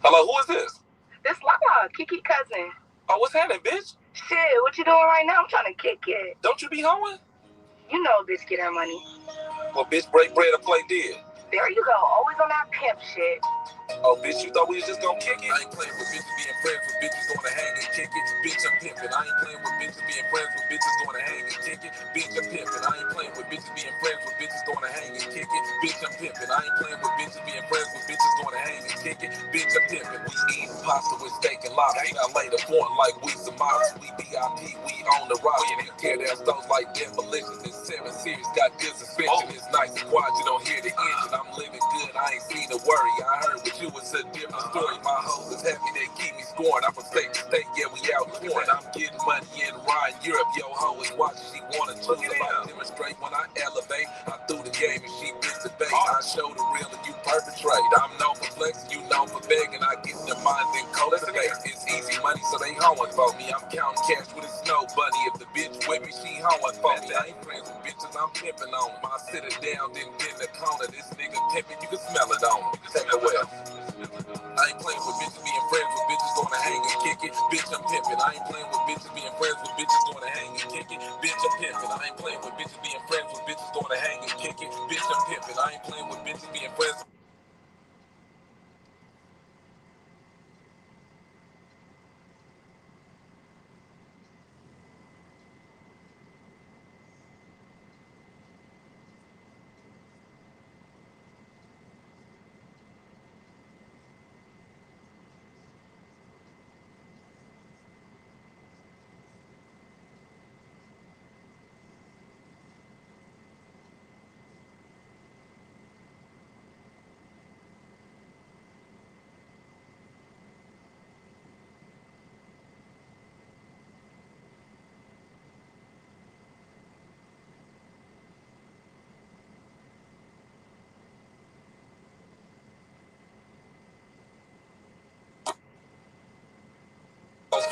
Hello, who is this? This Lala, Kiki cousin. Oh, what's happening, bitch? Shit, what you doing right now? I'm trying to kick it. Don't you be hoeing? You know bitch get her money. Well, bitch, break bread or play dead. There you go, always on that pimp shit. Oh, bitch, you thought we was just gonna kick it? I ain't playing with bitches being friends with bitches going to hang and kick it. Bitch, I'm pimping. I ain't playing with bitches being friends with bitches going to hang and kick it. Bitch, I'm pimping. I ain't playing with bitches being friends with bitches going to hang and kick it. Bitch, I'm pimping. I ain't playing with bitches being friends with bitches going to hang and kick it. Bitch, I'm pimping. We eat pasta with steak and lobster. I lay the point like we some mobs. We VIP, we on the rock. And tear down stones like demolitions. It's 7 series, got good suspension. It's nice and quiet, you don't hear the engine. I'm living good, I ain't seen a worry. I heard what you was a different story. My hoes is happy, they keep me scoring. I'm from state to state, yeah, we out touring. I'm getting money in riding Europe. Yo, ho is watching, she wanna choose. If I demonstrate when I elevate, I threw the game and she gets the bait. I show the real and you perpetrate. I'm known for flexing, you known for begging. I get the mind and cultivate. It's easy money, so they hoeing for me. I'm counting cash with a snow bunny. If the bitch with me, she hoeing for me. I ain't friends with bitches, I'm pimping on them. I sit her down, then get in the corner. This nigga pimping, you can smell it on him. Take it away. I ain't playing with bitches being friends with bitches going to hang and kick it. Bitch, I'm pimping. I ain't playing with bitches being friends with bitches going to hang and kick it. Bitch, I'm pimping. I ain't playing with bitches being friends with bitches going to hang and kick it. Bitch, I'm pimping. I ain't playing with bitches being friends.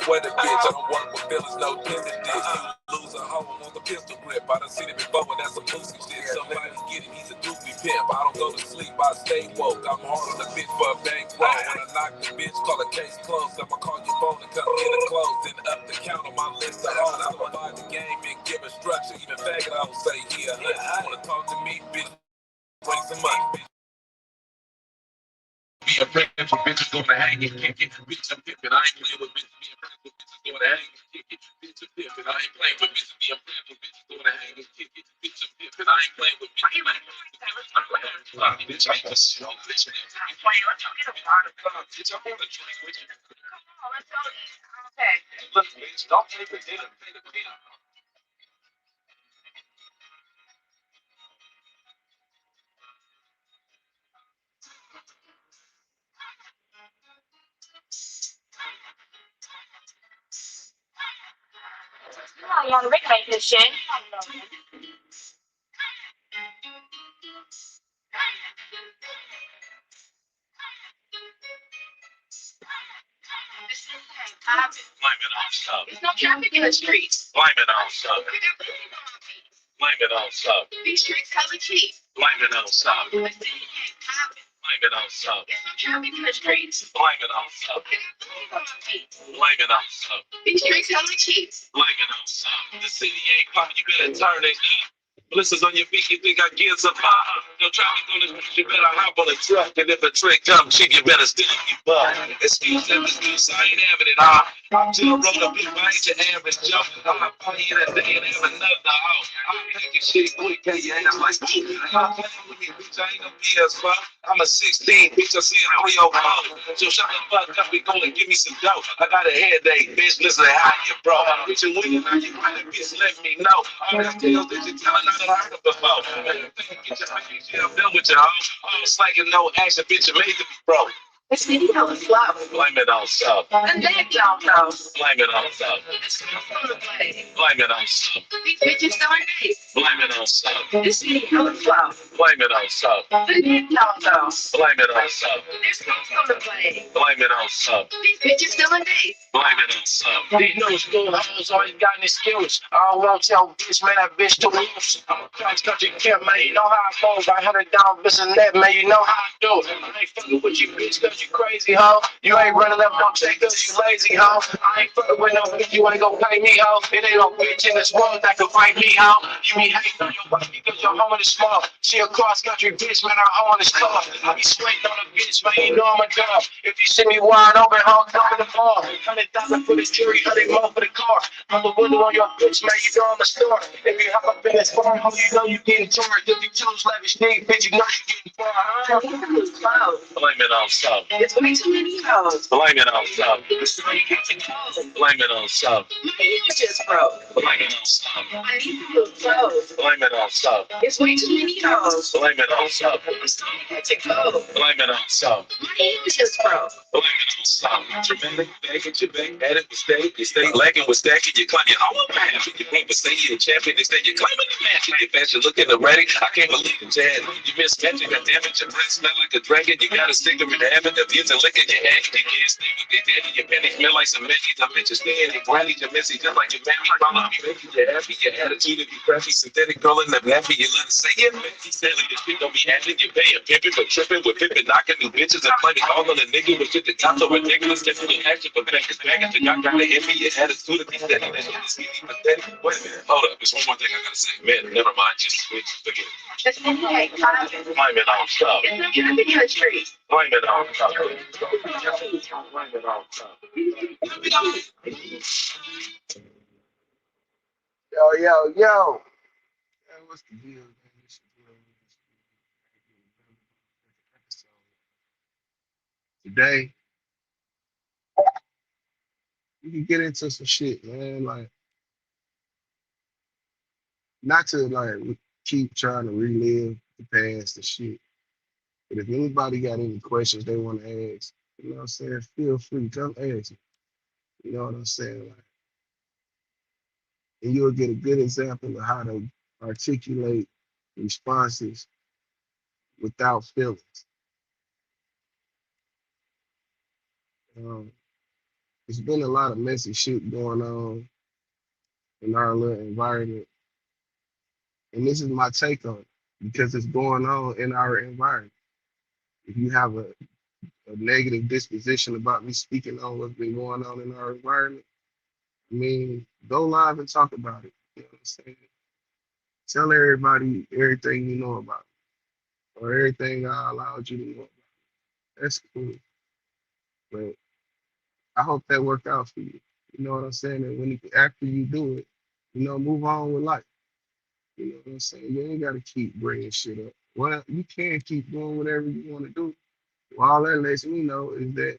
Sweater bitch, I don't work with feelings, no tender dick. You lose a hoe on the pistol grip. I done seen it before, and that's some pussy shit. Somebody get him, he's a doobie pimp. I don't go to sleep, I stay woke. I'm hard on the bitch for a bankroll. When I knock the bitch, call a case closed. I'ma call your phone and come get it closed. Then up the count on my list of hoes. I'ma buy the game and give a structure. Even faggot, I don't say here. Yeah, wanna talk to me, bitch, bring some money. Be a friend with bitches going to hang and kick it. Bitch, I'm pimping. I ain't playing with bitches being friends with bitches going to hang and kick it. Bitch, I'm pimping. I ain't playing with bitches being friends with bitches going to hang and kick it. Bitch, I'm pimping. I ain't playing with bitches. Bitch, I ain't just smoke. Bitch, I'm playing. Let's go get a water. Bitch, I'm on a drink with you. Come on, let's go eat. Okay. Look, bitch, don't pay for dinner. Pay the bill. Oh, you on Rick make this shit. Blame it on something. There's no traffic in the streets. Blame it on something. Blame it on something. These streets color cheap. Blame it on something. The city ain't popping. Blame it on something. There's no traffic in the streets. Blame it on something. Blame it on something. These streets color cheap. Blame it on something. The city ain't popping, you better turn it up. Blisters on your feet, you think I give some fire? No traffic on the street, you better hop on a truck. And if a trick comes cheap, you better still keep up. Excuse that excuse, I ain't having it all. I'm still rolling up, I ain't your average Joe. I'm not playing that day and have another hoe. I'm taking shit quick, tell your ass like, ooh, I'm playing with me, bitch, I ain't no PS5. I'm a 16, bitch, I see a 304. So shut the fuck up, we gonna give me some dough. I got a headache, bitch, listen to how you bro. Bitch, you winning, now you running, bitch, let me know. All them deals that you telling, I done heard them before. Man, get your I'm done with your hoe. I'm slacking no action, bitch, you made to be broke. This video is slow. Blame it on self. And then don't go. Blame it on self. It's on the way. Blame it on self. These bitches doing this. Blame it on self. This video is slow. Blame it on self. And then don't go. Blame it on self. This one's on the way. Blame it on self. These bitches doing this. Blame it on self. These new school hoes always got an excuse. I don't want to tell bitch, man, that bitch too loose. I'm a cross country kid, man, you know how I move. I 100 down bitch and that, man, you know how I do. I ain't fucking with you, bitch, cause you crazy, hoe. You ain't running up no check cause you lazy, hoe. I ain't fucking with no bitch, you ain't gon' pay me, hoe. It ain't no bitch in this world that can fight me, hoe. You be hating on your wife because your home is small. She a cross country bitch, man, her home is car. I be sweating on a bitch, man, you know I'm a dog. If you see me wide open, hoe, come in the bar. 100,000 for this jury, 100 more for the car. I'm the window on your bitch, man, you know I'm a star. If you hop up in this car, hoe, you know you getting torn. If you choose lavish nigga, bitch, you know you getting far. It's slow. Blame it on self. It's way too many hoes. Blame it on self. So you got to go. Blame it on self. My ears just broke. Blame it on self. I need to look close. Blame it on self. It's way too many hoes. Blame it on self. So you got to go. Blame it on self. My ears just broke. Blame it on self. Tremendous back at your back, at it mistake. You stay lacking with stacking, you claim your own path. You claim to say you're a champion, instead you're claiming the match. Your fashion looking ready. I can't believe it, Chad. You mismatching, God damn it, your breath smell like a dragon. You gotta stick them in the habit of using liquor. Your ass, you can't stay with their daddy. Your penny smell like some Mickey's. I bet you staying in granny, you're messy, just like your mammy. Follow me, making you happy. Your attitude to be crappy, synthetic girl in the nappy. You let it say it, man. He's selling this shit, don't be acting. You're paying pimping for tripping with pimping, knocking new bitches and plenty all on the nigga with shit that got so ridiculous. Typical action for back is baggage. You got to envy. Your attitude to be steady. That shit is skinny, pathetic. Wait a minute, hold up. There's one more thing I gotta say. Man, never mind. Just switch. Forget it. Just hey, Blame it on stuff. it's not gonna be in the street. Blame it on stuff. Blame it on stuff. Yo, yo, yo. Hey, what's the deal, man? This your boy, today, we can get into some shit, man. Like, not to like keep trying to relive the past and shit. But if anybody got any questions they want to ask, you know what I'm saying, feel free, come ask me. You know what I'm saying? Like, and you'll get a good example of how to articulate responses without feelings. Um, there's been a lot of messy shit going on in our little environment. And this is my take on it because it's going on in our environment. If you have a negative disposition about me speaking on what's been going on in our environment, I mean, go live and talk about it. You know what I'm saying? Tell everybody everything you know about it, or everything I allowed you to know about it. That's cool. But I hope that worked out for you. You know what I'm saying? And after you do it, you know, move on with life. You know what I'm saying? You ain't got to keep bringing shit up. Well, you can keep doing whatever you want to do. Well, all that lets me know is that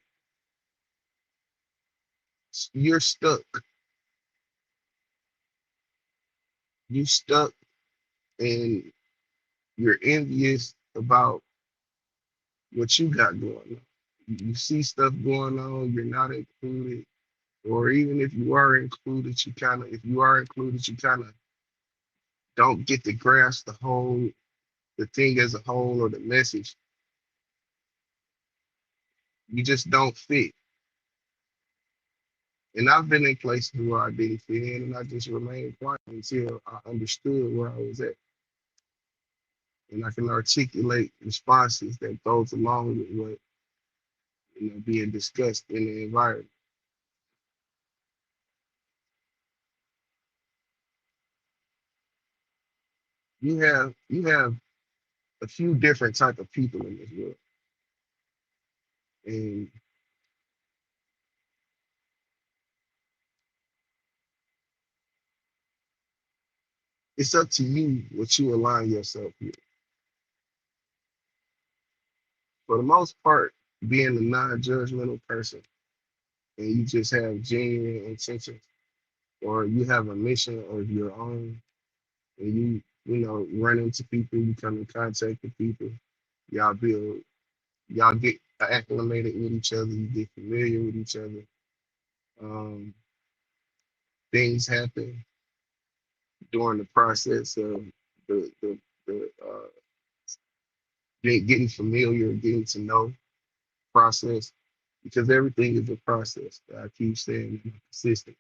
you're stuck. You stuck and you're envious about what you got going on. You see stuff going on, you're not included. Or even if you are included, you kind of don't get to grasp the thing as a whole or the message. You just don't fit. And I've been in places where I didn't fit in, and I just remained quiet until I understood where I was at, and I can articulate responses that goes along with what being discussed in the environment. You have a few different type of people in this world, and it's up to you what you align yourself with. For the most part, being a non-judgmental person, and you just have genuine intentions, or you have a mission of your own, and you run into people, you come in contact with people, y'all build, y'all get acclimated with each other, you get familiar with each other. Um, Things happen during the process of the getting familiar, getting to know process, because everything is a process. I keep saying I'm consistent.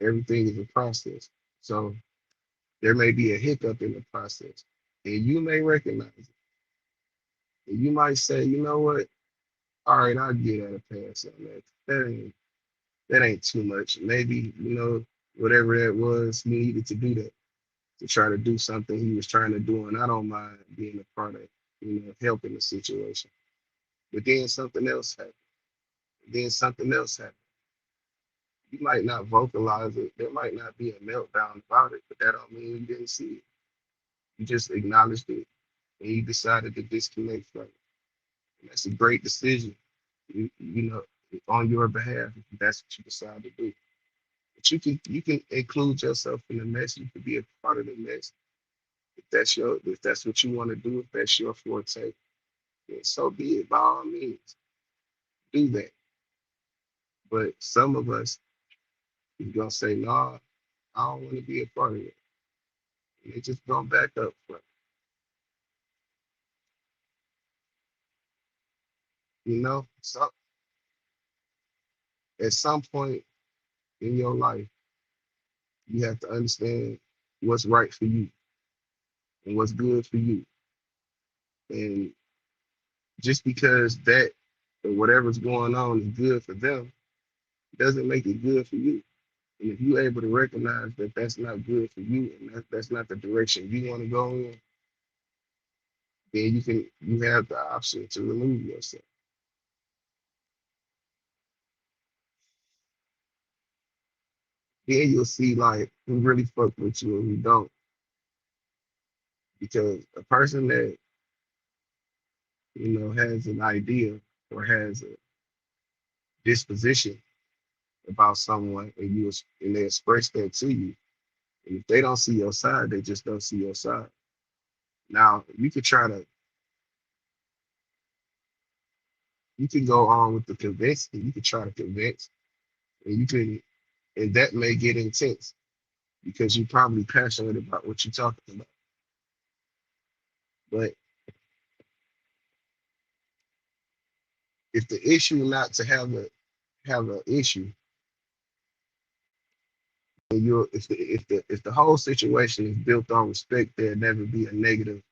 Everything is a process. So there may be a hiccup in the process, and you may recognize it. And you might say, you know what? All right, I'll get at a pass on that. That ain't too much. Maybe, whatever that was, he needed to do that to try to do something he was trying to do, and I don't mind being a part of, helping the situation. But then something else happened. Then something else happened. You might not vocalize it. There might not be a meltdown about it, but that don't mean you didn't see it. You just acknowledged it and you decided to disconnect from it. And that's a great decision, you know, on your behalf if that's what you decide to do. But you can include yourself in the mess. You can be a part of the mess. If that's what you want to do, if that's your forte, then so be it. By all means, do that. But some of us is gonna say, no, I don't want to be a part of it. And they just gonna back up from it. So at some point in your life, you have to understand what's right for you and what's good for you. And just because that or whatever's going on is good for them doesn't make it good for you. And if you're able to recognize that that's not good for you and that's not the direction you want to go in, then you have the option to remove yourself. Then you'll see like who really fuck with you and who don't. Because a person that has an idea or has a disposition about someone and they express that to you, and if they don't see your side, they just don't see your side. Now you can go on with the convince, and you can try to convince, and and that may get intense because you're probably passionate about what you're talking about. But if the issue not to have an issue, and if the whole situation is built on respect, there'll never be a negative,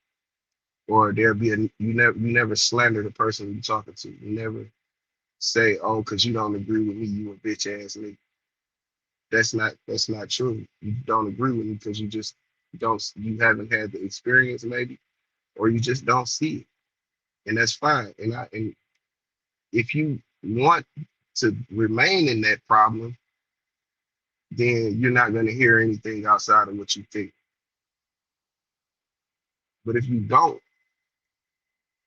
or there'll be you never slander the person you're talking to. You never say, oh, because you don't agree with me, you a bitch ass nigga. That's not true. You don't agree with me because you haven't had the experience maybe, or you just don't see it, and that's fine. And if you want to remain in that problem, then you're not going to hear anything outside of what you think. But if you don't,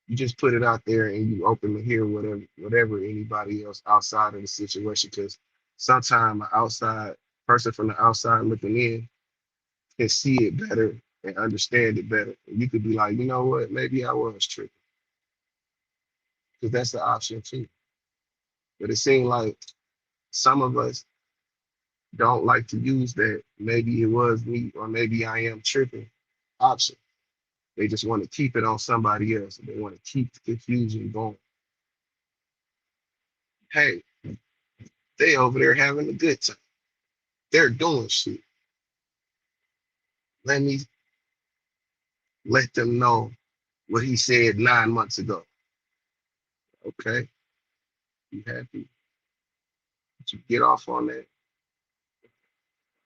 you just put it out there and you open to hear whatever anybody else outside of the situation. Because sometimes an outside person from the outside looking in can see it better and understand it better. And you could be like, you know what, maybe I was tripping. Because that's the option too. But it seems like some of us don't like to use that. Maybe it was me, or maybe I am tripping option. They just want to keep it on somebody else. And they want to keep the confusion going. Hey, they over there having a good time. They're doing shit. Let me let them know what he said 9 months ago. Okay, you happy? Did you get off on that?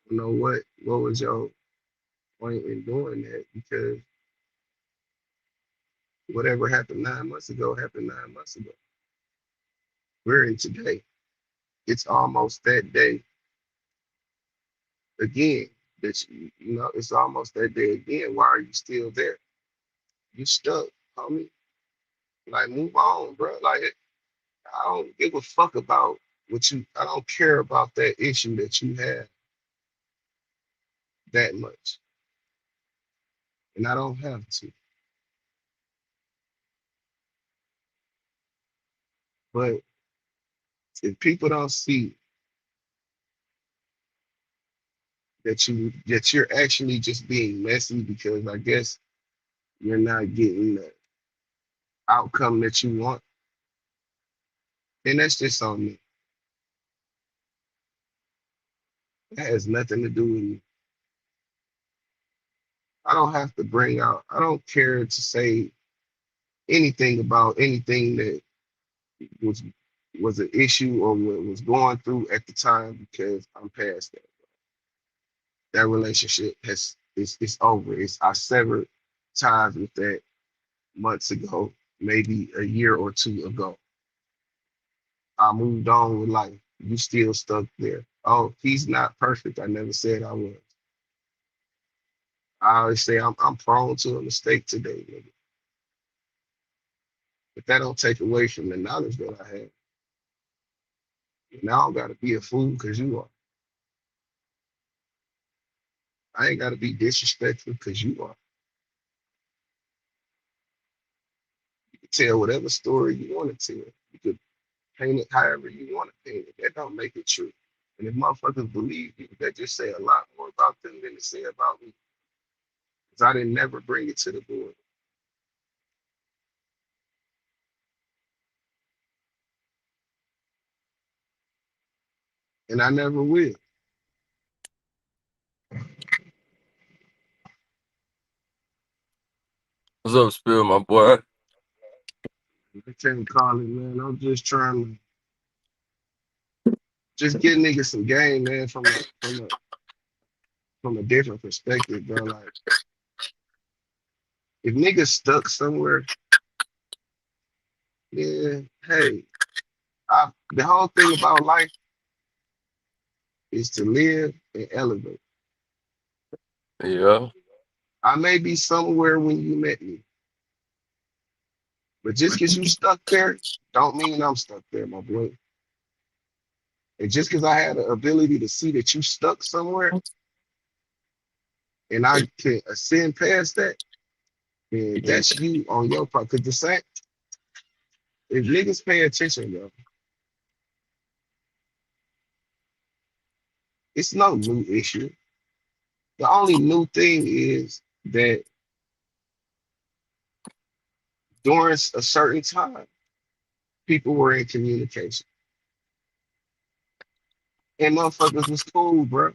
You know what? What was your point in doing that? Because whatever happened 9 months ago happened 9 months ago. We're in today. It's almost that day again. It's almost that day again. Why are you still there? You stuck, homie. Like, move on, bro. Like, I don't give a fuck about I don't care about that issue that you have that much. And I don't have to. But if people don't see that you're actually just being messy because I guess you're not getting the outcome that you want, then that's just on me. That has nothing to do with me. I don't have to bring out, I don't care to say anything about anything that was was an issue or what was going through at the time because I'm past that. That relationship has it's over. It's I severed ties with that months ago, maybe a year or two ago. I moved on with life. You still stuck there. Oh, he's not perfect. I never said I was. I always say I'm prone to a mistake today, nigga. But that don't take away from the knowledge that I have. And I don't gotta be a fool because you are. I ain't gotta be disrespectful because you are. You can tell whatever story you want to tell. You could paint it however you want to paint it. That don't make it true. And if motherfuckers believe you, that just say a lot more about them than they say about me. Because I didn't never bring it to the board. And I never will. What's up, Spill, my boy? I can't call it, man. I'm just trying to just get niggas some game, man, from a different perspective, bro. Like if niggas stuck somewhere, yeah, hey, the whole thing about life is to live and elevate. Yeah, I may be somewhere when you met me, but just because you stuck there, don't mean I'm stuck there, my boy. And just because I had the ability to see that you stuck somewhere and I can ascend past that, then that's you on your part. Because the same, if niggas pay attention, yo, it's no new issue. The only new thing is that during a certain time, people were in communication. And motherfuckers was cool, bro.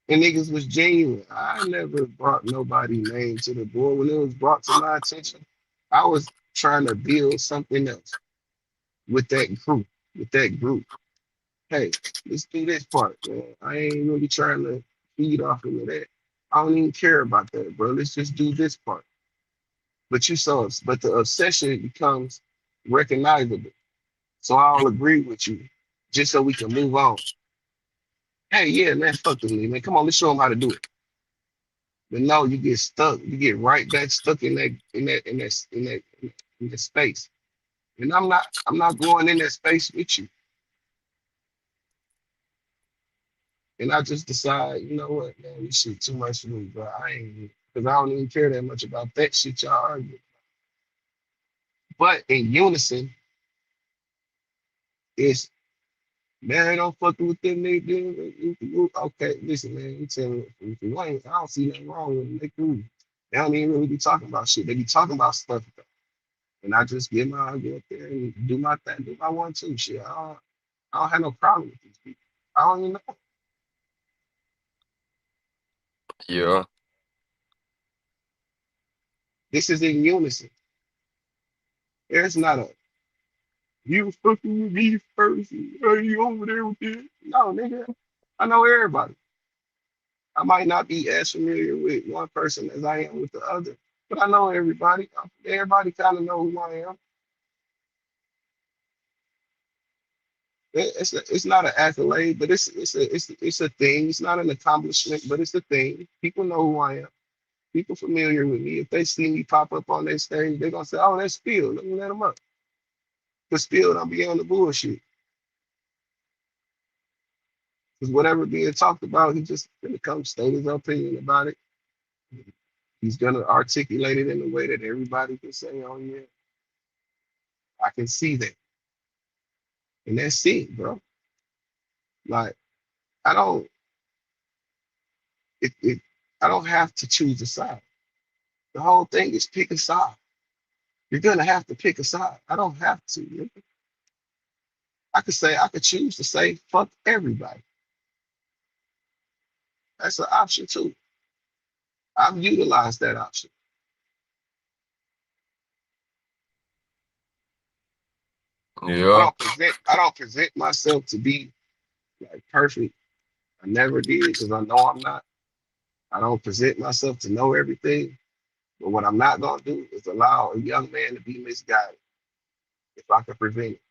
And niggas was genuine. I never brought nobody name to the board. When it was brought to my attention, I was trying to build something else with that group, with that group. Hey, let's do this part, man. I ain't really trying to feed off of that. I don't even care about that, bro. Let's just do this part. But you saw us, but the obsession becomes recognizable. So I'll agree with you, just so we can move on. Hey, yeah, man, fuck with me, man. Come on, let's show them how to do it. But no, you get stuck. You get right back stuck in that space. And I'm not going in that space with you. And I just decide, you know what, man, this shit too much for me, bro. I ain't because I don't even care that much about that shit y'all argue. But in unison, it's man, don't fuck with them niggas. Okay, listen, man, you tell me if you ain't, I don't see nothing wrong with them. They cool. They don't even really be talking about shit. They be talking about stuff. And I just get up there and do my thing, do my one two shit. I don't have no problem with these people. I don't even know. yeah, This is in unison. There's not a you fucking with me first. Are you over there with this? No, nigga. I know everybody. I might not be as familiar with one person as I am with the other, but I know everybody. Everybody kind of know who I am. It's not an accolade, but it's a thing. It's not an accomplishment, but it's a thing. People know who I am. People familiar with me. If they see me pop up on their stage, they're gonna say, "Oh, that's Spill. Let me let them up." Because Spill don't be on the bullshit. Because whatever being talked about, he just gonna come state his opinion about it. He's gonna articulate it in a way that everybody can say, "Oh yeah, I can see that." And that's it, bro. Like I don't it I don't have to choose a side. The whole thing is pick a side. You're gonna have to pick a side. I don't have to. I could choose to say fuck everybody. That's an option too. I've utilized that option. Yeah. I don't present myself to be like perfect. I never did because I know I'm not. I don't present myself to know everything. But what I'm not gonna do is allow a young man to be misguided if I can prevent it.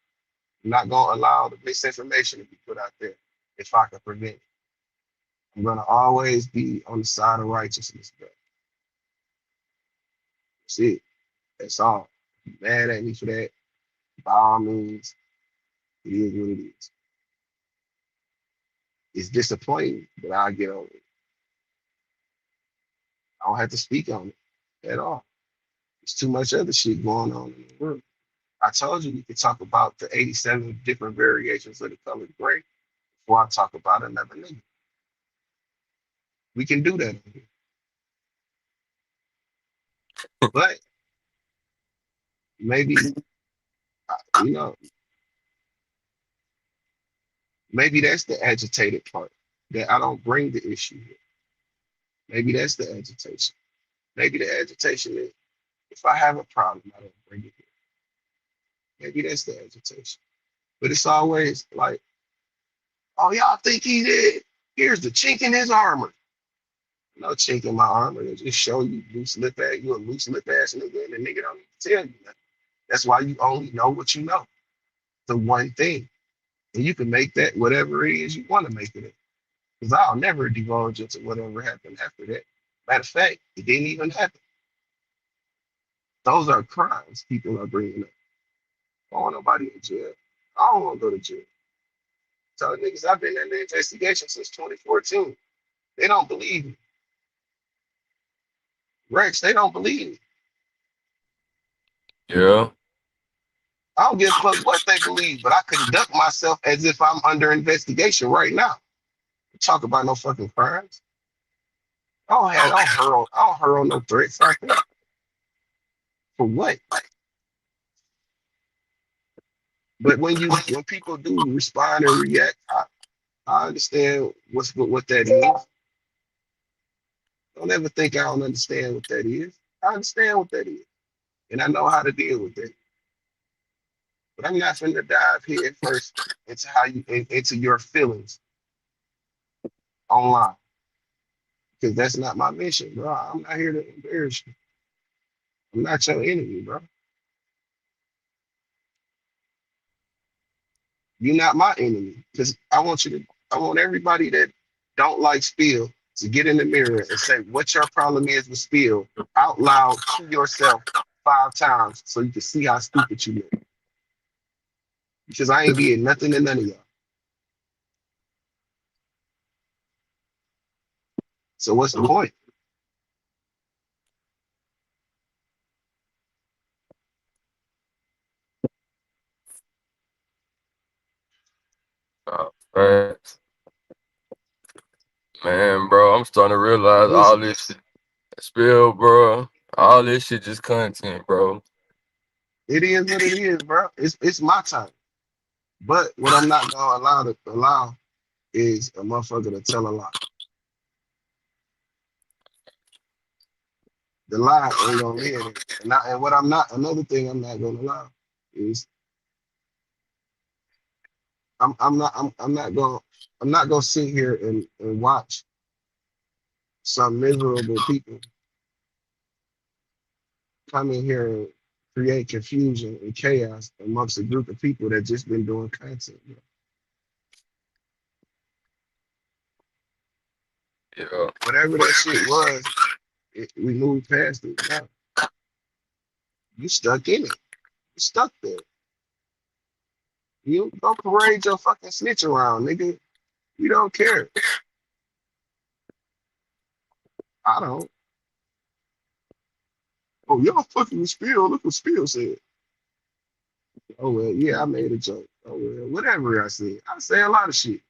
I'm not gonna allow the misinformation to be put out there if I can prevent it. I'm gonna always be on the side of righteousness, bro. That's it. That's all. If you mad at me for that, by all means, it is what it is. It's disappointing, but I'll get over it. I don't have to speak on it at all. There's too much other shit going on in the world. I told you we could talk about the 87 different variations of the color gray before I talk about another nigga. We can do that. But maybe, you know, maybe that's the agitated part that I don't bring the issue here. Maybe that's the agitation. Maybe the agitation is if I have a problem, I don't bring it here. Maybe that's the agitation. But it's always like, oh, y'all think he did? Here's the chink in his armor. No chink in my armor. They just show you loose lip ass, you a loose lip ass nigga, and the nigga don't even tell you nothing. That's why you only know what you know. The one thing. And you can make that whatever it is you want to make it. Because I'll never divulge into whatever happened after that. Matter of fact, it didn't even happen. Those are crimes people are bringing up. I don't want nobody in jail. I don't want to go to jail. Tell niggas I've been in the investigation since 2014. They don't believe me. Rex, they don't believe me. Yeah. I don't give a fuck what they believe, but I conduct myself as if I'm under investigation right now. Talk about no fucking crimes. I don't hurl no threats out there. For what? But when people do respond and react, I understand what that is. Don't ever think I don't understand what that is. I understand what that is, and I know how to deal with it. But I'm not finna dive head first into into your feelings online because that's not my mission, bro. I'm not here to embarrass you. I'm not your enemy, bro. You're not my enemy because I want everybody that don't like Spill to get in the mirror and say what your problem is with Spill out loud to yourself 5 times so you can see how stupid you look. Because I ain't did nothing to none of y'all. So what's the point? Facts. Man, bro, I'm starting to realize all Listen, this shit spill, bro. All this shit just content, bro. it is what it is, bro. It's my time. But what I'm not gonna allow is a motherfucker to tell a lie. The lie ain't gonna live there. And what I'm not another thing I'm not gonna allow is I'm not gonna sit here and watch some miserable people come in here and create confusion and chaos amongst a group of people that just been doing content. Bro. Yeah. Whatever that shit was, we moved past it. Now you stuck in it. You stuck there. You don't parade your fucking snitch around, nigga. We don't care. I don't. Oh, y'all fucking with Spill. Look what Spill said. Oh well, yeah, I made a joke. Oh, well, whatever I say a lot of shit.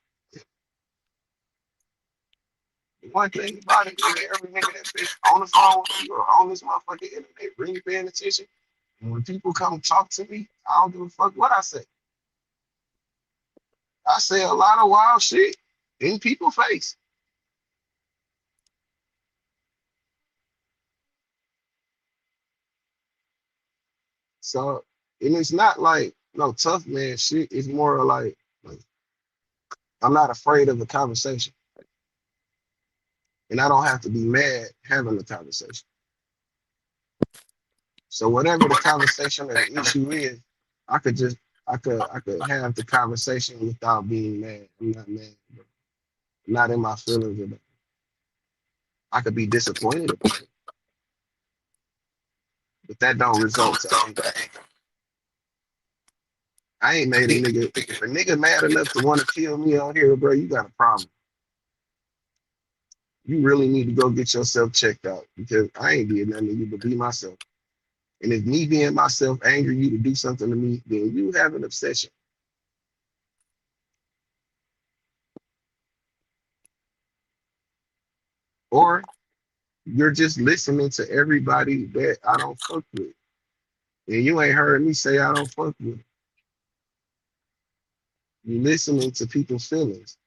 The one thing about it, nigga, every nigga that been on the phone with me or on this motherfucking internet, really paying attention. And when people come talk to me, I don't give a fuck what I say. I say a lot of wild shit in people's face. So, and it's not like no tough man shit. It's more like I'm not afraid of the conversation, and I don't have to be mad having the conversation. So whatever the conversation or the issue is, I could just I could have the conversation without being mad. I'm not mad, bro. I'm not in my feelings about it. I could be disappointed about it, but that don't result to anger. I ain't made a nigga. If a nigga mad enough to want to kill me on here, bro, you got a problem. You really need to go get yourself checked out because I ain't did nothing to you but be myself. And if me being myself anger you to do something to me, then you have an obsession. Or you're just listening to everybody that I don't fuck with. And you ain't heard me say I don't fuck with. You listening to people's feelings,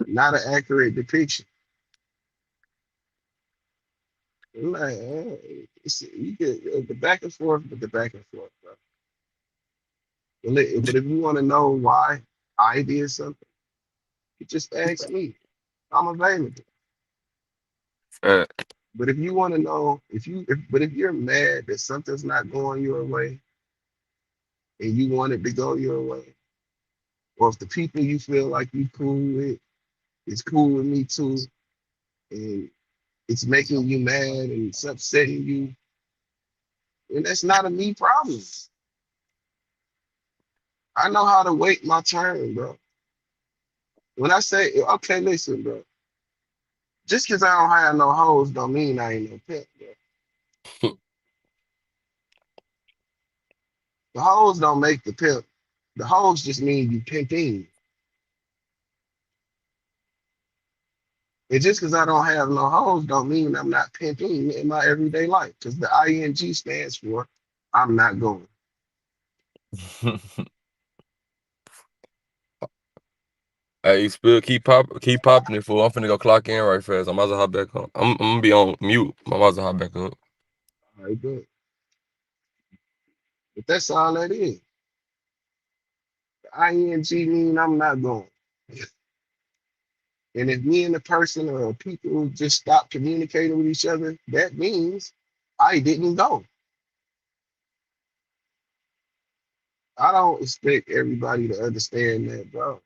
not an accurate depiction. I'm like, you get the back and forth, but the back and forth, bro. But if you want to know why I did something, you just ask me. I'm available. Uh, But if you want to know, but if you're mad that something's not going your way and you want it to go your way, or if the people you feel like you cool with is cool with me too, and it's making you mad and it's upsetting you, and that's not a me problem. I know how to wait my turn, bro. When I say, okay, listen, bro, just because I don't have no hoes don't mean I ain't no pimp, bro. The hoes don't make the pimp. The hoes just mean you pimping. And just because I don't have no hoes don't mean I'm not pimping in my everyday life. Because the ING stands for I'm not going. hey, Spill, keep popping it, fool. I'm finna go clock in right fast. I might as well hop back on. I'm gonna be on mute. I might as well hop back up. All right, good. But that's all that is. The ING mean I'm not going. And if me and the person or people just stop communicating with each other, that means I didn't go. I don't expect everybody to understand that, bro.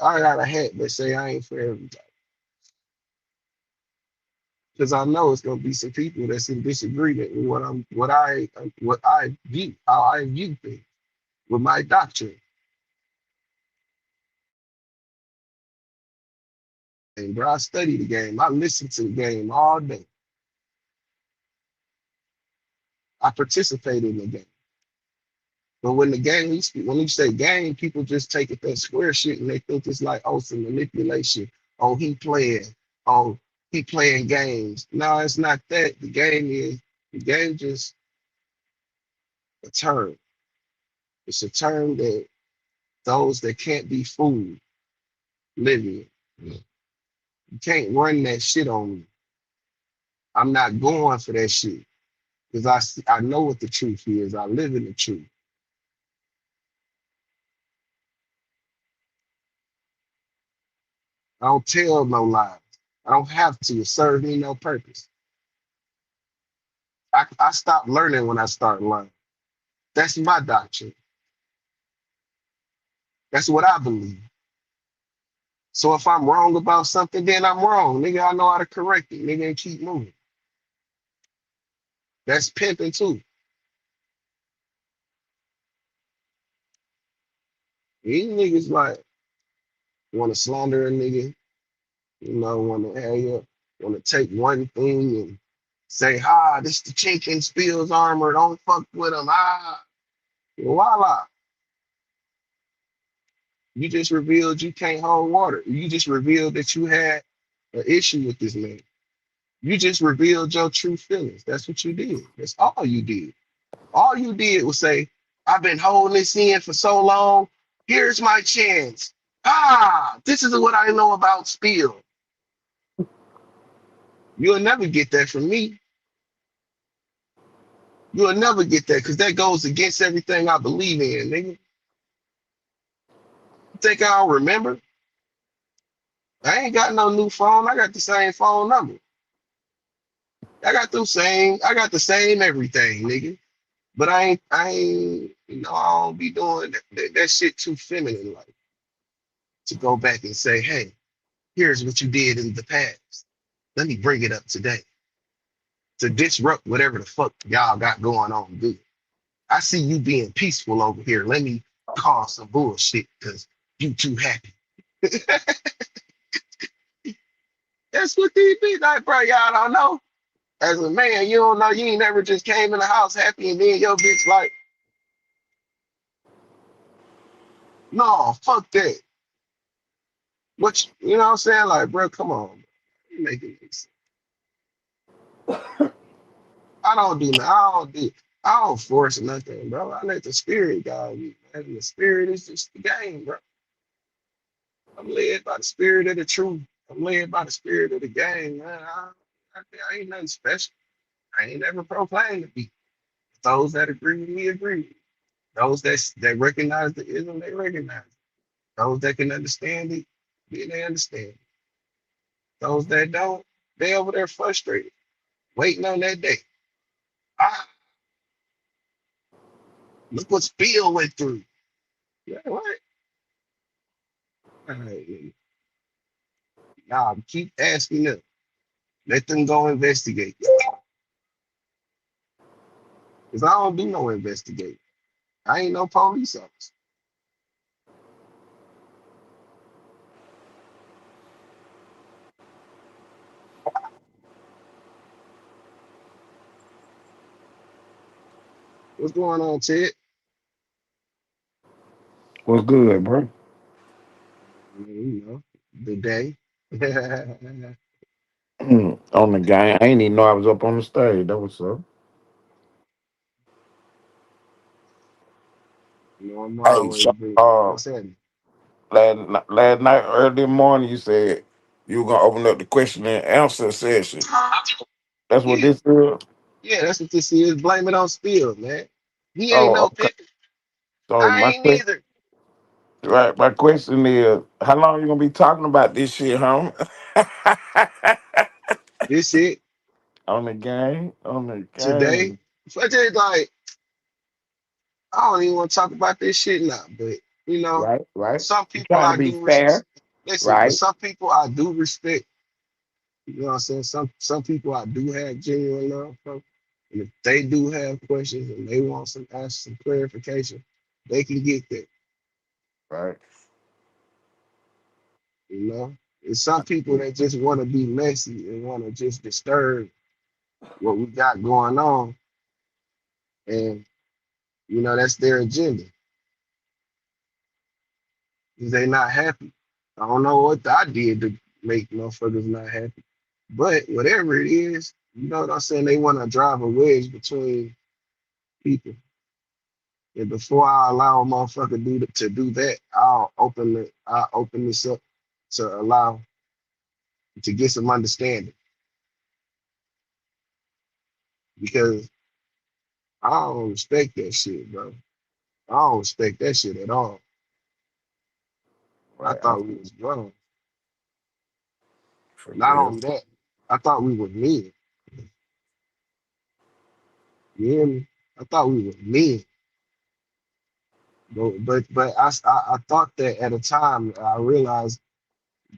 I got a hat that say I ain't for everybody. Because I know it's gonna be some people that's in disagreement with what I view, how I view things with my doctrine. And bro, I study the game. I listen to the game all day. I participate in the game. But when the game, when you say game, people just take it that square shit and they think it's like, oh, some manipulation. Oh, Oh, he playing games. No, it's not that. The game just a term. It's a term that those that can't be fooled live in. You can't run that shit on me. I'm not going for that shit because I know what the truth is. I live in the truth. I don't tell no lies. I don't have to. It serves me no purpose. I stopped learning when I started learning. That's my doctrine. That's what I believe. So if I'm wrong about something, then I'm wrong. Nigga, I know how to correct it. Nigga, and keep moving. That's pimping too. These niggas like want to slander a nigga, want to want to take one thing and say, this the chink in Spill's armor. Don't fuck with him. Voila. You just revealed you can't hold water. You just revealed that you had an issue with this man. You just revealed your true feelings. That's what you did. That's all you did. All you did was say, I've been holding this in for so long. Here's my chance. This is what I know about spill. You'll never get that from me. You'll never get that because that goes against everything I believe in, nigga. You think I'll remember? I ain't got no new phone. I got the same phone number. I got the same everything, nigga. But I don't be doing that shit too feminine like to go back and say, hey, here's what you did in the past. Let me bring it up today to disrupt whatever the fuck y'all got going on, dude. I see you being peaceful over here. Let me cause some bullshit because you too happy. That's what these be like, bro. Y'all don't know. As a man, you don't know. You ain't never just came in the house happy and then your bitch like, no, fuck that. You know what I'm saying? Like, bro, come on. You making make sense. I don't do nothing. I don't force nothing, bro. I let the spirit guide me, man. And the spirit is just the game, bro. I'm led by the spirit of the truth. I'm led by the spirit of the game, man. I ain't nothing special. I ain't never proclaimed to be. Those that agree with me agree. Those that recognize the ism, they recognize it. Those that can understand it, then they understand it. Those that don't, they over there frustrated, waiting on that day. Ah, look what Spill went through. Yeah, what? All right, man. Nah, keep asking them. Let them go investigate. Because I don't do no investigate. I ain't no police officer. What's going on, Ted? What's good, bro? You know, the day. You On the game. I ain't even know I was up on the stage. That was up. know, I'm Hey, always so, been. What's happening? last night, early in the morning, you said you were gonna open up the question and answer session. That's what Yeah, this is. yeah, that's what this is. Blame it on Spill, man. He ain't Oh, no okay. pimping. So I my ain't question, either. right? My question is, how long you gonna be talking about this shit, huh? This it On the game, on the today. game. So I just like, I don't even want to talk about this shit now, but you know, Right, right. some You people trying to I be do respect. fair, Listen, but right, some people I do respect. You know what I'm saying? Some people I do have genuine love for. And if they do have questions and they want some ask some clarification, they can get that. right. You know, it's some people that just want to be messy and want to just disturb what we got going on, and you know that's their agenda. They not happy. I don't know what I did to make motherfuckers not happy, but whatever it is, you know what I'm saying. They want to drive a wedge between people, and before I allow a motherfucker to do that, I'll open this up to allow to get some understanding because I don't respect that shit, bro. I don't respect that shit at all. I Right. I thought we feel was grown. for Not real. only that, I thought we were men. You hear me? I thought we were men. But I thought that at a time I realized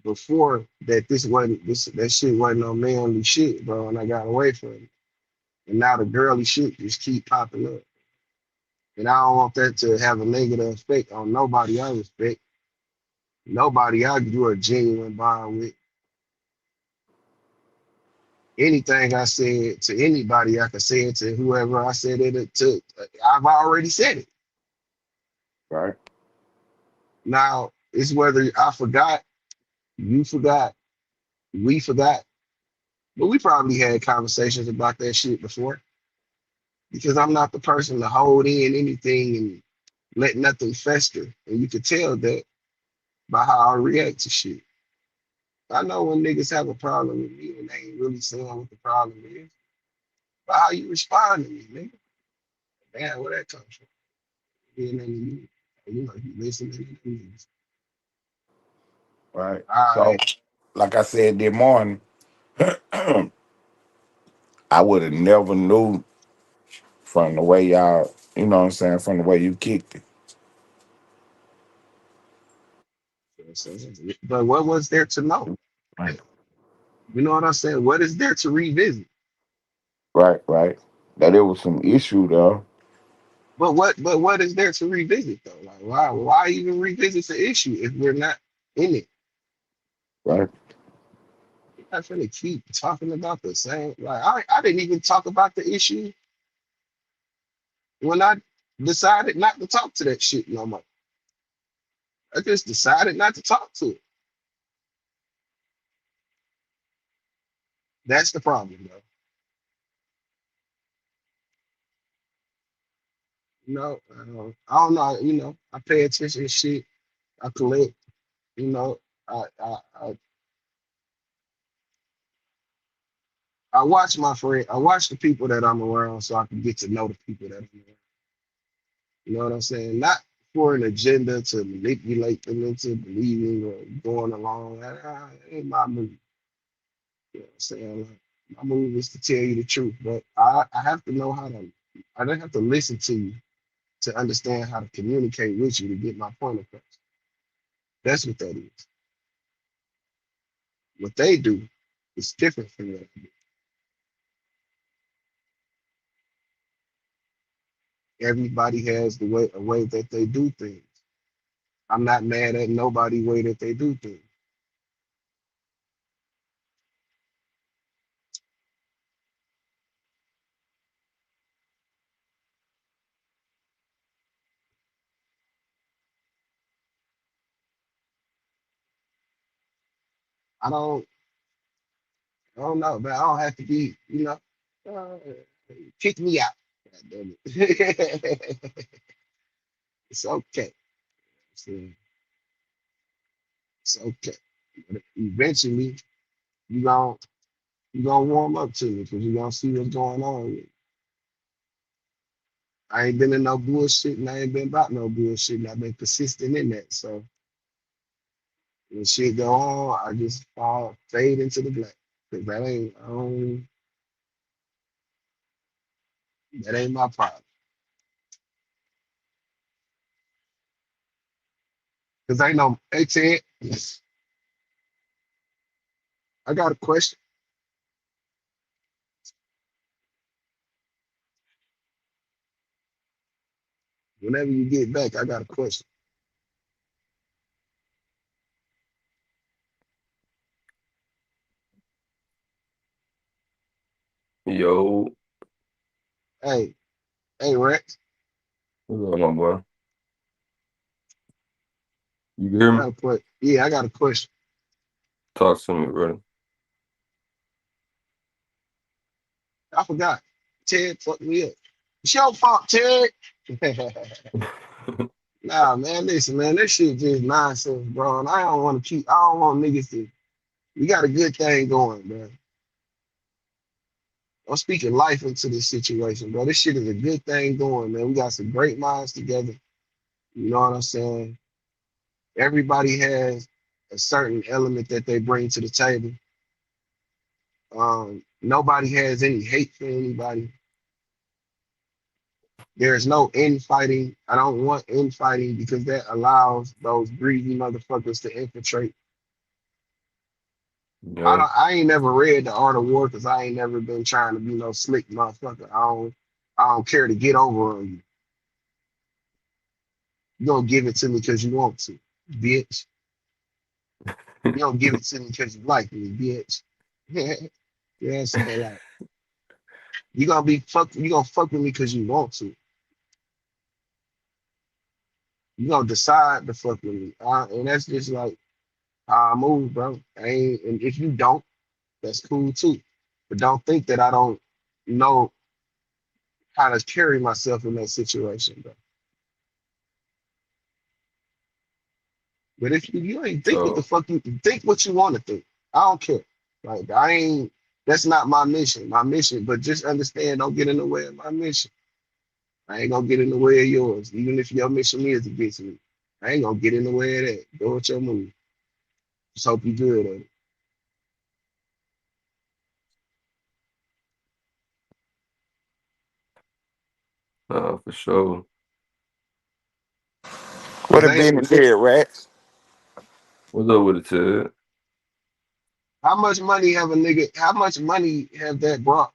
before that that shit wasn't no manly shit, bro, and I got away from it. And now the girly shit just keep popping up. And I don't want that to have a negative effect on nobody I respect, nobody I do a genuine bond with. Anything I said to anybody, I could say it to whoever I said it to. I've already said it. Right. Now, It's whether I forgot, you forgot, we forgot, but we probably had conversations about that shit before because I'm not the person to hold in anything and let nothing fester. And you could tell that by how I react to shit. I know when niggas have a problem with me and they ain't really saying what the problem is, but how you respond to me, nigga. Damn, where that comes from? Being in you know, you listening to niggas. Right. All So, right. like I said this morning, I would have never knew from the way y'all, you know what I'm saying, from the way you kicked it. But what was there to know? Right. You know what I'm saying? What is there to revisit? Right, right. That it was some issue though. But what is there to revisit though? Like why even revisit the issue if we're not in it? Right. We're not gonna keep talking about the same. Like I didn't even talk about the issue when I decided not to talk to that shit no more. I just decided not to talk to it. That's the problem, though. I don't know. I pay attention to shit. I collect. You know, I I I, I watch my friend. I watch the people that I'm around so I can get to know the people that I'm around. You know what I'm saying? Not for an agenda to manipulate them into believing or going along. That ain't my move. You know what I'm saying? Like, my move is to tell you the truth, but I have to know how to. I don't have to listen to you to understand how to communicate with you to get my point across. That's what that is. What they do is different from what I do. Everybody has a way that they do things. I'm not mad at nobody way that they do things. I don't I don't know, but I don't have to be, uh, kick me out. God damn it. It's okay. It's, it's okay. But eventually, you gon' you gonna warm up to me because you gonna see what's going on. I ain't been in no bullshit and I ain't been about no bullshit and I've been consistent in that. So when shit go on, I just fall fade into the black. Cause that ain't my problem. Cause I know, hey Ted, I got a question. Whenever you get back, I got a question. Yo, Hey, hey Rex, what's going on, boy? You can I hear me? got a question. Yeah, I got a question. Talk to me, brother. I forgot. Ted fucked me up. It's your fault, Ted. Nah, man, listen, man, this shit just nonsense, bro. And I don't want niggas to, we got a good thing going, man. I'm speaking life into this situation, bro. This shit is a good thing going, man. We got some great minds together. You know what I'm saying? Everybody has a certain element that they bring to the table. Nobody has any hate for anybody. There's no infighting. I don't want infighting because that allows those greedy motherfuckers to infiltrate. Yeah, I ain't never read the Art of War because I ain't never been trying to be no slick motherfucker. I don't care to get over on you. You don't give it to me because you want to, bitch. You don't give it to me because you like me, bitch. You know what I'm saying? Like you gonna fuck with me because you want to. You gonna decide to fuck with me. And that's just like how I move, bro. I ain't, and if you don't, that's cool too. But don't think that I don't know how to carry myself in that situation, bro. But if you ain't think what the So, fuck you think what you want to think. I don't care. Like I ain't that's not my mission. My mission, but just understand, don't get in the way of my mission. I ain't gonna get in the way of yours, even if your mission is against me. I ain't gonna get in the way of that. Go with your move. Just hope you good at it. for sure. What Cause a ain't business here, Rats. What's up with it, Ted? how much money have a nigga? How much money have that brought?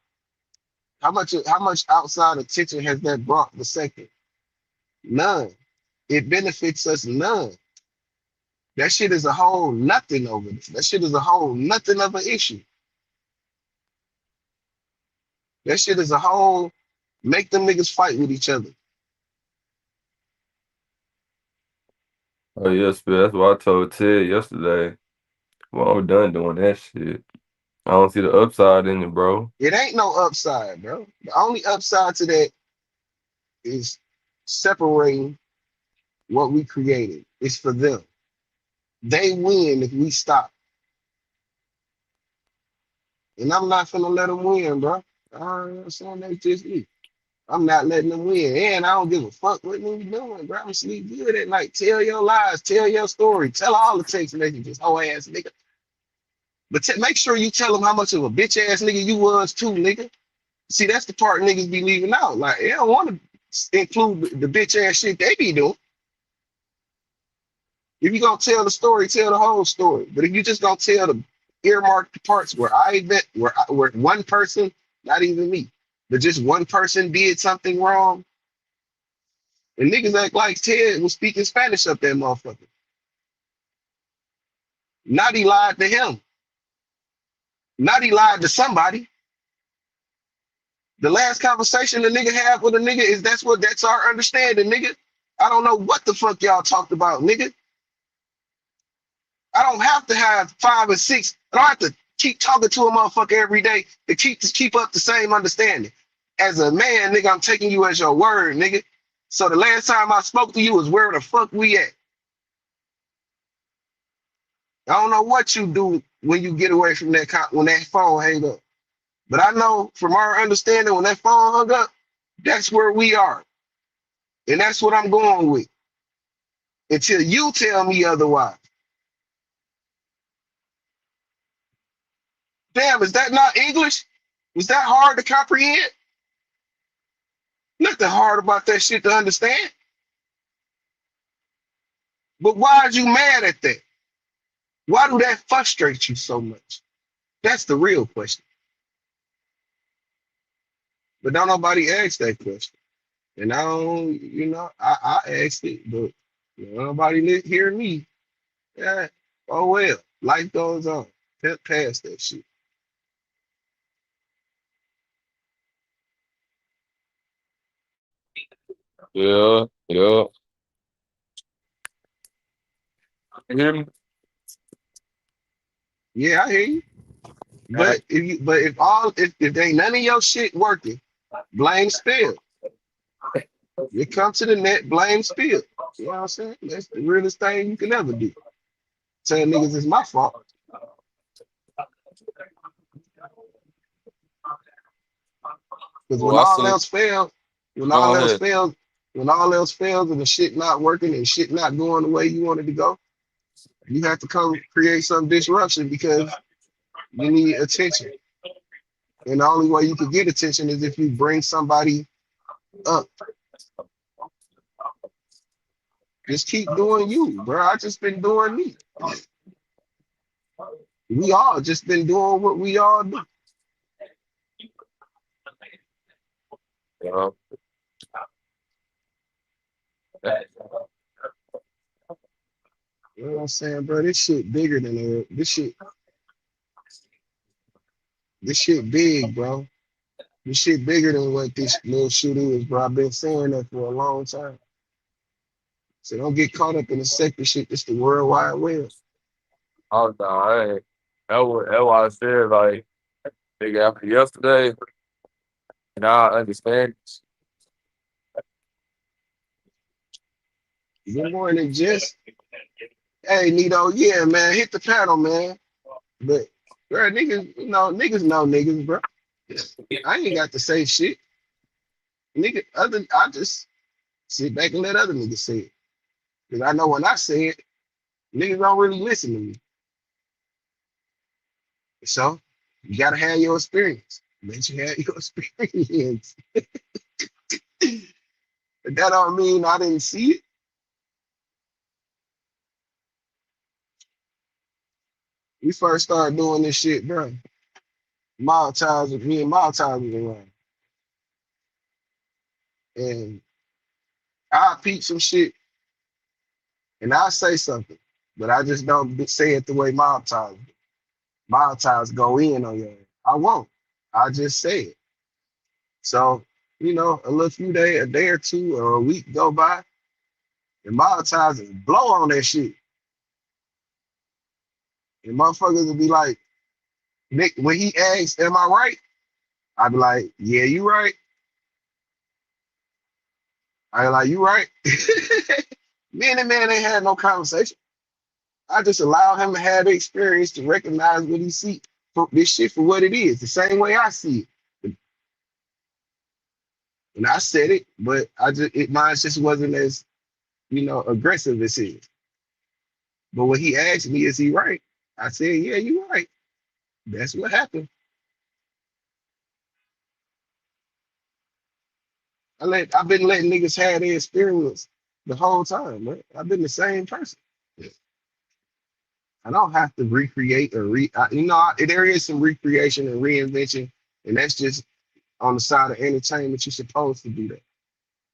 How much outside attention has that brought the second? None. It benefits us none. That shit is a whole nothing over this. That shit is a whole nothing of an issue. That shit is a whole make them niggas fight with each other. Oh, yes, man. That's what I told Ted yesterday. Well, I'm done doing that shit. I don't see the upside in it, bro. It ain't no upside, bro. The only upside to that is separating what we created. It's for them. They win if we stop. And I'm not finna let them win, bro. I'm saying that's just me. I'm not letting them win. And I don't give a fuck what we doing, bro. I'm sleep good at night. Tell your lies. Tell your story. Tell all the text messages, whole ass nigga. But make sure you tell them how much of a bitch ass nigga you was too, nigga. See, that's the part niggas be leaving out. Like, they don't want to include the bitch ass shit they be doing. If you gonna tell the story, tell the whole story. But if you just gonna tell the earmarked parts where I bet where one person, not even me, but just one person did something wrong, and niggas act like Ted was speaking Spanish up that motherfucker. Not he lied to him. Not he lied to somebody. The last conversation the nigga had with a nigga is that's our understanding, nigga. I don't know what the fuck y'all talked about, nigga. I don't have to have 5 or 6. I don't have to keep talking to a motherfucker every day to keep up the same understanding. As a man, nigga, I'm taking you as your word, nigga. So the last time I spoke to you was where the fuck we at. I don't know what you do when you get away from when that phone hang up. But I know from our understanding, when that phone hung up, that's where we are. And that's what I'm going with. Until you tell me otherwise. Damn, is that not English? Was that hard to comprehend? Nothing hard about that shit to understand. But why are you mad at that? Why do that frustrate you so much? That's the real question. But don't nobody ask that question. And I don't, I asked it, but nobody hear me. Yeah. Oh well, life goes on. Get past that shit. Yeah, yeah. You hear me? Yeah, I hear you. Uh, But if ain't none of your shit working, blame spill. You come to the net, blame spill. You know what I'm saying? That's the realest thing you can ever do. Tell niggas it's my fault. Because when well, I all seen. else fails, when Go all else ahead. fails, when all else fails and the shit not working and shit not going the way you wanted to go, you have to come create some disruption because you need attention. And the only way you could get attention is if you bring somebody up. Just keep doing you, bro. I just been doing me. We all just been doing what we all do. Uh, You know what I'm saying, bro? This shit bigger than this shit big, bro. This shit bigger than what this little shit is, bro. I've been saying that for a long time. So don't get caught up in the sector shit. It's the world wide web. Oh no, I ain't. That why I said like nigga after yesterday, now I understand. Good morning, Jess. Hey, Nito. Yeah, man. Hit the paddle, man. But, bro, niggas know niggas, bro. I ain't got to say shit. I just sit back and let other niggas say it. Because I know when I say it, niggas don't really listen to me. So you gotta have your experience. Let you have your experience. But that don't mean I didn't see it. We first started doing this shit, bro. Me and Miles was around. And I peep some shit and I say something. But I just don't say it the way Miles go in on you. I won't. I just say it. So, a little few day, a day or two or a week go by, and Miles blow on that shit. And motherfuckers will be like, Nick, when he asks, am I right? I be like, yeah, you right. I be like, you right. Me and the man ain't had no conversation. I just allow him to have the experience to recognize what he see for this shit for what it is, the same way I see it. And I said it, but mine just wasn't as, aggressive as his. But when he asked me, is he right? I said, yeah, you right. That's what happened. I've been letting niggas have their experience the whole time, man. I've been the same person. I don't have to recreate or there is some recreation and reinvention, and that's just on the side of entertainment. You're supposed to do that.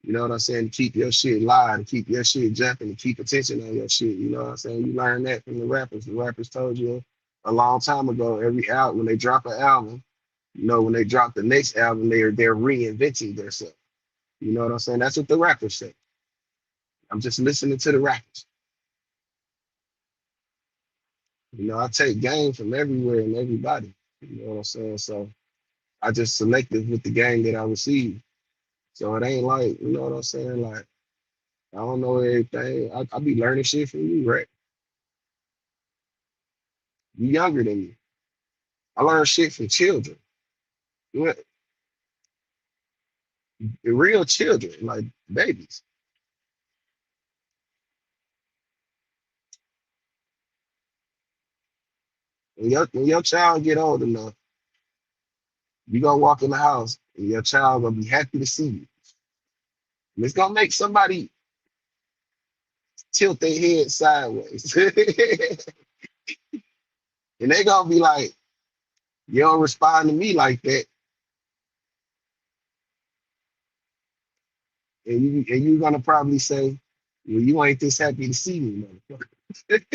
You know what I'm saying? To keep your shit live, to keep your shit jumping, to keep attention on your shit. You know what I'm saying? You learn that from the rappers. The rappers told you a long time ago, every album, when they drop an album, when they drop the next album, they're reinventing themselves. You know what I'm saying? That's what the rappers say. I'm just listening to the rappers. I take game from everywhere and everybody. You know what I'm saying? So I just selective with the game that I receive. So it ain't like, you know what I'm saying? Like, I don't know everything. I be learning shit from you, right? You younger than me. I learn shit from children. You know, the real children, like babies. When your child get old enough, you gonna walk in the house and your child gonna be happy to see you. And it's gonna make somebody tilt their head sideways. And they gonna be like, you don't respond to me like that. And you gonna probably say, well, you ain't this happy to see me, motherfucker.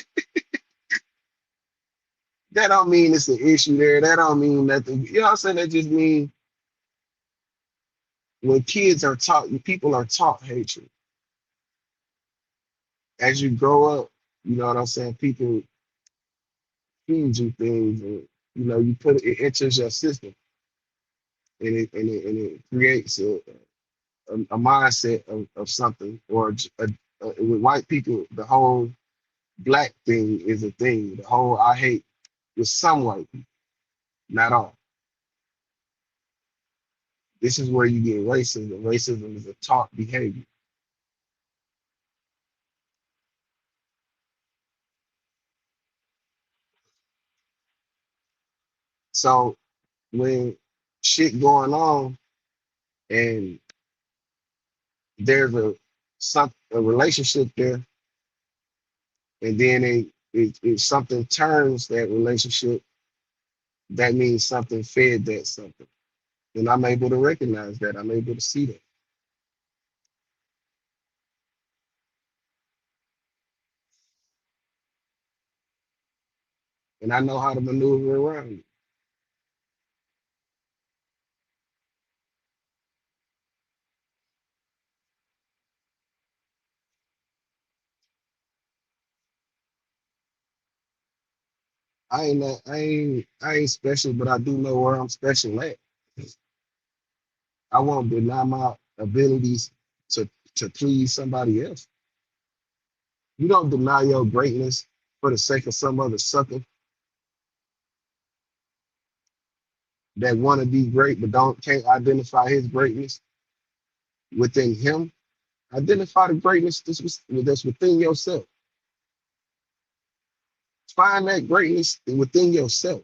That don't mean it's an issue there. That don't mean nothing. You know what I'm saying? That just means when kids are taught, people are taught hatred. As you grow up, you know what I'm saying? People feed you things, and you put it enters your system, and it creates a mindset of something. With white people, the whole black thing is a thing. The whole I hate with some white people, not all. This is where you get racism. Racism is a taught behavior. So when shit going on and there's a relationship there, and then it something turns that relationship, that means something fed that something. And I'm able to recognize that. I'm able to see that. And I know how to maneuver around it. I ain't special, but I do know where I'm special at. I won't deny my abilities to to please somebody else. You don't deny your greatness for the sake of some other sucker that want to be great but can't identify his greatness within him. Identify the greatness that's within yourself. Find that greatness within yourself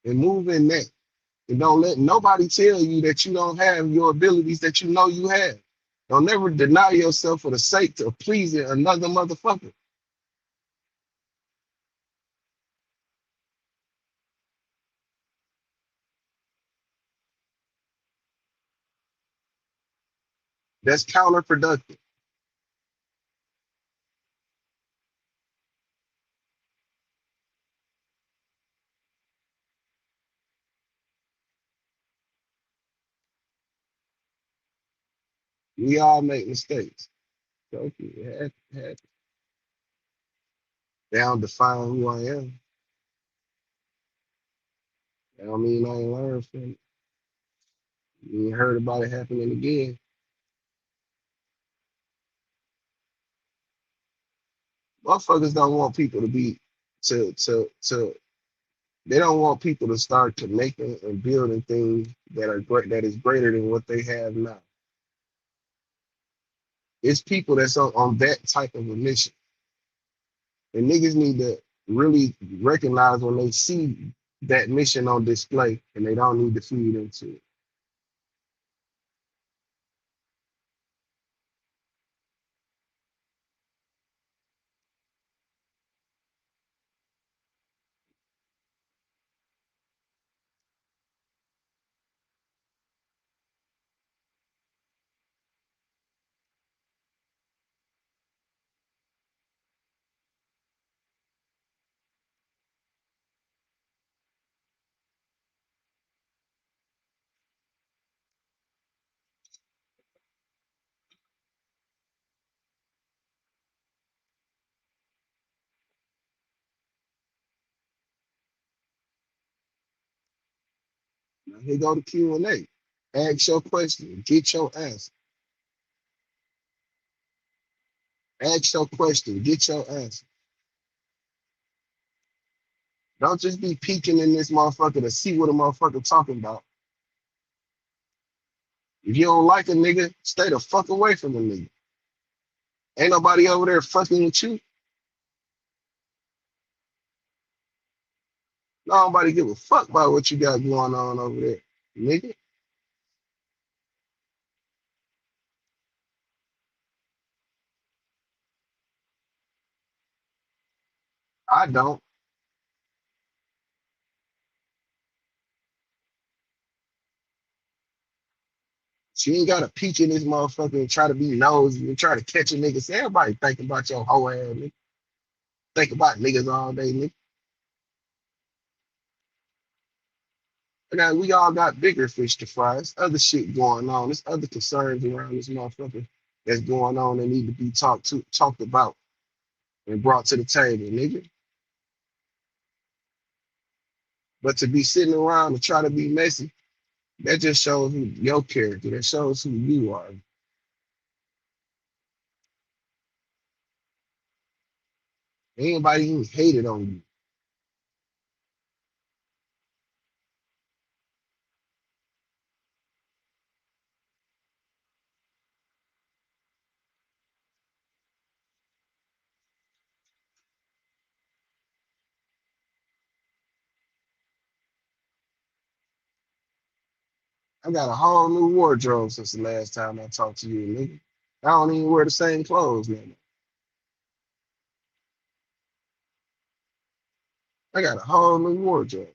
and move in that. And don't let nobody tell you that you don't have your abilities that you know you have. Don't never deny yourself for the sake of pleasing another motherfucker. That's counterproductive. We all make mistakes. Okay, they don't define who I am. That don't mean I ain't learned from it. You ain't heard about it happening again. Motherfuckers don't want people to be to they don't want people to start to making and building things that are great that is greater than what they have now. It's people that's on that type of a mission. And niggas need to really recognize when they see that mission on display and they don't need to feed into it. Now here go the Q&A. Ask your question, get your answer. Ask your question, get your answer. Don't just be peeking in this motherfucker to see what a motherfucker talking about. If you don't like a nigga, stay the fuck away from a nigga. Ain't nobody over there fucking with you. Nobody give a fuck about what you got going on over there, nigga. I don't. She ain't got to peek in this motherfucker and try to be nosy and try to catch a nigga. Say everybody thinking about your whole ass, nigga. Think about niggas all day, nigga. We all got bigger fish to fry. There's other shit going on. There's other concerns around this motherfucker that's going on that need to be talked about and brought to the table, nigga. But to be sitting around and try to be messy, that just shows who your character. That shows who you are. Anybody even hated on you. I got a whole new wardrobe since the last time I talked to you, nigga. I don't even wear the same clothes no more. I got a whole new wardrobe.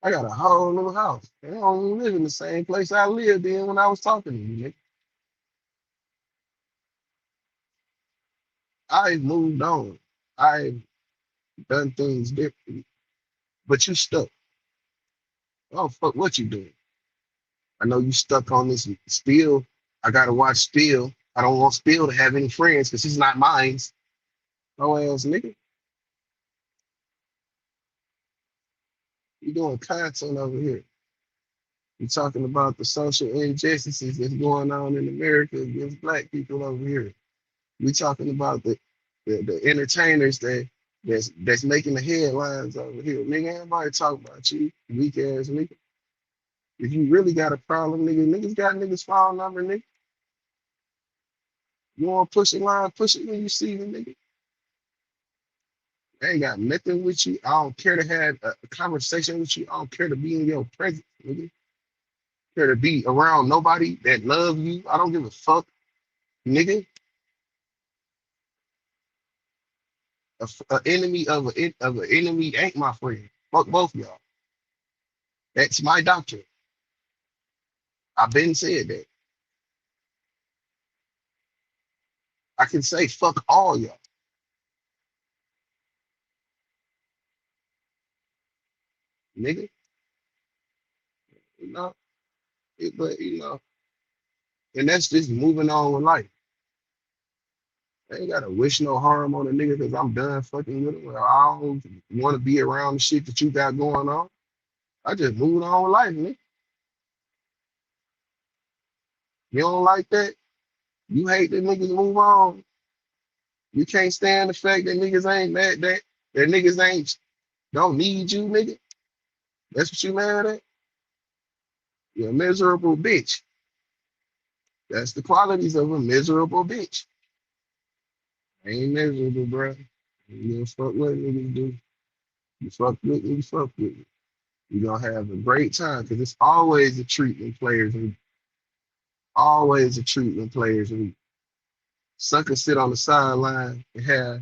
I got a whole new house. I don't even live in the same place I lived in when I was talking to you, nigga. I've moved on. I've done things differently. But you stuck. Oh fuck what you doing? I know you stuck on this Spill. I gotta watch Spill. I don't want Spill to have any friends because he's not mine. Oh ass nigga. You doing content over here. You talking about the social injustices that's going on in America against black people over here. We talking about the entertainers that's making the headlines over here. Nigga, everybody talk about you, weak ass nigga. If you really got a problem, nigga, niggas got niggas phone number, nigga. You want to push a line, push it when you see the nigga. I ain't got nothing with you. I don't care to have a conversation with you. I don't care to be in your presence, nigga. Care to be around nobody that love you. I don't give a fuck, nigga. A enemy of an enemy ain't my friend. Fuck both of y'all. That's my doctrine. I've been said that. I can say fuck all y'all, nigga. You know, but and that's just moving on with life. I ain't gotta wish no harm on a nigga because I'm done fucking with him. Or I don't want to be around the shit that you got going on. I just moved on with life, nigga. You don't like that? You hate that niggas move on. You can't stand the fact that niggas ain't that niggas ain't don't need you, nigga. That's what you mad at? You're a miserable bitch. That's the qualities of a miserable bitch. I ain't miserable, bro. You don't fuck what niggas do. You fuck with me, you fuck with me. You gonna have a great time because it's always a treat when players leave. Always a treat when players leave. Suckers sit on the sideline and have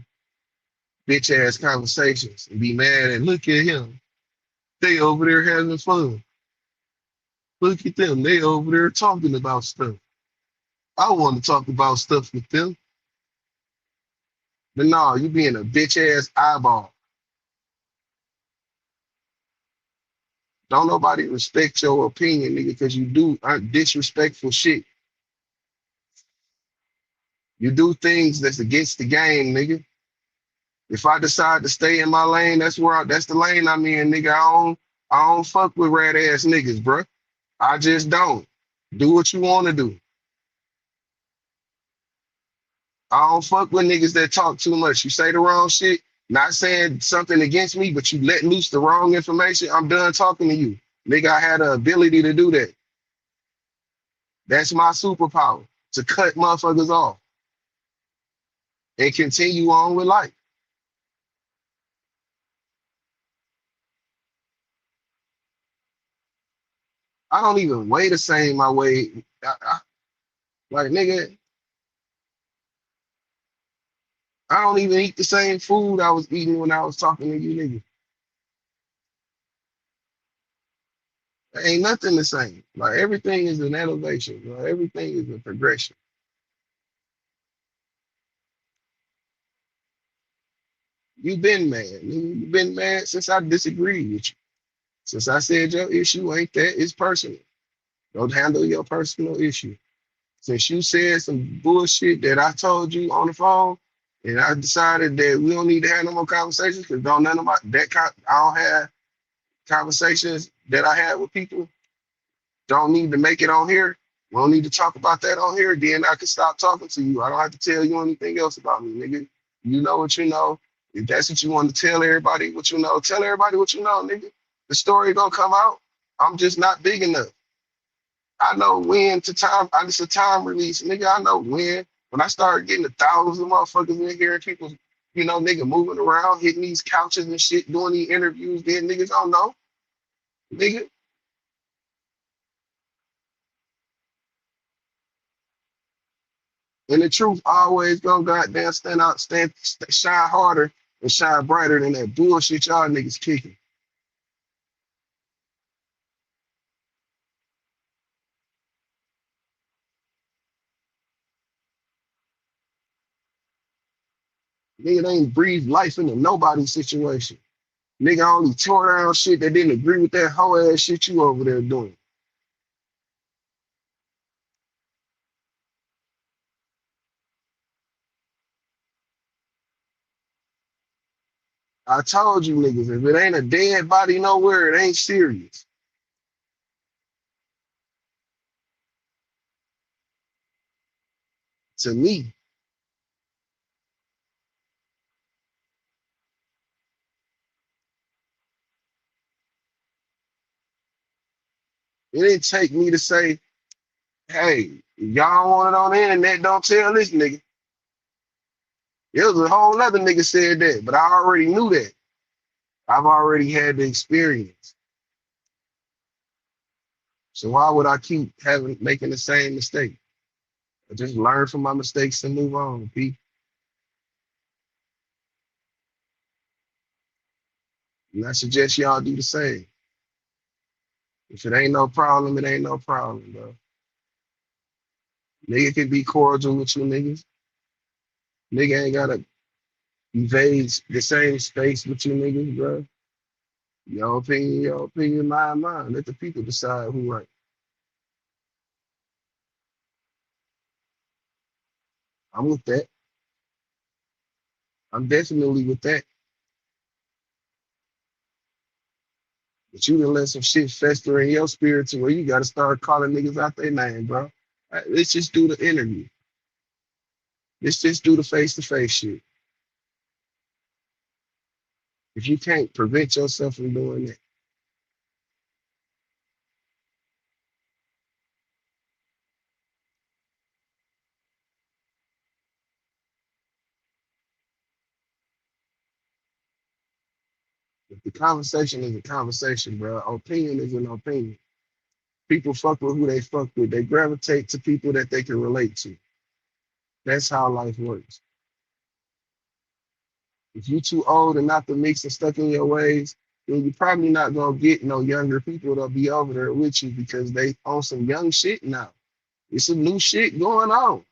bitch ass conversations and be mad and look at him. They over there having fun. Look at them. They over there talking about stuff. I want to talk about stuff with them. But no, you being a bitch ass eyeball. Don't nobody respect your opinion, nigga, because you do disrespectful shit. You do things that's against the game, nigga. If I decide to stay in my lane, that's the lane I'm in, nigga. I don't fuck with red ass niggas, bruh. I just don't. Do what you want to do. I don't fuck with niggas that talk too much. You say the wrong shit, not saying something against me, but you let loose the wrong information. I'm done talking to you. Nigga, I had the ability to do that. That's my superpower, to cut motherfuckers off and continue on with life. I don't even weigh the same my way. Like, nigga, I don't even eat the same food I was eating when I was talking to you, nigga. Ain't nothing the same. Like, everything is an elevation, bro. Everything is a progression. You been mad. Nigga. You been mad since I disagreed with you. Since I said your issue ain't that, it's personal. Don't handle your personal issue. Since you said some bullshit that I told you on the phone, and I decided that we don't need to have no more conversations because don't none of my I don't have conversations that I had with people. Don't need to make it on here. We don't need to talk about that on here. Then I can stop talking to you. I don't have to tell you anything else about me, nigga. You know what you know. If that's what you want to tell everybody what you know, tell everybody what you know, nigga. The story gonna come out. I'm just not big enough. I know when to time. It's a time release, nigga. I know when. When I start getting 1,000 motherfuckers in here and people, nigga moving around, hitting these couches and shit, doing these interviews, then niggas don't know, nigga. And the truth always gonna goddamn stand out, shine harder and shine brighter than that bullshit y'all niggas kicking. Nigga they ain't breathe life into nobody's situation. Nigga only tore down shit that didn't agree with that whole ass shit you over there doing. I told you niggas, if it ain't a dead body nowhere, it ain't serious. To me, it didn't take me to say, hey, if y'all want it on the internet, don't tell this nigga. It was a whole other nigga said that, but I already knew that. I've already had the experience. So why would I keep making the same mistake? I just learn from my mistakes and move on, P. And I suggest y'all do the same. If it ain't no problem, it ain't no problem, bro. Nigga can be cordial with you niggas. Nigga ain't gotta evade the same space with you niggas, bro. Your opinion, mine. Let the people decide who right. I'm with that. I'm definitely with that. But you done let some shit fester in your spirit to where you gotta start calling niggas out their name, bro. Let's just do the interview. Let's just do the face-to-face shit. If you can't prevent yourself from doing that, if the conversation is a conversation, bro, opinion is an opinion. People fuck with who they fuck with. They gravitate to people that they can relate to. That's how life works. If you too old and not the mix and stuck in your ways, then you're probably not gonna get no younger people to be over there with you because they on some young shit now. It's some new shit going on.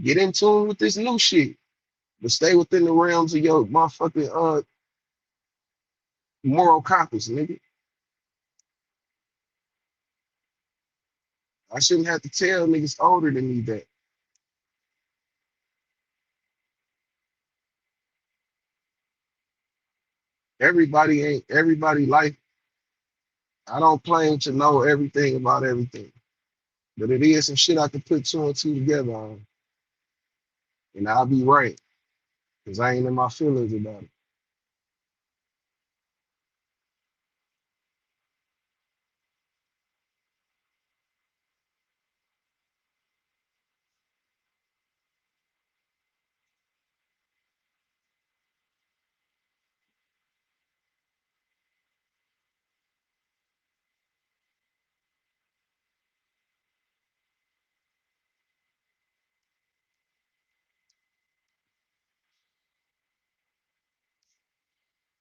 Get in tune with this new shit, but stay within the realms of your motherfucking moral compass, nigga. I shouldn't have to tell niggas older than me that. Everybody life. I don't claim to know everything about everything, but it is some shit I can put two and two together on, and I'll be right because I ain't in my feelings about it.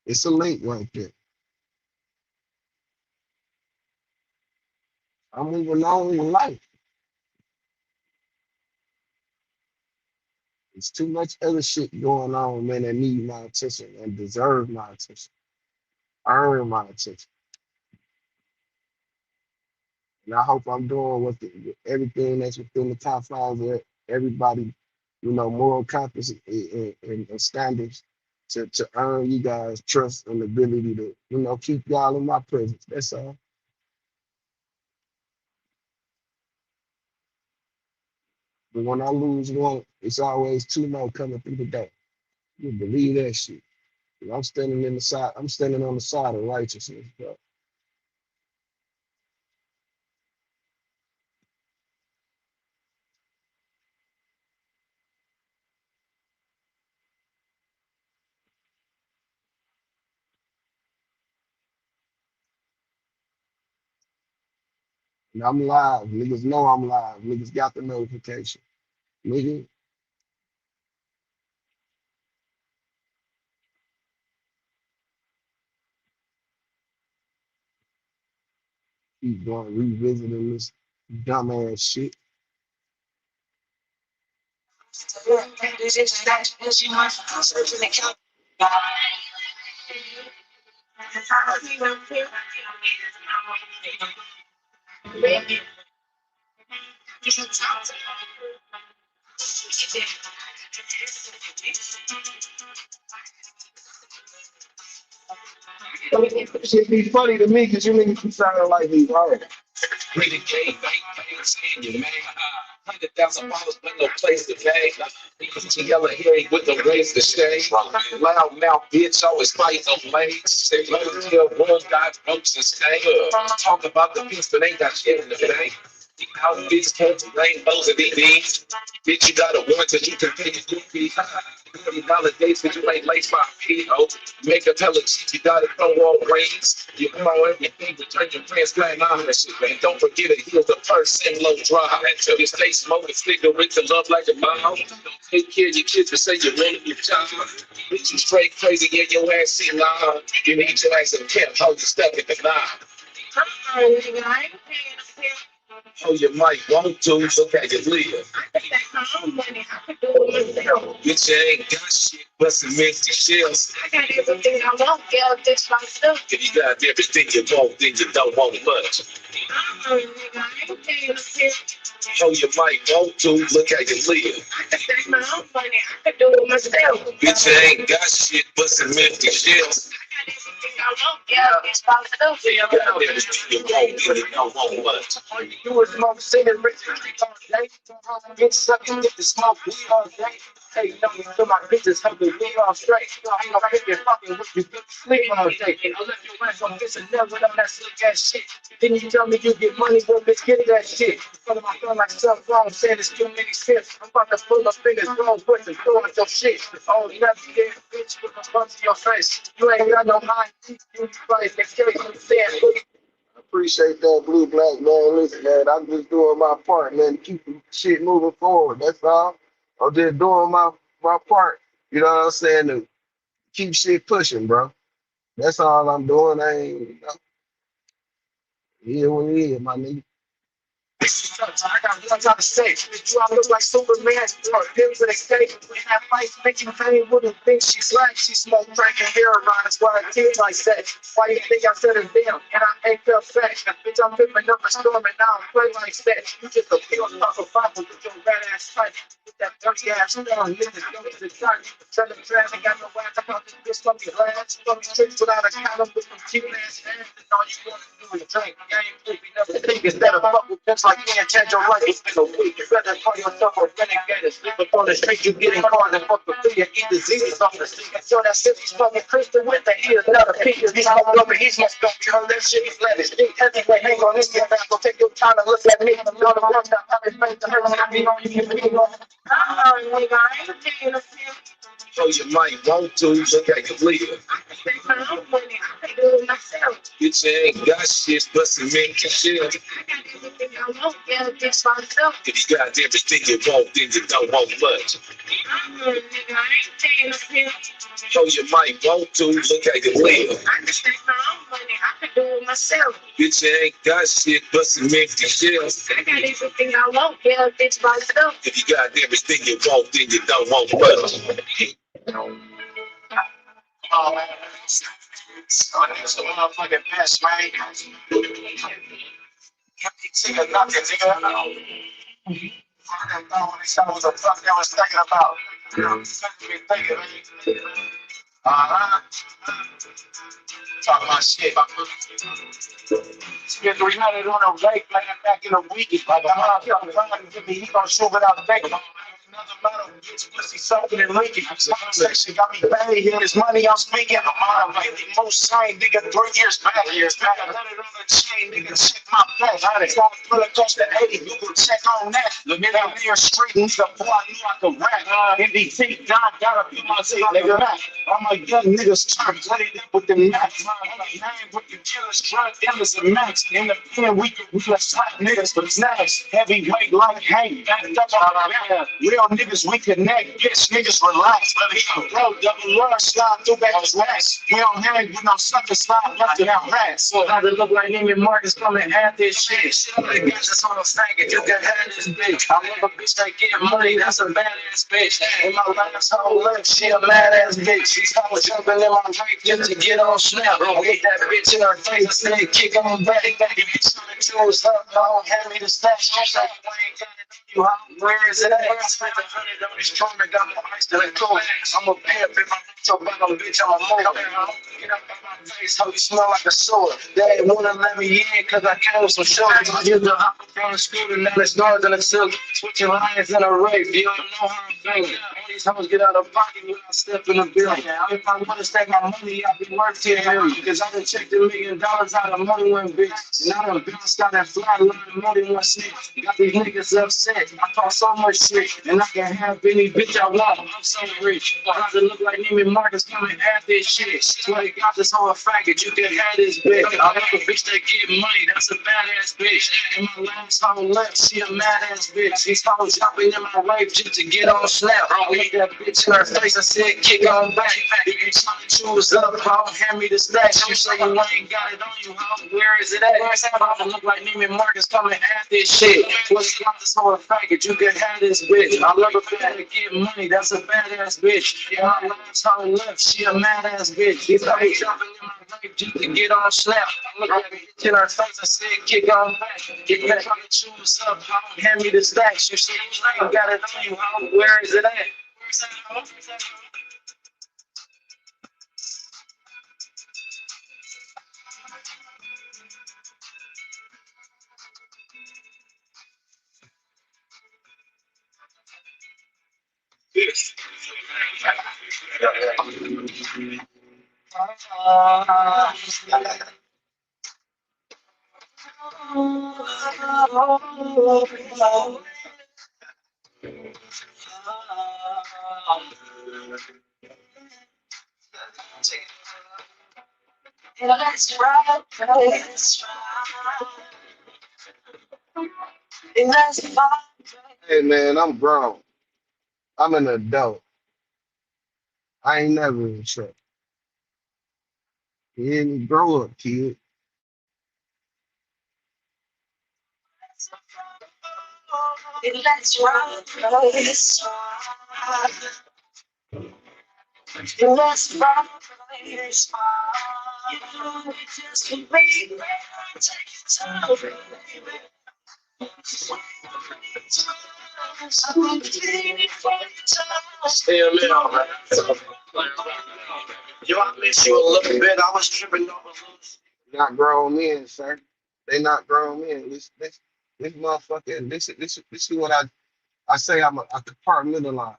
It's a link right there. I'm moving on in life. There's too much other shit going on, man, that need my attention and deserve my attention, earn my attention. And I hope I'm doing with everything that's within the confines of everybody, moral compass and standards to earn you guys trust and ability to, keep y'all in my presence. That's all. But when I lose one, it's always two more coming through the door. You believe that shit. And I'm standing on the side of righteousness, bro. And I'm live. Niggas know I'm live. Niggas got the notification. Nigga, keep going revisiting this dumbass shit. Shit be funny to me because you niggas be sounding like these hard. Renegade, bank, in your man. $100,000, but no place to pay. Yellow hair with the razor shade. Loud mouth bitch, always fight on lanes. Say, let me tell one got ropes and stay. Talk about the beast, but ain't got shit in the bank. How bitch came to rainbows and these. Bitch, you got a warrant that you can pay your fee. $40 days because you ain't laced by a PO. Make a tell a cheat, you got it from all rings. You come on everything to turn your friends back on that shit, man. Don't forget to heal the first and low drive. Until you stay smoking cigarettes and love like a mom. Don't take care of your kids but say you're ready your job. Bitch, you straight crazy, yeah, your ass see loud. You need your ass in camp, hold you stuck in the knob. Oh, you might want to, look at your live. Bitch, you ain't got shit, but some empty shells. I got everything I want, girl, this myself. If you got everything you want, then you don't want much. Oh, you might want to, look at your live. I can take my own money, I can do it myself. Bitch, you ain't got shit, but some empty shells. I got everything I want, girl, this myself. You got everything you want, then you don't want much. All you do is smoke cigarettes and drink all day. Get sucked and get the smoke weed all day. Hey, you know me to my bitches, help me leave all straight. Ain't no picking fucking with you, sleep all day. I left your ass on this and never on that slick ass shit. Then you tell me you get money, well, bitch, get that shit. Front of my phone like something wrong, saying it's too many steps. I'm about to pull up in this wrong push and throw at your shit. Oh, you got to get bitch with a bump in your face. You ain't got no mind, you probably can kill you, saying, Appreciate that, Blue Black, man. Listen, man, I'm just doing my part, man, to keep the shit moving forward. That's all. I'm just doing my part. You know what I'm saying? To keep shit pushing, bro. That's all I'm doing. I ain't, yeah, what it is, my nigga. I got one time to say, do I look like Superman or pills in a cake? We have fights making pain with a thing she's like. She smoke crack and heroin, that's why I did like that. Why you think I said it down and I ain't felt fat? Bitch, I'm picking up a storm and now I'm playing like that. You just a pill off a bottle with your red ass tight. With that dirty ass strong, niggas know it's the dark. Turn the trans and got no ass. I got this bitch from your last. From the tricks without a condom with some cute ass hands. And all you want to do is drink. I ain't creepy, never think instead of fuck with pimps like me and change your life in a week. You better call yourself a renegade. Sleep up on the street, you getting caught and fuck the free and eat diseases off the street. So that city's fucking Christian with the ears, not a picture. He's all over, he's must go. You heard that shit, he's let his feet. Everywhere, hang on this get back. Go take your time and look at me. I'm not a one that I'm in face to hurt. I be on you, be on. Nigga, I ain't taking a pill. Oh, you might want to, look at your live. I can take my own money, I can do it myself. Bitch, you ain't got shit, but some empty shells. I got everything I want, girl, this myself. If you got everything you want, then you don't want much. Nigga, I ain't taking a pill. Oh, you might want to, look at your live. I can take my own money, I can do it myself. Bitch, you ain't got shit, but some empty shells. I got everything I want, girl, this myself. If you got everything you want, then you don't want much. Oh, man. That's the motherfucking best, man. Give me nigga nothing, nigga. I didn't know what this was the fuck they was thinking about. Be thinking, man. Uh-huh. Talking about shit. Spent 300 on a rake, man, back in a week. Like, I'm out here, I'm trying to give me, he gonna shoot without bacon. Another metal, bitch, pussy, soaking and leaking. Conversation got me paid here. This money I'm speaking. I'm lately most sane, nigga, 3 years back. I got it on the chain, nigga, check my back. I done tried to pull it across the 80, you can check on that. Look at that near street, nigga, boy, I knew I could rap. NDT, Don, gotta be my team, nigga. I'm a young nigga, start bloody up with the max. I'm a name with the killers, drug dealers, and max. In the pen, we just slap niggas for snacks. Heavyweight like Hank, backed up on our real niggas, we connect, bitch, niggas relax. Bro, double R, slide through back his racks. We don't hang with no sucker, slide left to that rats. So how it look like Neiman Marcus coming at this shit. Shit, like, that's what I'm saying, you can have this bitch. I love a bitch that get money, that's a badass bitch. In my last whole life, she a badass bitch. She's always jumping in my drink just to get on snap. Hit that bitch in her face, and then kick on back. If you trying to choose up, don't hand me the stash. You, where is it at? spent 100 on this drum and got more ice than a cool. I'm a pimp if I put your back on, bitch, I'm a mole. Get up on my face, hope you smell like a sewer. They ain't wanna let me in, cause I came with some shorties. I used to hop up on the scooter, now it's stars in the silk. Switching lines in a rape, you don't know how I'm feeling. All these hoes get out of pocket when I step in the building. If I wanna stack my money, I'd be worth 10 million. Cause I done checked $1 million out of money one bitch. And I done bounced out that fly line more than one snitch. Got these niggas upset. I talk so much shit. And I can have any bitch I want. I'm so rich. I have to look like Neiman Marcus coming at this shit. Swear to God, this whole faggot. You can have this bitch. I love a bitch that get money. That's a badass bitch. And my last hoe left. She a mad ass bitch. These hoes jumping in my rape just to get on snap. I looked that bitch in her face. I said, kick on back. If you trying to choose up, ho, hand me the stacks. You say you ain't got it on you, ho. Where is it at? I look like Neiman Marcus coming at this shit. What's got this whole faggot? You can have this bitch. I love a bitch that get money. That's a badass bitch. Yeah, my last hoe left. She a mad ass bitch. These hoes jumping in my rape just to get on snap. I look like a bitch in her face. I said, kick on back. If you trying to choose up, ho, hand me the stacks. You say you ain't got it on you, ho. Where is it at? Where's that, ho? Let's ride, let's ride, let's ride. Hey man, I'm grown. I'm an adult. I ain't never in trouble. You hear me? Grow up, kid. Let's ride, let's ride, let's ride, let's ride. You know it just for me, baby. Take your time, baby. I'm feeling for your time. Still little, man. Yo, I miss you a little bit. I was tripping over. Not grown men, sir. They not grown men. This motherfucker. This is what I say. I compartmentalize.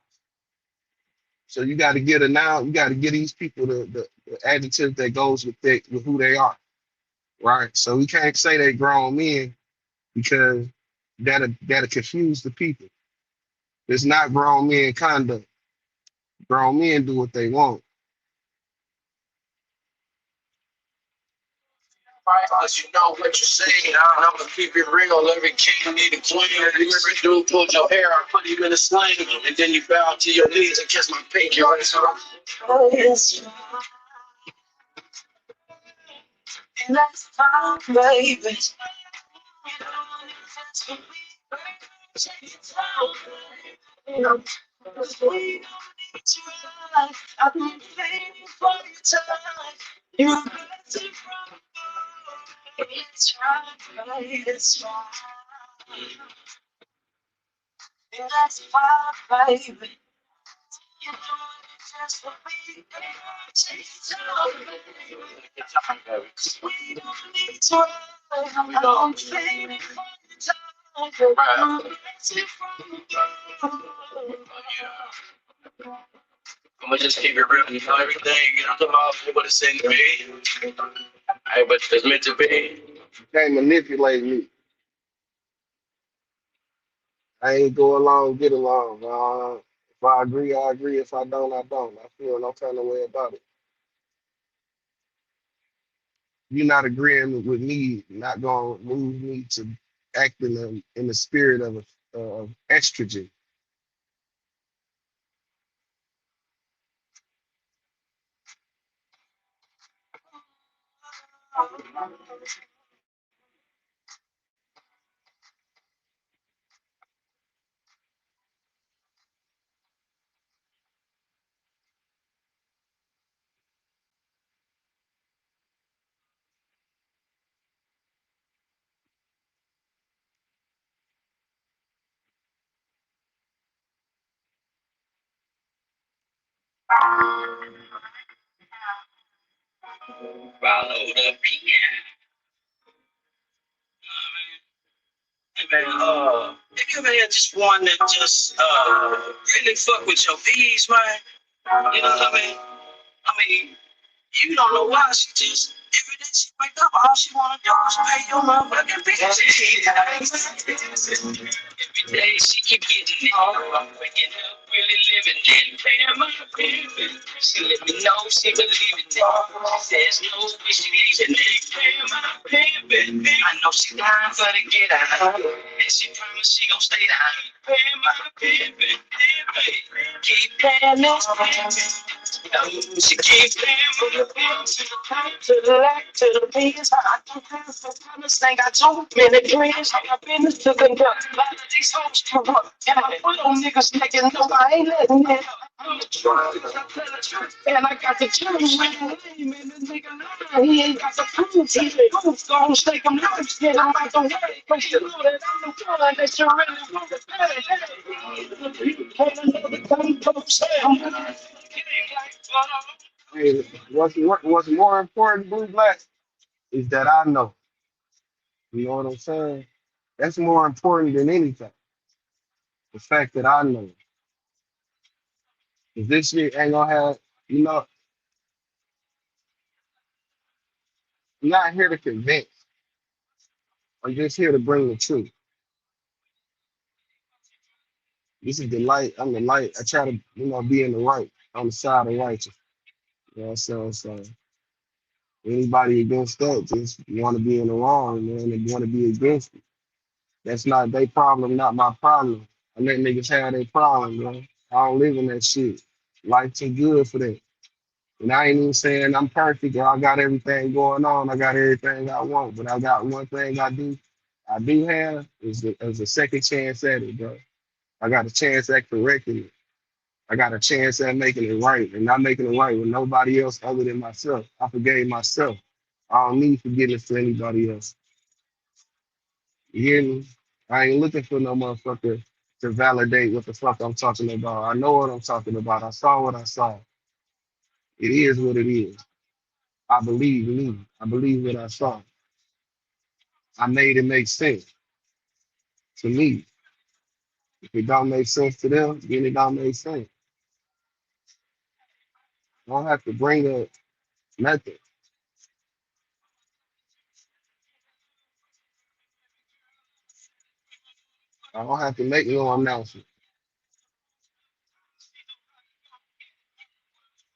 So you got to get a noun. You got to get these people the adjective that goes with who they are, right? So we can't say they grown men because that'll confuse the people. It's not grown men conduct. Grown men do what they want. Cause you know what you're saying. I'm gonna keep it real. Every king need a queen. Every dude pulled your hair, I put you in a sling. And then you bow to your knees and kiss my pinky. Oh, yes. And that's fine, baby. You know, we don't need to run. I've been waiting for your time. You're better from it's right, it's right. And that's fine, baby. You know it just for me. Take your time, baby. We don't need to run. I'm waiting for your time. You're better from I'm gonna just keep it real. You know everything. You know, I'm able to sing to me. Hey, but it's meant to be. You can't manipulate me. I ain't go along, get along. If I agree, I agree. If I don't, I don't. I feel no kind of way about it. You're not agreeing with me, not gonna move me to act in the spirit of estrogen. Follow the piano. Man, if you man just one that just really fuck with your bees, man. You know what I mean? I mean, you don't know why she just every day she wake up, all she wanna do is pay your motherfucking bills. Every day she keep getting it. Waking up, really living it. Paying my bills. She let me know she believing it. She says no way she leaving it. Paying my bills. I know she dying for to get out. And she promised she gon' stay down. Paying my bills. Keep paying this. She keep paying for the bills to the top, to the left, to the biggest. I don't have the promise, ain't got too many dreams. I got business to conduct. A lot of these hoes corrupt. And I put on niggas making no, I ain't letting it up. I'm the truth, I tell the truth. And I got the truth. Man, this nigga lying. He ain't got the proof. He the goof. Gonna shake him loose. Get him out the way. But you know that I'm the one that you really want to pay. Can't another come post. I'm gonna Hey, what's more important, Blue Black, is that I know. You know what I'm saying? That's more important than anything. The fact that I know. If this shit ain't gonna have, you know, I'm not here to convince. I'm just here to bring the truth. This is the light. I'm the light. I try to, be in the right, on the side of righteous. You know what I'm saying? So anybody against that just want to be in the wrong, man, and want to be against it. That's not their problem, not my problem. I let niggas have their problem, man. I don't live in that shit. Life too good for that. And I ain't even saying I'm perfect or I got everything going on. I got everything I want, but I got one thing I do. I do have is a second chance at it, bro. I got a chance at correcting it. I got a chance at making it right and not making it right with nobody else other than myself. I forgave myself. I don't need forgiveness for anybody else. You hear me? I ain't looking for no motherfucker to validate what the fuck I'm talking about. I know what I'm talking about. I saw what I saw. It is what it is. I believe me. I believe what I saw. I made it make sense to me. If it don't make sense to them, then it don't make sense. I don't have to bring up nothing. I don't have to make no announcement.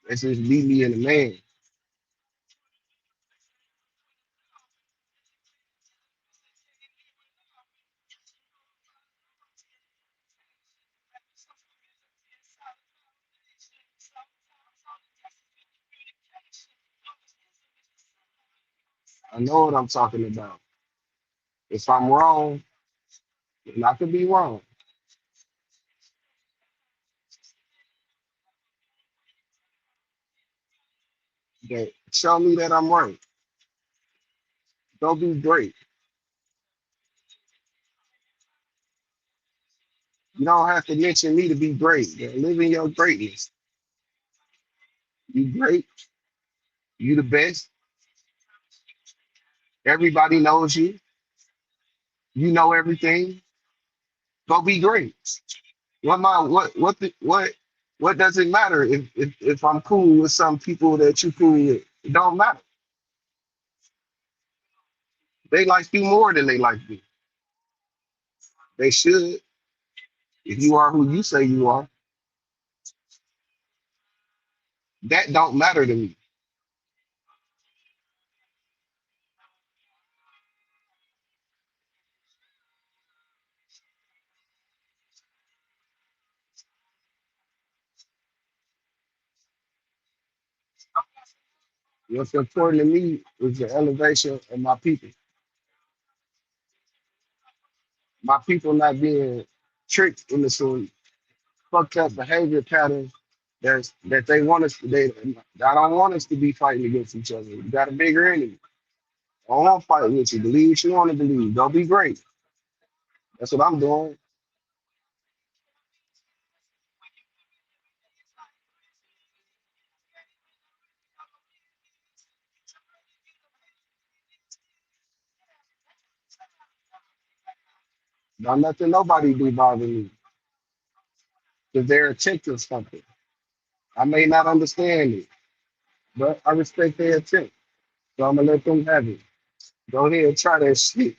It's just be me and the man. I know what I'm talking about. If I'm wrong, and I could be wrong, but show me that I'm right. Don't be great. You don't have to mention me to be great. Man. Live in your greatness. You great. You the best. Everybody knows you. You know everything. Go be great. What does it matter if I'm cool with some people that you cool with? It don't matter. They like you more than they like you. They should. If you are who you say you are, that don't matter to me. What's important to me is the elevation of my people. My people not being tricked into some fucked up behavior patterns that they want us. I don't want us to be fighting against each other. We got a bigger enemy. I don't want to fight with you. Believe what you want to believe. Don't be great. That's what I'm doing. Don't nothing nobody do bother me because they're attempting something. I may not understand it, but I respect their attempt. So I'm gonna let them have it. Go ahead and try that shit.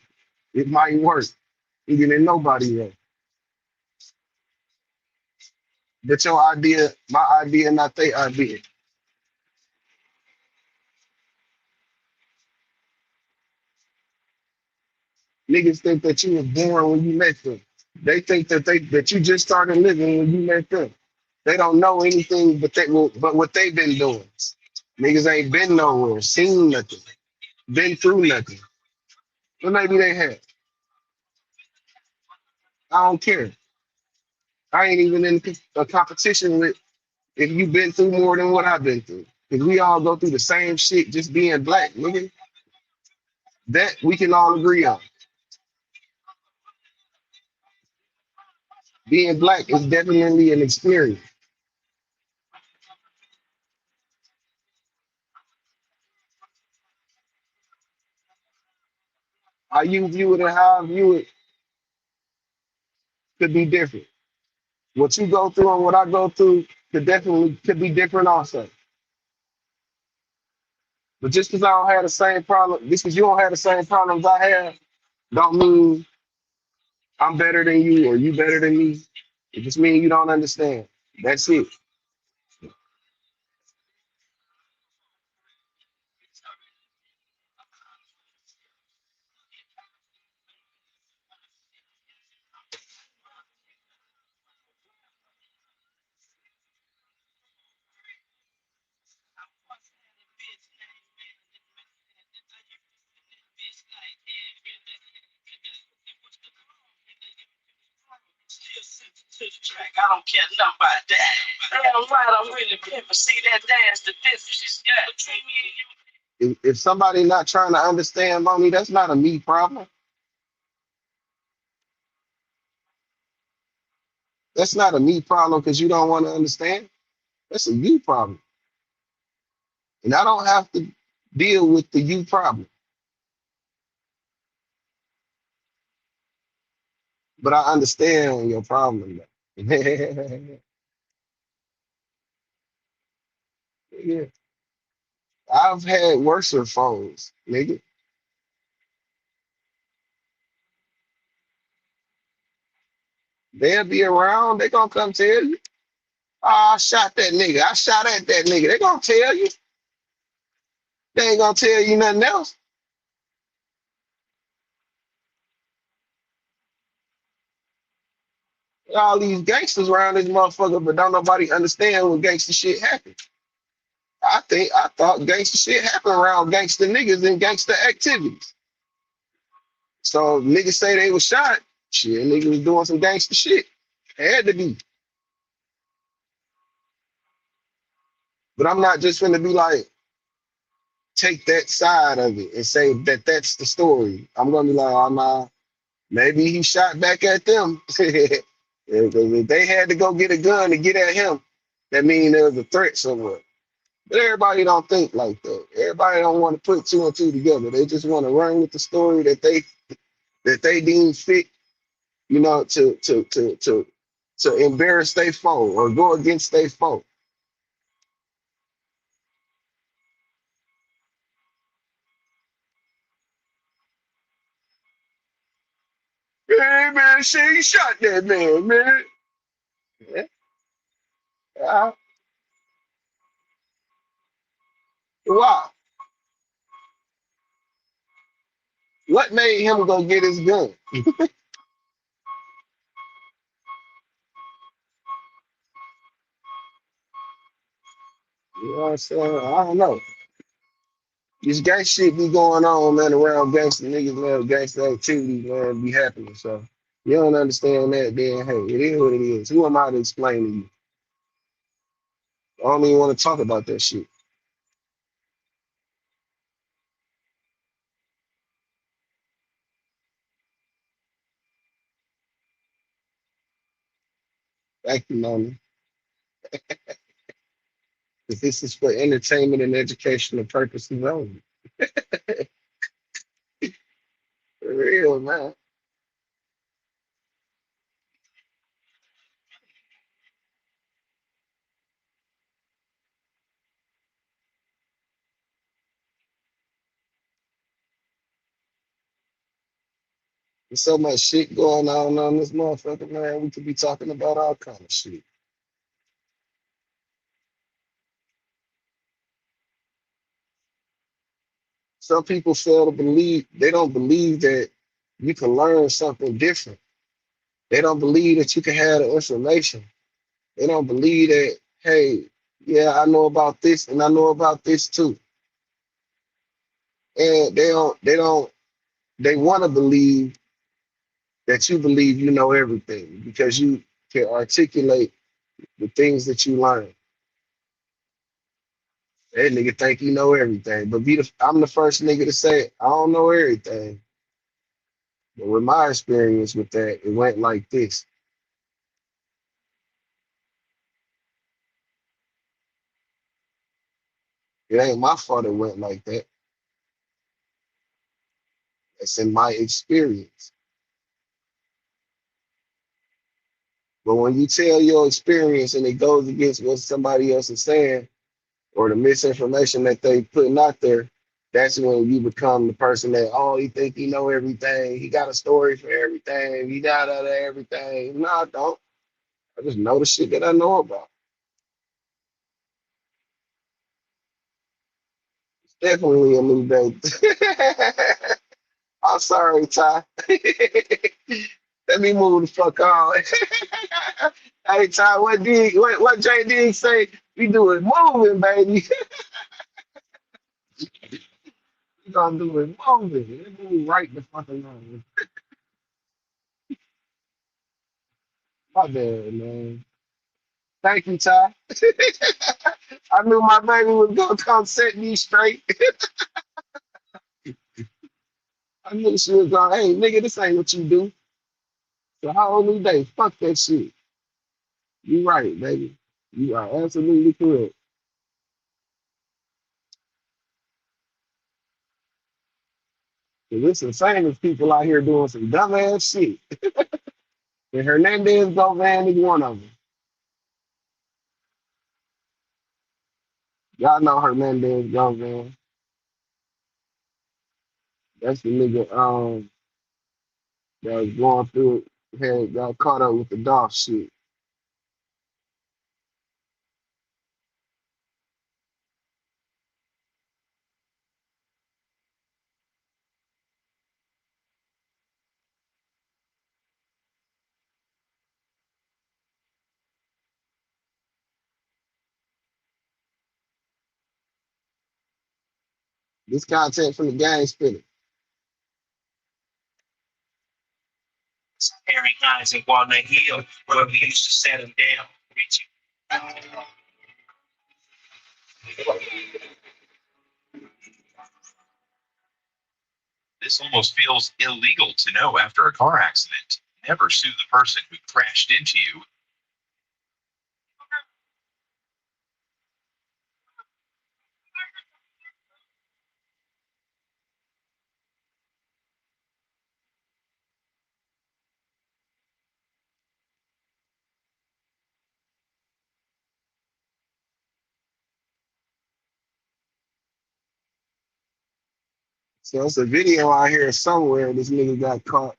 It might work. Even if nobody else. But your idea, my idea, not their idea. Niggas think that you was born when you met them. They think that you just started living when you met them. They don't know anything but what they've been doing. Niggas ain't been nowhere, seen nothing, been through nothing. But maybe they have. I don't care. I ain't even in a competition with if you've been through more than what I've been through. If we all go through the same shit, just being black, nigga, that we can all agree on. Being black is definitely an experience. How you view it and how I view it could be different. What you go through and what I go through could be different also. But just because I don't have the same problem, just because you don't have the same problems I have, don't mean I'm better than you or you better than me. It just means you don't understand. That's it. I don't care nothing about that. Damn right, I'm really pimping. See that dance, the difference. Yeah, between me and you. If somebody not trying to understand mommy, that's not a me problem. That's not a me problem because you don't want to understand. That's a you problem. And I don't have to deal with the you problem. But I understand your problem. Yeah. I've had worse phones, nigga. They'll be around. They gonna come tell you. "Oh, I shot that nigga. I shot at that nigga." They gonna tell you. They ain't gonna tell you nothing else. All these gangsters around this motherfucker, but don't nobody understand when gangster shit happen. I thought gangster shit happen around gangster niggas and gangster activities. So niggas say they was shot. Shit, niggas was doing some gangster shit. Had to be. But I'm not just gonna be like, take that side of it and say that that's the story. I'm gonna be like, oh nah, maybe he shot back at them. If they had to go get a gun to get at him, that means there was a threat somewhere. But everybody don't think like that. Everybody don't want to put two and two together. They just want to run with the story that they deem fit, to embarrass their foe or go against their foe. Hey man, she shot that man, man. Yeah. Uh, wow. What made him go get his gun? You know what I'm saying? I don't know. This gang shit be going on, man, around gangster niggas, man, gangster activities, man, be happening. So you don't understand that, then hey, it is what it is. Who am I to explain to you? I don't even want to talk about that shit. Thank you, mommy. If this is for entertainment and educational purposes only. For real, man. There's so much shit going on this motherfucker, man. We could be talking about all kind of shit. Some people fail to believe, they don't believe that you can learn something different. They don't believe that you can have the information. They don't believe that, hey, yeah, I know about this and I know about this too. And they want to believe that you believe you know everything because you can articulate the things that you learn. That nigga think you know everything. But I'm the first nigga to say I don't know everything. But with my experience with that, it went like this. It ain't my fault it went like that. It's in my experience. But when you tell your experience and it goes against what somebody else is saying or the misinformation that they putting out there, that's when you become the person that, oh, he think he know everything. He got a story for everything. He got out of everything. No, I don't. I just know the shit that I know about. It's definitely a new day. I'm sorry, Ty. Let me move the fuck on. Hey, Ty, what J D say? We doing moving, baby. We gonna do it moving. Let's move right the fucking on. My bad, man. Thank you, Ty. I knew my baby was gonna come set me straight. I knew she was gonna, hey, nigga, this ain't what you do. So how old new day? Fuck that shit. You right, baby. You are absolutely correct. There's some famous people out here doing some dumbass shit. And Hernandez Govan is one of them. Y'all know Hernandez Govan. That's the nigga that was going through it, had got caught up with the dog shit. This content from the gang spinning. Harry Hines in Walnut Hill, where we used to set them down. This almost feels illegal to know after a car accident. Never sue the person who crashed into you. So it's a video out here somewhere. This nigga got caught.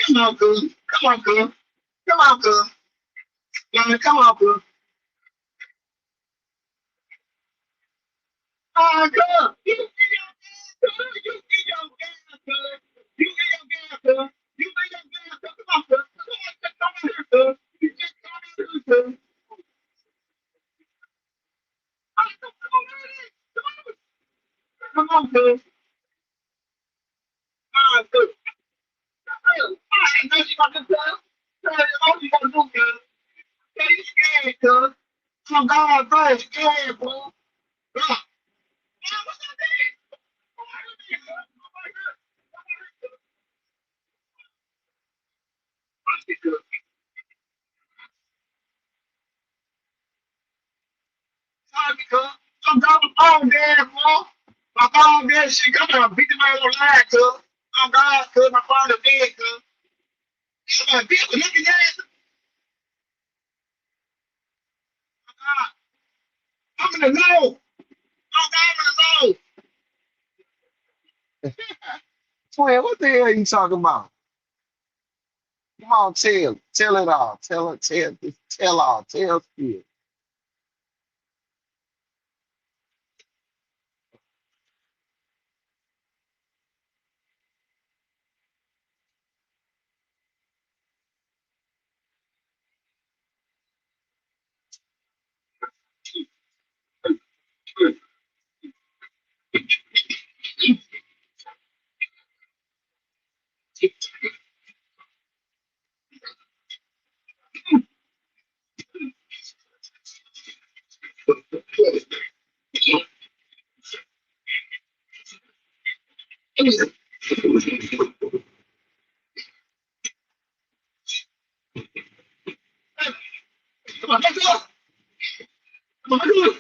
Come on, cuz. Come on, cuz. Come on, cuz. Yeah, come on, cuz. Oh, cuz. You see your gas, cuz. You see your gas, cuz. You see your gas, cuz. You see your gas, cuz. Come on, cuz. Come on, cuz. Come on here, cuz. You just come on here, cuz. Come on, cuz. Come on, cuz. I know you got to do, cuz. All you got to do, cuz. Yeah, you scared, cuz. Oh, God, bro. Scared, bro. Bro. that shit. Come on, beat the man on line, cuz. Oh God, cuz my father dead, cuz. Come on, bitch, look at that. Oh God, I'm in the low. Oh God, I'm in the low. Twin, what the hell you talking about? Come on, tell it all. Tell all. Tell spill. Come on, let's go. Come on, let's go.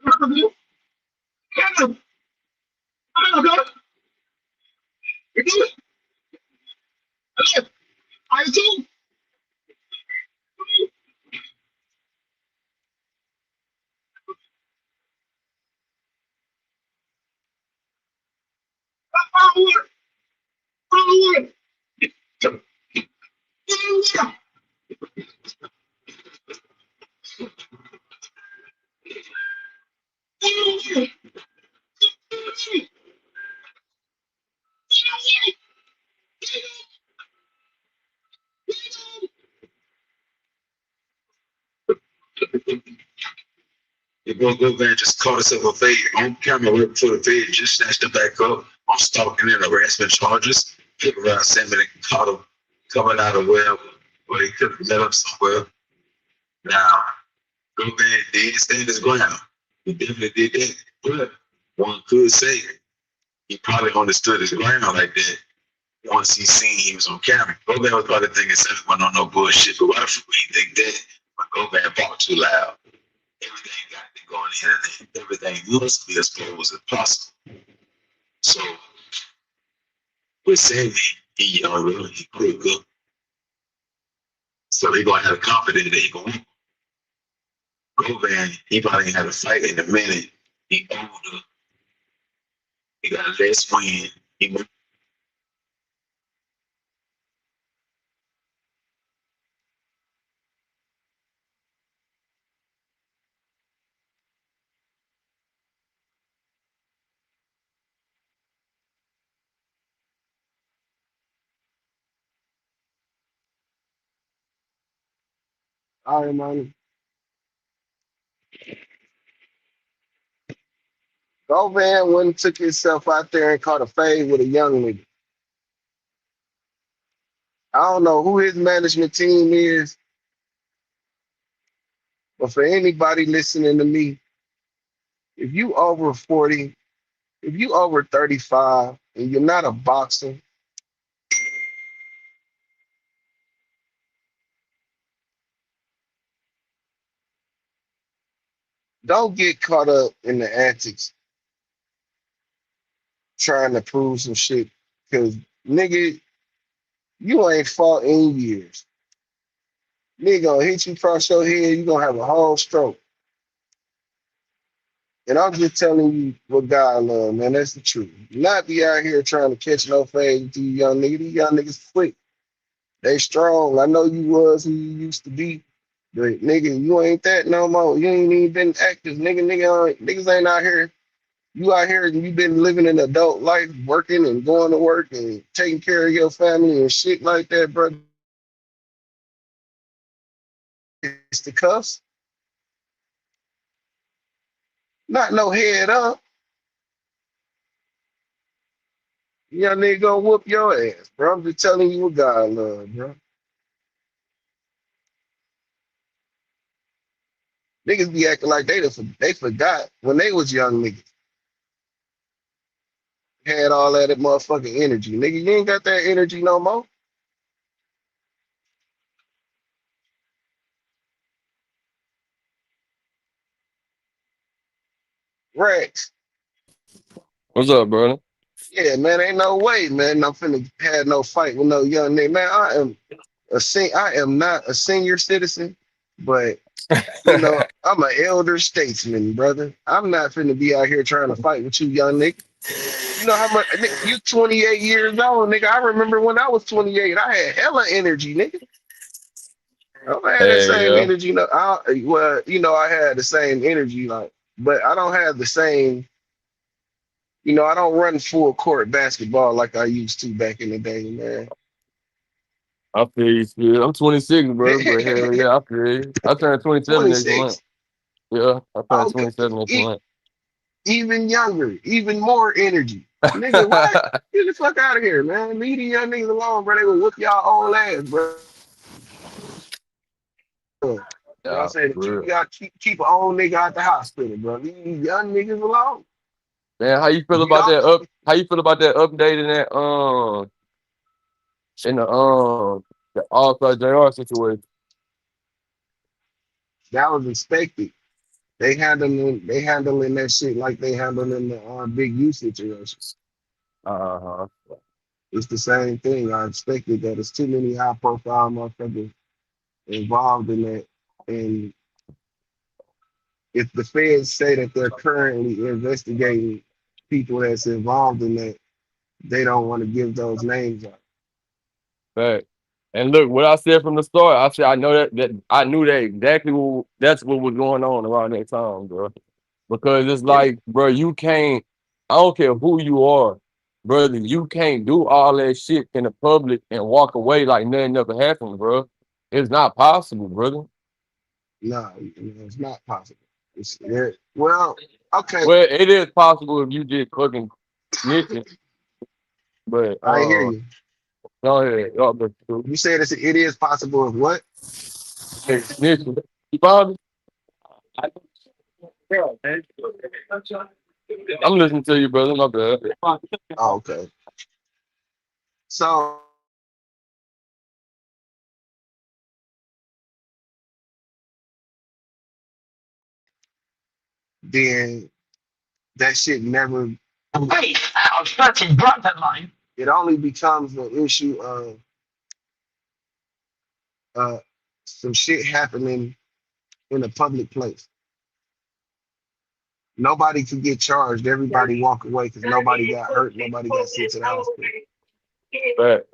Come on, let's go. Get him. Come on, let's go. You do it. Hello. I do. Forward. Forward. Forward. Forward. Your boy go back just caught himself a fade on camera right before the fade, just snatched him back up on stalking and harassment charges. Hit around 7 and caught him coming out of where he could have met him somewhere. Now, go back did stand his ground. He definitely did that. But one could say he probably understood his ground like that once he seen he was on camera. Go back was probably thinking something went on no bullshit, but why the fuck he think that? But go back talk too loud. Everything got to go on the internet. Everything must be as close as possible. So we're saying he young, really, he quicker. So he gonna have confidence that he gonna go there. He probably ain't had a fight in a minute. He older. He got less wind. He All right, man. Go van went and took himself out there and caught a fade with a young nigga. I don't know who his management team is, but for anybody listening to me, if you over 40, if you over 35 and you're not a boxer, don't get caught up in the antics trying to prove some shit. Cause nigga, you ain't fought in years. Nigga gonna hit you across your head, you gonna have a whole stroke. And I'm just telling you what God love, man. That's the truth. Not be out here trying to catch no fade with these young niggas. These young niggas quick. They strong. I know you was who you used to be. But nigga, you ain't that no more. You ain't even been active. Niggas ain't out here. You out here and you been living an adult life, working and going to work and taking care of your family and shit like that, bro. It's the cuffs. Not no head up. Young nigga gonna whoop your ass, bro. I'm just telling you what God love, bro. Niggas be acting like they forgot when they was young niggas. Had all that motherfucking energy. Nigga, you ain't got that energy no more. Rex. What's up, brother? Yeah, man, ain't no way, man. I'm finna have no fight with no young nigga. Man, I am not a senior citizen, but I'm an elder statesman, brother. I'm not finna be out here trying to fight with you, young nigga. You know how much you 28 years old, nigga. I remember when I was 28, I had hella energy, nigga. I don't have that Hey, same yeah. energy. Well, I had the same energy, like, but I don't have the same. I don't run full court basketball like I used to back in the day, man. I feel you. Shit. I'm 26, bro, but hell yeah, I feel you. I turn 27 next month. 26. Yeah, I turn Okay. 27 next month. Even younger, even more energy. Nigga, what? Get the fuck out of here, man. Leave the young niggas alone, bro. They will whoop y'all old ass, bro. Y'all Yeah, say that for real. y'all keep an old nigga out the hospital, bro. Leave these young niggas alone. Man, how you feel You about don't. that up? How you feel about that update in the All Star JR situation? That was expected. They handling that shit like they handling the Big U situation. Uh-huh. It's the same thing. I expected that. It's too many high profile motherfuckers involved in that. And if the feds say that they're currently investigating people that's involved in that, they don't want to give those names out. Fact. And look, what I said from the start, I said I know that I knew that exactly that's what was going on around that time, bro. Because it's And like, bro, you can't. I don't care who you are, brother. You can't do all that shit in the public and walk away like nothing ever happened, bro. It's not possible, brother. no, it's not possible. It's there. Well, okay, Well, it is possible if you just fucking snitching, but I hear you. go ahead, y'all, but You said it is possible of what? snitching. You found it? I'm listening to you, brother. My bad. Oh, okay. So then that shit never. Wait, I was touching brother line. It only becomes an issue of uh some shit happening in a public place. Nobody could get charged. Everybody walk away because nobody got hurt. Nobody got sent to the hospital. But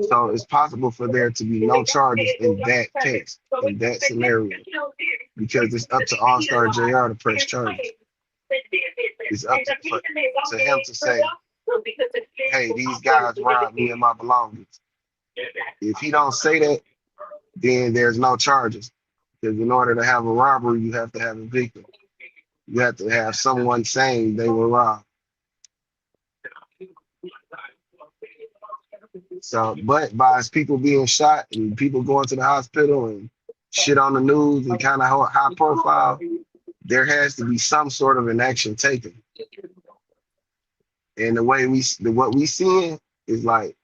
So it's possible for there to be no charges in that case, in that scenario, because it's up to All Star JR to press charges. It's up to him to say, "Hey, these guys robbed me of my belongings." If he don't say that, then there's no charges. Because in order to have a robbery, you have to have a victim. You have to have someone saying they were robbed. So, but by his people being shot and people going to the hospital and shit on the news and kind of high profile, there has to be some sort of an action taken. And the way what we seeing is like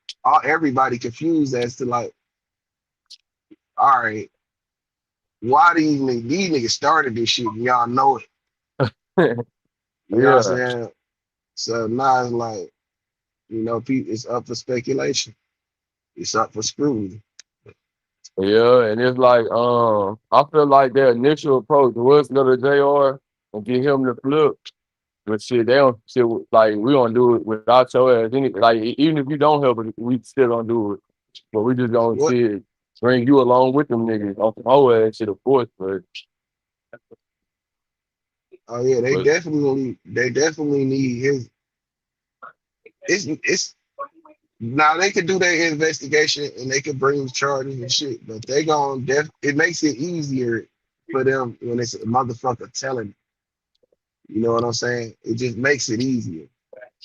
everybody confused as to like, all right, why these niggas started this shit and y'all know it. You know what I'm yeah, saying? So now it's like, people, it's up for speculation. It's up for scrutiny. yeah, and it's like I feel like their initial approach was go to JR and get him to flip. But shit, they don't shit like we don't do it without your ass. Like even if you don't help it, we still don't do it. But we just don't What? see it. Bring you along with them niggas off the whole ass shit, of course. Oh yeah, they But definitely need his. It's now they could do their investigation and they could bring charges and shit, but they gon' it makes it easier for them when it's a motherfucker telling. You know what I'm saying? It just makes it easier.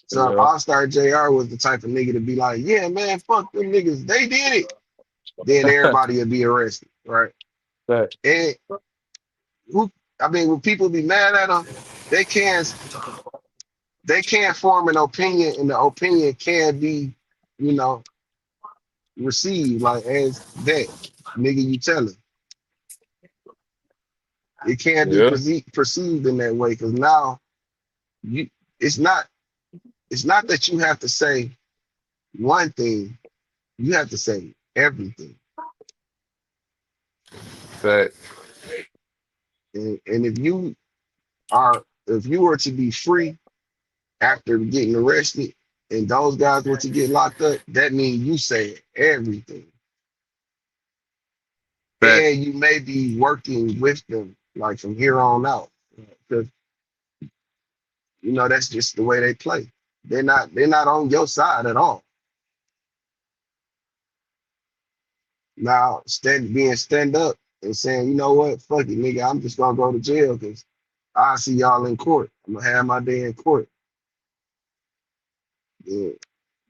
So if yeah, All Star JR was the type of nigga to be like, yeah, man, fuck them niggas, they did it, then everybody would be arrested, right? that And who, I mean, when people be mad at them, they can't they can't form an opinion, and the opinion can be, you know, received like as that nigga you telling. It can't be yeah, perceived in that way because now you it's not it's not that you have to say one thing, you have to say everything. Fact. And if you were to be free after getting arrested and those guys were to get locked up, that means you say everything. Fact. And you may be working with them like from here on out. Because that's just the way they play. They're not on your side at all. Now stand up and saying, you know what, fuck it, nigga, I'm just gonna go to jail because I see y'all in court. I'm gonna have my day in court. Yeah.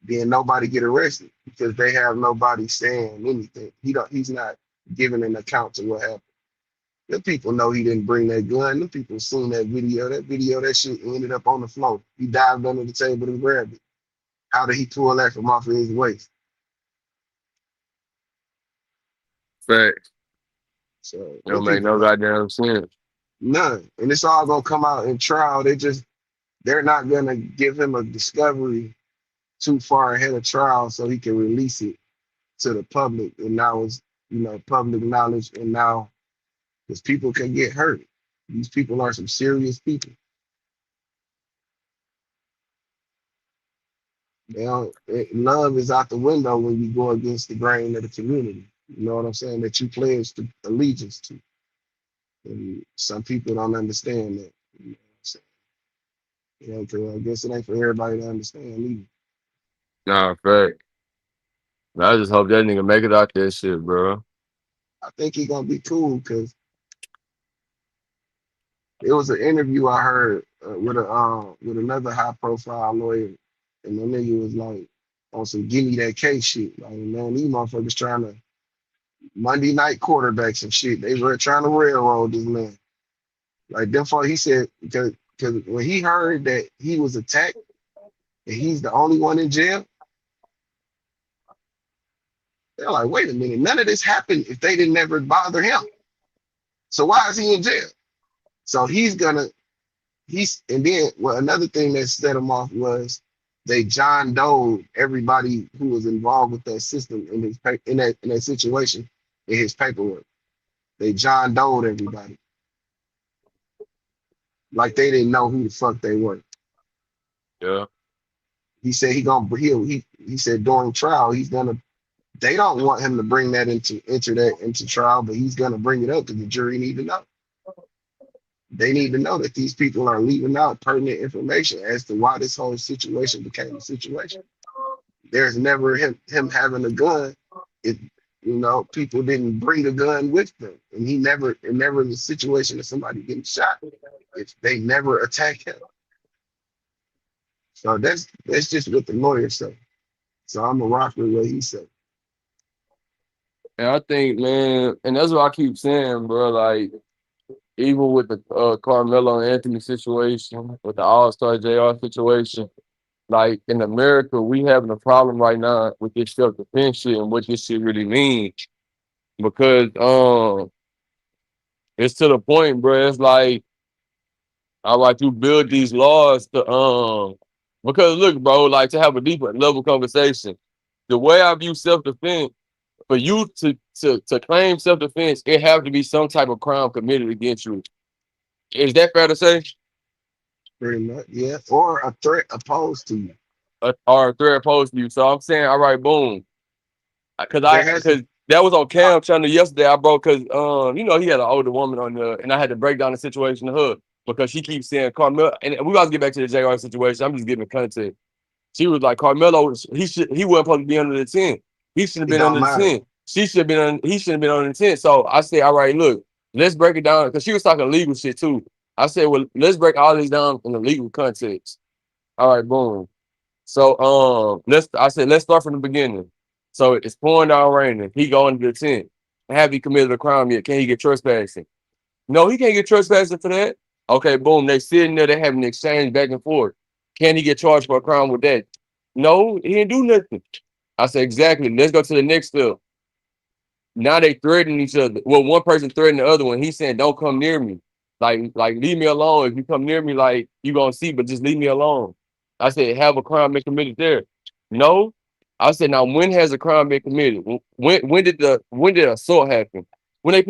Then nobody get arrested because they have nobody saying anything. He's not giving an account to what happened. The people know he didn't bring that gun. The people seen that video. That shit ended up on the floor. He dived under the table and grabbed it. How did he pull that from off of his waist? Fact. So Don't them make no people are goddamn sense. none. And it's all gonna come out in trial. They're not gonna give him a discovery too far ahead of trial so he can release it to the public. And now it's public knowledge. And now because people can get hurt. These people are some serious people. Love is out the window when you go against the grain of the community. You know what I'm saying? That you pledge to allegiance to. And some people don't understand that. You know what I'm saying? 'Cause I guess it ain't for everybody to understand either. Nah, fact. I just hope that nigga make it out that shit, bro. I think he gonna be cool because it was an interview I heard with another high profile lawyer, and the nigga was like on some give me that case shit. Like, man, these motherfuckers trying to Monday night quarterbacks and shit. They were trying to railroad this man. Like therefore he said because when he heard that he was attacked and he's the only one in jail, they're like, wait a minute, none of this happened if they didn't ever bother him. So why is he in jail? So and then well, another thing that set him off was they John Doe everybody who was involved with that system in that situation in his paperwork. They John Doe everybody like they didn't know who the fuck they were. Yeah. He said he said during trial he's gonna. They don't want him to bring that into trial, but he's gonna bring it up because the jury need to know. They need to know that these people are leaving out pertinent information as to why this whole situation became a situation. There's never him having a gun. It people didn't bring a gun with them, and it never was a situation of somebody getting shot if they never attack him. So that's just what the lawyer said. So I'm a rock with what he said. And I think, man, and that's what I keep saying, bro. Like, even with the Carmelo and Anthony situation, with the All Star JR situation, like in America, we having a problem right now with this self defense shit and what this shit really means. Because it's to the point, bro. It's like, all right, you build these laws to because look, bro, like to have a deeper level conversation. The way I view self defense, for you to claim self defense, it have to be some type of crime committed against you. Is that fair to say? Pretty much, yeah. Or a threat opposed to you. Or a threat opposed to you. So I'm saying, all right, boom. There has Because that was on I, Cam channel yesterday. I broke because he had an older woman on there, and I had to break down the situation to her because she keeps saying Carmelo, and we about to get back to the JR situation. I'm just giving context. She was like, Carmelo, he wasn't supposed to be under the 10. He should have it been don't under the matter. 10. He should have been under the 10. So I said, all right, look, let's break it down. Because she was talking legal shit too. I said, well, let's break all this down in the legal context. All right, boom. So let's start from the beginning. So it's pouring down raining. He go under the tent. Have he committed a crime yet? Can he get trespassing? No, he can't get trespassing for that. Okay, boom. They sitting there, they having an exchange back and forth. Can he get charged for a crime with that? No, he didn't do nothing. I said, exactly. Let's go to the next step. Now they threatening each other. Well, one person threatening the other one. He's saying, don't come near me. Like leave me alone. If you come near me, like you gonna see, but just leave me alone. I said, have a crime been committed there? No. I said, now when has a crime been committed? When did assault happen? When they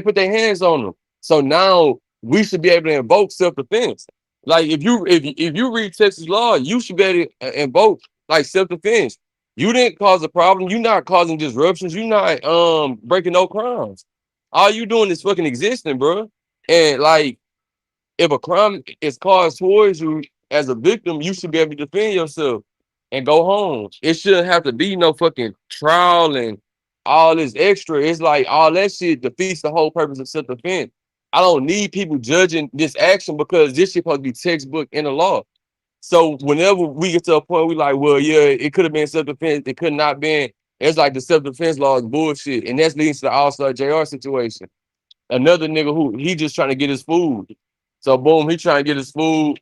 put their hands on them. So now we should be able to invoke self defense. Like if you read Texas law, you should be able to invoke like self defense. You didn't cause a problem. You're not causing disruptions. You're not breaking no crimes. All you doing is fucking existing, bro. And like, if a crime is caused towards you as a victim, you should be able to defend yourself and go home. It shouldn't have to be no fucking trial and all this extra. It's like all that shit defeats the whole purpose of self-defense. I don't need people judging this action because this shit supposed to be textbook in the law. So whenever we get to a point, we like, well, yeah, it could have been self-defense. It could not been. It's like the self-defense law is bullshit. And that's leading to the All-Star JR situation. Another nigga who he just trying to get his food. So boom, he trying to get his food.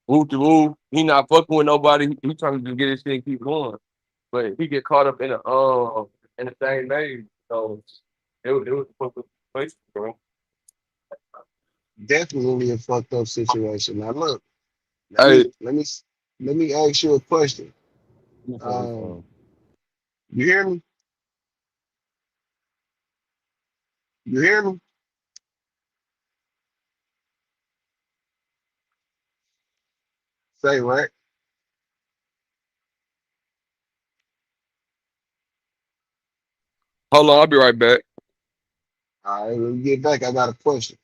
Whoop de whoop. He not fucking with nobody. He trying to just get his shit and keep going. But he get caught up in the same name. So it was a fucking place, bro. Definitely a fucked up situation. Now look, let Hey, me let me let me ask you a question. Um, you hear me? You hear me? Say right. hold on, I'll be right back. All right, when we get back, I got a question.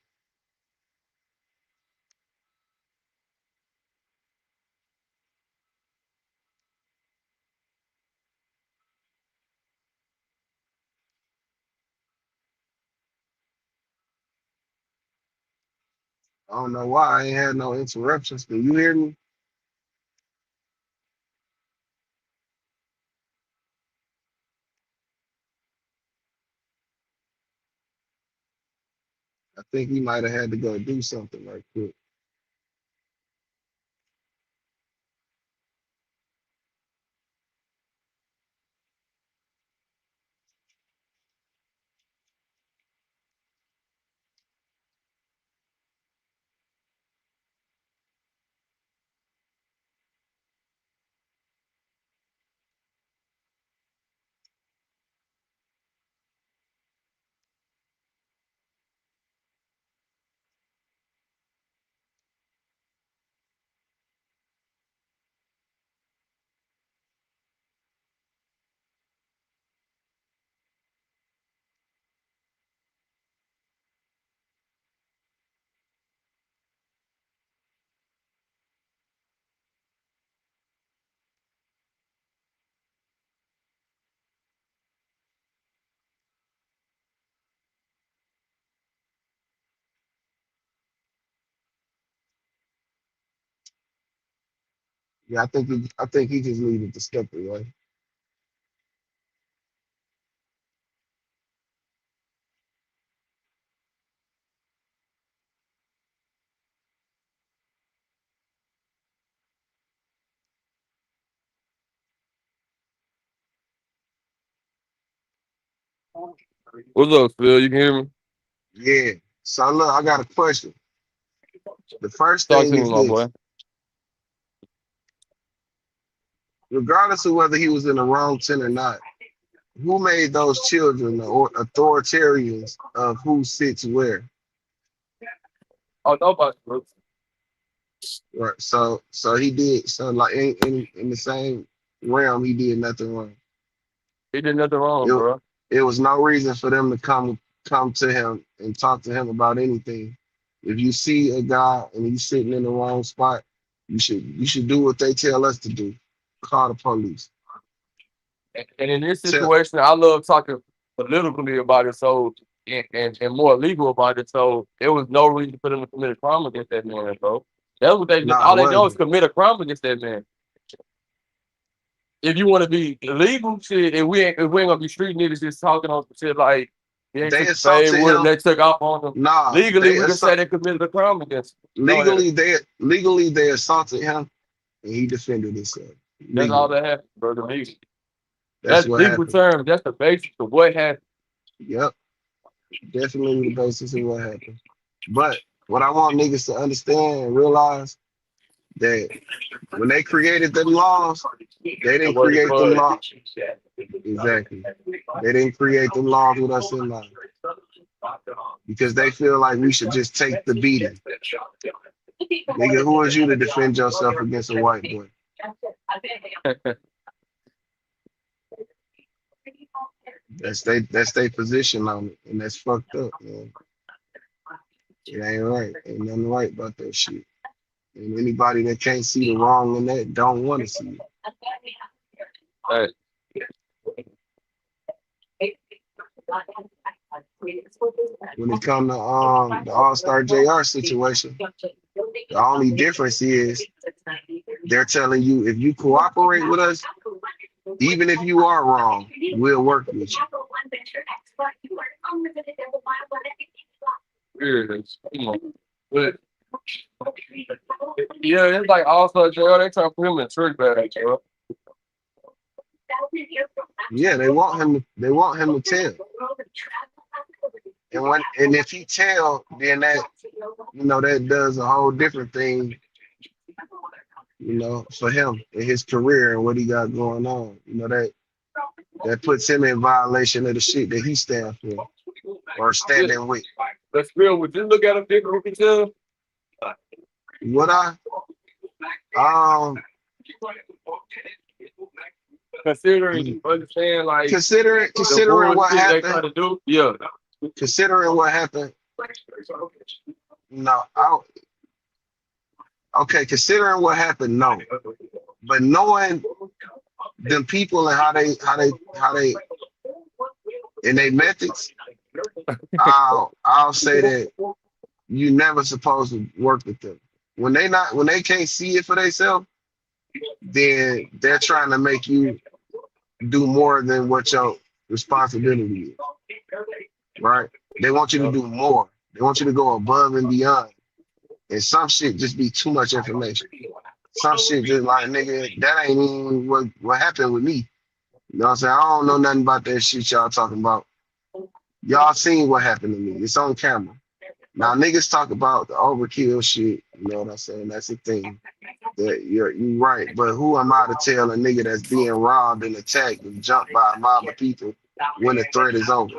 I don't know why I ain't had no interruptions. Can you hear me? I think he might have had to go do something right quick. Yeah, I think he just needed to step away. What's up, Phil? You can hear me? Yeah. So look, I got a question. The first Talk thing to me, is my boy. this: regardless of whether he was in the wrong tent or not, who made those children the authoritarians of who sits where? Oh, nobody, bro. Right. So he did. So like in the same realm, he did nothing wrong. He did nothing wrong, It bro. it was no reason for them to come to him and talk to him about anything. If you see a guy and he's sitting in the wrong spot, you should do what they tell us to do. Call the police. And in this Tell situation, I love talking politically about it, so and more legal about it. So there was no reason for them to commit a crime against that man, bro. That's what they nah, it all they do is wasn't. commit a crime against that man. If you want to be illegal, shit, if we ain't gonna be street niggas just talking on some shit like they ain't They took the fade assaulted with him, him. they took off on them. Nah, Legally, we can say they committed a crime against him. Go ahead. legally they assaulted him and he defended himself. That's all Legally. that happened, bro. To me, That's that's what legal happened. terms. That's the basis of what happened. Yep. Definitely the basis of what happened. But What I want niggas to understand and realize that when they created them laws, they It didn't wasn't create them fun. laws. Exactly. They didn't create them laws with us in mind because they feel like we should just take the beating. Nigga, who is you to defend yourself against a white boy? That's they position on it, and that's fucked up, man. It ain't right. Ain't nothing right about that shit. And anybody that can't see the wrong in that don't want to see it. Hey, When it come to the All Star JR situation, the only difference is they're telling you if you cooperate with us, even if you are wrong, we'll work with you. weird. Come on. But yeah, it's like also JR, they trying to put him in trick bag, bro. Yeah, they want him to tell. And if he tell, then that that does a whole different thing, for him in his career and what he got going on. That puts him in violation of the shit that he stands for or Yeah, standing with. let's real. Would you look at a big group and tell? What um Considering you understand like considering the considering what bullshit they try happened, to do, yeah. considering what happened, no, okay, considering what happened, no. But knowing them people and how they and their methods, I'll say that you never supposed to work with them. When they can't see it for themselves, then they're trying to make you do more than what your responsibility is, right? They want you to do more. They want you to go above and beyond. And some shit just be too much information. Some shit just like nigga, that ain't even what happened with me. You know what I'm saying? I don't know nothing about that shit y'all talking about. Y'all seen what happened to me. It's on camera. Now niggas talk about the overkill shit. You know what I'm saying? That's the thing. That you right. But who am I to tell a nigga that's being robbed and attacked and jumped by a mob of people when the threat is over?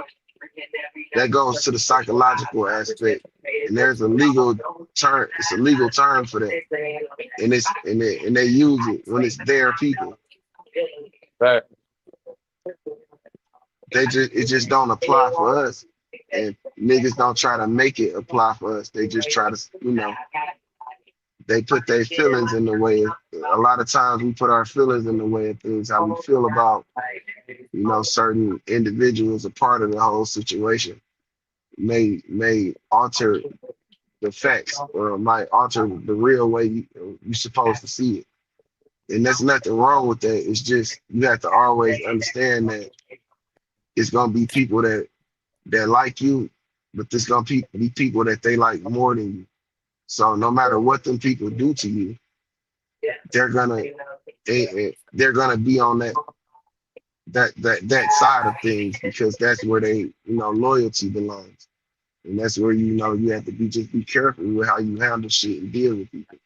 That goes to the psychological aspect. And there's a legal term. It's a legal term for that. And they use it when it's their people. Right. It just don't apply for us. And niggas don't try to make it apply for us. They just try to, they put their feelings in the way. A lot of times we put our feelings in the way of things, how we feel about, certain individuals, a part of the whole situation may alter the facts or might alter the real way you're supposed to see it. And there's nothing wrong with that. It's just you have to always understand that it's gonna be people that like you, but there's gonna be people that they like more than you. So no matter what them people do to you, they're gonna they're gonna be on that side of things because that's where they loyalty belongs, and that's where you have to be careful with how you handle shit and deal with people.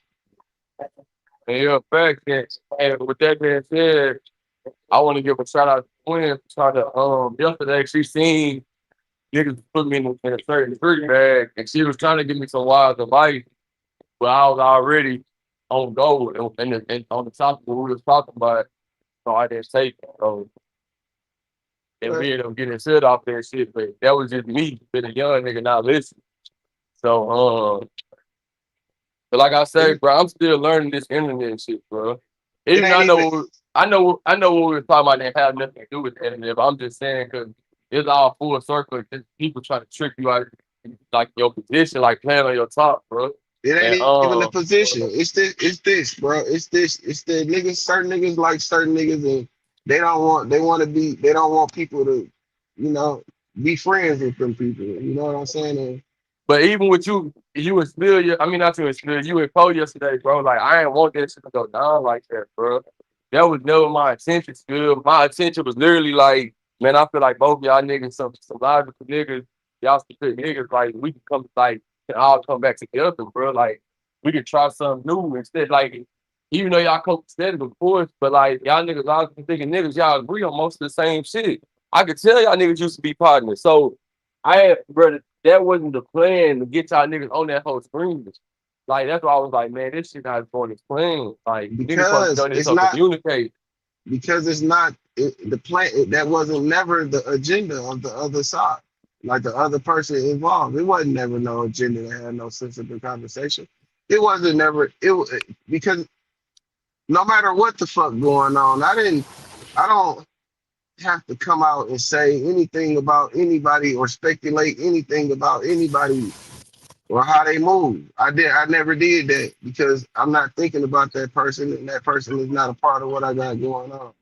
And you're a fact that, and with that being said, I want to give a shout out to Quinn. Try to yesterday she seen niggas put me in a certain street bag, and she was trying to give me some wise advice, but I was already on go and on the topic what we was talking about, so I didn't take it. So and But we ended up getting shit off that shit, but that was just me being a young nigga not listening. So but like I say, it, bro, I'm still learning this internet shit, bro. it Even ain't even I know what we were talking about didn't have nothing to do with the internet, but I'm just saying because it's all full circle. Just people trying to trick you out of like your position, like playing on your top, bro. it And ain't even the position. It's this, bro. It's the niggas. Certain niggas like certain niggas, and they don't want people to, you know, be friends with them people. You know what I'm saying? And but even with you was still I mean not you was still you and Poe yesterday, bro. Like I ain't want that shit to go down like that, bro. That was never my intention, still. My intention was literally like, man, I feel like both y'all niggas some logical niggas, y'all some good niggas, like we can come like can all come back together, bro. Like we can try something new instead. Like even though y'all copacetic, of course, but like y'all niggas, I was thinking niggas, y'all agree on most of the same shit. I could tell y'all niggas used to be partners. So I had, brother, that wasn't the plan to get y'all niggas on that whole screen. Like that's why I was like, man, this shit not going as planned. Like niggas supposed to be because on this it's so not communicate. it's not the plan. That wasn't never the agenda of the other side, like the other person involved. It wasn't never no agenda to have no sensitive conversation. It wasn't never because no matter what the fuck going on, I don't have to come out and say anything about anybody or speculate anything about anybody or how they move. I never did that because I'm not thinking about that person and that person is not a part of what I got going on.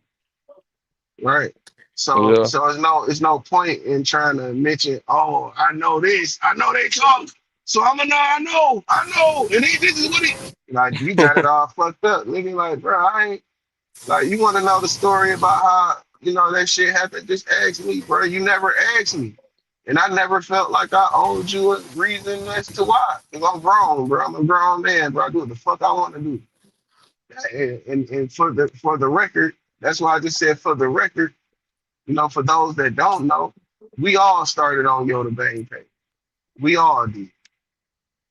Right. So Yeah. it's no point in trying to mention, oh, I know this, I know they talk. So I'm gonna know, I know, and this is what he like you got it all fucked up. Nigga, like, bro, I ain't like you wanna know the story about how, that shit happened, just ask me, bro. You never asked me. And I never felt like I owed you a reason as to why. Because I'm grown, bro. I'm a grown man, bro. I do what the fuck I want to do. And for the record, that's why I just said for the record, for those that don't know, we all started on Yoda Bang page. We all did.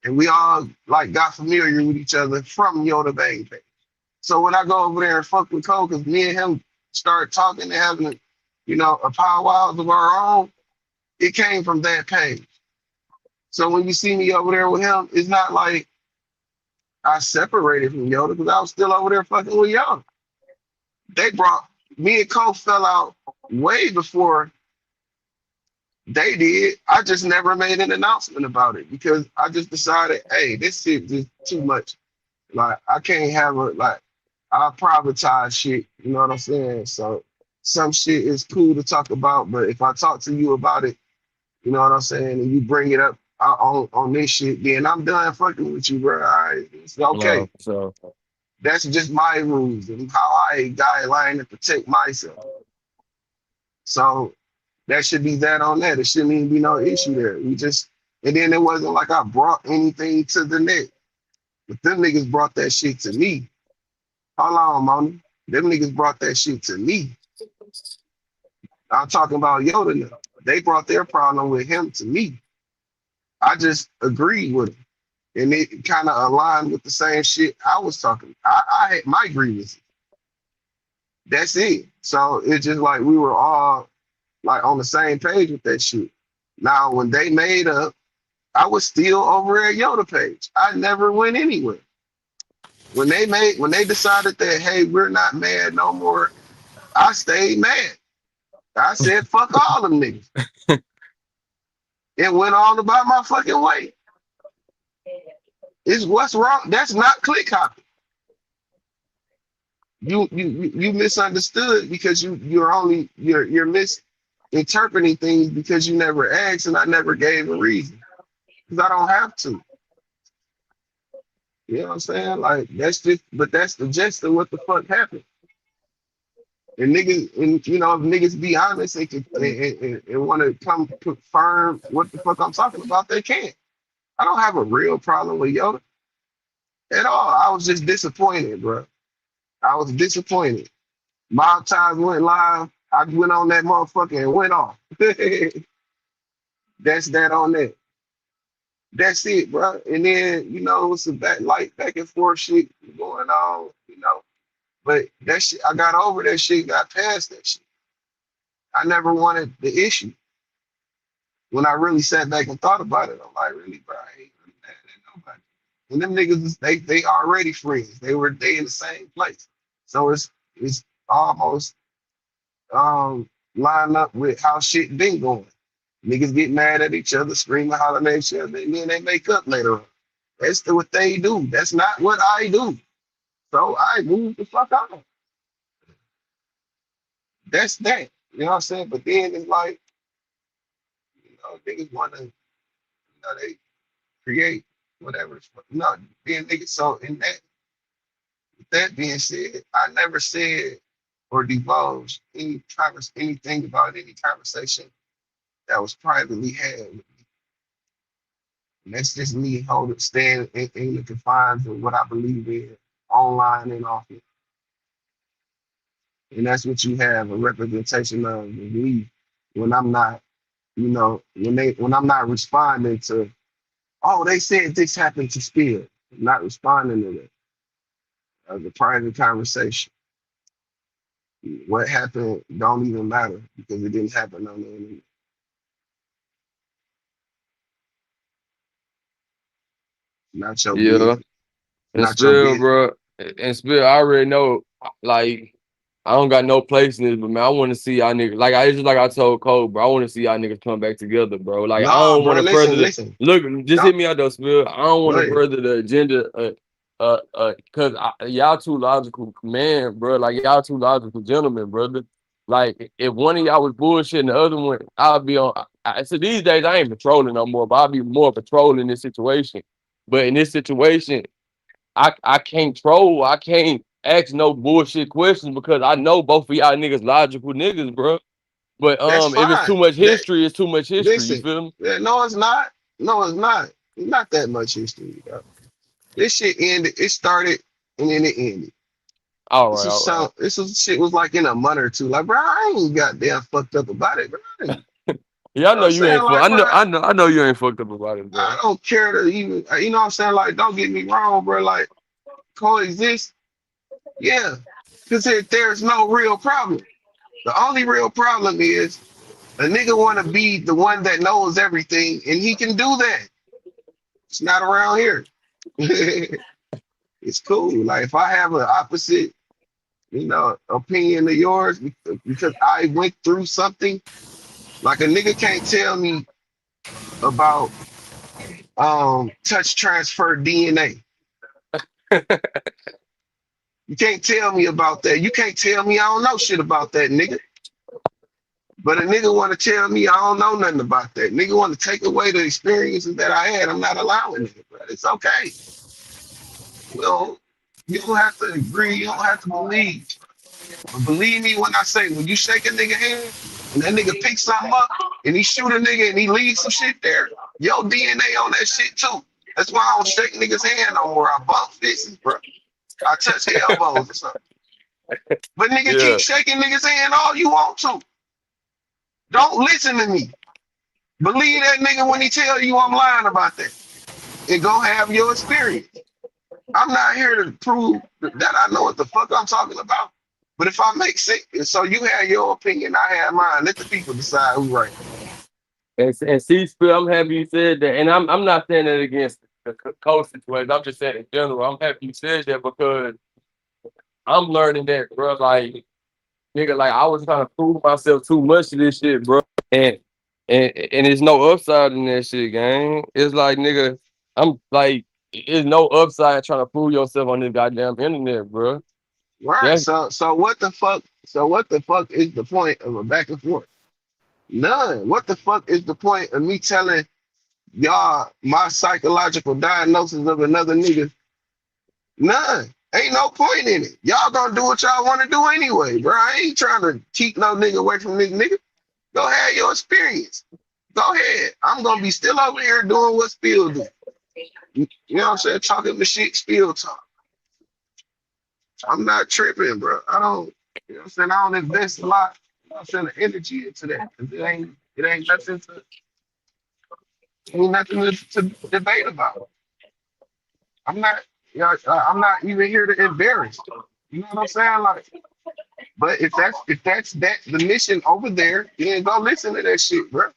And we all like got familiar with each other from Yoda Bang page. So when I go over there and fuck with Cole, because me and him start talking and having, a powwow of our own, it came from that page. So when you see me over there with him, it's not like I separated from Yoda because I was still over there fucking with Yoda. They brought me and Cole fell out way before they did. I just never made an announcement about it because I just decided, hey, this shit is too much. Like I can't have a like I privatize shit. You know what I'm saying? So some shit is cool to talk about, but if I talk to you about it, you know what I'm saying, and you bring it up on this shit, then I'm done fucking with you, bro. All right, it's No, okay. so That's just my rules and how I guideline and protect myself. So that should be that on that. It shouldn't even be no issue there. We just and then it wasn't like I brought anything to the net. But them niggas brought that shit to me. Hold on, Moni. Them niggas brought that shit to me. I'm talking about Yoda now. They brought their problem with him to me. I just agreed with him. And it kind of aligned with the same shit I was talking. I had my grievances. That's it. So it's just like we were all like on the same page with that shit. Now when they made up, I was still over at Yoda page. I never went anywhere. When they decided that hey, we're not mad no more, I stayed mad. I said fuck all them niggas. It went on about my fucking way. It's what's wrong. That's not click hopping. You misunderstood because you're misinterpreting things because you never asked and I never gave a reason because I don't have to. You know what I'm saying? Like that's the gist of what the fuck happened. And niggas, and if niggas be honest and want to come confirm what the fuck I'm talking about, they can. I don't have a real problem with Yoda at all. I was just disappointed, bro. I was disappointed. Mob Ties went live. I went on that motherfucker and went off. That's that on that. That's it, bro. And then, it's a back and forth shit going on. But that shit, I got over that shit, got past that shit. I never wanted the issue. When I really sat back and thought about it, I'm like, really, bro, I ain't really mad at nobody. And them niggas, they already friends. They in the same place. So it's almost line up with how shit been going. Niggas get mad at each other, screaming, hollering at each other, and then they make up later on. That's what they do. That's not what I do. So I move the fuck on. That's that. You know what I'm saying? But then it's like, niggas want to, they create whatever. No, then niggas. So in that, with that being said, I never said or divulged anything about any conversation that was privately had. And that's just me holding stand in the confines of what I believe in, online and offline. And that's what you have a representation of me when I'm not, when I'm not responding to, oh, they said this happened to Spill. I'm not responding to that. The private conversation. What happened don't even matter because it didn't happen on the internet. Not your Yeah. business. And Not your Spill, business. bro. And Spill, I already know, like, I don't got no place in this, but man, I want to see y'all niggas. Like I just like I told Cole, bro. I want to see y'all niggas come back together, bro. Like I No, don't want bro. to further Listen, the listen. look. Just Don't hit me out though, Spill. I don't go want to ahead. further the agenda. Cause y'all too logical, man, bro. Like y'all too logical gentlemen, brother. Like if one of y'all was bullshitting the other one, I'll be on. So these days I ain't patrolling no more, but I'll be more patrolling this situation. But in this situation, I can't troll. I can't ask no bullshit questions because I know both of y'all niggas logical niggas, bro. But That's if it's too fine. much That history, it's too much history. You listen. feel me? No, it's not. No, it's not. It's not that much history, bro. This shit ended. It started and then it ended. All This right, was all right. so. This was shit was like in a month or two. Like, bro, I ain't goddamn fucked up about it, bro. You know Yeah, I what know I'm you saying? ain't fuck. Like, bro, I know you ain't fucked up about it, I bro. don't care to even. You know what I'm saying? Like, don't get me wrong, bro. Like, coexist, yeah, because there's no real problem. The only real problem is a nigga want to be the one that knows everything, and he can do that. It's not around here. It's cool. Like if I have an opposite, opinion of yours because I went through something, like a nigga can't tell me about touch transfer DNA. You can't tell me about that. You can't tell me I don't know shit about that, nigga. But a nigga want to tell me I don't know nothing about that. Nigga want to take away the experiences that I had. I'm not allowing it, but it's okay. You know, you don't have to agree. You don't have to believe. But believe me when I say, when you shake a nigga hand and that nigga pick something up and he shoot a nigga and he leaves some shit there, your DNA on that shit too. That's why I don't shake niggas' hand no more. I bump fists, bro. I touch elbows or something. But nigga keep Yeah. shaking niggas' hand all you want to. Don't listen to me. Believe that nigga when he tell you I'm lying about that. And go have your experience. I'm not here to prove that I know what the fuck I'm talking about. But if I make sense, so you have your opinion, I have mine. Let the people decide who's right. And see, Spill, I'm happy you said that. And I'm not saying that against the coach situation. I'm just saying in general. I'm happy you said that because I'm learning that, bro. Like nigga, like I was trying to prove myself too much to this shit, bro. And and there's no upside in that shit, gang. It's like nigga, I'm like, it's no upside trying to prove yourself on this goddamn internet, bro. Right. That's So what the fuck? So what the fuck is the point of a back and forth? None. What the fuck is the point of me telling y'all my psychological diagnosis of another nigga? None. Ain't no point in it. Y'all gonna do what y'all want to do anyway, bro. I ain't trying to keep no nigga away from this nigga. Go ahead, your experience. Go ahead. I'm gonna be still over here doing what Spill do. You know what I'm saying? Talking the shit Spill talk. I'm not tripping, bro. I don't. You know what I'm saying? I don't invest a lot. You know what I'm saying? The energy into that. 'Cause it ain't nothing to debate about. I'm not. I'm not even here to embarrass. You know what I'm saying? Like, but if that's the mission over there, then go listen to that shit, bro.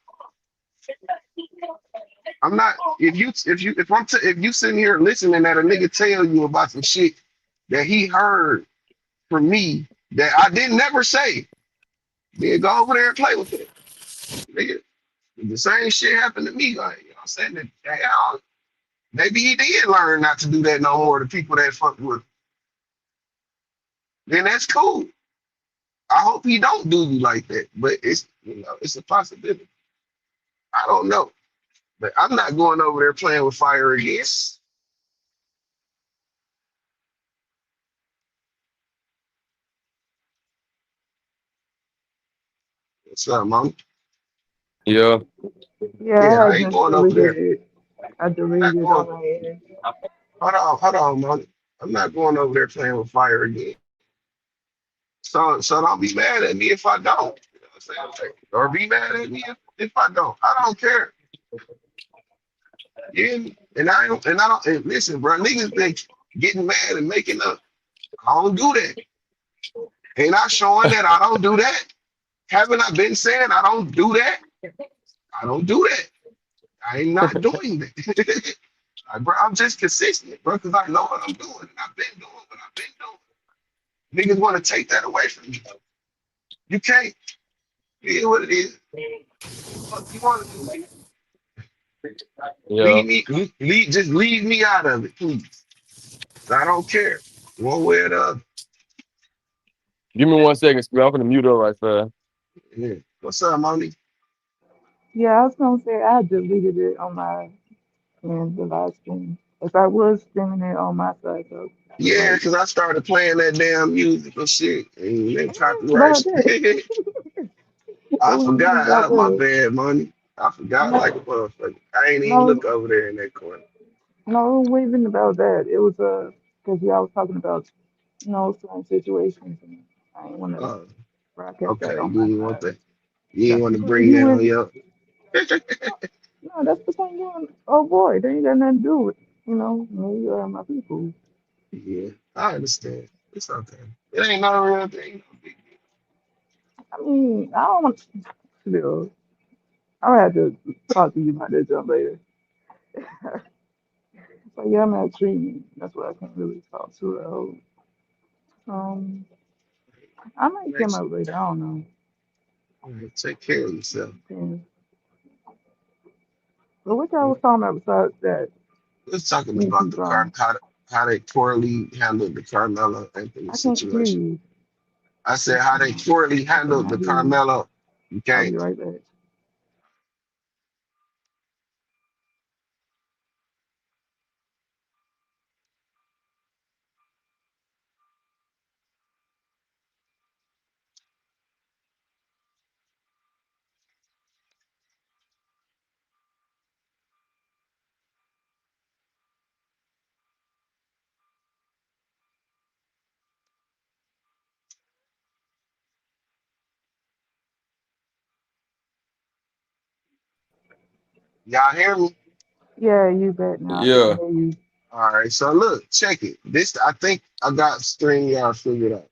I'm not. If you sitting here listening at a nigga tell you about some shit that he heard from me that I didn't never say, then go over there and play with it. Nigga, the same shit happened to me. Like, you know what I'm saying? Maybe he did learn not to do that no more to people that fuck with him. Then that's cool. I hope he don't do you like that. But it's a possibility. I don't know. But I'm not going over there playing with fire again. What's up, mom? yeah. Yeah, Yeah, I I had ain't just going over there. deleted it. I I'm deleted not it on going. my end. Hold on, man. I'm not going over there playing with fire again. So don't be mad at me if I don't. You know what I'm saying? Like, or be mad at me if I don't. I don't care. Yeah. And I don't and listen, bro. Niggas been getting mad and making up. I don't do that. Ain't I showing that I don't do that? Haven't I been saying I don't do that? I don't do that. I am not doing that. Bro, I'm just consistent, bro, because I know what I'm doing. And I've been doing what I've been doing. Niggas want to take that away from me. You can't. It is what it is. What you want to do, nigga? Yeah. Just leave me out of it, please. I don't care. One way or the other. Give me 1 second, Spirit. I'm gonna mute up right there. Yeah. What's up, Moni? Yeah, I was gonna say I deleted it on my end, the live stream. If I was streaming it on my side though. Yeah, But because I started playing that damn music and shit. And then it ain't about copyright. that. It I wasn't even forgot. about My that. bad, Money. I forgot like a No, motherfucker. I ain't even no, look over there in that corner. no, it wasn't even about that. It was because y'all was talking about certain situations, and I didn't want to Uh, broadcast that okay, on you my didn't want side. that. You didn't That's want to between bring that you on and your. no, that's between you and oh boy, they ain't got nothing to do with me or my people. Yeah, I understand. It's okay. It ain't no real thing. No big I mean, I don't want to. I'll have to talk to you about that jump later. But yeah, I'm at treatment. That's why I can't really talk to her. Um, I might deal. come up later. I don't know. Take care of yourself. Depends. But what y'all was talking about besides that? Let's talking You about keep the car, going. how they poorly handled the Carmelo Anthony I can't hear situation. you. I said how they poorly I handled the cannot hear you. Carmelo. I'll Okay, be right back. y'all hear me? Yeah, you bet now. I can Yeah. hear you. All right, so look, check it. This I think I got StreamYard figured out.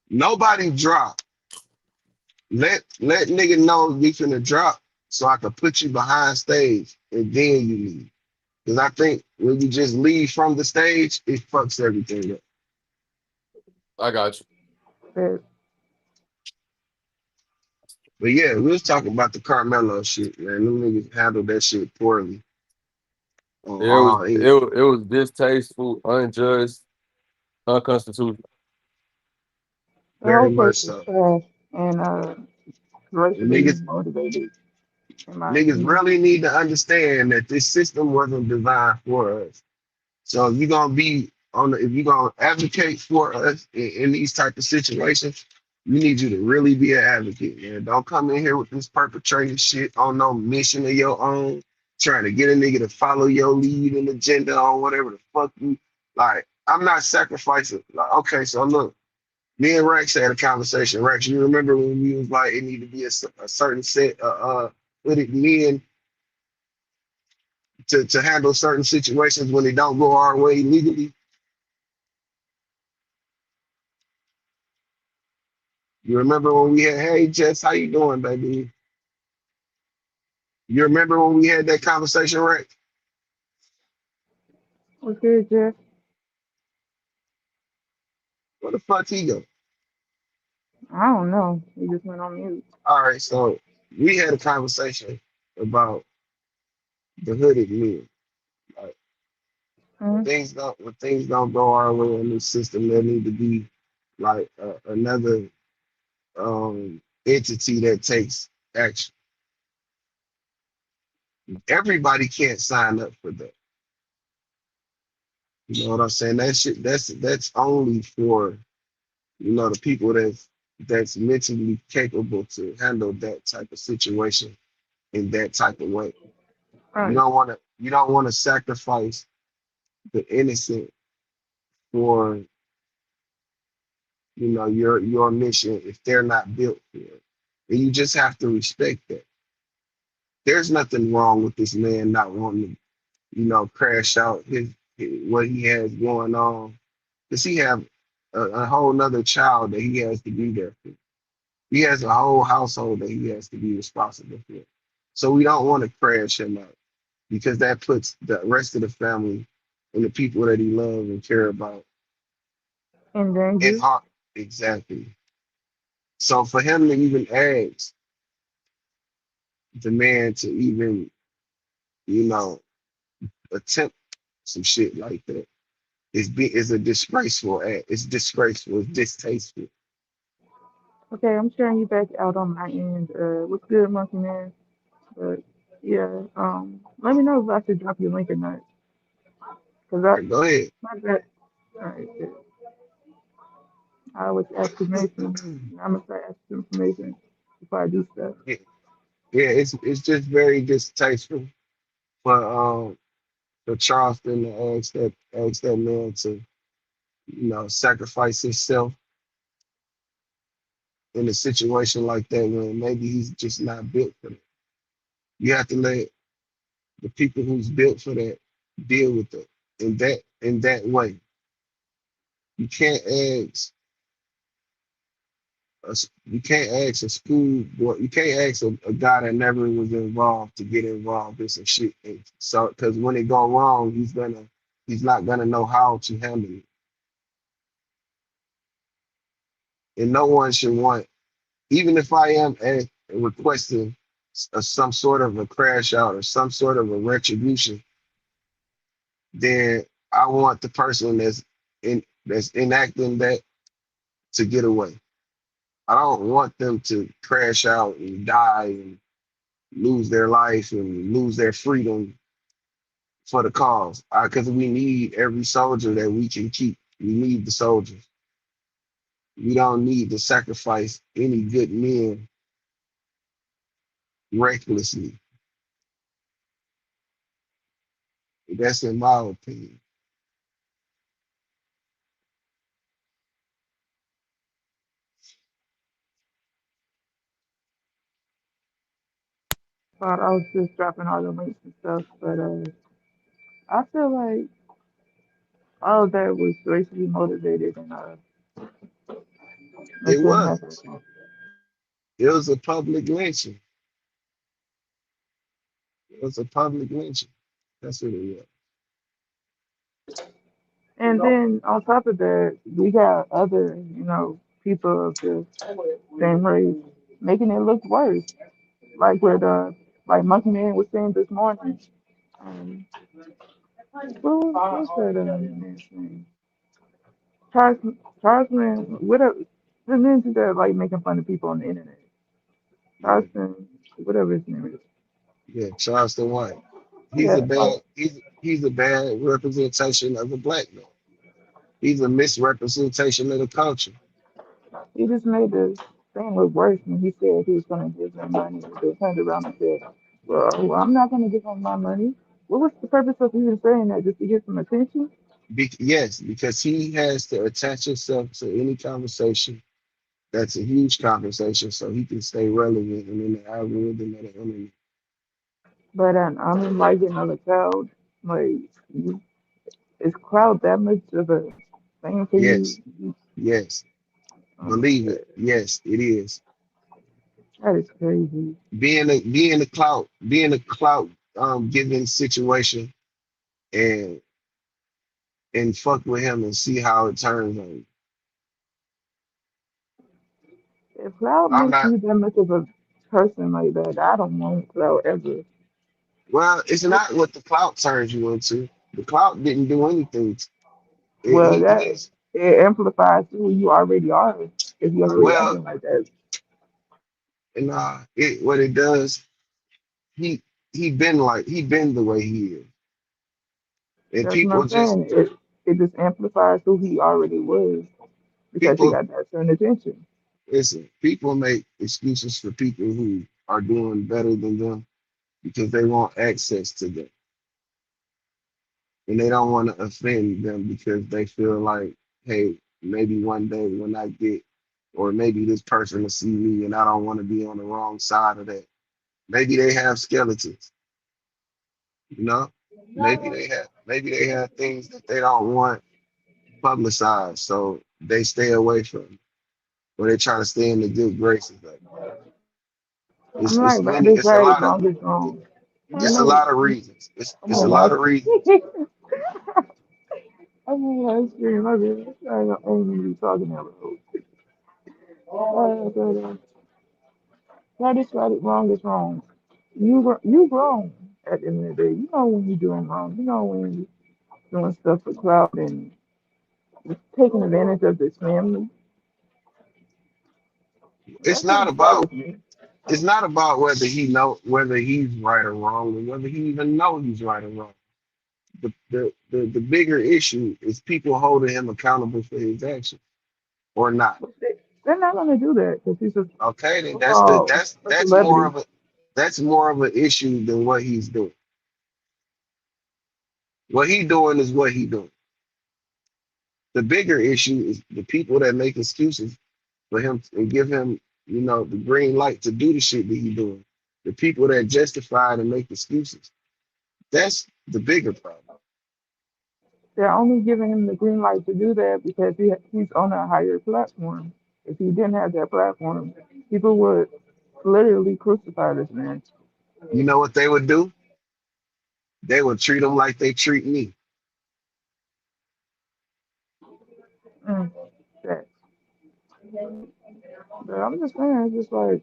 Nobody drop. Let nigga know you finna drop so I can put you behind stage and then you leave. Because I think when you just leave from the stage, it fucks everything up. I got you. Bet. But yeah, we was talking about the Carmelo shit, man. Them niggas handled that shit poorly on It was all it ends. was, it was distasteful, unjust, unconstitutional. The Very whole case much is so. trash and And racially niggas motivated, in my niggas opinion. really need to understand that this system wasn't designed for us. So if you're gonna be on the, if you're gonna advocate for us in these type of situations, we need you to really be an advocate, man. Don't come in here with this perpetrating shit on no mission of your own, trying to get a nigga to follow your lead and agenda on whatever the fuck you like. I'm not sacrificing. Like, okay, so look, me and Rex had a conversation. Rex, you remember when we was like, it need to be a certain set with it men to handle certain situations when they don't go our way legally. You remember when we had, hey Jess, how you doing, baby? You remember when we had that conversation, Rex? What's good, Jeff? What the fuck he go? I don't know. He just went on mute. All right, so we had a conversation about the hooded men. Like, Hmm. when things don't go our way in this system, there need to be like another entity that takes action. Everybody can't sign up for that. You know what I'm saying? That shit, that's only for the people that's mentally capable to handle that type of situation in that type of way. You Right. don't want to. You don't want to sacrifice the innocent for your mission if they're not built for it. And you just have to respect that. There's nothing wrong with this man not wanting to, crash out what he has going on. Because he have a whole nother child that he has to be there for. He has a whole household that he has to be responsible for. So we don't want to crash him out because that puts the rest of the family and the people that he loves and care about in in danger. harm. Exactly. So for him to even ask the man to even, you know, attempt some shit like that is a disgraceful act. It's disgraceful. It's distasteful. Okay, I'm sharing you back out on my end. What's good, Monkey Man? But yeah, let me know if I should drop your link or not. Cause All right, go ahead. my bad. All right, good. I always ask information. I'm gonna start asking information before I do stuff. Yeah, yeah, it's just very distasteful for Charleston to ask that man to sacrifice himself in a situation like that when maybe he's just not built for that. You have to let the people who's built for that deal with it in that way. You can't ask you can't ask a school boy, you can't ask a guy that never was involved to get involved in some shit. And so because when it go wrong, he's not gonna know how to handle it. And no one should want, even if I am requesting some sort of a crash out or some sort of a retribution, then I want the person that's enacting that to get away. I don't want them to crash out and die and lose their life and lose their freedom for the cause. Because we need every soldier that we can keep. We need the soldiers. We don't need to sacrifice any good men recklessly. That's in my opinion. Thought I was just dropping all the links and stuff, but I feel like all of that was racially motivated, and that It shouldn't happen. was. It was a public lynching. It was a public lynching. That's what it was. And then on top of that, we got other, people of the same race making it look worse. Like what Monkey Man was saying this morning. Um, what's that man's name? Charles Charleston, whatever the ninja that like making fun of people on the internet. Yeah, Charleston, whatever his name is. yeah. Charleston White. He's a Yeah, like bad. He's a bad representation of a black man. He's a misrepresentation of the culture. he just made the thing look worse when he said he was gonna give them money. They turned around and said, well, I'm not gonna give him my money. What was the purpose of even saying that? Just to get some attention? Yes, because he has to attach himself to any conversation that's a huge conversation, so he can stay relevant and in the algorithm of the internet. But I'm enlightened on the cloud. Like, you, is cloud that much of a thing for you? Yes, yes, Oh my believe it. god, Yes, it is. that is crazy. Being a clout giving situation and fuck with him and see how it turns on you. If cloud I'm makes not. you that much of a person like that, I don't want cloud ever. Well, it's not what the clout turns you into. The clout didn't do anything. Well, He that is it amplifies who you already are if you're already well, acting like that. and it what it does. He he been the way he is, and That's what I'm saying. It just amplifies who he already was because he people got that certain attention. listen. People make excuses for people who are doing better than them because they want access to them. and they don't want to offend them because they feel like, hey, maybe one day when I get, or maybe this person will see me, and I don't want to be on the wrong side of that. Maybe they have skeletons, you know. Maybe they have things that they don't want publicized, so they stay away from it, or they try to stay in the good graces of it. I'm It's like, right many. is right, wrong is wrong. I It's a know. lot of reasons. I'm It's a on lot my of reasons. I'm on my screen. My bad. I ain't even be talking that loud. Right is right, wrong is wrong. You grown at the end of the day. You know when you're doing wrong. You know when you're doing stuff for clout and taking advantage of this family. It's That not shit about bothers me. it's not about whether he's right or wrong, or whether he even know he's right or wrong. The bigger issue is people holding him accountable for his actions or not. But they're not gonna do that because he's a Okay, then football a celebrity. that's more of an issue than what he's doing. What he doing is what he doing. The bigger issue is the people that make excuses for him and give him, the green light to do the shit that he doing. The people that justify it and make excuses. That's the bigger problem. They're only giving him the green light to do that because he's on a higher platform. If he didn't have that platform, people would literally crucify this man. You know what they would do? They would treat him like they treat me. Mm, that. But I'm just saying, it's just like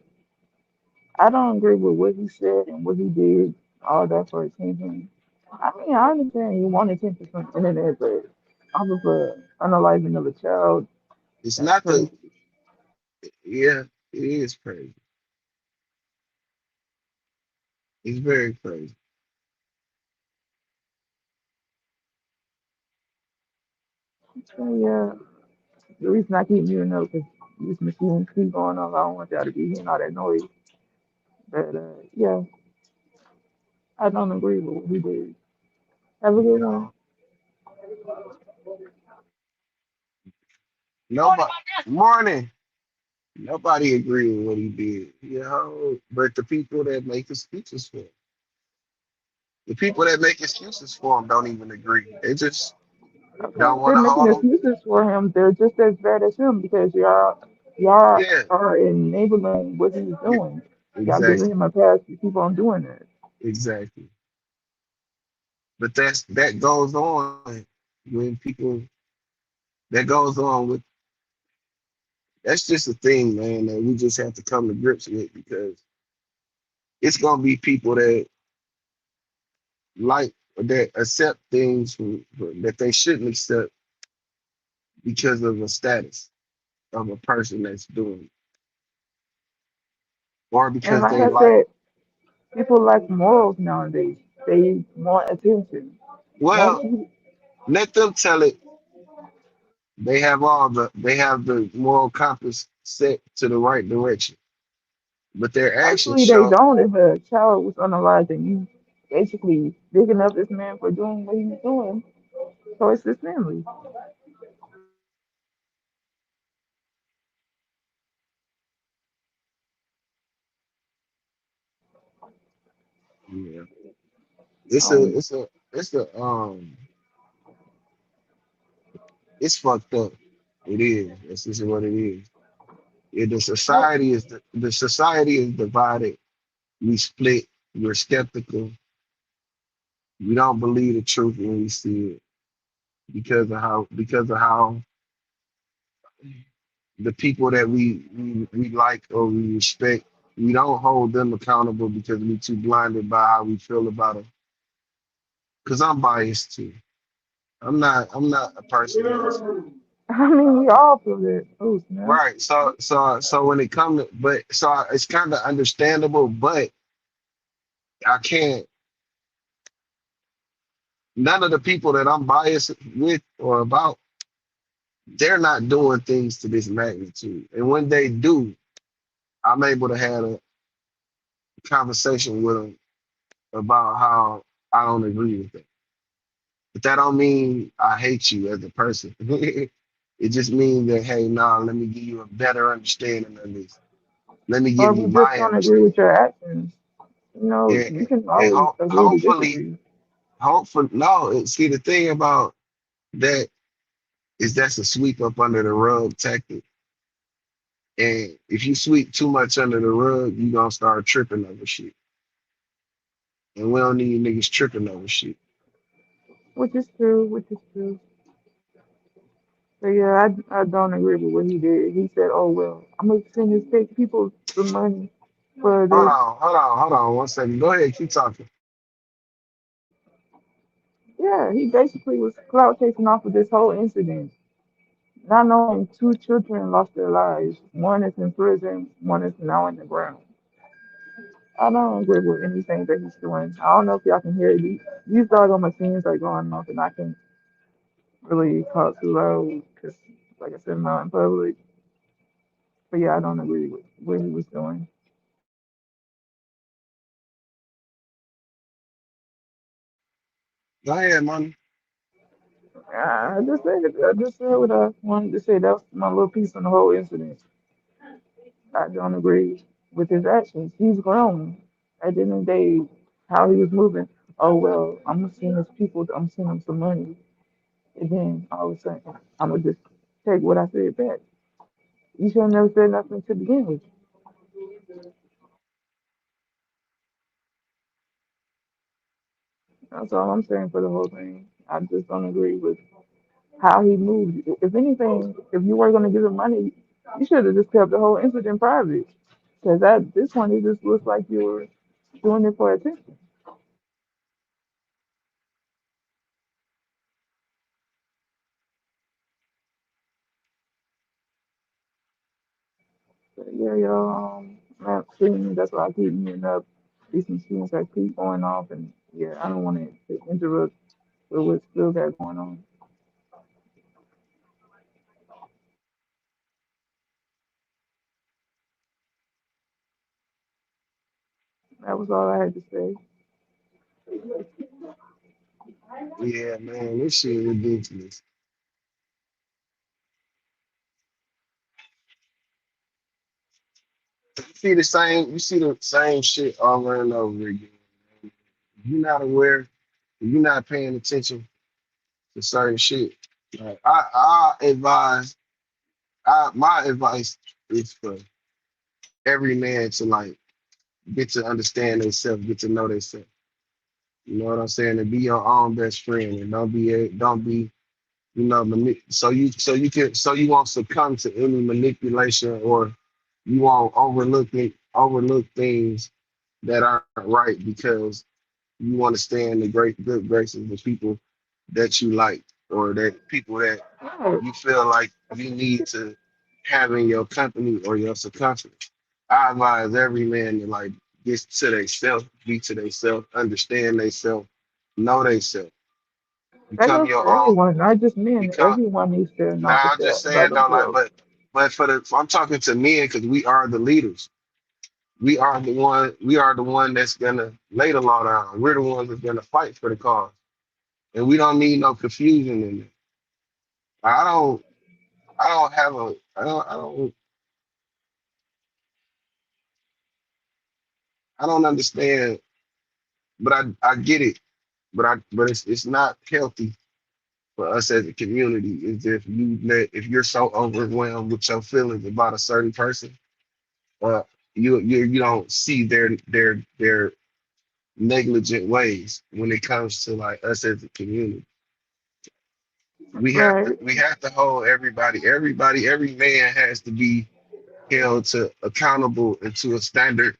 I don't agree with what he said and what he did, all that for attention. I mean, I understand you want attention from the internet, but off of unaliving of a child, It's that's not the crazy. Yeah, it is crazy. It's very crazy. So yeah, the reason I keep muting up because these machines keep going off. I don't want y'all to be hearing all that noise. But yeah, I don't agree with what he did. Have a good one. No, nobody. Morning. Nobody agree with what he did. But the people that make excuses for him, the people that make excuses for him don't even agree. They just Okay, don't if want they're to making hold him. excuses for him, they're just as bad as him because y'all Yeah, are enabling what he's yeah, doing. Y'all giving exactly, him a pass to keep on doing that. exactly. But that goes on when people that goes on with that's just a thing, man, that we just have to come to grips with because it's gonna be people that that accept things that they shouldn't accept because of a status of a person that's doing it, or And because like they I like. said, people like morals nowadays. They want attention. Once Well, you, let them tell it. They have the moral compass set to the right direction, but their actions actually, they show. don't. If a child was unalive, then you basically digging up this man for doing what he was doing. So it's his family. Yeah, it's a Um, it's a it's a it's fucked up. It is. This is what it is. The society is divided. We split. We're skeptical. We don't believe the truth when we see it because of how the people that we like or we respect, we don't hold them accountable because we're too blinded by how we feel about them. Because I'm biased too. I'm not a person that's I mean, we all feel that. Oh, snap. right. So when it comes to, it's kind of understandable, but I can't. None of the people that I'm biased with or about, they're not doing things to this magnitude. And when they do, I'm able to have a conversation with them about how I don't agree with it. But that don't mean I hate you as a person. It just means that, hey, nah, let me give you a better understanding of this. Let me Or give if you you just my don't agree with understanding. your actions, And, you can and always agree to hopefully, disagree. no, see, the thing about that is that's a sweep up under the rug tactic. And if you sweep too much under the rug, you gonna start tripping over shit. And we don't need niggas tripping over shit. Which is true, which is true. But yeah, I don't agree with what he did. He said, "Oh well, I'm gonna send this fake people some money for this." Hold on 1 second. Go ahead, keep talking. Yeah, he basically was clout chasing off of this whole incident. Not knowing two children lost their lives. One is in prison, one is now in the ground. I don't agree with anything that he's doing. I don't know if y'all can hear it. These doggone machines are going off, and I can really talk too loud because, like I said, I'm not in public. But yeah, I don't agree with what he was doing. Go ahead, man. I just said what I wanted to say. That's my little piece on the whole incident. I don't agree with his actions. He's grown. At the end of the day, how he was moving. Oh well, I'm gonna send his people. I'm sending him some money, and then all of a sudden, I'm gonna just take what I said back. You should have never said nothing to begin with. That's all I'm saying for the whole thing. I just don't agree with how he moved. If anything, if you were gonna give him money, you should have just kept the whole incident private. Because at this point, it just looks like you were doing it for attention. But yeah, yo, that scene, that's why I keep meeting up. These machines that keep going off, and yeah, I don't want to interrupt with what's still got going on. That was all I had to say. Yeah, man, this shit ridiculous. You see the same shit over and over again. If you're not aware, if you're not paying attention to certain shit. Like my advice is for every man to like get to understand themselves, get to know themselves. You know what I'm saying? And be your own best friend, and don't be so you won't succumb to any manipulation, or you won't overlook things that aren't right because you want to stay in the great good graces of people that you like, or that people that Right. you feel like you need to have in your company or your circumference. I advise every man to like get to themselves, be to themselves, understand themselves, know themselves, That become goes your for own, everyone, not just men. become. Everyone needs to know Nah, I'm just about saying though, like, themselves. but I'm talking to men because we are the leaders. We are the one. We are the one that's gonna lay the law down. We're the ones that's gonna fight for the cause, and we don't need no confusion in it. I don't. I don't have a. I don't understand, but I get it. But it's not healthy for us as a community. Is if you're so overwhelmed with your feelings about a certain person, uh, you don't see their negligent ways when it comes to like us as a community. Right. We have to hold every man has to be held to accountable and to a standard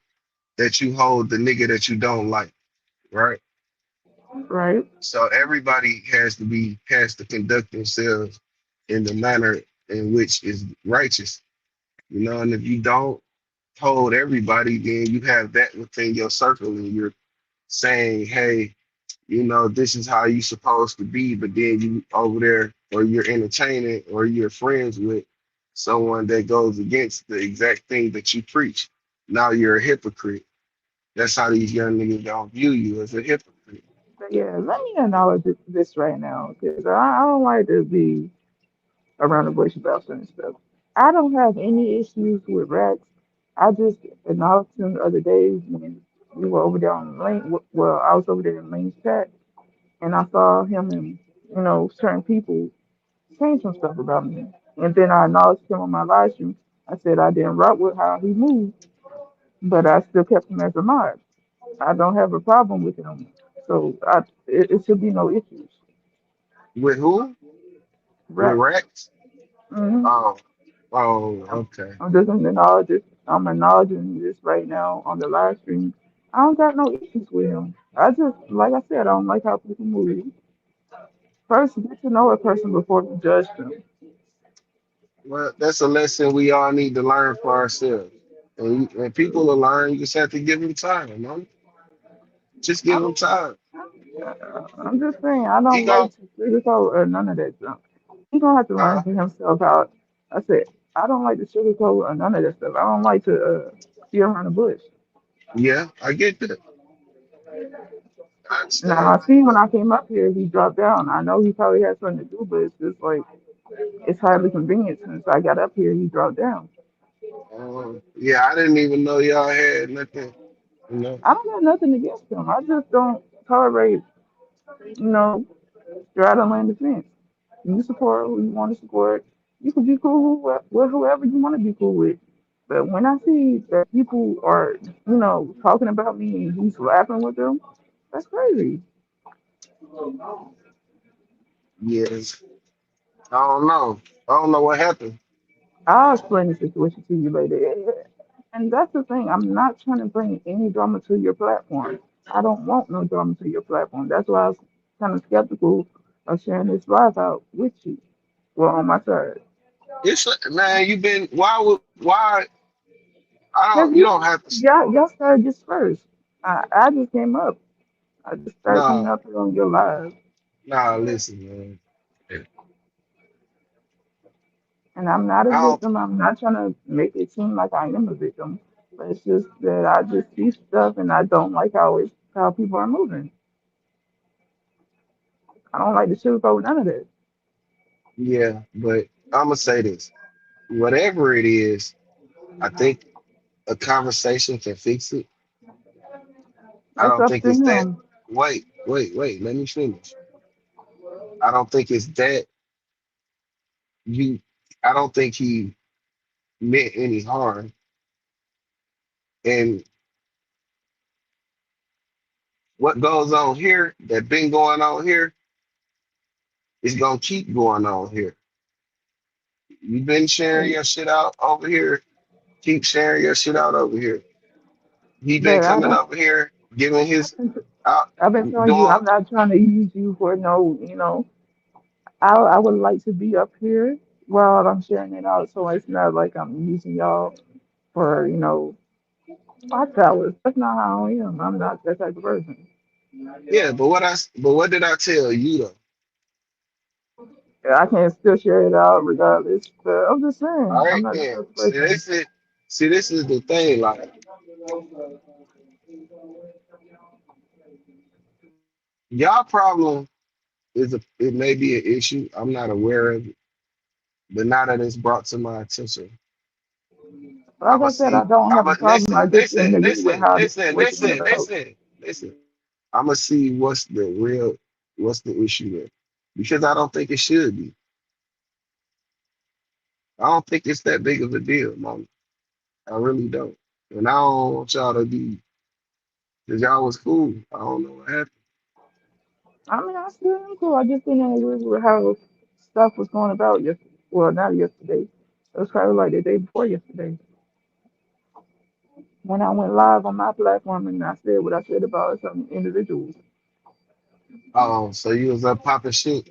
that you hold the nigga that you don't like, right? Right. So everybody has to conduct themselves in the manner in which is righteous, you know. And if you don't hold everybody, then you have that within your circle, and you're saying, hey, this is how you supposed to be, but then you over there, or you're entertaining, or you're friends with someone that goes against the exact thing that you preach. Now you're a hypocrite. That's how these young niggas don't view you as a hypocrite. Yeah, let me acknowledge this right now because I don't like to be around the bush about certain stuff. I don't have any issues with Rex. I just acknowledged him the other day when we were over there on Lane. Well, I was over there in Lane's chat, and I saw him and certain people saying some stuff about me. And then I acknowledged him on my live stream. I said I didn't rock with how he moved, but I still kept him as a mod. I don't have a problem with him, so it should be no issues. With who? With Rex. Rex? hmm Oh, oh, I'm, okay. I'm just I'm acknowledging this right now on the live stream. I don't got no issues with him. I just, like I said, I don't like how people move. First, get to know a person before you judge them. Well, that's a lesson we all need to learn for ourselves. And people will learn. You just have to give them time, man. Just I give them don't. time. I'm just saying, I He don't go, like to sugarcoat or none of that junk. He gonna have to learn uh, for himself how. I said, I don't like to sugarcoat or none of that stuff. I don't like to be around the bush. yeah, I get that. I Now understand. I see when I came up here, he dropped down. I know he probably had something to do, but it's just like it's hardly convenient since I got up here. He dropped down. Yeah, I didn't even know y'all had nothing. You know. I don't got nothing against him. I just don't tolerate, you know, straddling the fence. You support who you want to support. You can be cool with whoever you want to be cool with. But when I see that people are, talking about me and he's laughing with them, that's crazy. Yes. I don't know. I don't know what happened. I'll explain the situation to you later. And that's the thing. I'm not trying to bring any drama to your platform. I don't want no drama to your platform. That's why I was kind of skeptical of sharing this live out with you. Well, on my side. It's man, you been why I Because don't you don't have to y'all started this first. I just came up. I just started coming nah up here on your live. listen, man. And I'm not a I don't victim. I'm not trying to make it seem like I am a victim. But it's just that I just see stuff and I don't like how people are moving. I don't like to sugarcoat none of that. yeah, but I'ma say this. Whatever it is, I think a conversation can fix it. I That's don't up think to it's that him. wait, let me finish. I don't think it's that you I don't think he meant any harm. And what goes on here that been going on here is gonna keep going on here. You've been sharing your shit out over here. Keep sharing your shit out over here. He been But I coming don't. over here, giving his out, I've been telling you, doing. I'm not trying to use you for no. I would like to be up here while I'm sharing it out, so it's not like I'm using y'all for my towers. That's not how I am. I'm not that type of person. Yeah, but what did I tell you though? Yeah, I can still share it out regardless. But I'm just All saying, I'm right, not that then. type of person. See, this is the thing. Like y'all problem it may be an issue. I'm not aware of it, but now that it's brought to my attention, Like I'ma I said, I see. don't have I'ma a problem. I just didn't agree with how the situation went about. listen. I'ma see what's the issue there, because I don't think it should be. I don't think it's that big of a deal, mom. I really don't. And I don't want y'all to be, because y'all was cool. I don't know what happened. I mean, I still am cool. I just didn't agree with how stuff was going about yesterday. Well, not yesterday. It was probably like the day before yesterday when I went live on my platform and I said what I said about some individuals. Oh, so you was up popping shit.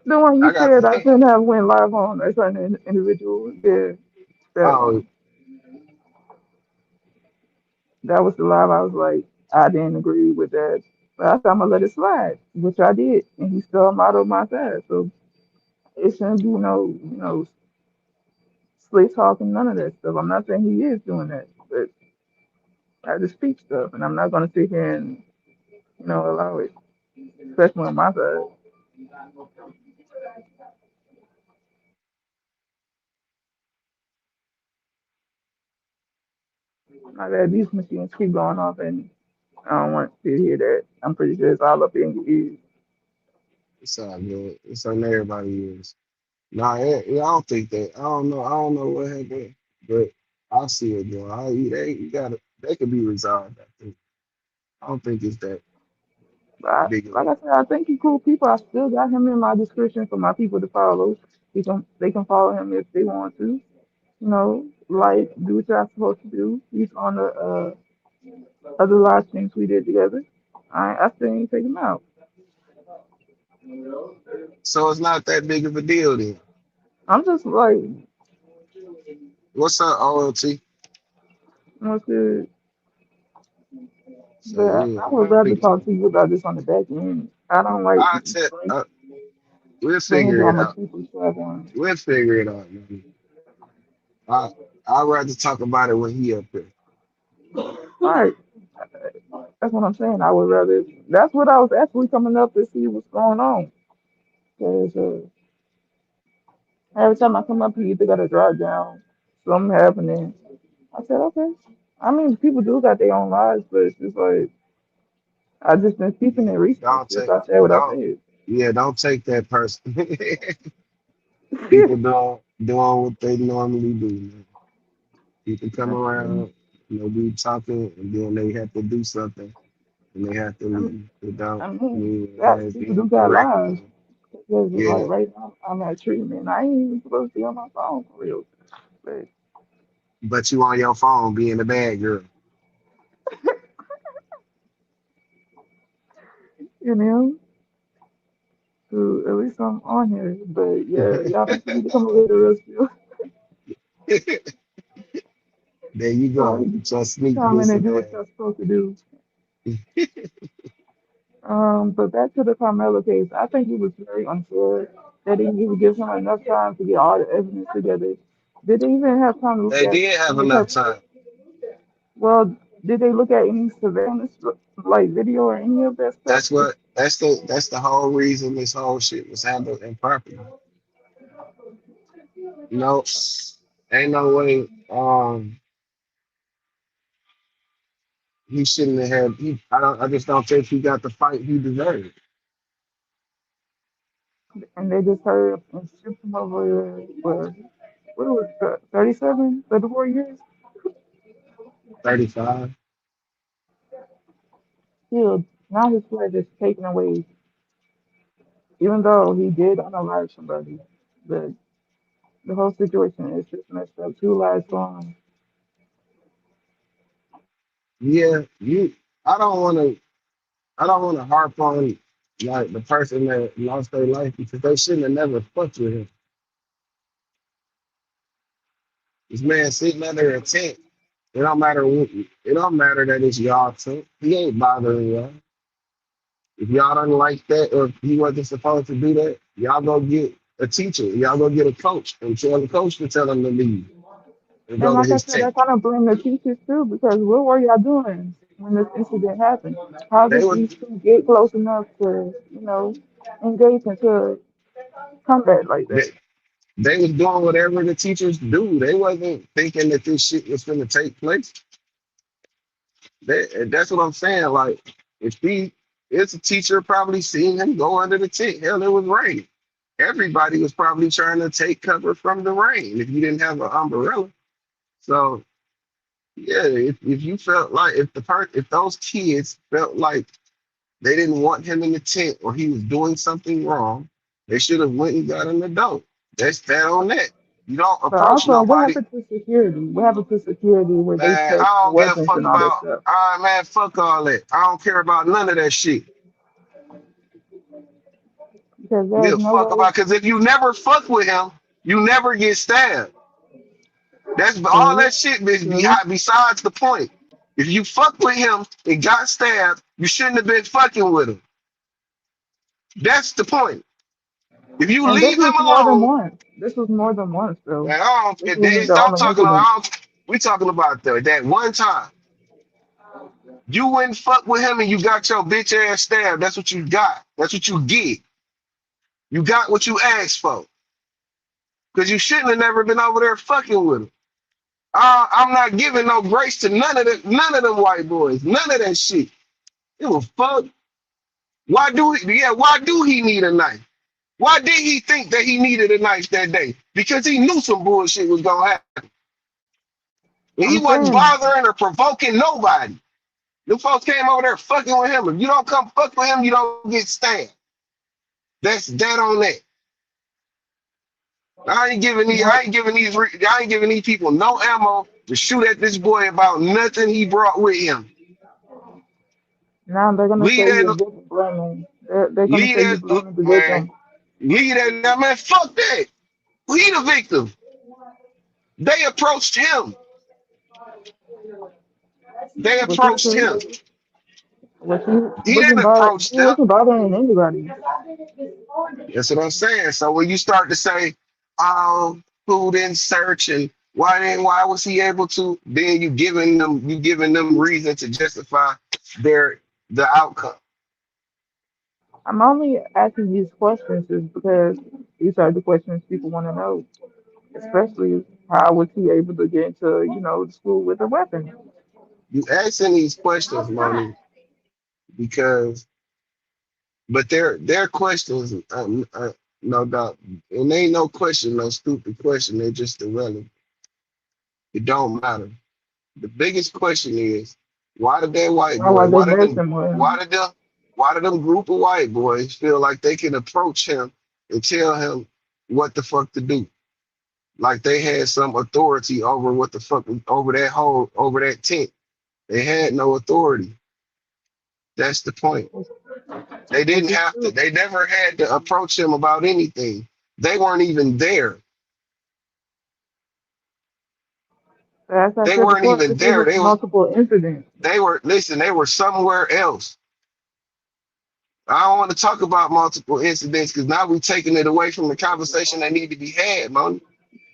The one you I got said I the shouldn't have went live on a certain individual. Yeah, that oh one. That was the live. I was like, I didn't agree with that. But I said I'm gonna let it slide, which I did, and he still modeled my side. So it shouldn't be no slick talking, none of that stuff. I'm not saying he is doing that, but I just speak stuff, and I'm not gonna sit here and allow it, especially on my side. Like that, these machines keep going off, and I don't want to hear that. I'm pretty sure it's all up in your ears. It's all good. It's on everybody is. Nah, yeah, I don't think that. I don't know. I don't know what happened, but I see it, bro. They you gotta. They could be resolved. I think. I don't think it's that But big of like I a. said, I think he's cool people. I still got him in my description for my people to follow. They can follow him if they want to. Like do what you're supposed to do. He's on the other live streams we did together. I still ain't take him out. So it's not that big of a deal then. I'm just like, What's up, OLT? what's good? So But yeah, I I would don't rather think it's talk that. to you about this on the back end. I don't like I tell. We'll bringing figure down it my out. people stuff on. We'll figure it out, man. I I'd rather talk about it when he up there. Right. That's what I'm saying. I would rather. That's what I was actually coming up to see what's going on. Cause every time I come up here, they gotta drive down. Something happening. I said, okay. I mean, people do got their own lives, but it's just like I just been keeping it Yeah, recently don't since take. I said what I Don't. said. Yeah, don't take that person. People doing what they normally do. Man. People come around, be talking, and then they have to do something, and they have to I mean, leave. It don't I mean, mean it facts. has People do been got correctly. lives. Because like Yeah, right now, I'm at treatment. I ain't even supposed to be on my phone for real. But but you on your phone being a bad girl. you know, so at least I'm on here. But yeah, y'all people need to come over here to rescue. There you go. Like, Just sneak come in this and and do what that. you're supposed to do. But back to the Carmelo case, I think it was very unfair. They didn't even give him enough time to get all the evidence together. Did they even have time to look They at did have any enough type? time. Well, did they look at any surveillance, like video or any of that stuff? That's the whole reason this whole shit was handled improperly. No, ain't no way. He shouldn't have had. I don't. I just don't think he got the fight he deserved. And they just heard and stripped him over what was it, 37, 34 years? 35. Still, now his flag is taken away, even though he did unalive somebody. The the whole situation is just messed up. Two lives gone. Yeah, you. I don't want to. I don't want to harp on like the person that lost their life because they shouldn't have never fucked with him. This man sitting under a tent. It don't matter. It don't matter that it's y'all tent. He ain't bothering y'all. If y'all don't like that, or if he wasn't supposed to do that, y'all go get a teacher. Y'all go get a coach and tell the coach to tell him to leave and And go to like I his said, I tent. kind of blame the teachers too because what were y'all doing when this incident happened? How They did was these two get close enough to, engage into combat like they, that? they was doing whatever the teachers do. They wasn't thinking that this shit was going to take place. That's what I'm saying. Like, if he it's a teacher probably seeing him go under the tent. Hell, it was raining. Everybody was probably trying to take cover from the rain if you didn't have an umbrella. So yeah, if you felt like if those kids felt like they didn't want him in the tent or he was doing something wrong, they should have went and got an adult. That's that on that. You don't But approach also, what nobody. happened to security? What happened to security where they Man, checked I the don't give a weapons fuck and all that about. stuff? All right, man, fuck all that. I don't care about none of that shit. Because I give there's a no fuck way. about because if you never fuck with him, you never get stabbed. That's all True, that shit is true. besides the point. If you fuck with him and got stabbed, you shouldn't have been fucking with him. That's the point. If you And this leave him was more than alone, once. This was more than once, though. man, I This don't. wasn't the I'm only talking incident. about. We talking about that one time. You wouldn't fuck with him and you got your bitch ass stabbed. That's what you got. That's what you get. You got what you asked for. Because you shouldn't have never been over there fucking with him. I'm not giving no grace to none of them white boys. None of that shit. It was fuck. Why do he need a knife? Why did he think that he needed a knife that day? Because he knew some bullshit was gonna happen. And he I'm wasn't saying, bothering or provoking nobody. The folks came over there fucking with him. If you don't come fuck with him, you don't get stabbed. That's that on that. no, I ain't giving these people no ammo to shoot at this boy about nothing he brought with him. now they're gonna Leave say you're that, victim blaming. They're gonna leave say you're that, blaming the man. victim, Leave that now, man. Fuck that. He the victim. They approached him. They but you approached him. said, but He didn't he approach them. wasn't bothering anybody. That's what I'm saying. So when you start to say, "Oh, who didn't search and why was he able to?" Then you giving them reason to justify their the outcome. I'm only asking these questions is because these are the questions people want to know, especially how was he able to get into, the school with a weapon? You asking these questions, Moni, because but they're questions, no doubt, and ain't no question, no stupid question. They're just irrelevant. It don't matter. The biggest question is why did that white Why boy, are they messing with why him? did them, why did them group of white boys feel like they can approach him and tell him what the fuck to do? Like they had some authority over what the fuck over that tent. They had no authority. That's the point. They Which didn't is have to. true. They never had to approach him about anything. They weren't even there. But as I They said weren't before, even this there. was multiple incidents. They were somewhere else. I don't want to talk about multiple incidents because now we're taking it away from the conversation that need to be had, man.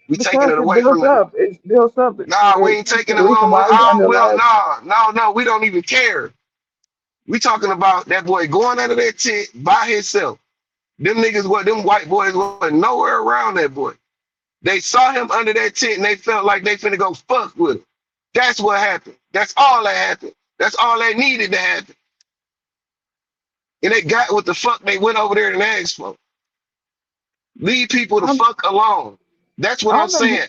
We taking Because it it away from builds the. up. It builds up. Nah, we It ain't comes to taking the it. We reason don't, why he's under live. no. We don't even care. We talking about that boy going out of that tent by himself. Them white boys wasn't nowhere around that boy. They saw him under that tent and they felt like they finna go fuck with him. That's what happened. That's all that happened. That's all that needed to happen. And they got what the fuck they went over there and asked for. Leave people the I'm, fuck alone. That's what I I'm don't think saying.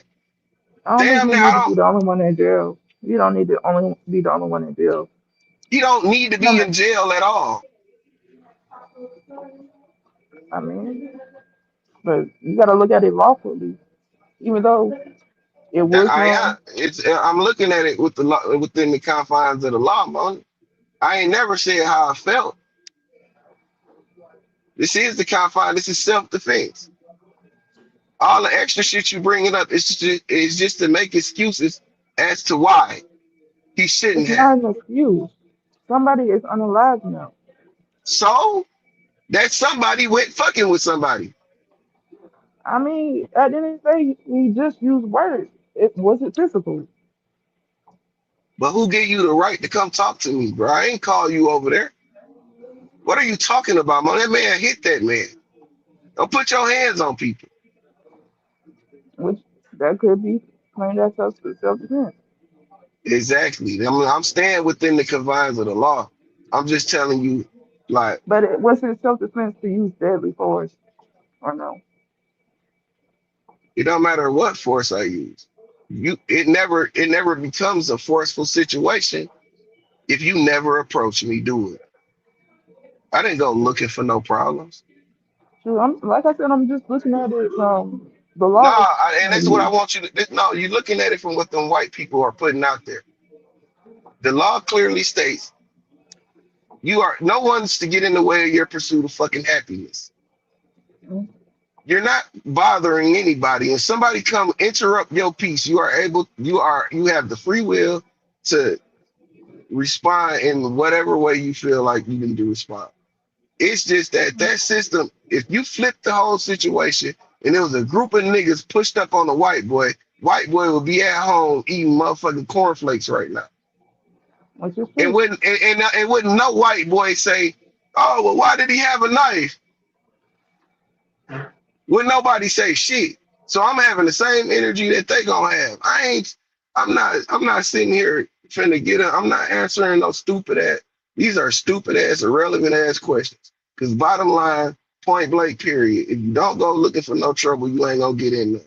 I don't think Damn you now, need to be the only one in jail. You don't need to only be the only one in jail. he don't need to No, be in jail at all. I mean, but you got to look at it lawfully, even though it was wrong. I'm looking at it with the law, within the confines of the law, man. I ain't never said how I felt. This is the confine. This is self-defense. All the extra shit you bringing up is just to make excuses as to why he shouldn't It's have. not an excuse. Somebody is unalive now. So that somebody went fucking with somebody. I mean, at the end of the day, we just use words. It wasn't physical. But who gave you the right to come talk to me, bro? I ain't call you over there. What are you talking about, man? That man hit that man. Don't put your hands on people. Which that could be claimed as self-defense. Exactly. I'm staying within the confines of the law. I'm just telling you, like, But it wasn't self-defense to use deadly force or no. it don't matter what force I use. It never becomes a forceful situation if you never approach me, do it. I didn't go looking for no problems. So I'm like I said, I'm just looking at it from the Nah, law's and point of that's what I view. want you to. No, you're looking at it from what them white people are putting out there. The law clearly states you are no one's to get in the way of your pursuit of fucking happiness. You're not bothering anybody. If somebody come interrupt your peace, you have the free will to respond in whatever way you feel like you need to respond. It's just that system, if you flip the whole situation and there was a group of niggas pushed up on the white boy would be at home eating motherfucking cornflakes right now. which is And true. wouldn't no white boy say, "Oh, well, why did he have a knife?" Would nobody say shit. So I'm having the same energy that they gonna have. I'm not sitting here finna get up. I'm not answering no stupid ass. These are stupid ass, irrelevant ass questions. Cause bottom line, point blank, period. If you don't go looking for no trouble, you ain't gonna get in there.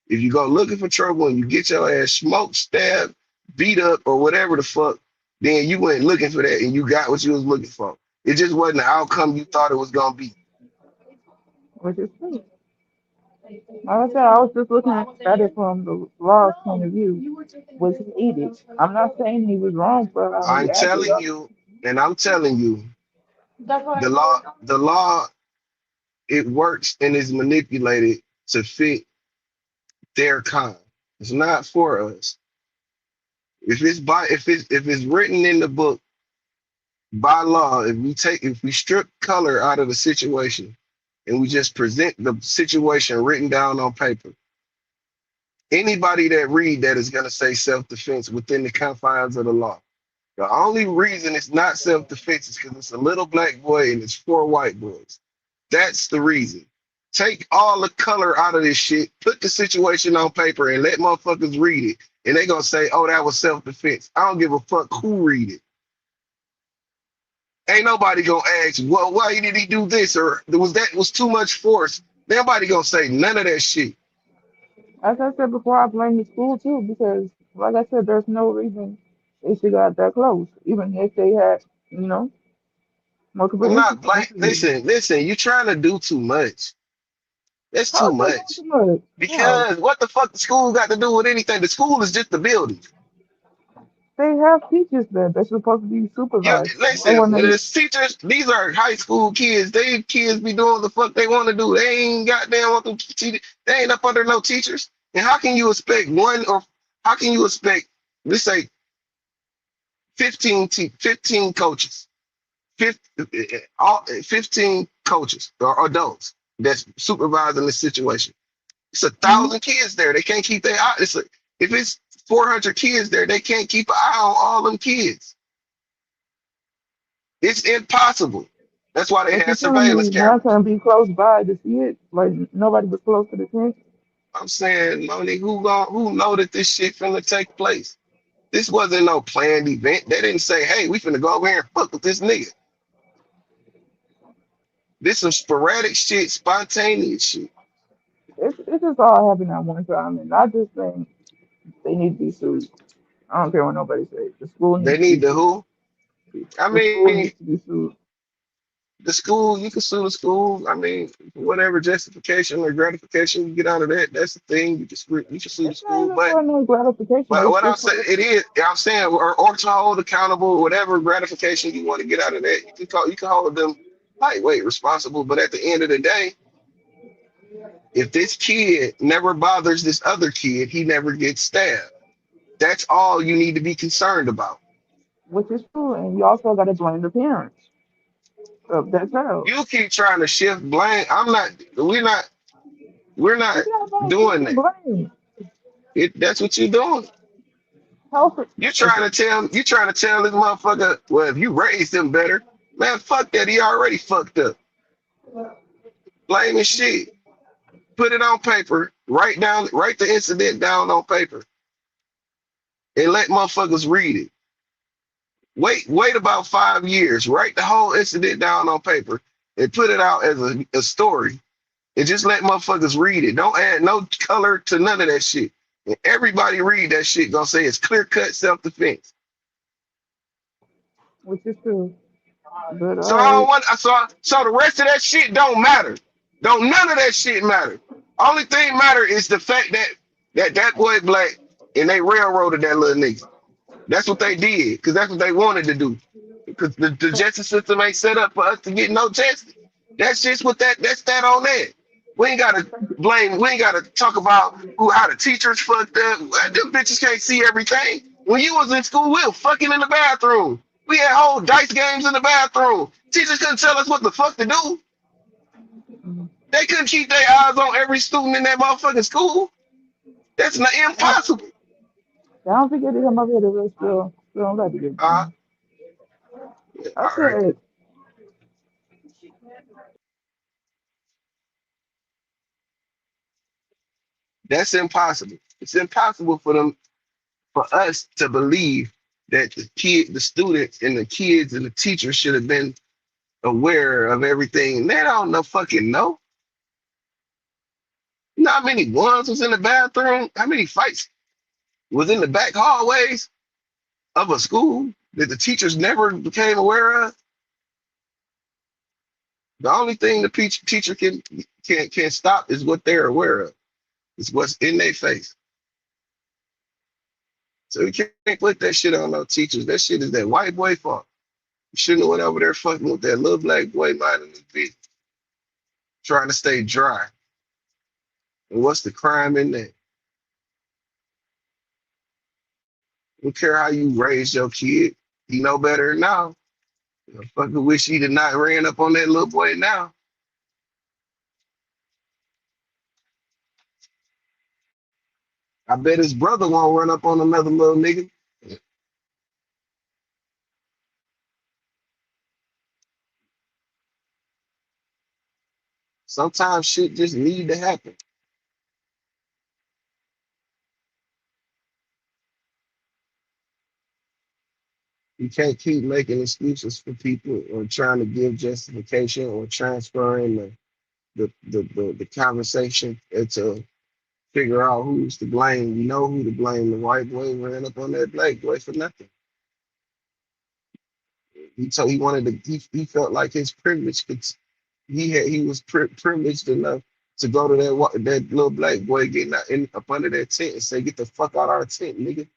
If you go looking for trouble and you get your ass smoked, stabbed, beat up, or whatever the fuck, then you went looking for that and you got what you was looking for. It just wasn't the outcome you thought it was gonna be. Which is true. Like I said, I was just looking at it from the law's point of view. Was he needed? I'm not saying he was wrong for how he I'm acted. telling you, and I'm telling you, the law, it works and is manipulated to fit their kind. It's not for us. If it's written in the book by law, if we strip color out of the situation and we just present the situation written down on paper, anybody that read that is gonna say self-defense within the confines of the law. The only reason it's not self-defense is because it's a little black boy and it's four white boys. That's the reason. Take all the color out of this shit, put the situation on paper, and let motherfuckers read it. And they gonna say, "Oh, that was self-defense." I don't give a fuck who read it. Ain't nobody gonna ask, "Well, why did he do this?" Or was too much force. Nobody gonna say none of that shit. As I said before, I blame the school too because, like I said, there's no reason they should got that close, even if they had, you know, multiple I'm not blame. incidents. Listen. You trying to do too much. That's How too is that doing much. too much? How? Because what the fuck the school got to do with anything? The school is just the building. They have teachers there. They're supposed to be Yeah, supervised. Why listen, wouldn't the teachers, these are high school kids. They kids be doing the fuck they want to do. They ain't goddamn want them teach. They ain't up under no teachers. And how can you expect how can you expect, let's say 15 coaches, 15 coaches or adults that's supervising the situation. It's a they? thousand kids there. They can't keep their eye. If it's 400 kids there, they can't keep an eye on all them kids. It's impossible. That's why they But you're have telling surveillance me one cameras. can be close by to see it? Like nobody was close to the tent? I'm saying, Monique, who know that this shit finna take place? This wasn't no planned event. They didn't say, "Hey, we finna go over here and fuck with this nigga." This some sporadic shit, spontaneous shit. It's just all happened at one time, and I just think they need to be sued. I don't care what nobody says. The school They needs to need be to sued. who? I The school mean, needs to be sued. the school, you can sue the school. I mean, whatever justification or gratification you get out of that, that's the thing. You can sue the It's not school. even But for no gratification. but It's what I'm just for saying, the it is, I'm saying, or to hold accountable, whatever gratification you want to get out of that, you can hold them lightweight responsible. But at the end of the day, if this kid never bothers this other kid, he never gets stabbed. That's all you need to be concerned about. which is true, and you also got to blame the parents of that child. You keep trying to shift blame. I'm not. We're not It's not about doing shifting that. blame. That's what you're doing. Help it. You Okay. trying to tell this motherfucker, well, if you raised him better, man, fuck that. He already fucked up. Blame his shit. Put it on paper. Write the incident down on paper and let motherfuckers read it. Wait about 5 years. Write the whole incident down on paper and put it out as a story. And just let motherfuckers read it. Don't add no color to none of that shit. And everybody read that shit gonna say it's clear cut self defense. Which is true. But So all I don't right. want so the rest of that shit don't matter. Don't none of that shit matter. Only thing matter is the fact that boy black and they railroaded that little nigga. That's what they did, because that's what they wanted to do. Because the justice system ain't set up for us to get no justice. That's just that's that on that. We ain't gotta blame, we ain't gotta talk about how the teachers fucked up. Them bitches can't see everything. When you was in school, we were fucking in the bathroom. We had whole dice games in the bathroom. Teachers couldn't tell us what the fuck to do. They couldn't keep their eyes on every student in that motherfucking school. That's not Don't impossible. don't forget to come up here to the still don't let it get Uh, done. I All right. said, That's impossible. It's impossible for them, for us to believe that the students and the kids and the teachers should have been aware of everything. They don't know fucking know. You know how many ones was in the bathroom? How many fights was in the back hallways of a school that the teachers never became aware of? The only thing the teacher can stop is what they're aware of. It's what's in their face. So you can't put that shit on no teachers. That shit is that white boy fault. You shouldn't have went over there fucking with that little black boy minding his bitch, trying to stay dry. And what's the crime in that? Don't care how you raised your kid. You know better now. I fucking wish he did not ran up on that little boy now. I bet his brother won't run up on another little nigga. Sometimes shit just need to happen. You can't keep making excuses for people or trying to give justification or transferring the conversation to figure out who's to blame. You know who to blame. The white boy ran up on that black boy for nothing. He wanted to. He felt like his privilege could. He was privileged enough to go to that little black boy getting up under that tent and say, "Get the fuck out our tent, nigga."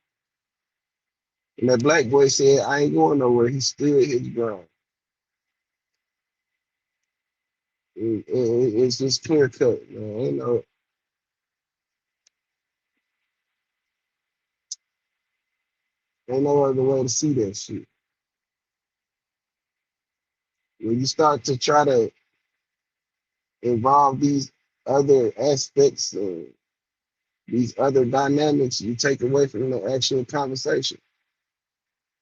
And that black boy said, "I ain't going nowhere." He stood his ground. It's just clear cut, man. Ain't no other way to see that shit. When you start to try to involve these other aspects, these other dynamics, you take away from the actual conversation.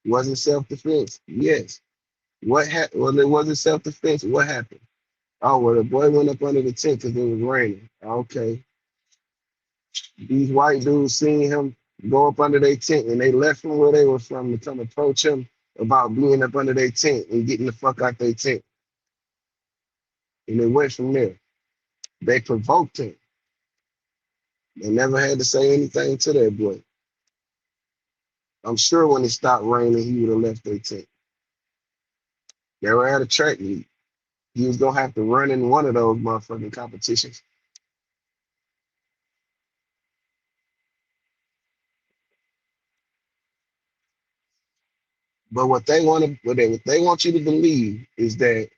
Was it self-defense? Yes. What happened? Well, it wasn't self-defense. What happened? Oh, well, the boy went up under the tent because it was raining. Okay. These white dudes seen him go up under their tent and they left from where they were from to come approach him about being up under their tent and getting the fuck out their tent. And they went from there. They provoked him. They never had to say anything to that boy. I'm sure when it stopped raining, he would have left their tent. They were at a track meet. He was gonna have to run in one of those motherfucking competitions. But what they want you to believe is that,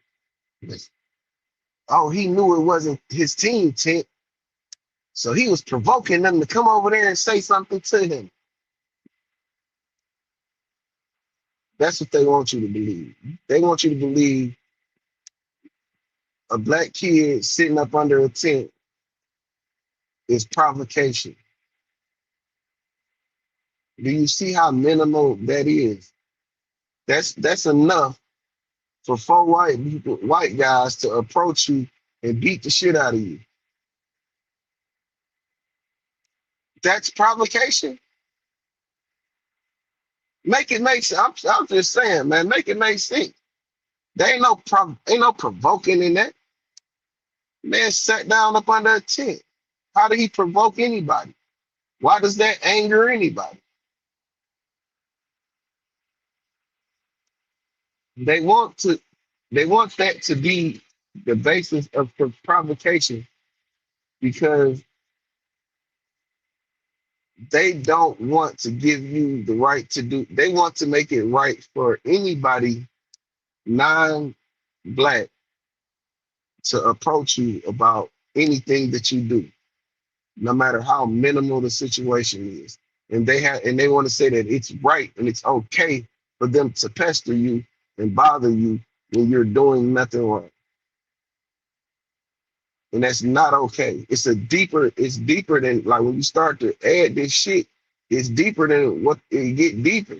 oh, he knew it wasn't his team tent, so he was provoking them to come over there and say something to him. That's what they want you to believe. They want you to believe a black kid sitting up under a tent is provocation. Do you see how minimal that is? That's enough for four white guys to approach you and beat the shit out of you. That's provocation. Make it make sense. I'm just saying, man. Make it make sense. There ain't no provoking in that. Man sat down up under a tent. How did he provoke anybody? Why does that anger anybody? They want to. They want that to be the basis of provocation because they don't want to give you the right to do. They want to make it right for anybody non-black to approach you about anything that you do, no matter how minimal the situation is. And they want to say that it's right and it's okay for them to pester you and bother you when you're doing nothing wrong. And that's not okay. It's deeper than like when you start to add this shit, it's deeper than what it get deeper.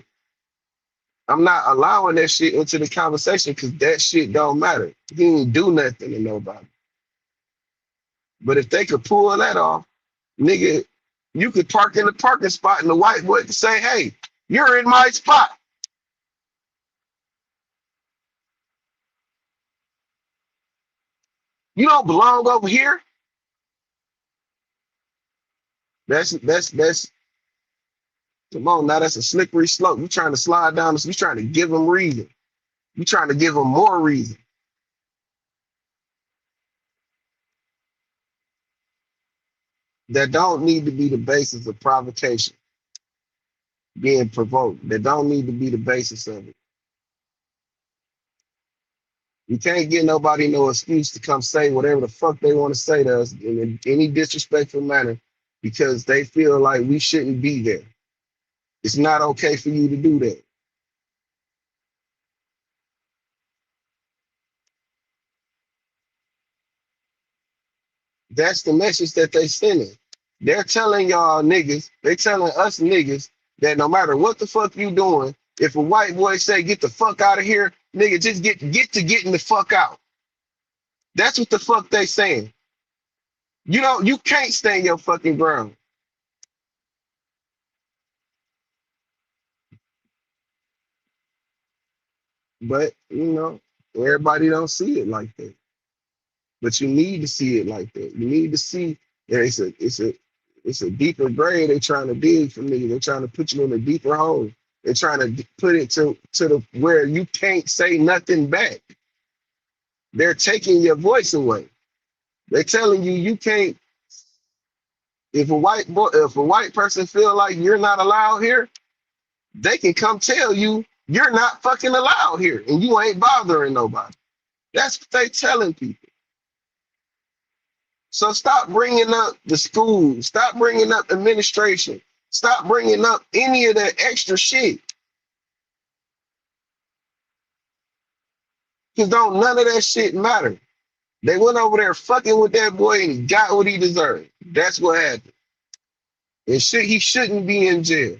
I'm not allowing that shit into the conversation because that shit don't matter. He ain't do nothing to nobody. But if they could pull that off, nigga, you could park in the parking spot and the white boy could say, hey, you're in my spot. You don't belong over here. That's come on now, that's a slippery slope. You trying to slide down this, you trying to give them reason. You trying to give them more reason. That don't need to be the basis of provocation, being provoked. That don't need to be the basis of it. You can't get nobody no excuse to come say whatever the fuck they want to say to us in any disrespectful manner because they feel like we shouldn't be there. It's not okay for you to do that. That's the message that they sending. They're telling y'all niggas, they telling us niggas that no matter what the fuck you doing, if a white boy say get the fuck out of here, nigga, just get to getting the fuck out. That's what the fuck they saying. You can't stand your fucking ground. But everybody don't see it like that. But you need to see it like that. You need to see that it's a deeper grave they're trying to dig for me. They're trying to put you in a deeper hole. They're trying to put it to the where you can't say nothing back. They're taking your voice away. They're telling you you can't. If a white person feel like you're not allowed here, they can come tell you you're not fucking allowed here, and you ain't bothering nobody. That's what they telling people. So stop bringing up the school. Stop bringing up administration. Stop bringing up any of that extra shit. Because don't none of that shit matter. They went over there fucking with that boy and he got what he deserved. That's what happened. And shit, he shouldn't be in jail.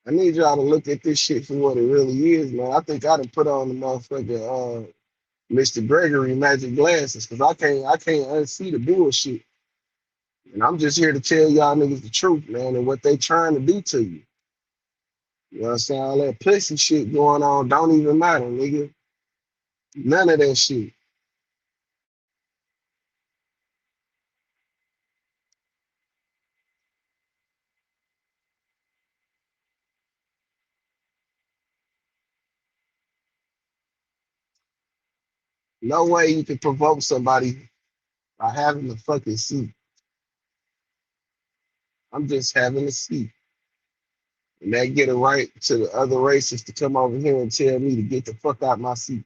I need y'all to look at this shit for what it really is, man. I think I done put on the motherfucking Mr. Gregory magic glasses because I can't unsee the bullshit. And I'm just here to tell y'all niggas the truth, man, and what they trying to do to you. You know what I'm saying? All that pussy shit going on don't even matter, nigga. None of that shit. No way you can provoke somebody by having a fucking seat. I'm just having a seat. And they get a right to the other races to come over here and tell me to get the fuck out my seat.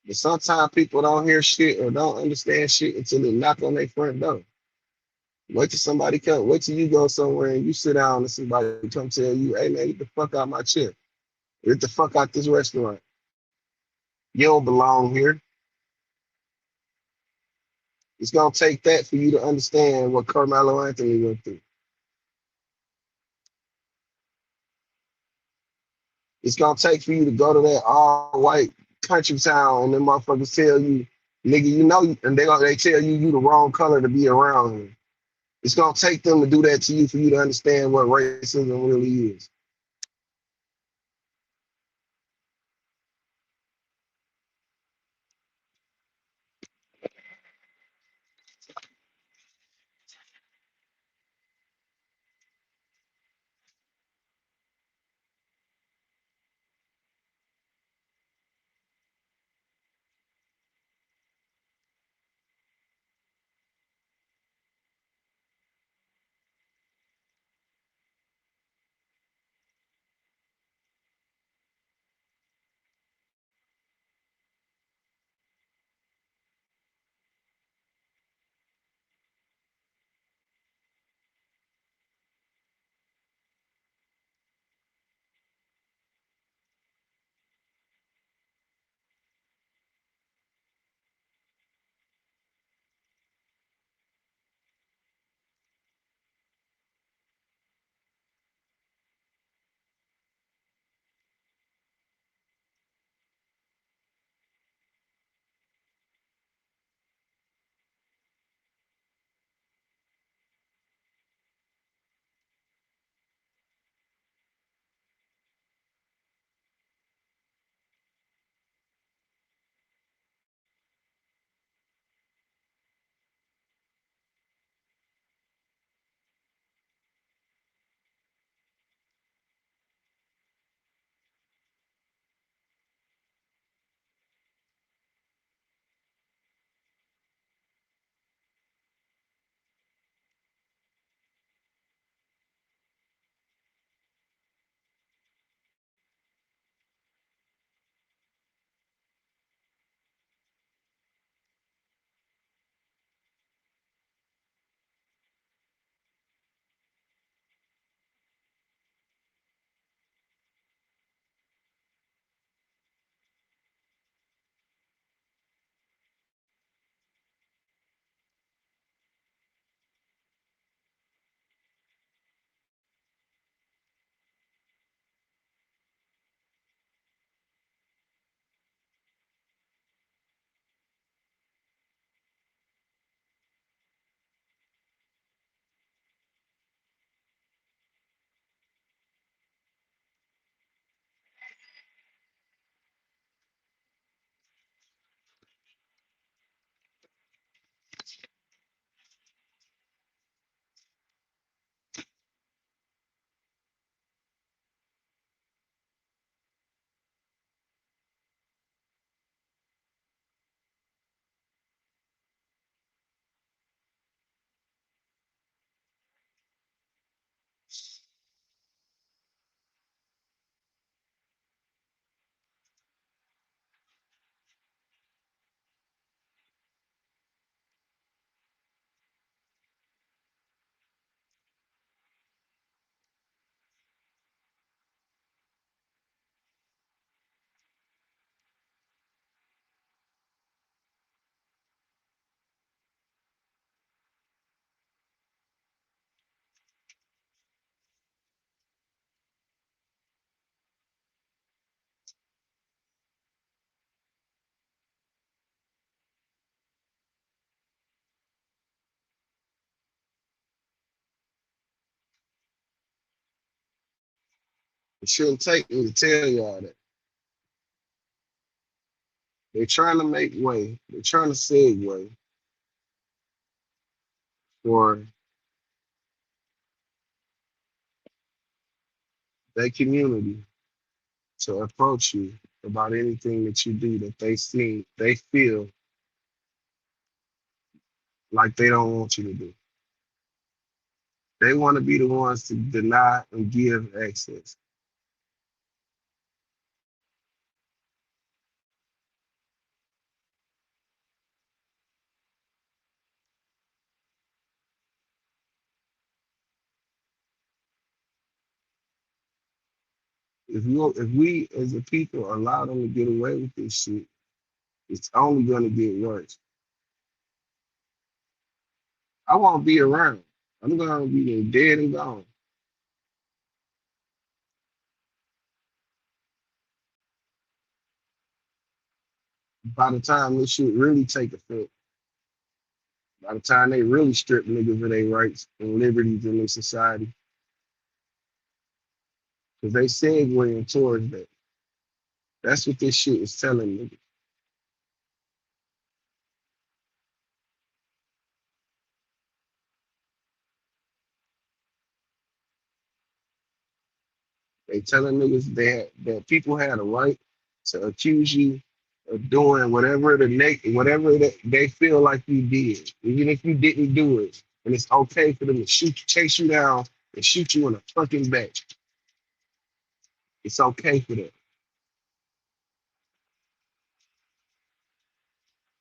But sometimes people don't hear shit or don't understand shit until they knock on their front door. Wait till somebody come. Wait till you go somewhere and you sit down and somebody come tell you, hey man, get the fuck out my chair. Get the fuck out this restaurant. You don't belong here. It's gonna take that for you to understand what Carmelo Anthony went through. It's gonna take for you to go to that all white country town and them motherfuckers tell you, nigga, and they tell you you the wrong color to be around here. It's gonna take them to do that to you for you to understand what racism really is. It shouldn't take me to tell y'all that. They're trying to make way. They're trying to segue for their community to approach you about anything that you do that they feel like they don't want you to do. They want to be the ones to deny and give access. If we as a people allow them to get away with this shit, it's only gonna get worse. I won't be around. I'm gonna be dead and gone by the time this shit really take effect. By the time they really strip niggas of their rights and liberties in this society, because they segueing towards that. That's what this shit is telling niggas. They telling niggas that people had a right to accuse you of doing whatever that they feel like you did, even if you didn't do it, and it's okay for them to chase you down and shoot you in the fucking back. It's okay for them.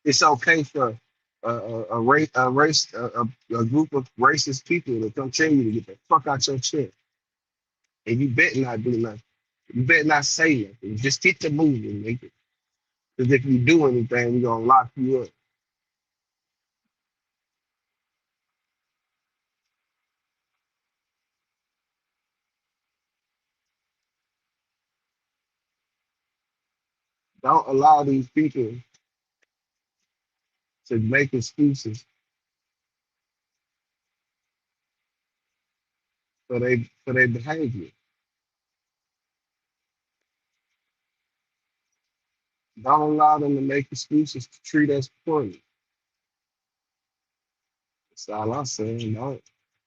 It's okay for a group of racist people to come tell you to get the fuck out your chair, and you better not do nothing. You better not say nothing. Just get to moving, nigga. Because if you do anything, we're gonna lock you up. Don't allow these people to make excuses for their behavior. Don't allow them to make excuses to treat us poorly. That's all I'm saying.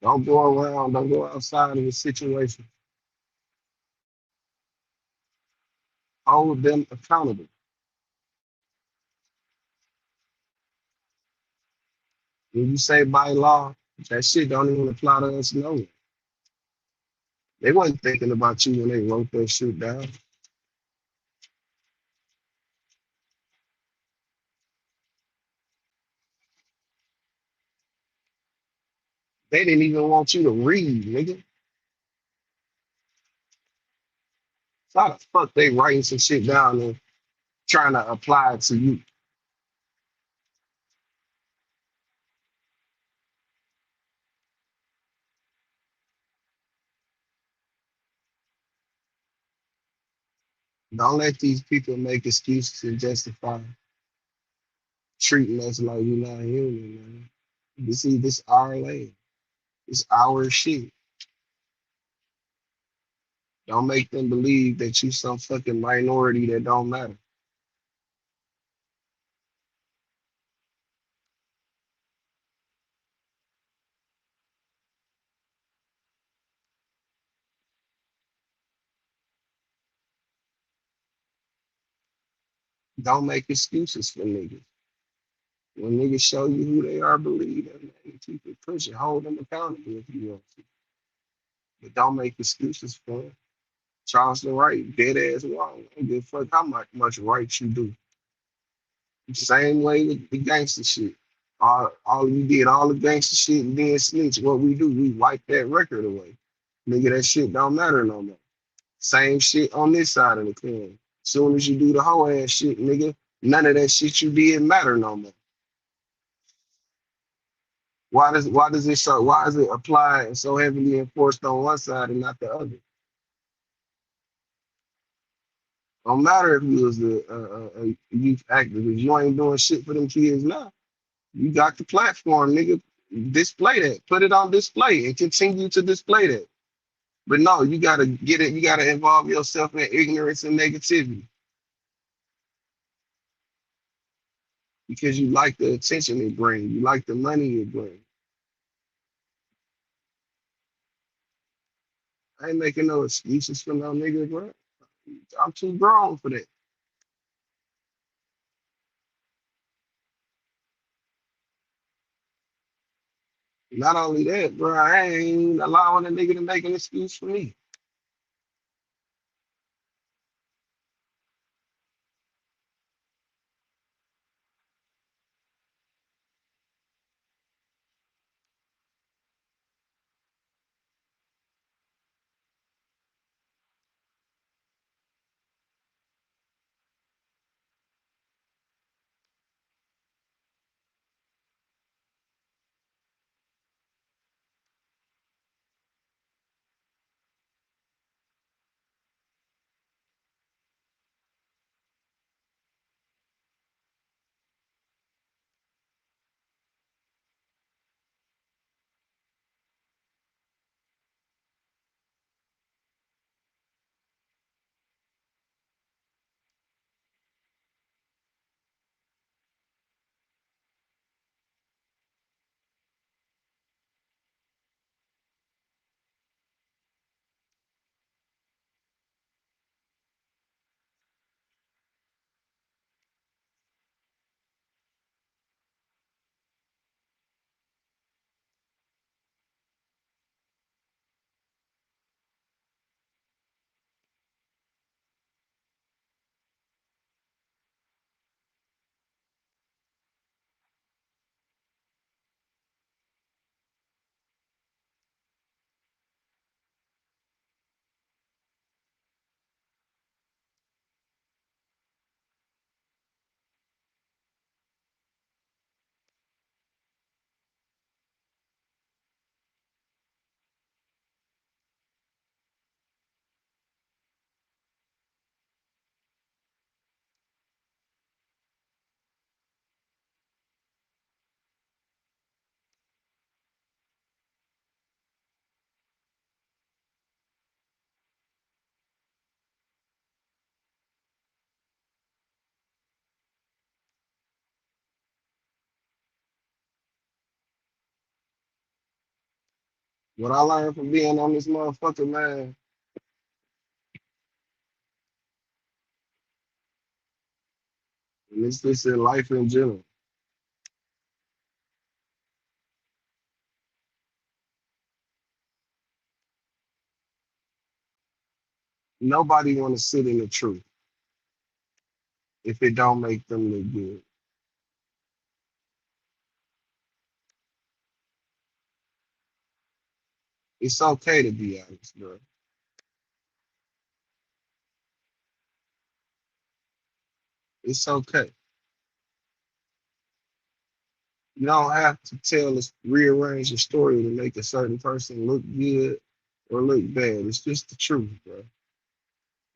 Don't go around, don't go outside of the situation. Hold them accountable. When you say by law, that shit don't even apply to us no way. They wasn't thinking about you when they wrote that shit down. They didn't even want you to read, nigga. So how the fuck they writing some shit down and trying to apply it to you? Don't let these people make excuses and justify treating us like we're not human, man. This our land. It's our shit. Don't make them believe that you some fucking minority that don't matter. Don't make excuses for niggas. When niggas show you who they are, believe them and keep it pushing. Hold them accountable if you want to. But don't make excuses for them. Charleston Wright, dead ass wrong. I don't give a fuck how much right you do. Same way with the gangster shit. All you did, all the gangster shit and then snitch. What we do, we wipe that record away. Nigga, that shit don't matter no more. Same shit on this side of the coin. Soon as you do the whole ass shit, nigga, none of that shit you did matter no more. Why is it applied and so heavily enforced on one side and not the other? Don't matter if you was a youth activist. You ain't doing shit for them kids now. You got the platform, nigga. Display that. Put it on display and continue to display that. But no, you gotta get it. You gotta involve yourself in ignorance and negativity because you like the attention it brings. You like the money it brings. I ain't making no excuses for no nigga, bro. I'm too grown for that. Not only that, bro, I ain't allowing a nigga to make an excuse for me. What I learned from being on this motherfucker, man, and it's this in life in general. Nobody want to sit in the truth if it don't make them look good. It's okay to be honest, bro. It's okay. You don't have to tell us rearrange the story to make a certain person look good or look bad. It's just the truth, bro.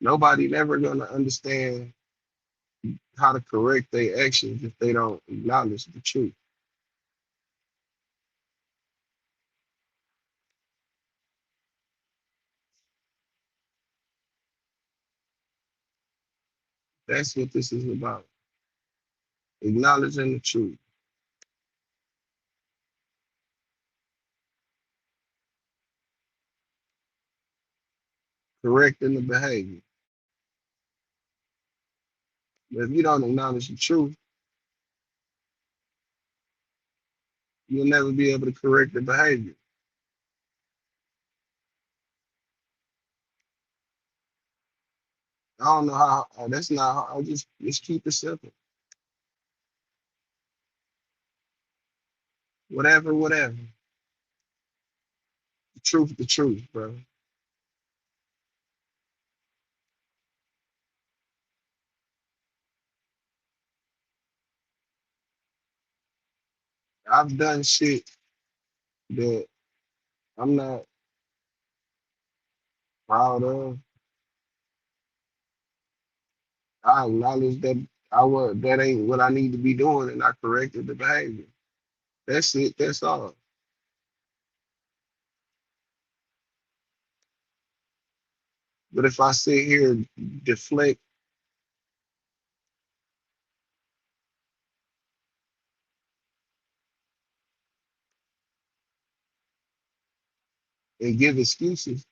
Nobody never gonna understand how to correct their actions if they don't acknowledge the truth. That's what this is about. Acknowledging the truth, correcting the behavior. But if you don't acknowledge the truth, you'll never be able to correct the behavior. I don't know how. That's not how. I just keep it simple. Whatever, whatever. The truth, bro. I've done shit that I'm not proud of. I acknowledge that that ain't what I need to be doing, and I corrected the behavior. That's it. That's all. But if I sit here and deflect and give excuses,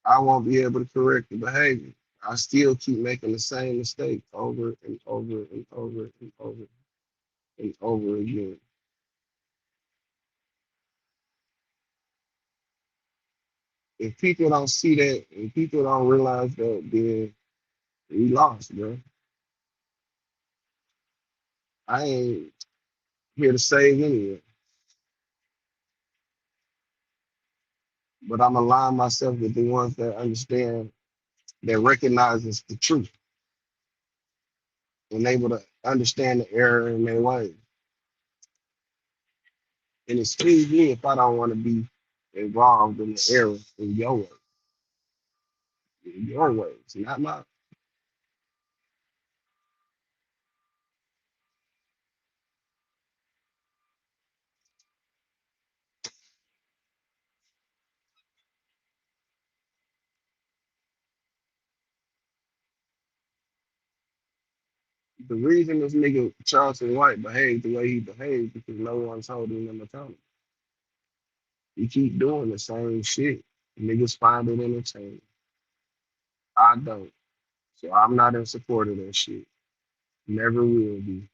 I won't be able to correct the behavior. I still keep making the same mistake over and over and over and over and over again. If people don't see that, and people don't realize that, then we lost, bro. I ain't here to save anyone, but I'm align myself with the ones that understand, that recognizes the truth, and able to understand the error in their ways. And excuse me if I don't want to be involved in the error in your ways, not mine. The reason this nigga Charleston White behaved the way he behaved because no one's holding him accountable. He keep doing the same shit. Niggas find it entertaining. I don't. So I'm not in support of that shit. Never will be.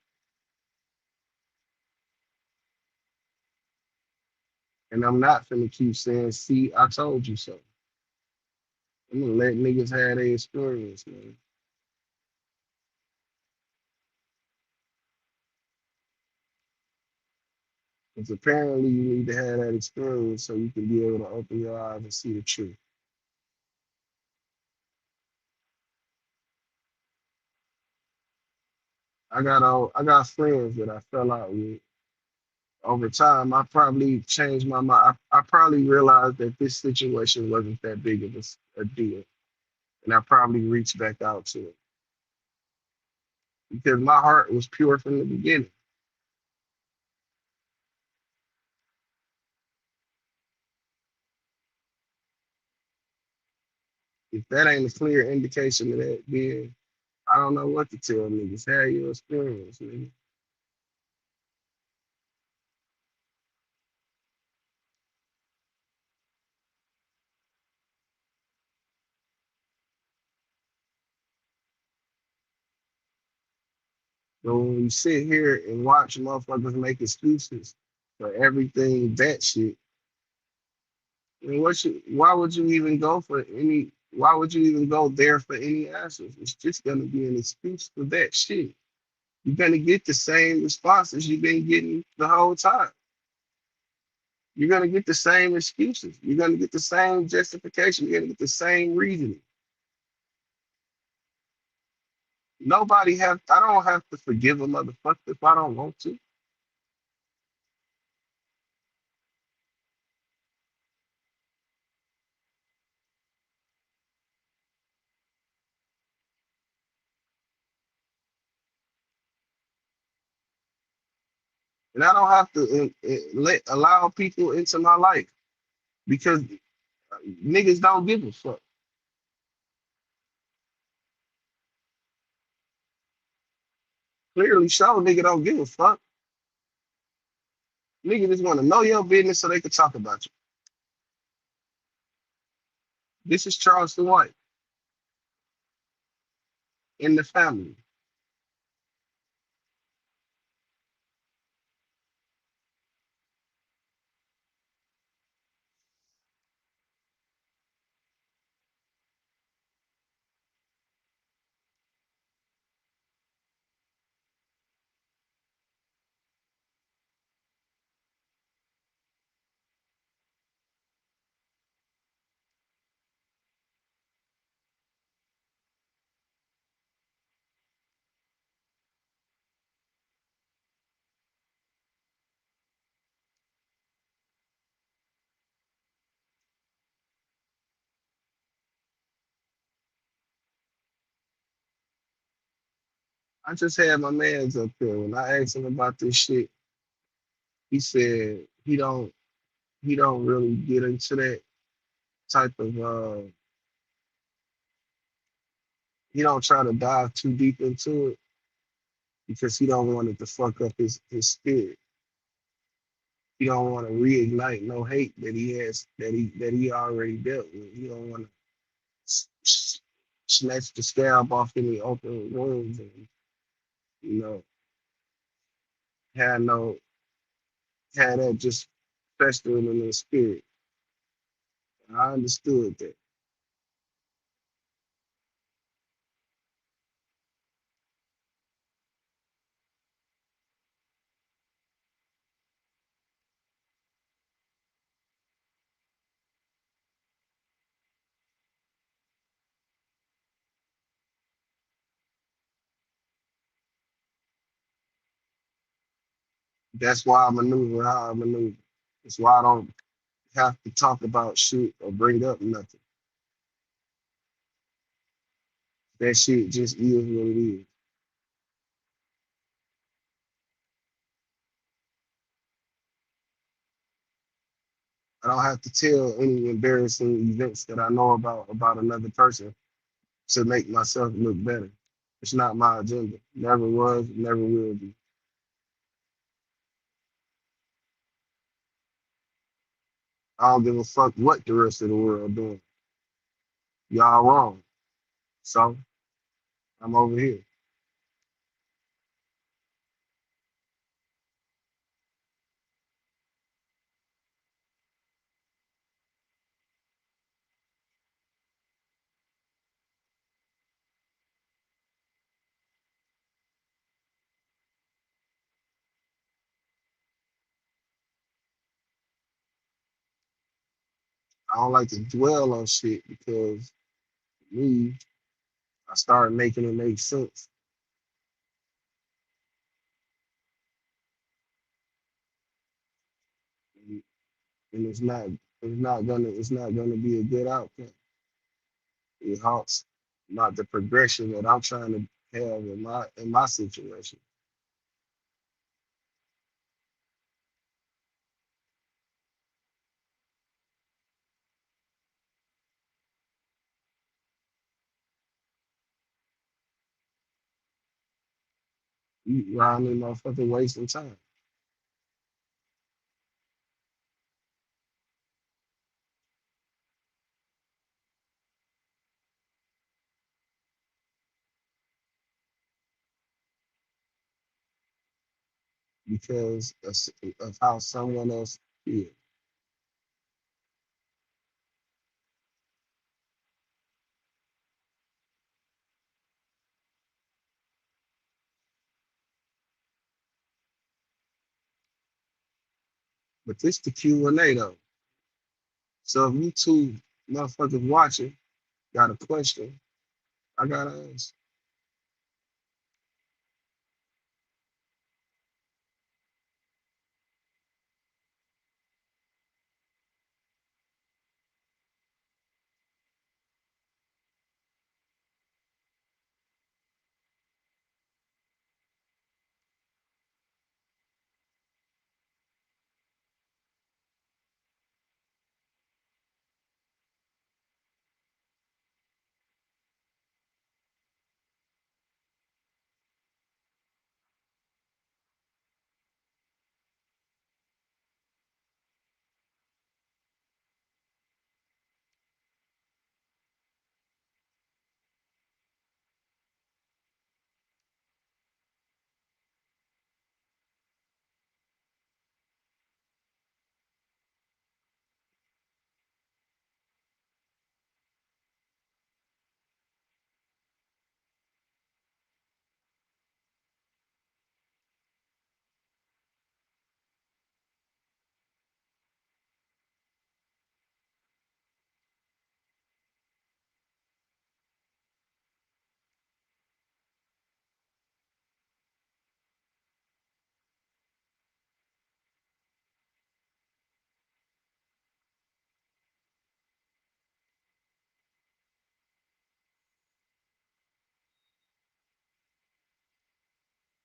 And I'm not finna keep saying, see, I told you so. I'm gonna let niggas have their experience, man. Because apparently you need to have that experience so you can be able to open your eyes and see the truth. I got friends that I fell out with. Over time, I probably changed my mind. I probably realized that this situation wasn't that big of a deal. And I probably reached back out to it because my heart was pure from the beginning. If that ain't a clear indication of that, then I don't know what to tell niggas. Have your experience, nigga. But when you sit here and watch motherfuckers make excuses for everything that shit, then why would you even go for any, why would you even go there for any answers? It's just gonna be an excuse for that shit. You're gonna get the same responses you've been getting the whole time. You're gonna get the same excuses. You're gonna get the same justification. You're gonna get the same reasoning. I don't have to forgive a motherfucker if I don't want to. And I don't have to allow people into my life because niggas don't give a fuck. Clearly show nigga don't give a fuck. Nigga just want to know your business so they can talk about you. This is Charleston White in the family. I just had my mans up there. When I asked him about this shit, he said he don't really get into that type of he don't try to dive too deep into it because he don't want it to fuck up his spirit. He don't want to reignite no hate that he has that he already dealt with. He don't want to snatch the scab off any open wounds and you know had no had that just festering in his spirit. I understood that. That's why I maneuver how I maneuver. That's why I don't have to talk about shit or bring up nothing. That shit just is what it is. I don't have to tell any embarrassing events that I know about another person to make myself look better. It's not my agenda. Never was, never will be. I don't give a fuck what the rest of the world doing. Y'all wrong. So I'm over here. I don't like to dwell on shit because me, I started making it make sense. And it's not gonna be a good outcome. It halts not the progression that I'm trying to have in my situation. You around me motherfucker wasting time because of how someone else feels. But this the Q&A though. So if you two motherfuckers watching got a question, I gotta ask.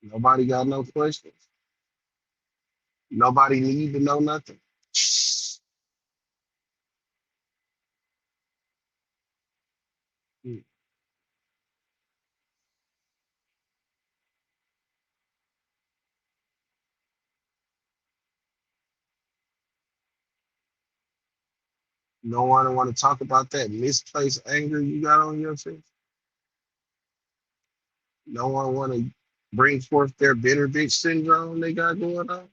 Nobody got no questions. Nobody need to know nothing. No one want to talk about that misplaced anger you got on your face. No one want to bring forth their bitter bitch syndrome they got going on.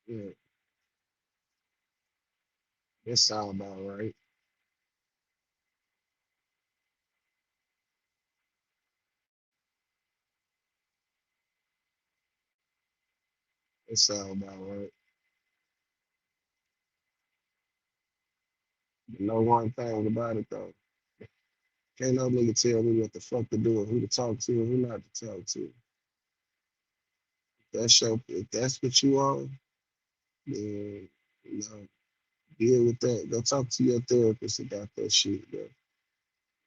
Yeah, that sound about right. That sound about right. But know one thing about it though. Can't no nigga tell me what the fuck to do and who to talk to and who not to talk to. If that's what you are, then you know, deal with that. Go talk to your therapist about that shit, bro.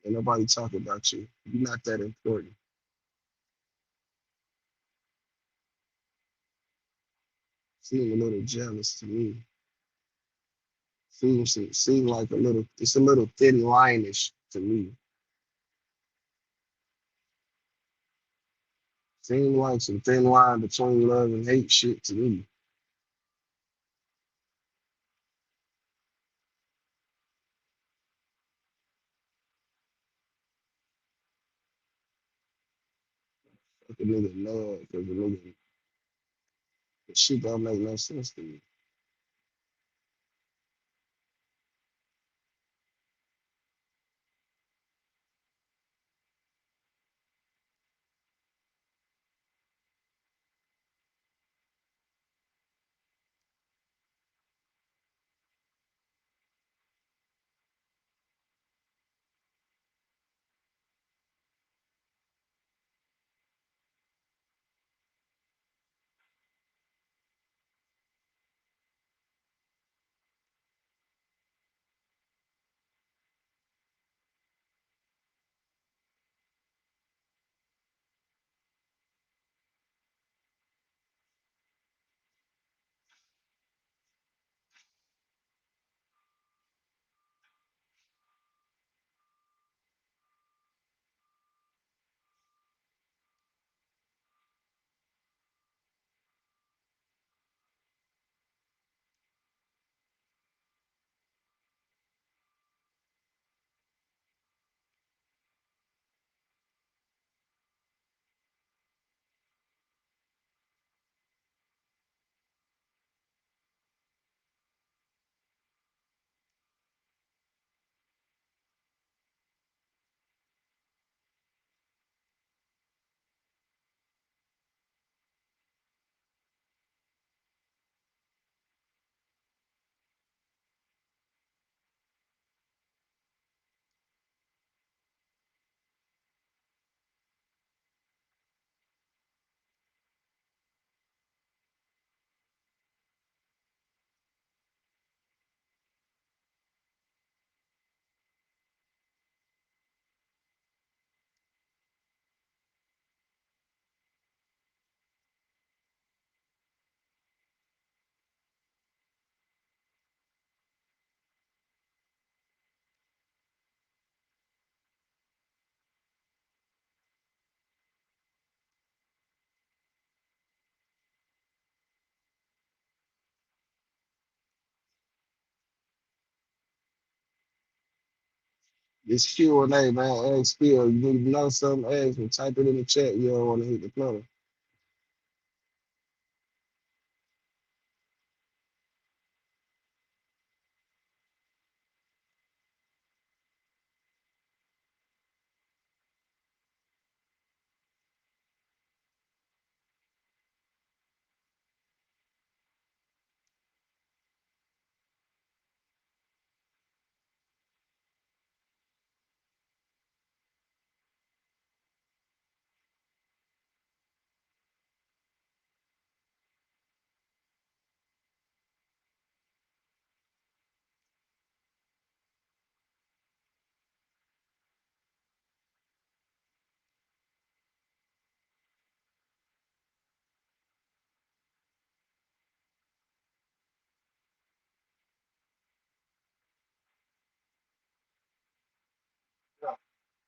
Ain't nobody talking about you. You're not that important. Seem a little jealous to me. Seem like it's a little thin line-ish to me. Seem like some thin line between love and hate shit to me. Like a nigga love, because the shit don't make no sense to me. This Q&A, man, ask Phil. You need to know something, ask me. Type it in the chat. You don't want to hit the player.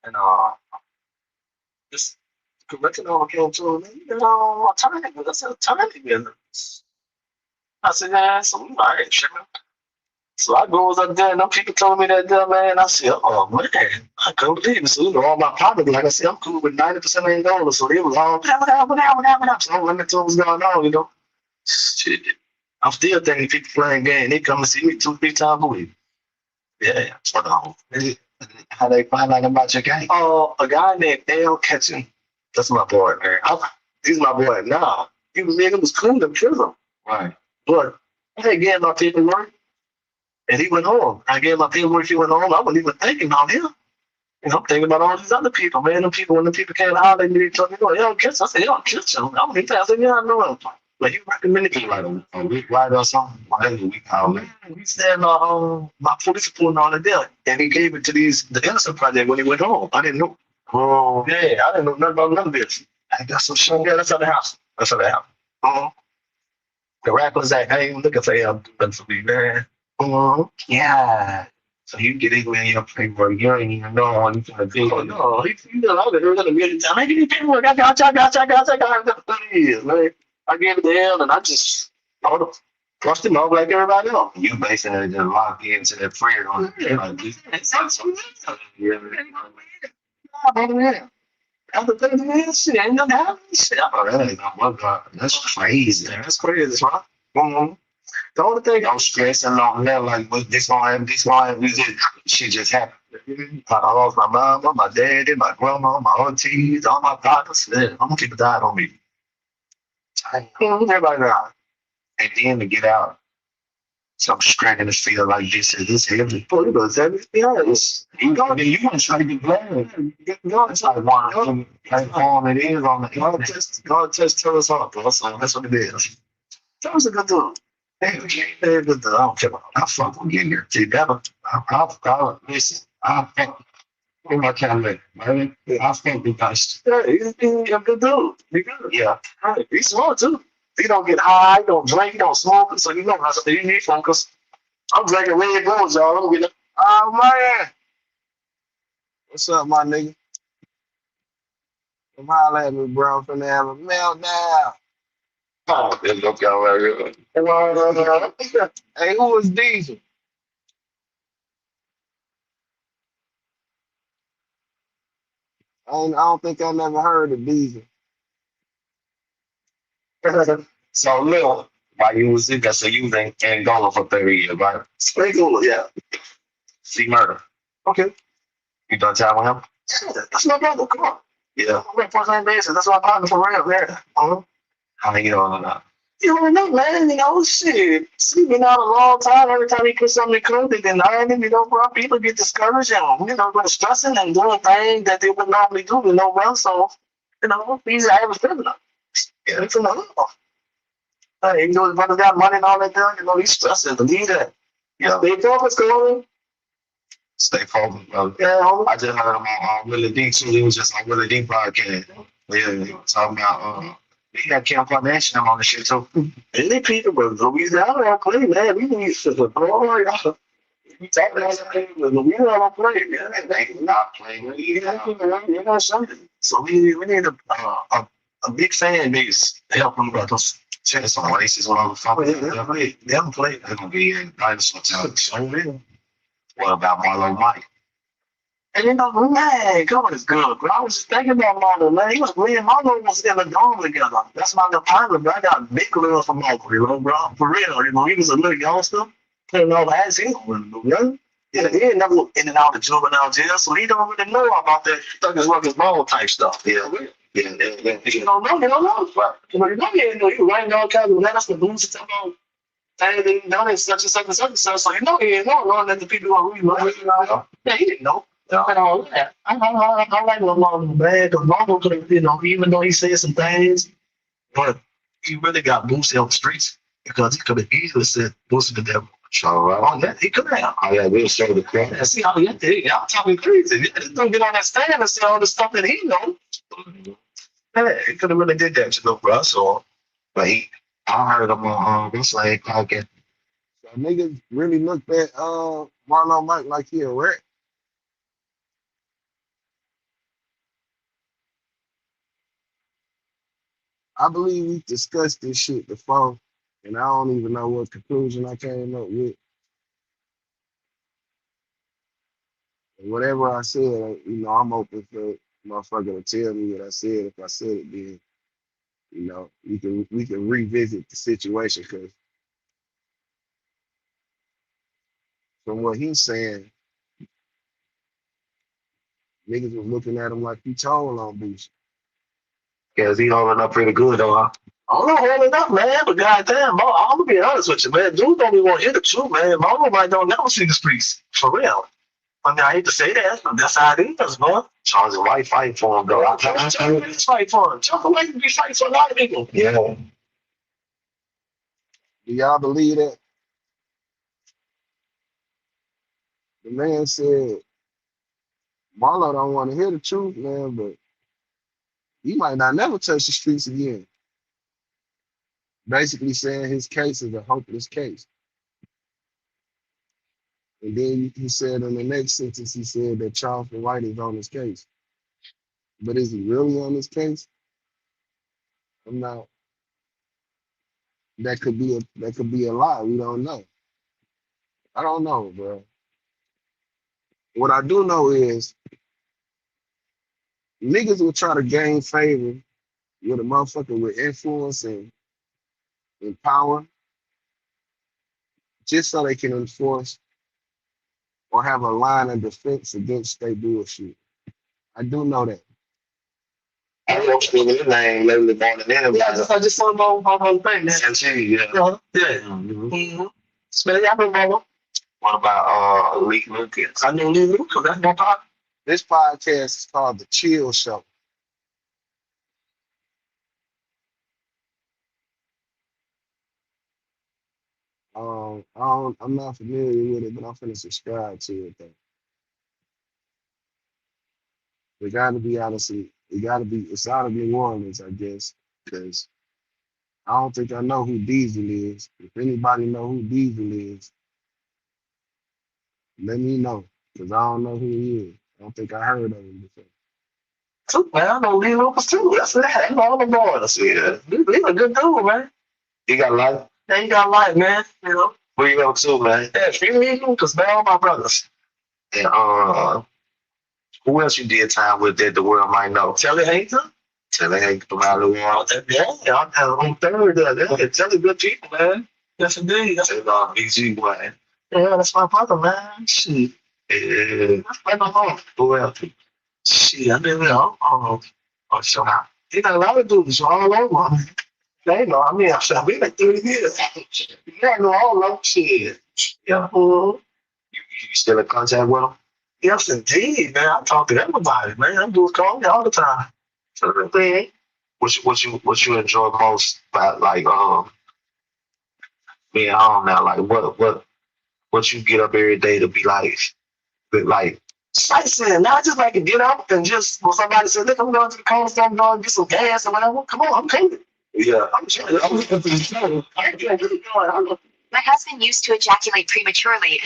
And this curriculum came to me, alternative. That's an alternative business. I said, yeah, so all right, sure. So I goes up there, and them people told me that there, man. I said, oh man, I couldn't believe it. So all my partners, like I said, I'm cool with 90% of dollars. So they was all whatever. So I'm looking to what's going on. Shit. I'm still thinking people playing game. They come and see me 2, 3 times a week. Yeah, so how they find out about your game? Oh, a guy named L Catching. That's my boy, man. He's my boy now. It was cool to kill him. Right. But I had gave my paperwork and he went home. I gave my paperwork, he went home. I wasn't even thinking about him. And I'm thinking about all these other people, man. When the people came out, they told me, L Catching. I said, L Catching. I was I said, yeah, I know him. Like he recommended me like a week right or something. Like a week out. He said my police report and all of that. And he gave it to the Innocent Project when he went home. I didn't know. Oh yeah, I didn't know nothing about none of this. I got some shit. Yeah, that's at the house. That's at the house. Uh-huh. The rappers like, I ain't even looking for him for me, man. Yeah. So you get it in your paperwork, you ain't even know you gonna do. Oh no, you know, I was gonna be I give you paperwork, I got it, man. I gave it to him and I just trust him off like everybody else. You basically just lock into that prayer on it. Yeah. After 30 minutes, shit, ain't nothing happening. Shit, oh, that ain't no God. That's crazy. That's crazy, right? Mm-hmm. The only thing I'm stressing on that, like, what this gonna happen, shit just happened. I lost my mom, my daddy, my grandma, my aunties, all my partners. Yeah, I'm gonna keep it died on me. Everybody died. And then to get out, some strength in the field like this is this heavy. Boy, it was heavy. Yeah, you want to try to get glad. It's like one like all it is on the God just tell us all, bro. So that's what it is. That was a good dude. Hey, good dude. I don't care about I fuck with getting here. See, I'll listen. I fuck in my calendar. I fuck with guys. Yeah, he's a good dude. He good. Yeah. Right. He's smart too. He don't get high, he don't drink, he don't smoke, so you know how to need focus. I'm drinking Red Bulls, y'all. I'm getting, oh man. What's up, my nigga? Come holler at me, bro. I'm finna have a meltdown. Oh, there's no guy right here. Hey, who was Diesel? I don't think I never heard of Diesel. So, Lil, while you was in there, so you was in Angola for 30 years, right? Angola, yeah. See murder. Okay. You done time with him? Yeah, that's my brother. Come on. Yeah. I'm on first name basis. That's my partner for real. Yeah. How you doing that? You don't know, man. Shit. See, been out a long time. Every time he put something in code, they deny him. Bro, people get discouraged and, they're stressing and doing things that they would normally do, well. So, he's average criminal. Yeah, it's another. Hey, his brother got money and all that done. He's stressing. Believe that. Yeah. Stay focused, Colin. Stay focused, brother. Yeah, homie. I just heard him on Willie D too. He was just on Willie D podcast. Yeah, he was talking about he got Kim Kardashian on the shit too. Any people, but Louisiana don't play, man. We need to y'all. We talking about that, but Louisiana don't play, man. They not playing. You know something. So we need a big fan base to help them brothers. Check some races on the phone. They haven't played. They're gonna be in dinosaur town. So real. What about Marlon Mike? And man, God is good. But I was just thinking about Marlon, man. He was me and Marlon was in the dome together. That's my little pilot, bro. I got big love for Marlon, bro. For real, he was a little youngster, playing all the ass he was, yeah, he ain't never in and out of juvenile jail, so he don't really know about that thug as well as ball type stuff. Yeah, yeah. You don't know, but you know, you writing all kinds of letters to booze and about things that he done and such and such and such and such. So you know he ain't know that the people are really yeah, he didn't know. And all that. I like what Marlon bad because Marlon could have, even though he said some things, but he really got Boosie on the streets because he could have easily said Boosie the devil. So he could have. Oh yeah, we'll show the crap. Yeah, see how y'all talking crazy. Just don't get on that stand and say all the stuff that he know. Yeah, he could have really did that, bro. So, but I heard him on this like podcast. So niggas really looked at Marlon Mike like he a rat. I believe we discussed this shit before, and I don't even know what conclusion I came up with. And whatever I said, I'm open for motherfucker to tell me what I said. If I said it, then we can revisit the situation. Because from what he's saying, niggas was looking at him like he told on Boosie. Yeah, he holding up pretty good though, huh? I don't know, holding up, man. But goddamn, Mo, I'm gonna be honest with you, man. Dude don't even want to hear the truth, man. Mo might don't never see the streets for real. I mean, I hate to say that, but that's how it is, man. Charles White fight for him, though. Charles White fight for him. Charles White be fighting for a lot of people. Yeah. Do y'all believe that? The man said Marlo don't want to hear the truth, man, but he might not never touch the streets again. Basically saying his case is a hopeless case. And then he said in the next sentence, he said that Charleston White is on his case. But is he really on his case? I'm not. That could be a lie. We don't know. I don't know, bro. What I do know is niggas will try to gain favor with a motherfucker with influence and power just so they can enforce or have a line of defense against their bullshit. I do know that. I don't still his name lately more than anybody. Yeah, I just saw him on thing, man. Yeah. Yeah. Mm-hmm. Smell y'all remember? What about Lee Lucas? I know Lee Lucas, that's my partner. This podcast is called The Chill Show. I'm not familiar with it, but I'm finna subscribe to it though. We gotta be honest. It's out of New Orleans, I guess, because I don't think I know who Diesel is. If anybody know who Diesel is, let me know, because I don't know who he is. I don't think I heard of him before. Too, man. I know Lee Lucas too. That's that. That's all the boys. Yeah. He's a good dude, man. He got life. Yeah, he got life, man. You know. Where you go too, man? Yeah, free Lee Lucas, man. All my brothers. And who else you did time with that the world might know? Telly Hayton. Telly Hayton around the world. Yeah, I'm on third there. Yeah, Telly good people, man. Yes, indeed. That's BG boy. Yeah, that's my brother, man. Shit. Yeah. That's my home. Who else? Shit, I mean, so now. He got a lot of dudes all over. They know, I've been like 30 years. Yeah, I know all of them. Shit. Yeah. You still in contact with them? Yes, indeed, man. I talk to everybody, man. Them dudes call me all the time. So the thing. What you enjoy most about being home now? Like what you get up every day to be like sightseeing. Not just like to get up and just when somebody says, look, I'm going to the corner store, I'm going to get some gas or whatever. Come on, I'm coming. Yeah, I'm trying. I'm looking for the show. I ain't really going. My husband used to ejaculate prematurely.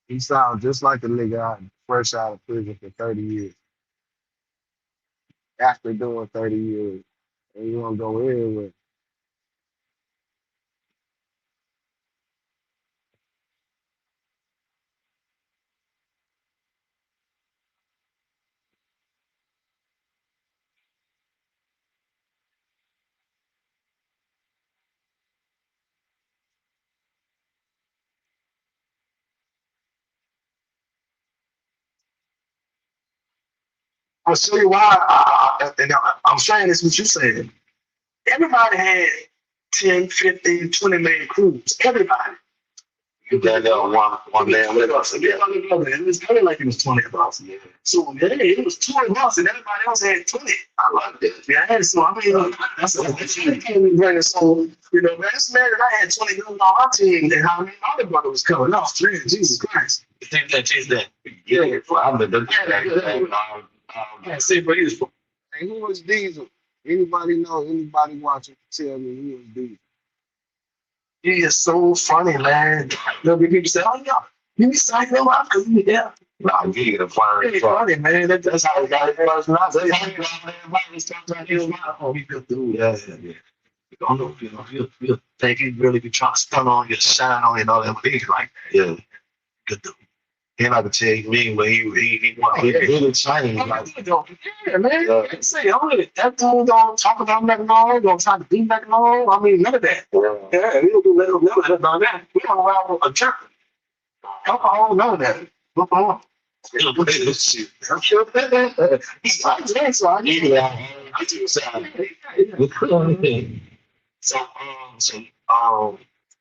He sounds just like a nigga fresh out of prison for 30 years. After doing 30 years, and you want to go everywhere. I'll show you why. I'm saying this what you said. Everybody had 10, 15, 20 man crews. Everybody. You got that one man with us. Yeah, it was kind of like it was 20 of us. Yeah. So yeah, it was 20 of us and everybody else had 20. I like that. Yeah, so that's you can't be bringing so man, it's mad that I had 20 guys on my team and how many other brother was coming off. Jesus Christ. You think that changed that? Yeah, well, I've been done. Yeah, see, but he's And who was Diesel? Anybody know? Anybody watching? Tell me who was Diesel. he is so funny, man. There'll be people say, "Oh yeah, you be signing him up because yeah." Nah, you get a fire. It's funny, man. That's how it got it first. Not say everybody sometimes he's not. Oh, he good dude. Yeah, yeah, yeah. You don't know, you think he really be trying to stun on you, shine on you, and all that. But he's like, yeah, good dude. He like to tell you me when he really changed. Like, yeah, man. Yeah. Say, only that dude don't talk about nothing all. Don't try to be nothing all. I mean, none of that. Yeah, we don't do none of that. We don't allow a jerk. Alcohol, none of that. What's on? He's like that, so I need it. I do so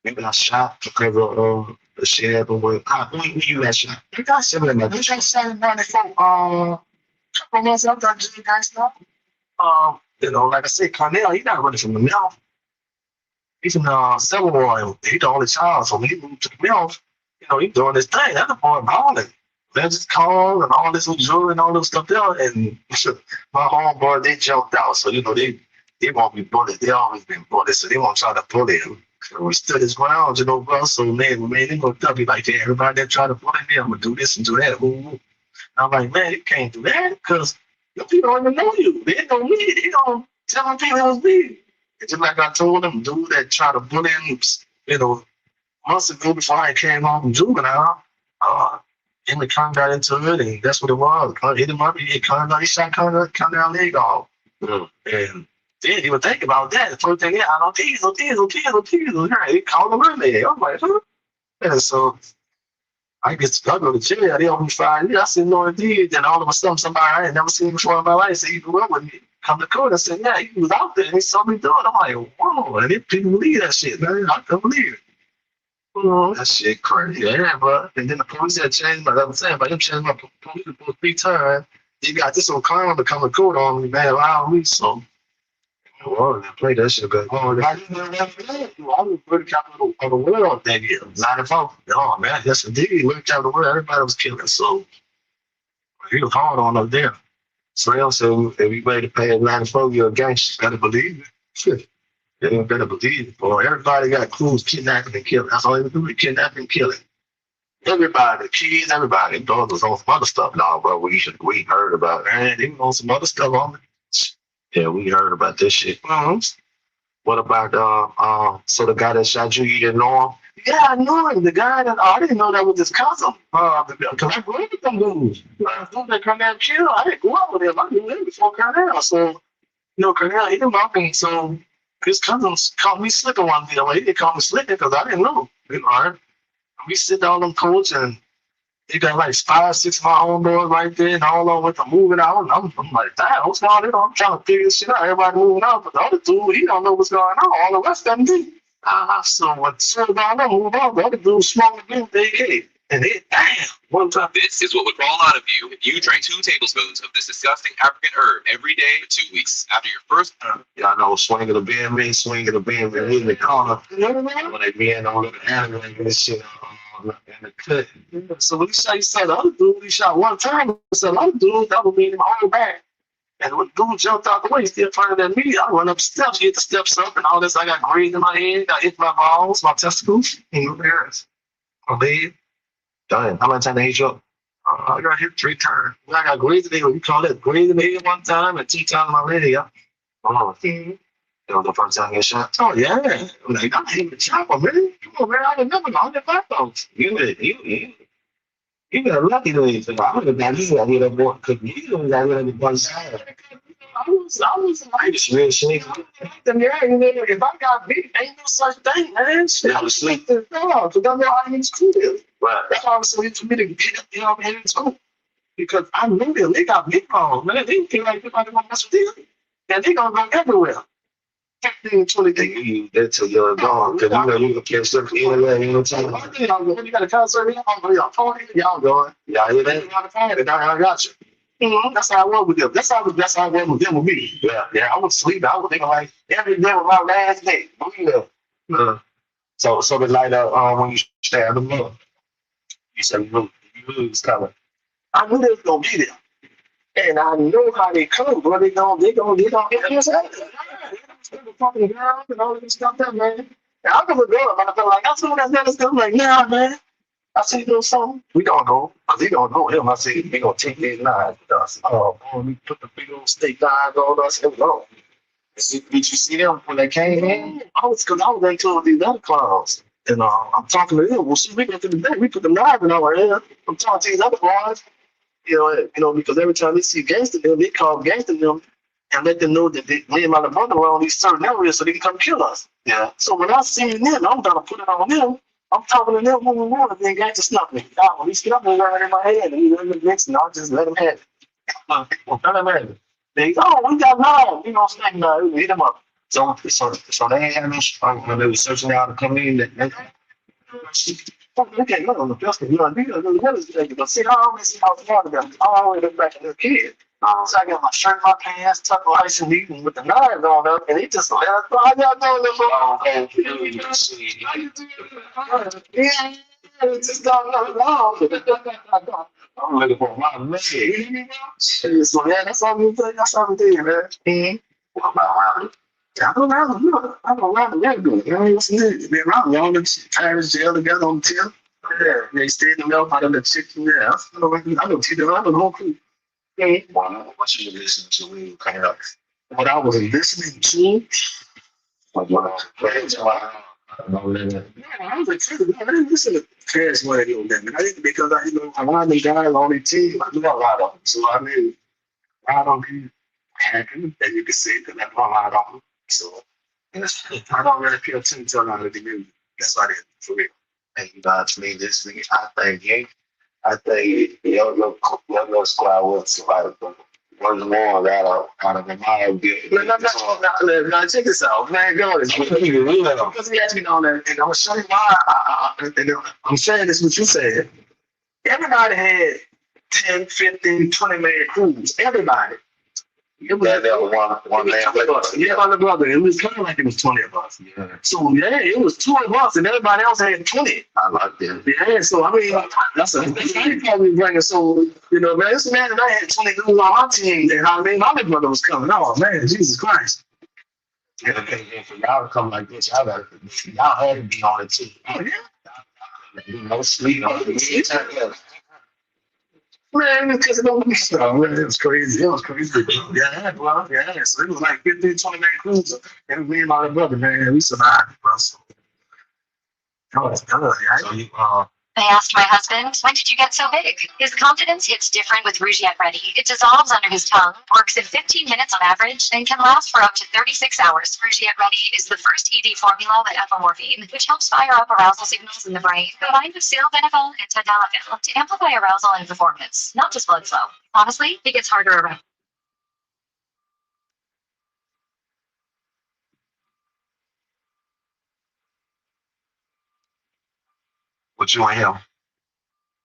maybe I shot because of the shit happened with when you got shot. You got similar like you got shot in 94 couple months after G got stuff. Like I said, Cornell, he not running from the mouth. He's from Silverboy. He the only child, so when he moved to the mouth, he doing this thing. That the boy balling. Legends call and all this jewelry and all this stuff there. And my homeboy, they jumped out. So, they won't be bullied. They always been bullied. So they won't try to bully him. So we stood his ground, bro. So, man, they going to be like, yeah, everybody that try to bully me, I'm going to do this and do that. Ooh. I'm like, man, you can't do that because your people don't even know you. They don't need it. They don't tell them people else me. It's just like I told them, dude that tried to bully him, months ago before I came home from juvenile, him and Con got into it, and that's what it was. Con hit him up, he shot Con leg off. And didn't even think about that. The first thing, yeah, I don't teasel. He called him early. I'm like, huh? And so I get to go to jail. They owe me 5 years. I said, no, indeed. Then all of a sudden, somebody I had never seen before in my life said, he grew up with me. Come to court. I said, yeah, he was out there. And he saw me do it. I'm like, whoa. And people believe that shit, man. I couldn't believe it. That shit crazy, yeah, bro. And then the police had changed my. I was saying, but them changed my police report 3 times. You got this on crime to come to court on me, man. Allow me, so well, I played that shit. But I was pretty capital of the world that year. 94. Oh man, yes indeed. We're capital of the world. Everybody was killing, so he was hard on up there. So they also, if we ready to pay a 94, you're a gangster. Better believe it. Shit. You better believe it. Boy, everybody got clues, kidnapping and killing. That's all they do, kidnapping and killing. Everybody, the kids, everybody. Those was on some other stuff now, bro. We heard about it. Man, they was on some other stuff on it. Yeah, we heard about this shit. What about so the guy that shot you didn't know him? Yeah, I knew him. The guy that I didn't know that was his cousin. Because I grew up with them dudes. The dude that Cornell killed, I didn't grow up with him. I knew him before Cornell. So, Cornell, he didn't know me. So his cousins caught me slipping one day. Well, he didn't call me slipping because I didn't know. We sit down on coach and they got like 5, 6 of my homeboys right there and all of them with the moving out. I'm like, damn, what's going on? I'm trying to figure this shit out. Everybody moving out, but the other dude, he don't know what's going on. All the rest of them do. So what soon as I move on, the other dude smoking again, they hit. And they, damn, one time. This is what would crawl out of you if you drank 2 tablespoons of this disgusting African herb every day for 2 weeks. After your first y'all know, swinging the band, in the corner. When they be in on the animal and this shit in the cut. So when he shot the other dude, he shot one time. So the other dude, that would mean him all back. And when the dude jumped out the way, he still pointed at me. I run up the steps, hit the steps up, and all this. I got grazed in my head, got hit my balls, my testicles, and my parents, my leg. Damn, how many times they hit you up? I got hit 3 times. I got grazed in the head. You call that grazed in the head 1 time and 2 times my leg. Yeah. That was the first time I get shot. Oh yeah. I'm like, I hit the chopper, man. Come on, man. I remember all the backbones. You got lucky to me. I would have got you out here more because you got rid of the one side. I was like, real shit. If I got beat, ain't no such thing, man. Shit, I was sleeping. No, because I know how he's cool. Right. That's why I was so for me to get up, in too. Because I knew them. They got big balls, man. They feel like everybody gonna mess with them. And they gonna go everywhere. 15, 20 days. That's till you're gone. Because you can catch them anywhere, you know what I'm saying? You got a concert, y'all going. Y'all hear that? I got you. That's how I was with them. That's how I was with them with me. Yeah. I would sleep. I was thinking like every day was my last day. So the night when you stabbed them up, you said you was coming. I knew they was gonna be there. And I know how they come, bro. They gonna hit us out. The fucking girls and all this stuff there, man. And I could look good, but I feel like I'm someone that's stuff like, nah, man. I said, you know something? We gonna go. Cause he don't know him. I said, we gonna take these knives with us. Oh, boy, we put the big old steak knives on us. It was on. Did you see them when they came in? Cause I was into these other clowns. And I'm talking to them. Well, see, we got to the day. We put the knife in our head. I'm talking to these other boys. Because every time they see gangster them, they call gangster them and let them know that me and my little brother were on these certain areas so they can come kill us. Yeah. So when I see them, I'm gonna put it on them. I'm talking to them when we want and then gangster snuff me. When he snuff me right in my head and he let me mix and I'll just let him have it. Let him have it. They we got knives, snake knives, hit them up. So they had me when they were searching out to come in. Look at on the pistol. But see, I always see how smart about it. I always look back at the kid. So I got my shirt, my pants, tucked nice and neat, and with the knives on up, and he just let us go. How y'all doing this? Yeah, it's just don't know long. I'm looking for my leg. So yeah, that's all we do. That's all we do, man. What about I don't know. I don't know. They're good. You know what's new? They're around. Y'all look Paris jail together on the tip. Yeah, they stayed in the milk out of the chicken. Yeah, I know Tito. I know the whole crew. Yeah. Wow. What you were listening to when you came up? What I was listening to? Like what I was playing to. I don't know. Yeah, I was excited. I didn't listen to Paris radio then. I didn't because a lot of the guys on the team. I knew a lot of them. So I knew I don't be hacking, and you can see that I know a lot of them. So I don't really pay attention to a lot of the music. That's what I did for real. And to me, this thing, I think your squad was like one more out of the mind. No, check this out, man. Go this. Because he asked me on that, and I'm gonna show you why. I'm saying this what you said. Everybody had 10, 15, 20 man crews. Everybody. It was one man. Yeah, my little brother. It was kind of like it was 20 of us. Yeah. So yeah, it was 2 of us, and everybody else had 20. I like that. Yeah. So I mean, that's probably bringing. So man, this man and I had 20 dudes on my team, and I mean, my little brother was coming. Oh man, Jesus Christ. Yeah, and for y'all to come like this, y'all had to be on it too. Oh yeah. No sleep on it. Man, because it don't be stuff. Man, it was crazy. It was crazy. Yeah, well, yeah. So it was like 15, 20 man cruiser. And me and my little brother, man, we survived, bro. So that was good, right? So I asked my husband, when did you get so big? His confidence hits different with Rougiette Ready. It dissolves under his tongue, works in 15 minutes on average, and can last for up to 36 hours. Rougiette Ready is the first ED formula with ethylmorphine, which helps fire up arousal signals in the brain, combined with sildenafil and tadalafil to amplify arousal and performance, not just blood flow. Honestly, it gets harder around. what you and him?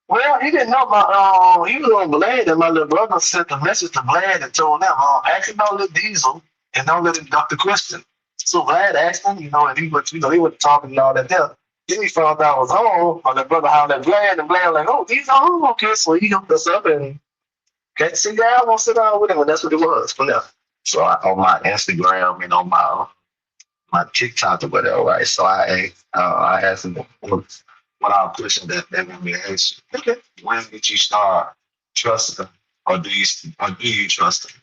Well, he didn't know he was on Blade, and my little brother sent a message to Blade and told him, ask him don't let Diesel and don't let him Dr. Christian. So Blade asked him, and he was talking and all that there. Then he found out I was home, my little brother hollered at Blade, and Blade was like, oh, Diesel home, okay. So he hooked us up and can't see guy, I want to sit down with him, and that's what it was from there. So on my Instagram and on my TikTok or whatever, right? So I asked him what I'm pushing that made me ask you. Okay. When did you start trusting him, or do you trust him?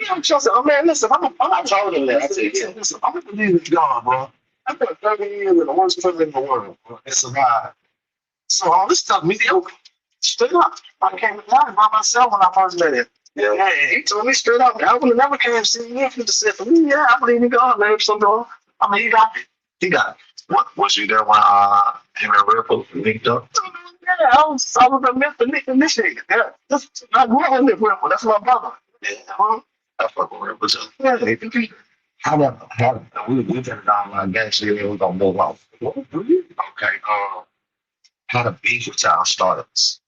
Yeah, I'm trusting. Oh man, listen, I'm not told him that. I said, listen, I'm gonna believe it's God, bro. I've been 30 years in the worst prison in the world and survived. So all this stuff mediocre. Straight up. I came to God by myself when I first met him. Yeah, he told me straight up. I would have never came to see me. He just said to me, yeah, I believe in God, man. So, I mean, he got it. He got it. What was you there when him and Ripple linked up? Yeah, I was in Michigan. Yeah, I grew up with Ripple. That's my brother. Yeah, I fuck with Ripple too. Yeah, how we been down like gangster, we're gonna move on. What do you? Okay, how the beef with y'all startups?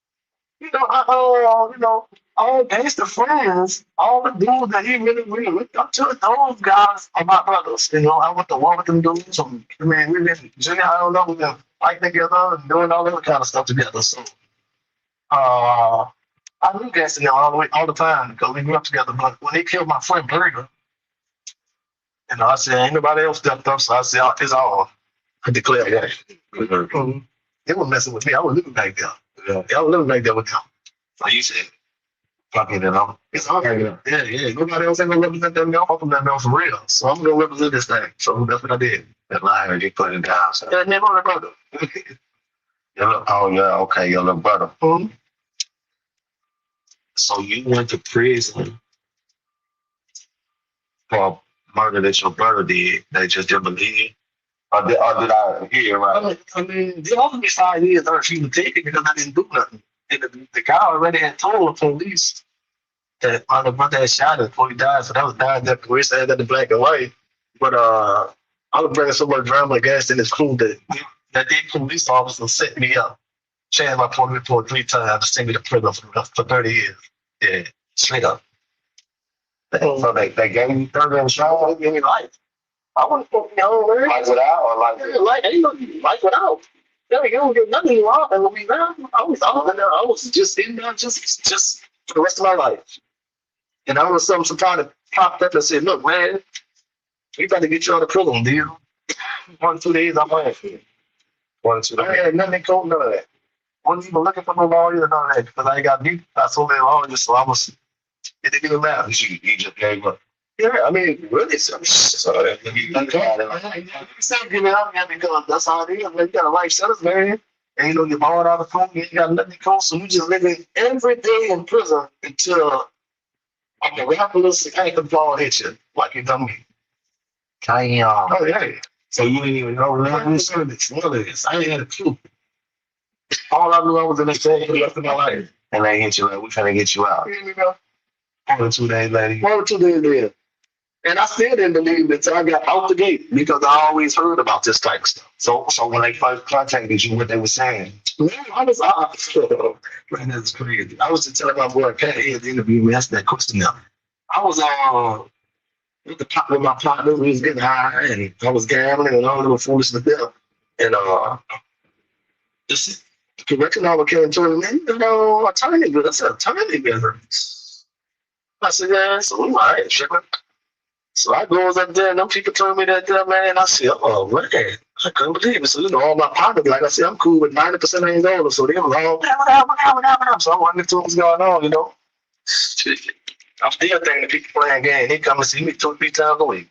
All gangster friends, all the dudes that he really looked up to, those guys are my brothers. I went to war with them dudes. We been junior high level, we've been fighting together and doing all that kind of stuff together. So I knew gangster all the time because we grew up together. But when they killed my friend Burger, I said, ain't nobody else stepped up, so I said, it's all. I declare that. They were messing with me. I was living back there. Yeah, I was living back there with them. So you said, Fuck it, then it's all right. Yeah. Nobody else ain't gonna represent them. I'm hoping that for real. So I'm gonna represent this thing. So that's what I did. that line, you put it down. So. Yeah, name on the brother. Oh, yeah, okay, your little brother. Mhm. So you went to prison for murder that your brother did. They just didn't believe you? Or did I hear right? I mean, they offered me 5 years. I refused to take it because I didn't do nothing. And the guy already had told the police that my little brother had shot him before he died. So that was dying that police had that in black and white. But I was bringing so much drama against in his crew that they police officer set me up, changed my police report 3 times, sent me to prison for 30 years. Yeah, straight up. So they gave you 30 and shot? They gave me life. I want to put me on there. Life without or life with? Like, ain't no life without. Yeah, you don't get nothing wrong. And when we found, I was just in there just for the rest of my life. And I was somebody popped up and said, look, man, we got to get you out of prison, deal. 1 or 2 days, I'm out here. 1 or 2 days. I had nothing cold, none of that. Wasn't even looking for no lawyer, none of that, because I ain't got beat by so many lawyers, so it didn't even matter. You just gave up. Yeah, I mean, really, so You think about it. stop giving up, man, because that's all it is, man. You got a life sentence, man. And you know, you're born out of phone, you ain't got nothing cold, so you just living every day in prison until a miraculous act of God hit you, like you done me. Damn. Oh, yeah. So you didn't even know I ain't had a clue. All I knew I was in the jail for the rest of my life. and they hit you like, we finna get you out. You know? 1 or 2 days later. 1 or 2 days later. And I still didn't believe it until I got out the gate because I always heard about this type of stuff. So when they first contacted you, what they were saying? Man, man, that's crazy. I was just telling my boy Pat here at the interview, we asked that question now. I was with my partner, we was getting high and I was gambling and all the foolishness there. And this correction officer came and told me, man, you know, a tiny bit. I said, a tiny bit. I said, yeah, so we all right, sugar. So I goes up there and them people told me that, man. I said, oh, man, I couldn't believe it. So, you know, all my partners, like I said, I'm cool with 90% of Angola. So they was all, whatever. So I wondered what's going on, you know. I'm still thinking the people playing game. They come and see me 2 or 3 times a week.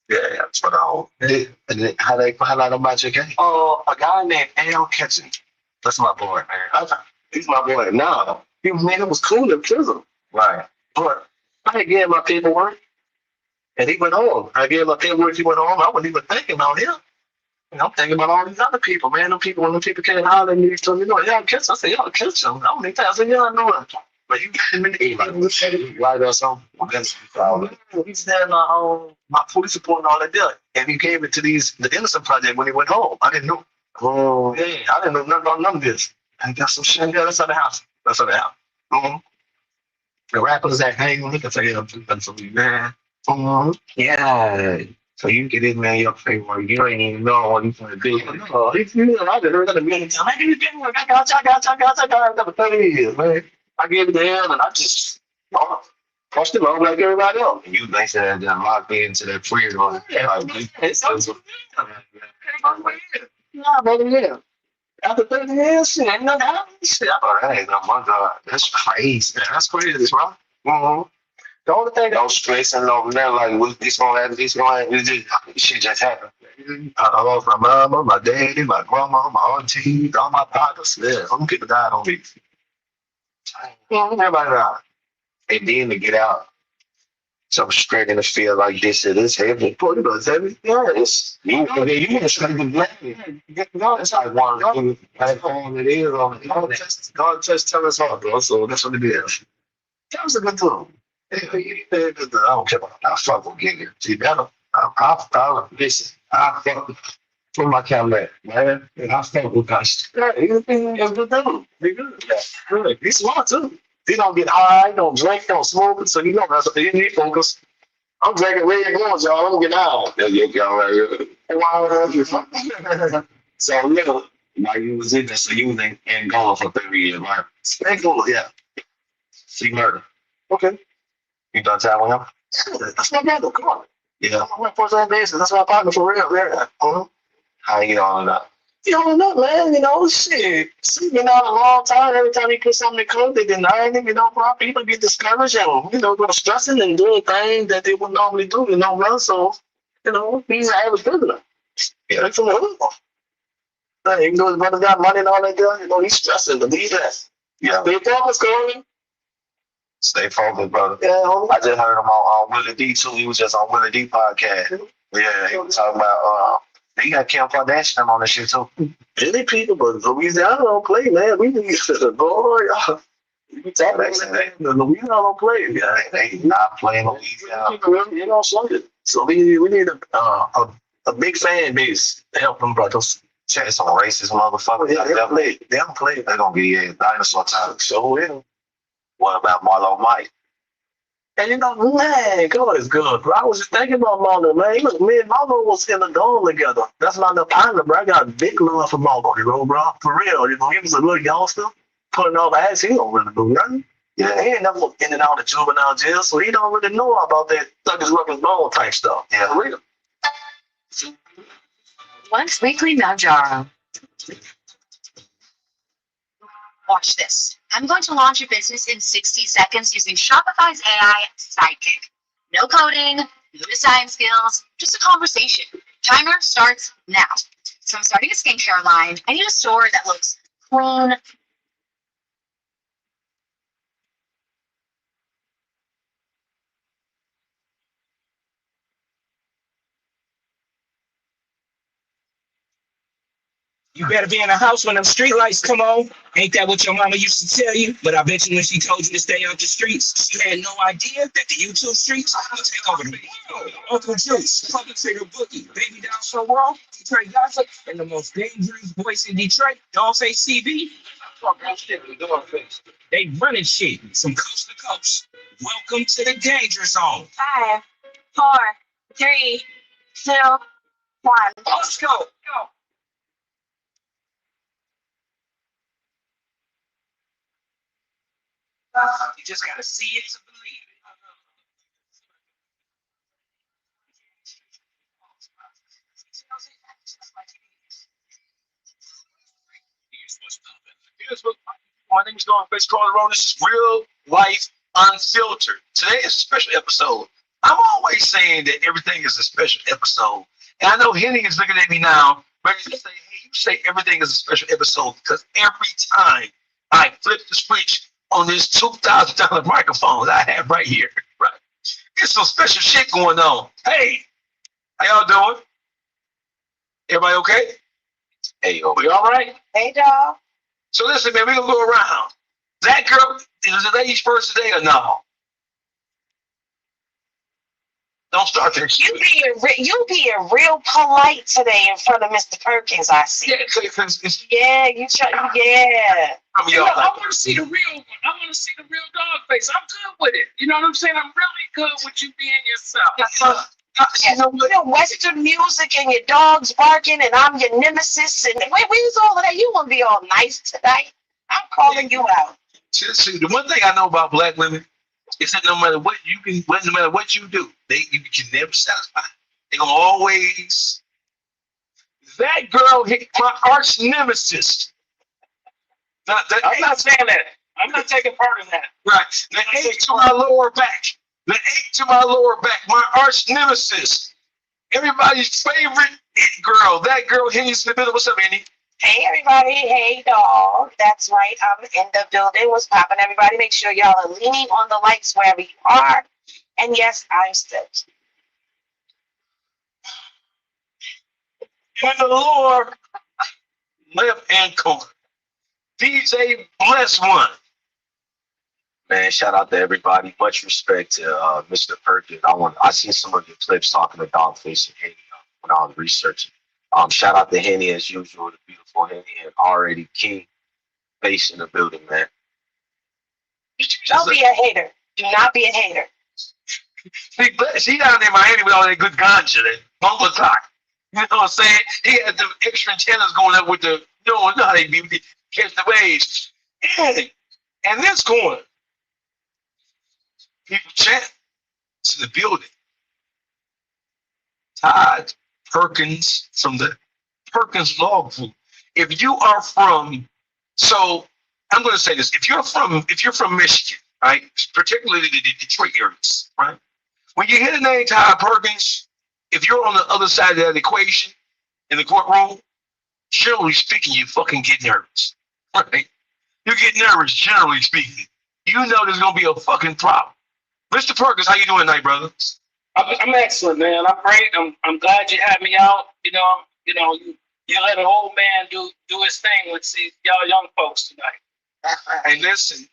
Yeah, that's what How they find out about your game? a guy named Al Ketchum. That's my boy, man. He's my boy now. He was cool in prison. Right. But I had gave him my paperwork. And he went home. I gave him my paperwork. He went home. I wasn't even thinking about him. And I'm thinking about all these other people, man. When them people came holler at me, told me, no, y'all catch him. I said, y'all catch him. I don't even think. I said, yeah, I know him. But you got him in the Right or something? He's had my police report and all that there. And he gave it to the Innocent Project when he went home. I didn't know. Oh. Yeah, I didn't know nothing about none of this. And got some shit. Yeah, that's at the house. Mm-hmm. The rappers that hang on, look at you, man. Yeah. So you get in there your paperwork. You ain't even know what you're gonna do. I just heard that a million times. I give you paperwork. I got for 30 years, man. I gave it to him and I just crossed him off like everybody else. You basically had that locked into that freezer. Yeah, brother, yeah. After 30 years, shit, ain't nothing happened. Shit, Hey, oh my God. That's crazy. yeah, that's crazy, bro. Mm-hmm. The only thing No stressing over there, like, what's this gonna happen, this gonna happen. Shit just happened. I lost my mama, my daddy, my grandma, my auntie, all my partners. Yeah, some people died on me. Everybody died. And then to get out, so straight in the field like this, it is heavy. Boy, you know it's heavy. Yeah, it's You can straight to black. That's like one of the things, like all it is on the God just tell us all, bro. So that's what it is. That was a good tool. I don't care about I fuck with getting it. See, listen, I fuck with my camera, man. And I fuck with guys. Yeah, he's a good dude. He good. Yeah, good. He's smart too. He don't get high, don't drink, don't smoke, so you know that's what he need focus. I'm drinking red ones, y'all. I'm getting out. Yeah, y'all right here. So, you know, Like you was in there, so you was in Angola for 30 years, right? Angola, yeah. See murder. Okay. You done time with him? That's my brother. Come on. Yeah. I went for that basis. That's my partner for real. Yeah. How you on that? You don't know, man. Shit. See, been out a long time. Every time you put something in code, they deny it. Bro, people get discouraged and, go stressing and doing things that they would normally do, man. So, he's an average business. Yeah, that's what it is. Even though his brother got money and all that, he's stressing. Believe that. Yeah. Stay focused, Coleman. Stay focused, brother. Yeah, I just heard him on Willie D too. He was just on Willie D podcast. Yeah, he was talking about he got Kim Kardashian on this shit too. Many people, but Louisiana don't play, man. We need to boy. We talk that Louisiana don't play. Yeah, they not playing Louisiana. You know, so we need a big fan base to help them brothers. Check some racist motherfuckers. Yeah, they don't play. They're gonna be a dinosaur time. So yeah. What about Marlo Mike? And man, God is good, bro. I was just thinking about Marlo, man. Look, me and Marlo was in the dome together. That's my little partner, bro. I got big love for Marlo, bro. For real, he was a little youngster, putting all the ass. He don't really do nothing. Yeah, he ain't never in and out of juvenile jail, so he don't really know about that thuggish rubber bone type stuff. Yeah, for real. Once weekly Mojaro. Watch this. I'm going to launch a business in 60 seconds using Shopify's AI Sidekick. No coding, no design skills, just a conversation. Timer starts now. So I'm starting a skincare line. I need a store that looks clean. You better be in the house when them street lights come on. Ain't that what your mama used to tell you? But I bet you when she told you to stay out the streets, you had no idea that the YouTube streets will take over the world. Uncle Juice, Public Figure Boogie, Baby Down So Raw, Detroit Gossip, and the most dangerous voice in Detroit, Dog Face CB. They running shit from coast to coast. Welcome to the danger zone. 5, 4, 3, 2, 1. Let's go. You just gotta see it to believe it. Here's what my name is going face Corleone. This is Real Life Unfiltered. Today is a special episode. I'm always saying that everything is a special episode. And I know Henny is looking at me now, ready to say, hey, you say everything is a special episode because every time I flip the switch on this $2,000 microphone that I have right here, right? There's some special shit going on. Hey, how y'all doing? Everybody okay? Hey, we all right? Hey, dog. So listen, man, we're gonna go around. That girl, is the ladies first today or no? Don't start there. You being real polite today in front of Mr. Perkins, I see. Yeah, it's Yeah, you try. Yeah. I want to see the real one. I want to see the real dog face. I'm good with it. You know what I'm saying? I'm really good with you being yourself. Western music and your dogs barking, and I'm your nemesis. And where's all of that? You want to be all nice tonight? I'm calling you out. See, the one thing I know about black women is that no matter what you do, you can never satisfy. They're gonna always. That girl hit my arch nemesis. I'm not saying that. I'm not taking part in that. Right. The eight to my lower back. The eight to my lower back. My arch nemesis. Everybody's favorite girl. That girl, Henny's in the middle. What's up, Henny? Hey, everybody. Hey, dog. That's right. I'm in the building. What's poppin', everybody? Make sure y'all are leaning on the lights wherever you are. And yes, I'm still. In the lower left hand corner. DJ Bless One. Man, shout out to everybody. Much respect to Mr. Perkins. I seen some of your clips talking to Dogface and Henny when I was researching. Shout out to Henny as usual, the beautiful Henny, and already King Face in the building, man. Don't be a hater. Do not be a hater. She down there in Miami with all that good ganja, that bungle talk. You know what I'm saying? He had the extra antennas going up with the, you know how they be catch the waves. And this corner, people chant to the building. Todd Perkins from the Perkins Law Group. If you are from, so I'm going to say this: if you're from Michigan, right, particularly the Detroit areas, right, when you hit a name Ty Perkins, if you're on the other side of that equation in the courtroom, generally speaking, you fucking get nervous, right? You get nervous, generally speaking. You know there's gonna be a fucking problem. Mr. Perkins, how you doing tonight, brother? I'm excellent, man. I'm great. I'm glad you had me out. You let an old man do his thing with these y'all young folks tonight. Hey, listen.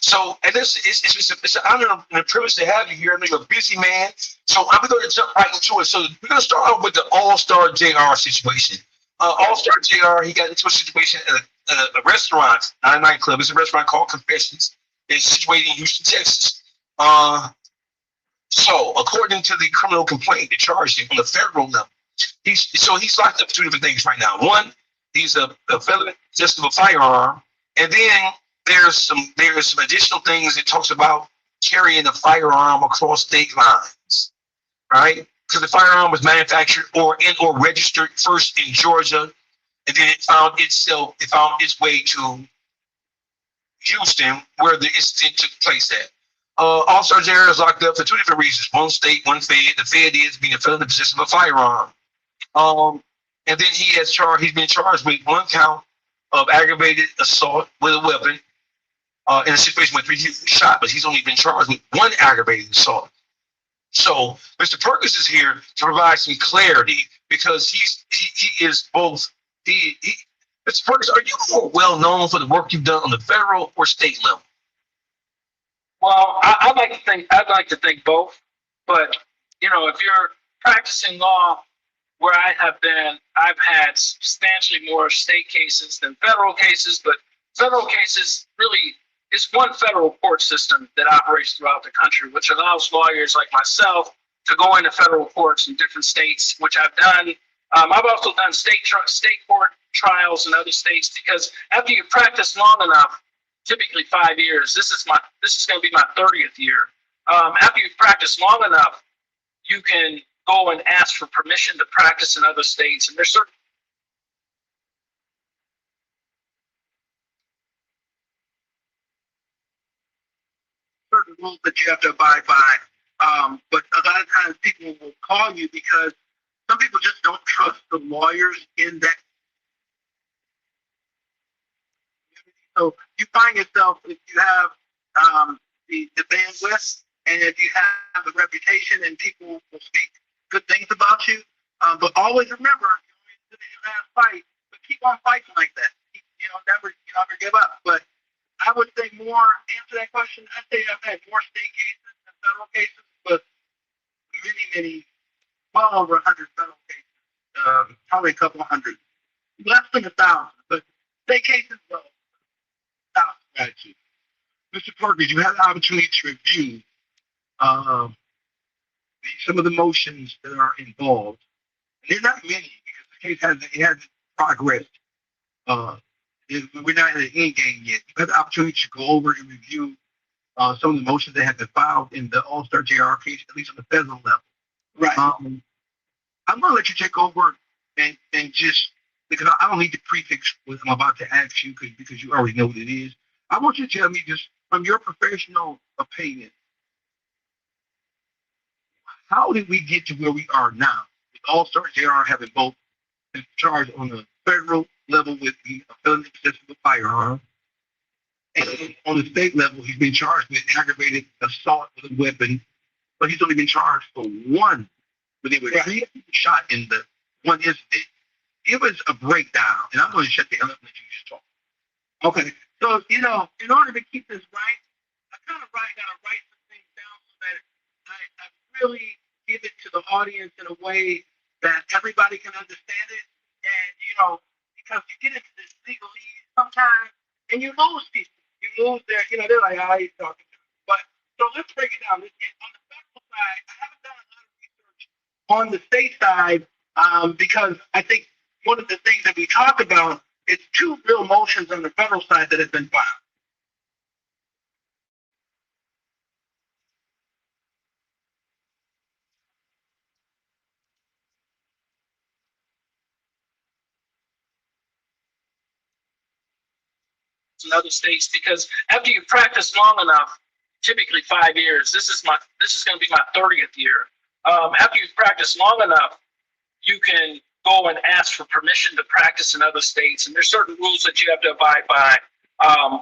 So and listen. It's an honor and a privilege to have you here. I know you're a busy man. So I'm going to jump right into it. So we're going to start off with the All Star JR situation. All Star JR, he got into a situation at a restaurant, not a nightclub. It's a restaurant called Confessions. It's situated in Houston, Texas. So according to the criminal complaint, they charged him on the federal level. He's locked up for two different things right now. One, he's a felon possessed of a firearm, and then there's some additional things it talks about carrying a firearm across state lines, right? Because the firearm was manufactured or registered first in Georgia, and then it found its way to Houston, where the incident took place at. All-Star Jerry is locked up for two different reasons: one state, one fed. The fed is being a felon in possession of a firearm. And then he's been charged with one count of aggravated assault with a weapon in a situation where three people were shot, but he's only been charged with one aggravated assault. So Mr. Perkins is here to provide some clarity because he is both Mr. Perkins, are you more well known for the work you've done on the federal or state level? Well, I'd like to think both, but if you're practicing law where I have been, I've had substantially more state cases than federal cases, but federal cases really is one federal court system that operates throughout the country, which allows lawyers like myself to go into federal courts in different states, which I've done. I've also done state court trials in other states because after you practice long enough, typically 5 years, this is going to be my 30th year. After you've practiced long enough, you can go and ask for permission to practice in other states, and there's certain rules that you have to abide by. But a lot of times people will call you because some people just don't trust the lawyers in that. So you find yourself, if you have the bandwidth and if you have the reputation and people will speak good things about you, but always remember, this is your last fight, but keep on fighting like that. Never give up. But I would say answer that question. I'd say I've had more state cases than federal cases, but many, well over 100 federal cases, probably a couple hundred, less than 1,000, but state cases, well, 1,000 gratitude. Mr. Perkins, you had the opportunity to review some of the motions that are involved. And there's not many because the case hasn't progressed. We're not in the end game yet. You had the opportunity to go over and review some of the motions that have been filed in the All-Star JR case, at least on the federal level. Right. I'm going to let you take over and just, because I don't need to prefix what I'm about to ask you because you already know what it is. I want you to tell me just from your professional opinion, how did we get to where we are now with All-Star JR having both been charged on the federal level with the felony possession of a firearm, and on the state level he's been charged with aggravated assault with a weapon, but he's only been charged for one, but there were three shot in the one incident. Give us a breakdown, and I'm going to shut the hell up and let you just talk. Okay, so in order to keep this right, I kind of gotta write some things down so that I really give it to the audience in a way that everybody can understand it. And because you get into this legalese sometimes, and you lose people. You lose they're like, "Ah, he's talking to me." But so let's break it down. On the federal side, I haven't done a lot of research on the state side because I think one of the things that we talk about is two real motions on the federal side that have been filed. in other states because after you practice long enough, typically 5 years. This is going to be my 30th year. After you've practiced long enough, you can go and ask for permission to practice in other states, and there's certain rules that you have to abide by.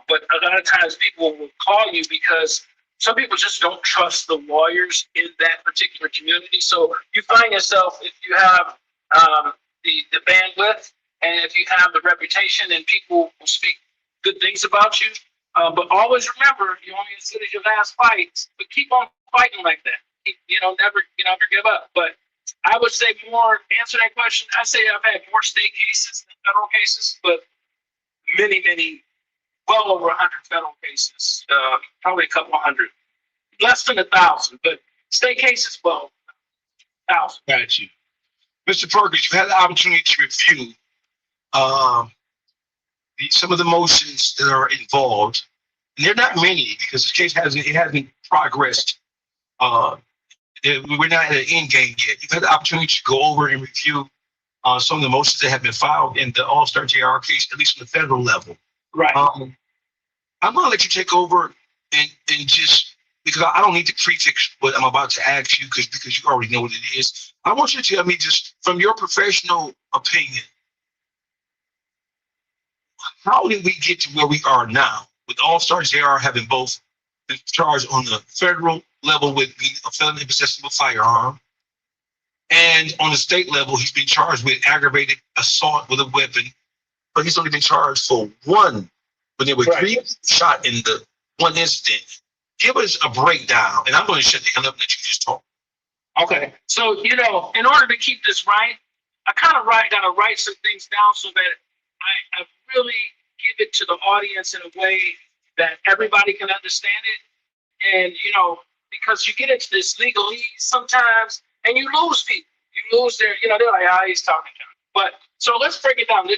But a lot of times people will call you because some people just don't trust the lawyers in that particular community. So you find yourself, if you have the bandwidth and if you have the reputation and people will speak good things about you, but always remember, you're only as good as your last fight. But keep on fighting like that. Never give up. But I would say more answer that question. I say I've had more state cases than federal cases, but many, well over 100 federal cases, probably a couple hundred, less than 1,000. But state cases, well, 1,000. Got you. Mr. Perkins, you had the opportunity to review some of the motions that are involved. And they're not many because this case hasn't progressed. We're not at an end game yet. You've had the opportunity to go over and review some of the motions that have been filed in the All-Star JR case, at least on the federal level. Right. I'm going to let you take over and just, because I don't need to prefix what I'm about to ask you because you already know what it is. I want you to tell me, just from your professional opinion, how did we get to where we are now with All-Star JR having both been charged on the federal level with being a felon in possession of a firearm, and on the state level, he's been charged with aggravated assault with a weapon, but he's only been charged for one, but there were three shot in the one incident. Give us a breakdown, and I'm going to shut the hell up and let you just talk. Okay. So, in order to keep this right, I kind of got to write some things down so that I really give it to the audience in a way that everybody can understand it. And, because you get into this legalese sometimes and you lose people. You lose their, they're like, he's talking to me. But so let's break it down. On the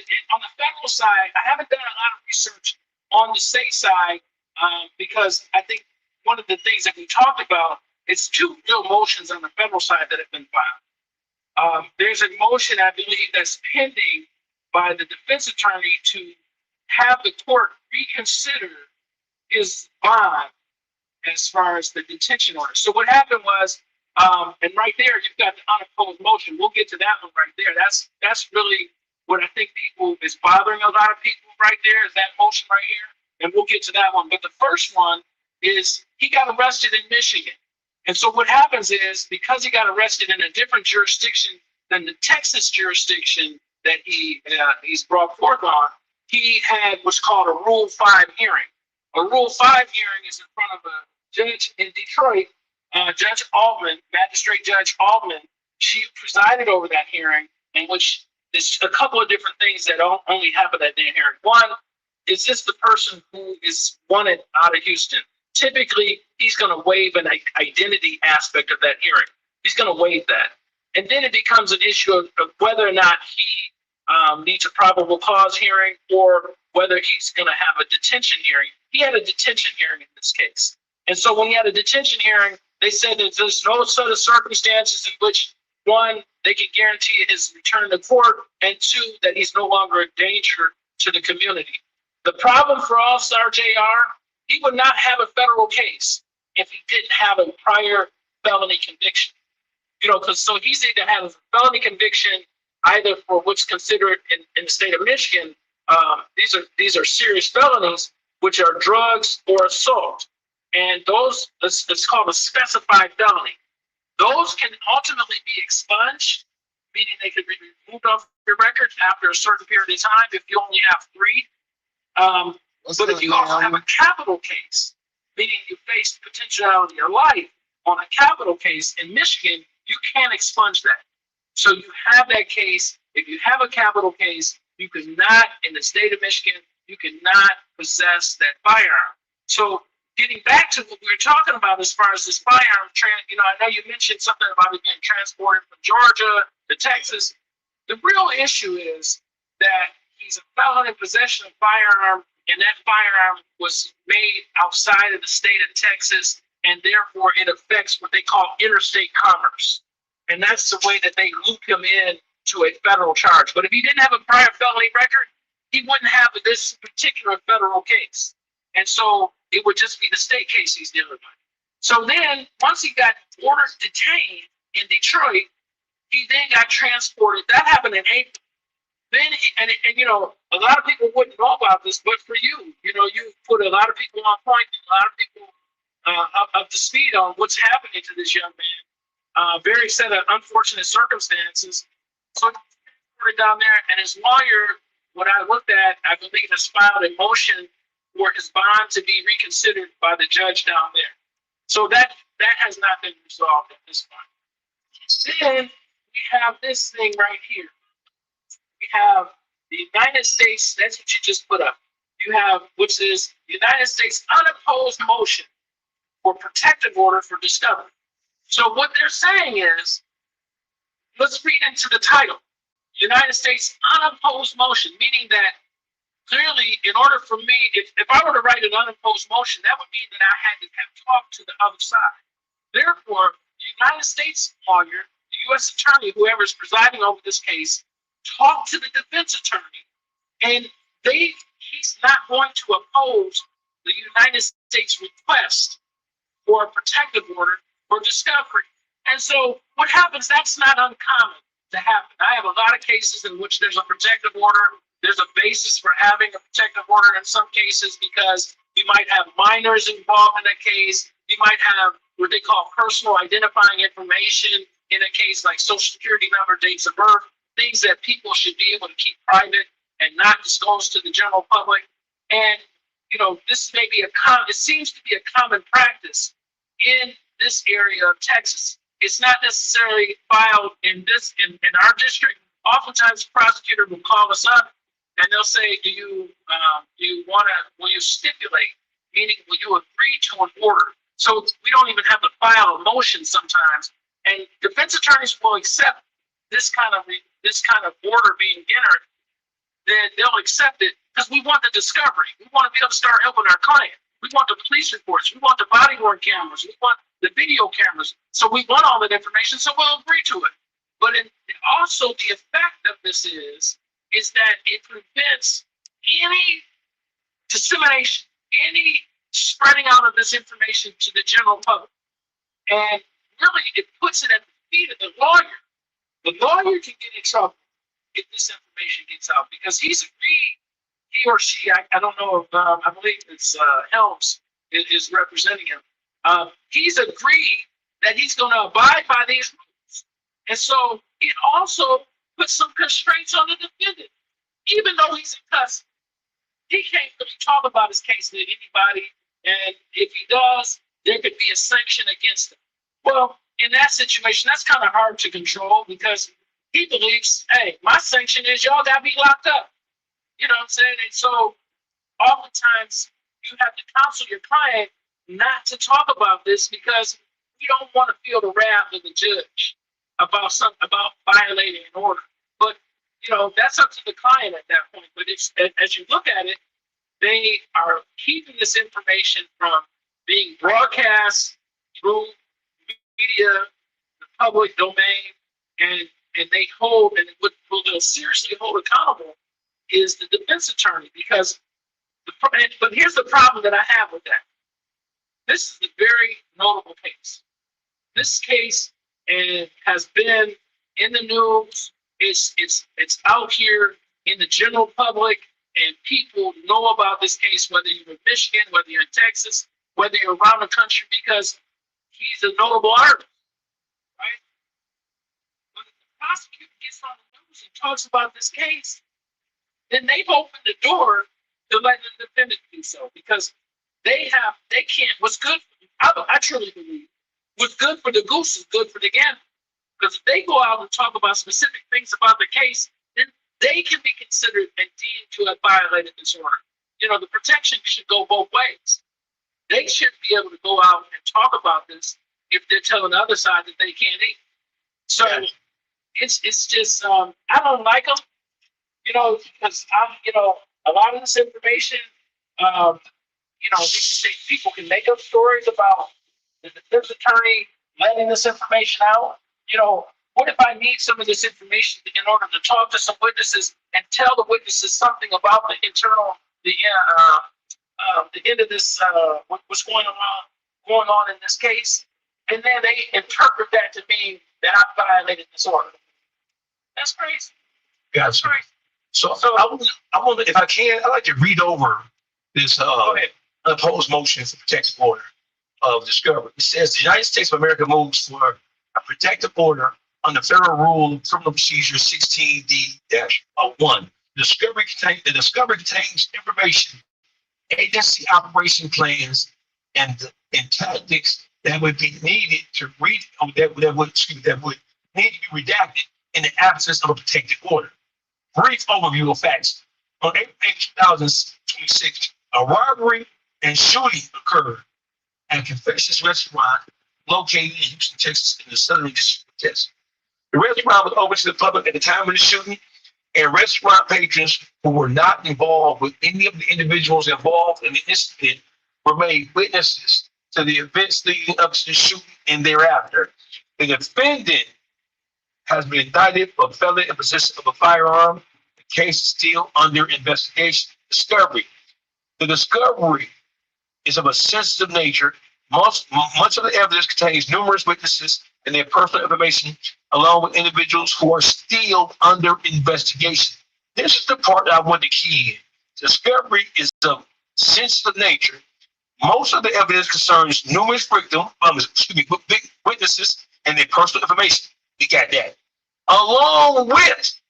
federal side, I haven't done a lot of research on the state side because I think one of the things that we talked about is two real motions on the federal side that have been filed. There's a motion, I believe, that's pending by the defense attorney to have the court reconsider his bond as far as the detention order. So what happened was, and right there, you've got the unopposed motion. We'll get to that one right there. That's really what I think is bothering a lot of people right there, is that motion right here. And we'll get to that one. But the first one is he got arrested in Michigan. And so what happens is, because he got arrested in a different jurisdiction than the Texas jurisdiction that he's brought forth on, he had what's called a Rule 5 hearing. A Rule 5 hearing is in front of a judge in Detroit, Judge Altman, Magistrate Judge Altman. She presided over that hearing, in which there's a couple of different things that only happen at that hearing. One, is this the person who is wanted out of Houston? Typically, he's going to waive an identity aspect of that hearing. He's going to waive that. And then it becomes an issue of whether or not he needs a probable cause hearing or whether he's going to have a detention hearing. He had a detention hearing in this case. And so when he had a detention hearing, they said that there's no set of circumstances in which, one, they can guarantee his return to court, and two, that he's no longer a danger to the community. The problem for All-Star JR, he would not have a federal case if he didn't have a prior felony conviction. Because so he's either has a felony conviction either for what's considered in the state of Michigan, these are serious felonies, which are drugs or assault. And those, it's called a specified felony. Those can ultimately be expunged, meaning they could be removed off your record after a certain period of time if you only have 3. But if you also have a capital case, meaning you face the potentiality of life on a capital case in Michigan, you can't expunge that. So you have that case. If you have a capital case, you cannot, in the state of Michigan, you cannot possess that firearm. So getting back to what we were talking about as far as this firearm, I know you mentioned something about it being transported from Georgia to Texas. The real issue is that he's a felon in possession of a firearm, and that firearm was made outside of the state of Texas, and therefore it affects what they call interstate commerce. And that's the way that they loop him in to a federal charge. But if he didn't have a prior felony record, he wouldn't have this particular federal case. And so it would just be the state case he's dealing with. So then, once he got ordered detained in Detroit, he then got transported. That happened in April. Then, and a lot of people wouldn't know about this, but for you, you put a lot of people on point, a lot of people up to speed on what's happening to this young man. Very set of unfortunate circumstances. So down there, and his lawyer, what I looked at, I believe, has filed a motion for his bond to be reconsidered by the judge down there. So that has not been resolved at this point. Then we have this thing right here. We have the United States. That's what you just put up. You have, which is the United States unopposed motion for protective order for discovery. So what they're saying is, let's read into the title. United States unopposed motion, meaning that clearly, in order for me, if I were to write an unopposed motion, that would mean that I had to have talked to the other side. Therefore, the United States lawyer, the U.S. attorney, whoever is presiding over this case, talked to the defense attorney, and he's not going to oppose the United States request for a protective order for discovery. And so what happens, that's not uncommon to happen. I have a lot of cases in which there's a protective order. There's a basis for having a protective order in some cases because you might have minors involved in a case. You might have what they call personal identifying information in a case like social security number, dates of birth, things that people should be able to keep private and not disclose to the general public. And, this may be it seems to be a common practice in this area of Texas. It's not necessarily filed in our district. Oftentimes, the prosecutor will call us up and they'll say, will you stipulate, meaning will you agree to an order? So we don't even have to file a motion sometimes. And defense attorneys will accept this kind of order being entered. Then they'll accept it because we want the discovery. We want to be able to start helping our client. We want the police reports. We want the body worn cameras. We want the video cameras. So we want all that information, so we'll agree to it. But also the effect of this is that it prevents any dissemination, any spreading out of this information to the general public. And really, it puts it at the feet of the lawyer. The lawyer can get in trouble if this information gets out because he's agreed, he or she, I don't know if, I believe it's Helms is representing him. He's agreed that he's going to abide by these rules. And so it also puts some constraints on the defendant. Even though he's in custody, he can't really talk about his case to anybody. And if he does, there could be a sanction against him. Well, in that situation, that's kind of hard to control because he believes, hey, my sanction is y'all got me locked up. You know what I'm saying? And so oftentimes you have to counsel your client not to talk about this because you don't want to feel the wrath of the judge about violating an order. But that's up to the client at that point. But as you look at it, they are keeping this information from being broadcast through media, the public domain, and they hold, and what they'll seriously hold accountable is the defense attorney because but here's the problem that I have with that. This is a very notable case. This case has been in the news. It's out here in the general public, and people know about this case, whether you're in Michigan, whether you're in Texas, whether you're around the country, because he's a notable artist, right? But if the prosecutor gets on the news and talks about this case, then they've opened the door to let the defendant do so because they can't. What's good, I truly believe, what's good for the goose is good for the gander. Because if they go out and talk about specific things about the case, then they can be considered and deemed to have violated this order. The protection should go both ways. They should be able to go out and talk about this if they're telling the other side that they can't eat. So it's just I don't like them, because a lot of this information, people can make up stories about the defense attorney letting this information out. What if I need some of this information in order to talk to some witnesses and tell the witnesses something about the end of this, what's going on in this case, and then they interpret that to mean that I violated this order. That's crazy. That's Gotcha. crazy. So So I want to, if I can, I'd like to read over this go ahead. unopposed motion for protective order of discovery. It says the United States of America moves for a protective order under Federal Rule of Criminal Procedure 16D-1. The discovery contains information, agency operation plans, and tactics that would be needed to read, that would need to be redacted in the absence of a protective order. Brief overview of facts. On April 2026, a robbery and shooting occurred at a Confessions restaurant located in Houston, Texas, in the Southern District of Texas. The restaurant was open to the public at the time of the shooting, and restaurant patrons who were not involved with any of the individuals involved in the incident were made witnesses to the events leading up to the shooting and thereafter. The defendant has been indicted for felony in possession of a firearm. The case is still under investigation. Discovery. The discovery is of a sensitive nature. Much of the evidence contains numerous witnesses and their personal information, along with individuals who are still under investigation. This is the part that I want to key in. Discovery is of sensitive nature. Most of the evidence concerns numerous witnesses and their personal information. We got that. Along with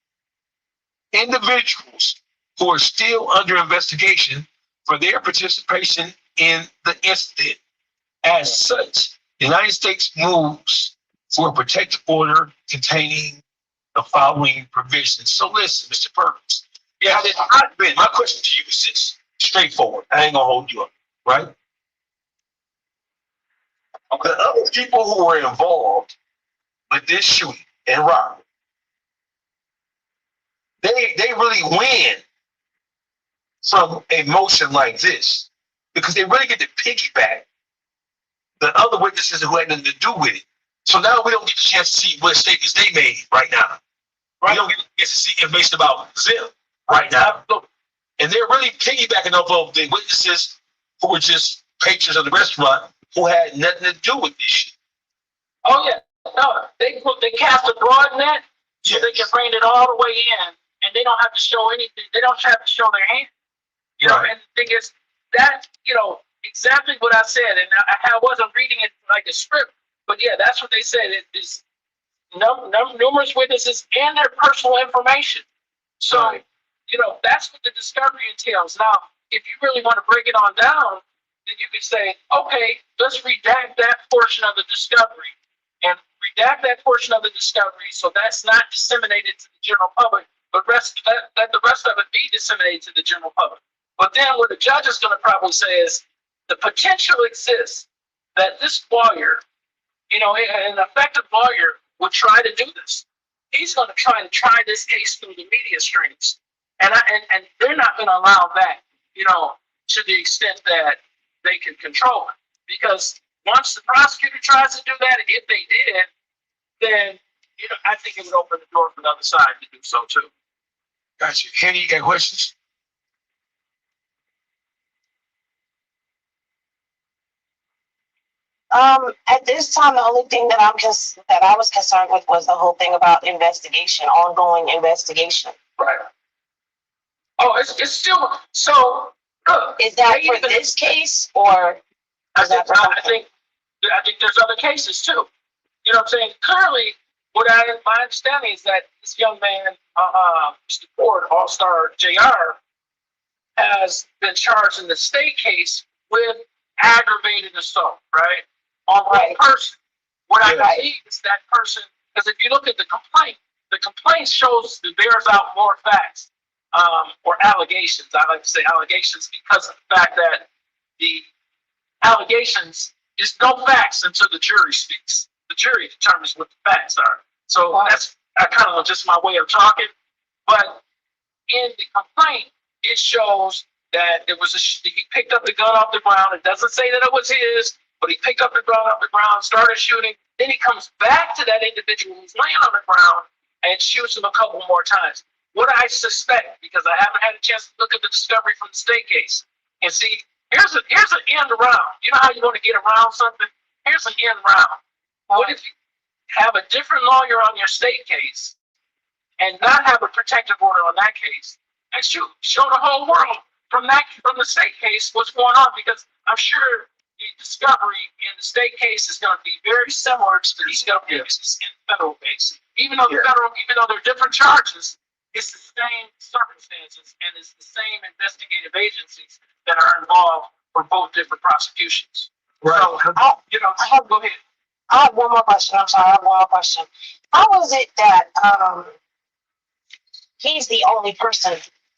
individuals who are still under investigation for their participation in the incident. As such, the United States moves for a protective order containing the following provisions. So listen, Mr. Perkins. Yeah, my question to you is this, straightforward. I ain't gonna hold you up, right? Okay, the other people who were involved with this shooting and robbery, they really win from a motion like this because they really get to piggyback the other witnesses who had nothing to do with it. So now we don't get a chance to see what statements they made right now. Right? We don't get to see information about them right now. And they're really piggybacking off of the witnesses who were just patrons of the restaurant who had nothing to do with this shit. Oh yeah, no, they cast a broad net so they can bring it all the way in, and they don't have to show anything. They don't have to show their hand. You know, and the thing is that, exactly what I said, and I wasn't reading it like a script, but yeah, that's what they said. It is numerous witnesses and their personal information. So, that's what the discovery entails. Now, if you really want to break it on down, then you could say, okay, let's redact that portion of the discovery and redact that portion of the discovery so that's not disseminated to the general public, but let the rest of it be disseminated to the general public. But then what the judge is going to probably say is the potential exists that this lawyer, an effective lawyer, would try to do this. He's going to try this case through the media streams. And they're not going to allow that, to the extent that they can control it. Because once the prosecutor tries to do that, if they did, then, I think it would open the door for the other side to do so too. Gotcha. Henny, you got questions? At this time, the only thing that I was concerned with was the whole thing about investigation, ongoing investigation. Right. Oh, it's still so. Is that for this case, or is that for I think there's other cases too. You know what I'm saying? Currently, my understanding is that this young man, Mr. Ford, All-Star JR, has been charged in the state case with aggravated assault, right? On one person. What I believe is that person, because if you look at the complaint shows that bears out more facts, or allegations. I like to say allegations because of the fact that the allegations is no facts until the jury speaks. The jury determines what the facts are. So that's kind of just my way of talking. But in the complaint, it shows that he picked up the gun off the ground. It doesn't say that it was his, but he picked up the gun off the ground, started shooting, Then he comes back to that individual who's laying on the ground and shoots him a couple more times. What I suspect, because I haven't had a chance to look at the discovery from the state case, and see, here's an end around. You know how you want to get around something? Here's an end round. What if you have a different lawyer on your state case and not have a protective order on that case, and show the whole world from the state case what's going on? Because I'm sure the discovery in the state case is going to be very similar to the discovery cases in the federal case. Even though they're different charges, it's the same circumstances and it's the same investigative agencies that are involved for both different prosecutions. Right. So, go ahead. I have one more question. I'm sorry, I have one more question. How is it that he's the only person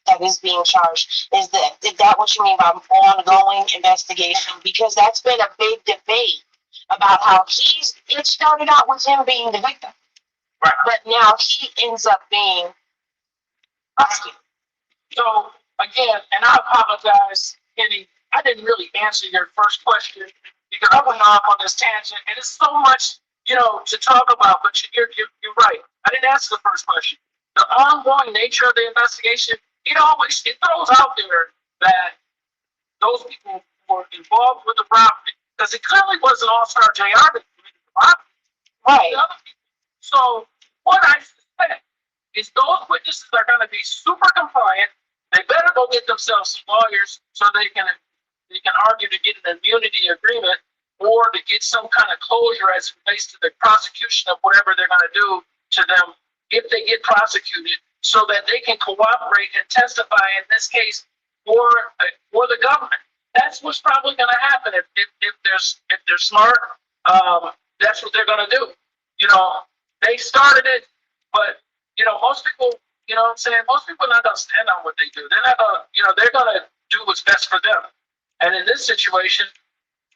that is being charged? Is that what you mean by ongoing investigation? Because that's been a big debate about how it started out with him being the victim, Right. but now he ends up being prosecuted. So again, and I apologize, Kenny, I didn't really answer your first question because I went off on this tangent, and it's so much, to talk about. But you're right. I didn't answer the first question. The ongoing nature of the investigation, it throws out there that those people who were involved with the robbery, because it clearly wasn't All-Star JR that committed the robbery. Right. The other people. So what I suspect is those witnesses are going to be super compliant. They better go get themselves some lawyers so they can argue to get an immunity agreement or to get some kind of closure as it relates to the prosecution of whatever they're going to do to them if they get prosecuted, so that they can cooperate and testify in this case for the government. That's what's probably going to happen if they're smart. That's what they're going to do. They started it, but most people, what I'm saying, most people are not going to stand on what they do. They're not going to, they're going to do what's best for them. And in this situation,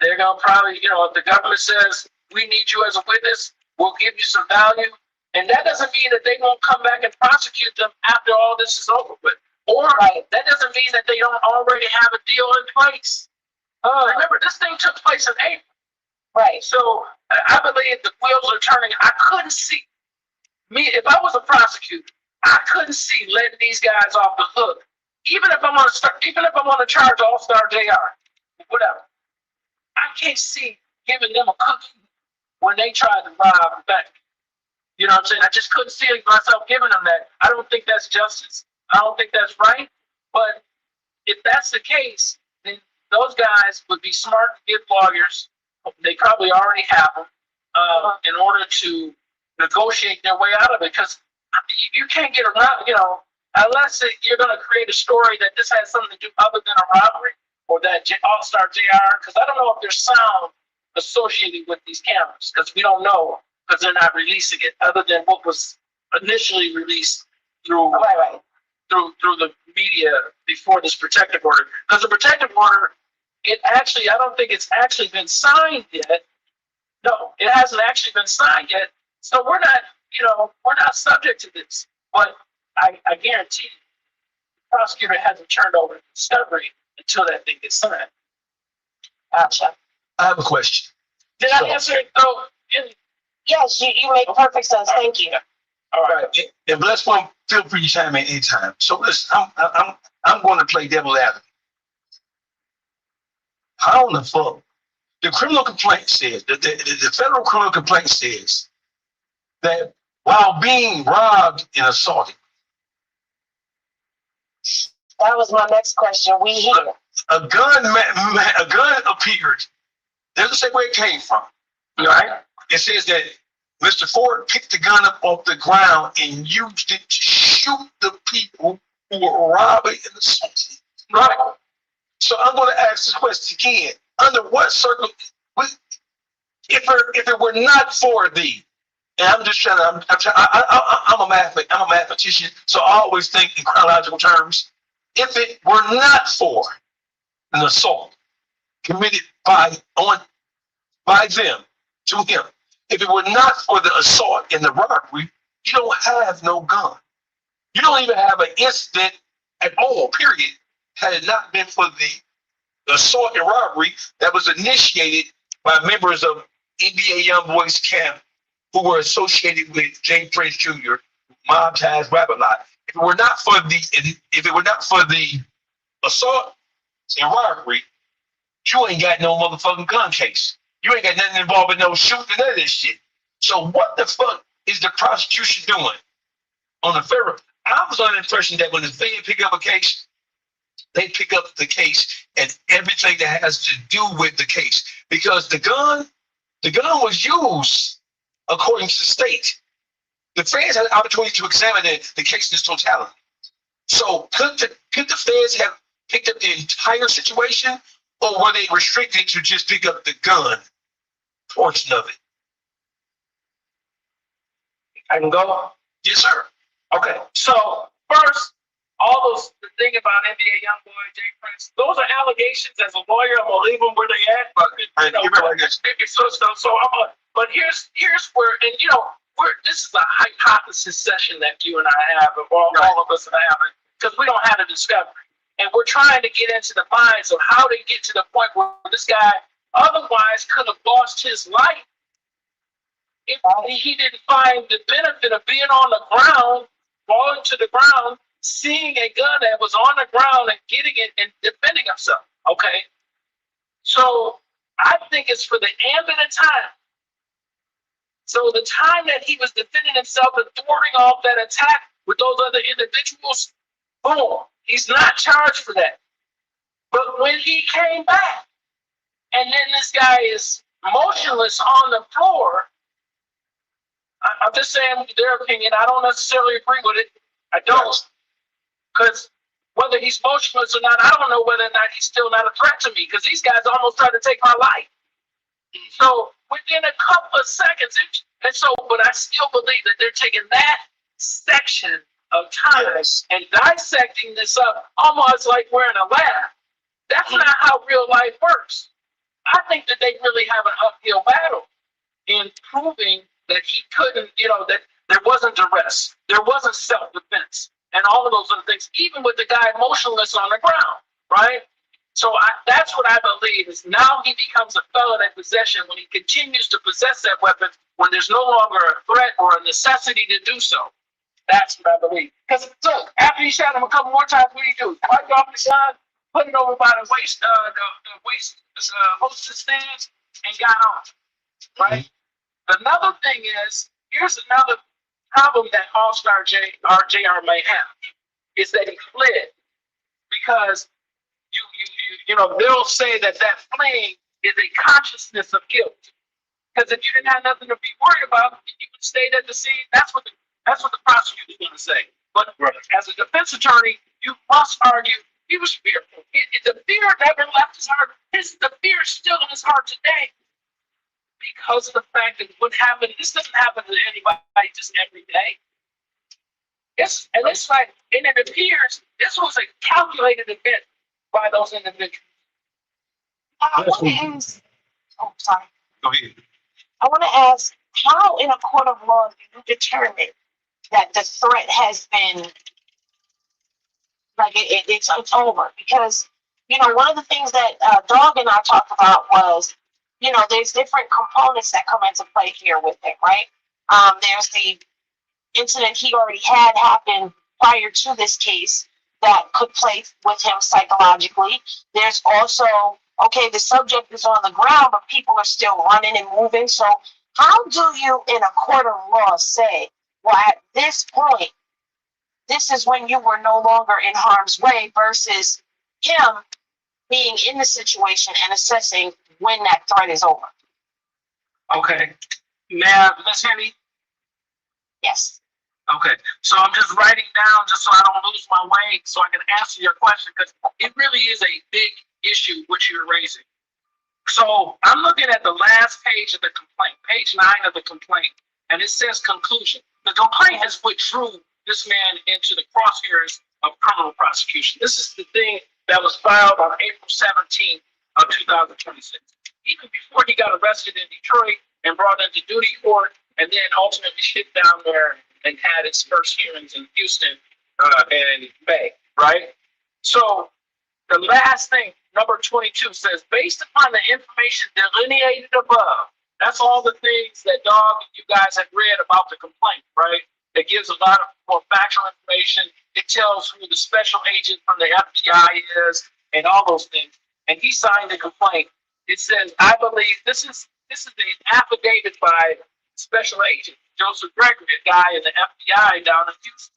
they're going to probably, if the government says, we need you as a witness, we'll give you some value. And that doesn't mean that they won't come back and prosecute them after all this is over with. Or that doesn't mean that they don't already have a deal in place. Remember, this thing took place in April. Right. So I believe the wheels are turning. I couldn't see if I was a prosecutor, I couldn't see letting these guys off the hook. Even if I want to charge All-Star JR, whatever. I can't see giving them a cookie when they tried to rob the bank. You know what I'm saying? I just couldn't see myself giving them that. I don't think that's justice. I don't think that's right. But if that's the case, then those guys would be smart to get lawyers. They probably already have them in order to negotiate their way out of it. Because you can't get around, unless you're going to create a story that this has something to do other than a robbery or that All-Star JR. Because I don't know if there's sound associated with these cameras, because we don't know, because they're not releasing it other than what was initially released through through the media before this protective order. Because the protective order, I don't think it's actually been signed yet. No, it hasn't actually been signed yet. So we're not subject to this. But I guarantee you, the prosecutor hasn't turned over the discovery until that thing gets signed. Gotcha. I have a question. Did I answer it though? Yes, you make perfect sense. Thank you. All right. And bless one, feel free to chime in anytime. So listen, I'm going to play devil advocate. How in the fuck? The criminal complaint says, the federal criminal complaint says that while being robbed and assaulted, That was my next question. We here. a gun appeared. Doesn't say where it came from. Right? It says that Mr. Ford picked the gun up off the ground and used it to shoot the people who were robbing and assaulting. Right? So I'm going to ask this question again. Under what circumstances, if it were not for thee, and I'm just trying to, I'm a mathematician, so I always think in chronological terms. If it were not for an assault committed by them to him, if it were not for the assault and the robbery, you don't have no gun. You don't even have an incident at all, period, had it not been for the assault and robbery that was initiated by members of NBA YoungBoys camp who were associated with Jay Prince Jr., Mob Ties, Rap a Lot. If it were not for the assault and robbery, you ain't got no motherfucking gun case. You ain't got nothing involved with no shooting, none of this shit. So what the fuck is the prosecution doing on the federal? I was under the impression that when the Fed pick up a case, they pick up the case and everything that has to do with the case. Because the gun was used according to the state. The feds had an opportunity to examine the case in its totality. So could the feds have picked up the entire situation, or were they restricted to just pick up the gun portion of it? I can go. Yes, sir. Okay, so first, the thing about NBA YoungBoy, Jay Prince, those are allegations. As a lawyer, I'm gonna leave them where they at. But but here's where, and this is a hypothesis session that you and I have, or all of us are having, because we don't have a discovery, and we're trying to get into the minds of how to get to the point where this guy otherwise could have lost his life if he didn't find the benefit of being on the ground, falling to the ground, seeing a gun that was on the ground and getting it and defending himself. Okay? So I think it's for the ambit of time. So the time that he was defending himself and thwarting off that attack with those other individuals, boom, he's not charged for that. But when he came back, and then this guy is motionless on the floor, I'm just saying their opinion. I don't necessarily agree with it. I don't. Because whether he's motionless or not, I don't know whether or not he's still not a threat to me, because these guys almost tried to take my life. So within a couple of seconds, but I still believe that they're taking that section of time and dissecting this up almost like we're in a lab. That's not how real life works. I think that they really have an uphill battle in proving that he couldn't, that there wasn't duress, there wasn't self-defense, and all of those other things, even with the guy motionless on the ground, right? So that's what I believe is now he becomes a felon in possession when he continues to possess that weapon when there's no longer a threat or a necessity to do so. That's what I believe. Because look, after he shot him a couple more times, what do you do? Wiped off the gun, put it over by the waist, the waist hostess stands, and got on, right? Another thing is, here's another problem that All-Star JR may have, is that he fled. Because they'll say that fleeing is a consciousness of guilt. Because if you didn't have nothing to be worried about, you would stay at the scene. That's what the prosecutor's going to say. But as a defense attorney, you must argue he was fearful. The fear never left his heart. The fear is still in his heart today. Because of the fact that this doesn't happen to anybody just every day. And it appears this was a calculated event by those individuals. I want to ask. Oh, sorry. Go ahead. I want to ask, how in a court of law do you determine that the threat has been it's over? Because one of the things that Dog and I talked about was, there's different components that come into play here with it, right? There's the incident he already had happen prior to this case that could play with him psychologically. There's also, the subject is on the ground, but people are still running and moving. So how do you, in a court of law, say, well, at this point, this is when you were no longer in harm's way, versus him being in the situation and assessing when that threat is over? Okay. Now, let's hear me. Yes. Okay. So I'm just writing down just so I don't lose my way, so I can answer your question, because it really is a big issue which you're raising. So I'm looking at the last page of the complaint, page 9 of the complaint, and it says conclusion. The complaint has withdrew this man into the crosshairs of criminal prosecution. This is the thing that was filed on April 17th of 2026. Even before he got arrested in Detroit and brought into duty court, and then ultimately shipped down there and had his first hearings in Houston in May, right? So the last thing, number 22, says, based upon the information delineated above, That's all the things that Dog and you guys have read about the complaint, right? It gives a lot of more factual information. It tells who the special agent from the FBI is and all those things. And he signed the complaint. It says, I believe this is an affidavit by Special Agent Joseph Gregory, a guy in the FBI down in Houston.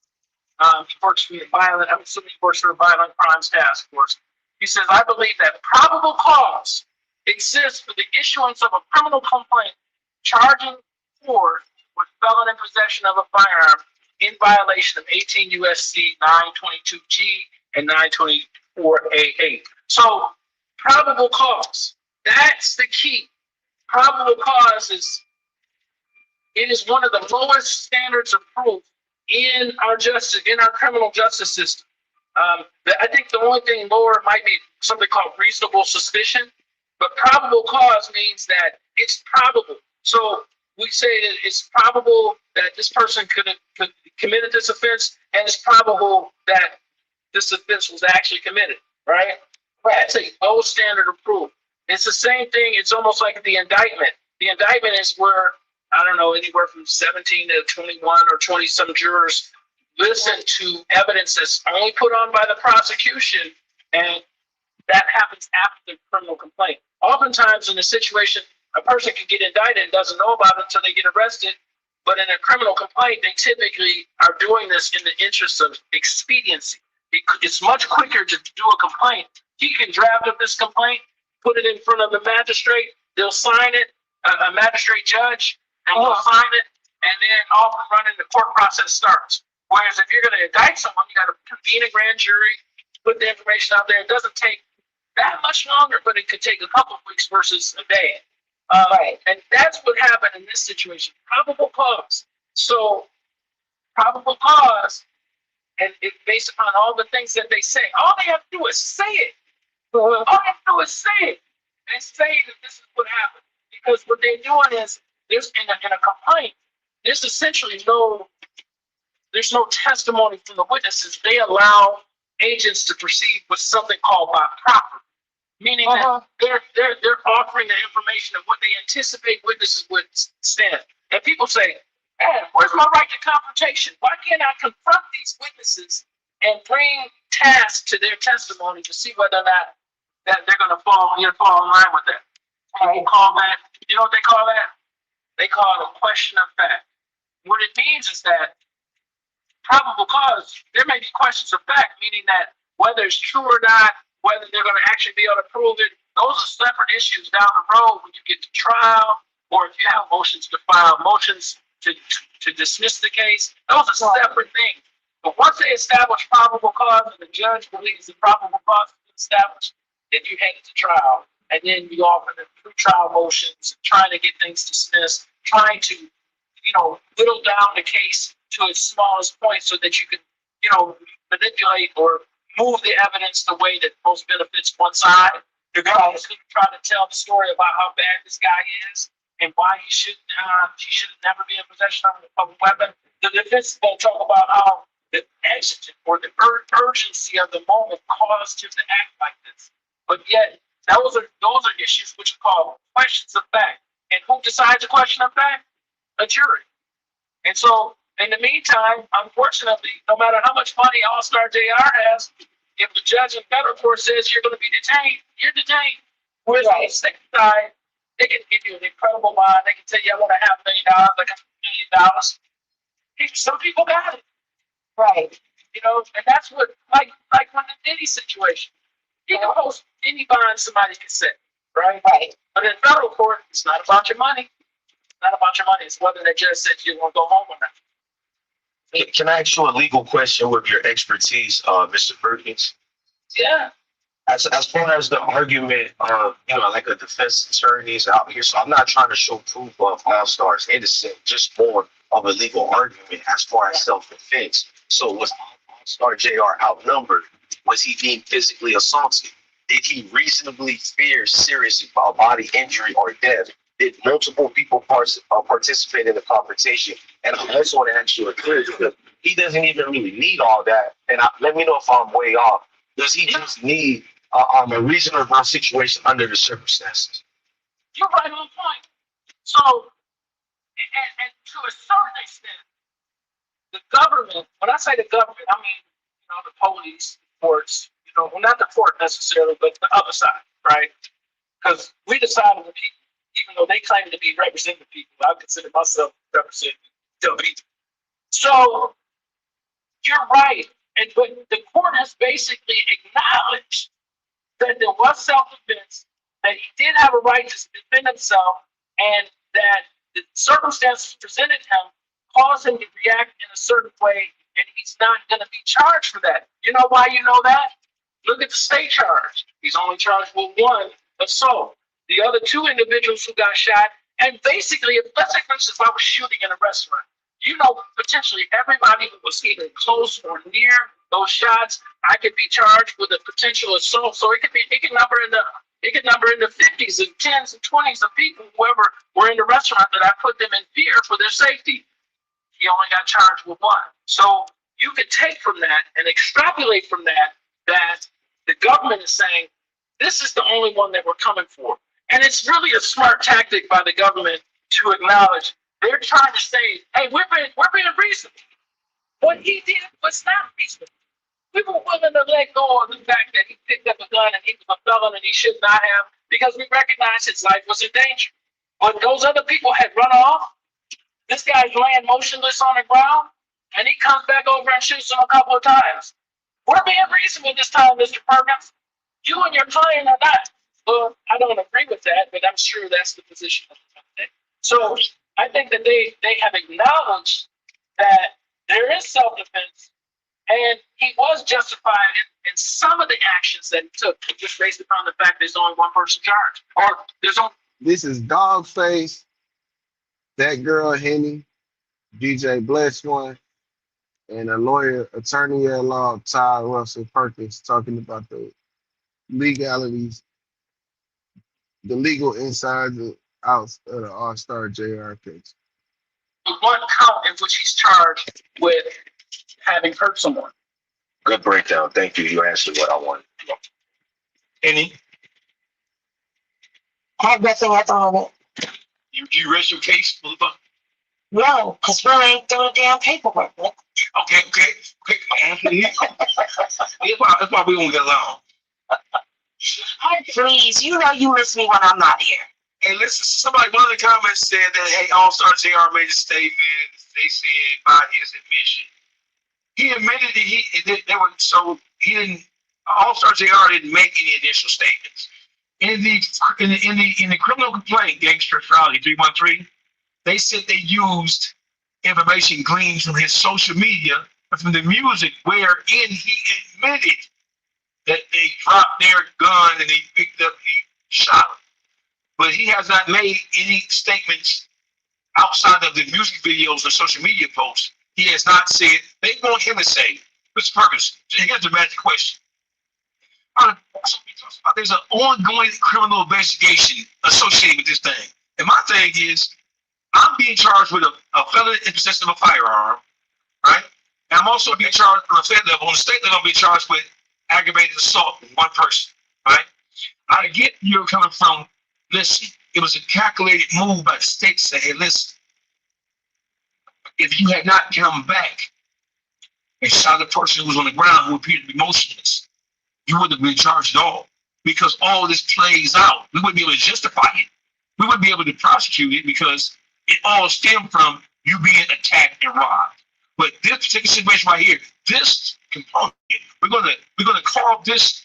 He works for I'm assuming he works for the Violent Crimes Task Force. He says, I believe that probable cause exists for the issuance of a criminal complaint charging Ford with felon in possession of a firearm in violation of 18 U.S.C. 922G and 924A8. So, probable cause. That's the key. Probable cause is one of the lowest standards of proof in our criminal justice system. I think the only thing lower might be something called reasonable suspicion, but probable cause means that it's probable. So we say that it's probable that this person could have committed this offense, and it's probable that this offense was actually committed, right? That's a low standard of proof. It's the same thing. It's almost like the indictment. The indictment is where, I don't know, anywhere from 17 to 21 or 20 some jurors listen to evidence that's only put on by the prosecution, and that happens after the criminal complaint. Oftentimes in a situation, a person can get indicted and doesn't know about it until they get arrested, but in a criminal complaint, they typically are doing this in the interest of expediency. It's much quicker to do a complaint. He can draft up this complaint, put it in front of the magistrate, they'll sign it, a magistrate judge, and he'll sign it, and then off and running, the court process starts. Whereas if you're going to indict someone, you got to convene a grand jury, put the information out there. It doesn't take that much longer, but it could take a couple of weeks versus a day. Right. And that's what happened in this situation. Probable cause. So, probable cause, and it's based upon all the things that they say. All they have to do is say it. All they have to do is say it and say that this is what happened. Because what they're doing is, there's in a complaint, there's essentially no testimony from the witnesses. They allow agents to proceed with something called by property, meaning that they're offering the information of what they anticipate witnesses would stand. And people say, "Hey, where's my right to confrontation? Why can't I confront these witnesses and bring tasks to their testimony to see whether or not that they're going to fall in line with that?" People call that, you know what they call that? They call it a question of fact. What it means is that probable cause, there may be questions of fact, meaning that whether it's true or not, whether they're going to actually be able to prove it, those are separate issues down the road when you get to trial, or if you have motions to file, motions to dismiss the case. Those are separate things. But once they establish probable cause and the judge believes the probable cause is established, then you head to trial. And then you offer the pre-trial motions, trying to get things dismissed, trying to, whittle down the case to its smallest point so that you can, manipulate or move the evidence the way that most benefits one side. The guy is going to try to tell the story about how bad this guy is and why he should never be in possession of a weapon. The defense is going to talk about how the exigent or the urgency of the moment caused him to act like this. But yet, those are issues which are called questions of fact. And who decides a question of fact? A jury. And so, in the meantime, unfortunately, no matter how much money All-Star JR has, if the judge in federal court says you're going to be detained, you're detained. Whereas on the state side, they can give you an incredible bond. They can tell you, I want $500,000, I got $1 million. Some people got it. Right. And that's what, like when the Diddy situation. You can post any bond somebody can set, right? Right. But in federal court, it's not about your money. It's not about your money. It's whether the judge said you're going to go home or not. Can I ask you a legal question with your expertise, Mr. Perkins? Yeah. As far as the argument, like a defense attorneys out here, so I'm not trying to show proof of All-Star's innocent, just more of a legal argument as far as self-defense. So was All-Star JR outnumbered? Was he being physically assaulted? Did he reasonably fear serious body injury or death? Did multiple people participate in the confrontation? And I also want to ask you a question, because he doesn't even really need all that. And let me know if I'm way off. Does he just need a reasonable situation under the circumstances? You're right on point. So, and to a certain extent, the government, when I say the government, I mean, the police, courts, well, not the court necessarily, but the other side, right? Because we decide on the people, even though they claim to be representing the people. I consider myself representing the people. So you're right. But the court has basically acknowledged that there was self-defense, that he did have a right to defend himself, and that the circumstances presented him caused him to react in a certain way, and he's not going to be charged for that. You know why you know that? Look at the state charge. He's only charged with one assault. The other two individuals who got shot, and basically, let's say, for instance, if I was shooting in a restaurant, potentially everybody who was either close or near those shots, I could be charged with a potential assault. So it could number in the 50s and 10s and 20s of people, whoever were in the restaurant, that I put them in fear for their safety. He only got charged with one. So you could take from that and extrapolate from that the government is saying this is the only one that we're coming for. And it's really a smart tactic by the government to acknowledge they're trying to say, hey, we're being reasonable. What he did was not reasonable. We were willing to let go of the fact that he picked up a gun and he was a felon and he should not have, because we recognized his life was in danger. But those other people had run off. This guy's laying motionless on the ground, and he comes back over and shoots him a couple of times. We're being reasonable this time, Mr. Perkins. You and your client are not. Well, I don't agree with that, but I'm sure that's the position of the company. So I think that they have acknowledged that there is self-defense, and he was justified in some of the actions that he took, just based upon the fact there's only one person charged. Or there's only. This is Dogface, that girl Henny, DJ Bless One, and a lawyer, attorney at law, Todd Russell Perkins, talking about the legalities, the legal insides and outs of the All-Star JR case. One count in which he's charged with having hurt someone. Good breakdown. Thank you. You answered what I wanted. Any? I have nothing at the moment. You rest your case, motherfucker? No, because we ain't doing damn paperwork. Okay. That's why we won't get along. Please, you miss me when I'm not here. Hey, listen, one of the comments said that, hey, All-Star JR made a statement. They said by his admission. He admitted that he didn't, All-Star JR didn't make any initial statements. In the criminal complaint, Gangster Charlie 313, they said they used information gleaned from his social media, from the music, wherein he admitted that they dropped their gun and they picked up, he shot him. But he has not made any statements outside of the music videos or social media posts. He has not said, they want him to say, Mr. Perkins, here's the magic question. There's an ongoing criminal investigation associated with this thing. And my thing is, I'm being charged with a felony in possession of a firearm, right? And I'm also being charged on a federal level. On the state level, I'm being charged with aggravated assault with one person, right? I get you're coming from, listen, it was a calculated move by the state to say, hey, listen, if you had not come back and shot the person who was on the ground who appeared to be motionless, you wouldn't have been charged at all, because all this plays out. We wouldn't be able to justify it. We wouldn't be able to prosecute it because it all stemmed from you being attacked and robbed. But this particular situation right here, this component, we're gonna carve this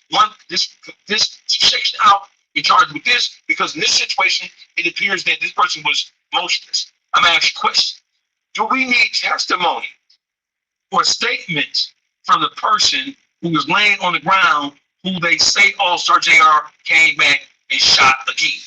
section out and charge with this, because in this situation it appears that this person was motionless. I'm gonna ask you a question. Do we need testimony or statements from the person who was laying on the ground, who they say All-Star JR came back and shot again?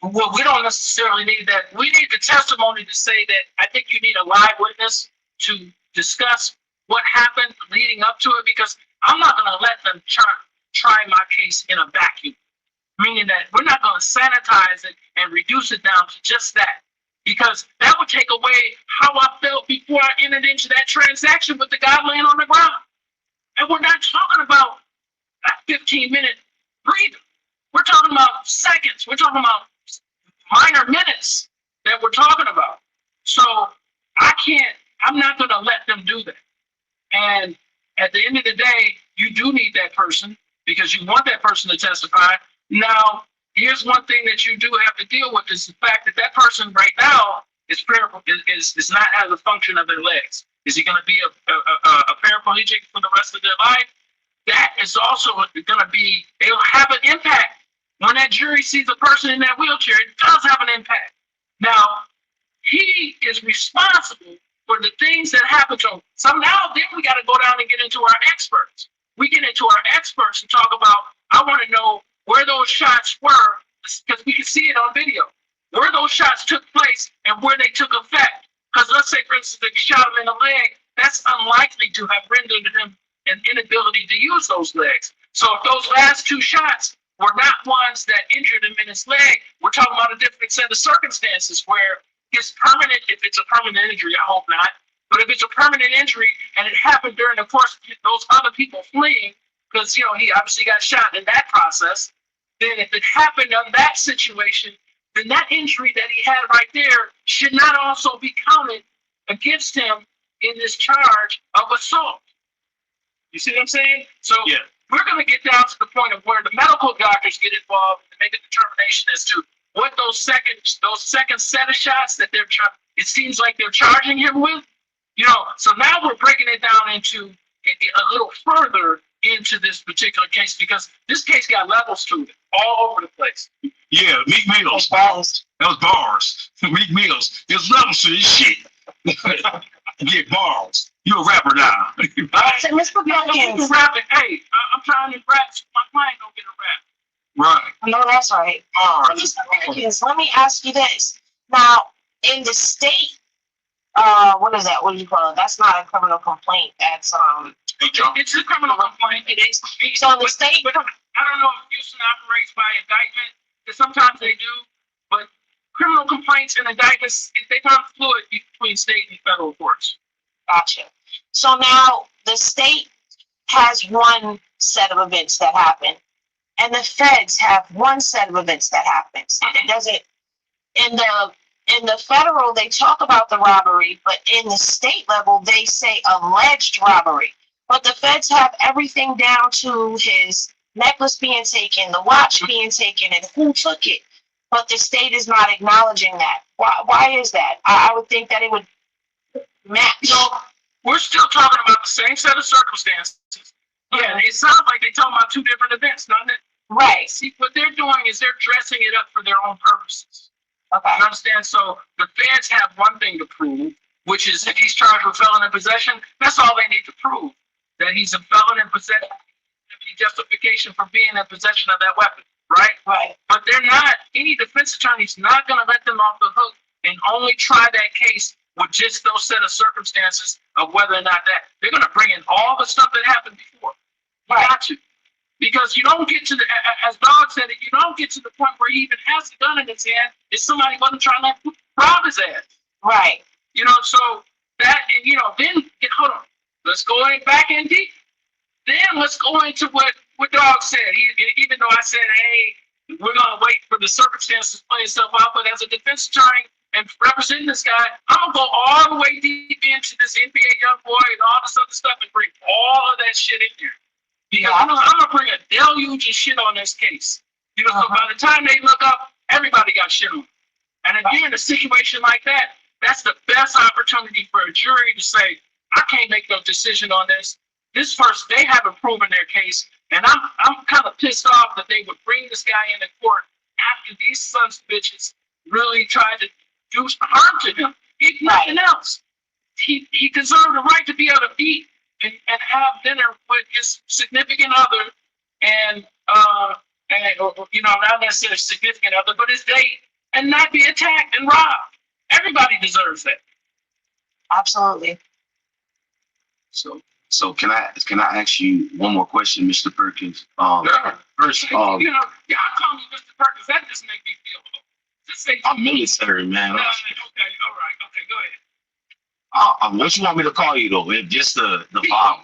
Well, we don't necessarily need that. We need the testimony to say that. I think you need a live witness to discuss what happened leading up to it, because I'm not going to let them try my case in a vacuum, meaning that we're not going to sanitize it and reduce it down to just that, because that would take away how I felt before I entered into that transaction with the guy laying on the ground. And we're not talking about a 15-minute breather. We're talking about seconds. We're talking about minor minutes that we're talking about. So I'm not going to let them do that. And at the end of the day, you do need that person because you want that person to testify. Now, here's one thing that you do have to deal with is the fact that that person right now is not has a function of their legs. Is he going to be a paraplegic for the rest of their life? That is also going to be, it'll have an impact. When that jury sees a person in that wheelchair, it does have an impact. Now, he is responsible for the things that happen to him. So now then we got to go down and get into our experts. We get into our experts and talk about, I want to know where those shots were, because we can see it on video, where those shots took place and where they took effect. Because let's say, for instance, if you shot him in the leg, that's unlikely to have rendered him an inability to use those legs. So if those last two shots were not ones that injured him in his leg, we're talking about a different set of circumstances where his permanent, if it's a permanent injury, I hope not, but if it's a permanent injury and it happened during the course of those other people fleeing, because, you know, he obviously got shot in that process, then if it happened in that situation, then that injury that he had right there should not also be counted against him in this charge of assault. You see what I'm saying? So yeah, we're going to get down to the point of where the medical doctors get involved and make a determination as to what those second set of shots that it seems like they're charging him with. You know, so now we're breaking it down into a little further into this particular case because this case got levels to it all over the place. Yeah, Meek Mills. Bars. That was bars. Meek Mills. There's levels to this shit. Get bars. You a rapper now. So, Mr. Perkins. Hey, I'm trying to rap so my client don't get a rap. Right. No, that's right. Bars. Mr. Perkins, let me ask you this. Now, in the state, what is that? What do you call it? That's not a criminal complaint. That's It's a criminal complaint. It is. So in the state, but I don't know if Houston operates by indictment. Because sometimes they do, but criminal complaints and indictments, they kind of fluid between state and federal courts. Gotcha. So now the state has one set of events that happen, and the feds have one set of events that happens. It doesn't. In the federal, they talk about the robbery, but in the state level, they say alleged robbery. But the feds have everything down to his necklace being taken, the watch being taken, and who took it. But the state is not acknowledging that. Why is that? I would think that it would match. So we're still talking about the same set of circumstances. Yeah, it sounds like they're talking about two different events, doesn't it? Right. See, what they're doing is they're dressing it up for their own purposes. Okay. You understand? So the feds have one thing to prove, which is if he's charged with felon in possession, that's all they need to prove. That he's a felon in possession. Any justification for being in possession of that weapon, right? Right. But they're not, any defense attorney's not going to let them off the hook and only try that case with just those set of circumstances of whether or not that. They're going to bring in all the stuff that happened before. You got to. Because you don't get to the, as Dog said it, you don't get to the point where he even has a gun in his hand if somebody wasn't trying to rob his ass. Right. You know, so that, and you know, then, hold on, let's go back in deep. Then let's go into what Dog said. Even though I said, hey, we're going to wait for the circumstances to play itself out, but as a defense attorney and representing this guy, I'm going to go all the way deep into this NBA young boy and all this other stuff and bring all of that shit in here. Because I'm going to bring a deluge of shit on this case. You know, so by the time they look up, everybody got shit on. And if you're in a situation like that, that's the best opportunity for a jury to say, I can't make no decision on this. This first, they haven't proven their case. And I'm kind of pissed off that they would bring this guy into court after these sons of bitches really tried to do harm to him. If nothing else, he deserved the right to be able to eat and have dinner with his significant other and you know, not necessarily significant other, but his date, and not be attacked and robbed. Everybody deserves that. Absolutely. So can I ask you one more question, Mr. Perkins? Sure. First, you know, y'all call me Mr. Perkins. That just make me feel old. Just say I'm military, man. Okay, all right. Okay, go ahead. What you want me to call you though? Just the vibe.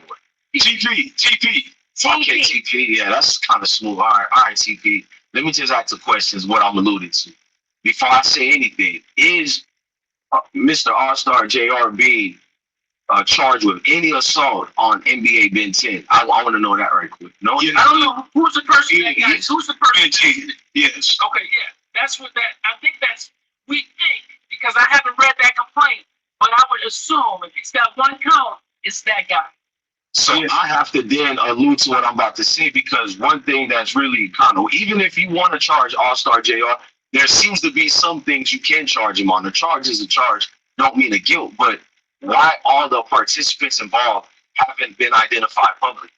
TP. Okay, TP. Yeah, that's kind of smooth. All right, TP. Let me just ask the questions what I'm alluding to. before I say anything, is Mr. All-Star JR being charged with any assault on NBA Ben 10? I want to know that right quick. No, I don't know who's the person that got. Who's the person? Yes. Okay, yeah, that's what that. I think that's we think because I haven't read that complaint, but I would assume if he's got one count, it's that guy. So I have to then allude to what I'm about to say, because one thing that's really kind of, even if you want to charge All-Star JR, there seems to be some things you can charge him on. The charge is a charge, don't mean a guilt, but why all the participants involved haven't been identified publicly?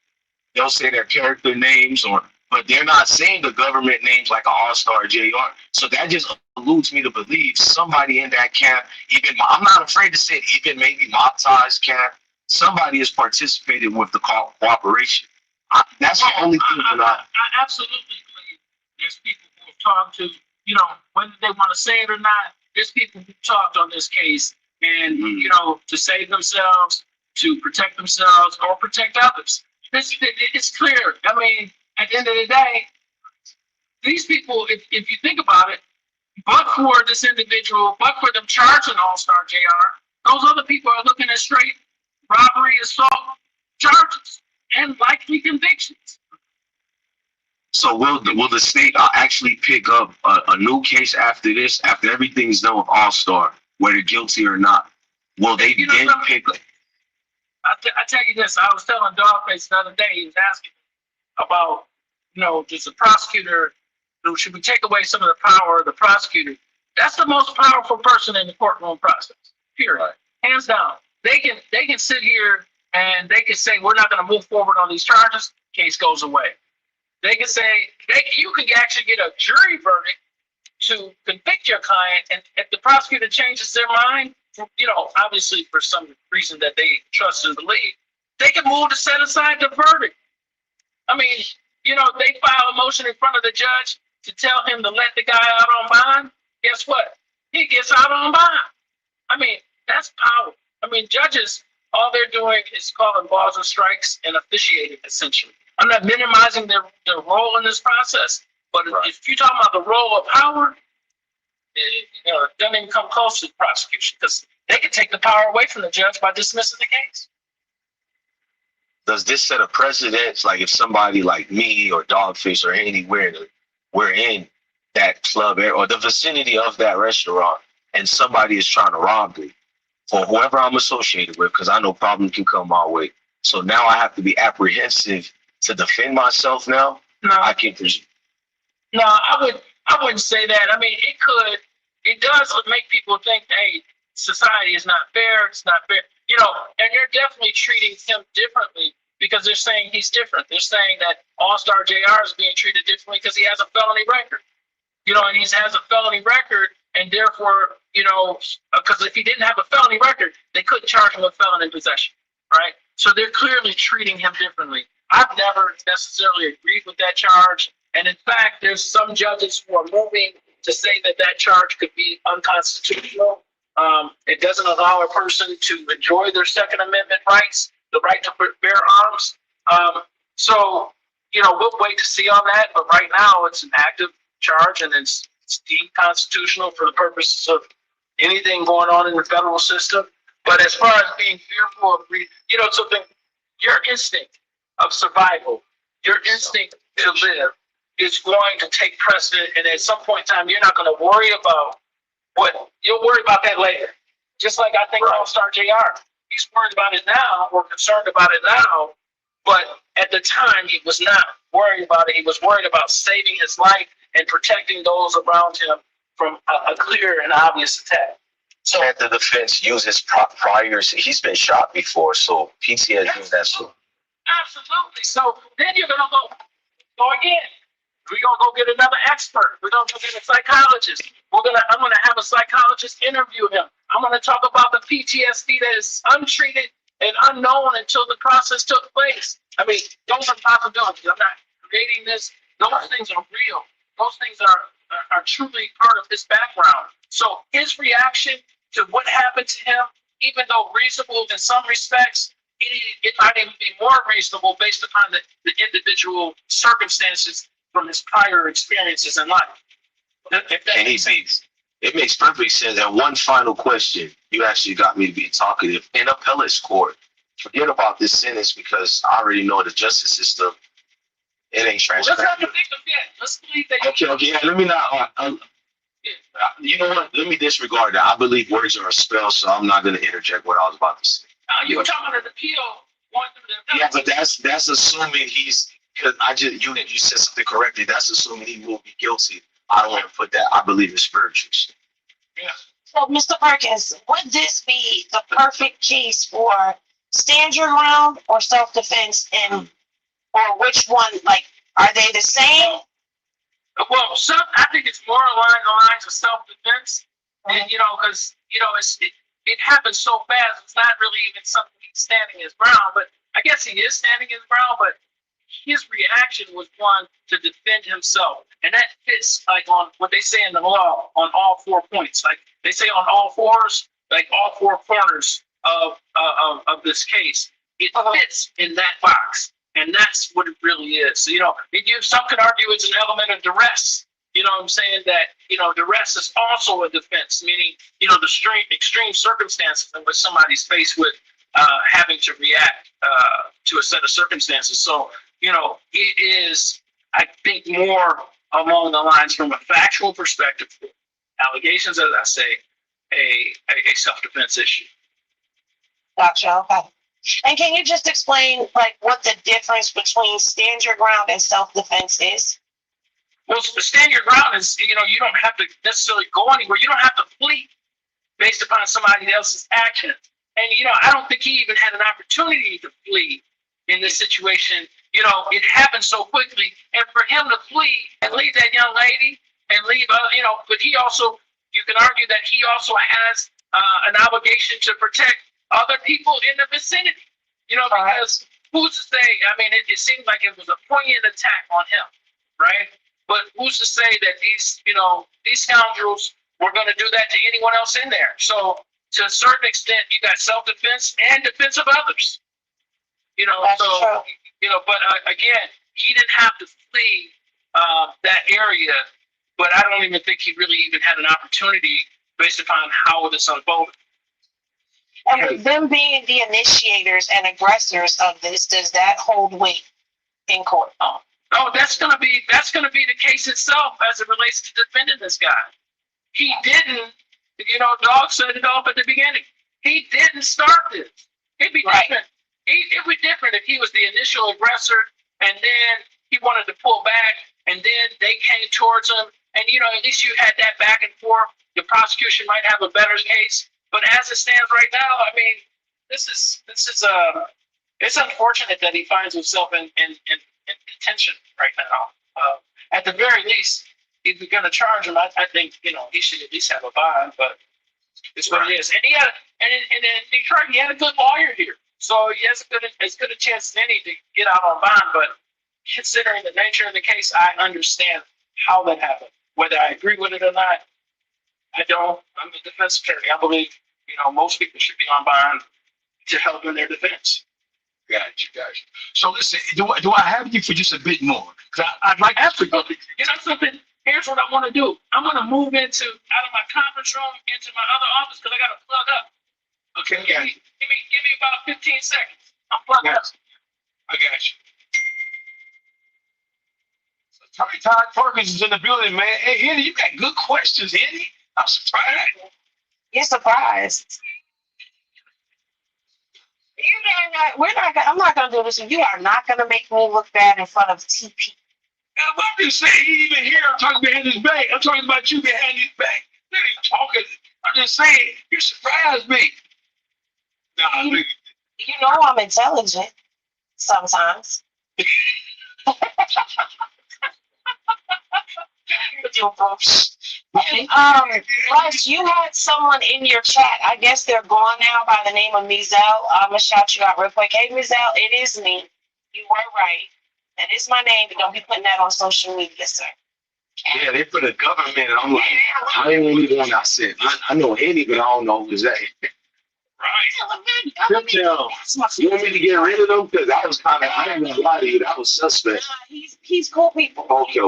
They'll say their character names, but they're not saying the government names like an All-Star JR. So that just alludes me to believe somebody in that camp, even I'm not afraid to say it, even maybe Moptie's camp, somebody has participated with the cooperation. That's the only thing that I absolutely believe there's people who have talked to, whether they want to say it or not, there's people who talked on this case and, to save themselves, to protect themselves or protect others. It's clear. I mean, at the end of the day, these people, if you think about it, but for this individual, but for them charging All-Star JR, those other people are looking at straight robbery, assault charges, and likely convictions. So will the state actually pick up a new case after this, after everything's done with All-Star, whether guilty or not? Will they then pick up? I tell you this, I was telling Dogface the other day, he was asking about, does the prosecutor, should we take away some of the power of the prosecutor? That's the most powerful person in the courtroom process, period. Right. Hands down. They can sit here and they can say, we're not going to move forward on these charges, case goes away. They can say, you can actually get a jury verdict to convict your client, and if the prosecutor changes their mind, obviously for some reason that they trust and believe, they can move to set aside the verdict. I mean, they file a motion in front of the judge to tell him to let the guy out on bond. Guess what? He gets out on bond. I mean, that's power. I mean, judges, all they're doing is calling balls and strikes and officiating, essentially. I'm not minimizing their role in this process, but if you're talking about the role of power, it doesn't even come close to the prosecution, because they can take the power away from the judge by dismissing the case. Does this set a precedent? Like if somebody like me or Dogfish or anywhere, we're in that club or the vicinity of that restaurant, and somebody is trying to rob me, for whoever I'm associated with, because I know problems can come my way. So now I have to be apprehensive to defend myself now? No. I can't presume. No, I wouldn't say that. I mean, it does make people think, hey, society is not fair, it's not fair. And they're definitely treating him differently because they're saying he's different. They're saying that All-Star JR is being treated differently because he has a felony record. And he has a felony record, and therefore, because if he didn't have a felony record, they couldn't charge him with felon in possession, right? So they're clearly treating him differently. I've never necessarily agreed with that charge, and in fact, there's some judges who are moving to say that charge could be unconstitutional. It doesn't allow a person to enjoy their Second Amendment rights, the right to bear arms. So, we'll wait to see on that, but right now it's an active charge, and it's deemed constitutional for the purposes of anything going on in the federal system. But as far as being fearful of, something, your instinct of survival, your instinct to live is going to take precedent, and at some point in time, you're not going to worry about you'll worry about that later. Just like I think All-Star JR, he's worried about it now, or concerned about it now, but at the time, he was not worried about it. He was worried about saving his life and protecting those around him from a clear and obvious attack. So, and the defense uses priors. He's been shot before, so PTSD. That's absolutely. So then you're gonna go again. We're gonna go get another expert. We're gonna go get a psychologist. I'm gonna have a psychologist interview him. I'm gonna talk about the PTSD that is untreated and unknown until the process took place. I mean, those are possibilities. I'm not creating this. Those things are real. Those things are truly part of his background. So his reaction to what happened to him, even though reasonable in some respects, it might even be more reasonable based upon the individual circumstances from his prior experiences in life. It makes perfect sense. And one final question. You actually got me to be talkative. In appellate court, forget about this sentence because I already know the justice system. It ain't Let's not transparent. predict them yet. Let's believe that. Okay. Yeah, let me not. You know what? Let me disregard that. I believe words are a spell, so I'm not going to interject what I was about to say. You were talking about an appeal going through the. Yeah, but that's assuming he's because you said something correctly. That's assuming he will be guilty. I don't want to put that. I believe in spirituals. Yeah. So, Mr. Perkins, would this be the perfect case for stand your ground or self-defense, and or which one? Like, are they the same? Well, I think it's more along the lines of self-defense, and because it happens so fast. It's not really even something he's standing his ground, but I guess he is standing his ground. But his reaction was one to defend himself, and that fits like on what they say in the law on all 4 points. Like they say on all fours, like all 4 corners of this case, it fits in that box. And that's what it really is. So, some could argue it's an element of duress. You know what I'm saying? That, duress is also a defense, meaning, the extreme circumstances in which somebody's faced with having to react to a set of circumstances. So, it is, I think, more along the lines from a factual perspective, allegations, as I say, a self-defense issue. Gotcha. Okay. And can you just explain like what the difference between stand your ground and self-defense is? Well, stand your ground is, you don't have to necessarily go anywhere. You don't have to flee based upon somebody else's action. And, I don't think he even had an opportunity to flee in this situation. It happened so quickly. And for him to flee and leave that young lady and leave, but he also, you can argue that he also has an obligation to protect other people in the vicinity, because who's to say, I mean, it seemed like it was a poignant attack on him, right? But who's to say that these scoundrels were going to do that to anyone else in there? So to a certain extent, you got self-defense and defense of others, That's true. But again, he didn't have to flee that area, but I don't even think he really even had an opportunity based upon how this unfolded. And with them being the initiators and aggressors of this, does that hold weight in court? Oh, that's gonna be the case itself as it relates to defending this guy. He didn't, Dog said it off at the beginning. He didn't start this. It'd be different. It would be different if he was the initial aggressor and then he wanted to pull back and then they came towards him and at least you had that back and forth. The prosecution might have a better case. But as it stands right now, I mean, this is it's unfortunate that he finds himself in detention right now. At the very least, if you're going to charge him, I think he should at least have a bond. But it's what it is. And in Detroit, he had a good lawyer here, so he has as good a chance as any to get out on bond. But considering the nature of the case, I understand how that happened. Whether I agree with it or not, I don't. I'm a defense attorney. I believe, most people should be on bond to help in their defense. Gotcha. So listen, do I have you for just a bit more? Because I'd like to. Absolutely. Something? Here's what I want to do. I'm going to move out of my conference room into my other office because I got to plug up. Okay, Give me about 15 seconds. I'm plugging up. I got you. Todd Perkins is in the building, man. Hey, Eddie, you got good questions, Eddie. I'm surprised. You're surprised. I'm not gonna do this. You are not gonna make me look bad in front of TP. I'm just saying, he ain't even here. I'm talking behind his back. I'm talking about you behind his back. Let him talking. I'm just saying, you surprised me. Nah, look. You know I'm intelligent sometimes. Russ, you had someone in your chat. I guess they're gone now by the name of Mizell. I'm gonna shout you out real quick. Hey Mizell, it is me. You were right. That is my name, but don't be putting that on social media, sir. Yeah, they put a government, and I'm like, I ain't really one. I said, I know Eddie, but I don't know who's that. Right. You want me to get rid of them? Because I didn't want to lie to you. That was suspect. He's cool people. Okay.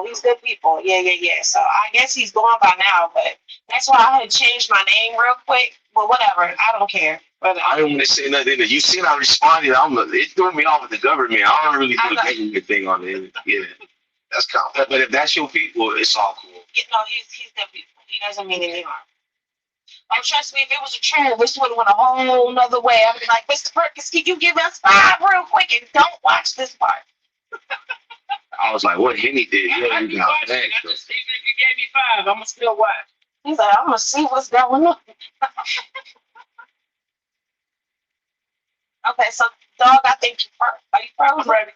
He's good people. Yeah. So I guess he's gone by now, but That's why I had changed my name real quick. But whatever, I don't care. But I don't want to say nothing. You seen I responded. It threw me off with the government. I don't really do the government thing on it. Yeah, that's kind of, but if that's your people, it's all cool. no, he's the people. He doesn't mean any harm. Oh, trust me, if it was a troll, this would have went a whole nother way. I'd be like, Mr. Perkins, can you give us 5 real quick and don't watch this part? I was like, what Henny did? I Yeah, be watching. Even if you gave me 5, I'm gonna still watch. He's like, I'm gonna see what's going on. Okay, so dog, I think you first. Are you I'm frozen? ready.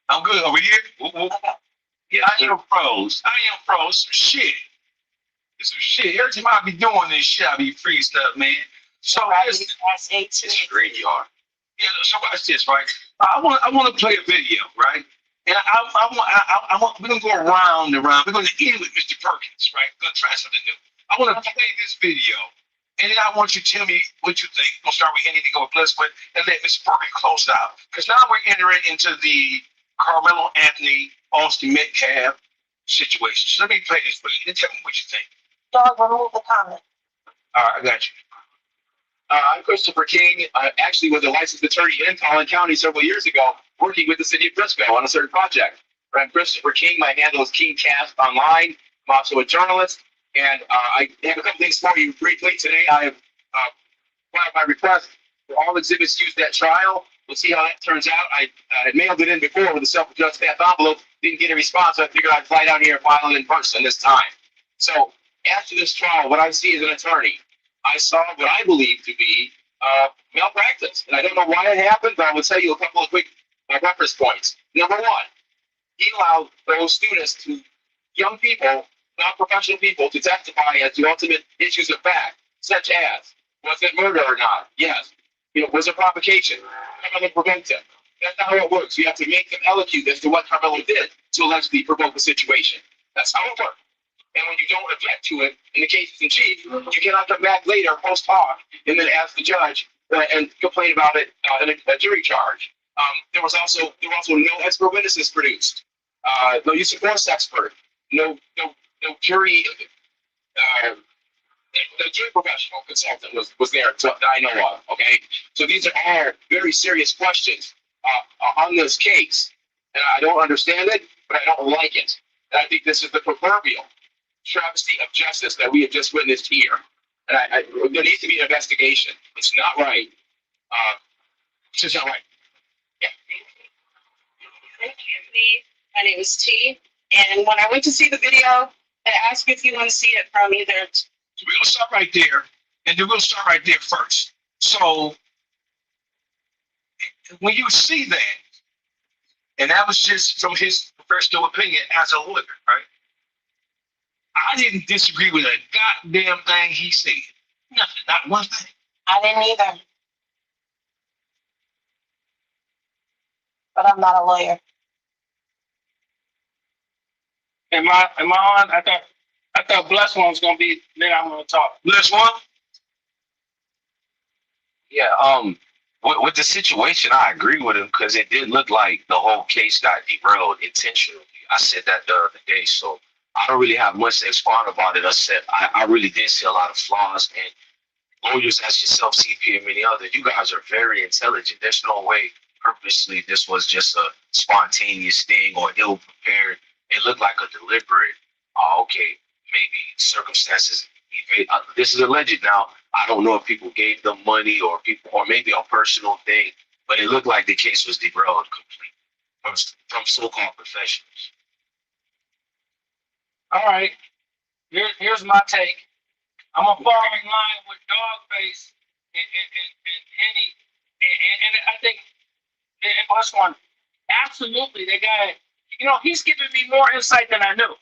I'm good. Are we here? Okay. Yeah, I am pros. Some shit. It's some shit. Every time I be doing this shit, I be freezing up, man. So listen, That's 18. it's graveyard. Yeah, so watch this, right? I want to play a video, right? And I want we're gonna go around and around. We're gonna end with Mr. Perkins, right? We're gonna try something new. I want to play this video, and then I want you to tell me what you think. We'll start with anything go with Blisswood, and let Mr. Perkins close it out. Because now we're entering into the Carmelo Anthony, Austin Metcalf situation. So let me play this for you and tell me what you think. Dog, remove the comment. All right, I got you. I'm Christopher King. I actually was a licensed attorney in Collin County several years ago, working with the city of Frisco on a certain project. I'm Christopher King. My handle is KingCast online. I'm also a journalist, and I have a couple things for you briefly today. I have filed my request for all exhibits used at trial. We'll see how that turns out. I had mailed it in before with a self-addressed staff envelope. Didn't get a response, so I figured I'd fly down here and file it in person this time. So after this trial, what I see as an attorney, I saw what I believe to be malpractice. And I don't know why it happened, but I will tell you a couple of quick reference points. Number one, he allowed those students to, young people, non-professional people, to testify as to ultimate issues of fact, such as, was it murder or not? Yes. Was it provocation? Carmelo provoked him. That's not how it works. You have to make them eloquent as to what Carmelo did to allegedly provoke a situation. That's how it works. And when you don't object to it, in the cases in chief, you cannot come back later post hoc and then ask the judge and complain about it in a jury charge. There were also no expert witnesses produced, no use of force expert, no jury, the jury professional consultant was there that I know of. Okay, so these are all very serious questions on this case, and I don't understand it, but I don't like it. And I think this is the proverbial travesty of justice that we have just witnessed here. And there needs to be an investigation. It's not right. It's just not right. Yeah. My name is T. And when I went to see the video, I asked if you want to see it from either. So we're gonna start right there, and then we'll start right there first. So when you see that, and that was just from his professional opinion as a lawyer, right? I didn't disagree with a goddamn thing he said. Nothing, not one thing. I didn't either. But I'm not a lawyer. Am I on? I thought Bless One was gonna be. Then I'm gonna talk. Bless One. Yeah, with the situation, I agree with him because it did look like the whole case got derailed intentionally. I said that the other day, so I don't really have much to expound about it. Except I really did see a lot of flaws, and lawyers as yourself, CP, and many others, you guys are very intelligent. There's no way purposely this was just a spontaneous thing or ill prepared. It looked like a deliberate, okay, maybe circumstances. This is alleged now. I don't know if people gave them money or maybe a personal thing, but it looked like the case was derailed completely from so-called professionals. All right. Here's my take. I'm gonna fall in line with Dogface and Henny, and I think and Bless One. Absolutely, the guy. He's giving me more insight than I knew.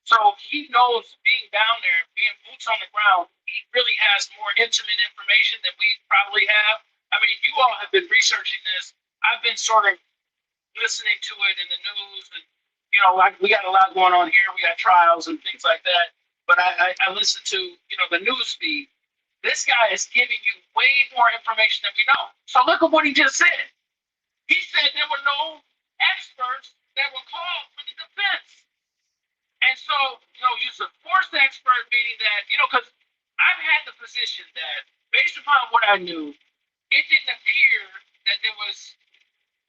So he knows being down there, being boots on the ground, he really has more intimate information than we probably have. I mean, you all have been researching this. I've been sort of listening to it in the news, and like we got a lot going on here. We got trials and things like that. But I listen to the news feed. This guy is giving you way more information than we know. So look at what he just said. He said there were no experts that were called for the defense. And so, use a force expert, meaning that, because I've had the position that, based upon what I knew, it didn't appear that there was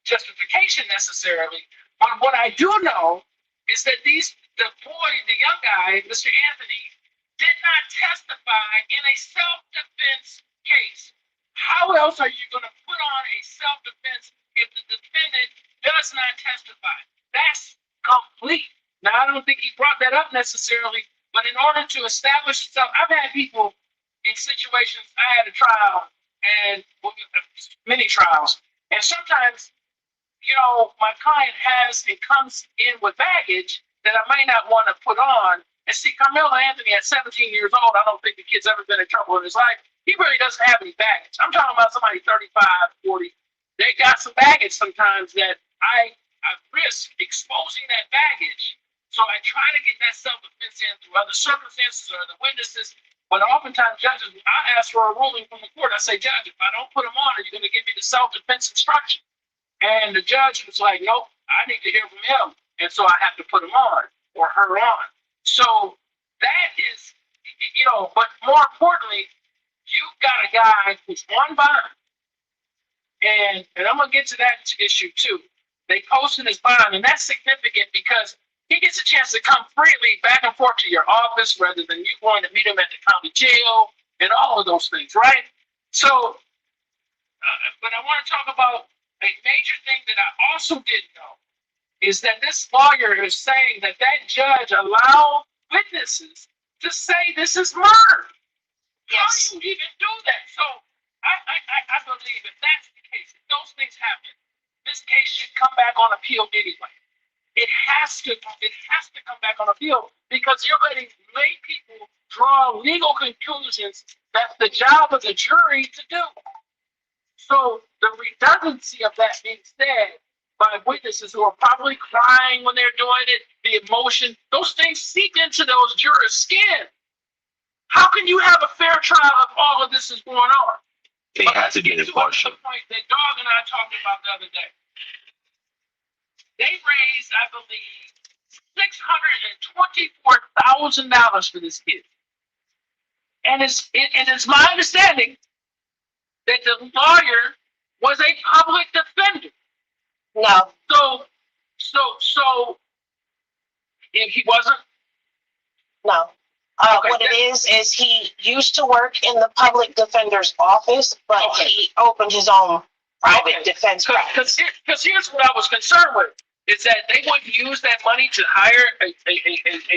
justification necessarily. But what I do know is that the young guy, Mr. Anthony, did not testify in a self-defense case. How else are you going to put on a self-defense if the defendant does not testify? That's complete. Now, I don't think he brought that up necessarily, but in order to establish itself, I've had people in situations, I had a trial and many trials, and sometimes my client comes in with baggage that I might not want to put on. And see, Carmelo Anthony at 17 years old, I don't think the kid's ever been in trouble in his life. He really doesn't have any baggage. I'm talking about somebody 35, 40. They got some baggage sometimes that I risk exposing that baggage. So I try to get that self-defense in through other circumstances or other witnesses. But oftentimes judges, I ask for a ruling from the court. I say, Judge, if I don't put them on, are you going to give me the self-defense instruction? And the judge was like, nope, I need to hear from him. And so I have to put him on or her on. So that is, but more importantly, you've got a guy who's on bond. And I'm going to get to that issue too. They posted his bond, and that's significant because he gets a chance to come freely back and forth to your office rather than you going to meet him at the county jail and all of those things, right? So, but I want to talk about a major thing that I also didn't know is that this lawyer is saying that judge allowed witnesses to say this is murder. Yes. How do you even do that? So I believe if that's the case, if those things happen, this case should come back on appeal anyway. It has to come back on appeal because you're letting lay people draw legal conclusions. That's the job of the jury to do. So the redundancy of that being said by witnesses who are probably crying when they're doing it, the emotion, those things seep into those jurors' skin. How can you have a fair trial if all of this is going on? They have to get impartial. The point that Dog and I talked about the other day. They raised, I believe, $624,000 for this kid. And it's my understanding that the lawyer was a public defender. No. So if he wasn't? No. Okay. What it is he used to work in the public defender's office, but he opened his own private defense practice. Because here's what I was concerned with, is that they wouldn't use that money to hire a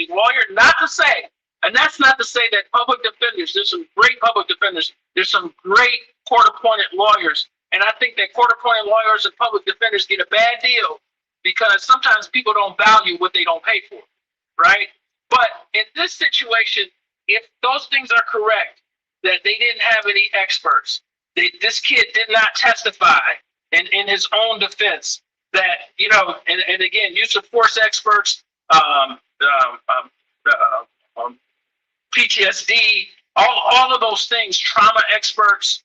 lawyer, not to say, and that's not to say that public defenders, there's some great public defenders, there's some great court-appointed lawyers, and I think that court-appointed lawyers and public defenders get a bad deal because sometimes people don't value what they don't pay for, right? But in this situation, if those things are correct, that they didn't have any experts, this kid did not testify in his own defense, that, and again, use of force experts, PTSD, all of those things, trauma experts,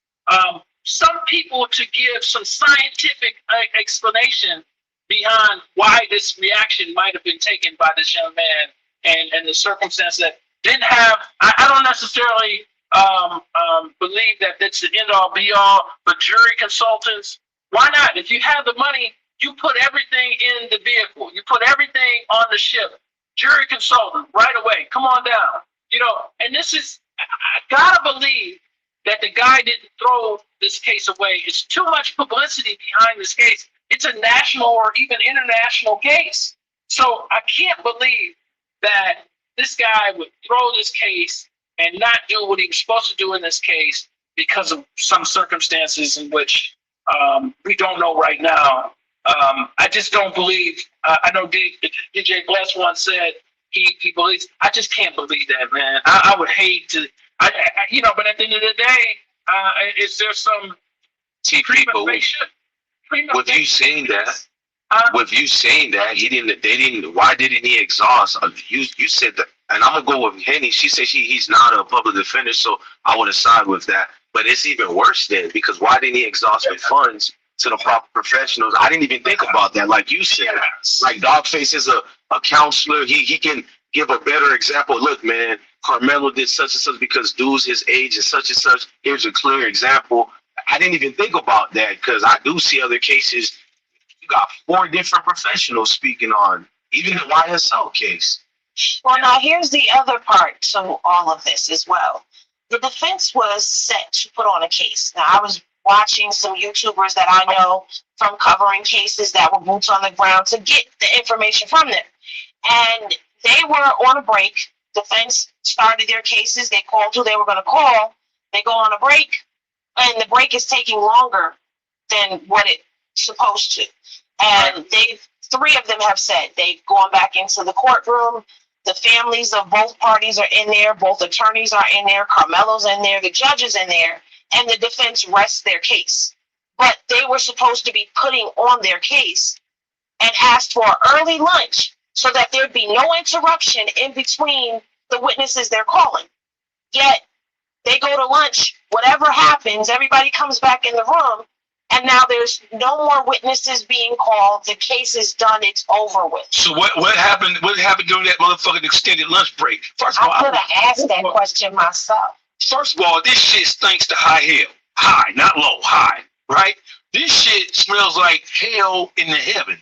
some people to give some scientific explanation beyond why this reaction might have been taken by this young man and the circumstance that didn't have, I don't necessarily believe that it's the end all be all, but jury consultants, why not? If you have the money, you put everything in the vehicle, you put everything on the ship. Jury consultant, right away, come on down. And this is, I gotta believe that the guy didn't throw this case away. It's too much publicity behind this case. It's a national or even international case. So I can't believe that this guy would throw this case and not do what he was supposed to do in this case because of some circumstances in which we don't know right now. I just don't believe, I know DJ Bless once said he believes, I just can't believe that, man. I would hate to, but at the end of the day, is there some people, with you saying that, why didn't he exhaust? You said that, and I'm gonna go with Henny. She said he's not a public defender, so I would have sided with that. But it's even worse then, because why didn't he exhaust with funds to the proper professionals? I didn't even think about that. Like you said, like Dogface is a counselor. He can give a better example. Look, man, Carmelo did such and such because dude's his age and such. Here's a clear example. I didn't even think about that because I do see other cases. You got 4 different professionals speaking on, even the YSL case. Well, now here's the other part to all of this as well. The defense was set to put on a case. Now, I was watching some YouTubers that I know from covering cases that were boots on the ground to get the information from them. And they were on a break. Defense started their cases. They called who they were going to call. They go on a break, and the break is taking longer than what it's supposed to. And 3 of them have said they've gone back into the courtroom. The families of both parties are in there. Both attorneys are in there. Carmelo's in there. The judge is in there. And the defense rests their case. But they were supposed to be putting on their case and asked for early lunch so that there'd be no interruption in between the witnesses they're calling. Yet they go to lunch, whatever happens, everybody comes back in the room, and now there's no more witnesses being called. The case is done. It's over with. So what happened? What happened during that motherfucking extended lunch break? First of all, I could have asked that question myself. First of all, this shit stinks to high hell. High, not low, high, right? This shit smells like hell in the heaven.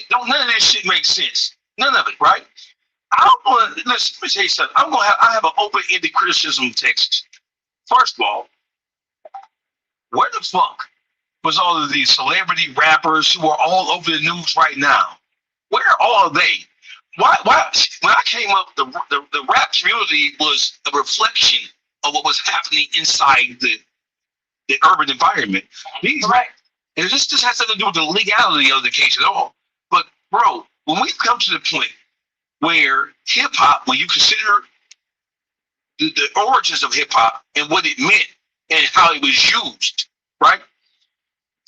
None of this shit makes sense. None of it, right? I don't want to listen. Let me tell you something. I have an open-ended criticism of Texas. First of all, where the fuck was all of these celebrity rappers who are all over the news right now? Where are they? Why? When I came up, the rap community was a reflection of what was happening inside the urban environment. These right, and this just has nothing to do with the legality of the case at all. But bro, when we come to the point where hip hop, when you consider the origins of hip hop and what it meant and how it was used, right?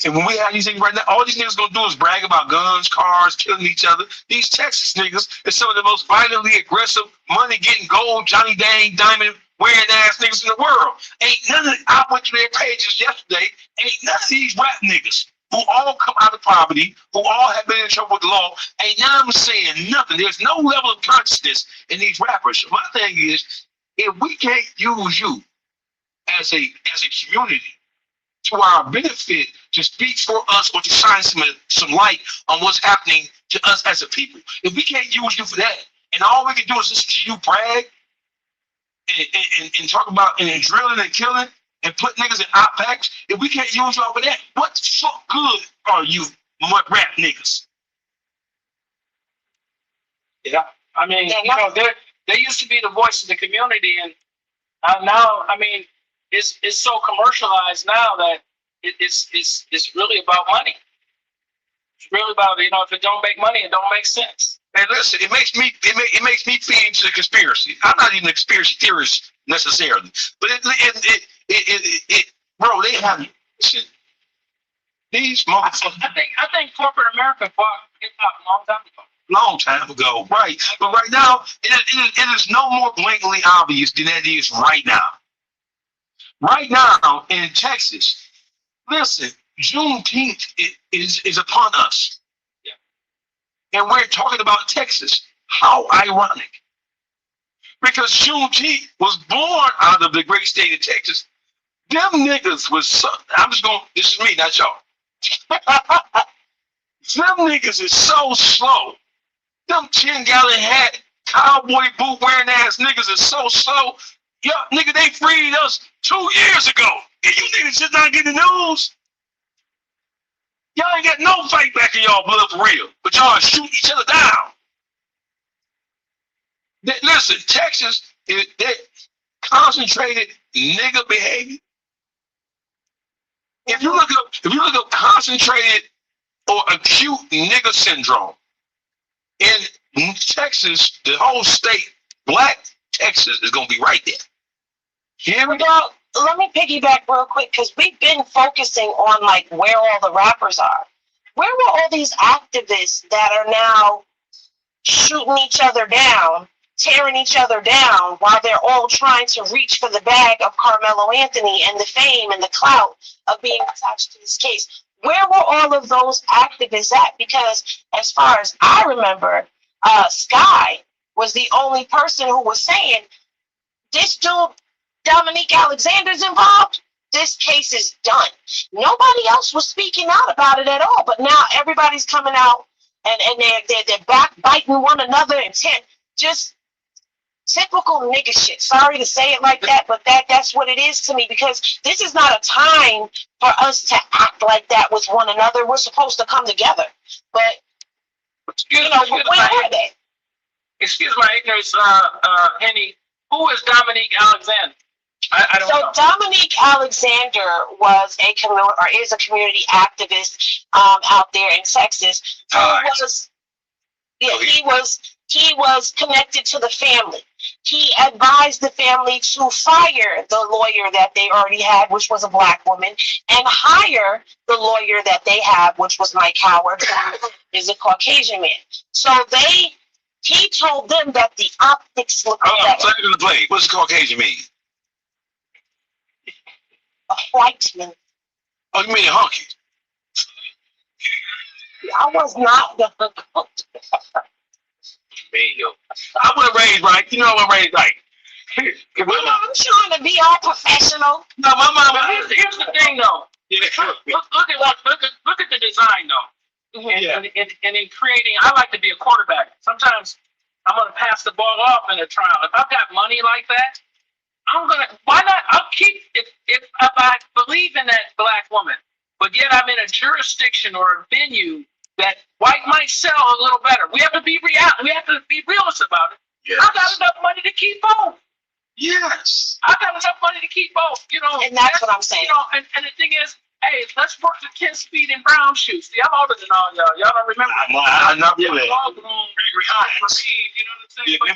And when we have these things right now, all these niggas gonna do is brag about guns, cars, killing each other. These Texas niggas are some of the most violently aggressive, money getting gold, Johnny Dang, diamond wearing ass niggas in the world. I went to their pages yesterday, ain't none of these rap niggas who all come out of poverty, who all have been in trouble with the law, ain't none of them saying nothing. There's no level of consciousness in these rappers. So my thing is, if we can't use you as a community to our benefit to speak for us or to shine some light on what's happening to us as a people, if we can't use you for that, and all we can do is listen to you brag and talk about and drilling and killing and put niggas in op packs, if we can't use y'all for that, what the fuck good are you rap niggas? Yeah, I mean, they used to be the voice of the community, and now, I mean, it's so commercialized now that it's really about money. It's really about, if it don't make money, it don't make sense. And listen, it makes me feed into the conspiracy. I'm not even a conspiracy theorist necessarily, but bro, they have these motherfuckers. I think corporate America bought hip hop a long time ago. Long time ago, right? But right now, it is no more blatantly obvious than it is right now. Right now in Texas, listen, Juneteenth is upon us. Yeah. And we're talking about Texas. How ironic. Because Juneteenth was born out of the great state of Texas. Them niggas was this is me, not y'all. Them niggas is so slow. Them 10-gallon hat, cowboy boot wearing ass niggas is so slow. Yo, nigga, they freed us 2 years ago. And you niggas just not getting the news. Y'all ain't got no fight back in y'all blood for real. But y'all shoot each other down. Listen, Texas is that concentrated nigga behavior. If you look up concentrated or acute nigga syndrome in Texas, the whole state, black Texas is gonna be right there. Here we go. Let me piggyback real quick because we've been focusing on like where all the rappers are. Where were all these activists that are now shooting each other down, tearing each other down while they're all trying to reach for the bag of Carmelo Anthony and the fame and the clout of being attached to this case? Where were all of those activists at? Because as far as I remember, Sky was the only person who was saying, this dude, Dominique Alexander's involved. This case is done. Nobody else was speaking out about it at all. But now everybody's coming out and they're backbiting one another and just typical nigga shit. Sorry to say it like that, but that's what it is to me, because this is not a time for us to act like that with one another. We're supposed to come together. But where are they? Excuse my ignorance, Henny. Who is Dominique Alexander? I don't know. Dominique Alexander is a community activist out there in Texas. He was connected to the family. He advised the family to fire the lawyer that they already had, which was a black woman, and hire the lawyer that they have, which was Mike Howard, who is a Caucasian man. So he told them that the optics look better. Second in the play. What's Caucasian mean? A white man. Oh, you mean honky? I was not the I wasn't raised right. You know, I wasn't raised right. I'm trying to be all professional. No, my mama. Here's the thing, though. Look at the design, though. And in creating, I like to be a quarterback. Sometimes I'm gonna pass the ball off in a trial. If I've got money like that, why not? I'll keep if I believe in that black woman, but yet I'm in a jurisdiction or a venue that white might sell a little better. We have to be we have to be realist about it. Yes. I got enough money to keep both. Yes. I got enough money to keep both. And that's what I'm saying. And the thing is, hey, let's work to 10 speed in brown shoes. See, I'm older than all y'all. Y'all don't remember. I'm not really. You know what I'm saying? If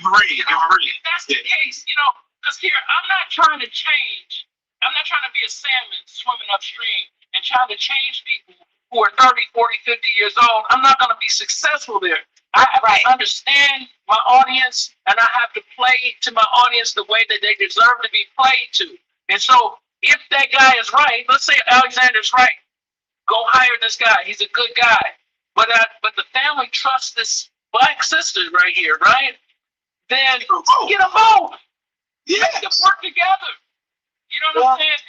that's the case, because here, I'm not trying to change. I'm not trying to be a salmon swimming upstream and trying to change people who are 30, 40, 50 years old. I'm not going to be successful there. I have to understand my audience, and I have to play to my audience the way that they deserve to be played to. And so if that guy is right, let's say Alexander's right, go hire this guy. He's a good guy. But the family trusts this black sister right here, right? Then get them both. Yes. Let's work together. You know what I'm saying?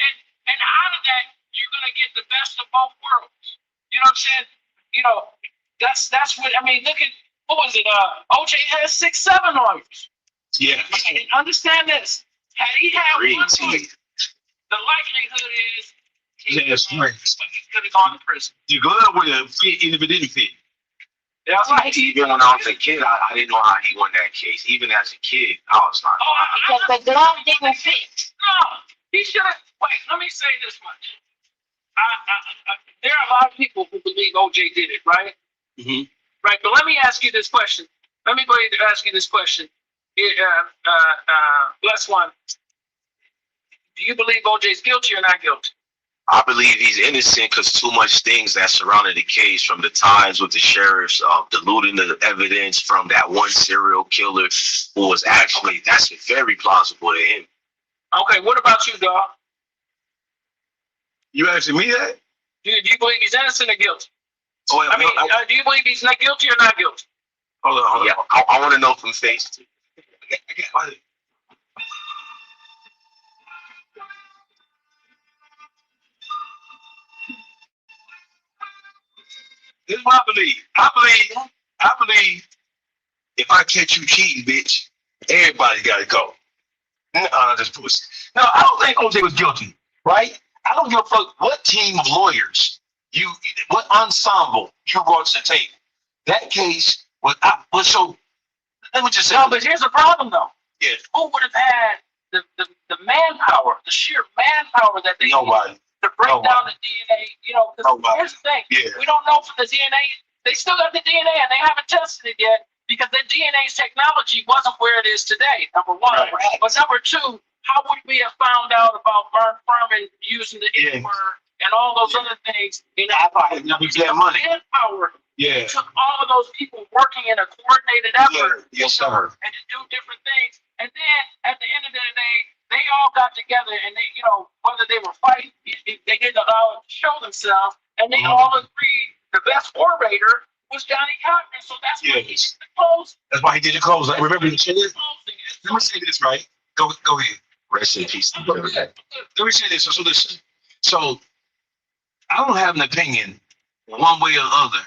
And out of that, you're going to get the best of both worlds. You know what I'm saying? That's what, I mean, look at, what was it? OJ has 6, 7 lawyers. Yeah. And understand this. Had he had one lawyer, the likelihood is he's going to go to prison. Your glove would have fit even if it didn't fit. That's right. Even when I was a kid, I didn't know how he won that case. Even as a kid, I was like, because the glove didn't fit. No, he should have. Wait, let me say this much. There are a lot of people who believe OJ did it, right? Mm-hmm. Right, but let me ask you this question. Let me go ahead and ask you this question. Bless one. Do you believe OJ's guilty or not guilty? I believe he's innocent because too much things that surrounded the case, from the times with the sheriffs diluting the evidence, from that one serial killer who was actually, that's very plausible to him. Okay, what about you, dog? You asking me that? Do you believe he's innocent or guilty? Oh, I mean, do you believe he's not guilty or not guilty? Hold on. Yeah, I want to know from face. This is what I believe. I believe if I catch you cheating, bitch, everybody got to go. No, just pussy. No, I don't think OJ was guilty, right? I don't give a fuck what team of lawyers what ensemble you brought to the table. That case was so. Let me just say. No, but here's the problem, though. Yeah. Who would have had the manpower, the sheer manpower that they Nobody. needed to break down the DNA? Because here's the thing. Yeah. We don't know from the DNA. They still got the DNA, and they haven't tested it yet because the DNA technology wasn't where it is today. Number one. Right. But number two, how would we have found out about Vern Furman using the N-word and all those other things? Money. Manpower. Yeah. Took all of those people working in a coordinated effort. Yeah. Yes, sir. And to do different things. And then at the end of the day, they all got together and they, whether they were fighting, they didn't allow it to show themselves. And they all agreed the best orator was Johnny Cochran, so that's why he did Yes. the close. That's why he did the close. Like, remember, That's why he did the closing. let me say this, right? Go ahead. Rest in peace. I'm good. Let me say this. So listen. So I don't have an opinion one way or the other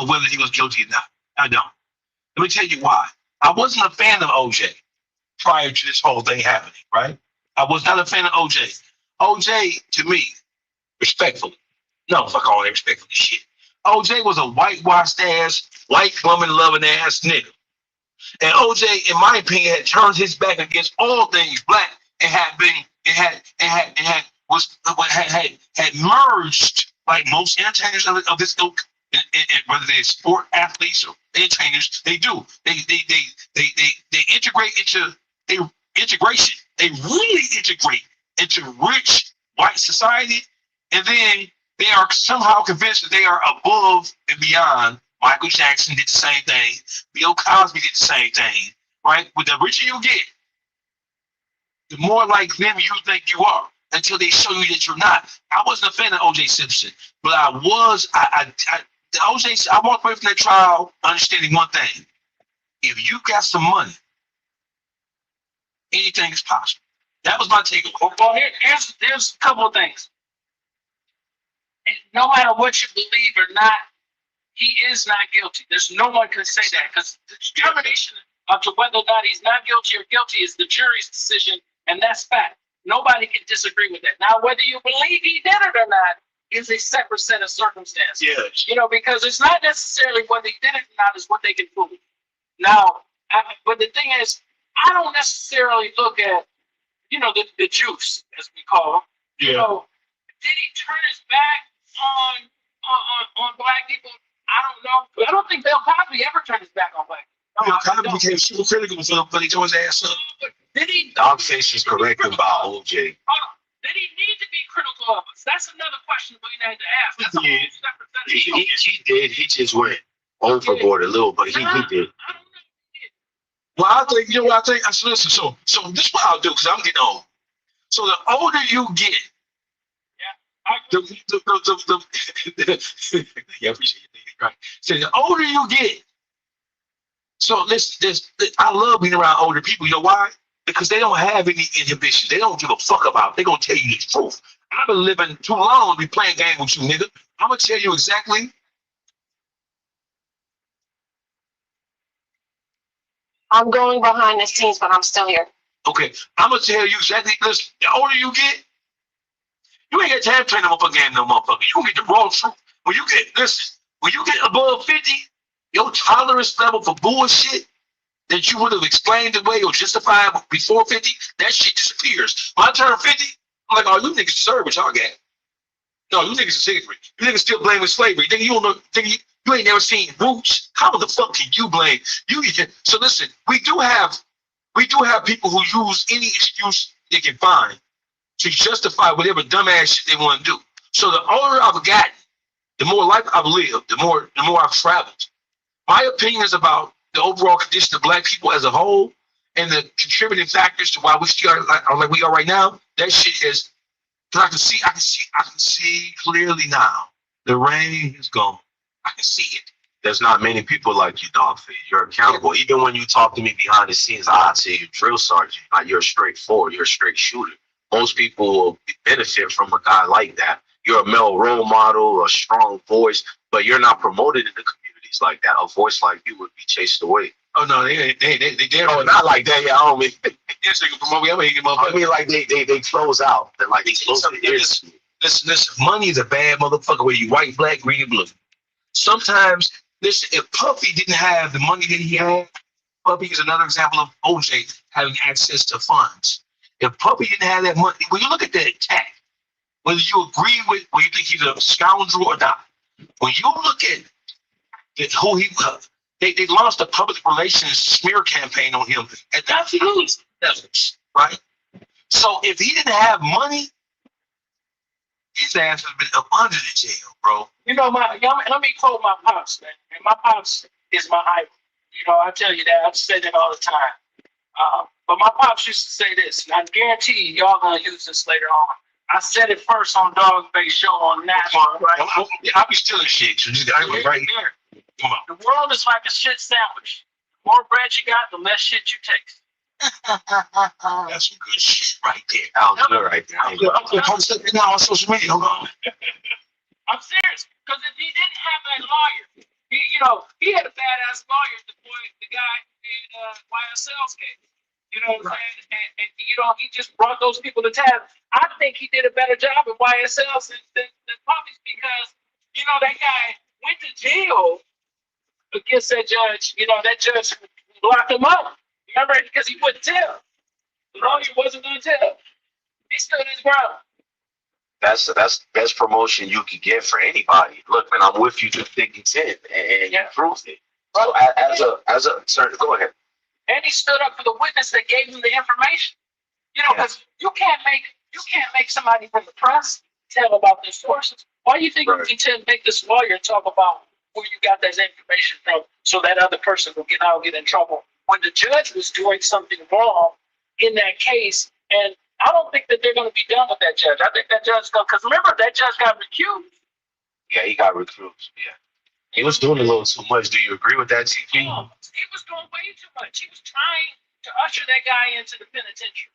of whether he was guilty or not. I don't. Let me tell you why. I wasn't a fan of OJ prior to this whole thing happening, right? I was not a fan of OJ. OJ, to me, respectfully, no, fuck all that respectfully shit. OJ was a whitewashed ass, white woman loving ass nigga. And OJ, in my opinion, had turned his back against all things black and had been had merged like most entertainers of this ilk, and whether they're sport athletes or entertainers, they do. They integrate into they integration. They really integrate into rich white society, and then they are somehow convinced that they are above and beyond. Michael Jackson did the same thing. Bill Cosby did the same thing, right? But the richer you get, the more like them you think you are until they show you that you're not. I wasn't a fan of O.J. Simpson, but I was. The O.J. I walked away from that trial understanding one thing: if you got some money, anything is possible. That was my takeaway. Well, here's a couple of things. And no matter what you believe or not, he is not guilty. There's no one can say that because the determination of to whether or not he's not guilty or guilty is the jury's decision, and that's fact. Nobody can disagree with that. Now, whether you believe he did it or not is a separate set of circumstances. Yes. Because it's not necessarily whether he did it or not is what they can prove. Now, but the thing is, I don't necessarily look at, the juice, as we call him. Yeah. Did he turn his back on black people? I don't know. I don't think Bill Cosby ever turned his back on black people. Bill Cosby became super critical but he tore his ass up. But did he? Dogface is corrected about OJ. Did he need to be critical of us? That's another question we need to ask. That's a whole separate set of issues. He did. He just went overboard a little, but he did. I don't know. Well, I think, I think, listen, so this is what I'll do, because I'm getting old. So the older you get, yeah, I appreciate it. Right. So the older you get, so I love being around older people. You know why? Because they don't have any inhibitions. They don't give a fuck about it. They're going to tell you the truth. I've been living too long to be playing games with you, nigga. I'm going to tell you exactly. I'm going behind the scenes, but I'm still here. Okay, I'm going to tell you exactly. Listen, the older you get, you ain't got time to play no motherfucking game, no motherfucker. You get the raw truth. When you get above 50, your tolerance level for bullshit that you would have explained away or justified before 50, that shit disappears. When I turn 50, I'm like, oh, you niggas deserve what y'all got. No, you niggas are cigarette. You niggas still blaming slavery. You don't know. You ain't never seen Roots. How the fuck can you blame? So listen, we do have people who use any excuse they can find to justify whatever dumbass shit they want to do. So the older I've gotten, the more life I've lived, the more I've traveled. My opinions about the overall condition of black people as a whole and the contributing factors to why we still are like we are right now, that shit is. I can see clearly now. The rain is gone. I can see it. There's not many people like you, Dogface. You're accountable. Even when you talk to me behind the scenes, I'd say you're drill sergeant. Like, you're straightforward. You're a straight shooter. Most people will benefit from a guy like that. You're a male role model, a strong voice, but you're not promoted in the communities like that. A voice like you would be chased away. Oh no, they Oh, not like that. Yeah, I don't mean. Yes, they can promote me. I mean, like they close out. They're like they close the ears. Listen. Money is a bad motherfucker. Whether you white, black, green, or blue. Sometimes, listen. If Puffy didn't have the money that he had, Puffy is another example of OJ having access to funds. If Puffy didn't have that money, when you look at that attack, whether you agree with, or you think he's a scoundrel or not, when you look at who he was. They launched a public relations smear campaign on him at absolute levels, right? So if he didn't have money, his ass would have been up under the jail, bro. Let me quote my pops, man. And my pops is my idol. I tell you that. I say that all the time. But my pops used to say this, and I guarantee you, y'all gonna use this later on. I said it first on Dogface Show on National, right? I'll be stealing shit. So just right here. Come on. The world is like a shit sandwich. The more bread you got, the less shit you taste. That's some good shit right there. That was good right there. I'm gonna post it now on social media. Hold on. I'm serious, because if he didn't have that lawyer, he had a badass lawyer, the guy who did YSL's case. You know what I'm saying? And he just brought those people to task. I think he did a better job at YSL than Puppies, because, that guy went to jail against that judge. That judge locked him up. Remember? Because he wouldn't tell. The lawyer wasn't going to tell. He stood his ground. That's the best promotion you could get for anybody. Look, man, I'm with you to thick and thin, and you proved it. So as a sir, go ahead. And he stood up for the witness that gave him the information. Because you can't make somebody from the press tell about their sources. Why do you think you can make this lawyer talk about where you got that information from, so that other person will get in trouble when the judge was doing something wrong in that case? And I don't think that they're going to be done with that judge. I think that judge because remember, that judge got recused. Yeah, he got recused. Yeah, he was doing a little too much. Do you agree with that, TP? No, he was doing way too much. He was trying to usher that guy into the penitentiary.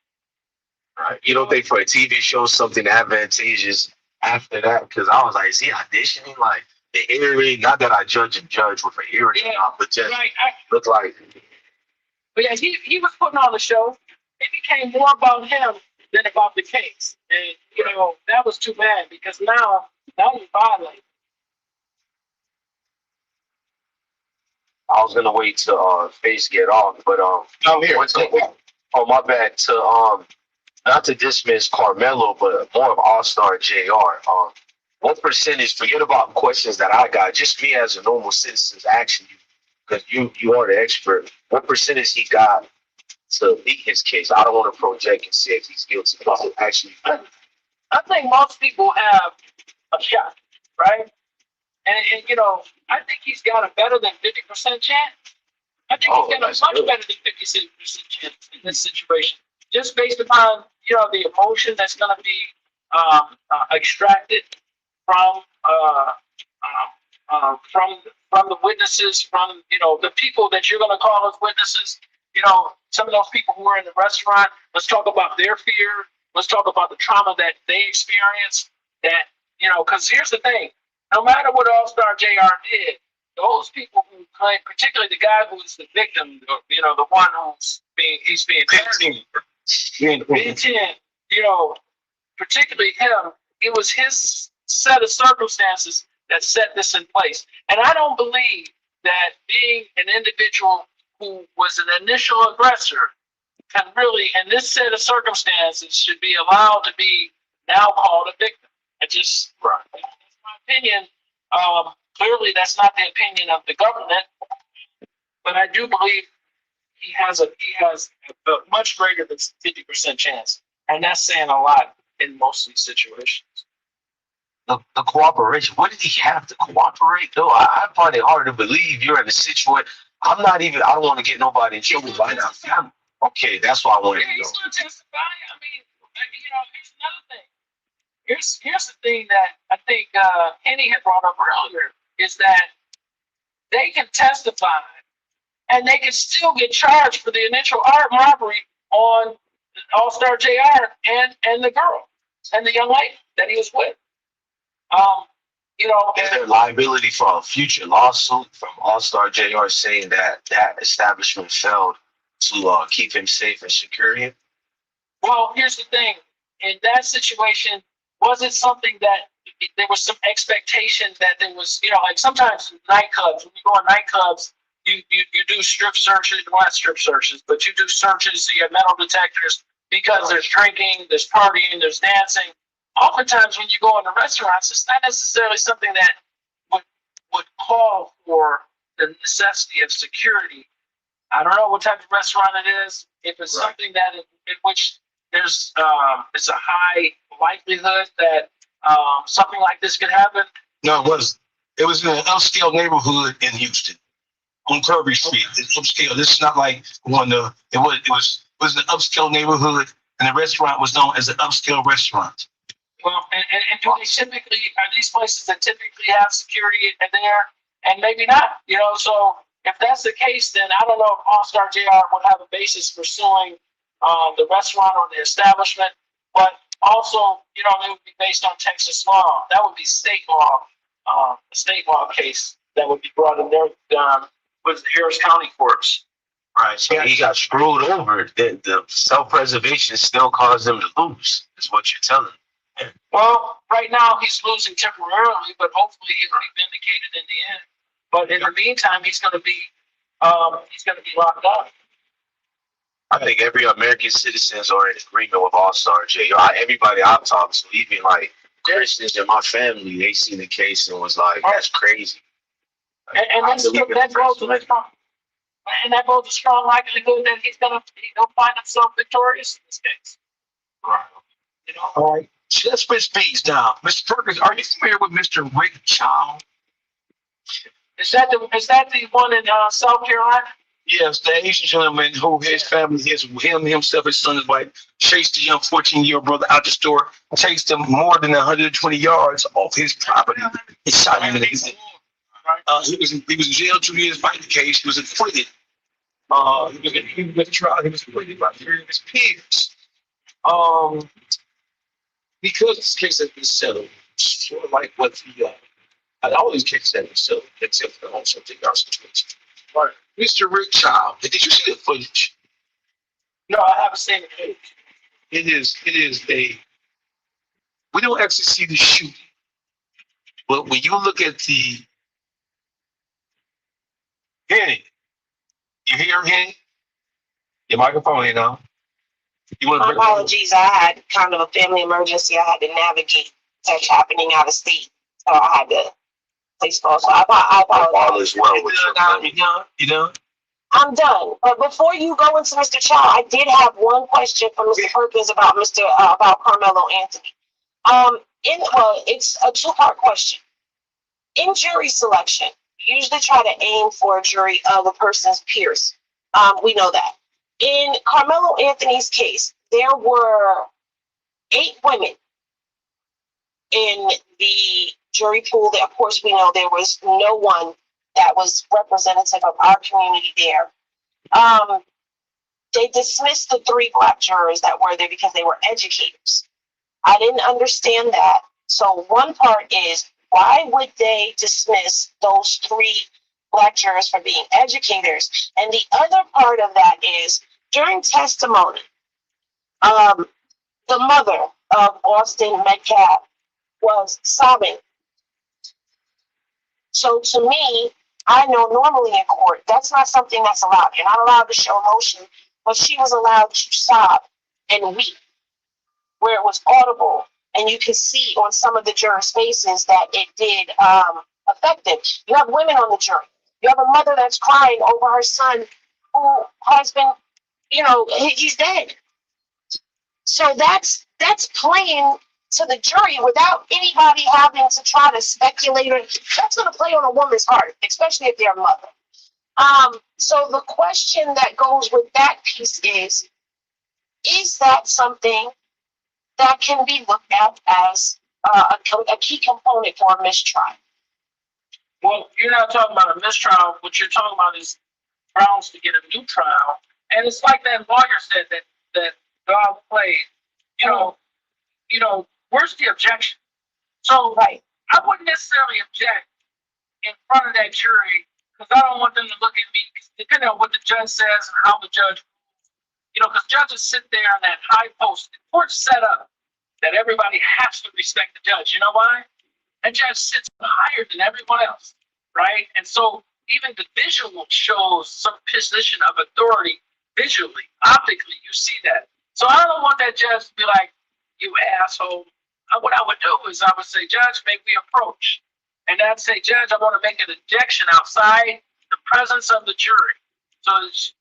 Right. You don't think for a TV show something advantageous after that? Because I was like, is he auditioning? Like the hearing? Not that I judge with a hearing, but just look like. But yeah, he was putting on the show. It became more about him than about the case, and that was too bad, because now he's violating. I was gonna wait till Face get off, but oh my bad. To not to dismiss Carmelo, but more of All-Star JR. What percentage? Forget about questions that I got. Just me as a normal citizen asking you, because you are the expert. What percentage he got to beat his case? I don't want to project and say if he's guilty, but actually, I think most people have a shot, right? And I think he's got a better than 50% chance. I think he's got a much better than 50% chance in this situation, just based upon the emotion that's going to be extracted from the witnesses, from the people that you're going to call as witnesses. Some of those people who were in the restaurant. Let's talk about their fear. Let's talk about the trauma that they experienced. That because here's the thing: no matter what All-Star JR did, those people who claim, particularly the guy who is the victim, the one who's being Ben 10, particularly him, it was his set of circumstances that set this in place. And I don't believe that being an individual who was an initial aggressor can really, in this set of circumstances, should be allowed to be now called a victim. That's my opinion. Clearly, that's not the opinion of the government, but I do believe he has a much greater than 50% chance, and that's saying a lot in most of these situations. The cooperation. What did he have to cooperate? Though I find it hard to believe you're in a situation. I don't want to get nobody in trouble right now. Okay, that's why I wanted to know. He's going to testify. I mean, here's another thing. Here's the thing that I think Henny had brought up earlier, is that they can testify and they can still get charged for the initial armed robbery on All-Star JR and the girl and the young lady that he was with. Is there liability for a future lawsuit from All-Star JR saying that establishment failed to keep him safe and secure him? Well, here's the thing. In that situation, was it something that there was some expectation that there was, like sometimes in nightclubs, when you go in nightclubs, you do strip searches, well, not strip searches, but you do searches, you have metal detectors, because there's drinking, there's partying, there's dancing. Oftentimes when you go into restaurants, it's not necessarily something that would call for the necessity of security. I don't know what type of restaurant it is. If it's something that in which there's it's a high likelihood that something like this could happen. No, it wasn't. It was in an upscale neighborhood in Houston, on Kirby Street. It's upscale. This is not like one. It was an upscale neighborhood, and the restaurant was known as an upscale restaurant. Well, and do they typically, are these places that typically have security in there? and maybe not. So if that's the case, then I don't know if All Star JR would have a basis for suing the restaurant or the establishment, but also, it would be based on Texas law. That would be state law, a state law case that would be brought in there with the Harris County courts. Right. So he got screwed over. The self-preservation still caused him to lose, is what you're telling me. Well, right now he's losing temporarily, but hopefully he'll be vindicated in the end. But in the meantime, he's going to be locked up. I think every American citizens are in agreement with All-Star J. Everybody I've talked to, even like Christians in my family, they seen the case and was like, "That's crazy." And that goes a strong likelihood that he'll find himself victorious in this case. Right. All right. So let's switch speeds now. Mr. Perkins, are you familiar with Mr. Rick Child? Is that the one in South Carolina? Yes, the Asian gentleman who his family, himself, his son, his wife, chased the young 14-year-old brother out the store, chased him more than 120 yards off his property, and shot him in the head. He was in jail 2 years fighting the case. He was acquitted. He was trial. He was acquitted by 3 of his peers. Because this case has been settled, sort of like what all these cases have been settled, except for the home something else situation. Right. Mr. Rick Child, did you see the footage? No, I haven't seen it. It is we don't actually see the shooting, but when you look at the Henny, you hear Henny? Your microphone ain't on. My apologies. I had kind of a family emergency. I had to navigate that's happening out of state. So I had to place pause. So I apologize. You done? I'm done. But before you go into Mr. Child, I did have one question for Mr. Perkins about about Carmelo Anthony. It's a two-part question. In jury selection, you usually try to aim for a jury of a person's peers. We know that. In Carmelo Anthony's case, there were 8 women in the jury pool. That, of course, we know there was no one that was representative of our community there. They dismissed the 3 Black jurors that were there because they were educators. I didn't understand that. So one part is, why would they dismiss those 3 Black jurors for being educators? And the other part of that is, during testimony, the mother of Austin Metcalf was sobbing. So to me, I know normally in court, that's not something that's allowed. You're not allowed to show emotion, but she was allowed to sob and weep, where it was audible. And you could see on some of the jurors' faces that it did affect them. You have women on the jury. You have a mother that's crying over her son who has been, he's dead. So that's playing to the jury without anybody having to try to speculate. That's going to play on a woman's heart, especially if they're a mother. So the question that goes with that piece is that something that can be looked at as a key component for a mistrial? Well, you're not talking about a mistrial. What you're talking about is grounds to get a new trial. And it's like that lawyer said that God played. Where's the objection? So right. I wouldn't necessarily object in front of that jury because I don't want them to look at me, depending on what the judge says and how the judge, because judges sit there on that high post. The court's set up that everybody has to respect the judge. You know why? That judge sits higher than everyone else, right? And so even the visual shows some position of authority visually, optically, you see that. So I don't want that judge to be like, you asshole. What I would do is I would say, Judge, may we approach? And I'd say, Judge, I want to make an objection outside the presence of the jury. So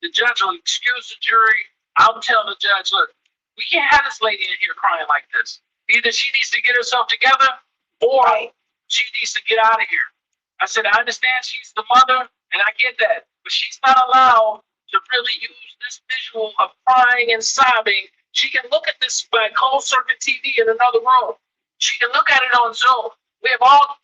the judge will excuse the jury. I'll tell the judge, look, we can't have this lady in here crying like this. Either she needs to get herself together or she needs to get out of here. I said, I understand she's the mother, and I get that. But she's not allowed to really use this visual of crying and sobbing. She can look at this by closed circuit TV in another room. She can look at it on Zoom. We have all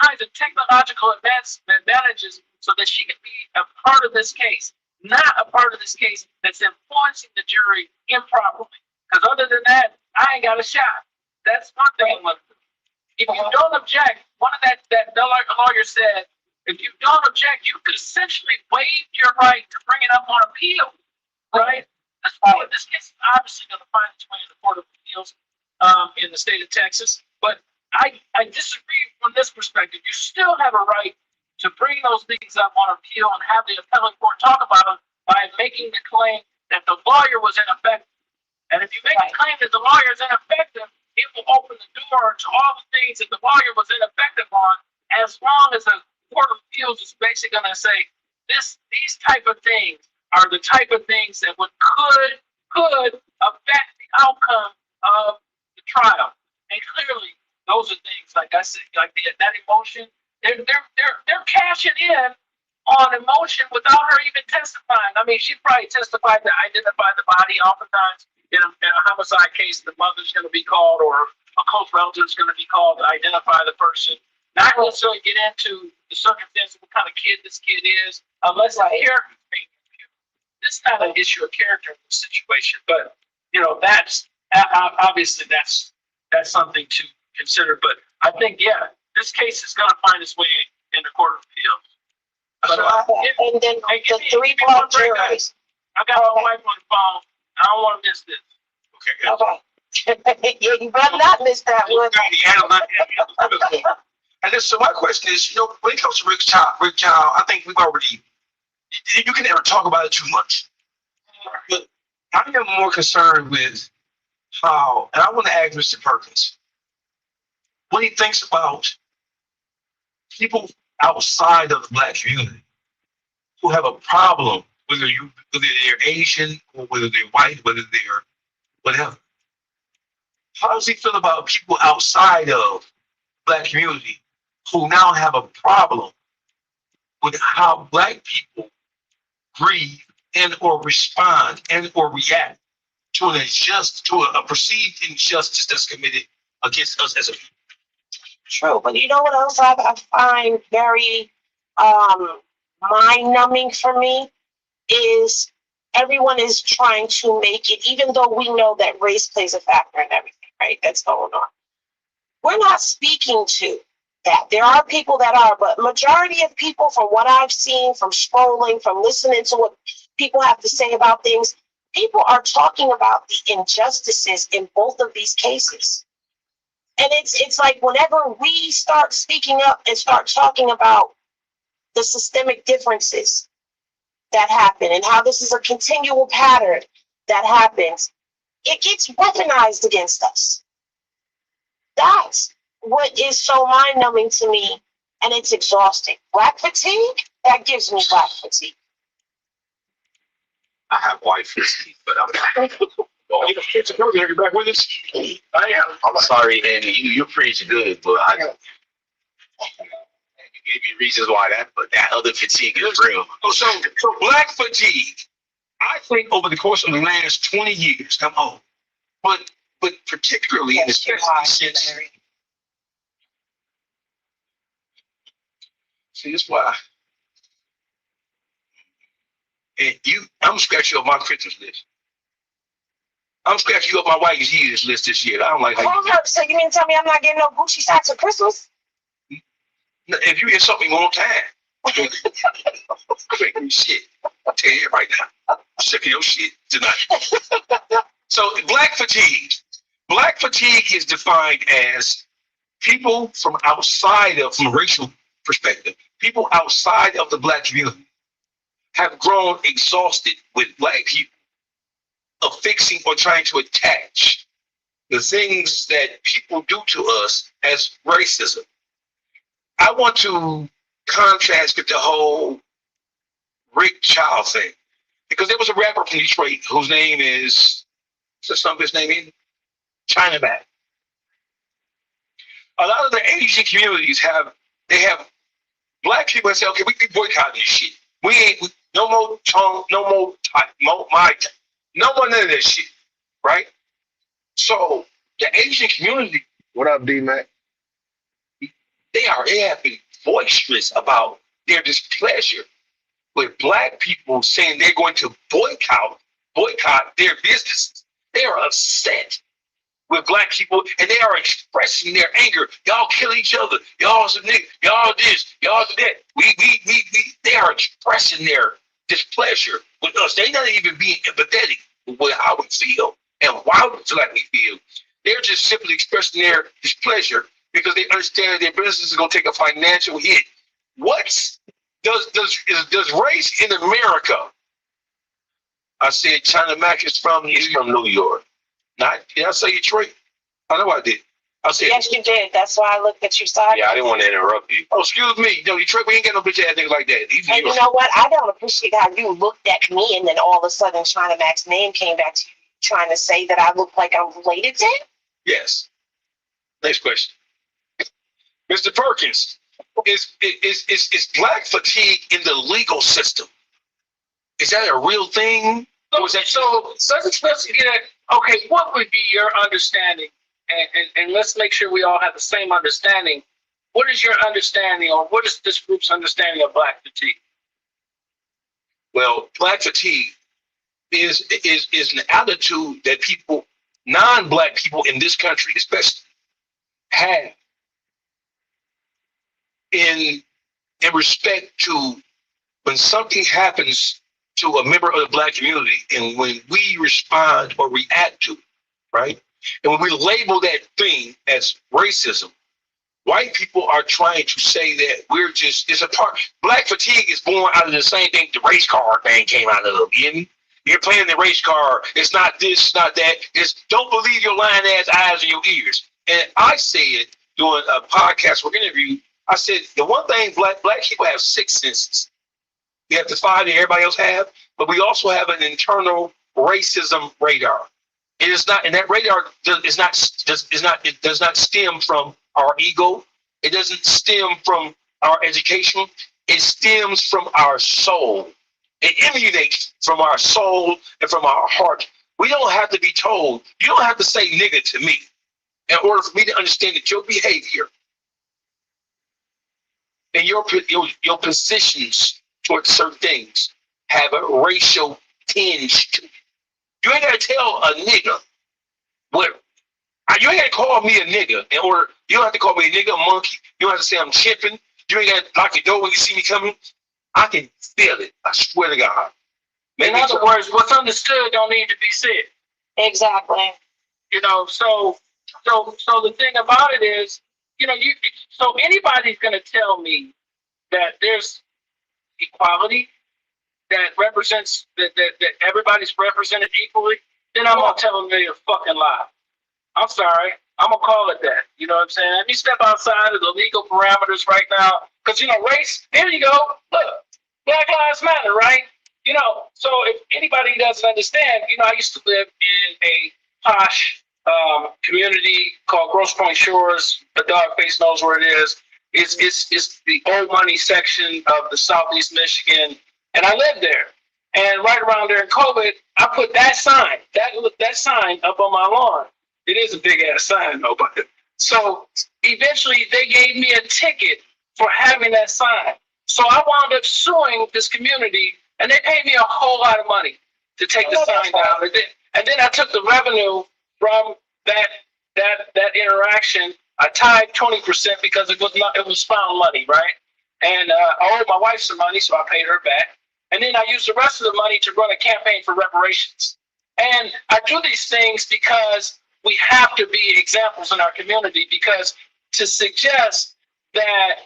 kinds of technological advantages so that she can be a part of this case, not a part of this case that's influencing the jury improperly. Because other than that, I ain't got a shot. That's one thing. If you don't object, one of that lawyer said, if you don't object, you could essentially waive your right to bring it up on appeal, right? That's why this case is obviously going to find its way in the Court of Appeals in the state of Texas. But I disagree from this perspective. You still have a right to bring those things up on appeal and have the appellate court talk about them by making the claim that the lawyer was ineffective. And if you make a claim that the lawyer is ineffective, it will open the door to all the things that the lawyer was ineffective on, as long as the Court of Appeals is basically going to say these type of things are the type of things that could affect the outcome of the trial. And clearly, those are things like I said, like that emotion. They're cashing in on emotion without her even testifying. I mean, she probably testified to identify the body. Oftentimes, in a homicide case, the mother's going to be called, or a close relative is going to be called to identify the person. Not necessarily get into the circumstances, what kind of kid this kid is, unless the character is being computed. This is not an issue of character in this situation, but that's obviously that's something to consider. But I think, yeah, this case is going to find its way in the Court of Appeals. But, and then the three black juries. I got my wife on the phone. I don't want to miss this. Okay, good. Okay. Yeah, you better not miss that one. And then, so my question is, when it comes to Rick Child, I think we've already, you can never talk about it too much. But I am more concerned with how, and I want to ask Mr. Perkins, what he thinks about people outside of the black community who have a problem, whether they're Asian or whether they're white, whether they're whatever. How does he feel about people outside of black community who now have a problem with how black people grieve and or respond and or react to a perceived injustice that's committed against us as a people? True, but you know what else I find very mind-numbing for me is everyone is trying to make it, even though we know that race plays a factor in everything, right, that's going on. We're not speaking to that. There are people that are, but majority of people, from what I've seen, from scrolling, from listening to what people have to say about things, people are talking about the injustices in both of these cases. And it's like whenever we start speaking up and start talking about the systemic differences that happen and how this is a continual pattern that happens, it gets weaponized against us. That's what is so mind-numbing to me, and it's exhausting. Black fatigue, that gives me black fatigue. I have white fatigue, but I'm not. You're back with us? I am. I'm sorry, man. You're pretty good, but you gave me reasons why that other fatigue is real. So black fatigue, I think over the course of the last 20 years, I'm old, but particularly in this sense. See, that's why. And I'm scratching up my Christmas list. I'm scratching up my white years list this year. I don't like how Hold up, so you mean to tell me I'm not getting no Gucci socks for Christmas? If you hear something one more time, make me shit. I'll tell you right now. I'm sick of your shit tonight. So black fatigue. Black fatigue is defined as people from a racial perspective, people outside of the black community have grown exhausted with black people affixing or trying to attach the things that people do to us as racism. I want to contrast with the whole Rick Child thing, because there was a rapper from Detroit whose name is, what's some of his name in? Chinaman. A lot of the Asian communities have black people that say, okay, we boycott this shit. We ain't, no more tongue, no more no more none of that shit, right? So the Asian community. What up, D-Mac? They have been boisterous about their displeasure with black people saying they're going to boycott their businesses. They are upset with black people, and they are expressing their anger. Y'all kill each other. Y'all some niggas. Y'all this. Y'all that. We. They are expressing their displeasure with us. They're not even being empathetic with how we feel and why we feel like we feel. They're just simply expressing their displeasure because they understand their business is going to take a financial hit. Does race in America? I said China Mac is from New York. Not did I say Detroit? I know I did. I said Yes, you did. That's why I looked at you side. yeah, I didn't want to interrupt you. Oh, excuse me. No, Detroit, we ain't got no bitch ass niggas like that. And you know what? I don't appreciate how you looked at me and then all of a sudden China Mac's name came back to you trying to say that I look like I'm related to him. Yes. Next question. Mr. Perkins, is black fatigue in the legal system? Is that a real thing? So let's get at, okay, what would be your understanding? And let's make sure we all have the same understanding. What is your understanding, or what is this group's understanding of black fatigue? Well, black fatigue is an attitude that people, non-black people in this country especially, have in respect to when something happens to a member of the black community, and when we respond or react to it, right? And when we label that thing as racism, white people are trying to say that we're just, it's a part, black fatigue is born out of the same thing the race car thing came out of, you know? You're playing the race car, it's not this, it's not that, it's don't believe your lying ass eyes and your ears. And I said during a podcast or interview, I said the one thing black people have 6 senses. We have the 5 that everybody else have, but we also have an internal racism radar. It is not, and that radar does not stem from our ego. It doesn't stem from our education. It stems from our soul. It emanates from our soul and from our heart. We don't have to be told. You don't have to say nigga to me in order for me to understand that your behavior and your positions towards certain things have a racial tinge to it. You ain't gotta tell a nigga what. You ain't gotta call me a nigga in order. You don't have to call me a nigga, a monkey. You don't have to say I'm chipping. You ain't gotta lock your door when you see me coming. I can feel it. I swear to God. In other words, what's understood don't need to be said. Exactly. You know, so the thing about it is, you know, so anybody's gonna tell me that there's equality that represents that everybody's represented equally, then I'm gonna tell them they're a fucking lie. I'm sorry. I'm gonna call it that. You know what I'm saying? Let me step outside of the legal parameters right now, because you know, race. Here you go. Look, Black Lives Matter, right? You know, so if anybody doesn't understand, you know, I used to live in a posh community called Grosse Pointe Shores. The dog face knows where it is. It's the old money section of the Southeast Michigan, and I lived there. And right around there in COVID, I put that sign, that sign up on my lawn. It is a big ass sign though, but so eventually they gave me a ticket for having that sign. So I wound up suing this community, and they paid me a whole lot of money to take the sign down. And then I took the revenue from that interaction. I tied 20% because it was found money, right? And I owed my wife some money, so I paid her back. And then I used the rest of the money to run a campaign for reparations. And I do these things because we have to be examples in our community, because to suggest that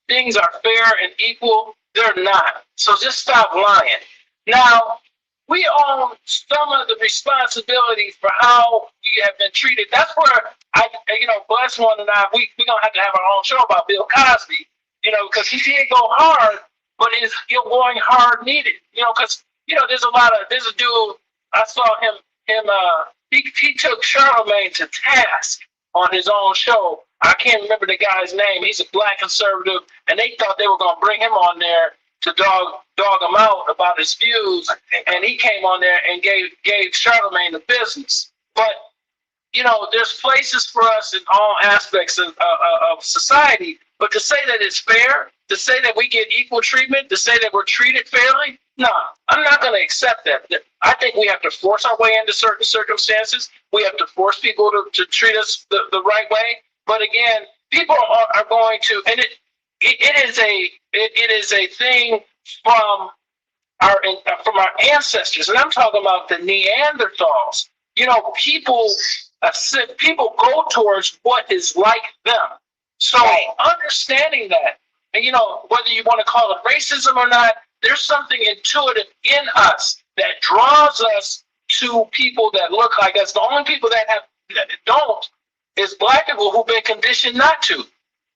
things are fair and equal, they're not. So just stop lying. Now, we own some of the responsibility for how we have been treated. That's where Bless One and I, we're going to have our own show about Bill Cosby, you know, because he did go hard, but his going hard needed, you know, because, you know, there's a dude, I saw him, he took Charlemagne to task on his own show. I can't remember the guy's name. He's a black conservative, and they thought they were going to bring him on there to dog him out about his views, and he came on there and gave Charlemagne the business. But there's places for us in all aspects of society, but to say that it's fair, to say that we get equal treatment, to say that we're treated fairly, no, I'm not going to accept that. I think we have to force our way into certain circumstances. We have to force people to treat us the right way. But again, people are going to, and it is a thing from our ancestors, and I'm talking about the Neanderthals. People go towards what is like them. So understanding that, and whether you want to call it racism or not, there's something intuitive in us that draws us to people that look like us. The only people that don't is black people who've been conditioned not to.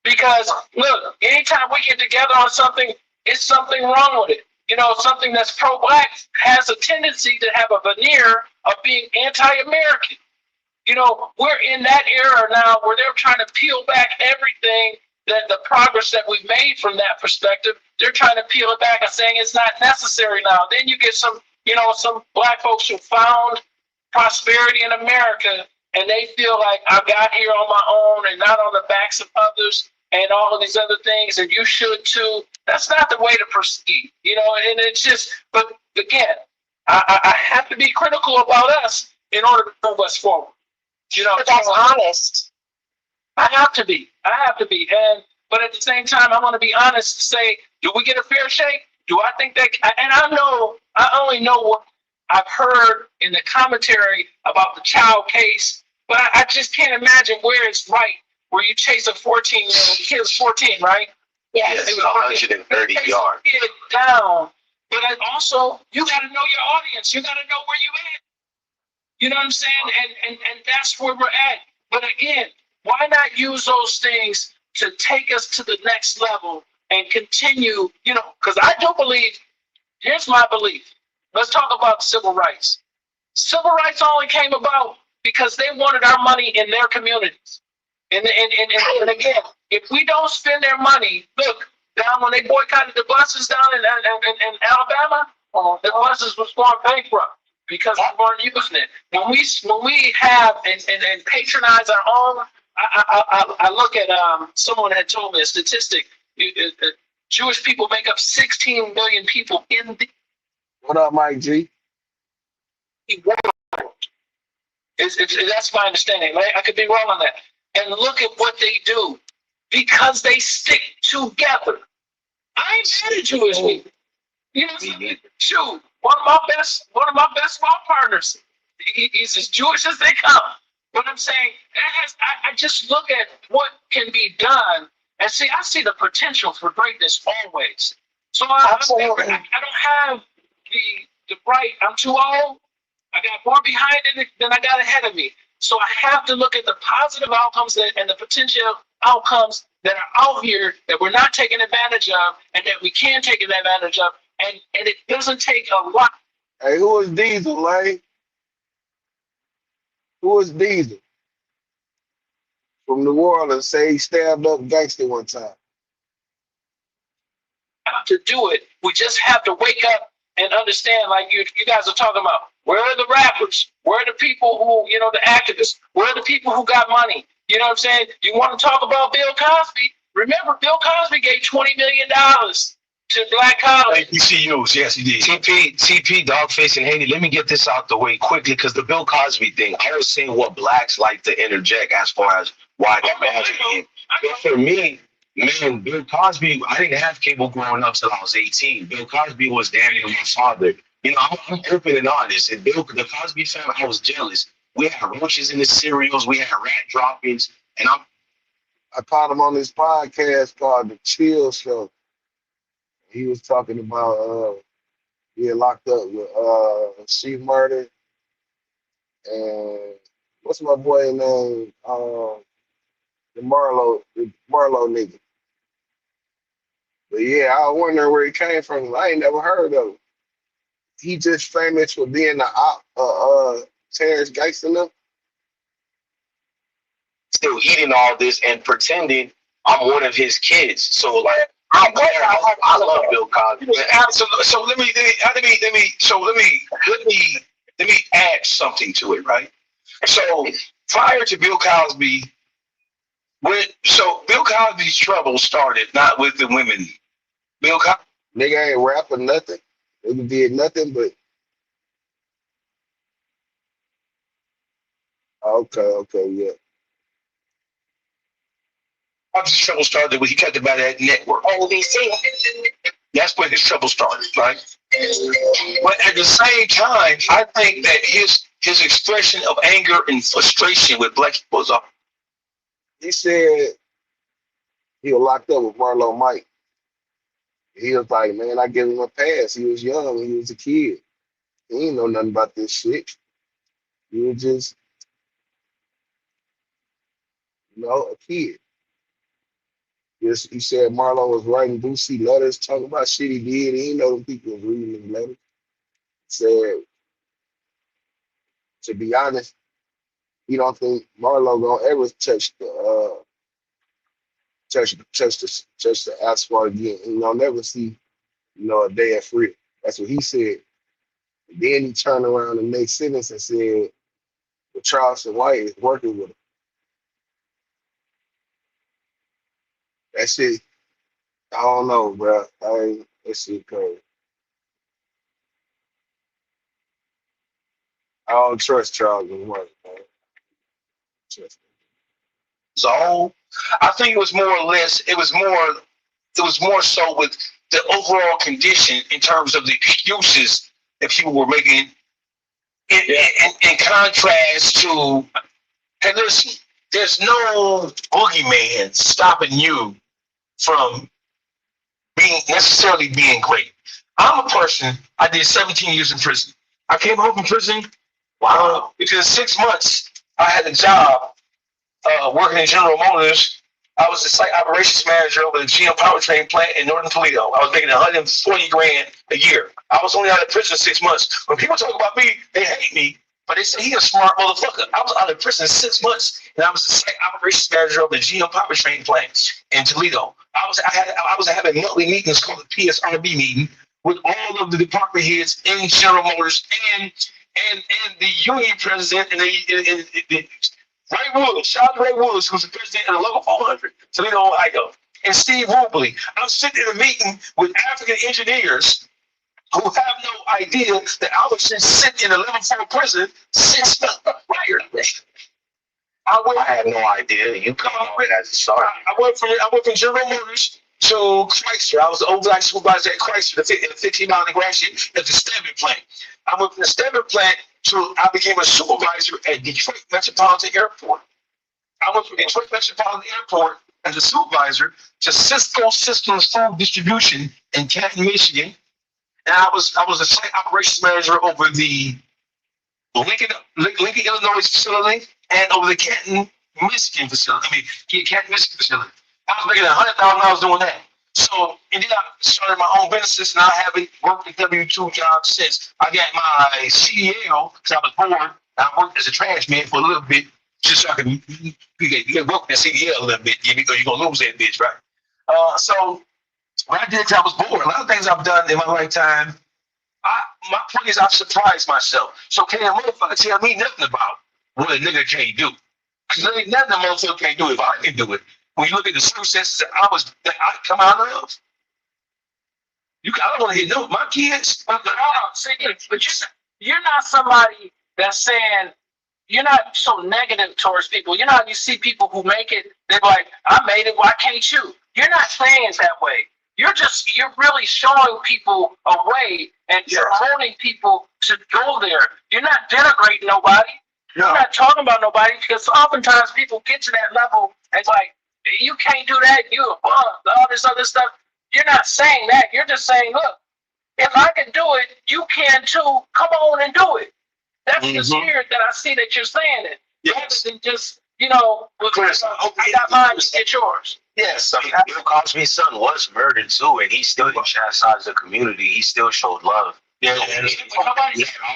Because look, anytime we get together on something, it's something wrong with it. Something that's pro-black has a tendency to have a veneer of being anti-American. We're in that era now where they're trying to peel back everything, that the progress that we've made from that perspective. They're trying to peel it back and saying it's not necessary now. Then you get some black folks who found prosperity in America, and they feel like I got here on my own and not on the backs of others and all of these other things, and you should too. That's not the way to proceed, and it's just, but again, I have to be critical about us in order to move us forward. But that's honest. I have to be, but at the same time, I want to be honest to say, do we get a fair shake? Do I think that, and I only know what I've heard in the commentary about the child case, but I just can't imagine where it's right, where you chase a 14-year-old, the kid was 14, right? Yes, 130 yards. Get it down. But also, you got to know your audience. You got to know where you at. You know what I'm saying? And that's where we're at. But again, why not use those things to take us to the next level and continue, because I do believe, here's my belief. Let's talk about civil rights. Civil rights only came about because they wanted our money in their communities. And again, if we don't spend their money, look, down when they boycotted the buses down in Alabama, the buses was going bankrupt because we weren't using it. When we have and patronize our own, I look at someone had told me a statistic. Jewish people make up 16 million people in the What up, Mike G? world. That's my understanding. Right? I could be wrong on that. And look at what they do because they stick together. I ain't mad at Jewish people. Shoot, one of my best law partners. He's as Jewish as they come. But I'm saying I just look at what can be done and see. I see the potential for greatness always. So I don't have the right. I'm too old. I got more behind it than I got ahead of me. So I have to look at the positive outcomes and the potential outcomes that are out here that we're not taking advantage of and that we can take advantage of. And it doesn't take a lot. Hey, who is Diesel, Lane? Who is Diesel? From New Orleans, say he stabbed up gangster one time. To do it, we just have to wake up and understand, like you guys are talking about. Where are the rappers? Where are the people who, the activists? Where are the people who got money? You know what I'm saying? You want to talk about Bill Cosby? Remember, Bill Cosby gave $20 million to black colleges. HBCUs, yes, he did. TP, Dogface, and Haney, let me get this out the way quickly, because the Bill Cosby thing, I was saying what blacks like to interject as far as why they're mad at him. But for me, man, Bill Cosby, I didn't have cable growing up till I was 18. Bill Cosby was damn near my father. I'm open and honest. And the Cosby family, I was jealous. We had roaches in the cereals. We had rat droppings. And I caught him on this podcast called The Chill Show. He was talking about being locked up with Chief Murder and what's my boy name? The Marlo nigga. But yeah, I was wondering where he came from. I ain't never heard of him. He just famous for being the Terrence Gangster now. Still eating all this and pretending I'm one of his kids. So like, I love Bill Cosby. So let me add something to it, right? So prior to Bill Cosby, so Bill Cosby's trouble started not with the women. Bill Cosby. Nigga ain't rapping nothing. Nigga did nothing but okay, yeah. His trouble started when he cut about that network. NBC. That's where his trouble started, right? But at the same time, I think that his expression of anger and frustration with black people is up. He said he was locked up with Marlo Mike. He was like, man, I give him a pass. He was young. He was a kid. He ain't know nothing about this shit. He was just, a kid. Yes, he said Marlon was writing Boosie letters, talking about shit he did. He didn't know them people was reading his letters. Said, to be honest, he don't think Marlo gonna ever touch the asphalt again. He gonna never see, a day of free. That's what he said. And then he turned around and made sentence and said, well, Charleston White is working with him. That shit, I don't know, bro. That shit crazy. I don't trust Charles White, man. Trust him. So I think it was more so with the overall condition in terms of the excuses that people were making in contrast to, hey, listen, there's no boogeyman stopping you from necessarily being great. I'm a person, I did 17 years in prison. I came home from prison, within 6 months, I had a job working in General Motors. I was the site operations manager over the GM powertrain plant in Northern Toledo. I was making 140 grand a year. I was only out of prison 6 months. When people talk about me, they hate me, but they say he a smart motherfucker. I was out of prison 6 months, and I was the site operations manager over the GM powertrain plant in Toledo. I was having monthly meetings called the PSRB meeting with all of the department heads in General Motors and the union president and the Ray Willis, shout out to Ray Willis, who's the president of the local 400, Toledo, Ohio, and Steve Rubley. I'm sitting in a meeting with African engineers who have no idea that I was just sitting in a level 4 prison 6 months prior to that. I had no idea. You come up with as a start. I went from General Motors to Chrysler. I was the overnight supervisor at Chrysler, the 15-mile integration at the Stedman plant. I went from the Stedman plant to I became a supervisor at Detroit Metropolitan Airport. I went from Detroit Metropolitan Airport as a supervisor to Cisco Systems Food Distribution in Canton, Michigan, and I was a site operations manager over the Lincoln, Illinois facility and over the Canton, Michigan facility. Canton, Michigan facility. I was making $100,000 doing that. So, and then I started my own businesses, and I haven't worked a W-2 job since. I got my CDL because I was born. I worked as a trash man for a little bit, just so I could get work that CDL a little bit, because you're going to lose that bitch, right? So, what I did because I was bored. A lot of things I've done in my lifetime, my point is I've surprised myself. So can a motherfucker tell me nothing about what a nigga can't do? Because there ain't nothing a motherfucker can't do if I can do it. When you look at the circumstances that I come out of, I don't want to hit no my kids. But you're not somebody that's saying, you're not so negative towards people. You know how you see people who make it, they're like, I made it, why can't you? You're not saying it that way. You're really showing people a way and promoting people to go there. You're not denigrating nobody. No. You're not talking about nobody, because oftentimes people get to that level and it's like, you can't do that, you a bum, all this other stuff. You're not saying that. You're just saying, look, if I can do it, you can too. Come on and do it. That's the spirit that I see that you're saying it. Yes. Rather than just, Chris, I got mine, you get yours. Yes, I mean, Bill Cosby's son was murdered too, and he still didn't chastise the community. He still showed love. Yeah, and he had all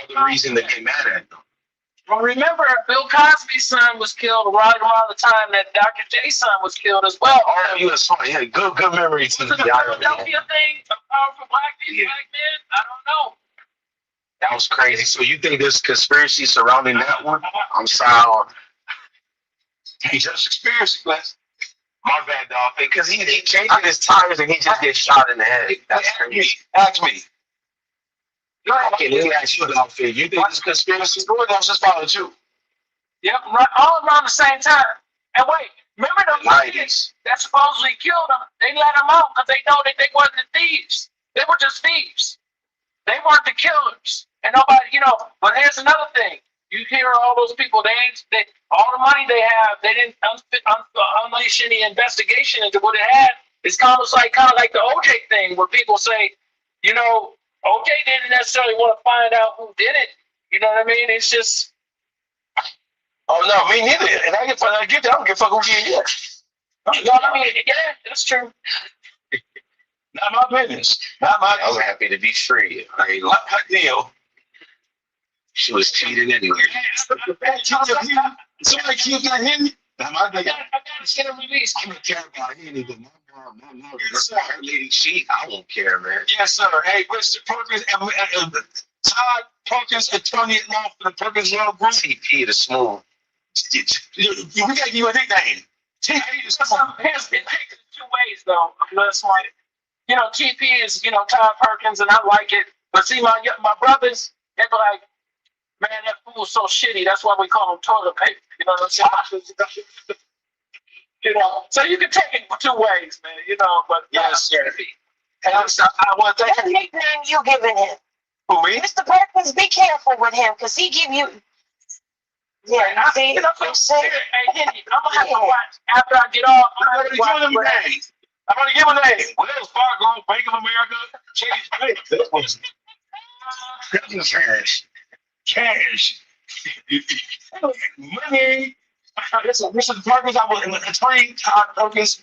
the reason to get mad at them. Well, remember, Bill Cosby's son was killed right around the time that Dr. J's son was killed as well. Oh, you was funny. Yeah, good memory to the Philadelphia thing, a powerful black men? I don't know. That was crazy. So you think there's conspiracy surrounding that one? I'm sorry. He just experienced it, Glass. My bad, dog. Because he changing his tires and he just gets shot in the head. That's crazy. Ask me. Okay, let me ask you, dog. You think this conspiracy story that's just followed you? Yep, right, all around the same time. And wait, remember the kids that supposedly killed them? They let them out because they know that they weren't the thieves. They were just thieves. They weren't the killers. And nobody, but here's another thing. You hear all those people, all the money they have, they didn't unleash any investigation into what it had. It's kind of like the OJ thing where people say, OJ didn't necessarily want to find out who did it. You know what I mean? It's just. Oh, no, me neither. And I get that. I don't give a fuck who did it. Yeah, that's true. Not my business. Not my. I'm happy to be free. I ain't Like Neil. She was cheating anyway. Somebody killed that Henry. Not my nigga. I gotta get a release. I don't care about Henry, but my mom, her lady cheat. I won't care, man. Yes, sir. Hey, Mr. Perkins, Todd Perkins, attorney at law for the Perkins Law Group. TP the smooth. We gotta give you a nickname. TP the smooth. Here's two ways though. Unless TP is Todd Perkins, and I like it. But see, my brothers, they be like, man, that fool's so shitty. That's why we call him toilet paper. You know what I'm saying? So you can take it two ways, man. But Yes, sir. And I want to thank that nickname you giving him, Who, me? Mr. Perkins. Be careful with him, cause he give you. Yeah, see, Hey, Henny, I'm gonna have to watch after I get off. I'm going to give him a name. I'm going to give him a name. Wells Fargo, Bank of America, Chase Bank. That was cash. Cash. Money. Listen, Mr. Perkins, I was an attorney, Todd Perkins,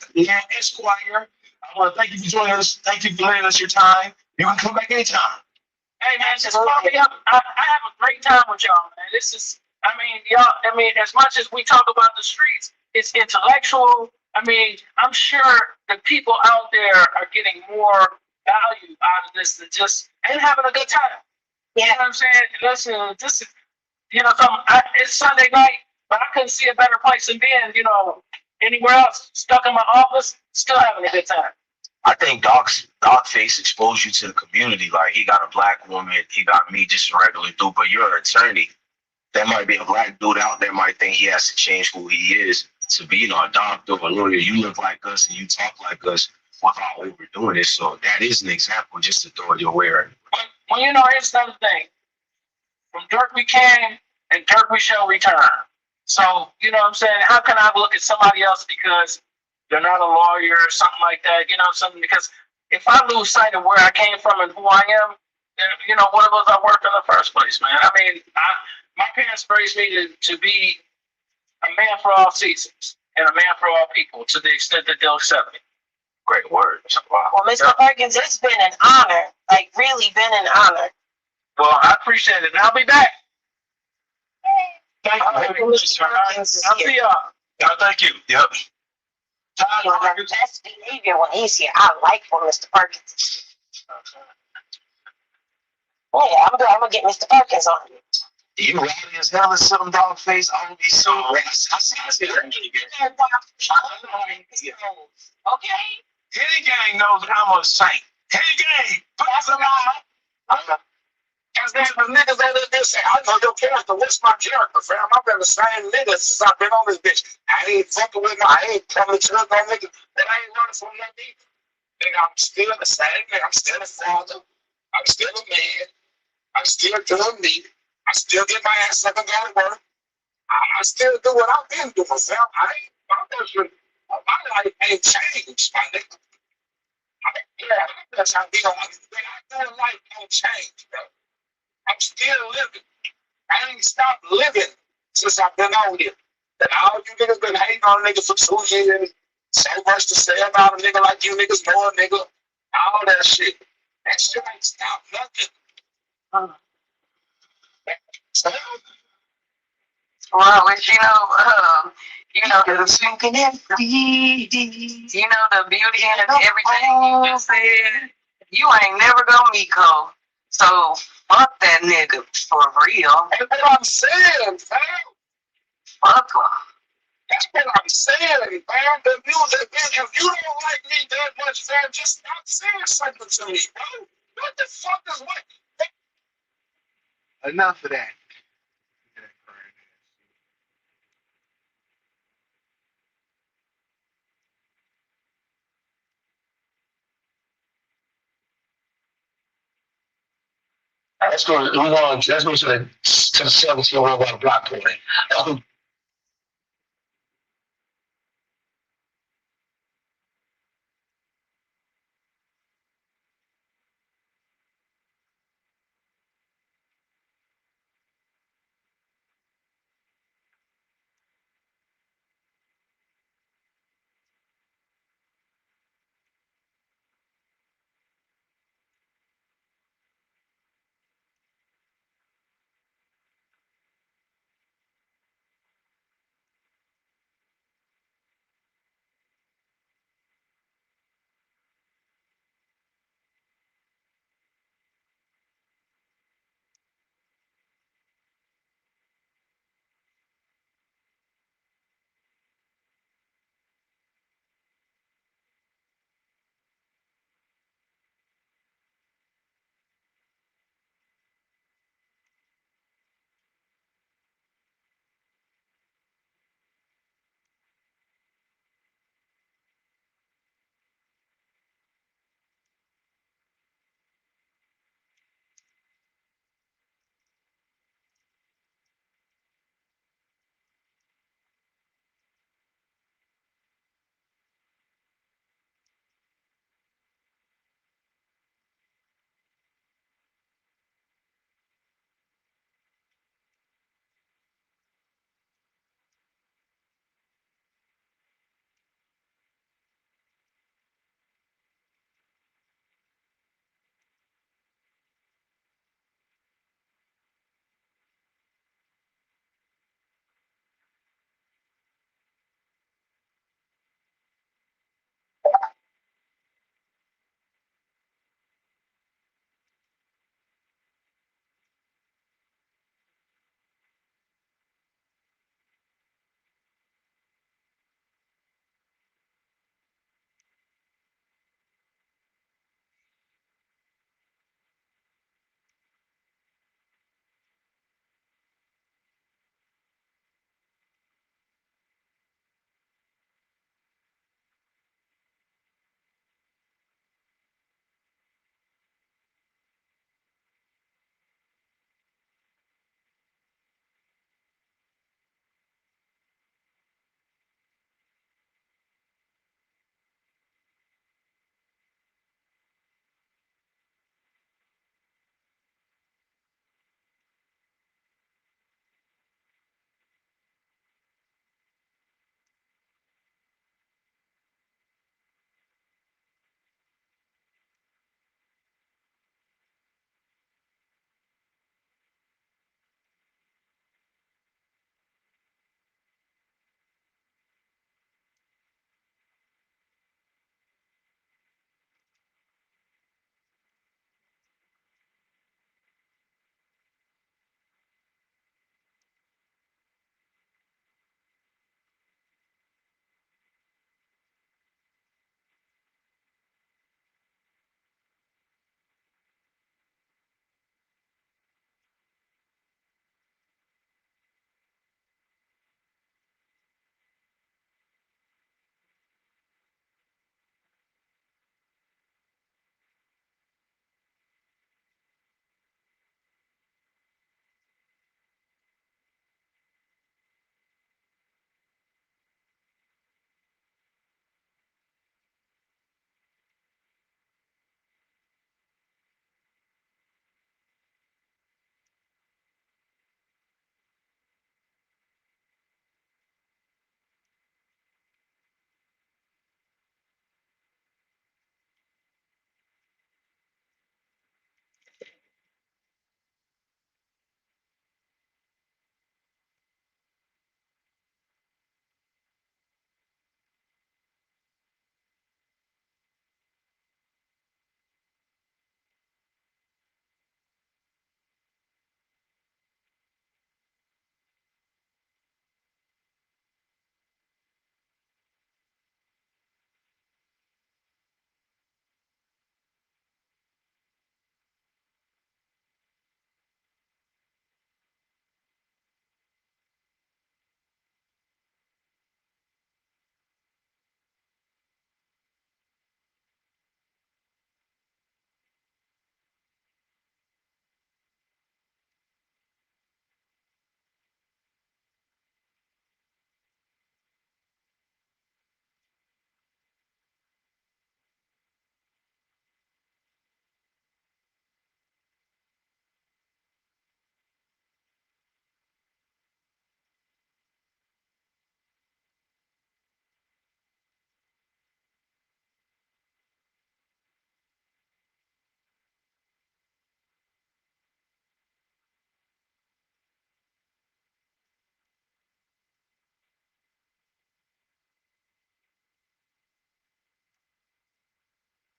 Esquire. I want to thank you for joining us. Thank you for lending us your time. You can come back anytime. Hey, man, just follow me up. I have a great time with y'all, man. This is, y'all, as much as we talk about the streets, it's intellectual. I'm sure the people out there are getting more value out of this than just and having a good time. You know what I'm saying? Listen, this is, it's Sunday night, but I couldn't see a better place than being, anywhere else, stuck in my office, still having a good time. I think Dogface exposed you to the community. Like, he got a black woman, he got me, just a regular dude, but you're an attorney. There might be a black dude out there might think he has to change who he is to be, a doctor or a lawyer. You look like us and you talk like us without overdoing it. So that is an example just to throw your way. Well, here's another thing. From dirt we came, and dirt we shall return. So, you know what I'm saying? How can I look at somebody else because they're not a lawyer or something like that? Something because if I lose sight of where I came from and who I am, then, what was I worth in the first place, man? My parents raised me to be a man for all seasons and a man for all people to the extent that they'll accept me. Great word. Wow. Well, Mr. Perkins, it's been an honor. Like, really been an honor. Well, I appreciate it. And I'll be back. Thank you. Mr. Perkins I'll see y'all. Thank you. Yep. Best behavior when he's here. I like for Mr. Perkins. Oh, yeah, I'm gonna get Mr. Perkins on. You rowdy as hell as some Dogface. I would be so racist. Okay. Henny Gang knows how much Saint. Henny Gang. Cause there's the niggas that live this. I know your character. What's my character, fam? I've been the same nigga since I've been on this bitch. I ain't fucking with I ain't coming to church on niggas that I ain't learning from that either. Nigga, I'm still the same nigga. I'm still a father. I'm still a man. I'm still doing me. I still get my ass up and go to work. I still do what I've been doing, fam. My life ain't changed, my nigga. That's how we don't understand. My life ain't changed, bro. I'm still living. I ain't stopped living since I've been on here. And all you niggas been hating on a nigga for 2 years. So much to say about a nigga like you niggas know a nigga. All that shit. That shit ain't stopped nothing. Well, the smoking empty. The beauty in everything you just said. You ain't never gonna meet Cole. So fuck that nigga for real. That's what I'm saying, fam. Fuck him. That's what I'm saying, man. If you don't like me that much, man, just stop saying something to me, bro. What the fuck is what? Enough of that. Let's go. Let's go to the 17 row by the block party.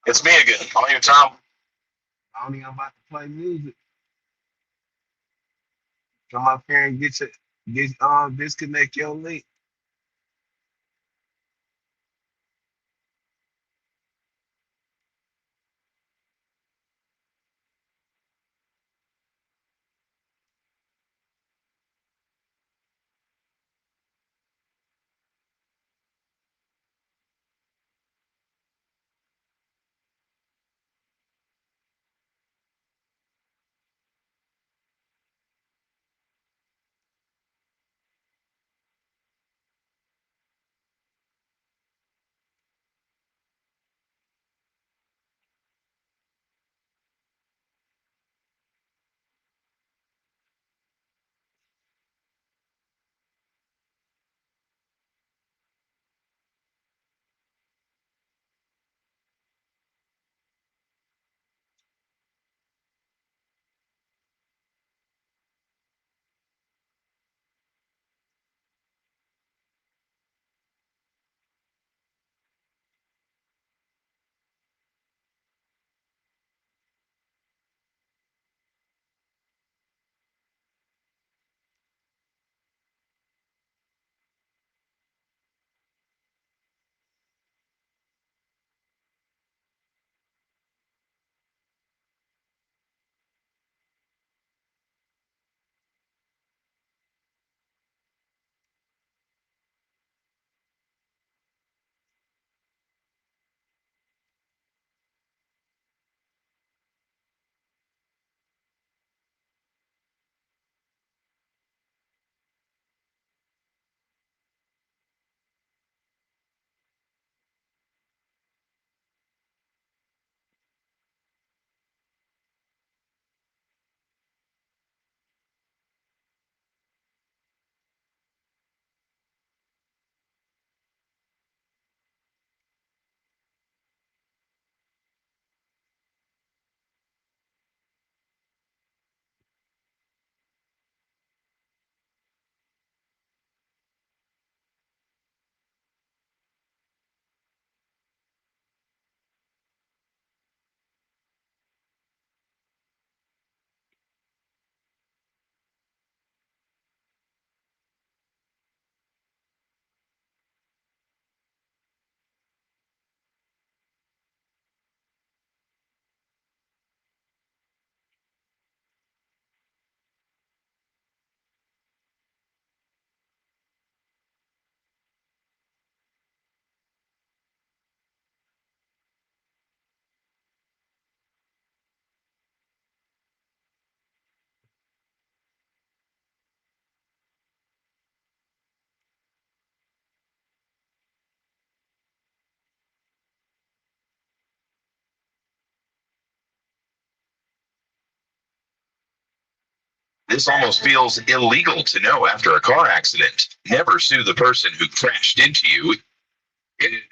It's me again. On your Tom. I don't even about to play music. Come up here and disconnect your link. This almost feels illegal to know after a car accident. Never sue the person who crashed into you. It-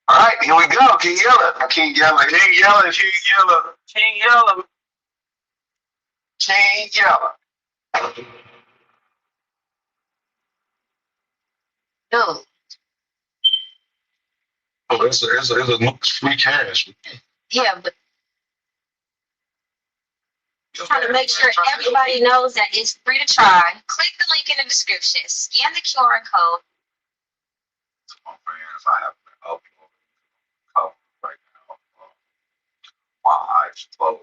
All right, here we go. King Yella. King Yella. King Yella. King Yella. King Yella. King Yella. No. Oh, it's free cash. Yeah, but trying to make sure everybody knows that it's free to try. Click the link in the description, scan the QR code. Oh, man, if I have to help right now, my eyes closed.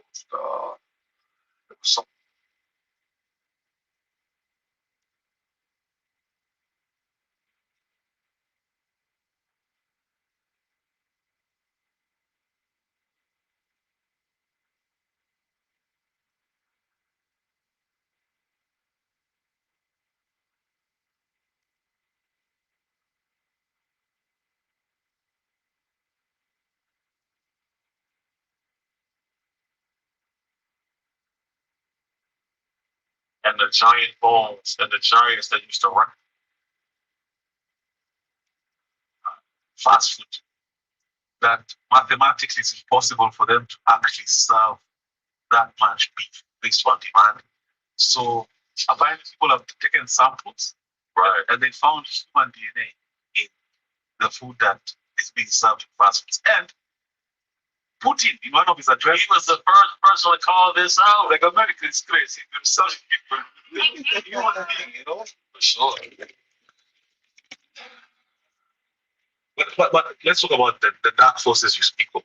and the giant bones and the giants that used to run fast food, that mathematics is impossible for them to actually serve that much beef based on demand. So apparently people have taken samples, right, and they found human DNA in the food that is being served in fast foods. And Putin, in one of his addresses, he was the first person to call this out. Like America is crazy. They're selling people. Human being, you know, for sure. But let's talk about the dark forces you speak of.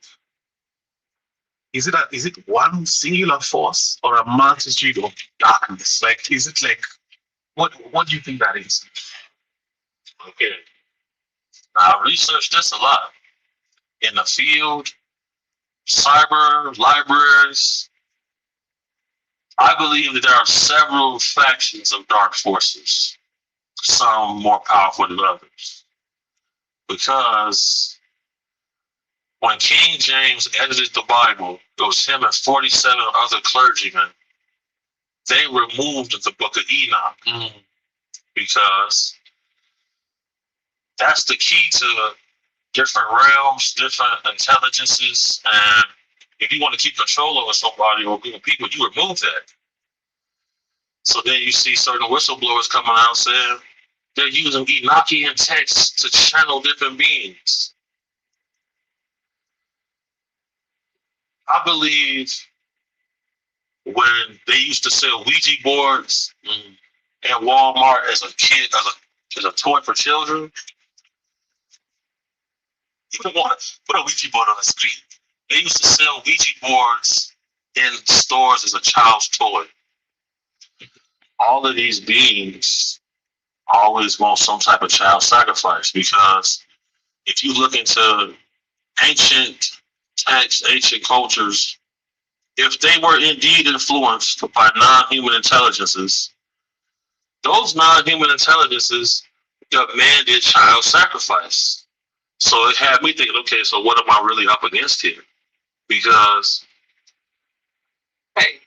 Is it one singular force or a multitude of darkness? Like, is it like what do you think that is? Okay, I researched this a lot in the field, cyber libraries. I believe that there are several factions of dark forces, some more powerful than others, because when King James edited the Bible, it was him and 47 other clergymen. They removed the book of Enoch because that's the key to different realms, different intelligences, and if you want to keep control over somebody or a group of people, you remove that. So then you see certain whistleblowers coming out saying they're using Enochian texts to channel different beings. I believe when they used to sell Ouija boards at Walmart as a kid, as a toy for children, you don't want to put a Ouija board on the street. They used to sell Ouija boards in stores as a child's toy. All of these beings always want some type of child sacrifice, because if you look into ancient texts, ancient cultures, if they were indeed influenced by non-human intelligences, those non-human intelligences demanded child sacrifice. So it had me thinking, okay, so what am I really up against here? Because, hey,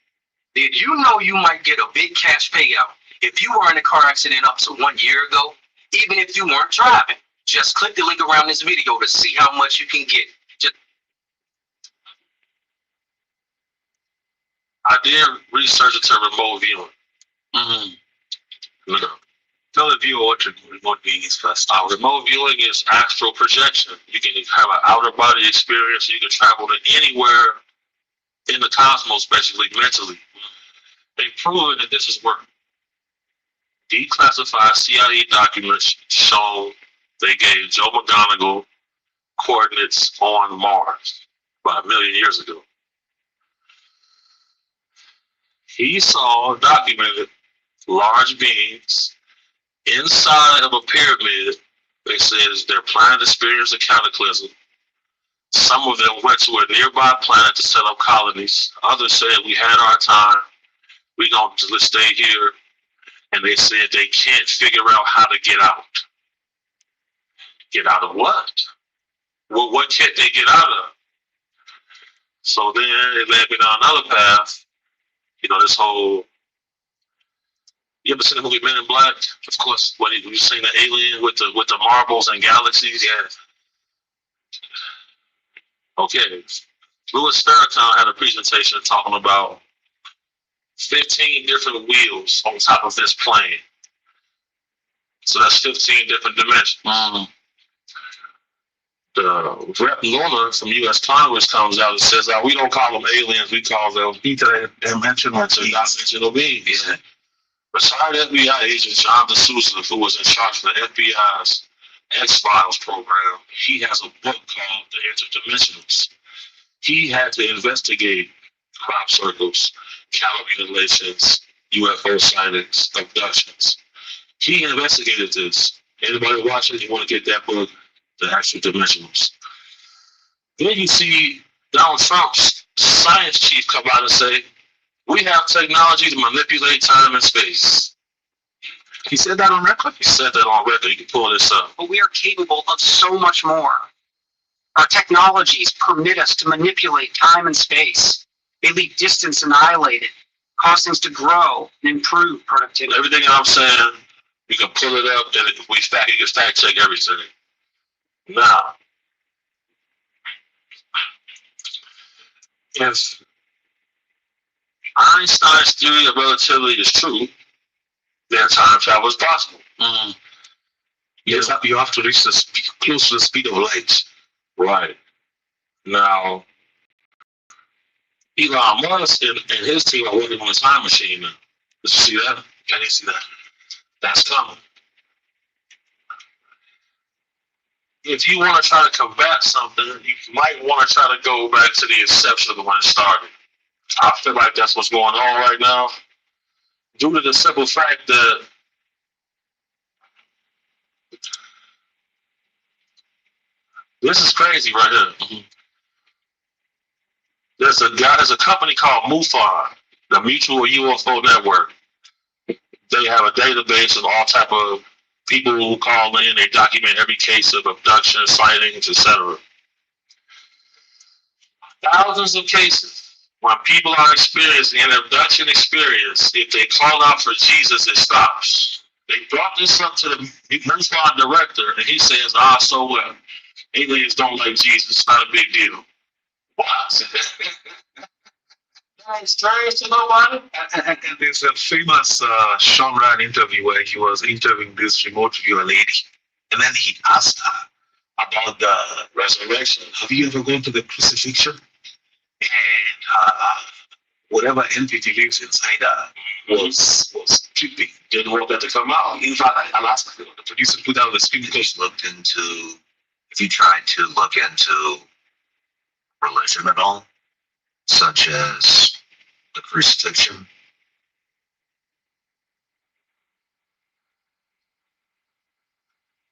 did you know you might get a big cash payout if you were in a car accident up to 1 year ago, even if you weren't driving? Just click the link around this video to see how much you can get. I did research into remote viewing. Tell the viewer what remote viewing is first. Remote viewing is astral projection. You can have an outer body experience. You can travel to anywhere in the cosmos, basically, mentally. They've proven that this is working. Declassified CIA documents show they gave Joe McGonigal coordinates on Mars about 1 million years ago. He saw documented large beings inside of a pyramid. They says they're planning to experience a cataclysm. Some of them went to a nearby planet to set up colonies. Others said, we had our time. We're going to stay here. And they said they can't figure out how to get out. Get out of what? Well, what can't they get out of? So then it led me down another path. You know, this whole, you ever seen the movie Men in Black? Of course, when you seen the alien with the marbles and galaxies. Yeah. Okay. Louis Farrakhan had a presentation talking about 15 different wheels on top of this plane. So that's 15 different dimensions. The Rep Lorna from U.S. Congress comes out and says, we don't call them aliens, we call them interdimensional beings. Yeah. Retired FBI agent John D'Souza, who was in charge of the FBI's X-Files program, he has a book called The Interdimensionals. He had to investigate crop circles, cattle mutilations, UFO sightings, abductions. He investigated this. Anybody watching, you want to get that book, The Actual Dimensionals. Then you see Donald Trump's science chief come out and say, we have technology to manipulate time and space. He said that on record? He said that on record. You can pull this up. But we are capable of so much more. Our technologies permit us to manipulate time and space. They leave distance annihilated. cause things to grow and improve productivity. Everything I'm saying, you can pull it up and you can fact check everything. Now, if Einstein's theory of relativity is true, then time travel is possible. Yes, you have to reach close to the speed of light. Right. Now, Elon Musk and his team are working on a time machine now. Did you see that? Can you see that? That's coming. If you want to try to combat something, you might want to try to go back to the inception of when it started. I feel like that's what's going on right now, due to the simple fact that this is crazy right here. There's a company called MUFON, the Mutual UFO Network. They have a database of all type of people who call in. They document every case of abduction, sightings, etc. Thousands of cases. When people are experiencing an abduction experience, if they call out for Jesus, it stops. They brought this up to the MUFON director, and he says, so what? Aliens don't like Jesus. It's not a big deal. What? That's strange to nobody. And there's a famous Sean Ryan interview where he was interviewing this remote viewer lady. And then he asked her about the resurrection. Have you ever gone to the crucifixion? And whatever entity lives inside her was tripping. Didn't want that to come out. In fact, I'll ask the producer put out the screen because looked into, if you tried to look into religion at all, such as the crucifixion.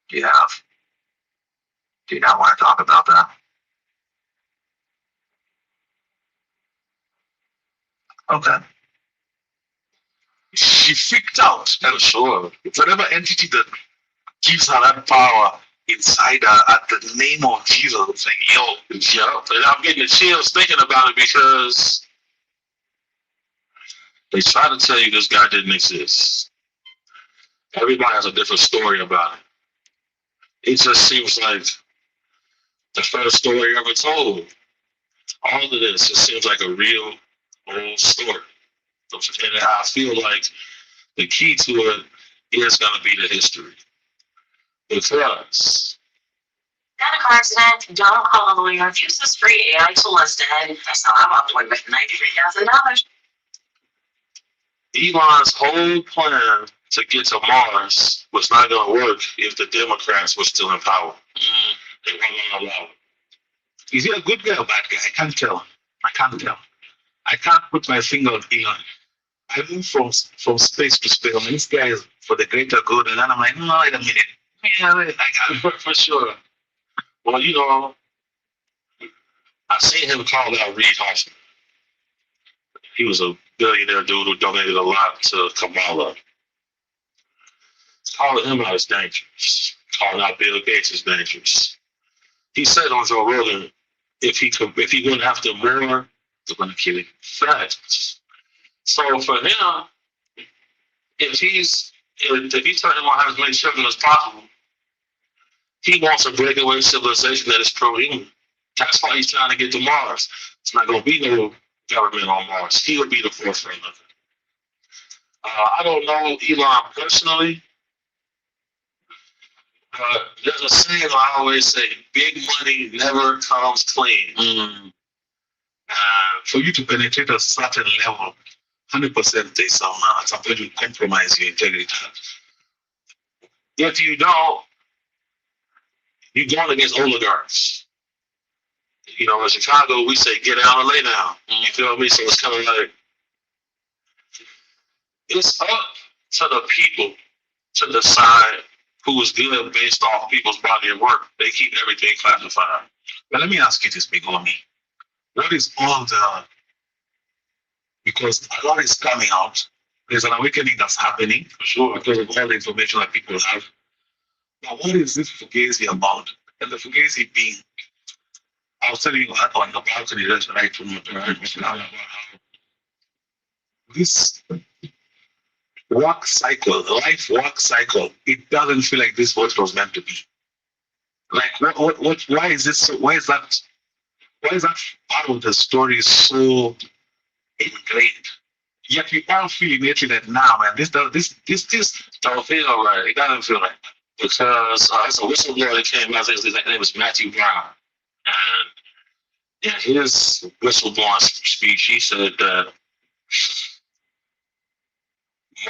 Do you have? Do you not want to talk about that? Okay. She freaked out, and sure, whatever entity that gives her that power inside her at the name of Jesus, like, and I'm getting the chills thinking about it because they try to tell you this guy didn't exist. Everybody has a different story about it. It just seems like the first story ever told. All of this, it seems like a real old story. And I feel like the key to it is going to be the history. Because Got a car accident, don't call a lawyer, use this free AI tool instead. That's how I walked away with $93,000. Elon's whole plan to get to Mars was not going to work if the Democrats were still in power. They weren't going to allow it. Is he a good guy or bad guy? I can't tell. I can't put my finger on Elon. I move from space to space. I mean, this guy is for the greater good, and then I'm like, no, wait a minute. Yeah, I got for sure. Well, I seen him call out Reed Hoffman. He was a billionaire dude who donated a lot to Kamala. Calling him out is dangerous. Calling out Bill Gates is dangerous. He said on Joe Rogan, if he went after more, they're going to kill him. Facts. So for him, if he's trying to have as many children as possible, he wants a breakaway civilization that is pro-human. That's why he's trying to get to Mars. It's not going to be no government on Mars. He would be the forefront of it. I don't know Elon personally. There's a saying I always say, big money never comes clean. For you to penetrate a certain level, 100% there's some point you compromise your integrity. If you don't, you're going against oligarchs. In Chicago, we say get down and lay down. You feel me? So it's kind of like, it's up to the people to decide who is good based off people's body of work. They keep everything classified. But let me ask you this, Big Homie. What is all the, because a lot is coming out, there's an awakening that's happening, for sure, because of all the information that people have. Now, what is this Fugazi about? And the Fugazi being, I was telling you on the balcony right from about how this work cycle, the life work cycle, it doesn't feel like this what it was meant to be. Like why is this so, why is that part of the story so ingrained? Yet we all feel innately that now, man, this don't feel right. It doesn't feel right. Because it's a whistleblower that came out, his name was Matthew Brown. And in his whistleblowing speech, he said that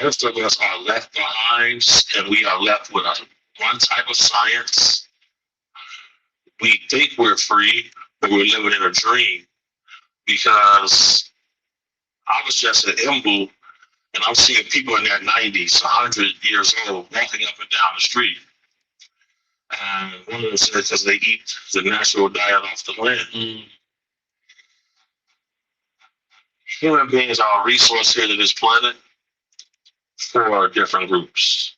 most of us are left behind and we are left with one type of science. We think we're free, but we're living in a dream because I was just at Embu and I'm seeing people in their 90s, 100 years old, walking up and down the street. And one of them said because they eat the natural diet off the land. Human beings are a resource here to this planet for different groups.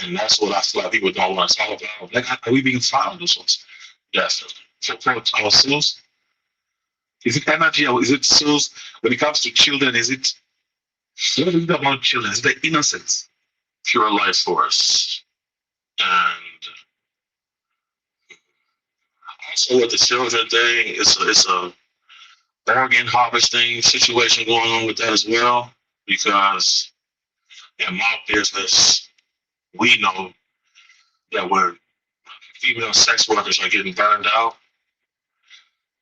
And that's what I feel like people don't want to talk about. Like, are we being found this ones? Definitely. For our souls? Is it energy or is it souls? When it comes to children, is it, what is it about children? Is it the innocence? Pure life force. And also with the children thing, it's a organ harvesting situation going on with that as well. Because in my business, we know that when female sex workers are getting burned out,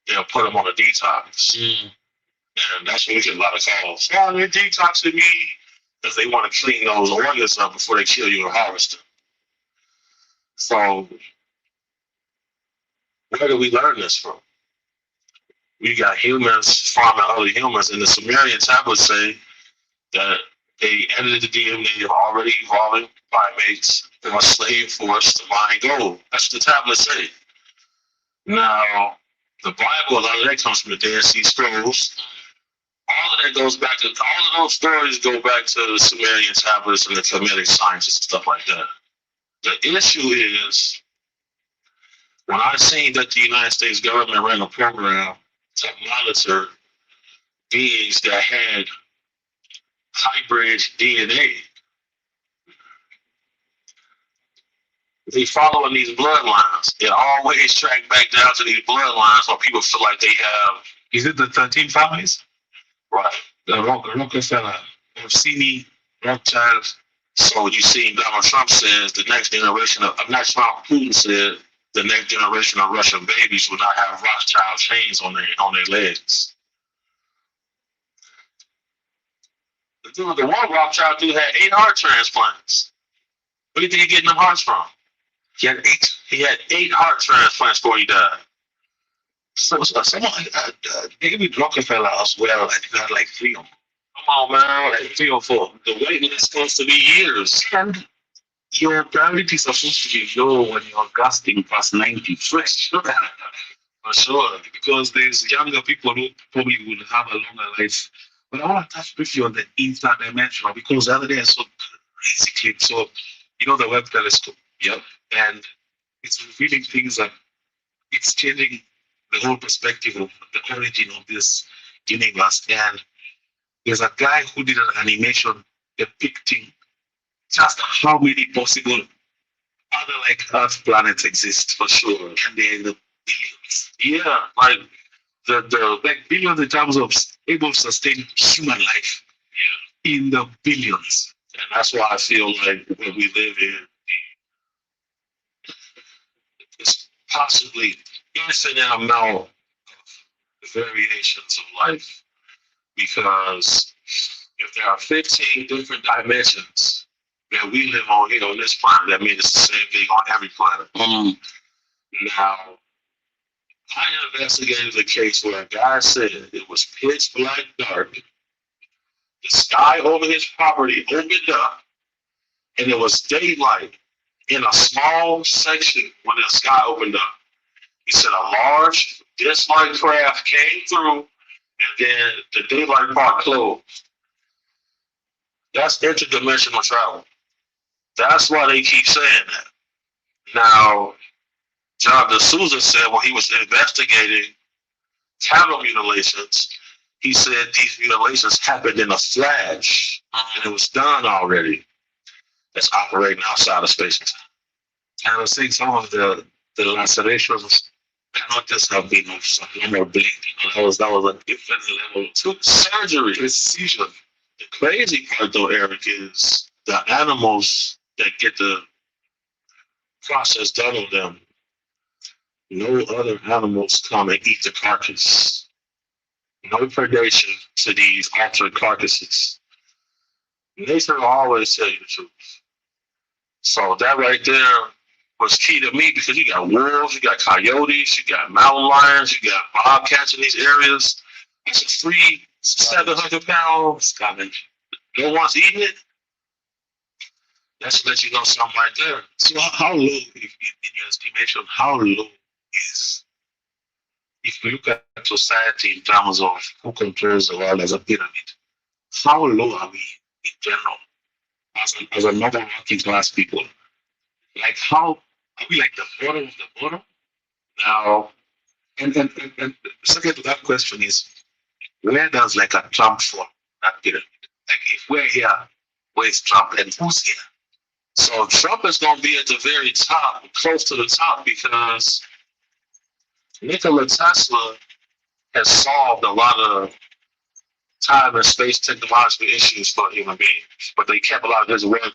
they'll put them on a detox. And that's when we get a lot of calls. Oh, they're detoxing me because they want to clean those organs up before they kill you or harvest them. So where do we learn this from? We got humans farming other humans, and the Sumerian tablets say that they edited the DNA of already evolving primates from a slave force to mine gold. That's what the tablets say. Now, the Bible, a lot of that comes from the Dead Sea Scrolls. All of that goes back to, all of those stories go back to the Sumerian tablets and the Kemetic sciences and stuff like that. The issue is, when I seen that the United States government ran a program to monitor beings that had hybrid DNA, they following these bloodlines. They always track back down to these bloodlines where people feel like they have. Is it the 13 families? Right. The Rockefeller, Orsini, Rothschild. So you see Donald Trump says the next generation of, not Trump, Putin said the next generation of Russian babies will not have Rothschild chains on their legs. The one Rothschild dude had 8 heart transplants. Where do you think he getting the hearts from? He had 8 heart transplants before he died. So someone, David Rockefeller as well, I think I had like 3 of them. Come on, man, like 3 or 4. The waiting is supposed to be years. And your priority is supposed to be low when you're gasting past 90. Fresh. For sure, because there's younger people who probably will have a longer life. But I want to touch briefly on the interdimensional because the other day I saw basically, so you know the Webb telescope, yep, and it's revealing things that it's changing the whole perspective of the origin of this universe. And there's a guy who did an animation depicting just how many possible other like Earth planets exist for sure, and they're in the billions. Yeah, like the like billions in terms of able to sustain human life. Yeah, in the billions, and that's why I feel like where we live in is possibly infinite amount of variations of life, because if there are 15 different dimensions that we live on here on this planet, that means it's the same thing on every planet. Now, I investigated a case where a guy said it was pitch black dark. The sky over his property opened up, and it was daylight in a small section when the sky opened up. He said a large disc-like craft came through, and then the daylight part closed. That's interdimensional travel. That's why they keep saying that. Now, John D'Souza said when he was investigating cattle mutilations, he said these mutilations happened in a flash, and it was done already. That's operating outside of space and time. And I was seeing some of the lacerations cannot just have been of some normal bleed. That was a different level to surgery, precision. The crazy part though, Eric, is the animals that get the process done on them. No other animals come and eat the carcass. No predation to these altered carcasses. Nature will always tell you the truth. So that right there was key to me because you got wolves, you got coyotes, you got mountain lions, you got bobcats in these areas. It's a free 700-pound scavenge. No one's eating it. That should let you know something right there. So how low, in your estimation, how low is, if you look at society in terms of who controls the world as a pyramid, how low are we in general as a normal working class people? Like how are we like the bottom of the bottom? Now, and the second to that question is, where does like a Trump fall that pyramid? Like if we're here, where's Trump and who's here? So Trump is going to be at the very top, close to the top, because Nikola Tesla has solved a lot of time and space technological issues for human beings, but they kept a lot of his work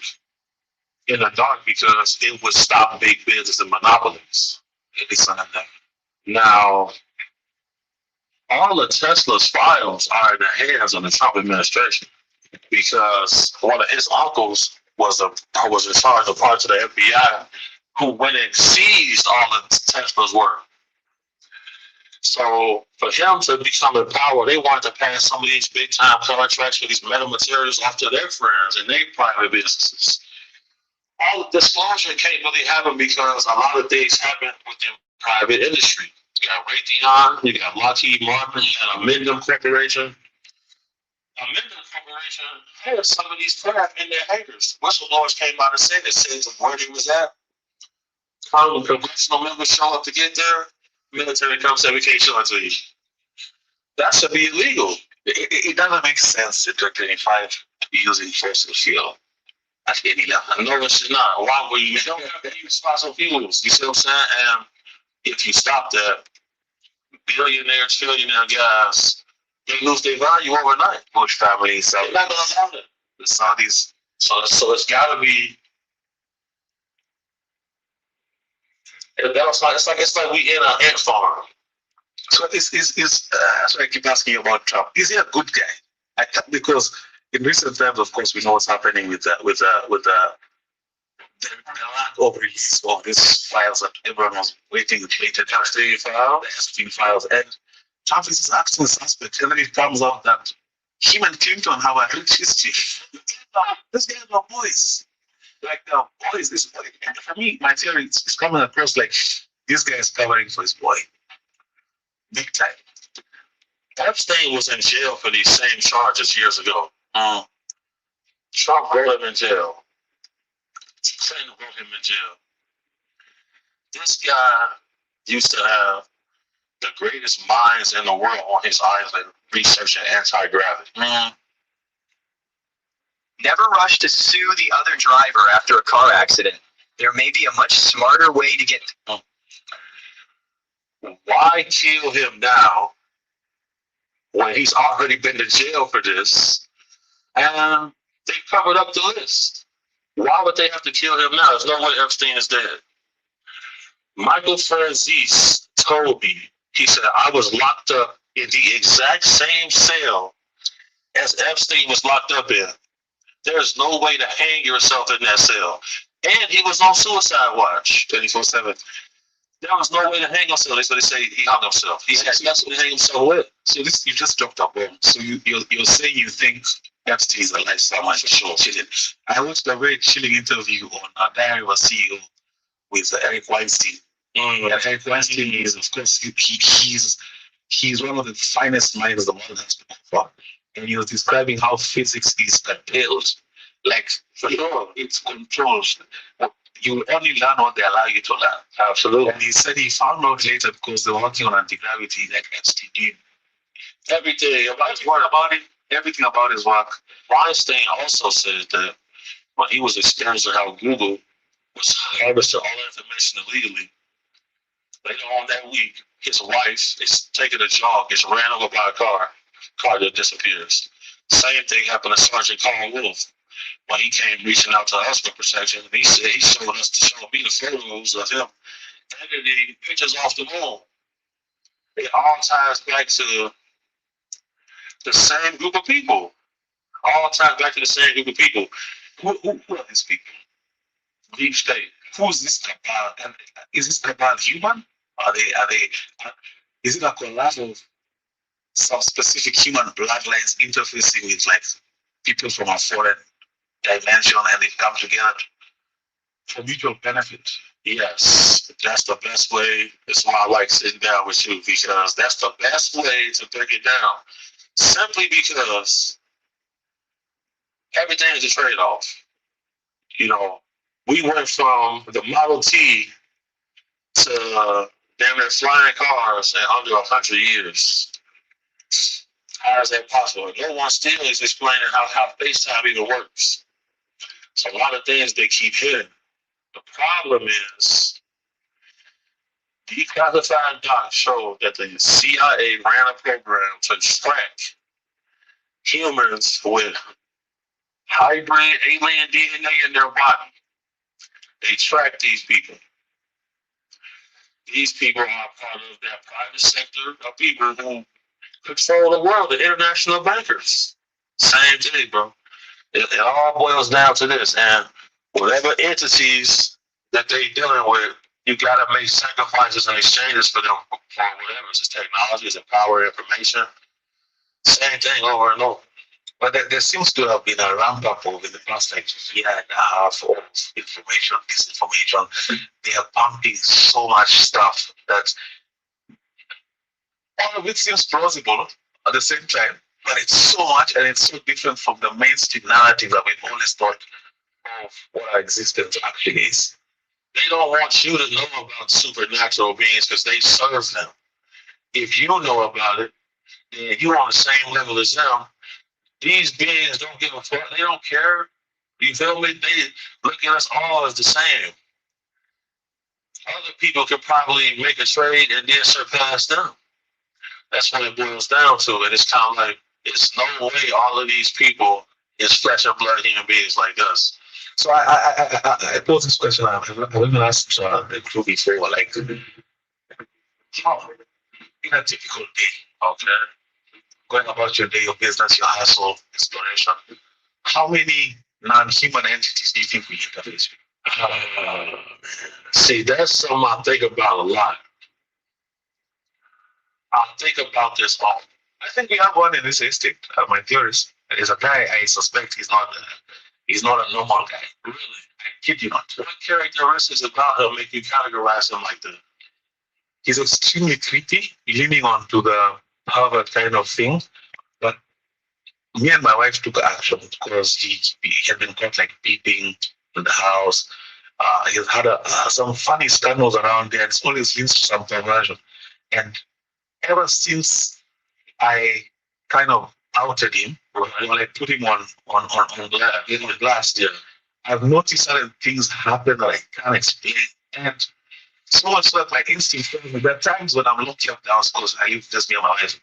in the dark because it would stop big business and monopolies. Now, all of Tesla's files are in the hands of the Trump administration because one of his uncles was in charge of parts of the FBI who went and seized all of Tesla's work. So for him to become in power, they wanted to pass some of these big time contracts for these metamaterials off to their friends and their private businesses. All the disclosure can't really happen because a lot of things happen within private industry. You got Raytheon, you got Lockheed Martin, you got Amendum Corporation. Amendum Corporation had some of these craft in their hangars. Whistleblowers came out and said where they was at. When congressional members show up to get there, military comes and say, we can't show it to you. That should be illegal. It doesn't make sense in 2025 to be using fossil fuel at any level. No, it should not. Why would you don't have to use fossil fuels? You see what I'm saying? And if you stop that, billionaire, trillionaire guys, they lose their value overnight. Bush family, so they're not gonna allow it. The Saudis, so it's gotta be. It's like we in an ant farm. So so I keep asking you about Trump. Is he a good guy? Because in recent times, of course, we know what's happening with the lack of release of these files that everyone was waiting to play the Epstein files, and Trump is actually suspect. And then it comes out that him and Clinton have a rich history. This guy has no voice. Like the boys, this boy. And for me, my theory is coming across like this guy is covering for his boy. Big time. Epstein was in jail for these same charges years ago. Trump brought him in jail. Clinton brought him in jail. This guy used to have the greatest minds in the world on his island researching anti-gravity. Never rush to sue the other driver after a car accident. There may be a much smarter way to get. Why kill him now when he's already been to jail for this? And they covered up the list. Why would they have to kill him now? There's no way Epstein is dead. Michael Franzese told me, he said, I was locked up in the exact same cell as Epstein was locked up in. There's no way to hang yourself in that cell. And he was on suicide watch 24/7. There was no way to hang himself. That's what they say. He hung himself. That's what he hung himself with. So this, you just dropped a bomb. So you're saying you think Epstein is a lifestyle man for sure. I watched a very chilling interview on Diary of a CEO with Eric Weinstein. And Eric Weinstein is, of course, he's one of the finest minds the world has to offer. And he was describing how physics is curtailed. Like, for sure, it's controlled. You only learn what they allow you to learn. Absolutely. And he said he found out later because they were working on anti-gravity like Epstein did. Everything about his work. Weinstein also said that when he was experiencing how Google was harvesting all information illegally, later on that week, his wife is taking a jog, gets ran over by a car that disappears. Same thing happened to Sergeant Carl Wolf when he came reaching out to us for protection. And he said he showed me the photos of him editing pictures off the moon. It all ties back to the same group of people. All ties back to the same group of people. Who are these people? Deep state. Who is this about? And is this about human? Is it a collage of some specific human bloodlines interfacing with like people from a foreign dimension and they come together for mutual benefit? Yes, that's the best way. That's why I like sitting down with you because that's the best way to break it down. Simply because everything is a trade off. You know, we went from the Model T to damn near flying cars in under 100 years. How is that possible? No one still is explaining how FaceTime even works. So a lot of things they keep hidden. The problem is declassified docs show that the CIA ran a program to track humans with hybrid alien DNA in their body. They track these people. These people are part of that private sector of people who control the world, the international bankers. Same thing, bro. It all boils down to this. And whatever entities that they dealing with, you gotta make sacrifices and exchanges for them for whatever. It's technology, it's power, information. Same thing over and over. But there seems to have been a ramp up over the past like year and a half of information, disinformation. They are pumping so much stuff that all of it seems plausible at the same time, but it's so much and it's so different from the mainstream narrative that we've always thought of what our existence actually is. They don't want you to know about supernatural beings because they serve them. If you know about it, then you're on the same level as them. These beings don't give a fuck. They don't care. You feel me? They look at us all as the same. Other people could probably make a trade and then surpass them. That's what it boils down to. And it's kind of like, it's no way all of these people is flesh and blood human beings like us. So I pose this question. I've even asked the crew before, like, how in a typical day, okay, going about your day, your business, your hustle, exploration, how many non-human entities do you think we interface with? See, that's something I think about a lot. I think about this all. I think we have one in this estate. My theorist is a guy. I suspect he's not a normal guy. Really, I kid you not. What characteristics about him make you categorize him like that? He's extremely creepy, leaning onto the pervert kind of thing. But me and my wife took action because he had been caught like peeping in the house. He's had some funny scandals around there. It's always leads to some perversion. And ever since I kind of outed him, or like put him on blast, yeah, I've noticed certain things happen that I can't explain. And so much that my instinct tells me there are times when I'm looking up the house because I live just me and my wife.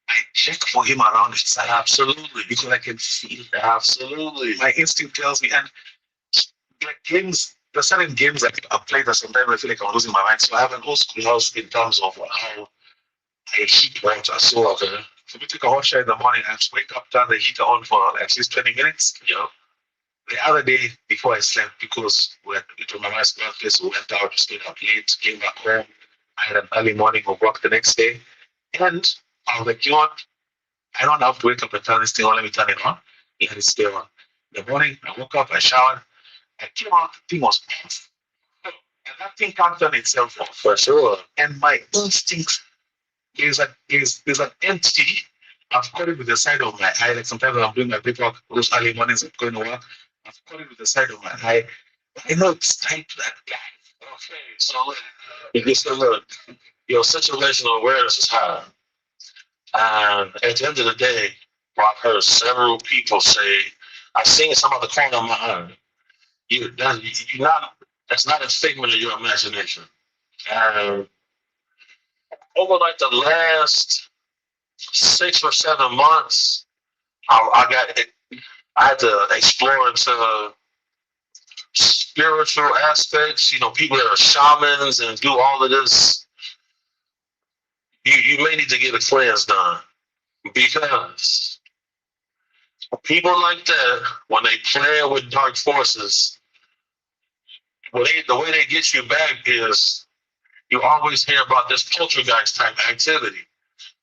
I check for him around the side, absolutely, because I can feel it. Absolutely. My instinct tells me, and like games, there's certain games that I play that sometimes I feel like I'm losing my mind. So I have an old school house in terms of how I heat water. So for me to take a hot shower in the morning, I have to wake up, turn the heater on for at least 20 minutes. You know, the other day before I slept, because it was my wife's birthday, so we went out, stayed up late, came back home. I had an early morning of work the next day, and I was like, you know what? I don't have to wake up and turn this thing on. Let me turn it on. Let it stay on. In the morning, I woke up, I showered, I came out, the thing was off. And that thing can't turn itself off. For sure. And my instinct there's an entity. I've caught it with the side of my eye. Like sometimes when I'm doing my paperwork, those early mornings I'm going to work, I've caught it with the side of my eye. I know it's tied to that guy. Okay, so you said, look, your situational awareness is high. And at the end of the day, I've heard several people say, I've seen some of the corner of my eye. You're not, that's not a figment of your imagination. And over like the last 6 or 7 months, I had to explore into spiritual aspects. People that are shamans and do all of this. You may need to get a cleanse done because people like that, when they play with dark forces, the way they get you back is you always hear about this poltergeist type activity.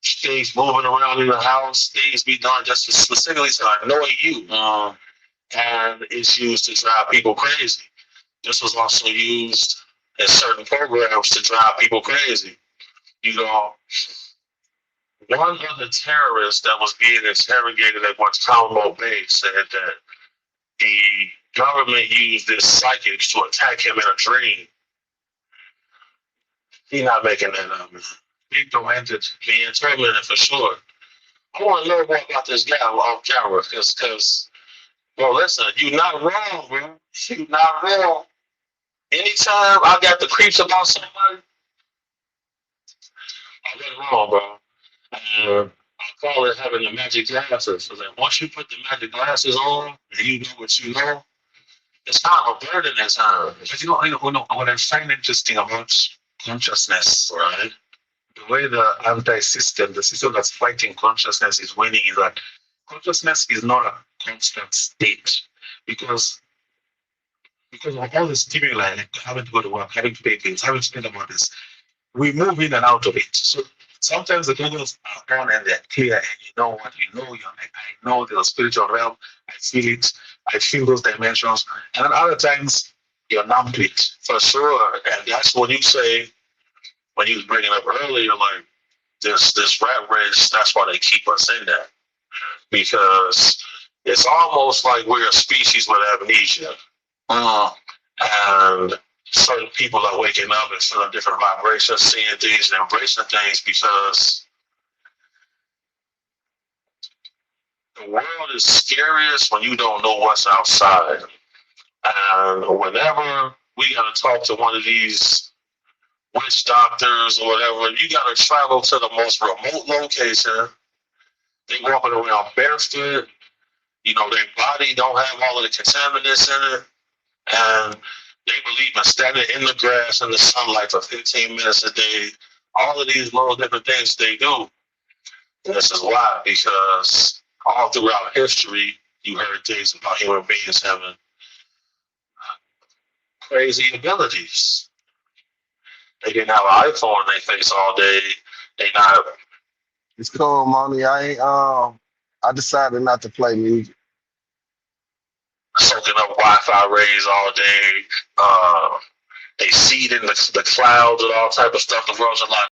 Things moving around in the house, things be done just specifically to annoy you. And it's used to drive people crazy. This was also used in certain programs to drive people crazy. You know, one of the terrorists that was being interrogated at Guantanamo Bay said that the government used this psychics to attack him in a dream. He's not making that up, man. Victor entered the interrogated for sure. I want to know more about this guy off camera because, bro, listen, you're not wrong, bro. You're not wrong. Anytime I got the creeps about somebody, I went wrong, bro. I call it having the magic glasses. So that once you put the magic glasses on and you know what you know, it's kind of a burden at times. But what I find interesting about consciousness, right? The way the system that's fighting consciousness is winning is that consciousness is not a constant state because of all the stimuli, like having to go to work, having to pay bills, having to think about this, we move in and out of it. So sometimes the goggles are on and they're clear, and you know what you know. You're like, I know the spiritual realm. I feel it. I feel those dimensions. And then other times you're numb to it for sure. And that's what you say when you was bringing up earlier, like this rat race. That's why they keep us in that because it's almost like we're a species with amnesia. And certain people are waking up and feeling different vibrations, seeing things and embracing things because the world is scariest when you don't know what's outside. And whenever we got to talk to one of these witch doctors or whatever, you got to travel to the most remote location. They walking around barefoot. Their body don't have all of the contaminants in it. And they believe in standing in the grass in the sunlight for 15 minutes a day. All of these little different things they do. And this is why, because all throughout history, you heard things about human beings having crazy abilities. They didn't have an iPhone in their face all day. They not It's cool, mommy. I decided not to play music. soaking up Wi-Fi rays all day. They seed in the clouds and all type of stuff. The world's a lot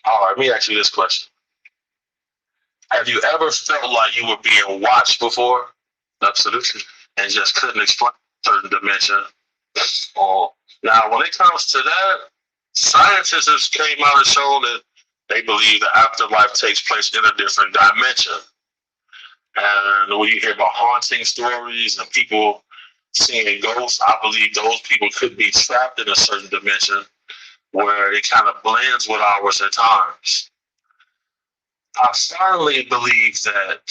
All right, let me ask you this question. Have you ever felt like you were being watched before? Absolutely. And just couldn't explain certain dimension. Or now, when it comes to that, scientists have came out and shown that they believe the afterlife takes place in a different dimension. And when you hear about haunting stories and people seeing ghosts, I believe those people could be trapped in a certain dimension where it kind of blends with ours at times. I firmly believe that.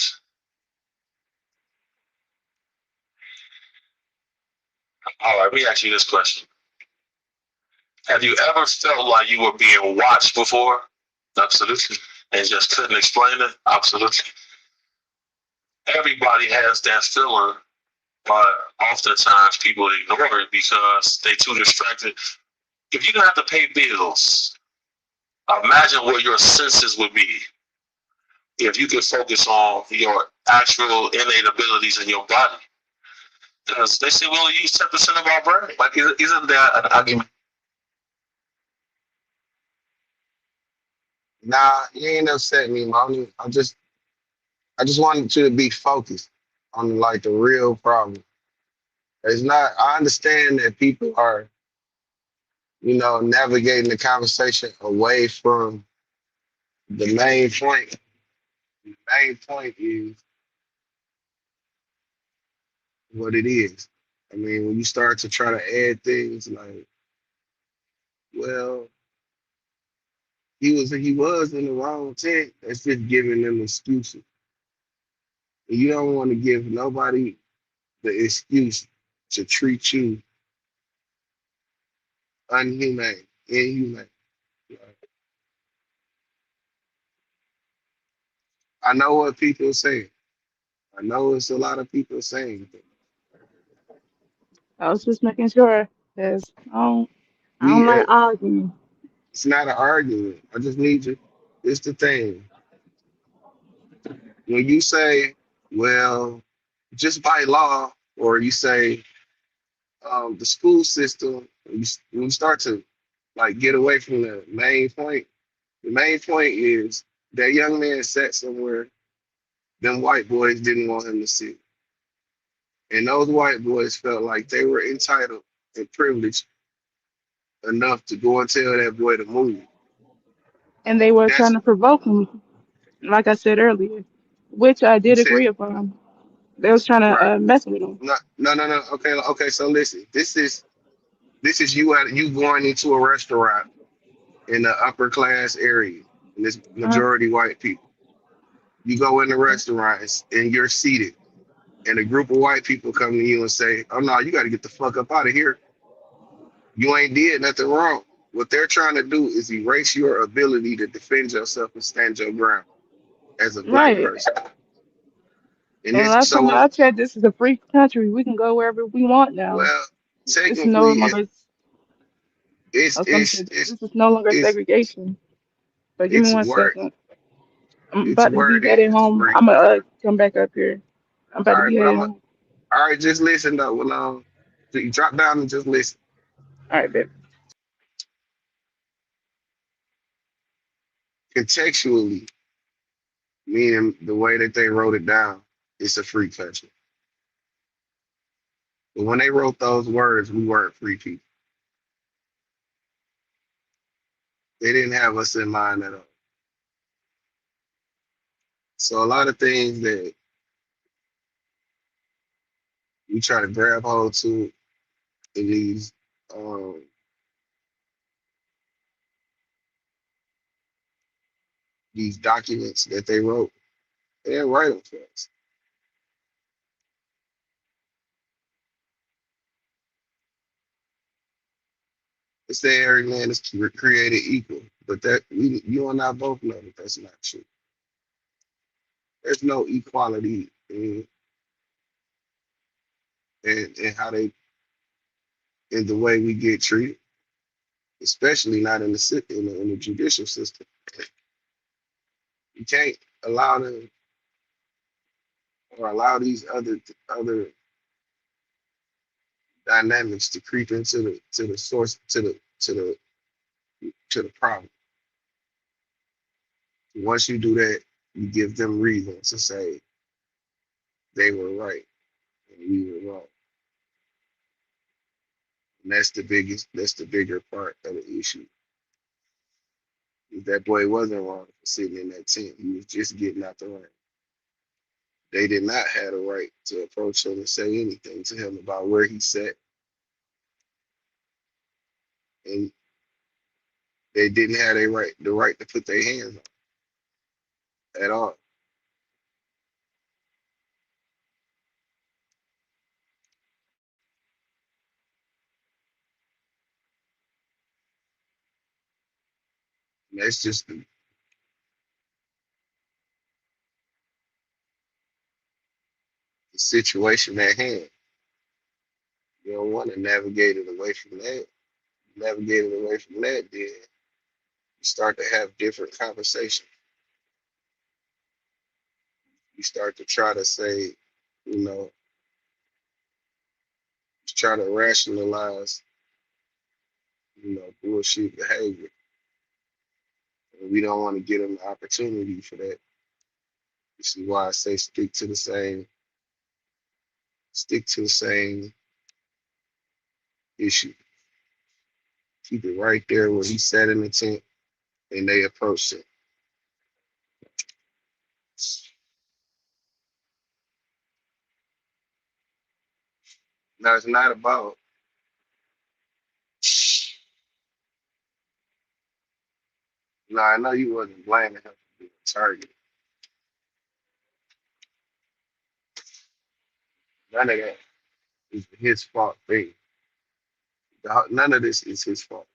All right, let me ask you this question. Have you ever felt like you were being watched before? Absolutely. And just couldn't explain it? Absolutely. Everybody has that feeling, but oftentimes people ignore it because they too distracted. If you don't have to pay bills, imagine what your senses would be if you could focus on your actual innate abilities in your body. Because they say we only use 10% of our brain. Like, isn't that an argument? Nah, you ain't upset me, Moni. I just wanted you to be focused on like the real problem. It's not. I understand that people are, navigating the conversation away from the main point. The main point is what it is. I mean, when you start to try to add things like, well, he was in the wrong tent, that's just giving them excuses. And you don't want to give nobody the excuse to treat you unhumane, inhumane. I know what people say. I know it's a lot of people saying, but I was just making sure because I don't we like arguing. it's not an argument. I just need you. It's the thing. When you say, well, just by law, or you say the school system, when you start to like get away from the main point is that young man sat somewhere them white boys didn't want him to sit. And those white boys felt like they were entitled and privileged enough to go and tell that boy to move. And they were trying That's to provoke him, like I said earlier, which I you did said, agree upon. They was trying to right. mess with him. No, no, no, no. Okay, okay. So listen, this is you going into a restaurant in the upper class area, and it's Uh, majority white people. You go in the restaurant and you're seated, and a group of white people come to you and say, "Oh no, you got to get the fuck up out of here. You ain't did nothing wrong." What they're trying to do is erase your ability to defend yourself and stand your ground as a black right. person. And And this, last so time when, I checked, this is a free country. We can go wherever we want now. well, This is no technically, longer. it's I was gonna say it's it's this is no longer it's segregation. But give me it's one word second. I'm it's about to be worded headed home. free. I'm gonna come back up here. I'm about All to right, be but headed home. all right, just listen though. Well, so you drop down and just listen. All right, babe. Contextually, meaning the way that they wrote it down, it's a free country. But when they wrote those words, we weren't free people. They didn't have us in mind at all. So a lot of things that we try to grab hold to in um, these documents that they wrote, they didn't write them for us. They say every man is created equal, but you and I both know that that's not true. There's no equality in how they in the way we get treated, especially not in the judicial system. You can't allow them or allow these other dynamics to creep into the source to the problem. Once you do that, you give them reason to say they were right and we were wrong. And that's the bigger part of the issue. If that boy wasn't wrong for sitting in that tent, he was just getting out the rain. They did not have the right to approach him and say anything to him about where he sat, and they didn't have the right to put their hands on him at all. And that's just the situation at hand. You don't want to navigate it away from that. Navigate it away from that, then you start to have different conversations. You start to try to say, you know, try to rationalize, bullshit behavior. And we don't want to give them the opportunity for that. This is why I say stick to the same issue. Keep it right there where he sat in the tent and they approached him. Now it's not about now I know you wasn't blaming him for being targeted. None of that is his fault thing. None of this is his fault.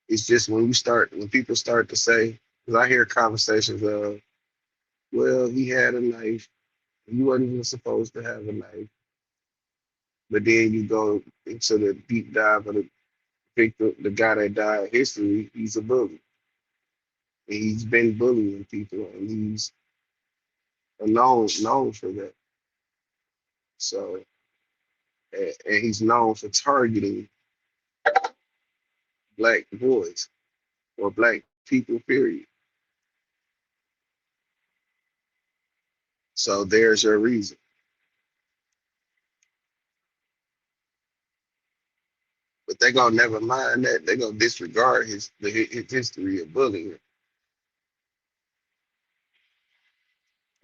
It's just when people start to say, because I hear conversations of, well, he had a knife. You wasn't even supposed to have a knife. But then you go into the deep dive of the victim, the guy that died history, he's a bully. And he's been bullying people and he's known for that. So and he's known for targeting black boys or black people, period. So there's your reason. But they gonna never mind that. They gonna disregard his history of bullying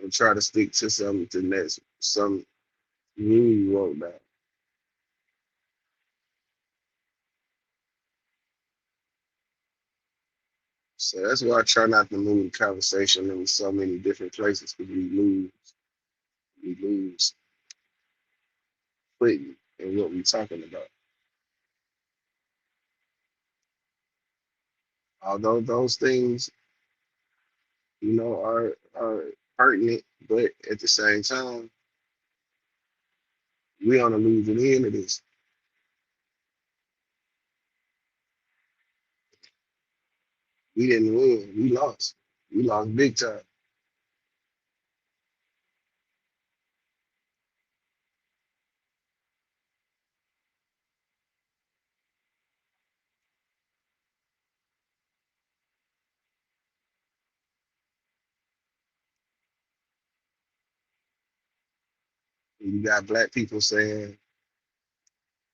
and try to stick to something that's some rule you wrote down. So that's why I try not to move the conversation in so many different places because we lose footing in what we're talking about. Although those things, are pertinent, but at the same time, we on the losing end of this. We didn't win. We lost. We lost big time. You got black people saying,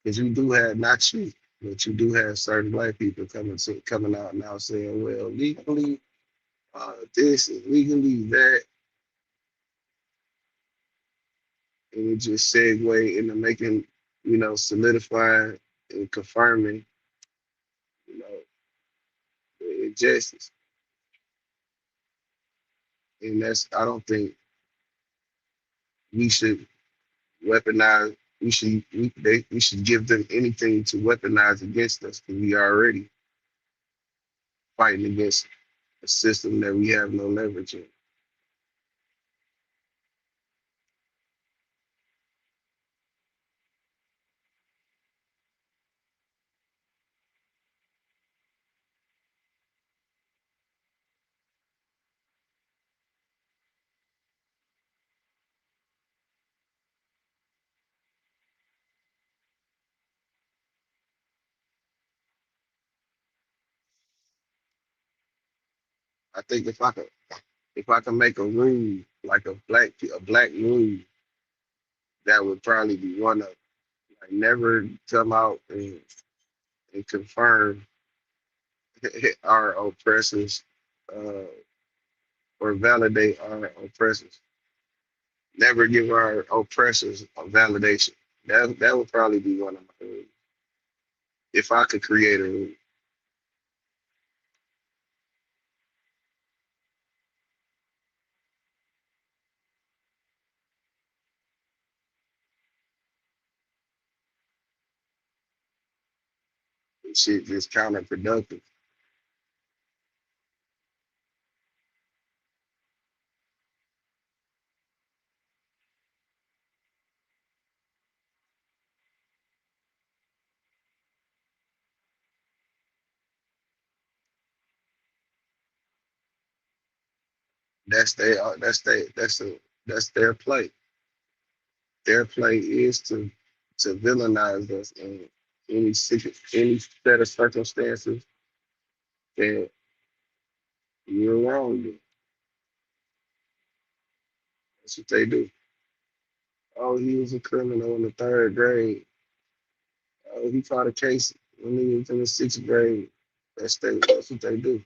because you do have, not you, but you do have certain black people coming out now saying, well, legally, this and legally that, and it just segue into making, solidifying and confirming, you know, the injustice. And I don't think we should weaponize, we should give them anything to weaponize against us because we are already fighting against a system that we have no leverage in. I think if I can make a rule like a black rule, that would probably be one of them. Like never come out and confirm our oppressors uh, or validate our oppressors. Never give our oppressors a validation. That would probably be one of my rules. If I could create a rule. Shit just counterproductive. That's their play. Their play is to villainize us in any set of circumstances that you're wrong in. That's what they do. Oh, he was a criminal in the third grade. Oh, he fought a case when he was in the sixth grade. That's what they do.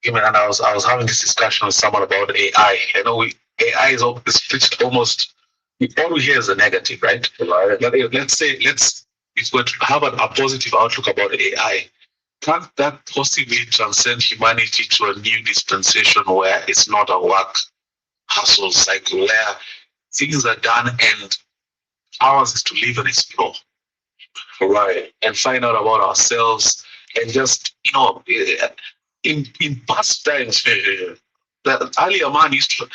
Even and I was having this discussion with someone about AI. I know AI is pitched almost all we hear is a negative, right? Right. Let's say if we have a positive outlook about AI, can't that possibly transcend humanity to a new dispensation where it's not a work hustle cycle where things are done and ours is to live and explore, right? And find out about ourselves and just in past times, the earlier man used to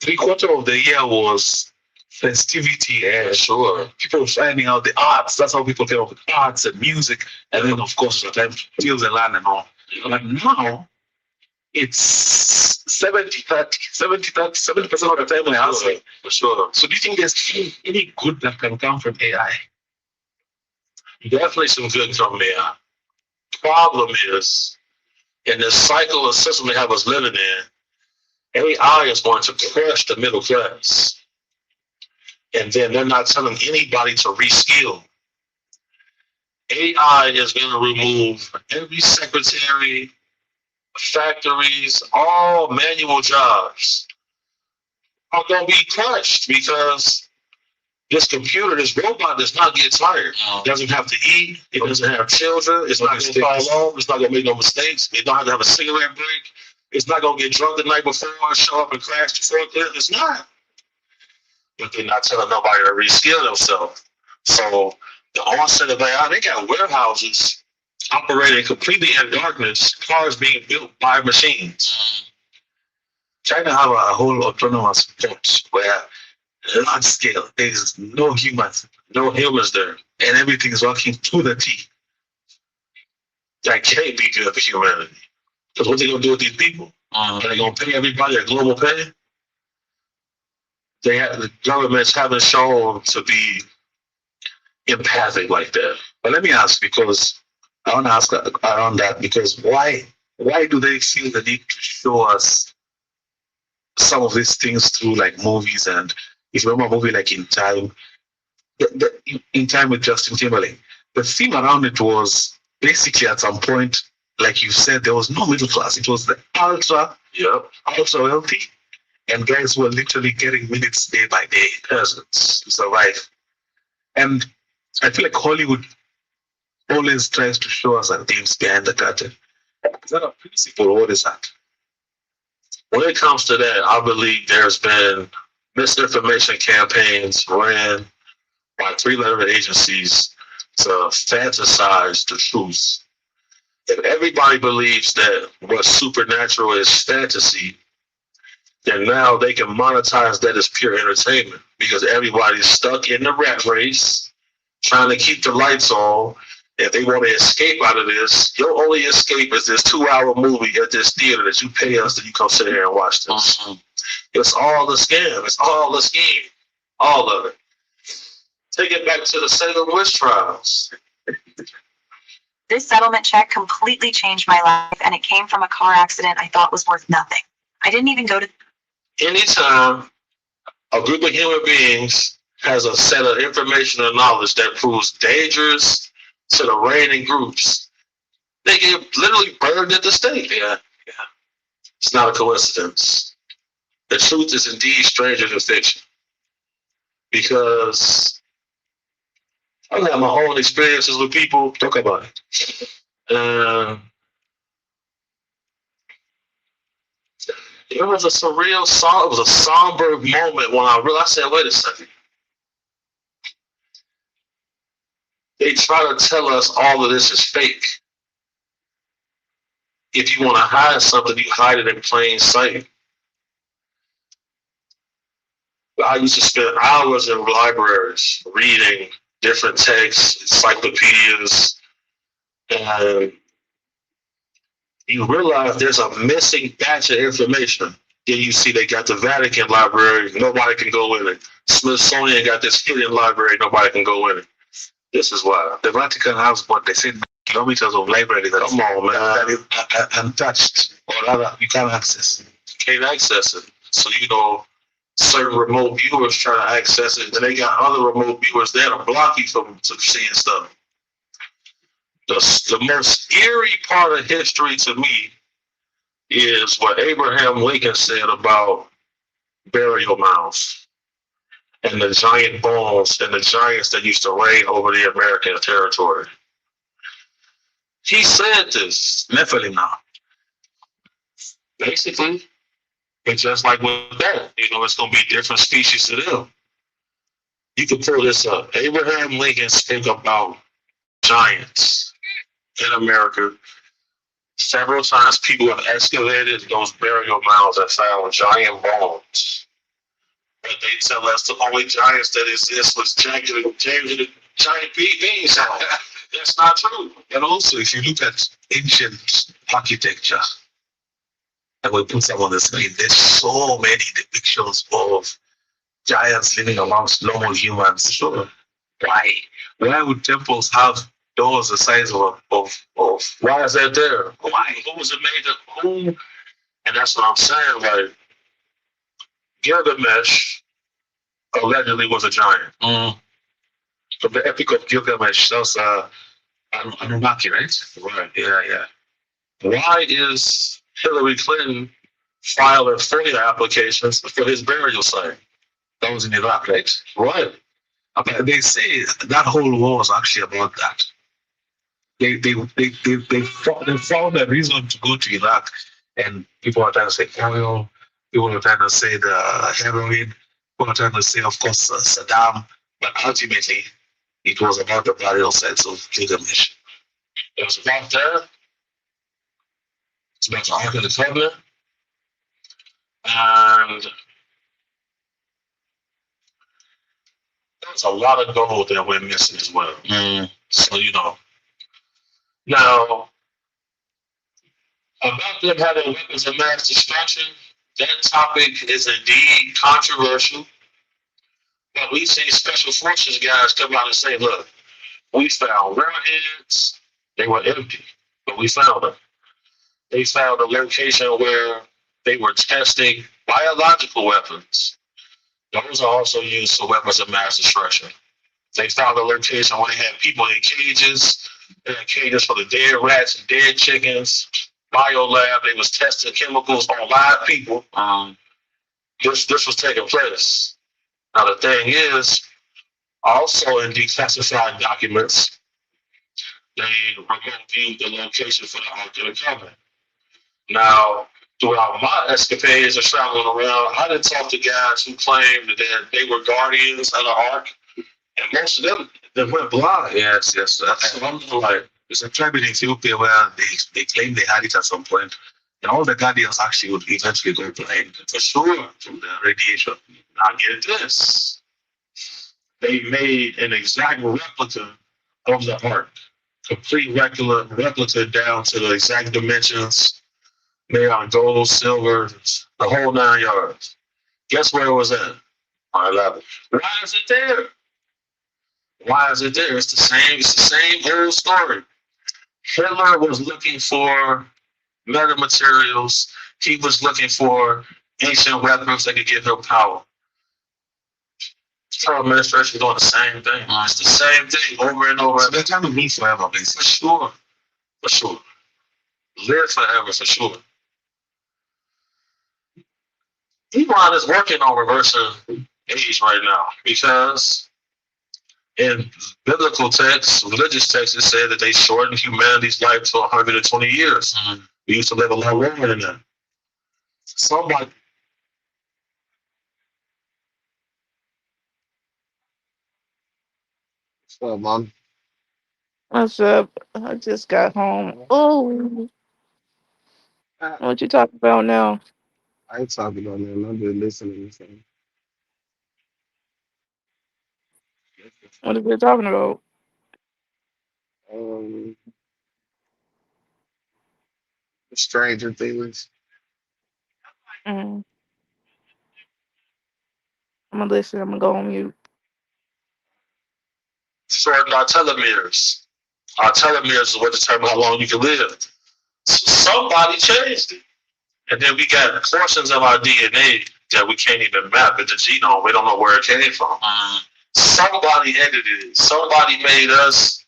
3/4 of the year was festivity and sure people finding out the arts. That's how people came up with arts and music, and then of course the time skills and learn and all. Like now it's 70/30, 70/30, 70% of the time we're answering. For sure. So do you think there's any good that can come from AI? Definitely some good from AI. Problem is, in this cycle of system they have us living in, AI is going to crush the middle class. And then they're not telling anybody to reskill. AI is going to remove every secretary, factories, all manual jobs are going to be crushed because this computer, this robot does not get tired. It doesn't have to eat. It doesn't have children. It's not going to fall off. It's not going to make no mistakes. It don't have to have a cigarette break. It's not going to get drunk the night before and show up and crash the forklift. It's not. But they're not telling nobody to reskill themselves. So the onset of AI, they got warehouses operating completely in darkness, cars being built by machines. China have a whole autonomous port where large scale, there's no humans there, and everything is working to the T. That can't be good for humanity. Because what they gonna do with these people? Are they gonna pay everybody a global pay? The governments haven't shown to be empathic like that. But let me ask, because I want to ask around that, because why do they feel the need to show us some of these things through like movies? And if you remember a movie like In Time, In Time with Justin Timberlake, the theme around it was basically at some point, like you said, there was no middle class. It was the ultra wealthy, and guys were literally getting minutes day by day, peasants to survive. And I feel like Hollywood always tries to show us our things behind the curtain. Is that a principle? What is that? when it comes to that, I believe there's been misinformation campaigns ran by three-letter agencies to fantasize the truth. If everybody believes that what's supernatural is fantasy, then now they can monetize that as pure entertainment because everybody's stuck in the rat race trying to keep the lights on. If they want to escape out of this, your only escape is this 2-hour movie at this theater that you pay us that you come sit here and watch this. It's all a scam. It's all a scheme. All of it. Take it back to the Salem witch trials. This settlement check completely changed my life, and it came from a car accident I thought was worth nothing. I didn't even go to. Anytime a group of human beings has a set of information or knowledge that proves dangerous to the reigning groups, they get literally burned at the stake. Yeah. It's not a coincidence. The truth is indeed stranger than fiction. Because I've had my own experiences with people. Talk about it. It was a surreal, it was a somber moment when I realized, I said, wait a second. They try to tell us all of this is fake. If you want to hide something, you hide it in plain sight. I used to spend hours in libraries reading different texts, encyclopedias, and you realize there's a missing batch of information. Then you see they got the Vatican library, nobody can go in it. Smithsonian got this hidden library, nobody can go in it. This is why. The Vatican has what they say kilometers of library that come on, man. That is untouched, or rather, you can't access it. You can't access it. So, certain remote viewers try to access it, and they got other remote viewers there to block you from seeing stuff. The most eerie part of history to me is what Abraham Lincoln said about burial mounds and the giant bones and the giants that used to reign over the American territory. He said this, Nephilim now. Basically, it's just like with that, it's going to be different species to them. You can pull this up. Abraham Lincoln spoke about giants in America. Several times people have excavated those burial mounds and found giant bones. But they tell us the only giants that exist was giant beings. That's not true. And also, if you look at ancient architecture, and we put some on the screen, there's so many depictions of giants living amongst normal humans. Sure. Why? Why would temples have doors the size of why is that there? Why? Who was it made of? Who? And that's what I'm saying. Like, Gilgamesh allegedly was a giant. From the Epic of Gilgamesh, that's Anunnaki, right? Right. Yeah. Why is Hillary Clinton filing FOIA applications for his burial site? That was in Iraq, right? Right. They say that whole war was actually about that. They found a reason to go to Iraq, and people are trying to say oil, people are trying to say the heroin, people are trying to say, of course, Saddam, but ultimately it was about the burial sites of Gilgamesh. It was about that. It's about the Ark of the Covenant. And there's a lot of gold that we're missing as well. So, Now, about them having weapons of mass destruction, that topic is indeed controversial. But we've seen special forces guys come out and say, look, we found railheads. They were empty, but we found them. They found a location where they were testing biological weapons. Those are also used for weapons of mass destruction. They found a location where they had people in cages. They had cages for the dead rats and dead chickens. Biolab, they was testing chemicals on live people. This was taking place. Now the thing is, also in declassified documents, they remote viewed the location for the Ark of the Covenant. Now, throughout my escapades of traveling around, I did talk to guys who claimed that they were guardians of the ark, and most of them they went blind. Yes, yes. So I'm like, There's a tribe in Ethiopia where they claim they had it at some point, and all the guardians actually would eventually go blind for sure. from the radiation. Now get this. They made an exact replica of the ark. Complete replica down to the exact dimensions, made out of gold, silver, the whole 9 yards. Guess where it was at? On 11. Why is it there? Why is it there? It's the same. It's the same old story. Hitler was looking for metamaterials. He was looking for ancient weapons that could give him power. Trump administration doing the same thing. It's the same thing over and over. So they're trying to live forever, basically. For sure. For sure. Live forever, for sure. Elon is working on reversing age right now because in biblical texts, religious texts, it said that they shortened humanity's life to 120 years. Mm-hmm. We used to live a lot longer than that. Somebody, So, mom, What's up? I just got home. Oh, I, what you talking about now? I ain't talking about nothing. I'm just listening to something. What are you talking about? Um, Stranger Things. Mm, I'm gonna listen. I'm gonna go on mute. shortened our telomeres. Our telomeres is what determine how long you can live. Somebody changed it. And then we got portions of our DNA that we can't even map in the genome. We don't know where it came from. Somebody edited it. Somebody made us.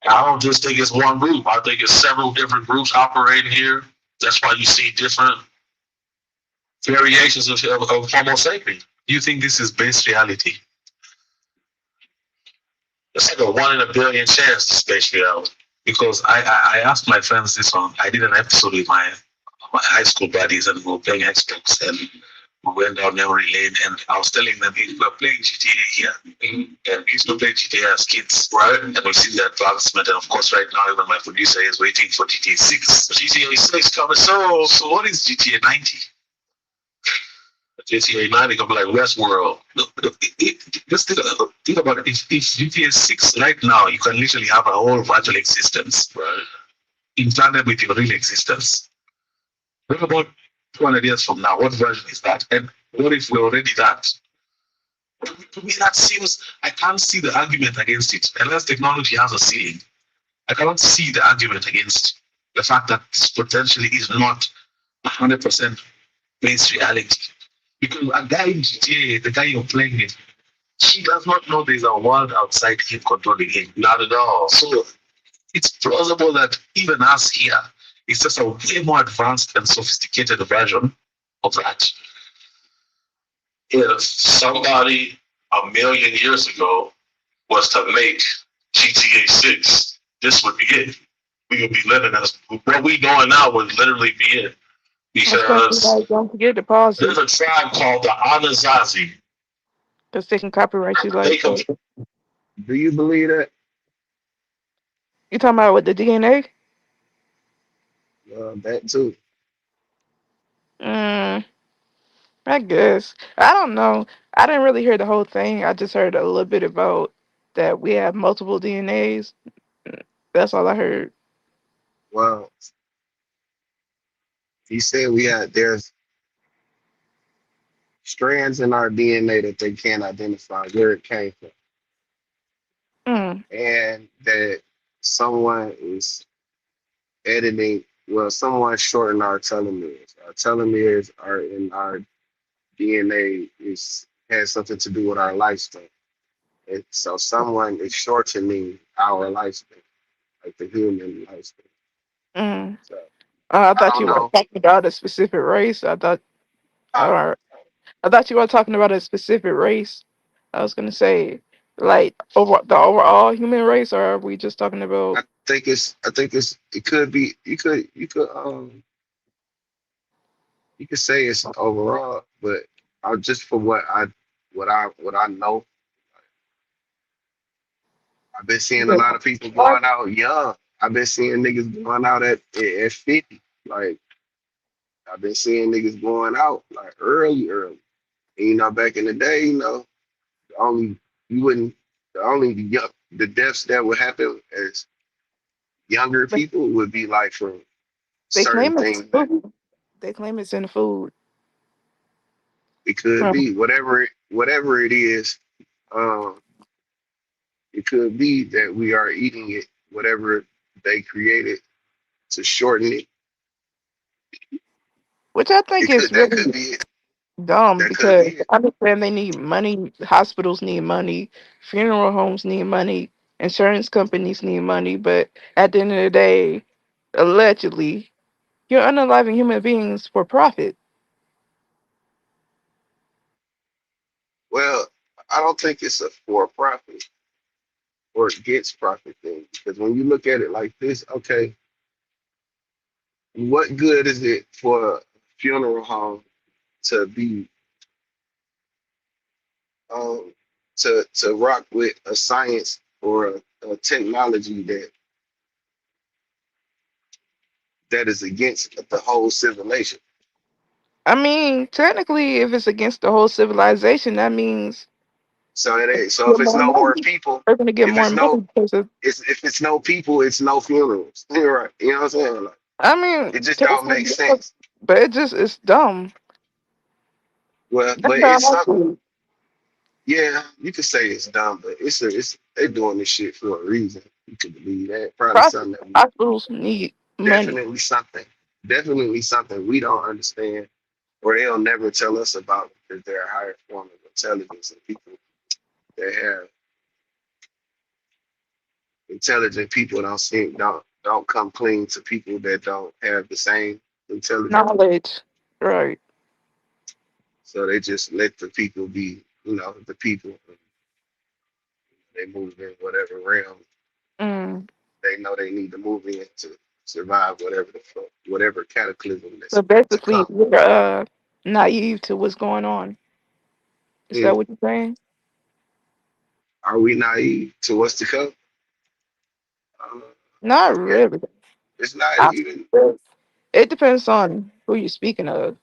I don't just think it's one group. I think it's several different groups operating here. That's why you see different variations of Homo sapien. Do you think this is base reality? It's like a 1 in a billion chance to space reality. Because I asked my friends this one. I did an episode with my high school buddies and we were playing Xbox and we went down memory lane and I was telling them, hey, we're playing GTA here. And we used to play GTA as kids, right? And we've seen the advancement. And of course, right now, even my producer is waiting for GTA 6. GTA 6 coming soon. So what is GTA 90? GTA 90 gonna be like Westworld. Just think about it. If GTA 6 right now, you can literally have a whole virtual existence, Right. in tandem with your real existence. What about 200 years from now? What version is that? And what if we're already that? To me, that seems, I can't see the argument against it. Unless technology has a ceiling, I cannot see the argument against the fact that this potentially is not 100% base reality. Because a guy in GTA, the guy you're playing with, he does not know there's a world outside him controlling him. Not at all. So it's plausible that even us here, it's just a way more advanced and sophisticated version of that. If somebody a million years ago was to make GTA 6, this would be it. We would be living as what we doing now would literally be it. Especially Because like, don't forget to pause there's it, a tribe called the Anasazi. because they can copyright you They like can that. Do you believe that? You talking about with the DNA? That too. Mm, I guess. I don't know. I didn't really hear the whole thing. I just heard a little bit about that we have multiple DNAs. That's all I heard. Well, he said there's strands in our DNA that they can't identify where it came from, Mm, and that someone is editing. Well, someone shortened our telomeres. Our telomeres are in our DNA is has something to do with our lifespan. So someone is shortening our lifespan, like the human lifespan. mm. So I I thought don't you were know. talking about a specific race. I, Uh, I thought you were talking about a specific race. I was gonna say, like over the overall human race, or are we just talking about? I think it could be you could You could say it's overall, but just for what I know, I've been seeing a But lot of people going out young. I've been seeing niggas going out at 50. Like I've been seeing niggas going out like early. And, back in the day, the only you wouldn't the deaths that would happen as younger people would be like from they certain claim it's things that food. They claim it's in the food. it could Hmm. be whatever it is. Um, it could be that we are eating it, whatever they created to shorten it. Which I think is That could really be it. dumb That could because be it. I understand they need money. Hospitals need money. Funeral homes need money. Insurance companies need money. But at the end of the day, allegedly, you're unaliving human beings for profit. Well, I don't think it's a for profit or against profit thing because when you look at it like this, okay, what good is it for a funeral home to be um to rock with a science or a technology that is against the whole civilization? I mean, technically, if it's against the whole civilization, that means So it ain't. So if get it's more no more money. people, They're gonna get if more it's no, money because of. if it's no people, it's no funerals. You're right. You know what I'm saying? Like, I mean, it just don't make technically, yeah, sense. but it's dumb. Well, That's but how it's I something. feel. Yeah, you could say it's dumb, but it's they doing this shit for a reason. You could believe that. Probably Profit something that we hospitals need money. definitely something, definitely something we don't understand, or they'll never tell us about because they're a higher form of intelligence and people that have intelligent people don't come clean to people that don't have the same intelligence. Knowledge. Right. So they just let the people be, the people. They move in whatever realm Mm. they know they need to move in to survive whatever cataclysm So that's to basically, come. we're naive to what's going on. Is that Mm. what you're saying? Are we naive to what's to come? Uh, Not yeah, really. it's not I- even. It depends on who you're speaking of.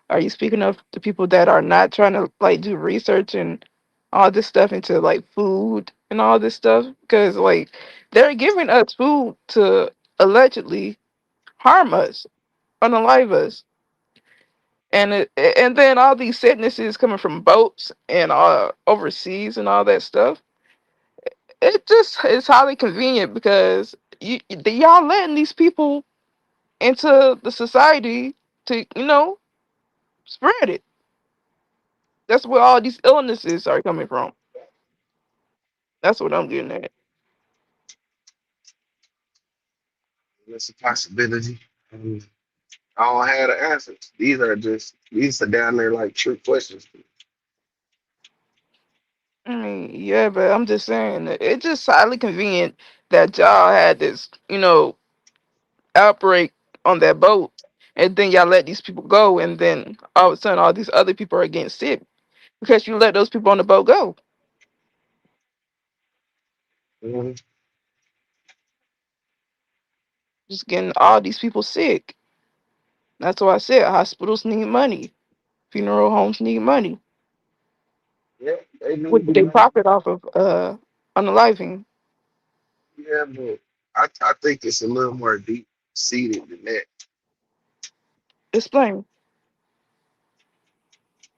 Are you speaking of the people that are not trying to like do research and all this stuff into like food and all this stuff? Because like they're giving us food to allegedly harm us, unalive us, and then all these sicknesses coming from boats and overseas and all that stuff. It just is highly convenient because y'all letting these people into the society to spread it. That's where all these illnesses are coming from. That's what I'm getting at. It's a possibility. Um, I don't have the answers. These are down there like trick questions. I mean, yeah, but I'm just saying that it's just highly convenient that y'all had this, outbreak on that boat, and then y'all let these people go, and then all of a sudden all these other people are getting sick because you let those people on the boat go, Mhm. just getting all these people sick. That's why I said hospitals need money, funeral homes need money, Yeah, they which need the they money. profit off of unaliving. Yeah, but I think it's a little more deep seated than that. Explain.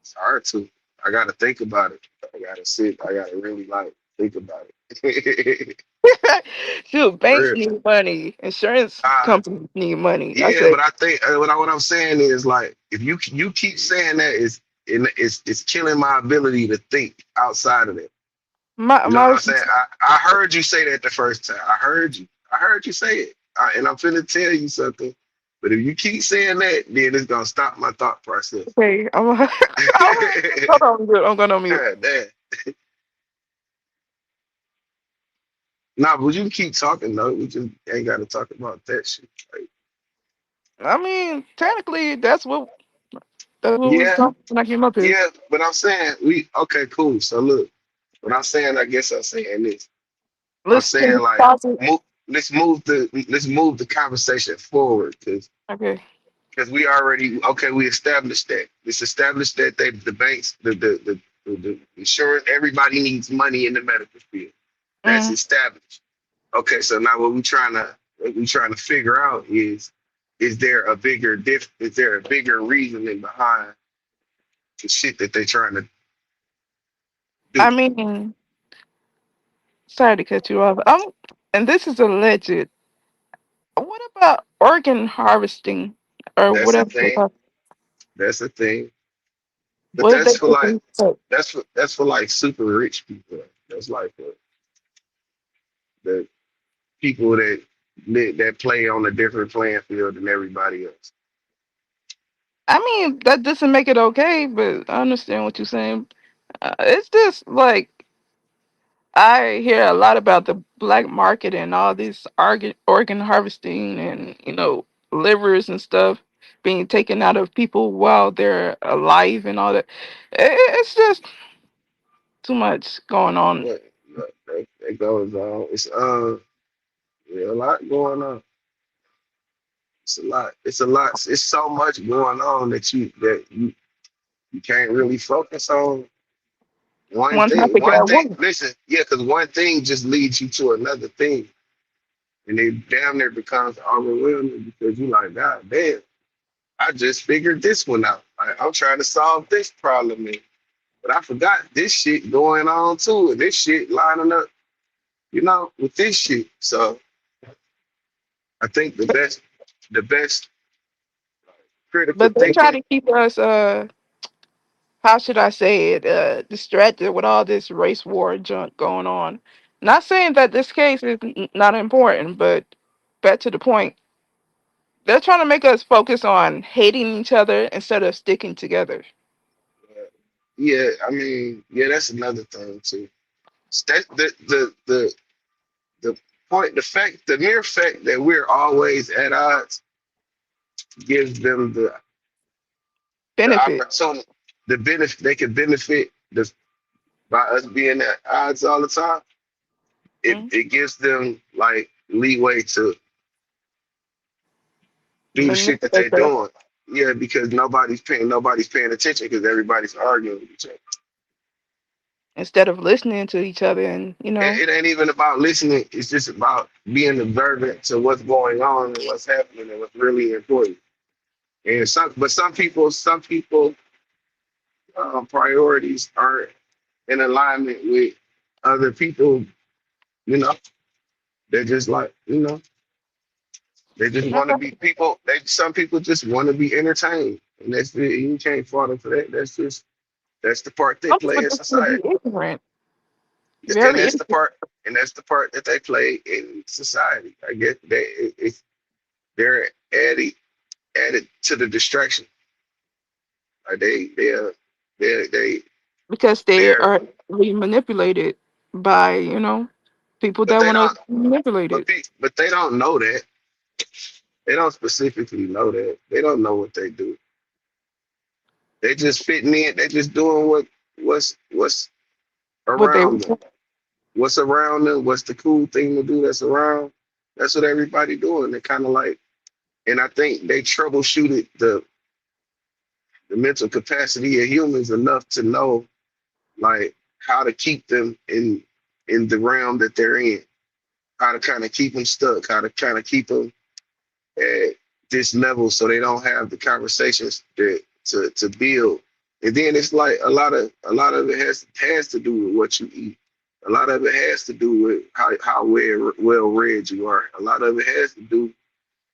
It's hard to. I gotta think about it. I gotta sit. I gotta really like think about it. Shoot, For banks real. need money, insurance Uh, companies need money. I yeah, said but I think what I'm saying is like if you keep saying that it's killing my ability to think outside of it. my You know my what I'm saying? I heard you say that the first time. I heard you. I heard you say it. And I'm finna tell you something. But if you keep saying that, then it's gonna stop my thought process. okay. I'm hold on, good. I'm gonna mute. God damn. Nah, but you can keep talking though. We just ain't gotta talk about that shit. Like, I mean, technically, that's what. That's what we was Yeah, talking when I came up here. yeah, but I'm saying we okay, cool. So look, what I'm saying, I guess I'm saying this. I'm Let's saying change like, topic. move, let's move the conversation forward Okay. because we already okay. We established that. Let's establish that the banks, the insurance, everybody needs money in the medical field. That's Mm. established. Okay, so now what we trying to figure out is there a bigger is there a bigger reasoning behind the shit that they're trying to do? I mean, sorry to cut you off. And this is alleged. What about organ harvesting or That's the whatever they thing. call? That's the thing. But What if that's they for put like in so that's for like super rich people. That's like for the people that play on a different playing field than everybody else. I mean, that doesn't make it okay, but I understand what you're saying. It's just like I hear a lot about the black market and all this organ harvesting and livers and stuff being taken out of people while they're alive and all that. It's just too much going on. But that goes on. It's yeah, a lot going on. It's a lot. It's a lot. It's so much going on that you can't really focus on one One thing. topic One at thing. once. Listen, yeah, because one thing just leads you to another thing, and it damn near becomes overwhelming because you like, God damn, I just figured this one out. I'm trying to solve this problem, but I forgot this shit going on too, and this shit lining up, with this shit. So I think the best critical But they try thinking. to keep us how should I say it, distracted with all this race war junk going on. Not saying that this case is not important, but back to the point, they're trying to make us focus on hating each other instead of sticking together. Yeah, I mean, yeah, that's another thing too. That the point, the mere fact that we're always at odds gives them the Benefit. opportunity, the benefit they can benefit by us being at odds all the time. It Mm, it gives them like leeway to do the shit that they're manipulate us doing. Yeah, because nobody's paying attention because everybody's arguing with each other. instead of listening to each other and It ain't even about listening. It's just about being observant to what's going on and what's happening and what's really important. And some people priorities aren't in alignment with other people. You know, they just like they just want to be people. Some people just want to be entertained, and that's it. You can't fault them for that. That's the part they some people play in just want to society, be ignorant, and very that's the ignorant, part that they play in society. I guess they're added to the distraction. They because they they're are being manipulated by people but that they want to don't manipulate it. but they don't know that. They don't specifically know that. They don't know what they do. They just fitting in. They just doing what's What they around them. What's around them? What's the cool thing to do that's around? That's what everybody doing. They kind of like, and I think they troubleshooted the mental capacity of humans enough to know like how to keep them in the realm that they're in, how to kind of keep them stuck, how to kind of keep them at this level so they don't have the conversations to build. And then it's like a lot of it has to do with what you eat. A lot of it has to do with how well read you are. A lot of it has to do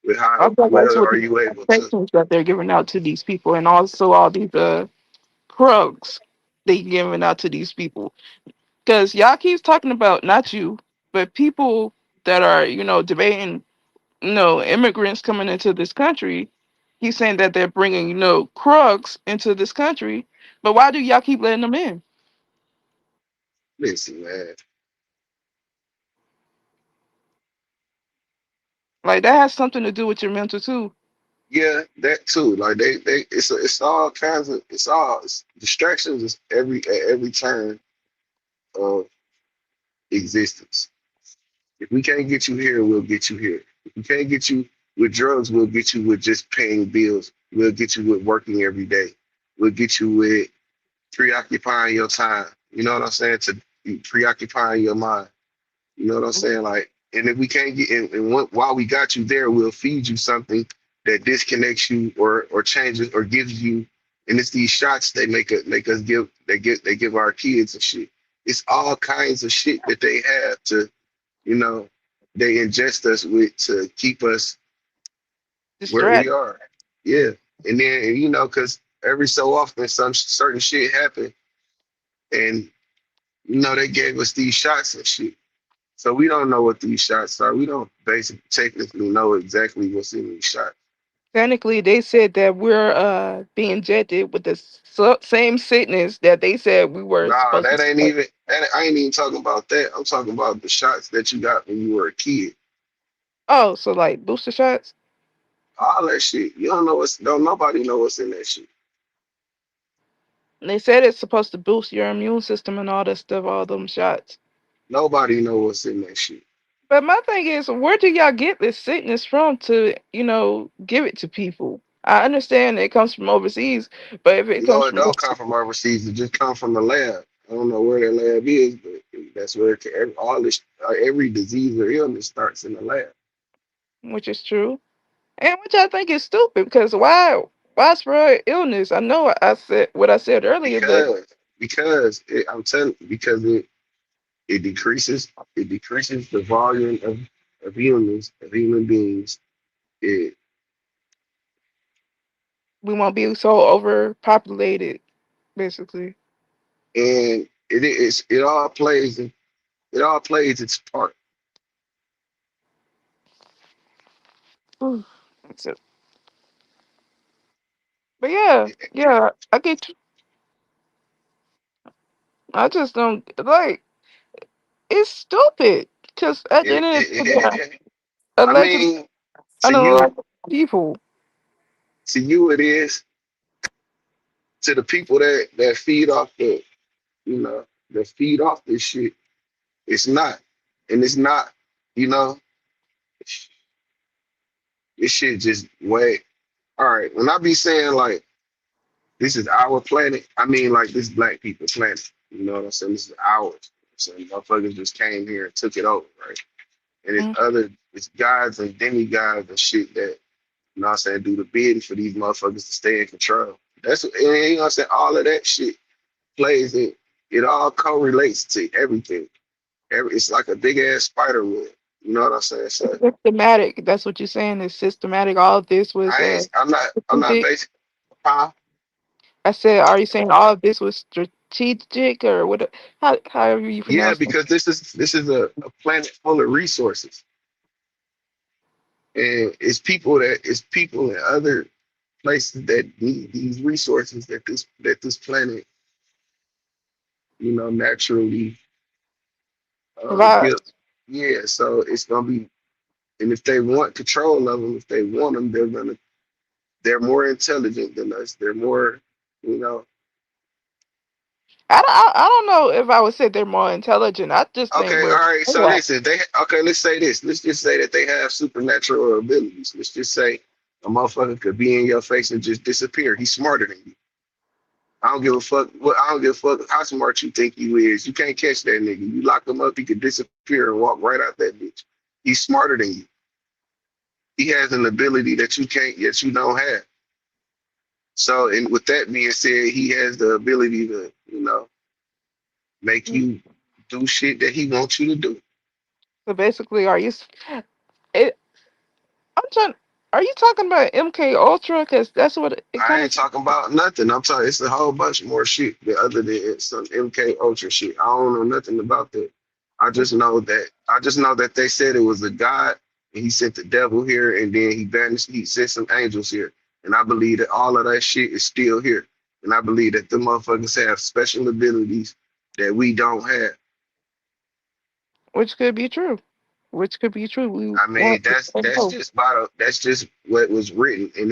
with I how thought that's well what are the you able to. expectations that they're giving out to these people, and also all these drugs they giving out to these people. Because y'all keeps talking about not you, but people that are debating immigrants coming into this country. He's saying that they're bringing drugs into this country, but why do y'all keep letting them in? Listen, man. Like that has something to do with your mental too. Yeah, that too. Like it's all kinds of it's distractions is at every turn of existence. If we can't get you here, we'll get you here. If we can't get you with drugs, we'll get you with just paying bills. We'll get you with working every day. We'll get you with preoccupying your time. You know what I'm saying? To preoccupying your mind. You know what I'm saying? Like, and if we can't get while we got you there, we'll feed you something that disconnects you or changes or gives you. And it's these shots they make us give they give our kids and shit. It's all kinds of shit that they have to, you know, they ingest us with to keep us where we Distract. are. Yeah, and then you know, cause every so often some certain shit happen, and you know they gave us these shots and shit. So we don't know what these shots are. We don't basically technically know exactly what's in these shots. Technically, they said that we're being injected with the same sickness that they said we were Nah, supposed that to ain't get. even. I ain't even talking about that. I'm talking about the shots that you got when you were a kid. Oh, so like booster shots? All that shit. You don't know what's. Don't nobody know what's in that shit. And they said it's supposed to boost your immune system and all that stuff, all them shots. Nobody know what's in that shit. But my thing is, where do y'all get this sickness from to, give it to people? I understand it comes from overseas, but if it No, comes it from don't come from overseas. It just come from the lab. I don't know where that lab is, but that's where all this, every disease or illness starts in the lab. which is true, and which I think is stupid because why spread illness? I know I said what I said earlier that Because I'm telling because it decreases the volume of humans of human beings. It we won't be so overpopulated, basically. and it is it all plays its part. Ooh, that's it. But yeah, yeah, I get. I just don't like. It's stupid because at the It, end of it, the day, it, I elected mean, to you unelected people. to you it is. To the people that feed off you know that feed off this shit, it's not, and it's not. You know, this shit just way. All right, when I be saying like this is our planet, I mean like this black people planet. You know what I'm saying? This is ours. So motherfuckers just came here and took it over, right? And Mm. it's gods and demigods and shit that, you know what I'm saying, do the bidding for these motherfuckers to stay in control. And you know what I'm saying? All of that shit plays in, it all correlates to everything. It's like a big ass spider web. You know what I'm saying? It's So systematic. That's what you're saying. It's systematic. All of this was I'm not strategic. basic. Huh? I said, are you saying all of this was strategic or what? However you Yeah, pronounce it. because this is a planet full of resources. And it's people in other places that need these resources that this planet, you know, naturally Provide. gives. Yeah, so it's gonna be, and if they want control of them, if they want them, they're more intelligent than us. They're more, you know. I don't know if I would say they're more intelligent. I just think Okay, we're all right. So yeah, listen, let's say this. Let's just say that they have supernatural abilities. Let's just say a motherfucker could be in your face and just disappear. He's smarter than you. I don't give a fuck. I don't give a fuck how smart you think you is. You can't catch that nigga. You lock him up, he could disappear and walk right out that bitch. He's smarter than you. He has an ability that you don't have. So, and with that being said, he has the ability to, you know, make you do shit that he wants you to do. so basically, it, I'm trying. Are you talking about MK Ultra? Because that's what it I kind ain't of. talking about nothing. I'm talking. It's a whole bunch more shit other than some MK Ultra shit. I don't know nothing about that. I just know that they said it was a god, and he sent the devil here, and then he banished. He sent some angels here, and I believe that all of that shit is still here, and I believe that the motherfuckers have special abilities that we don't have. Which could be true. which could be true. We I mean, want to that's know. just that's just what was written, and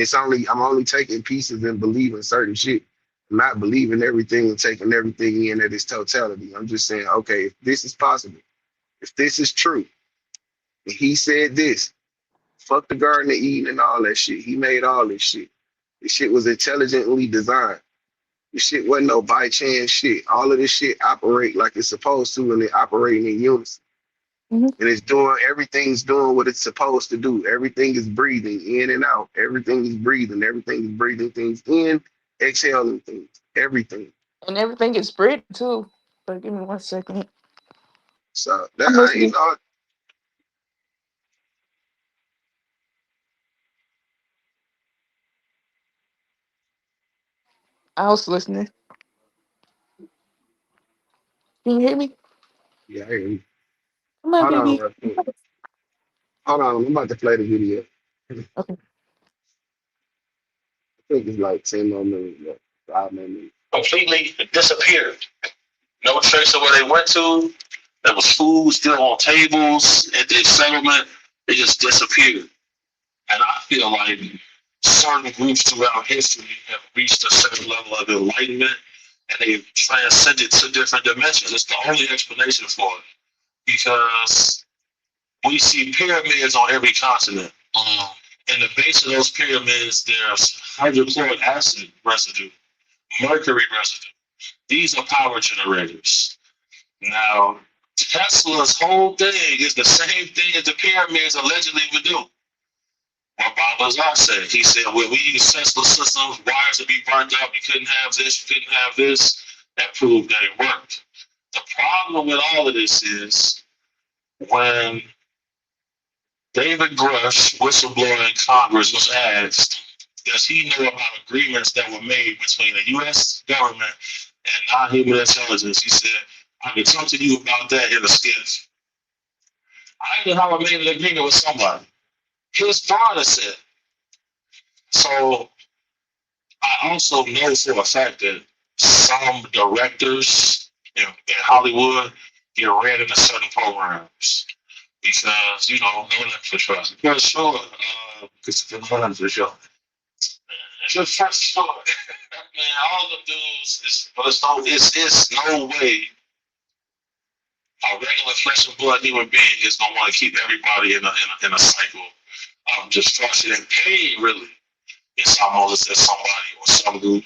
I'm only taking pieces and believing certain shit. I'm not believing everything and taking everything in at its totality. I'm just saying, okay, if this is possible, if this is true, and he said this, fuck the Garden of Eden and all that shit. He made all this shit. This shit was intelligently designed. This shit wasn't no by chance shit. All of this shit operate like it's supposed to, and they operating in unison. Hmm. And it's doing everything's doing what it's supposed to do. Everything is breathing in and out. Everything is breathing. Everything is breathing things in, exhaling things. Everything. And everything is spread too. But give me 1 second. So that I'm listening. I was listening. Can you hear me? yeah. I hear you. Come on, Hold on, baby. real quick. Hold on. I'm about to play the video. I Okay. think it's like 10 more minutes. 5 more minutes. Completely disappeared. No trace of where they went to. There was food still on tables at the settlement. They just disappeared. And I feel like certain groups throughout history have reached a certain level of enlightenment and they've transcended to different dimensions. It's the only explanation for it. Because we see pyramids on every continent. In the base of those pyramids, there's hydrochloric acid residue, mercury residue. These are power generators. Now, Tesla's whole thing is the same thing as the pyramids allegedly would do. What Bob Lazar said. He said, well, we use Tesla systems, wires would be burned up, you couldn't have this, you couldn't have this. That proved that it worked. The problem with all of this is when David Grush, whistleblower in Congress, was asked, does he know about agreements that were made between the U.S. government and non-human intelligence? He said, I can talk to you about that in a skiff. Eisenhower made an agreement with somebody. His father said. So I also know for a fact that some directors in Hollywood get read into certain programs because, no one for sure. Yeah, sure. Because no one for sure. Just for sure. Man, all the dudes it's no way a regular flesh and blood human being is gonna want to keep everybody in a cycle of destruction and pain. Really, it's almost as if somebody or some group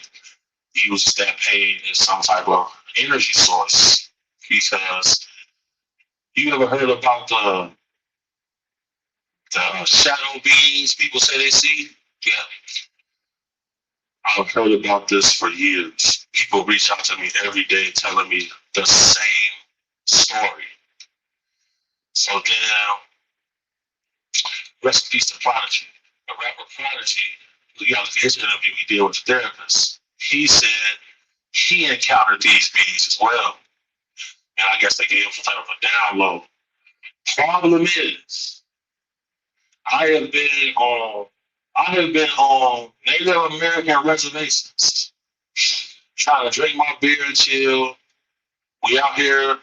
uses that pain as some type of energy source. Because you ever heard about the shadow beings people say they see? Yeah, I've heard about this for years. People reach out to me every day telling me the same story. So then, rest in peace to Prodigy. The rapper Prodigy, you gotta look at his interview he did with the therapist. He said he encountered these beings as well. And I guess they gave him some type of a download. Problem is, I have been on Native American reservations trying to drink my beer and chill. We out here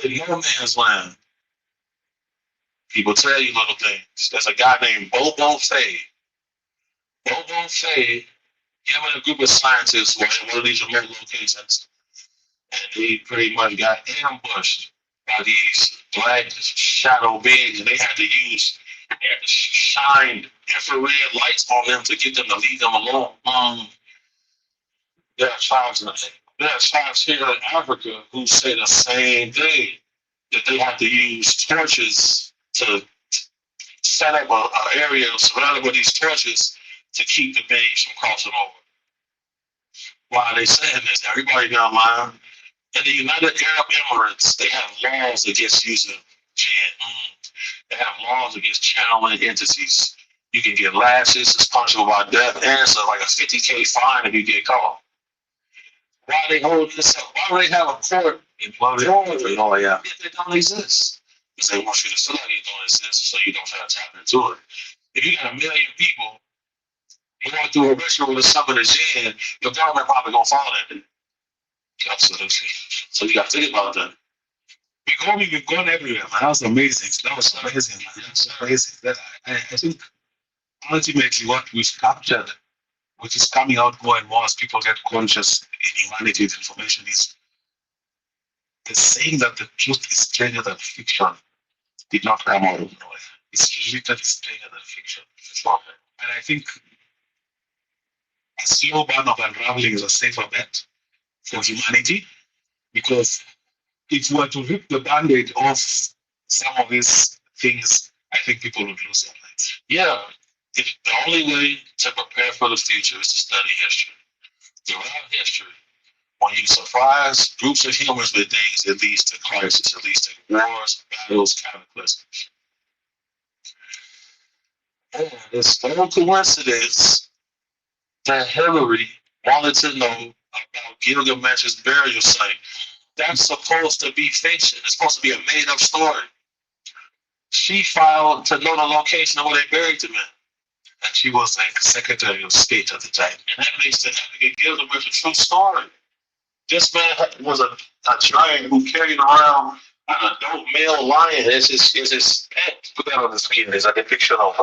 in no man's land. People tell you little things. There's a guy named Bobo Fay. Bobo Fay, him and a group of scientists were in one of these remote locations, and they pretty much got ambushed by these black shadow beings, and they had to shine infrared lights on them to get them to leave them alone. There are tribes here in Africa who say the same thing, that they have to use torches to set up an area surrounded with these torches to keep the beings from crossing over. Why are they saying this? Everybody got line. In the United Arab Emirates, they have laws against using jinn. They have laws against channeling entities. You can get lashes, it's punishable by death, and it's like a 50K fine if you get caught. Why are they holding this up? Why do they have a court in Georgia if they don't exist? Because they want you to feel like you don't exist so you don't try to tap into it. If you got a million people going through a ritual with some of the jinn, your government probably gonna follow that. Absolutely. So you gotta think about that. we've gone everywhere, man. That was amazing. That was amazing, man. That was amazing. I think ultimately what we've captured, which is coming out more and more as people get conscious in humanity with information, is the saying that the truth is stranger than fiction did not come out of nowhere. It's literally stranger than fiction. And I think a slow burn of unraveling is a safer bet for humanity because if we were to rip the band-aid off some of these things, I think people would lose their minds. Yeah, if the only way to prepare for the future is to study history. Throughout history, when you surprise groups of humans with things, it leads to crisis, it leads to wars, battles, cataclysms. And it's no coincidence that Hillary wanted to know about Gilgamesh's burial site. That's supposed to be fiction. It's supposed to be a made-up story. She filed to know the location of where they buried him in. And she was like Secretary of State at the time. And that makes the Epic of Gilgamesh a true story. This man was a giant who carried around an adult male lion as his pet. Put that on the screen. There's a depiction of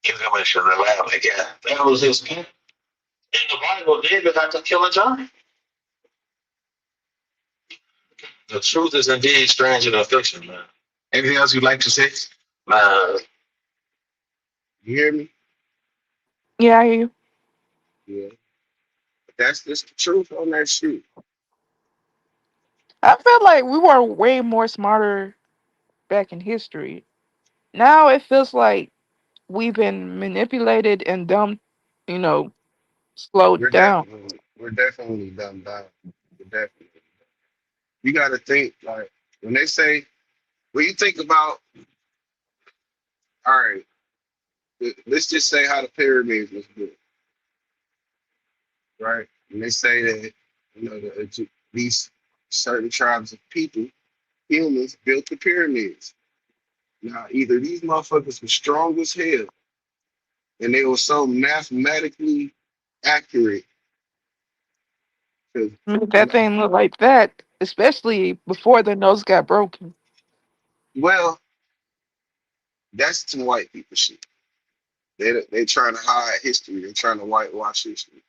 Gilgamesh and the lamb again. That was his pet. In the Bible, David had to kill a giant. The truth is indeed stranger than fiction, man. Anything else you'd like to say? Man, You hear me? Yeah, I hear you. Yeah. But that's just the truth on that shit. I feel like we were way more smarter back in history. Now it feels like we've been manipulated and dumbed, you know, slowed down. We're definitely dumbed down. We're definitely. You got to think like when they say when you think about all right, let's just say how the pyramids was built, right? And they say that these certain tribes of people, humans, built the pyramids. Now either these motherfuckers were strong as hell and they were so mathematically accurate. Cause Make that thing look like that, especially before the nose got broken. well, that's some white people shit. They trying to hide history. They're trying to whitewash history.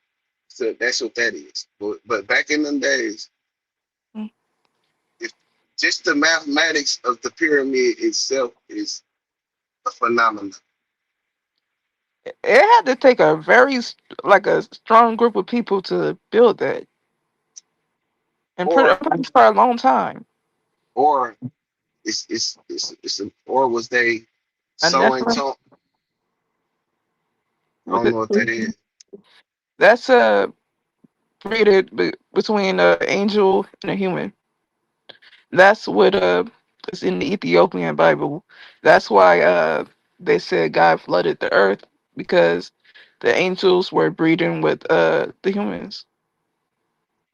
So that's what that is. But back in them days, Mm. if just the mathematics of the pyramid itself is a phenomenon. It had to take a like a strong group of people to build that, and Or for a long time. or or was they A so in Nephilim tune? I with don't it. know what that is. That's breeded between an angel and a human. That's what is in the Ethiopian Bible. That's why they said God flooded the earth because the angels were breeding with the humans,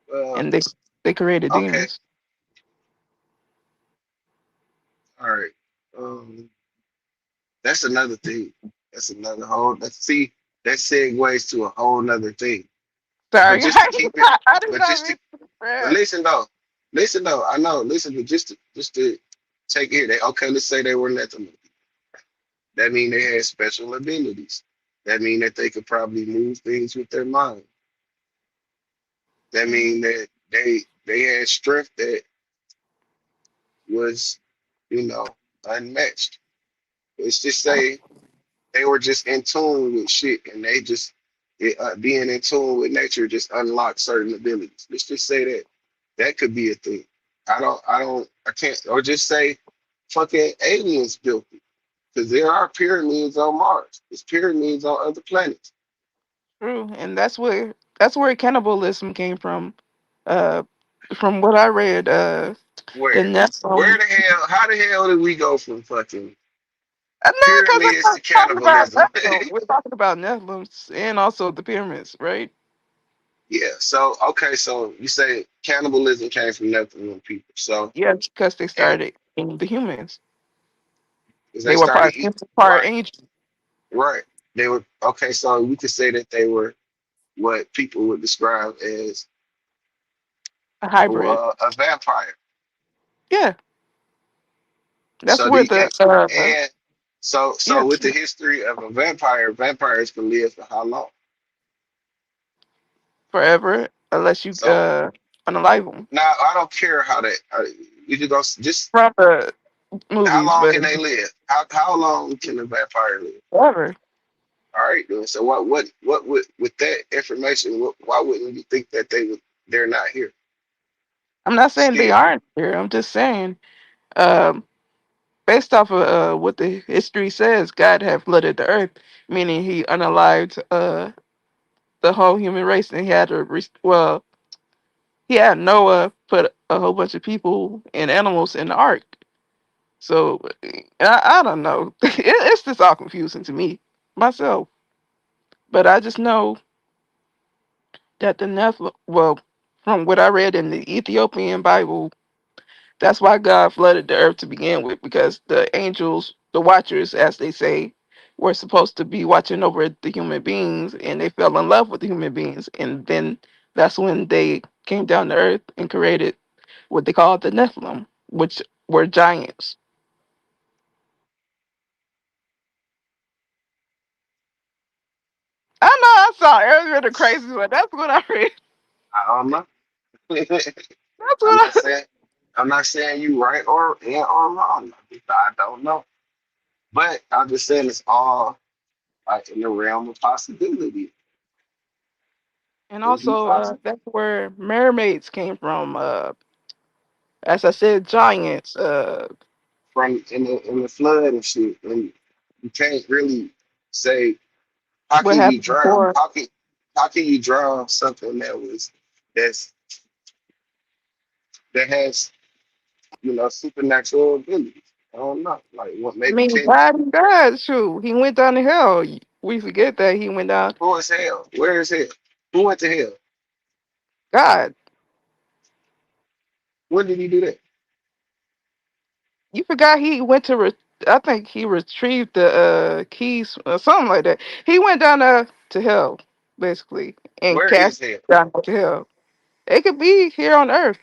Well, and they created okay, demons. all right. Um, that's another thing. That's another whole. Let's see. That segues to a whole nother thing. But Sorry, just to keep it, I did but not just mean to to but crap. listen though. I know. Listen, but just to take it. Okay, let's say they were nothing. That mean they had special abilities. That mean that they could probably move things with their mind. That Mhm. mean that they had strength that was, you know, unmatched. Let's just say they were just in tune with shit, and they just being in tune with nature just unlocked certain abilities. Let's just say that that could be a thing. I can't, or just say fucking aliens built it because there are pyramids on Mars. There's pyramids on other planets. True, and that's where cannibalism came uh, from what I read. The Where? Nephilim. Where the hell? How the hell did we go from fucking No, because pyramids we're to talking about cannibalism? Nephilim. We're talking about Nephilims and also the pyramids, right? Yeah. So okay. So you say cannibalism came from Nephilim people. So Yeah, because they and started eating the humans. as they They were started part eating, part right, angel, right. They were okay. So we could say that they were what people would describe as a hybrid. a vampire. Yeah, That's So where the the and yeah, so with the history of a vampire, vampires can live for how long? forever unless you So unalive them now I don't care how that. You just go just from the how movies, long but can they live? How long can a vampire live? forever. All right, then. So what would with that information? Why wouldn't you think that they're not here I'm not saying they still? aren't here. I'm just saying, um, based off of what the history says, God had flooded the earth, meaning He unalived the whole human race, and He had to well, He had Noah put a whole bunch of people and animals in the ark. So I don't know. It's just all confusing to me myself. But I just know that the Nephilim, well, from what I read in the Ethiopian Bible, that's why God flooded the earth to begin with, because the angels, the watchers, as they say, were supposed to be watching over the human beings, and they fell in love with the human beings. And then that's when they came down to earth and created what they call the Nephilim, which were giants. I know I saw earlier the crazy one. That's what I read. I don't know. That's I'm not what I saying I'm not saying you right or wrong. I don't know. But I'm just saying it's all like in the realm of possibility. and Could be also possible that's where mermaids came from. As I said, giants. from in the flood and shit. And you can't really say how What can you happened drown? before? How can you drown something that's that has supernatural abilities? I don't know. Like what I maybe mean, can God and God, shoot, he went down to hell. We forget that he went down. who is hell? Where is hell? Who went to hell? God, When did he do that? you forgot he went to. I think he retrieved the keys or something like that. He went down to hell, basically, and Where cast is hell? down to hell. It could be here on Earth,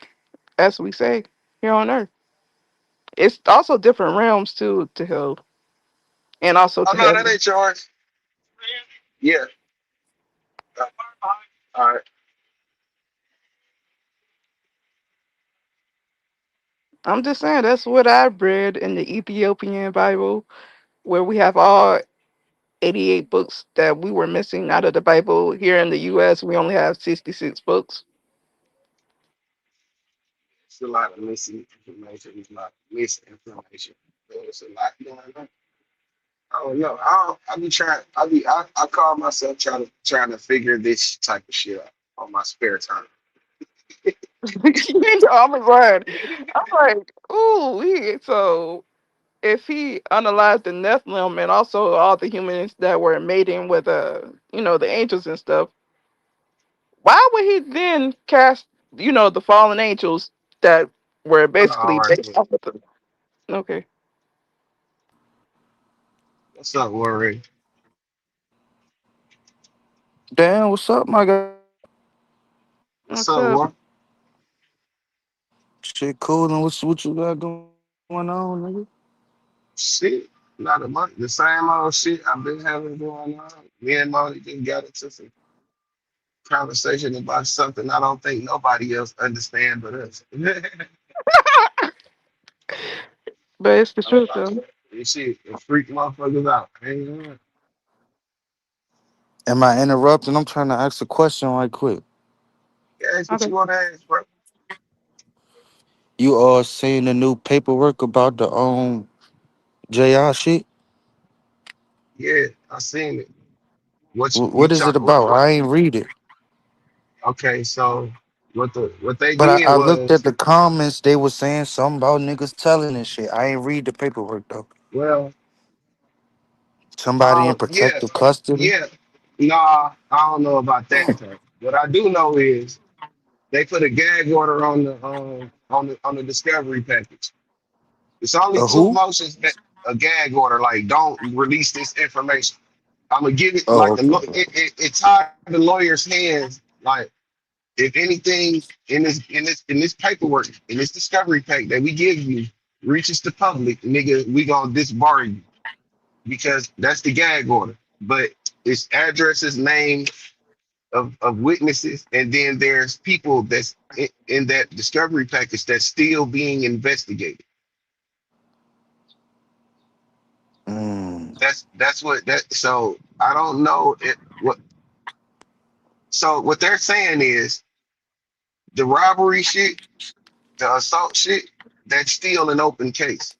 as we say, here on Earth. It's also different realms too to hell, and also Oh to no, that heaven. ain't yours. Yeah. Uh, all right. I'm just saying that's what I read in the Ethiopian Bible, where we have all 88 books that we were missing out of the Bible. Here in the U.S., we only have 66 books. It's a lot of missing information. It's a lot of misinformation. There's a lot going on. I don't know. I be trying. I call myself trying to figure this type of shit out on my spare time. You know, I'm like, ooh, so if he unalized the Nephilim and also all the humans that were mating with the angels and stuff, why would he then cast, the fallen angels that were I know basically already. based off of the okay. What's up, Warren? Damn, what's up, my guy? What's What's up, up? Warren? Shit, cool. And what you got going on, nigga? Shit, not a month. The same old shit I've been having going on. Me and Molly just got into some conversation about something I don't think nobody else understands but us. But it's the truth About though. this shit, it freak motherfuckers out. Man, Am I interrupting? I'm trying to ask a question right quick. ask what Okay. you want to ask, bro. You all seen the new paperwork about the JR shit? Yeah, I seen it. You What is it talk about? what? I ain't read it. Okay, so what they But did I looked at was the comments. They was saying something about niggas telling and shit. I ain't read the paperwork though. well, Somebody in yeah, protective custody. yeah. Nah, I don't know about that part. What I do know is they put a gag order on the discovery package. It's only A two who? motions that a gag order, like don't release this information. I'm gonna give it Oh, like okay. it tied the lawyer's hands. Like if anything in this paperwork in this discovery pack that we give you, reaches the public, nigga, we gonna disbar you because that's the gag order. But it's addresses, names of witnesses, and then there's people that's in that discovery package that's still being investigated. Mm. That's what that. So I don't know it. What so what they're saying is the robbery shit, the assault shit, that's still an open case.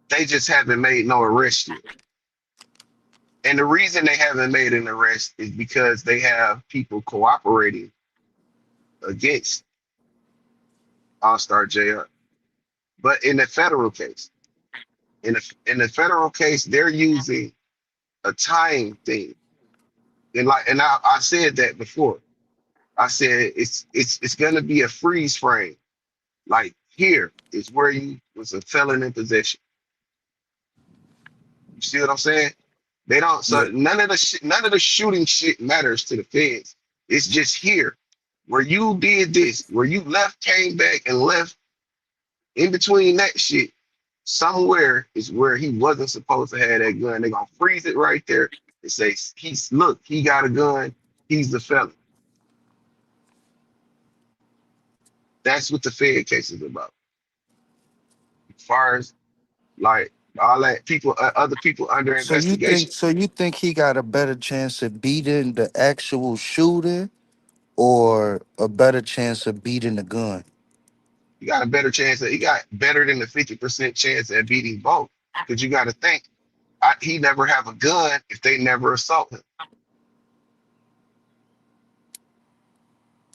They just haven't made no arrest yet. And the reason they haven't made an arrest is because they have people cooperating against All Star JR. But in the federal case, in the federal case, they're using a time thing. And I said that before. I said it's gonna be a freeze frame. Like here is where you was a felon in possession. You see what I'm saying? They don't. So Yeah. none of the shooting shit matters to the feds. It's just here where you did this, where you left, came back, and left. In between that shit, somewhere is where he wasn't supposed to have that gun. They're gonna freeze it right there and say he got a gun. He's the felon. That's what the Fed case is about. As far as like all that people, other people under investigation, So you think he got a better chance of beating the actual shooter or a better chance of beating the gun? he got a better chance. He got better than the 50% chance at beating both. Because you got to think, he never have a gun if they never assault him.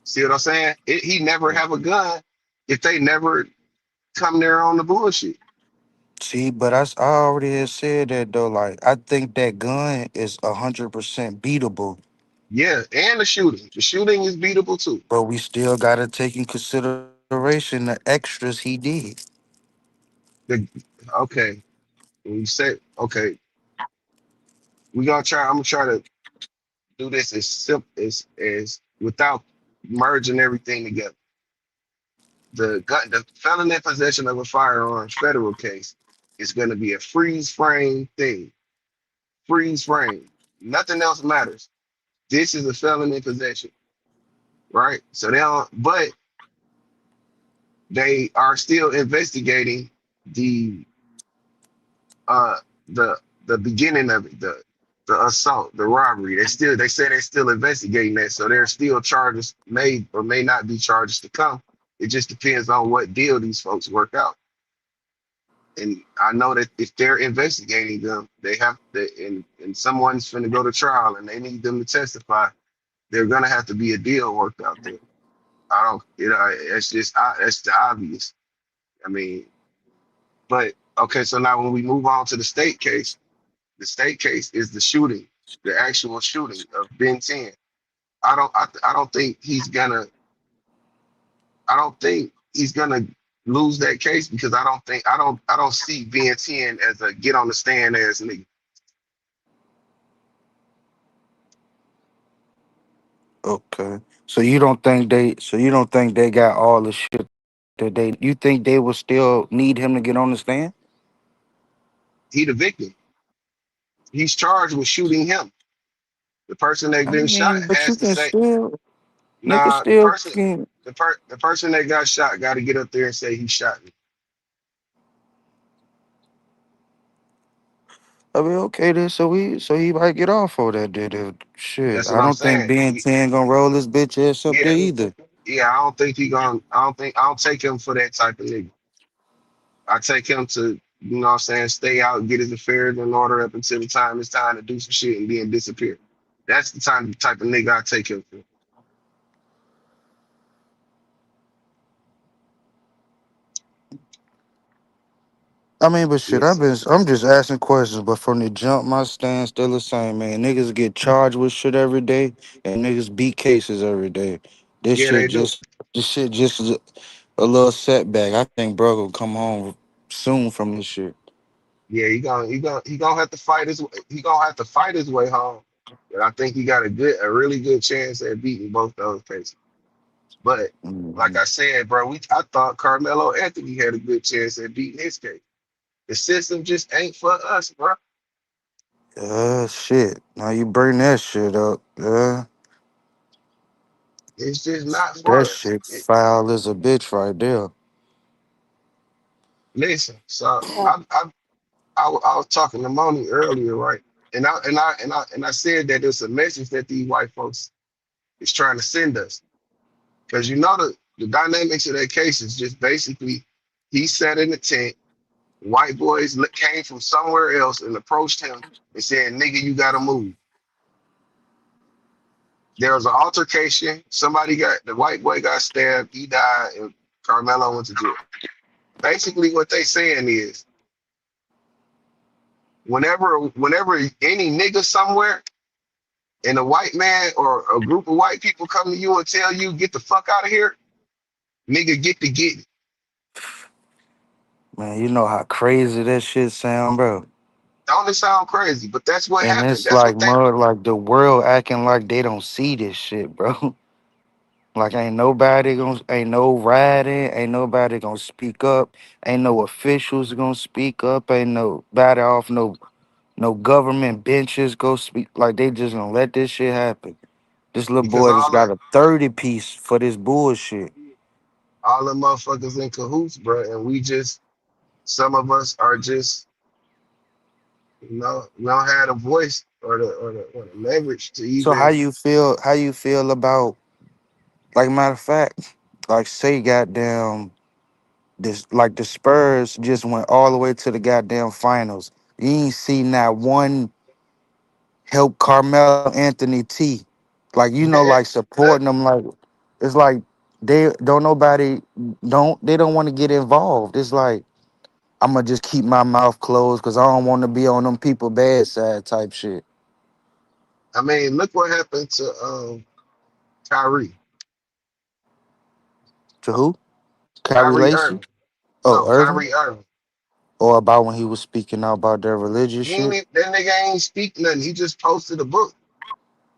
See what I'm saying? He never have a gun if they never come there on the bullshit. See, but I already had said that though. Like, I think that gun is 100% beatable, Yeah, and the shooting. The shooting is beatable too. but we still gotta take in consideration the extras he did. The okay, when you say okay, we gonna try. I'm gonna try to do this as simple as without merging everything together. The felon in possession of a firearm federal case is going to be a freeze frame thing. Freeze frame. Nothing else matters. This is a felon in possession, right? So they don't, but they are still investigating the uh the the beginning of it, the assault, the robbery. They say they're still investigating that. So there's still charges may or may not be charges to come. It just depends on what deal these folks work out. And I know that if they're investigating them, they have to, and someone's going to go to trial and they need them to testify, they're going to have to be a deal worked out there. I don't, it's just, it's the obvious. I mean, but okay, so now when we move on to the state case is the shooting, the actual shooting of Ben 10. I don't think I don't think he's gonna lose that case because I don't see Ben 10 as a get on the stand as nigga. Okay. So you don't think they got all the shit that they you think they will still need him to get on the stand? He the victim. He's charged with shooting him. The person that I been shot mean, but you has to can say, still nigga nah, still can. the person that got shot got to get up there and say he shot me. I mean, okay then, so he might get off for that then. Shit. That's what I I'm don't think saying. Ben 10 gonna roll his bitch ass up Yeah, there either. yeah. I don't take him for that type of nigga. I take him to, you know what I'm saying, stay out, get his affairs in order up until the time it's time to do some shit and then disappear. That's the type of nigga I take him for. I mean, but shit, Yes. I'm just asking questions, but from the jump, my stance still the same, man. Niggas get charged with shit every day, and niggas beat cases every day. Yeah, they do. This shit just is a little setback. I think bro will come home soon from this shit. Yeah, he gonna have to fight he gonna have to fight his way home. But I think he got a really good chance at beating both those cases. But like Mhm. I said, bro, I thought Carmelo Anthony had a good chance at beating his case. The system just ain't for us, bro. Shit. Now you bring that shit up. It's just not That for us. shit foul as a bitch right there. Listen, so I was talking to Moni earlier, right? And I said that it's a message that these white folks is trying to send us. Because you know the dynamics of that case is just basically he sat in the tent, white boys came from somewhere else and approached him and said, nigga, you gotta move. There was an altercation, the white boy got stabbed, he died, and Carmelo went to jail. Basically what they saying is whenever any nigga somewhere and a white man or a group of white people come to you and tell you get the fuck out of here, nigga get to get it. Man, you know how crazy that shit sound, bro. Don't it sound crazy? But that's what And happened. it's That's like what they mud, like the world acting like they don't see this shit, bro. Like ain't no riding, ain't nobody gonna speak up, ain't no officials gonna speak up, ain't nobody off no government benches go speak. Like they just gonna let this shit happen. This little because boy just got a 30 piece for this bullshit. all the motherfuckers in cahoots, bro, and we just some of us are just we don't have the voice or the leverage to So even. how you feel about, like, matter of fact, like, say goddamn this, like, the Spurs just went all the way to the goddamn finals. You ain't see not one help Carmelo Anthony T. Like, like supporting them, like it's like they don't nobody don't they don't want to get involved. It's like I'm gonna just keep my mouth closed because I don't want to be on them people bad side type shit. I mean, look what happened to Kyrie. To who? Kyrie Kyrie Lacey? Irving. Oh, No, Irving? Kyrie Irving. Or about when he was speaking out about their religious shit? That nigga ain't speak nothing. He just posted a book.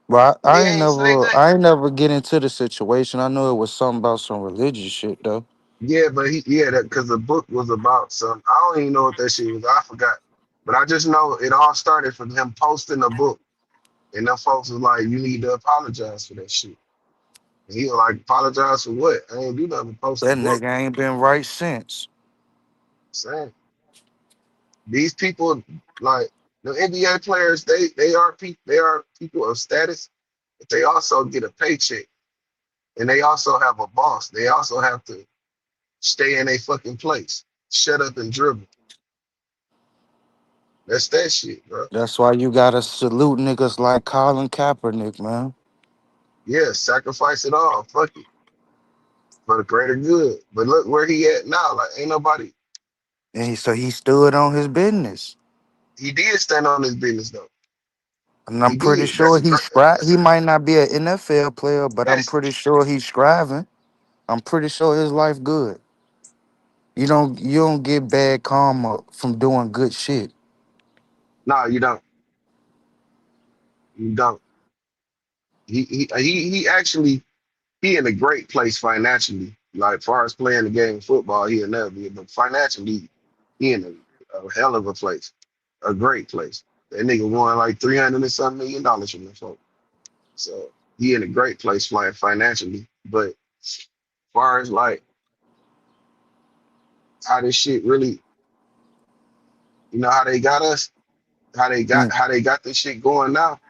Well, Nigga ain't say nothing. I ain't never get into the situation. I know it was something about some religious shit though. Yeah, but that because the book was about some. I don't even know what that shit was. I forgot. But I just know it all started from him posting a book, and them folks was like, "You need to apologize for that shit." And he was like, "Apologize for what? I ain't do nothing. But post the That book." nigga ain't been right since. Saying these people, like the NBA players, they are people of status, but they also get a paycheck, and they also have a boss. They also have to stay in a fucking place, shut up and dribble. That's that shit, bro. That's why you gotta salute niggas like Colin Kaepernick, man. Yeah, sacrifice it all. Fuck it. For the greater good. But look where he at now. Like ain't nobody. And he stood on his business. He did stand on his business though. And I'm He pretty did. That's sure a great. he might not be an NFL player, but I'm That's pretty sure he's striving. I'm pretty sure his life good. You don't get bad karma from doing good shit. no, you don't. You don't. He actually he in a great place financially. Like far as playing the game of football, he'll never be. But financially, he in a hell of a place, a great place. That nigga won like 300 and something $1 million from the folks. So he in a great place flying financially. But far as like how this shit really, how they got us, Mm. how they got this shit going now.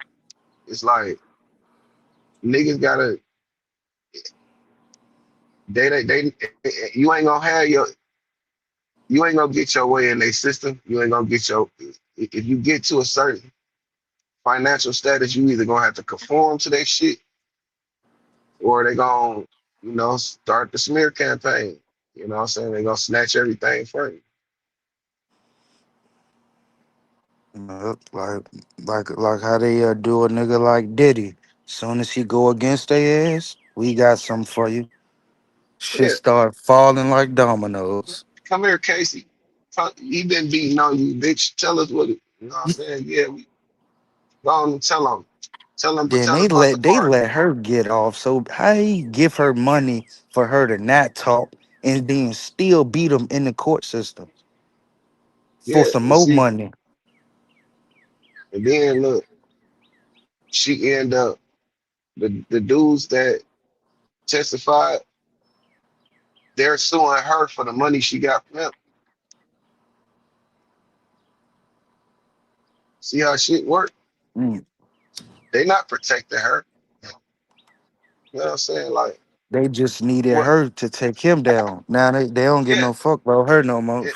It's like niggas gotta they you ain't gonna have your you ain't gonna get your way in their system. You ain't gonna get your if you get to a certain financial status, you either gonna have to conform to their shit or they gonna, start the smear campaign. You know what I'm saying? They gonna snatch everything from you. Like how they do a nigga like Diddy. Soon as he go against their ass, we got something for you. Shit Yeah, start falling like dominoes. come here, Casey. He been beating on you, bitch. Tell us what it. You know what I'm saying? Yeah, we go on and tell him. Then Tell him about the they card. let her get off. So how he give her money for her to not talk and then still beat him in the court system? for Yeah, some and more see, money. and then look, she end up the dudes that testified, they're suing her for the money she got from him. See how shit work? Mm. They not protecting her. You know what I'm saying? Like They just needed what? her to take him down. Now they don't get Yeah, no fuck about her no more.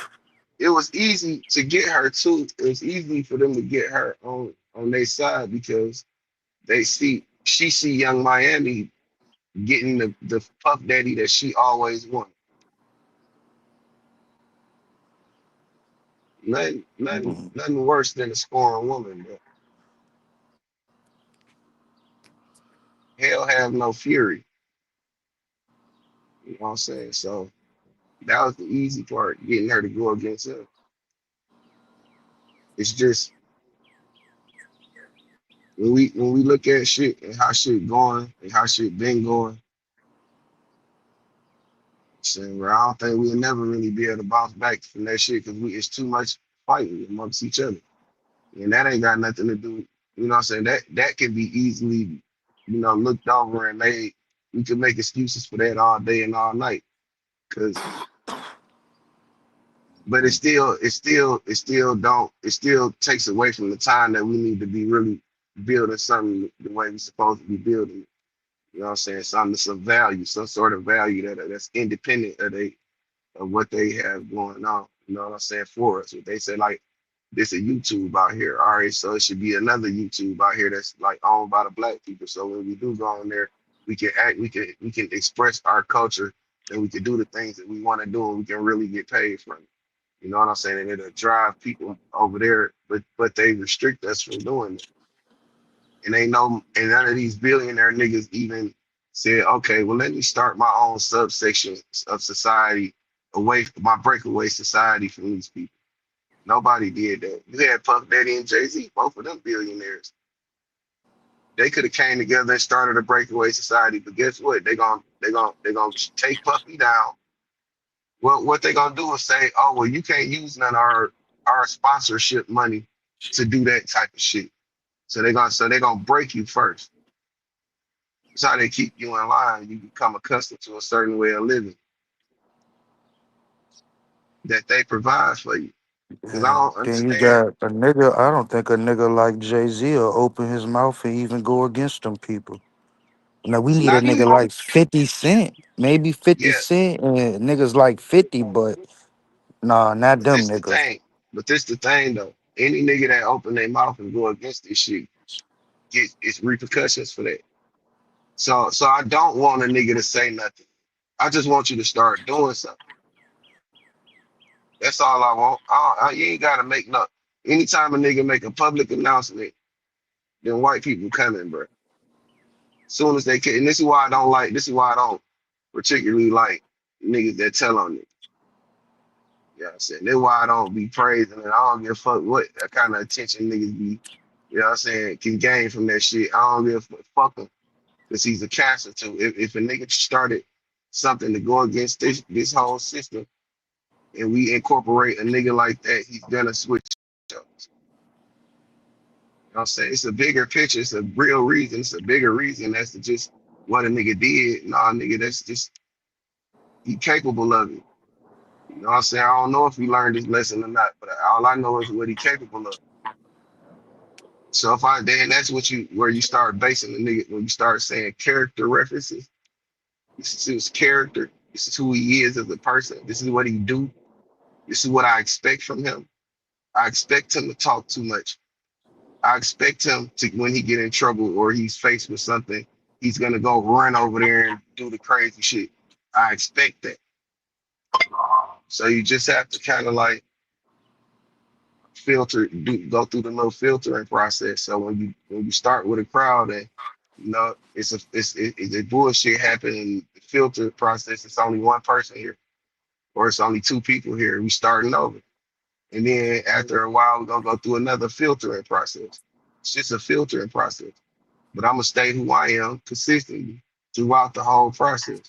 it was easy to get her too. It was easy for them to get her on their side because she see Young Miami getting the puff daddy that she always wanted. Mm. Nothing worse than a scoring woman, but hell have no fury. You know what I'm saying? So that was the easy part, getting her to go against him. It's just when we look at shit and how shit going and how shit been going, saying, bro, I don't think we'll never really be able to bounce back from that shit because it's too much fighting amongst each other. And that ain't got nothing to do, you know what I'm saying? That can be easily, looked over and made, we can make excuses for that all day and all night. Cause but it still takes away from the time that we need to be really building something the way we're supposed to be building it. You know what I'm saying? Something that's of value, some sort of value that's independent of what they have going on. You know what I'm saying? For us. If they say like this a YouTube out here, all right, so it should be another YouTube out here that's like owned by the black people. So when we do go on there, we can act, we can express our culture and we can do the things that we want to do and we can really get paid from it. You know what I'm saying? And it'll drive people over there, but they restrict us from doing it. And none of these billionaire niggas even said, okay, well, let me start my own subsection of society away from my breakaway society from these people. Nobody did that. You had Puff Daddy and Jay-Z, both of them billionaires. They could have came together and started a breakaway society, but guess what? They gonna take Puffy down. Well, what they gonna do is say, oh well, you can't use none of our sponsorship money to do that type of shit. So they gonna break you first. That's how they keep you in line. You become accustomed to a certain way of living that they provide for you. Because I Yeah. don't Then you understand. got a nigga. I don't think a nigga like Jay-Z will open his mouth and even go against them people. Now we It's need a not nigga even. like 50 Cent. Maybe 50 Yeah, Cent and niggas like 50, but nah, not but them this the niggas. thing. But this the thing though. Any nigga that open their mouth and go against this shit, it's repercussions for that. So I don't want a nigga to say nothing. I just want you to start doing something. That's all I want. You ain't gotta make no. Anytime a nigga make a public announcement, then white people coming, bro. Soon as they can, and this is why I don't like. This is why I don't particularly like niggas that tell on it. You know what I'm saying? That's why I don't be praising and I don't give a fuck what kind of attention niggas be, you know what I'm saying, can gain from that shit. I don't give a fuck him because he's a cancer too. If a nigga started something to go against this whole system and we incorporate a nigga like that, he's gonna switch up. You know what I'm saying? It's a bigger picture, it's a real reason, it's a bigger reason that's to just what a nigga did. Nah, nigga, that's just he capable of it. You know what I'm saying? I don't know if he learned his lesson or not, but all I know is what he capable of. So if I then that's what you where you start basing the nigga when you start saying character references. This is his character. This is who he is as a person. This is what he do. This is what I expect from him. I expect him to talk too much. I expect him to when he get in trouble or he's faced with something, he's gonna go run over there and do the crazy shit. I expect that. So you just have to kind of like go through the little filtering process. So when you start with a crowd and it's a bullshit happening, the filter process, it's only one person here or it's only two people here. We starting over. And then after a while, we're gonna go through another filtering process. It's just a filtering process. But I'm gonna stay who I am consistently throughout the whole process.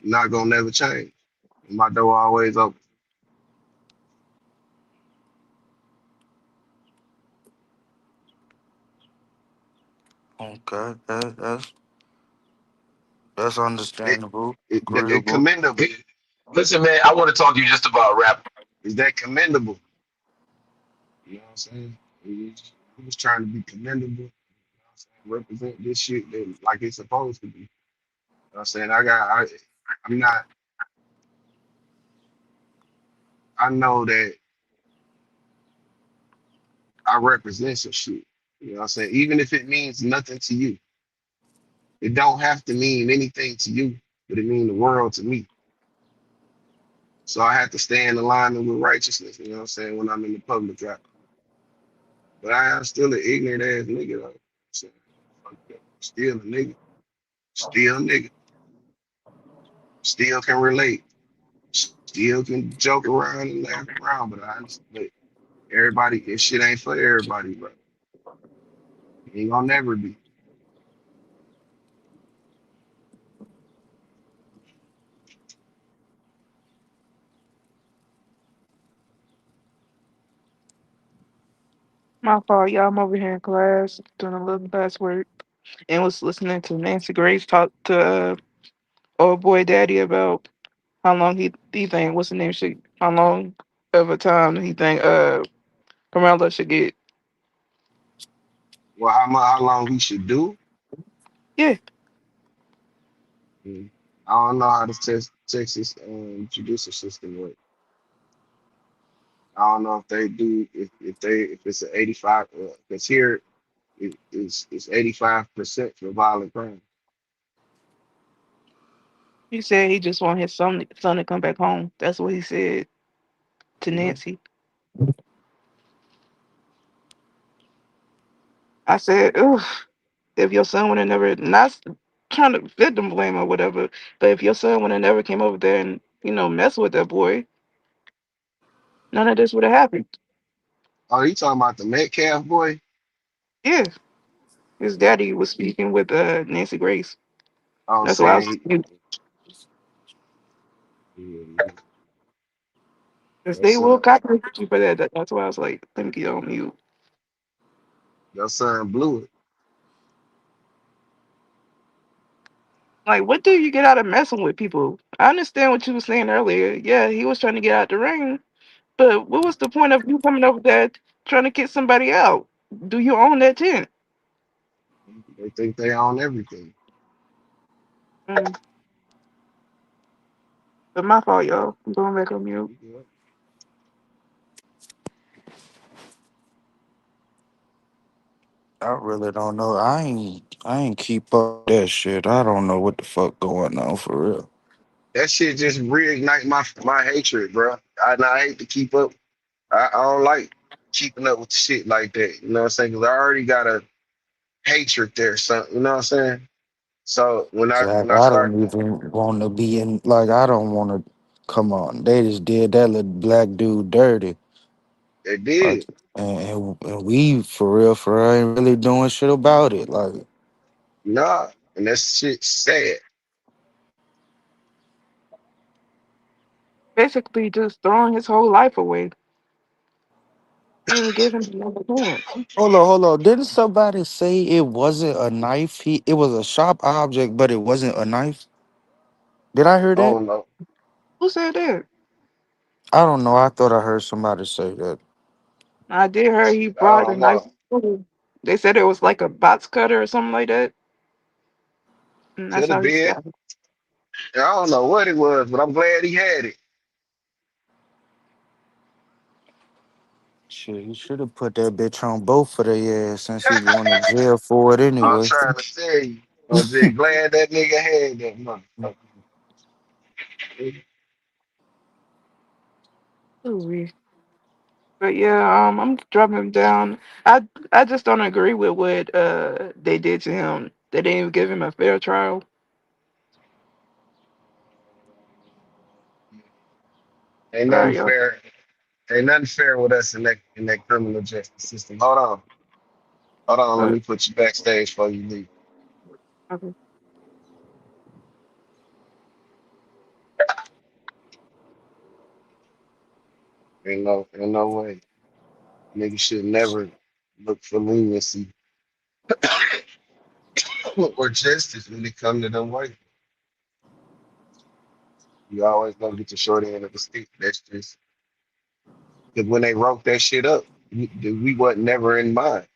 Not gonna never change. And my door always open. Okay, that's It, understandable, it agreeable. commendable. Listen, man, I want to talk to you just about rap. Is that commendable? You know what I'm saying? He was trying to be commendable. You know what I'm saying? Represent this shit that, like it's supposed to be. You know what I'm saying? I'm not, I know that I represent some shit. You know what I'm saying? Even if it means nothing to you, it don't have to mean anything to you, but it mean the world to me. So I have to stay in alignment with righteousness, you know what I'm saying, when I'm in the public eye. But I am still an ignorant ass nigga, though. So, fuck that. Still a nigga. Still a nigga. Still can relate. Still can joke around and laugh around, but but everybody, this shit ain't for everybody, bro. It ain't gonna never be. My fault, y'all. I'm over here in class doing a little classwork and was listening to Nancy Grace talk to old boy daddy about how long he think what's the name should how long of a time he think Carmelo should get. Well, how long we should do? Yeah, Mm. I don't know how the Texas judicial system works. I don't know if they do if it's an 85 because here it's 85% for violent crime. he said he just want his son to come back home. That's what he said to Yeah. Nancy. I said, ugh, if your son would have never not trying to victim blame or whatever, but if your son would have never came over there and mess with that boy, none of this would have happened. Oh, you talking about the Metcalf boy? Yeah, his daddy was speaking with Nancy Grace. Oh, That's why I was saying because your they will son, copyright you for that. That's why I was like, let me get on mute. your son blew it. Like, what do you get out of messing with people? I understand what you were saying earlier. Yeah, he was trying to get out the ring, but what was the point of you coming over there trying to get somebody out? Do you own that tent? They think they own everything. Mm, but my fault, y'all. I'm going back on mute. Yeah. I really don't know. I ain't keep up with that shit. I don't know what the fuck going on for real. That shit just reignite my hatred, bro. I hate to keep up. I don't like keeping up with shit like that. You know what I'm saying? Because I already got a hatred there, son. You know what I'm saying? So when Zach, I I start, don't even want to be in. Like, I don't want to. Come on, they just did that little black dude dirty. it Like, did. and we for real ain't really doing shit about it. Like, Nah, and that shit sad. Basically, just throwing his whole life away. He didn't give him another chance. hold on. Didn't somebody say it wasn't a knife? It was a sharp object, but it wasn't a knife. Did I hear I that? don't know. Who said that? I don't know. I thought I heard somebody say that. I did hear he Shit, I brought a don't knife. know. They said it was like a box cutter or something like that. And that's Could have how he been. stabbed. I don't know what it was, but I'm glad he had it. Shit, you should have put that bitch on both of their ass since he going to jail for it I'm anyway. trying to tell you. I'm just glad that nigga had that motherfucker. Ooh-wee. But yeah, I'm dropping him down. I just don't agree with what they did to him. They didn't even give him a fair trial. Ain't nothing Sorry, yo. fair. Ain't nothing fair with us in that criminal justice system. Hold on. Hold on. Let But me put you backstage before you leave. okay. Ain't no way. Nigga should never look for leniency or justice when it come to them white. You always gonna get the short end of the stick. That's just because when they wrote that shit up, we wasn't never in mind.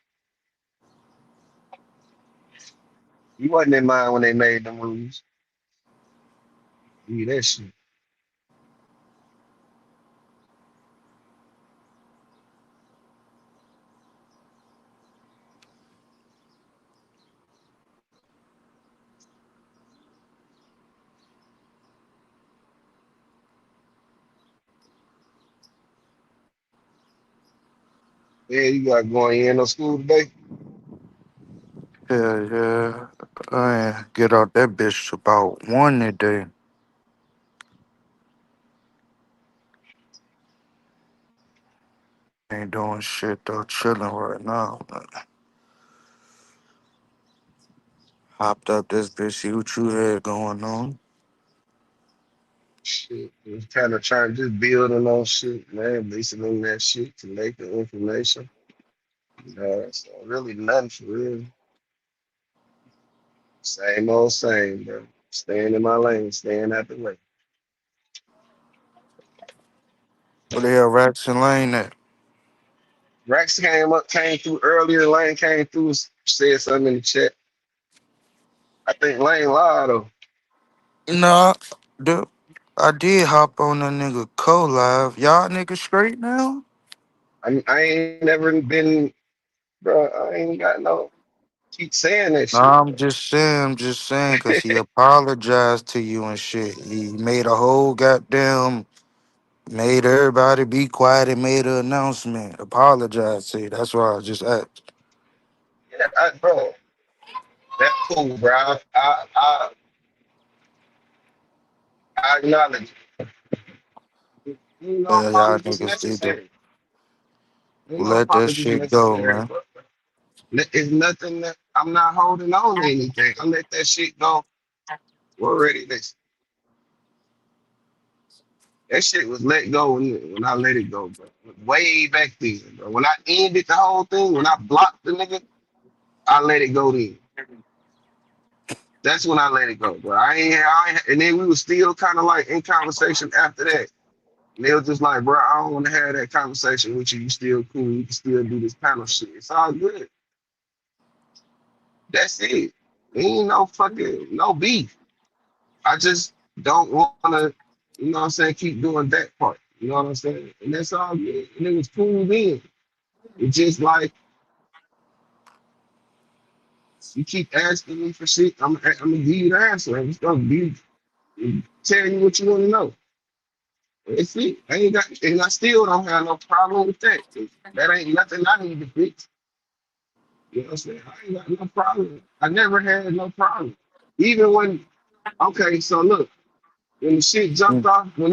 We wasn't in mind when they made them rules. That shit. Yeah, you got going in on school today. Yeah, yeah. I ain't get out that bitch about 1 today. Ain't doing shit though, chilling right now. Hopped up this bitch, see what you had going on. Shit, was kind of trying to just building on shit, man. Listening to that shit, collecting information. So really nothing for real. Same old same, bro. Staying in my lane, staying out the way. Where the hell Rax and Lane at? Rex came through earlier. Lane came through, said something in the chat. I think Lane lied though. Nah, dude. I did hop on that nigga co-live. Y'all niggas straight now? I ain't never been, bro. I ain't got no. Keep saying that shit, Nah, bro. I'm just saying, cause he apologized to you and shit. He made a whole goddamn, made everybody be quiet and made an announcement. Apologize to you. That's why I just asked. Yeah, bro. That's cool, bro. I acknowledge it. Ain't no Yeah, y'all apologies niggas need to necessary. Ain't no let that apologies shit go, necessary, man. bro. It's nothing that I'm not holding on to anything. I let that shit go. We're ready. That shit was let go when I let it go, bro. Way back then, bro. When I ended the whole thing, when I blocked the nigga, I let it go then. That's when I let it go, bro. And then we were still kind of like in conversation after that. And they were just like, bro, I don't want to have that conversation with you. You still cool. You can still do this panel shit. It's all good. That's it. Ain't no fucking no beef. I just don't want to, you know what I'm saying, keep doing that part. You know what I'm saying? And that's all good. And it was cool then. It's just like you keep asking me for shit, I'm gonna give you the answer. I'm just gonna be tell you what you want to know. That's it. I ain't got, and I still don't have no problem with that. That ain't nothing I need to fix. You know what I'm saying? I ain't got no problem. I never had no problem. Even when, okay, so look, when the shit jumped Mm. off, when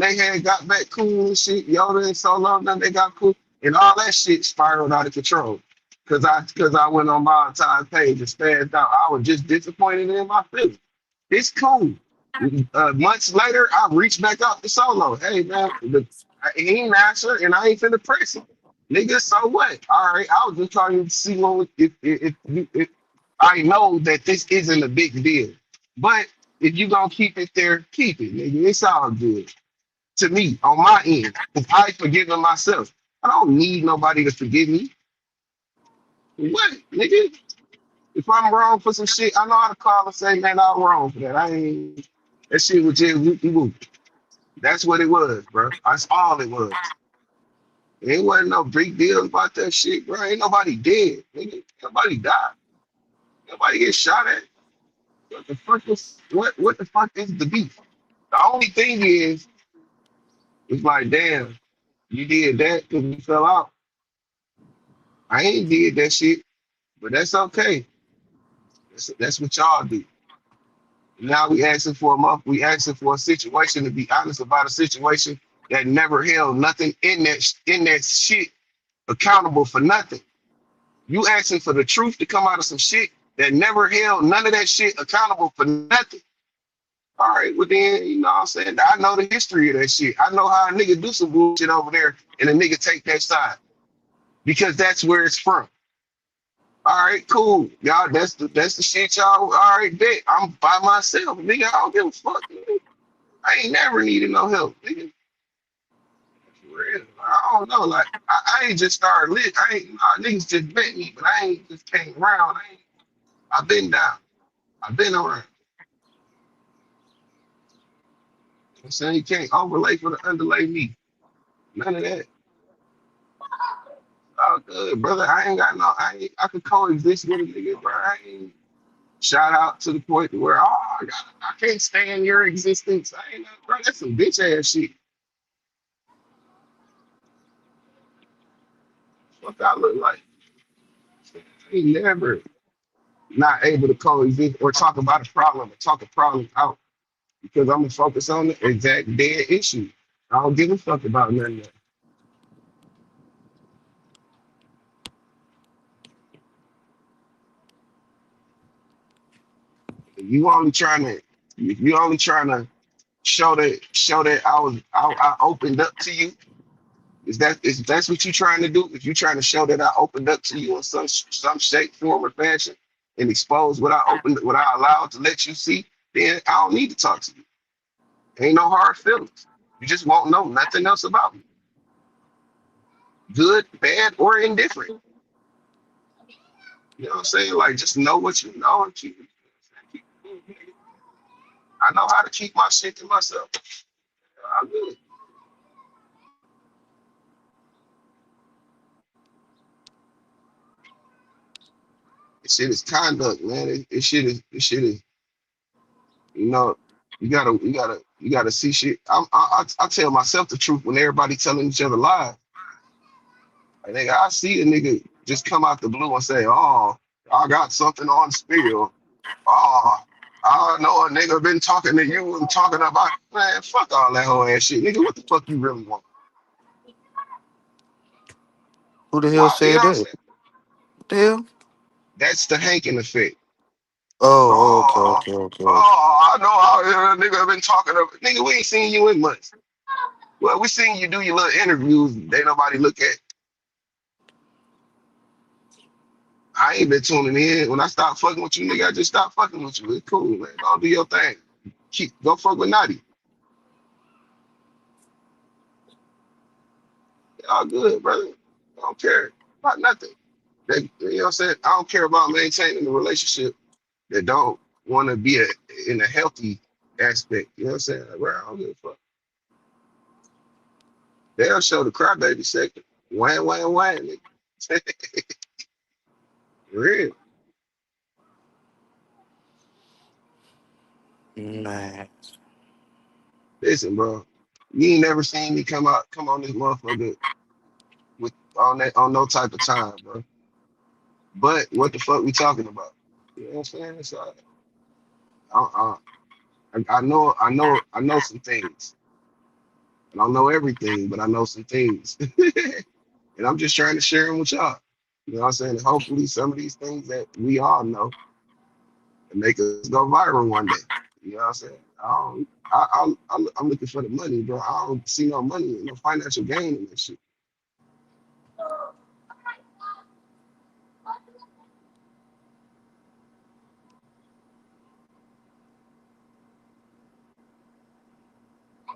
they had got back cool and shit, Yoda and Solo, then they got cool, and all that shit spiraled out of control. Cause I went on my entire page and spazzed out. I was just disappointed in my feelings. It's cool. Months later, I reached back out to Solo. Hey man, he ain't answer, and I ain't finna press it. Nigga, so what? All right, I was just trying to see if I know that this isn't a big deal, but if you gonna keep it there, keep it, nigga. It's all good to me on my end. Cause I forgiven myself. I don't need nobody to forgive me. What, nigga? If I'm wrong for some shit, I know how to call and say, man, I'm wrong for that. I ain't. That shit was just whoopie whoop. That's what it was, bro. That's all it was. It wasn't no big deal about that shit, bro. Ain't nobody dead, nigga. Nobody died. Nobody get shot at. What the fuck is what the fuck is the beef? The only thing is, it's like, damn, you did that because we fell out. I ain't did that shit, but that's okay. That's what y'all do. Now we asking for a month. We asking for a situation to be honest about a situation that never held nothing in that shit accountable for nothing. You asking for the truth to come out of some shit that never held none of that shit accountable for nothing. All right, well then, you know what I'm saying? I know the history of that shit. I know how a nigga do some bullshit over there and a nigga take that side because that's where it's from. All right, cool. Y'all, that's the shit y'all. All right, bet. I'm by myself, nigga. I don't give a fuck, nigga. I ain't never needed no help, nigga. For real. I don't know. Like I ain't just started lit. I ain't niggas just bet me, but I ain't just came around. I've been down. I've been around. I'm saying you can't overlay for the underlay me. None of that. Oh good, brother. I ain't got no I could coexist with a nigga, bro. I ain't shout out to the point where I can't stand your existence. I ain't know, bro. That's some bitch ass shit. What I look like. I ain't never not able to coexist or talk about a problem or talk a problem out because I'm gonna focus on the exact dead issue. I don't give a fuck about none of that. You only trying to you only trying to show that I opened up to you. Is that's what you trying to do? If you trying to show that I opened up to you in some shape, form, or fashion, and expose what I allowed to let you see, then I don't need to talk to you. Ain't no hard feelings. You just won't know nothing else about me, good, bad, or indifferent. You know what I'm saying? Like just know what you know and keep it moving. I know how to keep my shit to myself. I do. This shit is conduct, man. It shit is. You know, you gotta see shit. I tell myself the truth when everybody telling each other lies. Like, nigga, I see a nigga just come out the blue and say, "Oh, I got something on spill." Oh, I know a nigga been talking to you and talking about man, fuck all that whole ass shit, nigga. What the fuck you really want? Who the hell Why? You know said what I'm that? saying? The hell? That's the Hankin effect. Oh, okay, Oh, okay, okay, okay. oh, I know how a nigga been talking to nigga. We ain't seen you in months. Well, we seen you do your little interviews. They nobody look at. I ain't been tuning in. When I stop fucking with you, nigga, I just stop fucking with you. It's cool, man. Go do your thing. Go fuck with Naughty. All good, brother. I don't care about nothing. You know what I'm saying? I don't care about maintaining a relationship that don't want to be in a healthy aspect. You know what I'm saying? Like, bro, I don't give a fuck. They'll show the crybaby second. Wham, wham, wham, nigga. Real. Man. Listen, bro. You ain't never seen me come on this motherfucker with on no type of time, bro. But what the fuck we talking about? You know what I'm saying? So I, I know some things. I don't know everything, but I know some things, and I'm just trying to share them with y'all. You know what I'm saying? And hopefully, some of these things that we all know and make us go viral one day. You know what I'm saying? I don't, I'm looking for the money, bro. I don't see no money, no financial gain in this shit.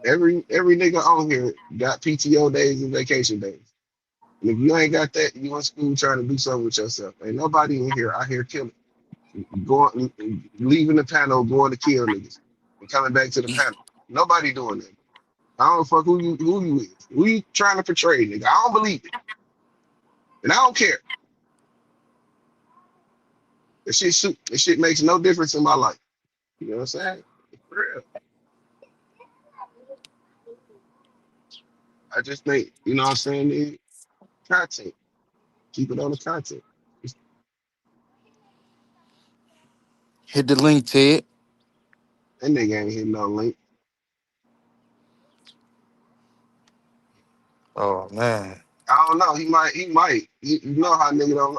Every nigga on here got PTO days and vacation days. And if you ain't got that, you in school trying to do something with yourself. Ain't nobody in here out here killing, going, leaving the panel, going to kill niggas, and coming back to the panel. Nobody doing that. I don't fuck who you is. Who you trying to portray, nigga? I don't believe it, and I don't care. That shit makes no difference in my life. You know what I'm saying? For real. I just think, you know what I'm saying? Content. Keep it on the content. Hit the link, Ted. That nigga ain't hitting no link. Oh man. I don't know. He might. You know how nigga don't.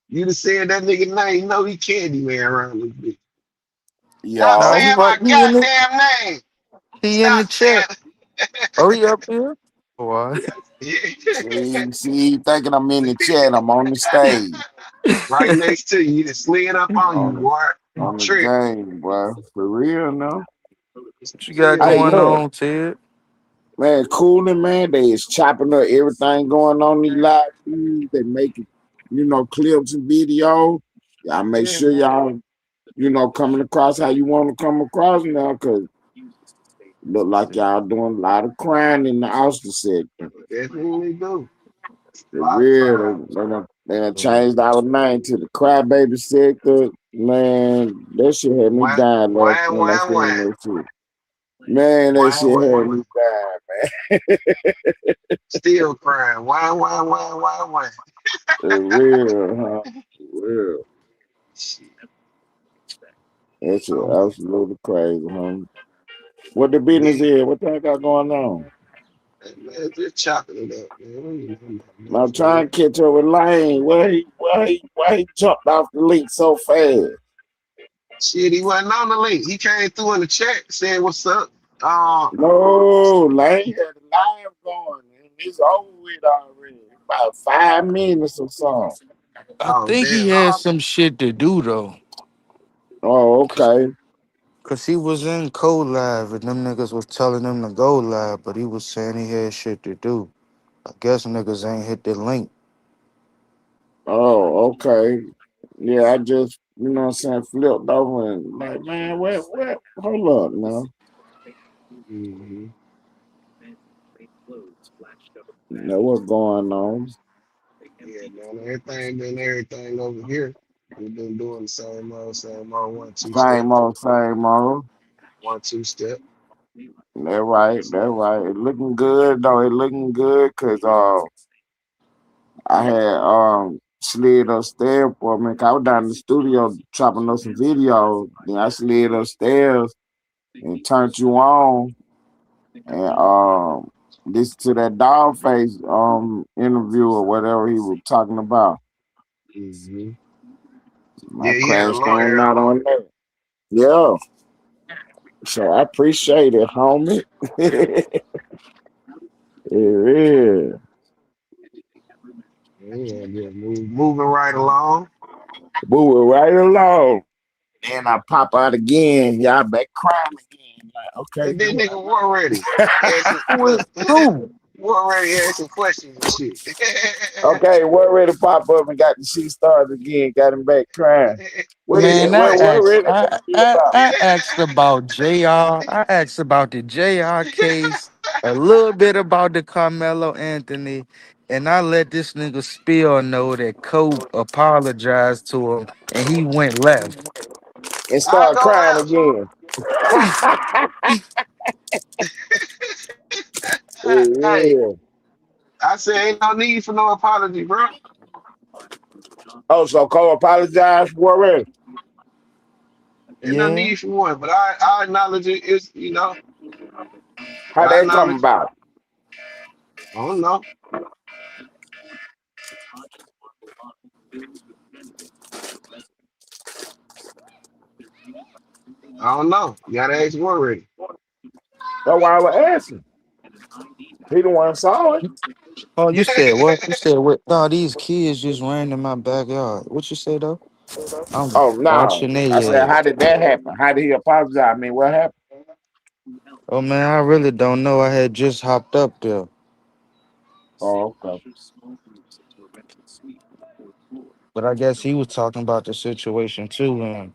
You just said that nigga name. You know he candy man around this bitch. Stop No, Yo, he saying my right. He in the goddamn name. he in Stop the chat. saying. Oh, he up here? What? See, thinking I'm in the chat. I'm on the stage. Right next to you. You just slid up on you, On boy. You on the trick. game, boy. For real now. What you got Chill, Hey, going man. look, on, Ted? man, cooling, man. They is chopping up everything going on these live feeds. They making, clips and videos. Y'all make Yeah, sure man. y'all, coming across how you want to come across now, because look like y'all doing a lot of crime in the Austin sector. Definitely do. A For lot of crime. real, they done changed our name to the crybaby sector. Man, that shit had me Wham, dying last wham, when I wham, seen wham. that shit. Man, that Wham, shit had wham, me wham. dying, Still crying. Wham, wham, wham, wham, wham. for real, huh? For real. Shit. That shit Oh, absolutely crazy, huh? What the business yeah. is? What they got going on? Hey, man, just chopping it up, man. We ain't doing nothing I'm else, man. trying to catch up with Lane. Why he jumped off the link so fast? Shit, he wasn't on the link. He came through in the chat saying, "What's up?" Uh, No, Lane had a live going, and it's over with already. About 5 minutes or so. I oh, think he damn. had some shit to do though. Oh, okay. Cause he was in co-live and them niggas was telling him to go live, but he was saying he had shit to do. I guess niggas ain't hit the link. Oh, okay. Yeah, I just, what I'm saying, flipped over and like, man, what? Hold up now. Mm-hmm. Know what's going on? Yeah, man. Everything over here. We've been doing the same old one, two step, Same old, same old. 1 2 step. That right, that right. It looking good though. It looking good because I had slid upstairs for a minute. I was down in the studio chopping up some videos. Then I slid upstairs and turned you on and listen to that dog face interview or whatever he was talking about. Mm-hmm. I Yeah, he had a crashed long on hair out on. on that. Yeah. So I appreciate it, homie. It is. Yeah, just moving right along. Moving right along. Then I pop out again. Y'all back crying again. Like, okay, And then dude. nigga war ready. Asking, Who? look, Who? war ready asking questions and shit. Okay, we're ready to pop up and got the shit started again. Got him back crying. What is Man, it? What really gonna be about? I asked about JR. I asked about the JR case, a little bit about the Carmelo Anthony, and I let this nigga Spill know that Cope apologized to him and he went left. And I start go crying left. again. Hey, Yeah. I said ain't no need for no apology, bro. Oh, so Cole apologized for it. Ain't no Yeah. need for one. But I acknowledge it. It's How I that come acknowledge it. about? I don't know. I don't know. You gotta ask war ready. That's why I was asking. He the one saw it. Oh, you said what? You said what? No, these kids just ran in my backyard. What you say though? I'm Oh no. watching I said, they how ass. did that happen? How did he apologize? I mean, what happened? Oh man, I really don't know. I had just hopped up there. Oh, okay. But I guess he was talking about the situation too, and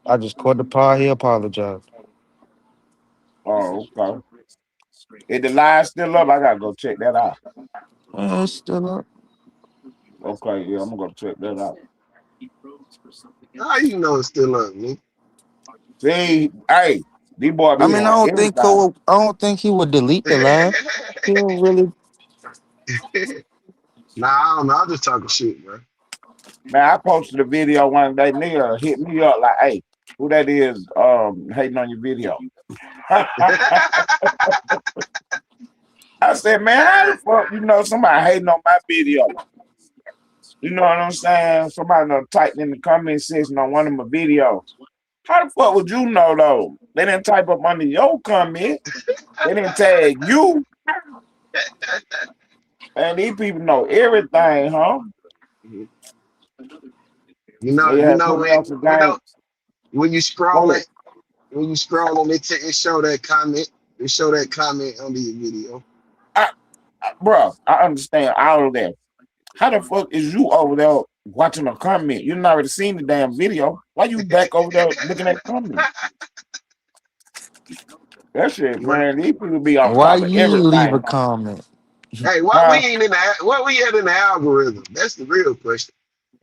I just caught the part. He apologized. Oh, okay. Is the line still up? I gotta go check that out. It's still up. Okay, yeah, I'm gonna go check that out. How you know it's still up, man? See, hey, these boy I be mean, on everything. I don't think he would delete the live. He don't really. Nah, I don't know. I'm just talking shit, bro. Man, I posted a video one day, nigga hit me up like, hey, who that is hating on your video? I said, man, how the fuck somebody hating on my video? You know what I'm saying? Somebody done typed in the comment section on one of my videos. How the fuck would you know though? They didn't type up under your comment. They didn't tag you. Man, these people know everything, huh? You They had put me on some game. when you Go scroll ahead. it, when you scroll on it, it show that comment. It show that comment under your video. Bro, I understand all of that. How the fuck is you over there watching a comment? You done already seen the damn video. Why you back over there looking at the comment? That shit, What? man. These people be on Why top of you leave a everything, comment? Hey, why we huh? ain't in the what we had in the algorithm? That's the real question.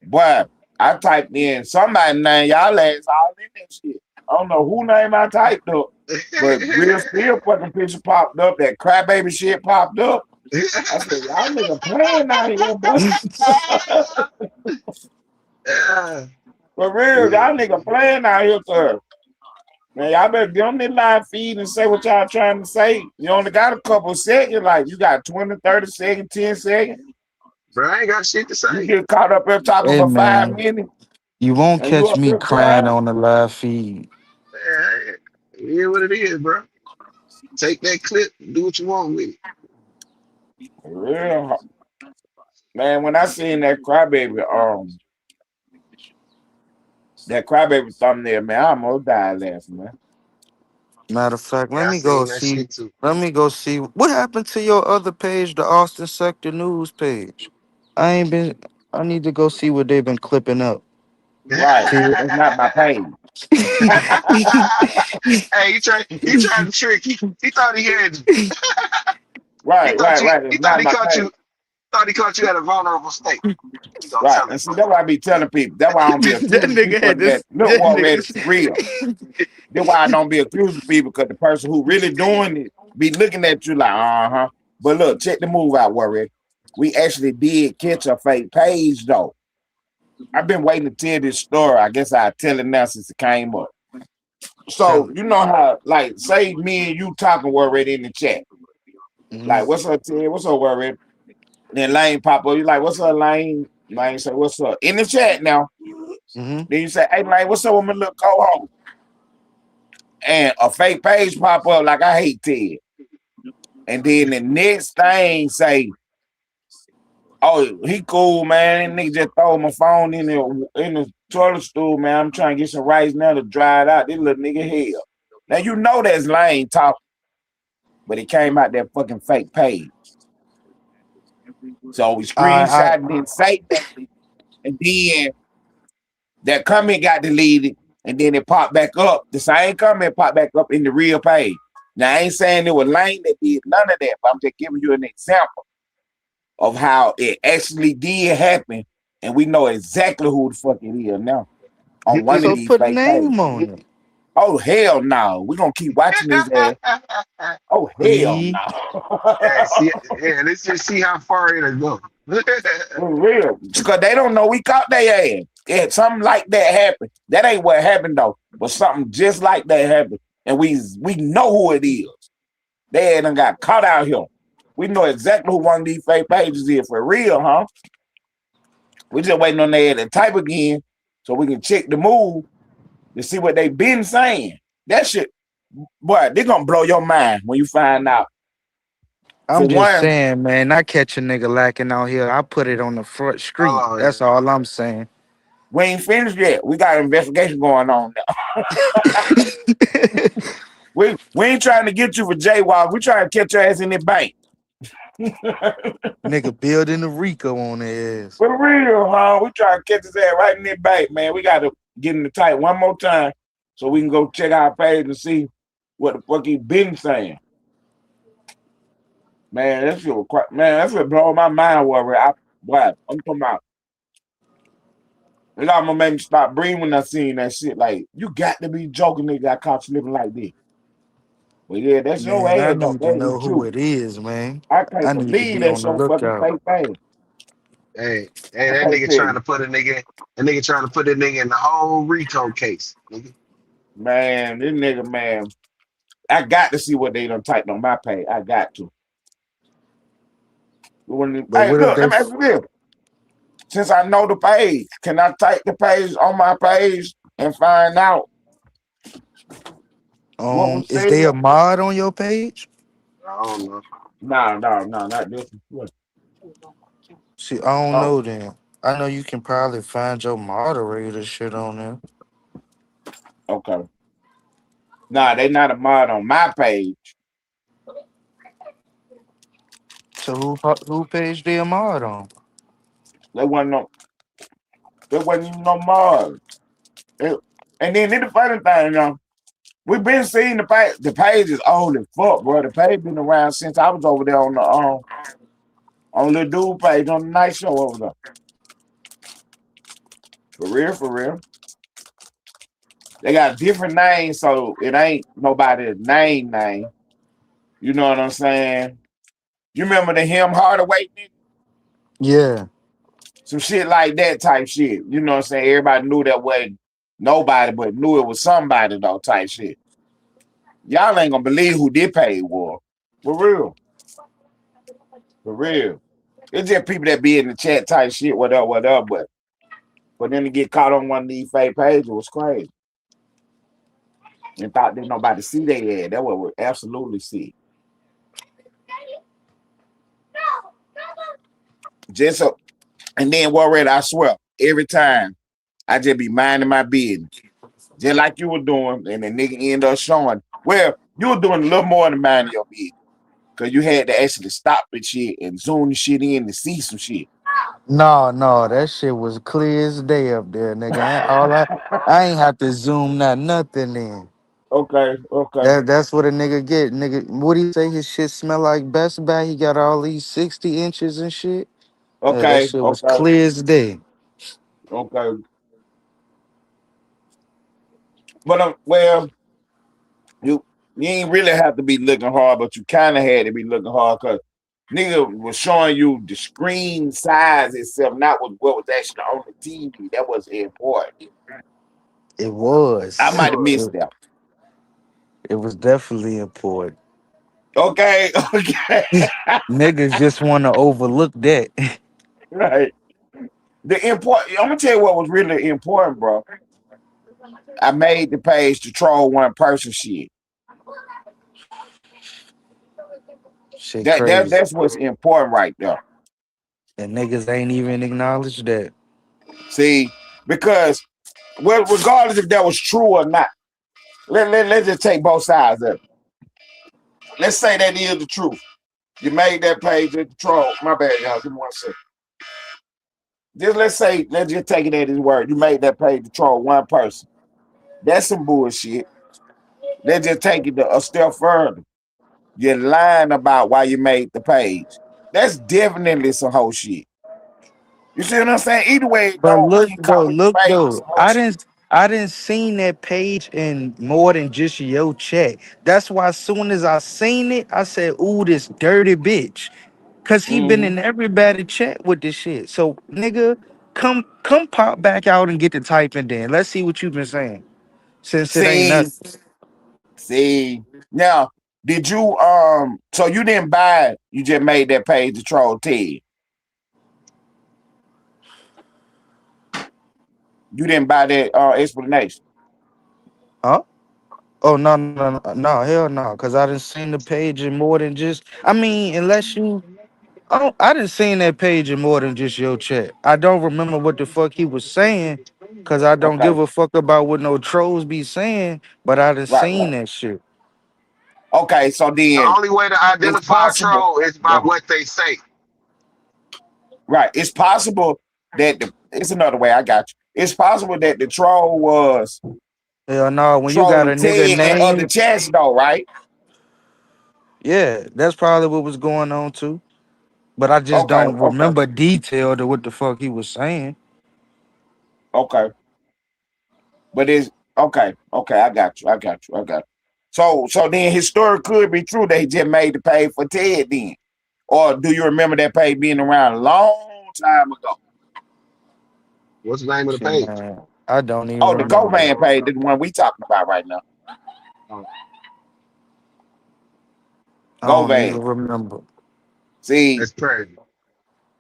Boy, I typed in somebody name, y'all ass all in that shit. I don't know who name I typed up, but real still fucking picture popped up. That crybaby shit popped up. I said, y'all nigga playing out here, boy. Yeah, For real, yeah, y'all nigga playing out here, cuz. Man, y'all better get on this live feed and say what y'all trying to say. You only got a couple of seconds, like you got 20, 30 seconds, 10 seconds. bro, I ain't got shit to You say. get caught up here talking Hey for 5 man, minutes you won't and you catch up me here crying quiet. on the live feed. Man, it is what it is, bro. Take that clip, do what you want with it. For real, man, when I seen that crybaby thumbnail, man, I almost died laughing, man. Matter of fact, let Yeah, I me go seen that see. shit too. Let me go see what happened to your other page, the Austin Sector News page. I ain't been. I need to go see what they've been clipping up. Right. See, That's not my page. Hey, he tried to trick you. He thought he had you. Right, right, right. He It's thought not he my caught page. you. Thought he caught you at a vulnerable state. He gonna Right. tell And him, see, that's why I be telling people. That's why I don't be that accusing nigga people had of that. this. Look, That war ready nigga. for real. That's why I don't be accusing people because the person who really doing it be looking at you like, uh-huh. But look, check the move out, Warren. We actually did catch a fake page though. I've been waiting to tell this story. I guess I'll tell it now since it came up. tell So you know how, like, say me and you talking Warren in the chat. Hmm. Like, what's up, Ted? What's up, Warren? Then Lane pop up. You like, what's up, Lane? Lane say, what's up? In the chat now. Hmm. Then you say, hey, Lane, what's up with my little co-host? And a fake page pop up like I hate Ted. And then the next thing say, oh, he cool, man. That nigga just throw my phone in the toilet stool, man. I'm trying to get some rice now to dry it out. This little nigga hell. Now you know that's Lane talking, but it came out that fucking fake page. So we I screenshot and didn't say that. And then that comment got deleted, and then it popped back up. The same comment popped back up in the real page. Now I ain't saying it was Lane that did none of that, but I'm just giving you an example of how it actually did happen, and we know exactly who the fuck it is now on one of so these put a fake pages. name on it. Oh hell no, we're gonna keep watching his ass. him. Oh hell See, Yeah, no. see, yeah, let's just see how far it'll go. For real. Because they don't know we caught their ass. Yeah, something like that happened. That ain't what happened though. But something just like that happened. And we know who it is. They done got caught out here. We know exactly who one of these fake pages is for real, huh? We just waiting on their to type again so we can check the move to see what they been saying. That shit, boy, they gonna blow your mind when you find out. I'm For just one, saying, man. I catch a nigga lacking out here. I put it on the front street. Hold on, That's all I'm saying. we ain't finished yet. We got an investigation going on now. We ain't trying to get you for jaywalk. We trying to catch your ass in the bank. Nigga building a Rico on their ass. For real, huh? We trying to catch his ass right in the bank, man. We got to get in the tight one more time so we can go check our page and see what the fuck he been saying. Man, that shit was man, that shit blow my mind, Warrior. Boy, I'm talking about it almost made me stop breathing when I seen that shit. Like, you got to be joking, nigga. I caught you living like this. But yeah, that's your Man, I ass though. need to That is know who true. it is, man. I I can't need to believe be on that's the your fucking lookout. fake page. hey, I that can't nigga tell trying you. to put a nigga trying to put a nigga in the whole Rico case. Nigga. Man, this nigga, man. I got to see what they done typed on my page. I got to. But Hey, what if look, they? let me ask you this. Since I know the page, can I type the page on my page and find out what was Is said? they a mod on your page? I don't know. No, no, no, not this one. See, I don't Oh, know then. I know you can probably find your moderator shit on there. okay. Nah, they not a mod on my page. So who page they a mod on? There wasn't no, there wasn't even no mod. It- and then the funny thing, we been seeing the page. The page is old as fuck, bro. The page been around since I was over there on the dude page on the night show over there. For real, for real. They got different names, so it ain't nobody's name. You know what I'm saying? You remember the him Hardaway nigga? Yeah. Some shit like that type shit. You know what I'm saying? Everybody knew that wasn't nobody, but knew it was somebody though type shit. Y'all ain't gonna believe who this page was. For real. For real. It's just people that be in the chat type shit, whatever, but for them to get caught on one of these fake pages was crazy. And thought that nobody see they ad. That what we absolutely see. Just so, and then Warren, I swear, every time I just be minding my business. Just like you were doing, and the nigga end up showing. Well, you were doing a little more than minding your business. Cause you had to actually stop the shit and zoom the shit in to see some shit. No, no, that shit was clear as day up there, nigga. I ain't have to zoom nothing in. Okay, okay, That's what a nigga get. Nigga, what he say his shit smell like Best Buy? He got all these 60 inches and shit. Yeah, that okay, shit was okay, clear as day. okay. But well, you you ain't really have to be looking hard, but you kind of had to be looking hard because nigga was showing you the screen size itself, not what was actually on the TV. That was important. It I was. might have missed that. It was definitely important. Okay, okay, Niggas just want to overlook that. right. The important. I'm gonna tell you what was really important, bro. I made the page to troll one person shit. Shit That crazy. that's what's important right there. And niggas ain't even acknowledged that. See, because well, regardless if that was true or not, let's just take both sides of it. Let's say that is the truth. You made that page to troll. My bad, y'all. Give me 1 second. Just let's just take it at his word. You made that page to troll one person. That's some bullshit. Let's just take it a step further. You're lying about why you made the page. That's definitely some whole shit. You see what I'm saying? Either way, it But go look getting caught though, with the look page is though. some whole shit. I didn't seen that page in more than just your chat. That's why as soon as I seen it, I said, "Ooh, this dirty bitch," cause he been Mm-hmm. in everybody chat with this shit. So nigga, come pop back out and get the typing then. Let's see what you been saying. Since it ain't See, nothing. see. Now, did you so you didn't buy it, you just made that page to troll Ted. You didn't buy that explanation. Huh? Oh no, hell no. Cause I didn't seen the page in more than just. I mean, unless you I didn't seen that page in more than just your chat. I don't remember what the fuck he was saying, cause I don't Okay. give a fuck about what no trolls be saying. But I done Right, seen right. that shit. Okay, so The then only way to it's identify a possible. troll is by what they say. Right. It's possible that it's another way. I got you. It's possible that the troll was Hell no, when you got a trolling nigga Ted and other name, chats though, right? yeah, that's probably what was going on too. But I just Okay, don't okay, remember detail to what the fuck he was saying. okay. But it's okay, okay. I got you. So then his story could be true that he just made the page for Ted then, or do you remember that page being around a long time ago? What's the name of the Shit, page? man, I don't even Oh, the Go remember. Van page, the one we talking about right now. Oh, I Go don't even Van. remember. See, that's crazy.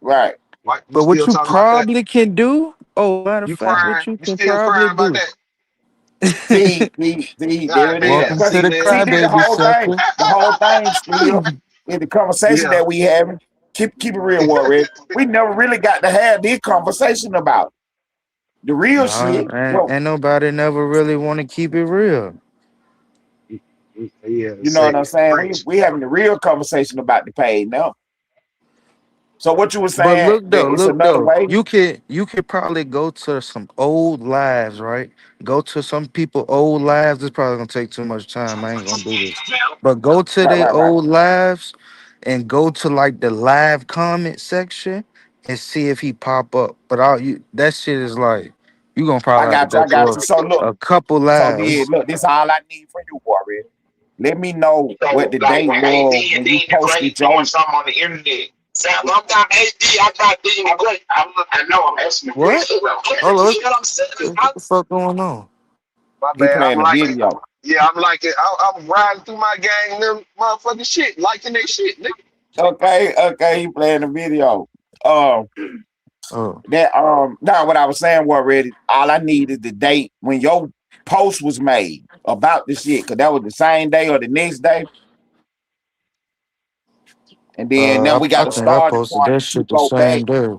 right. Why you But what still you talking about that? probably can do, oh, matter of You fact, crying? what you You can still probably crying about do. that? See, there God it is. damn. Welcome Because to See, the man. see, this the crybaby whole thing. circle. The whole thing still. in the conversation Yeah. that we having. Keep it real, Warren. We never really got to have this conversation about the real Nah, shit. Well, and nobody never really want to keep it real. Yeah. you know what Say I'm saying? We preach. we having the real conversation about the page now. So what you were But saying that it's look another though, way? you could probably go to some old lives, right? Go to some people old lives. It's probably gonna take too much time. I ain't gonna do this. But go to Right, their right, right. old lives and go to like the live comment section and see if he pop up. But all you that shit is like you gonna I probably have to got you. go I got to you. So look. a couple So then lives. look. This all I need from you, Warren. Let me know what So, the like, date when AD was and when you Dean the Great posted doing your. something on the internet. So, when I'm not AD, I got Dean the Great. I know I'm asking the What? question. Hold on. You know what I'm saying? What the fuck going on? My He bad. I'm playing the liking. video. Yeah, I'm liking. I'm riding through my gang, them motherfucking shit, liking that shit, nigga. Okay, he playing the video. Um, Oh. that now what I was saying was already. All I need is the date when your post was made about the shit, cause that was the same day or the next day, and then now we I got a think I starting posted point that to shit the go back. same day.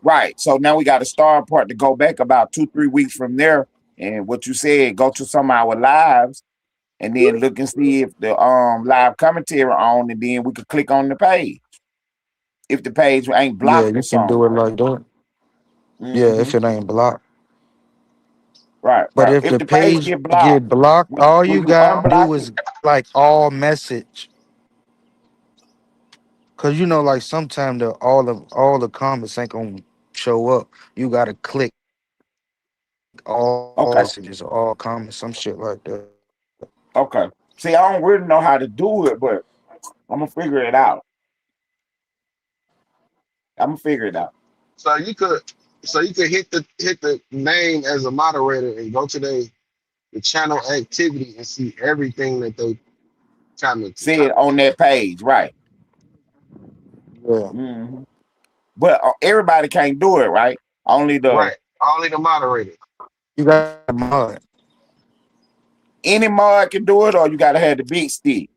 Right. So now we got a starting point to go back about 2-3 weeks from there. And what you said, go to some of our lives and then look and see if the live commentary on, and then we could click on the page if the page ain't Yeah, blocked or you can something. do it like that. Yeah, Hmm. if it ain't blocked. Right, But right. if If the the page page get blocked, get blocked, all when you you gotta unblock do it, is like all message. Cause like sometimes all the comments ain't gonna show up. You gotta click all okay, messages or all comments, some shit like that. okay. See, I don't really know how to do it, but I'm gonna figure it out. I'm gonna figure it out. So you could hit the name as a moderator and go to the channel activity and see everything that they commented. See it on that page, right? Yeah. Hmm. But everybody can't do it, right? Only the Right. Only the moderators. You got a mod. any mod can do it, or you gotta have the big stick.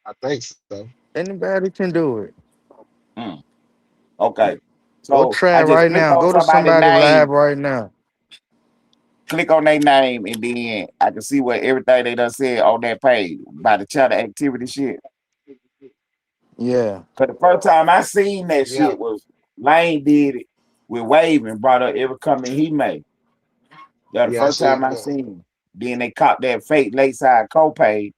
I think so. Anybody can do it. Mm, okay. Go So try I just right click now. on Go to somebody's somebody live name, right now. click on their name, and then I can see what everything they done said on that page by the channel activity shit. Yeah. Cause the first time I seen that Yeah. shit was Lane did it with Wave and brought up every comment he made. That the Yeah, I first see. time I Yeah. seen him. Then they caught that fake Lakeside Co page,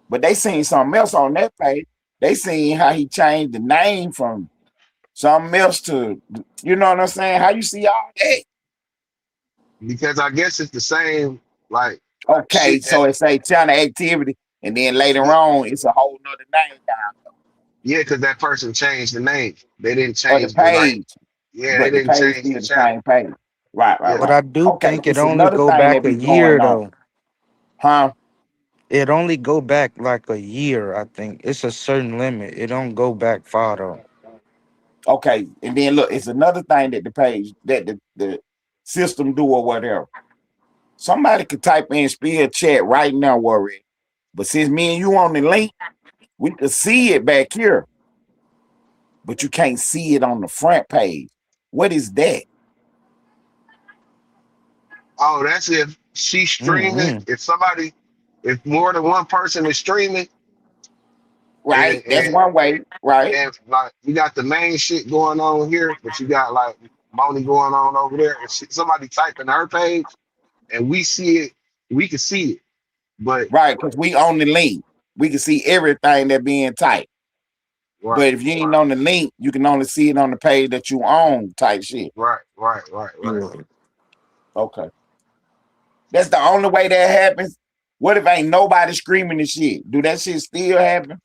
but they seen something else on that page. They seen how he changed the name from something else to, you know what I'm saying? How you see all that? Because I guess it's the same like Okay, shit that so it's a channel activity, and then later yeah, on, it's a whole nother name down yeah, because that person changed the name. They didn't or the change the like page, yeah, they but the didn't page change still the the channel. same page. Right, right, Yeah. But right. I do Okay, think it it's only another go thing back that a be year going on, though. huh? It only go back like a year, I think. It's a certain limit. It don't go back far though. Okay, and then look, it's another thing that the page that the system do or whatever. Somebody could type in spill chat right now, worry. But since me and you on the link, we could see it back here, but you can't see it on the front page. What is that? Oh, that's if she's streaming. Mm-hmm. If more than one person is streaming, Right? and That's and, one way, right? and like you got the main shit going on here, but you got like Moni going on over there, and somebody typing her page, and we see it, we can see it, but Right, because we on the link. We can see everything that being typed. right, But if you ain't on the link, you can only see it on the page that you own type shit. right. Yeah. Okay. That's the only way that happens. What if ain't nobody screaming the shit? Do that shit still happen?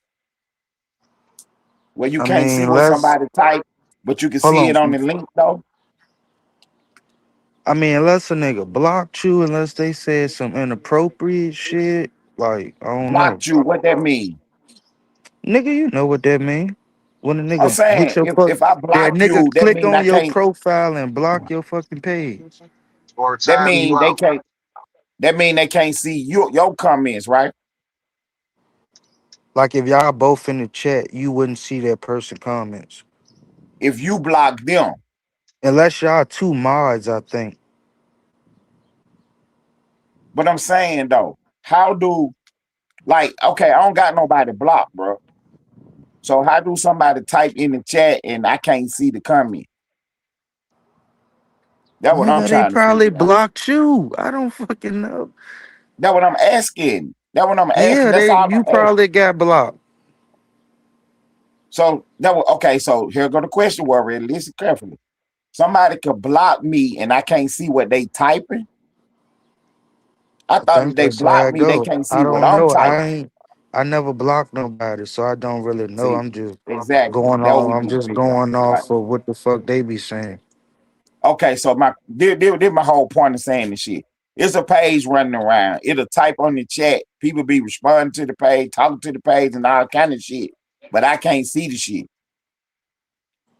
Where you I can't see mean, what let's somebody type, but you can hold see it on on. the link though? I mean, unless a nigga blocked you, unless they said some inappropriate shit, like I don't know. Blocked you, what that mean? Nigga, you know what that mean. When a I'm nigga hit saying your fuck, if I that block nigga you, that click mean on I your can't profile and block your fucking page. Or that time you mean they out. can't that mean they can't see your comments, right? Like if y'all both in the chat, you wouldn't see that person comments. If you block them, Unless y'all two mods, I think. but I'm saying though, how do like okay, I don't got nobody blocked, bro. So how do somebody type in the chat and I can't see the comment? That's what I'm Nigga, they trying to probably figure out. blocked you. I don't fucking know. That's what I'm asking. That's what I'm asking. Yeah, That's all you I'm asking. probably got blocked. So okay. So here go the question, Warrior. Listen carefully. Somebody could block me and I can't see what they typing. I I thought if think they that's how block it me, they go. can't I see what don't I'm know. typing. I never blocked nobody, so I don't really know. See, I'm just exactly. going That's what on. we I'm need to just figure out. going Right. off of what the fuck they be saying. Okay, so this my whole point of saying this shit. It's a page running around. It'll type on the chat. People be responding to the page, talking to the page, and all kind of shit. But I can't see the shit.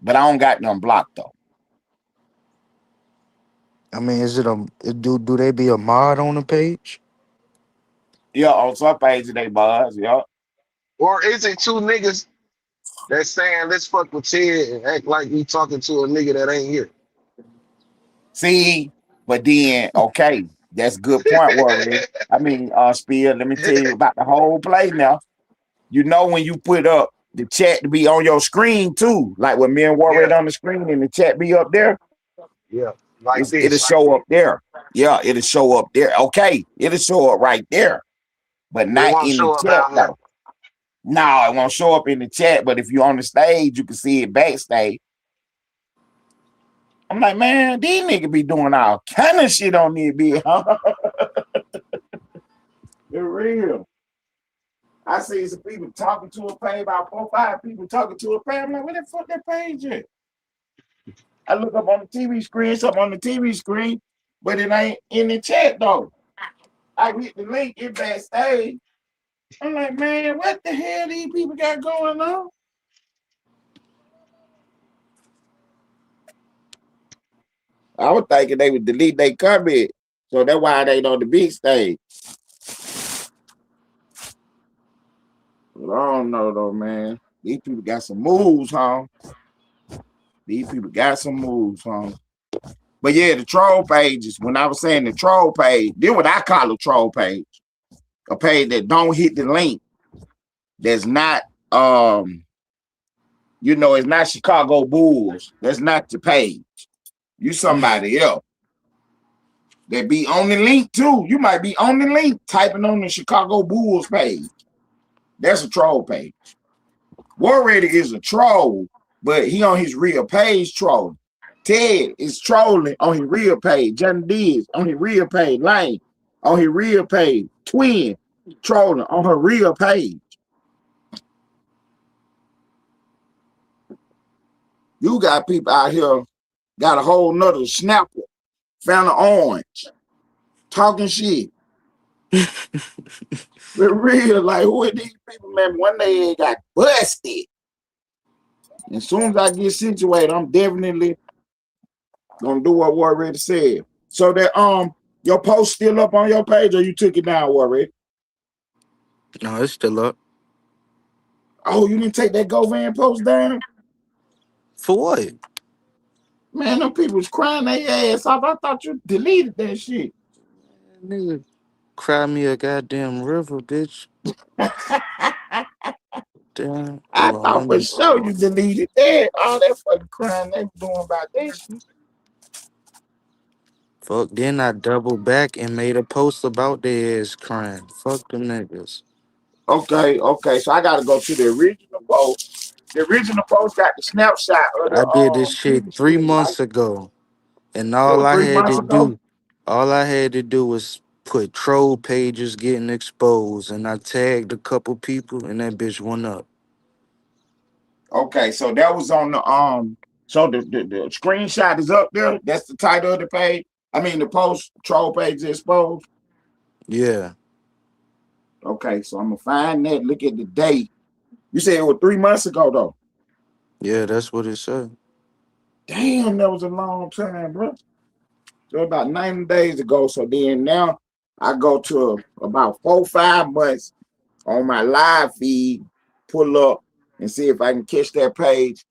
But I don't got them blocked though. I mean, do they be a mod on the page? Yeah, on some pages they buzz. Yeah. Or is it two niggas that's saying let's fuck with Ted and act like we talking to a nigga that ain't here? See, but then okay, that's a good point, Warren. I mean, Spear. Let me tell you about the whole play now. You know when you put up the chat to be on your screen too, like when me and Warren Yeah, on the screen and the chat be up there. yeah. Like It'll this. show up there. Yeah, it'll show up there. Okay, it'll show up right there, but It not won't in the show up chat down there. though. No, it won't show up in the chat. But if you're on the stage, you can see it backstage. I'm like, man, these niggas be doing all kind of shit on this bitch, huh? They're real. I see some people talking to a page, about 4, 5 people talking to a page. I'm like, where the fuck that page at? I look up on the TV screen, something on the TV screen, but it ain't in the chat though. I hit the link, it backstage. I'm like, man, what the hell these people got going on? I was thinking they would delete their comment, so that's why they on the big stage. But I don't know though, man. These people got some moves, huh? These people got some moves, huh? But yeah, the troll pages. When I was saying the troll page, then what I call a troll page, a page that don't hit the link. That's not it's not Chicago Bulls. That's not the page. You somebody else. That be on the link too. You might be on the link typing on the Chicago Bulls page. That's a troll page. Warrior is a troll, but he on his real page trolling. Ted is trolling on his real page. Johnny Diaz on his real page. Lane on his real page. Twin trolling on her real page. You got people out here got a whole nother snapper, found an orange, talking shit. For real, like who are these people, man? One day it got busted. As soon as I get situated, I'm definitely gonna do what Warrior said. So that your post still up on your page or you took it down, Warrior? No, it's still up. Oh, you didn't take that GoVan post down? For what? Man, them people was crying their ass off. I thought you deleted that shit. Nigga, cry me a goddamn river, bitch. Damn. I Hold on, thought let for me sure see. you deleted that. All that fucking crying they doing about that shit. Fuck, then I doubled back and made a post about their ass crying. Fuck them niggas. Okay. So I gotta go to the original post. The original post got the snapshot of I did this the shit TV 3 months screen, right? ago. And It was 3 months ago. all I had to do was put troll pages getting exposed, and I tagged a couple people, and that bitch went up. Okay, so that was on the so the screenshot is up there. That's the title of the page. I mean the post troll page exposed. Yeah, Okay, so I'm gonna find that. Look at the date. You said it was 3 months ago though. yeah, that's what it said. Damn, that was a long time, bro. So about 90 days ago. So then now I go to about 4, 5 months on my live feed, pull up and see if I can catch that page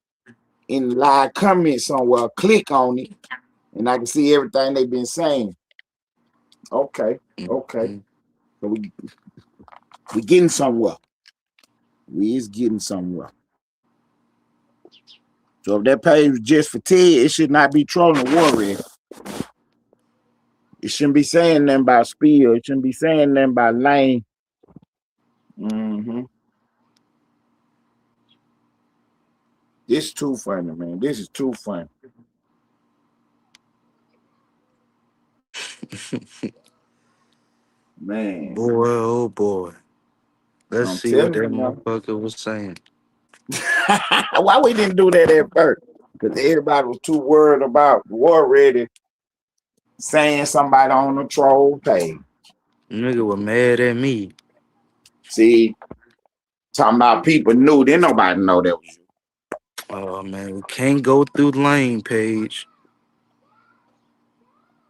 in live comments somewhere. Click on it, and I can see everything they've been saying. Okay. Mm-hmm. So we getting somewhere. We is getting somewhere. So if that page was just for Ted, it should not be trolling Warrior. It shouldn't be saying nothing about Spiel. It shouldn't be saying nothing about Lane. Mm-hmm. This is too funny, man. This is too funny. Man. Boy, oh boy. Let's I'm see what telling that you now. motherfucker was saying. Why we didn't do that at first? Because everybody was too worried about War Ready saying somebody on the troll page. Nigga was mad at me. See, talking about people knew, didn't nobody know that was you. Oh man, we can't go through the lane page.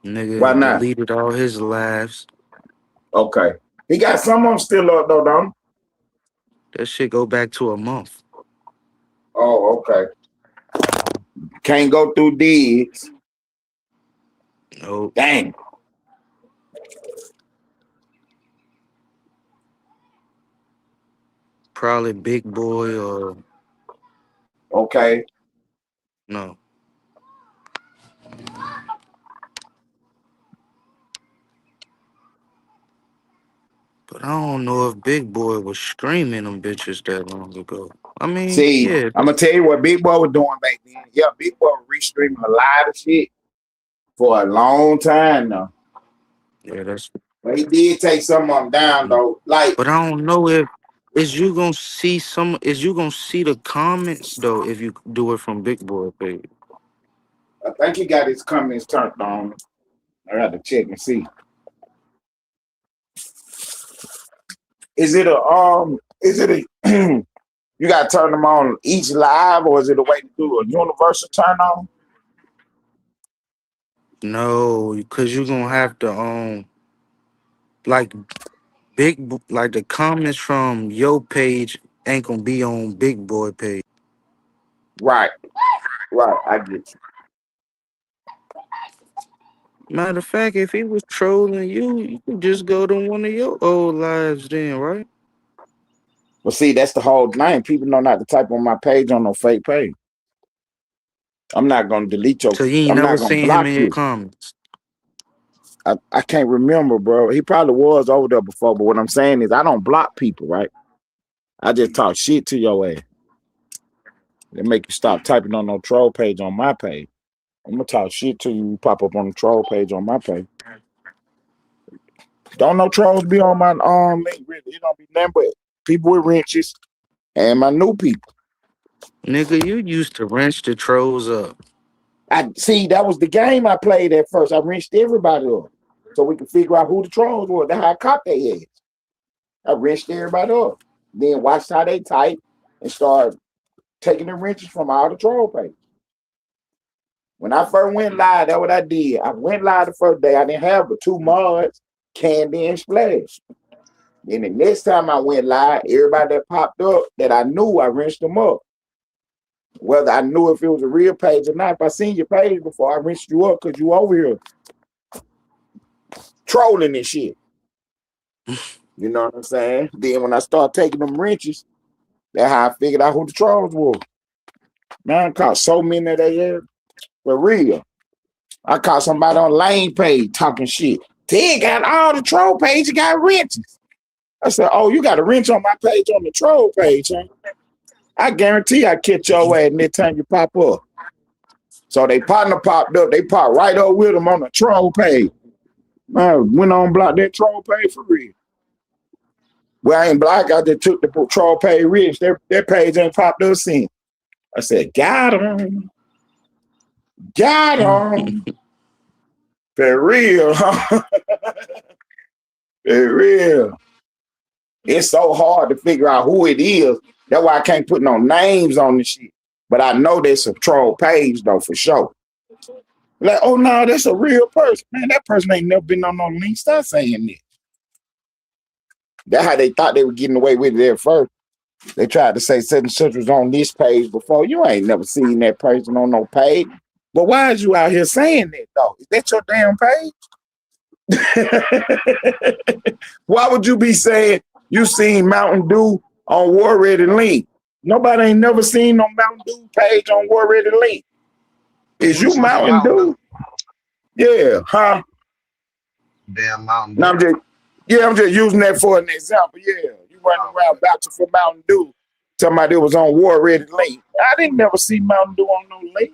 Why Nigga not? deleted all his lives. Okay. He got some of them still up though, don't he? That shit go back to a month. Oh, okay. Can't go through digs. Nope. Dang. Probably Big Boy or Okay. no. But I don't know if Big Boy was streaming them bitches that long ago. I mean, See, yeah, I'm gonna tell you what Big Boy was doing back then. Yeah, Big Boy was restreaming a lot of shit for a long time now. yeah, that's. But he did take some of them down though. Like, But I don't know if is you gonna see some. Is you gonna see the comments though if you do it from Big Boy page? I think he got his comments turned on. I got to check and see. Is it a you gotta turn them on each live, or is it a way to do a universal turn on? No, because you're gonna have to like like the comments from your page ain't gonna be on Big Boy page. Right, I get you. Matter of fact, if he was trolling you, you could just go to one of your old lives then, right? Well, see, that's the whole thing. People know not to type on my page on no fake page. I'm not gonna delete your. So you ain't I'm never not gonna seen him block in your you. comments. I can't remember, bro. He probably was over there before, but what I'm saying is I don't block people, right? I just talk shit to your ass. They make you stop typing on no troll page on my page. I'm gonna talk shit to you. You pop up on the troll page on my page. Don't no trolls be on my link. Really, it don't be nothing but people with wrenches and my new people. Nigga, you used to wrench the trolls up. I see that was the game I played at first. I wrenched everybody up so we could figure out who the trolls were. That's how I caught their ass. I wrenched everybody up. Then watched how they type and start taking the wrenches from all the troll pages. When I first went live, that's what I did. I went live the first day. I didn't have but 2 mods, Candy and Splash. Then the next time I went live, everybody that popped up that I knew, I rinsed them up. Whether I knew if it was a real page or not. If I seen your page before, I rinsed you up because you over here trolling and shit. You know what I'm saying? Then when I start taking them wrenches, that's how I figured out who the trolls were. Man, I caught so many of they for real. I caught somebody on Lane page talking shit. Ted got all the troll page, got wrenches. I said, oh, you got a wrench on my page on the troll page, huh? I guarantee I catch your ass next time you pop up. So they partner popped up. They popped right up with them on the troll page. Man, went on block that troll page for real. Well, I ain't block. I just took the troll page rich. Their page ain't popped up since. I said, got him. Got him. For real. For real. It's so hard to figure out who it is. That's why I can't put no names on the shit. But I know there's a troll page though, for sure. Like, oh no, that's a real person. Man, that person ain't never been on no link. Stop saying that. That's how they thought they were getting away with it at first. They tried to say such and such was on this page before. You ain't never seen that person on no page. But why is you out here saying that though? Is that your damn page? Why would you be saying you seen Mountain Dew on War Ready Link? Nobody ain't never seen no Mountain Dew page on War Ready Link. Is you Mountain Dew? Yeah, huh? Damn Mountain No, Dew. I'm just using that for an example. Yeah, you running around vouching for Mountain Dew. Somebody that was on War Ready Link. I didn't never see Mountain Dew on no link.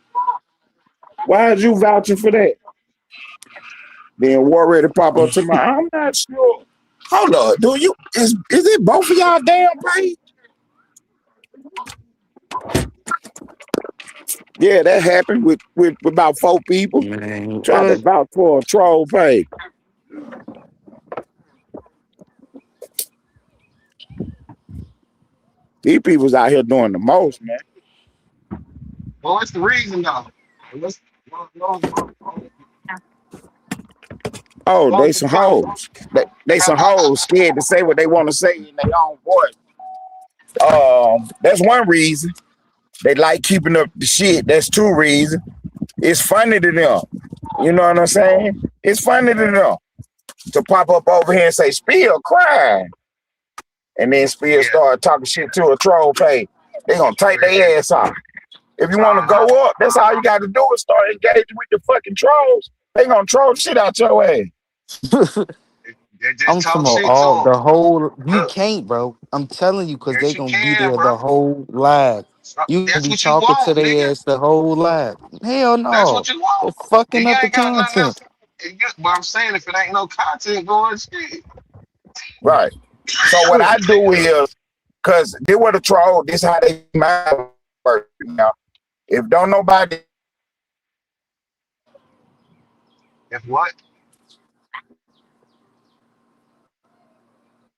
Why is you vouching for that? Then War Ready pop up to my. I'm not sure. Hold on, do you? Is it both of y'all damn page? Yeah, that happened with about 4 people. Man, Tried to vouch for a troll page. These people's out here doing the most, man. Well, what's the reason though? Oh, they some hoes. They some hoes scared to say what they want to say in their own voice. That's one reason. They like keeping up the shit. That's 2 reasons. It's funny to them. You know what I'm saying? It's funny to them to pop up over here and say, Spill crying. And then Spill start talking shit to a troll page. They gonna take their ass off. If you want to go up, that's all you got to do is start engaging with the fucking trolls. They gonna troll shit out your ass. I'm talking about all the whole. You can't, bro. I'm telling you, because they gonna be there the whole live. You can That's be what you talking to want, their nigga. ass the whole live. Hell That's no, what you they're want. fucking And you up the ain't got nothing content. else. But I'm saying if it ain't no content going, shit. Right. So what I do is, cause they were the troll. This how they mind work now. If don't nobody, If what?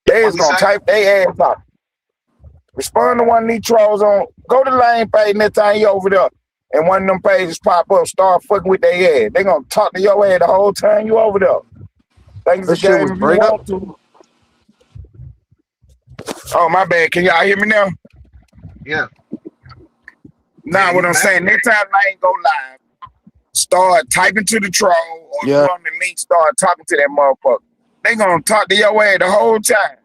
they What is we gonna say? type their ass off. Respond to one of these trolls on. Go to the lane page next time you over there, and one of them pages pop up. Start fucking with their ass. They gonna talk to your ass the whole time you over there. Think it's That a shit was game if you break up. want to. Oh my bad. Can y'all hear me now? Yeah. Nah, what I'm saying, next time I ain't go live, start typing to the troll or you Yeah, on the link, start talking to that motherfucker. They gonna talk to your ass the whole time.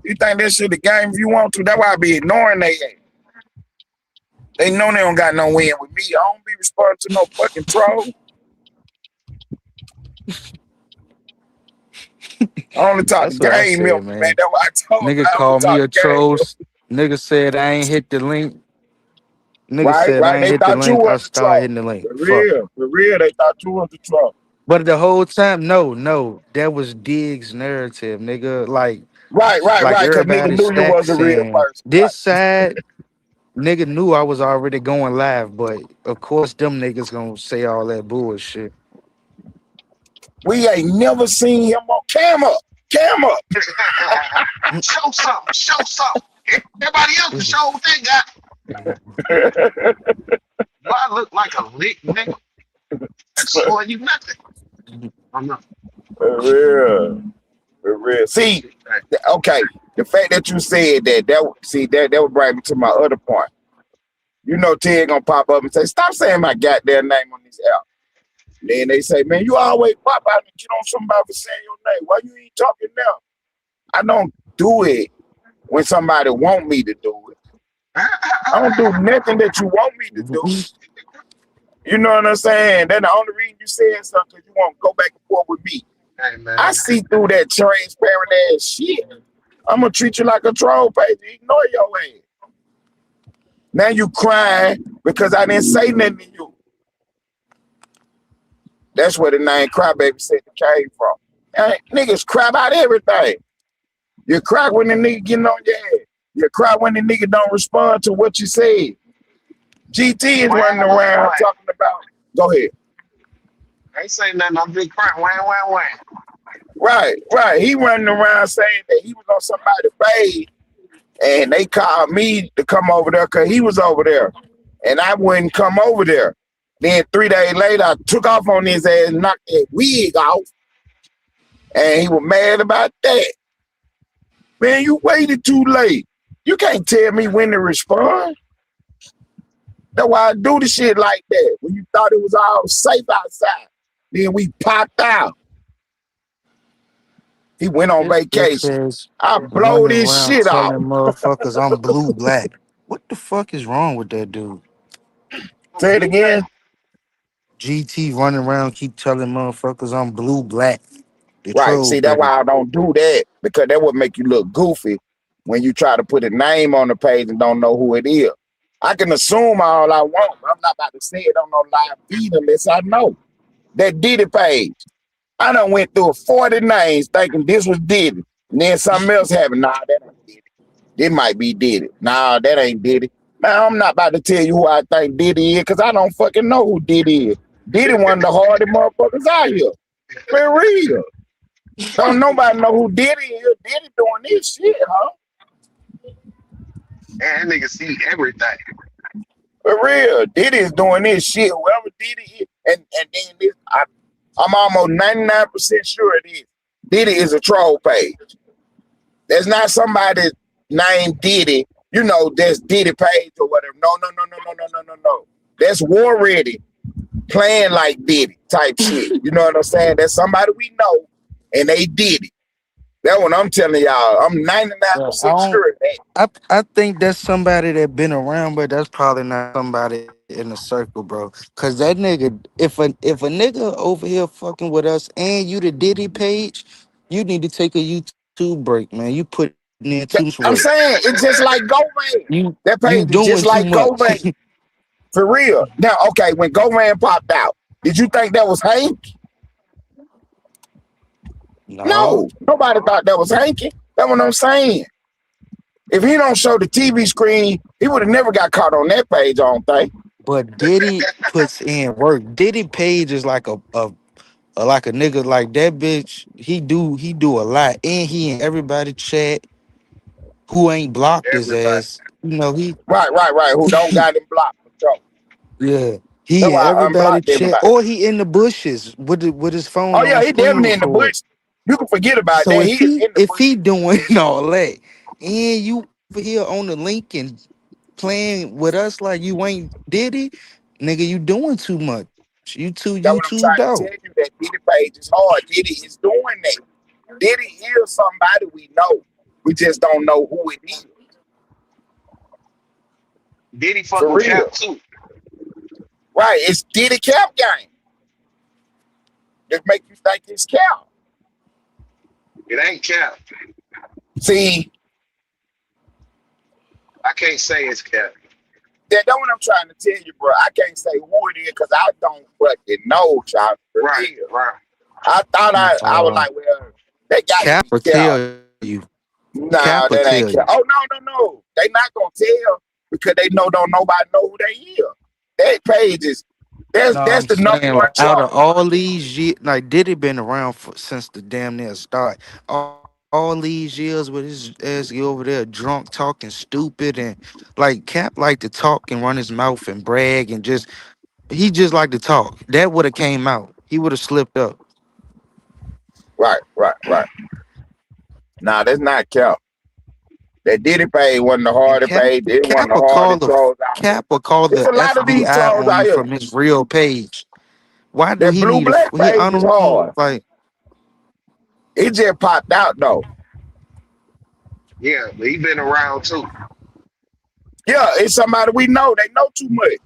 You think that shit a game if you want to? That's why I be ignoring they ass. They know they don't got no win with me. I don't be responding to no fucking troll. I only talk to that's what I game said, members, man. man. That's what I told you. Nigga I only called me talk a to game troll. members. Nigga said I ain't hit the link. Nigga Right, said I right. ain't They hit the thought you link. I was the started troll. hitting the link. For Fuck. real. For real, they thought you was the troll. But the whole time, no, that was Diggs' narrative, nigga. Right, Like because nigga everybody knew you was stacked a real saying person. this side, nigga knew I was already going live, but of course them niggas gonna say all that bullshit. We ain't never seen him on camera. Camera. Show something. Show something. Everybody else can show what they got. Do I look like a lick nigga? That's showing you nothing. I'm not. For real. For real. See, okay. The fact that you said that would bring me to my other point. You know Ted gonna pop up and say, stop saying my goddamn name on this app. Then they say, man, you always pop out and get on somebody for saying your name. Why you ain't talking now? I don't do it when somebody want me to do it. I don't do nothing that you want me to do. You know what I'm saying? That's the only reason you said something, because you want to go back and forth with me. Hey, man. I see through that transparent ass shit. I'm gonna treat you like a troll page. Ignore your ass. Now you crying because I didn't say nothing to you. That's where the name Crybaby said it came from. Niggas cry about everything. You cry when the nigga getting on your ass. You cry when the nigga don't respond to what you said. GT is running around talking about. Go ahead. I ain't saying nothing. I'm just crying. Wham. Right. He running around saying that he was on somebody's page, and they called me to come over there because he was over there, and I wouldn't come over there. Then 3 days later, I took off on his ass, knocked that wig off, and he was mad about that. Man, you waited too late. You can't tell me when to respond. That's why I do the shit like that. When you thought it was all safe outside, then we popped out. He went on This bitch vacation. is I blow running this around shit telling off. motherfuckers I'm blue black. What the fuck is wrong with that dude? Say it again. GT running around keep telling motherfuckers I'm blue black. The Right. troll See, that's page. why I don't do that because that would make you look goofy when you try to put a name on the page and don't know who it is. I can assume all I want, but I'm not about to say it on no live feed unless I know. That Diddy page. I done went through 40 names thinking this was Diddy. And then something else happened. Nah, that ain't Diddy. This might be Diddy. Nah, that ain't Diddy. Now, I'm not about to tell you who I think Diddy is because I don't fucking know who Diddy is. Diddy one of the hardest motherfuckers out here. For real. Don't nobody know who Diddy is. Diddy doing this shit, huh? And that nigga see everything. For real. Diddy is doing this shit. Whoever Diddy is. And then this, I'm almost 99% sure it is. Diddy is a troll page. There's not somebody named Diddy, you know, that's Diddy page or whatever. No, no, no, no, no, no, no, no, no. That's War Ready playing like Diddy type shit. You know what I'm saying? That's somebody we know and they did it. That's what I'm telling y'all. I'm 99% Yeah, I don't. sure of that. I think that's somebody that been around, but that's probably not somebody in the circle, bro. Cause that nigga, if a nigga over here fucking with us and you the Diddy page, you need to take a YouTube break, man. You putting in too much work. I'm saying it's just like Govan. You That page is doing just too like much. Govan. For real. Now, okay, when Govan popped out, did you think that was Hank? No, No. Nobody thought that was Hanky. That's what I'm saying. If he don't show the TV screen, he would have never got caught on that page, I don't think. but Diddy puts in work. Diddy page is like a like a nigga like that bitch. He do a lot, and he in everybody chat who ain't blocked his Everybody. ass. You know he Right. Who don't got him blocked for sure. yeah. He That's in why I everybody unblocked chat, everybody. or he in the bushes with his phone Oh on yeah, he screen definitely in the record. bush. You can forget about So that. He is in the if bush. he doing all that, and you over here on the link and playing with us like you ain't Diddy, nigga, you doing too much. You too That's YouTubed what I'm out. trying to tell you. That Diddy page is hard. Diddy is doing that. Diddy is somebody we know. We just don't know who it is. Diddy fuck For with real. Cap too. Right. It's Diddy Cap game. Just make you think it's Cap. It ain't Cap. See, I can't say it's Cap. that's what I'm trying to tell you, bro. I can't say who it is because I don't fucking know, child. For Right, real. right. I thought I was Uh, like, well, they got to Cap be will Cap. tell you. Cap will Nah, that tell ain't you. Cap. Oh no. They not gonna tell because they know don't nobody know who they is. That page is No, that's I'm the number saying one like out of troll. all these years, like Diddy been around since the damn near start. All these years with his ass over there drunk, talking stupid, and like Cap like to talk and run his mouth and brag and just he just like to talk. That would have came out. He would have slipped up. Right. Nah, that's not Cap. That Diddy page wasn't the And hardest page. It Cap wasn't the will call hardest the trolls out here. Cap will call It's the a lot of these FBI trolls on out you here. from his real page. Why do That he blue need a? black He page is hard. like It just popped out though. Yeah, but he been around too. Yeah, it's somebody we know. They know too much.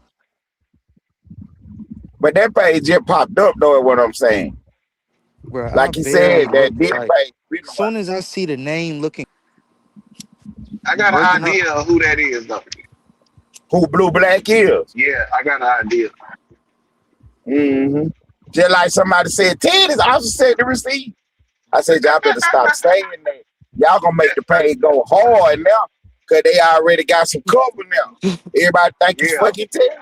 But that page just popped up though, is what I'm saying. bro. I Like he barely said, that look Diddy like. page been around. Soon as I see the name looking I got an breaking up, idea of who that is though. Who blue black is. Yeah, I got an idea. Mm-hmm. Just like somebody said, Ted is also said the receipt. I said, y'all better stop saying that. Y'all gonna make the page go hard now, cause they already got some cover now. Everybody think it's Yeah, fucking Ted.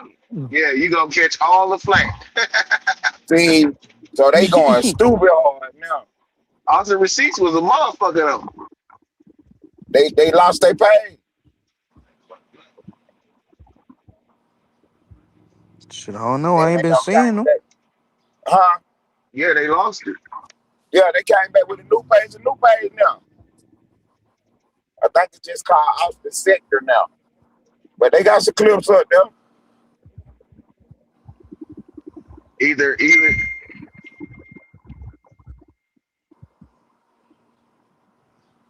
yeah, you gonna catch all the flack. See, so they going stupid hard now. Austin Receipts was a motherfucker though. They lost their page. shit. I don't know. Then I ain't they been gonna seeing came them. back. Huh? Yeah, they lost it. Yeah, they came back with a new page now. I think it's just called Off the Sector now. But they got some clips up there. Either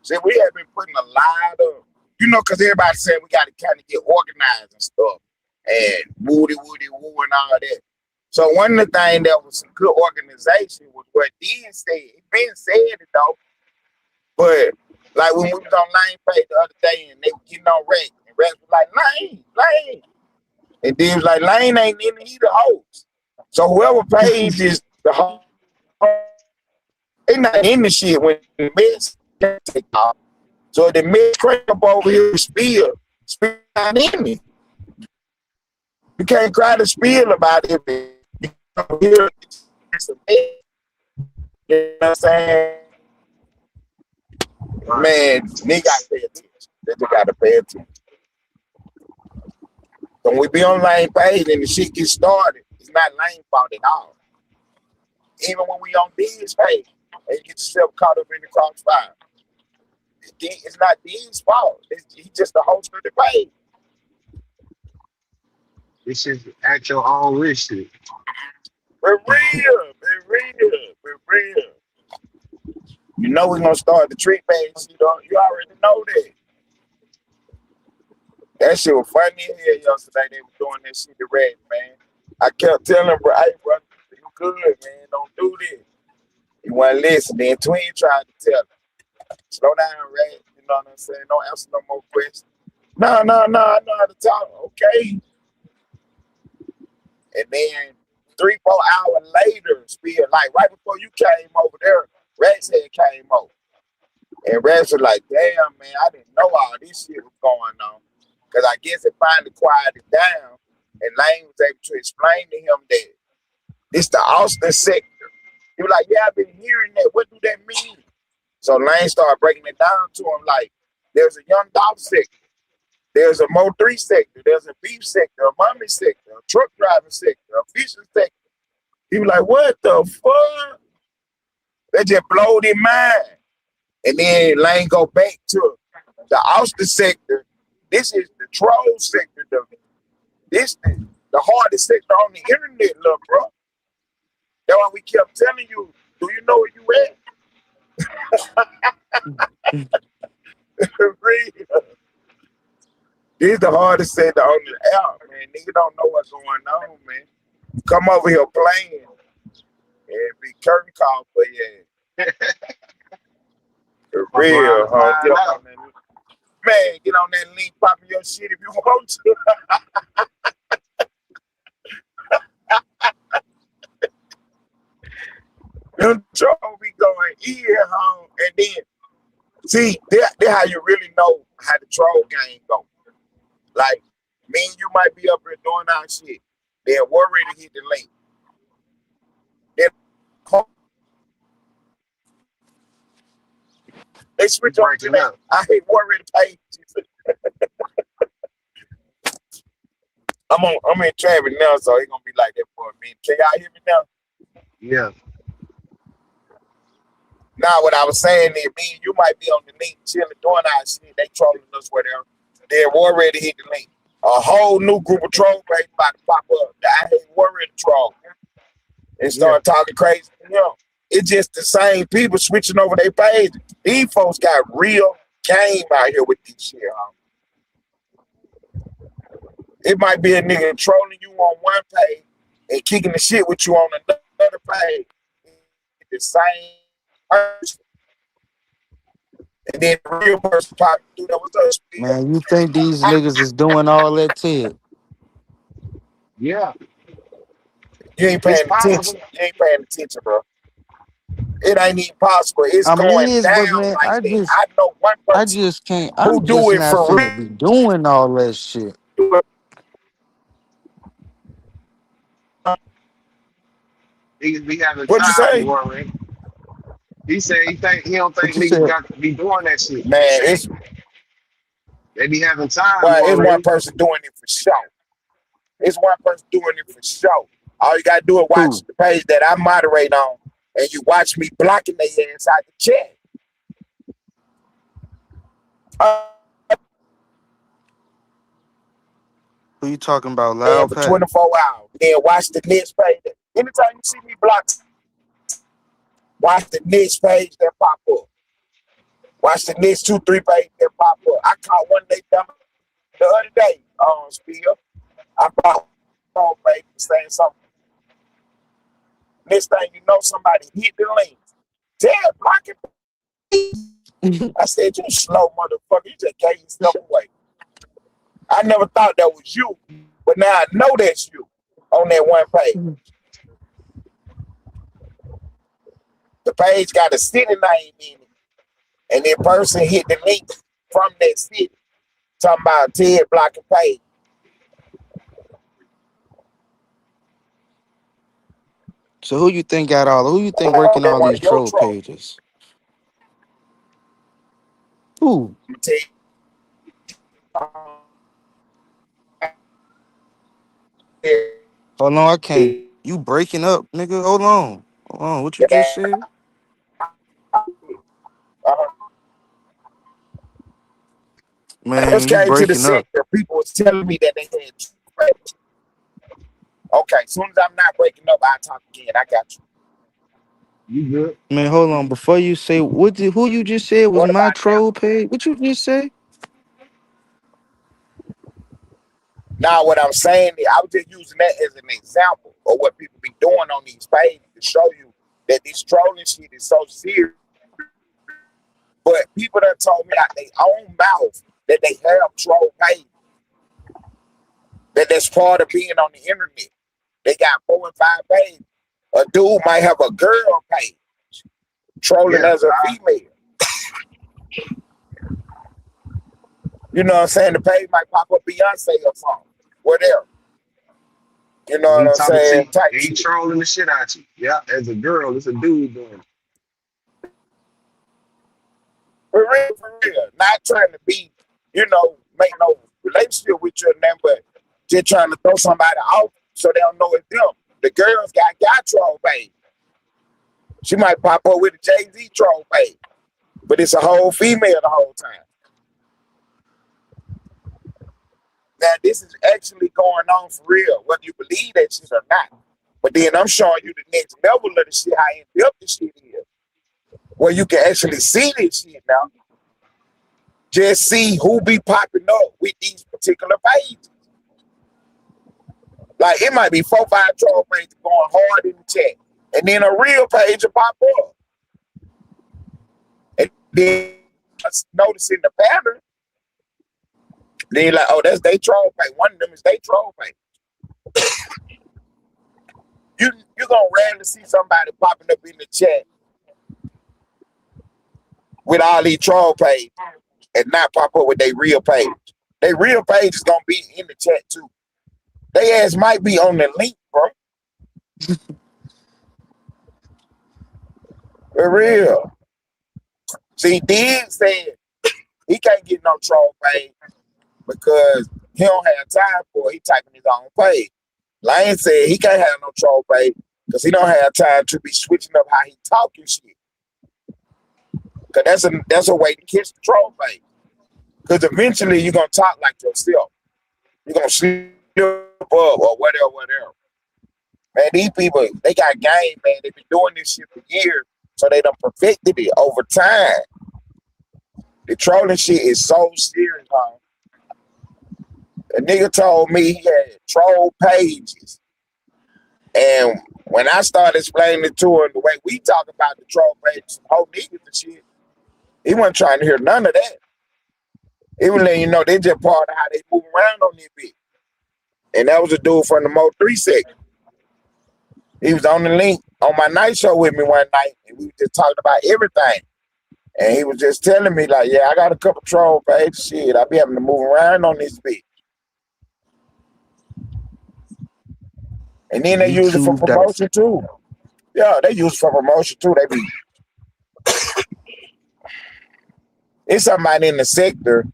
See, we have been putting a lot of, because everybody said we got to kind of get organized and stuff, and woody woo and all that. So one of the things that was some good organization was what Dean said. It been said it though, but like when we was on Lane Page the other day and they were getting on Rex, and Rex was like, Lane. And Dean was like, Lane ain't in the heat of hoes. So whoever page is the hoe, they not in the shit when the mess take off. So the mess crank up over here spill not in it. You can't cry to spill about it. You know, here, you know what I'm saying? Man, nigga gotta pay attention. They just gotta pay attention. When we be on Lane Page and the shit gets started, it's not Lane fault at all. Even when we on Dean's page and you get yourself caught up in the crossfire, it's not Dean's fault. He's just the host of the page. this is at your own risk. Be real. You know we're gonna start the trick page. You already know that. That shit was funny as hell yesterday. They were doing that shit to Red, man. I kept telling him, bro, hey, brother, you good, man. Don't do this. He wasn't listening. Then Twin tried to tell him, slow down, Red. You know what I'm saying? Don't answer no more questions. No, I know how to talk. Okay. And then 3-4 hours later, still like right before you came over there, Rex had came over. And Rex was like, damn, man, I didn't know all this shit was going on. Because I guess it finally quieted down. And Lane was able to explain to him that it's the Austin sector. He was like, yeah, I've been hearing that. What do that mean? So Lane started breaking it down to him like, there's a young dog sector. There's a Mo 3 sector. There's a beef sector, a mommy sector, a truck driving sector, a fishing sector. He was like, what the fuck? That just blowed his mind. And then Lane go back to the Austin sector. This is the troll sector. This is the hardest sector on the internet, little bro. That's why we kept telling you, do you know where you at? Real. This is the hardest sector on the app, man. Nigga don't know what's going on, man. Come over here playing and be curtain call for you. For real, huh? Man, get on that link, popping your shit if you want to. Them troll be going ear home, and then see that how you really know how the troll game go. Like me and you might be up here doing our shit. Then we're ready to hit the link. Then they switch on to that. I hate worried page. I'm in traffic now, so it's gonna be like that for a minute. Can y'all hear me now? Yeah. Now what I was saying is me and you might be on the link chilling doing our shit. They trolling us whatever. They're already hit the link. A whole new group of troll pages about to pop up. I hate worried troll. And start talking crazy. It's just the same people switching over their page. These folks got real game out here with this shit, huh? It might be a nigga trolling you on one page and kicking the shit with you on another page. The same person. And then the real person popping through there with us. Man, you think these niggas is doing all that to Yeah. You ain't paying attention. You ain't paying attention, bro. It ain't even possible. It's I mean, it going is, down but man, like that. I know one I person just can't. who I'm do just it not for finna be doing all that shit. real. Niggas be having What'd you time say? for it. He said he don't What think you niggas said? got to be doing that shit. Man, it's They be having time one already. person doing it for show. It's one person doing it for show. All you gotta do is watch Who? the page that I moderate on, and you watch me blocking their ass out the chat. Uh, Who you talking about? and Loud for Pack? 24 hours. Then watch the next page. Anytime you see me block, watch the next page that pop up. Watch the next 2, 3 pages that pop up. I caught one day dumb the other day on Spiel. I bought one page saying something. Next thing you know, somebody hit the link. Damn, block it. I said, you slow motherfucker. You just gave yourself away. I never thought that was you, but now I know that's you on that one page. The page got a city name in it, and that person hit the link from that city. Talking about Ted blocking page. So who you think got all? Who you think Oh, working that all one these of your troll trolls. pages? Who? I'm gonna tell Hold on, I can't. you. You breaking up, nigga? Hold on. Hold on. What you just said? I just Man, you came to the breaking up. sector. People was telling me that they had. Okay, as soon as I'm not breaking up, I'll talk again. I got you. You good? Man, hold on. Before you say who you just said was What my about now? troll page? What you just say? Now, what I'm saying is, I was just using that as an example of what people be doing on these pages to show you that this trolling shit is so serious. But people that told me out their own mouth that they have troll pages, that's part of being on the internet. They got 4 and 5 pages. A dude might have a girl page trolling Yeah. as a female. You know what I'm saying? The page might pop up Beyonce or something. Whatever. You know And what he I'm talking to saying? you. Type And he shit. trolling the shit out you. Yeah. As a girl, it's a dude doing it. For real. Not trying to be, make no relationship with you and them, but just trying to throw somebody off so they don't know it's them. The girls got troll page. She might pop up with a Jay-Z troll page, but it's a whole female the whole time. Now, this is actually going on for real, whether you believe that shit or not. But then I'm showing you the next level of the shit, how in depth the shit is, where you can actually see this shit now. Just see who be popping up with these particular pages. Like, it might be 4, 5 troll pages going hard in the chat, and then a real page will pop up. And then noticing the pattern, then you're like, oh, that's they troll page. One of them is they troll page. You're gonna rarely see somebody popping up in the chat with all these troll pages and not pop up with their real page. Their real page is gonna be in the chat too. They ass might be on the link, bro. For real. See, Dig said he can't get no troll page because he don't have time for it. He typing his own page. Lane said he can't have no troll page because he don't have time to be switching up how he talking shit. Cause that's a way to catch the troll page. Because eventually you're gonna talk like yourself. You're gonna slip up or whatever. Man, these people, they got game, man. They've been doing this shit for years, so they done perfected it over time. The trolling shit is so serious, man. A nigga told me he had troll pages. And when I started explaining it to him the way we talk about the troll pages, whole niggas and shit, he wasn't trying to hear none of that. He was letting you know they just part of how they move around on this bitch. And that was a dude from the Mo 3 section. He was on the link on my night show with me one night, and we just talked about everything. And he was just telling me, like, yeah, I got a couple troll pages. Shit, I be having to move around on this bitch. And then they You use it for tubed out. promotion too. Yeah, they use it for promotion too. They be it's somebody in the sector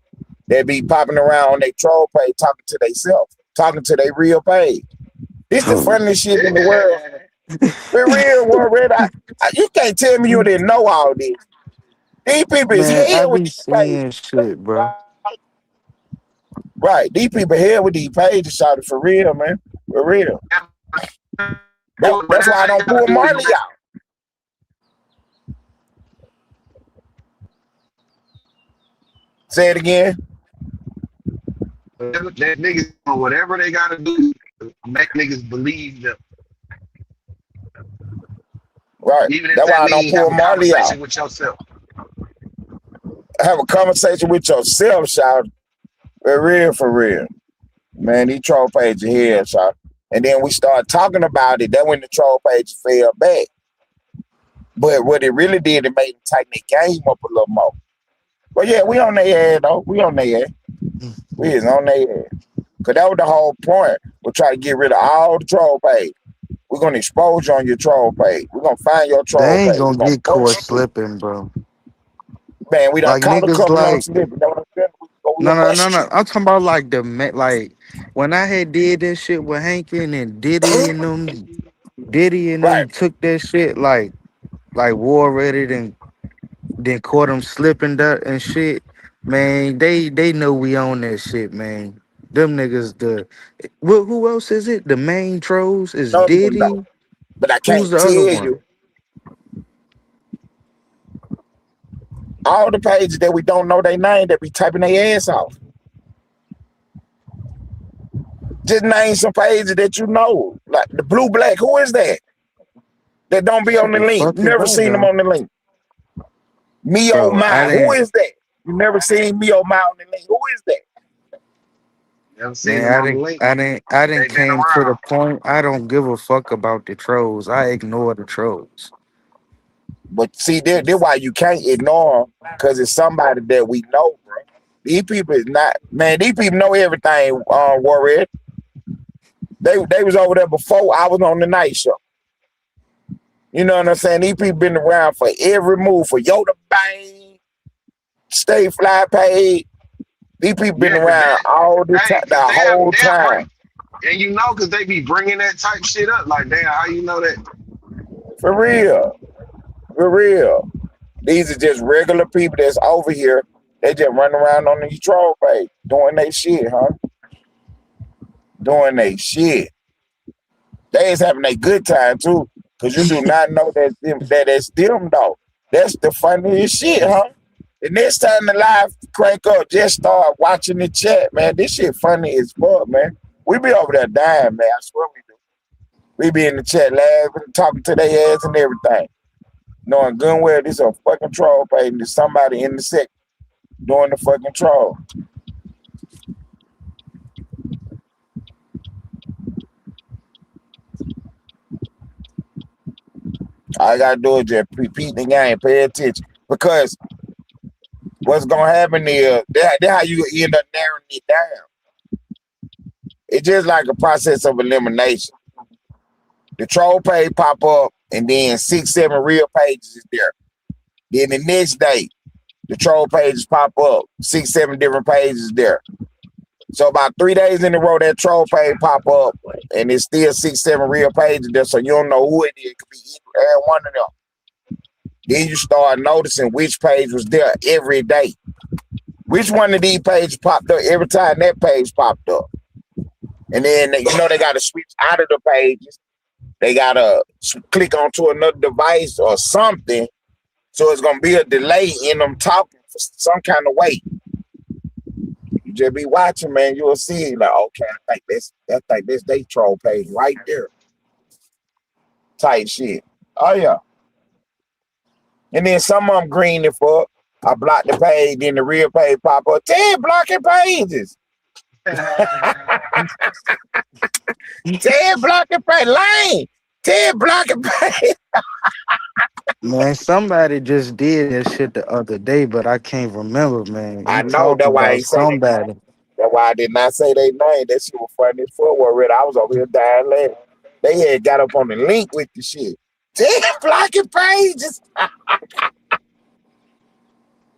that be popping around on their troll page talking to themselves, talking to their real page. This the Oh. funniest shit in the world. For real, Warren, you can't tell me you didn't know all this. These people is Man, I hell with be these pages, seeing shit, bro. right? Right. These people hell with these pages, shot for real, man. For real. That's Whatever why I they don't gotta pull do to Marley get out. Say it again. that niggas whatever they gotta do to make niggas believe them. Right. Even if That's why that I don't means have pull a Marley out. conversation with yourself. Have a conversation with yourself, shout. For real, for real. Man, these troll pages here, shout. And then we start talking about it. That when the troll page fell back. But what it really did, it made them tighten their game up a little more. But yeah, we on their ass though. We on their ass. We is on their ass. Cause that was the whole point. We'll try to get rid of all the troll page. We're gonna expose you on your troll page. We're gonna find your troll They ain't page. gonna We're gonna get caught bust you. slipping, bro. Man, we done Like caught a niggas couple on like slipping. That's what I'm saying. We no gonna no no bust no. you. I'm talking about like like when I had did this shit with Hankin and Diddy and Right. them took that shit like war ready and then caught them slipping that and shit. Man, they know we own that shit, man. Them niggas who else is it? The main trolls is No, no. Diddy. But I Who's can't the tell other one? you all the pages that we don't know their name that be typing their ass off. Just name some pages that you know. Like the blue black. Who is that? That don't be on the Shit, link. fuck if Never I seen them know. on the link. Me oh Bro, I my. Who didn't is that? You never seen me oh my on the link. Who is that? Never seen man, them on the link. I They didn't been came to the around. point. I don't give a fuck about the trolls. I ignore the trolls. But see, they're why you can't ignore them because it's somebody that we know, bro. These people is not man. These people know everything. Warrior. They was over there before I was on the night show. You know what I'm saying? These people been around for every move for Yoda Bang, Stay Fly Paid. These people been Yeah, cause around all the time, the whole they'll bring, time. and you know, cause they be bringing that type shit up. Like, damn, how you know that? For real, for real. These are just regular people that's over here. They just run around on the troll page doing they shit, huh? Doing they shit. They is having a good time too, cause you do not know that it's them though. That's the funniest shit, huh? The next time the live crank up, just start watching the chat, man. This shit funny as fuck, man. We be over there dying, man. I swear we do. We be in the chat laughing, talking to their ass and everything. Knowing good and well this is a fucking troll page and there's somebody in the sect doing the fucking troll. All I gotta do is just repeat the game, pay attention. Because what's gonna happen is that how you end up narrowing it down. It's just like a process of elimination. The troll page pop up, and then 6, 7 real pages is there. Then the next day, the troll pages pop up, 6, 7 different pages there. So about 3 days in a row, that troll page pop up, and it's still 6, 7 real pages there. So you don't know who it is. It could be either one of them. Then you start noticing which page was there every day. Which one of these pages popped up every time that page popped up. And then you know they got to switch out of the pages. They got to click onto another device or something. So it's going to be a delay in them talking for some kind of way. You just be watching, man. You'll see, like, okay, I think this they troll page right there. Type shit. Oh, yeah. And then some of them green it for. I block the page, then the real page pop up. 10 blocking pages. 10 blocking page. Lane. 10 blocking page. Man, somebody just did that shit the other day, but I can't remember, man. I He know talked that's why I about ain't say they. somebody. That's why I did not say their name. That shit was funny as fuck already. I was over here dying laughing. They had got up on the link with the shit. 10 blocking pages.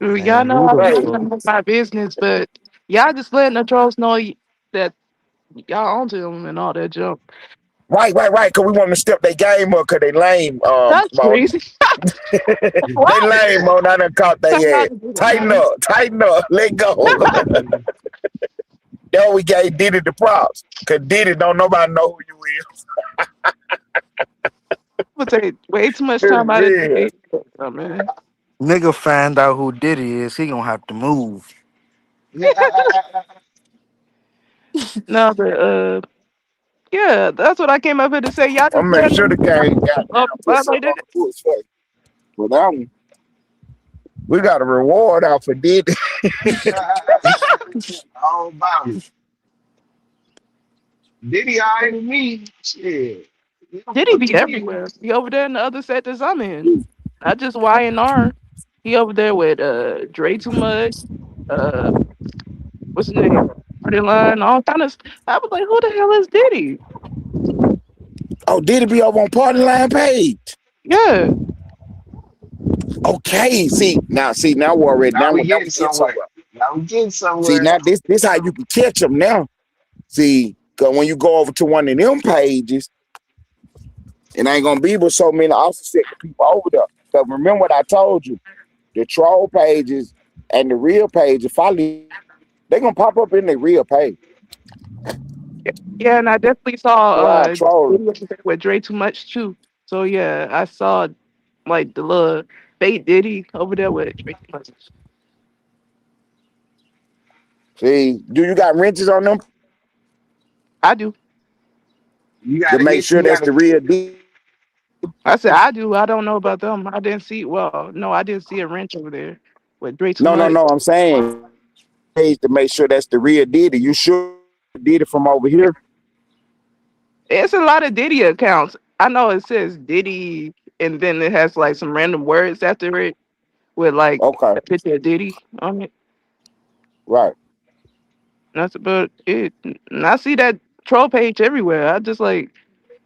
Y'all Man, know who I the be Right. fuck? minding my business, but y'all just letting the trolls know that y'all onto them and all that junk. Right. Cause we want to step their game up, cause they lame. That's Mona. crazy. They What? lame, Mona. I done caught Tell me they how head. to do it, Tighten man. up, let go. Then we gave Diddy the props, cause Diddy don't nobody know who you Would take way too much is. time out of the Yeah. day. Oh, man. Nigga find out who Diddy is, he gonna have to move. No, but yeah, that's what I came up here to say. Y'all I'm just make playing sure the game goddamn put like something on that. the books for you. But that one, we got a reward out for Diddy. All about it. Diddy all right to me. Shit. Yeah, Did he fuck be with Diddy. everywhere? He over there in the other sectors I'm in. Not just Y and R. He over there with Dre Too Much. Uh, what's his name? Party Line. All kind of. I was like, who the hell is Diddy? Oh, Diddy be over on Party Line page. Yeah. Okay, now we're already Now we now getting we get somewhere. somewhere. Now we getting See, somewhere. now this how you can catch them now. See, cause when you go over to one of them pages, it ain't gonna be with so many opposite sector people over there. But remember what I told you: the troll pages and the real page. If I leave, they gonna pop up in the real page. Yeah, and I definitely saw Around trolling. video with Dre Too Much too. So yeah, I saw like the little fake Diddy over there with Dre Too Much. See, do you got wrenches on them I do. You to gotta make hit. sure You that's gotta. the real deal? I said I do. I don't know about them. I didn't see. Well, no, I didn't see a wrench over there with Dre Too Much. No. I'm saying page to make sure that's the real Diddy. You sure did it from over here? It's a lot of Diddy accounts. I know it says Diddy, and then it has like some random words after it with like Okay, a picture of Diddy on it. right. That's about it. And I see that troll page everywhere. I just like,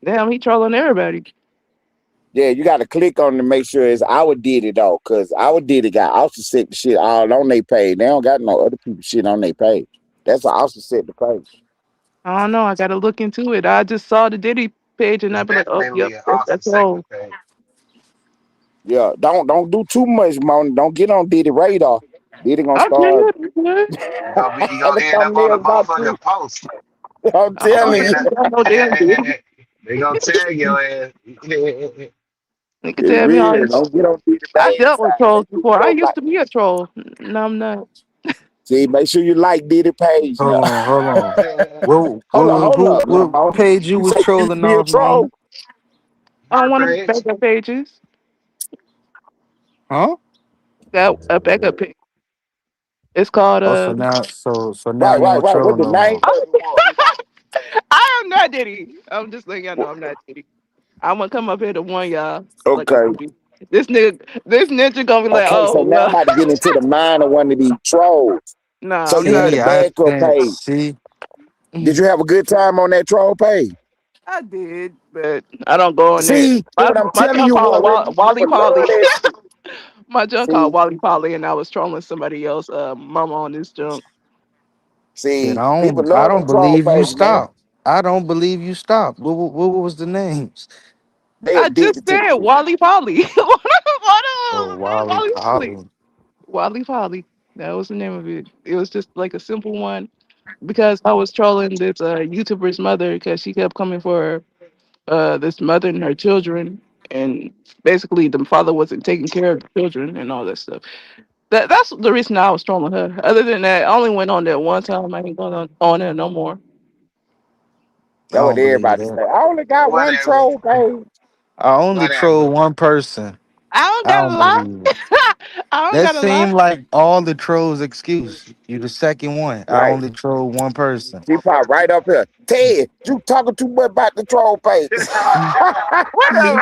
damn, he trolling everybody. Yeah, you got to click on to make sure it's our Diddy though, cause our Diddy got also set the shit all on their page. They don't got no other people shit on their page. That's what also set the page. I don't know. I gotta look into it. I just saw the Diddy page, and I It's be like, oh, definitely yep, an awesome that's sector all. page. Yeah, don't do too much, man. Don't get on Diddy radar. Diddy gonna Okay, start yeah, yeah. You and gonna the end up on the thumbnails about you. motherfucking post. I'm I don't Gonna know. telling end you. up. I no damn Diddy. They gonna tag your ass. You can It's tell me all real. this. Don't get on Diddy I bad dealt with side. Make trolls sure you before. I don't used like. to be a troll. No, I'm not. See, make sure you like Diddy page now. Hold on. Hold up, now, What Mona. page you You was say you used to trolling be a off, Mona? troll? On Her one of the page. backup pages. Huh? Got a backup page. It's called Oh, so now Right, you right, don't right. troll What the no name more. of it was? I am not Diddy. I'm just letting y'all know I'm not Diddy. I'm gonna come up here to warn y'all like I Okay. do. This ninja gonna be like, Okay, oh so now I'm well, about to get into the mind of one of these trolls. nah, So I'm you had not. a See, I backup think page. see. Did you have a good time on that troll page? I did, but I don't go on there. See what I'm My telling junk you, called Warren? You Wally would love Polly. that shit. My junk called See, Wally Polly, and I was trolling somebody else, mama on this junk. Shit, see, people I love them don't troll believe you pages, man. stopped. I don't believe you stopped. What was the names? They I just addicted to the said shit. Wally Polly. Oh, Wally Wally Polly. Polly. Wally Polly. That was the name of it. It was just like a simple one because I was trolling this YouTuber's mother because she kept coming for this mother and her children, and basically the father wasn't taking care of the children and all that stuff. That's the reason I was trolling her. Other than that, I only went on there one time. I ain't going on there no more. I That's what don't believe everybody say. that. I only got one Whatever. troll page. I only Whatever. troll one person. I don't I gotta don't lie. believe it. I don't That gotta lie. seemed like all the trolls' excuse. You the second one. I Right. only troll one person. She popped right up here. Ted, you talking too much about the troll page.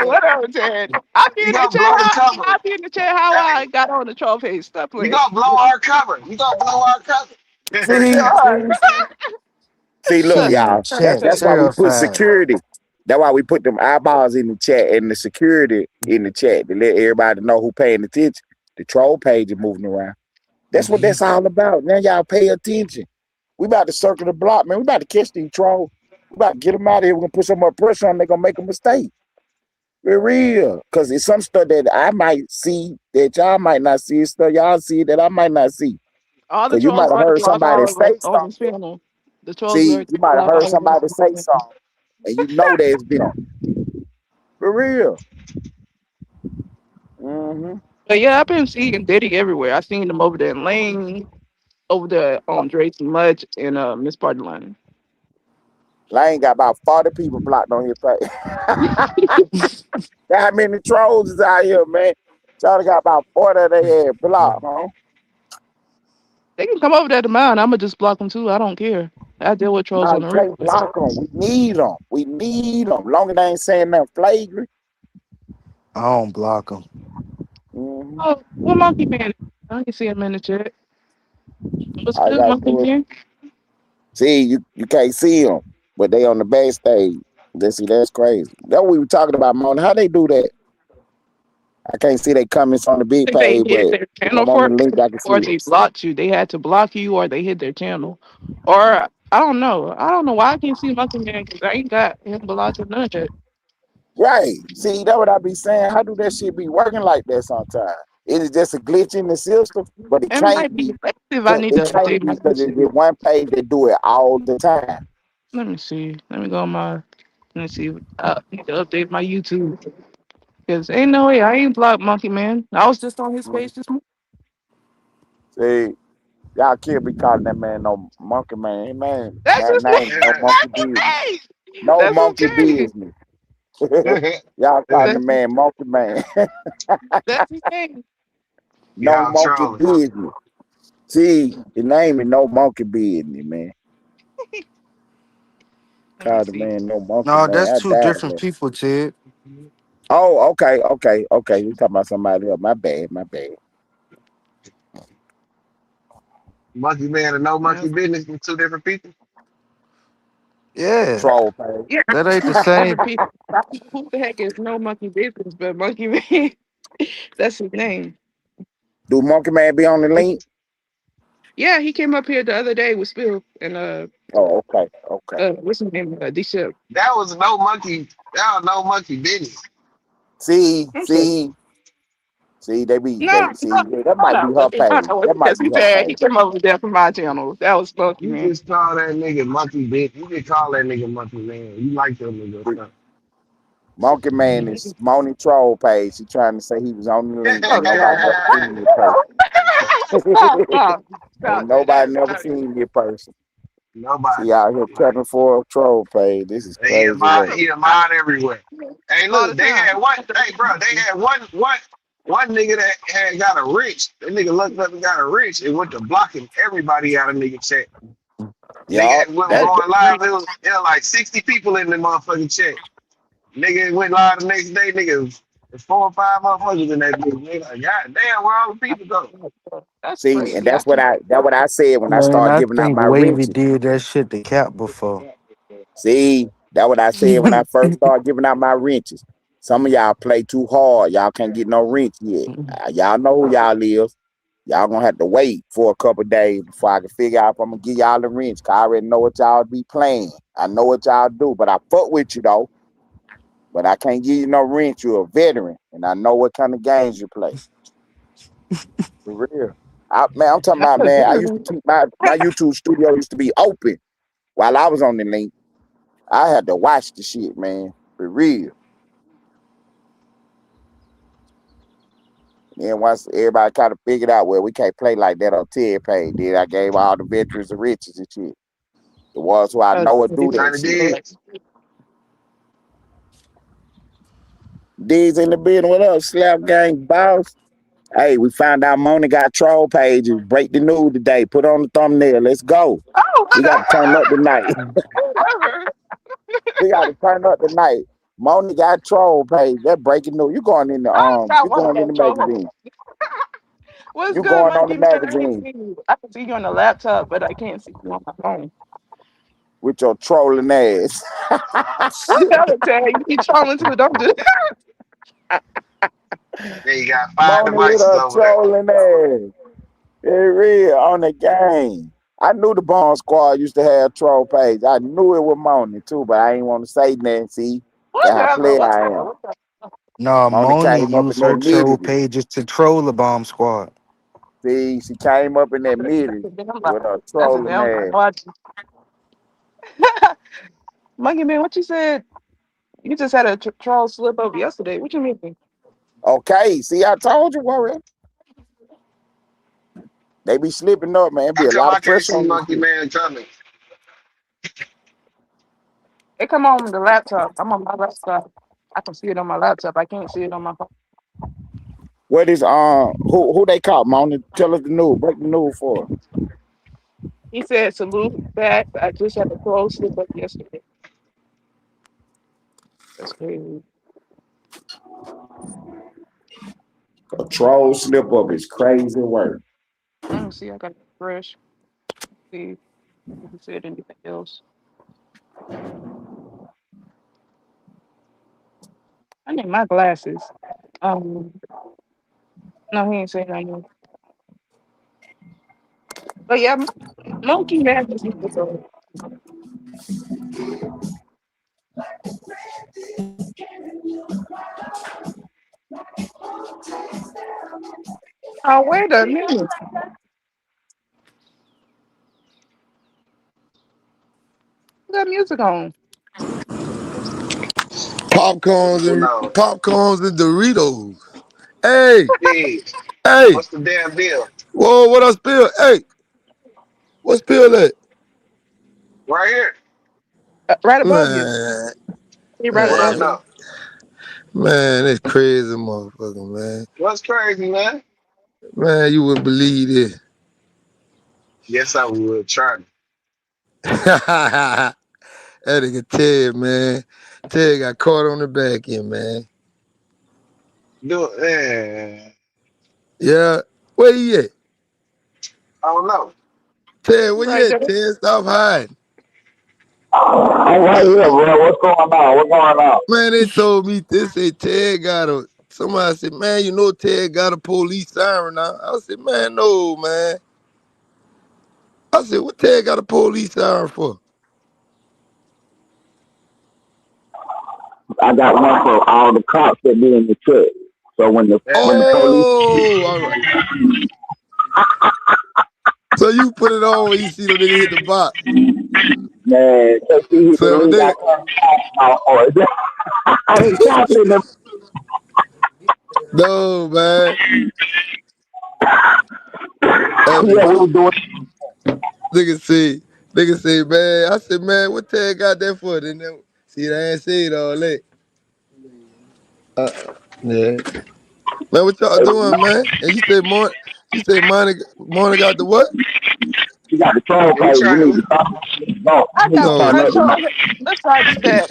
Whatever, Ted. I'll be You in the gonna chat. blow the cover. I'll be in the chat. How Hey, I got on the troll page. Stop you playing. gonna blow our cover. You gonna blow our cover. see, see, see, look, Shit, y'all. chat That's why we put terrified. security. That's why we put them eyeballs in the chat and the security in the chat to let everybody know who paying attention. The troll page is moving around. That's what that's all about. Now y'all pay attention. We about to circle the block, man. We about to catch these trolls. We about to get them out of here. We're gonna put some more pressure on. They're gonna make a mistake. For real, cause it's some stuff that I might see that y'all might not see. It's stuff y'all see that I might not see. All the Cause you trolls might have like to heard block somebody all of us say on something. this panel. The trolls See, like to you might have block heard all of us somebody on this say panel. something, and you know that's them. For real. Hmm. But yeah, I've been seeing Diddy everywhere. I seen him over there in Lane, over there on Drake's and Mudge, and Miss Party Line. Lane got about 40 people blocked on his page. How many trolls is out here, man? Charlie got about 40 of they had blocked, huh? They can come over there to mine. I'ma just block them too. I don't care. I deal with trolls No, on you the can't regular. block them. We need them. We need them. Long as they ain't saying nothing flagrant. I don't block them. Hmm. Oh, what monkey man? I can see him in the chat. What's All you good, gotta monkey do is man? see you can't see them, but they on the backstage. That's crazy. That's what we were talking about, Mona. How they do that? I can't see they comments on the big Think they page, hit but their if channel I'm on for the it, link, I can see or it. they blocked you. They had to block you, or they hit their channel, or I don't know. I don't know why I can't see monkey man because I ain't got him blocked or none of that. Right. See, that's what I be saying. How do that shit be working like that sometimes? It is just a glitch in the system, but it It can't might be be. effective. I 'Cause need it to can't update be my because it's YouTube. just one page that do it all the time. Let me see. Let me go on my. Let me see. I need to update my YouTube because ain't no way I ain't blocked monkey man. I was just on his Mhm. page this morning. See, y'all can't be calling that man no monkey man. Hey, man, That's that his name. name no monkey That's his business. name. No That's his monkey name. business. Y'all calling the That's man monkey man. that's his name. No Y'all monkey trolling. business. See, the name is no monkey business, man. Let me Call the see. man no monkey No, man. that's I two died different laughing. people, Ted. Oh, okay. We talking about somebody else. My bad. Monkey man and no Yeah. monkey business from two different people. Yeah, Troll page. Yeah. that ain't the Different same. people. Who the heck is no monkey business but monkey man? That's his name. Do monkey man be on the link? Yeah, he came up here the other day with Spill and Oh, okay. what's his name? D-Shep. That was no monkey. That was no monkey business. See, Okay. see, see. They No, see. no, Yeah, that might be her I page. know That might because be he her said he page. came over there from my channel. That was funky, You man. just call that nigga monkey bitch. You just call that nigga monkey man. You like them niggas or Monkey man is Moni troll page. She trying to say he was on the link. Oh, Ain't nobody never stop. seen this Stop, person. stop, Ain't stop that. nobody That's never not seen this person. Nobody. She out here prepping for a troll page. This is He a crazy mod, work. he a mod everywhere. Hey, all the look, they had time. one. Hey, bro, they had one nigga that had got a rich. That nigga looked up and got a rich and went to blocking everybody out of nigga chat. Y'all, Nigga went that going live. It was like 60 people in the motherfucking chat. Nigga went live the next day. Nigga, there's 4 or 5 motherfuckers in that bitch. Nigga, like, God damn, where all the people go? That's see, and crazy. I can't. that's what I said when I Man, started I giving out think my Wavy wrenches. did that shit to Cap before. See, that what I said when I first started giving out my wrenches. Some of y'all play too hard. Y'all can't get no wrench yet. Y'all know who y'all is. Y'all gonna have to wait for a couple days before I can figure out if I'm gonna give y'all the wrench. Cause I already know what y'all be playing. I know what y'all do, but I fuck with you though. But I can't give you no wrench. You're a veteran, and I know what kind of games you play. For real. Man, I'm talking Not about, a man. I used to veteran. keep my YouTube studio used to be open while I was on the link. I had to watch the shit, man. For real. Then once everybody kind of figured out, well, we can't play like that on Ted page. Then I gave all the veterans the riches and shit. The ones who I know would do that Johnny shit. Diggs. D's in the building. What up, Slap Gang boss? Hey, we found out Mona got troll pages. Break the news today. Put on the thumbnail. Let's go. Oh, We got to turn up tonight. whatever. We got to turn up tonight. Mona got troll page. That breaking news. You going in the I got you one of going in that the troll. magazine. What's You good, going on the monkey man? I can magazine see you. I can see you on the laptop, but I can't see you on my phone. with your trolling ass. I gotta tell you, you trolling too. Don't do Then you got 5 Mona with devices her over there. trolling ass. It's real on the game. I knew the Bone Squad used to have a troll page. I knew it was Moni too, but I ain't want to say nothing. See, that's how Whatever, player I whatever, am. whatever. No, Moni Moni came up in used her that troll midget. pages to troll the bomb squad. See, she came up in that That's midget a damn lie. with her That's a trolling damn lie. ass. Watch. Monkey man, what you said? You just had a troll slip up yesterday. What you mean? Okay, see, I told you, Warren. They be slipping up, man. How Be a come lot I of can't pressure see on this Monkey shit. Man coming? It come on the laptop. I'm on my laptop. I can see it on my laptop. I can't see it on my phone. What is who they caught, Moni? Tell us the news. Break the news for us. He said salute back. I just had a troll slip up yesterday. That's crazy. A troll slip up is crazy work. Let me see. I got it fresh. See if he said anything else. I need my glasses. No, he ain't saying nothing. But yeah, monkey man is episode. Oh, wait a minute. Put that music on. Well, no. Popcorns and Doritos. Hey, Hey, hey, what's the damn deal? whoa, what I spill? Hey, what spill at? Right here. Right above you. Man, He right What up, above man, you. though? man, it's crazy, motherfucker, man. What's crazy, man? Man, you wouldn't believe this. Yes, I would. Try me. That nigga Ted, man. Ted got caught on the back end, man. Do it. Yeah. Yeah, where he at? I don't know. Ted, He where right you at, there. Ted? Stop hiding. I'm right here, bro. What's going on? What's going on? Man, they told me this, say Ted got a, somebody said, man, you know Ted got a police siren now. I said, man, no, man. I said, what Ted got a police siren for? I got one for all the cops that be in the truck. So when the Yeah. police, Oh, all right. So you put it on when you see them nigga hit the box. man, so she hit the So if a lead, I nigga, can't stop my voice. I ain't stopping them. no, man. That Yeah, we nigga, was doing. nigga say, man. I said, man, what Ted got that for? Then see, I ain't say it all that. Uh, yeah. Man, what y'all doing, man? And you say Monica got the what? She got the troll We page. We need trying. to stop. No, I we need to know. No, turn I that told tonight. him. Let's try do that.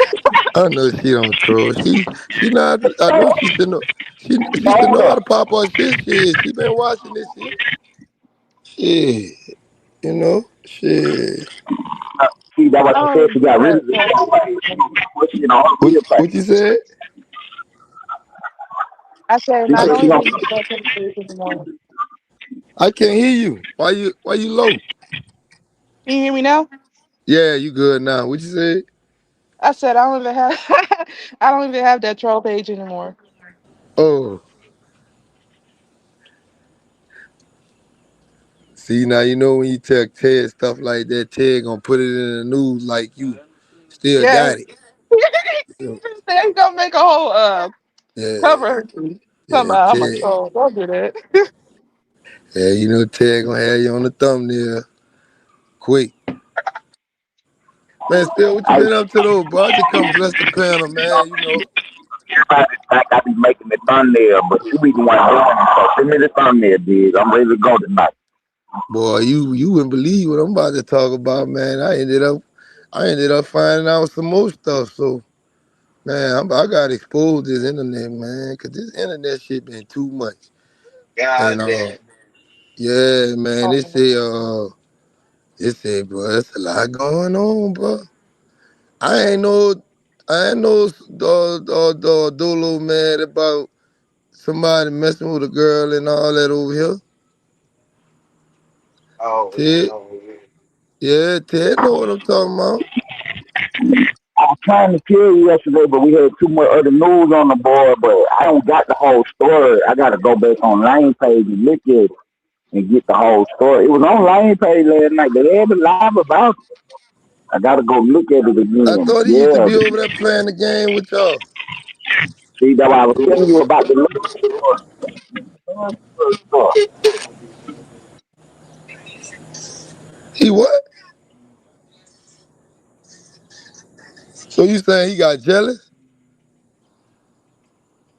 I know she don't troll. She not. I know she should know. She should Hold know how up. to pop her shit. Shit, she been watching this shit. Shit, you know. Shit. See, that what she said. Oh, She got rid yeah. of the troll page. She was pushing on her What real page. what you said? I said She not said she only gonna. did you start taking food in the morning. I can't hear you. Why you low? Can you hear me now? Yeah, you good now. What you say? I said I don't even have I don't even have that troll page anymore. Oh, see now you know when you tell Ted stuff like that, Ted gonna put it in the news like you still Yeah. got it. He said he's gonna make a whole Yeah, cover. yeah, Somehow I'm a Ted. troll. Don't do that. Yeah, you know Ted gonna have you on the thumbnail quick. Man, still, what you I been up to though, bro? I just come bless the panel, man. You know, everybody think I be making the thumbnail, but you be the one doing it. So send me the thumbnail, dude. I'm ready to go tonight. boy, you wouldn't believe what I'm about to talk about, man. I ended up finding out some more stuff. So, man, I got exposed this internet, man, cause this internet shit been too much. And God damn. yeah, man, Oh, it say, bro, there's a lot going on, bro. I ain't know, I ain't know Dolo mad about somebody messing with a girl and all that over here. Oh, Ted, no. Yeah, Ted know what I'm talking about. I was trying to kill you yesterday, but we had too much other news on the board. But I don't got the whole story. I got to go back on Lane page and look at it and get the whole story. It was on Lane page last night. They had it live about it. I got to go look at it I again. thought he used to Yeah. be over there playing the game with y'all. See, that I was telling you about the story. He what? So you saying he got jealous?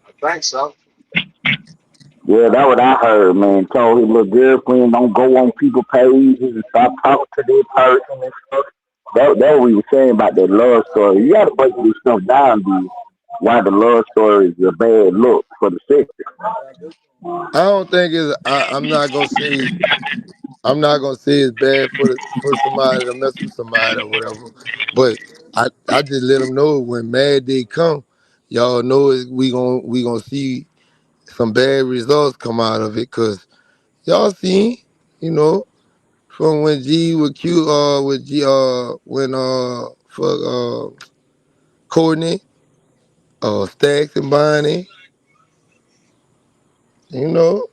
I think so. Yeah, that's what I heard, man. Told his little girlfriend don't go on people's pages and stop talking to this person and stuff. That what we were saying about that love story. You gotta break this stuff down, dude. Why the love story is a bad look for the sex. I don't think it's. I'm not gonna say. I'm not gonna say it's bad for somebody to mess with somebody or whatever. But I just let them know when Mad Day come, y'all know we gonna see some bad results come out of it. Cause y'all seen, you know, from when G with Q with G when fuck Courtney, Stacks and Bonnie, you know,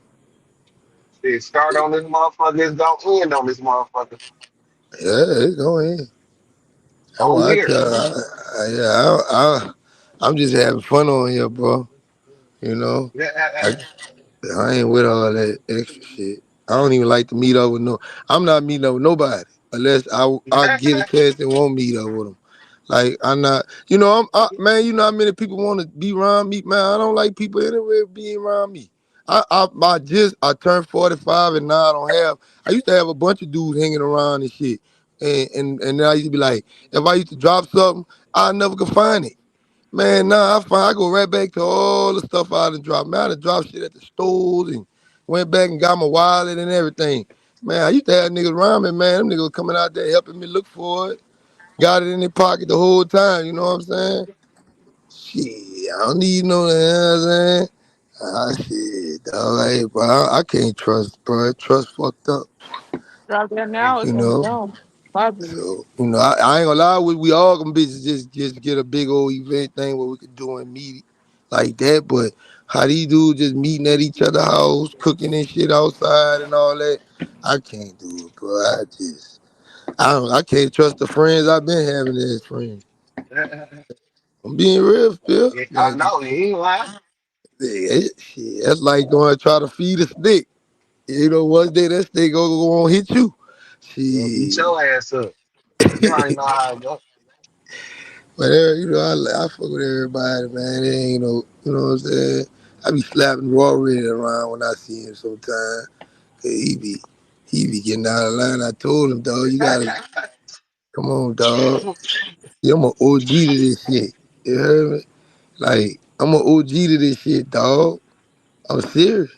It start on this motherfucker, it's gonna end on this motherfucker. yeah, it's going in. That's On why I here. tell yeah, I'm just having fun on here, bro. You know, I, I ain't with all that extra shit. I don't even like to meet up with no. I'm not meeting up with nobody unless I get a chance and won't meet up with them. Like I'm not, you know, man. You know how many people want to be around me, man. I don't like people anywhere being around me. I turned 45 and now I don't have. I used to have a bunch of dudes hanging around and shit, and then I used to be like, if I used to drop something, I never could find it. Man, nah, I go right back to all the stuff I done dropped. Man, I done dropped shit at the stores and went back and got my wallet and everything. Man, I used to have niggas around me, man. Them niggas coming out there helping me look for it. Got it in their pocket the whole time, you know what I'm saying? Shit, I don't need no, you know what I'm saying? Ah, shit, dog. Hey, bro, I can't trust, bro. Trust fucked up, Out there now, you it's on know? film. Probably. So, you know, I ain't gonna lie, we all gonna bitches just get a big old event thing where we could do and meet like that. But how these dudes just meeting at each other house, cooking and shit outside and all that, I can't do it, bro. I can't trust the friends I've been having as friends. I'm being real, Phil. Yeah, I Like, know, he ain't lying. shit, that's like going to try to feed a stick. You know, one day that stick gonna hit you. Gonna beat Shit. your ass up. You ain't know how it go. But you know, I fuck with everybody, man. It ain't no, you know what I'm saying. I be slapping Rory around when I see him sometimes. 'Cause he be getting out of line. I told him, dog, you gotta come on, dog. See, I'm an OG to this shit. You heard me? Like I'm an OG to this shit, dog. I'm serious.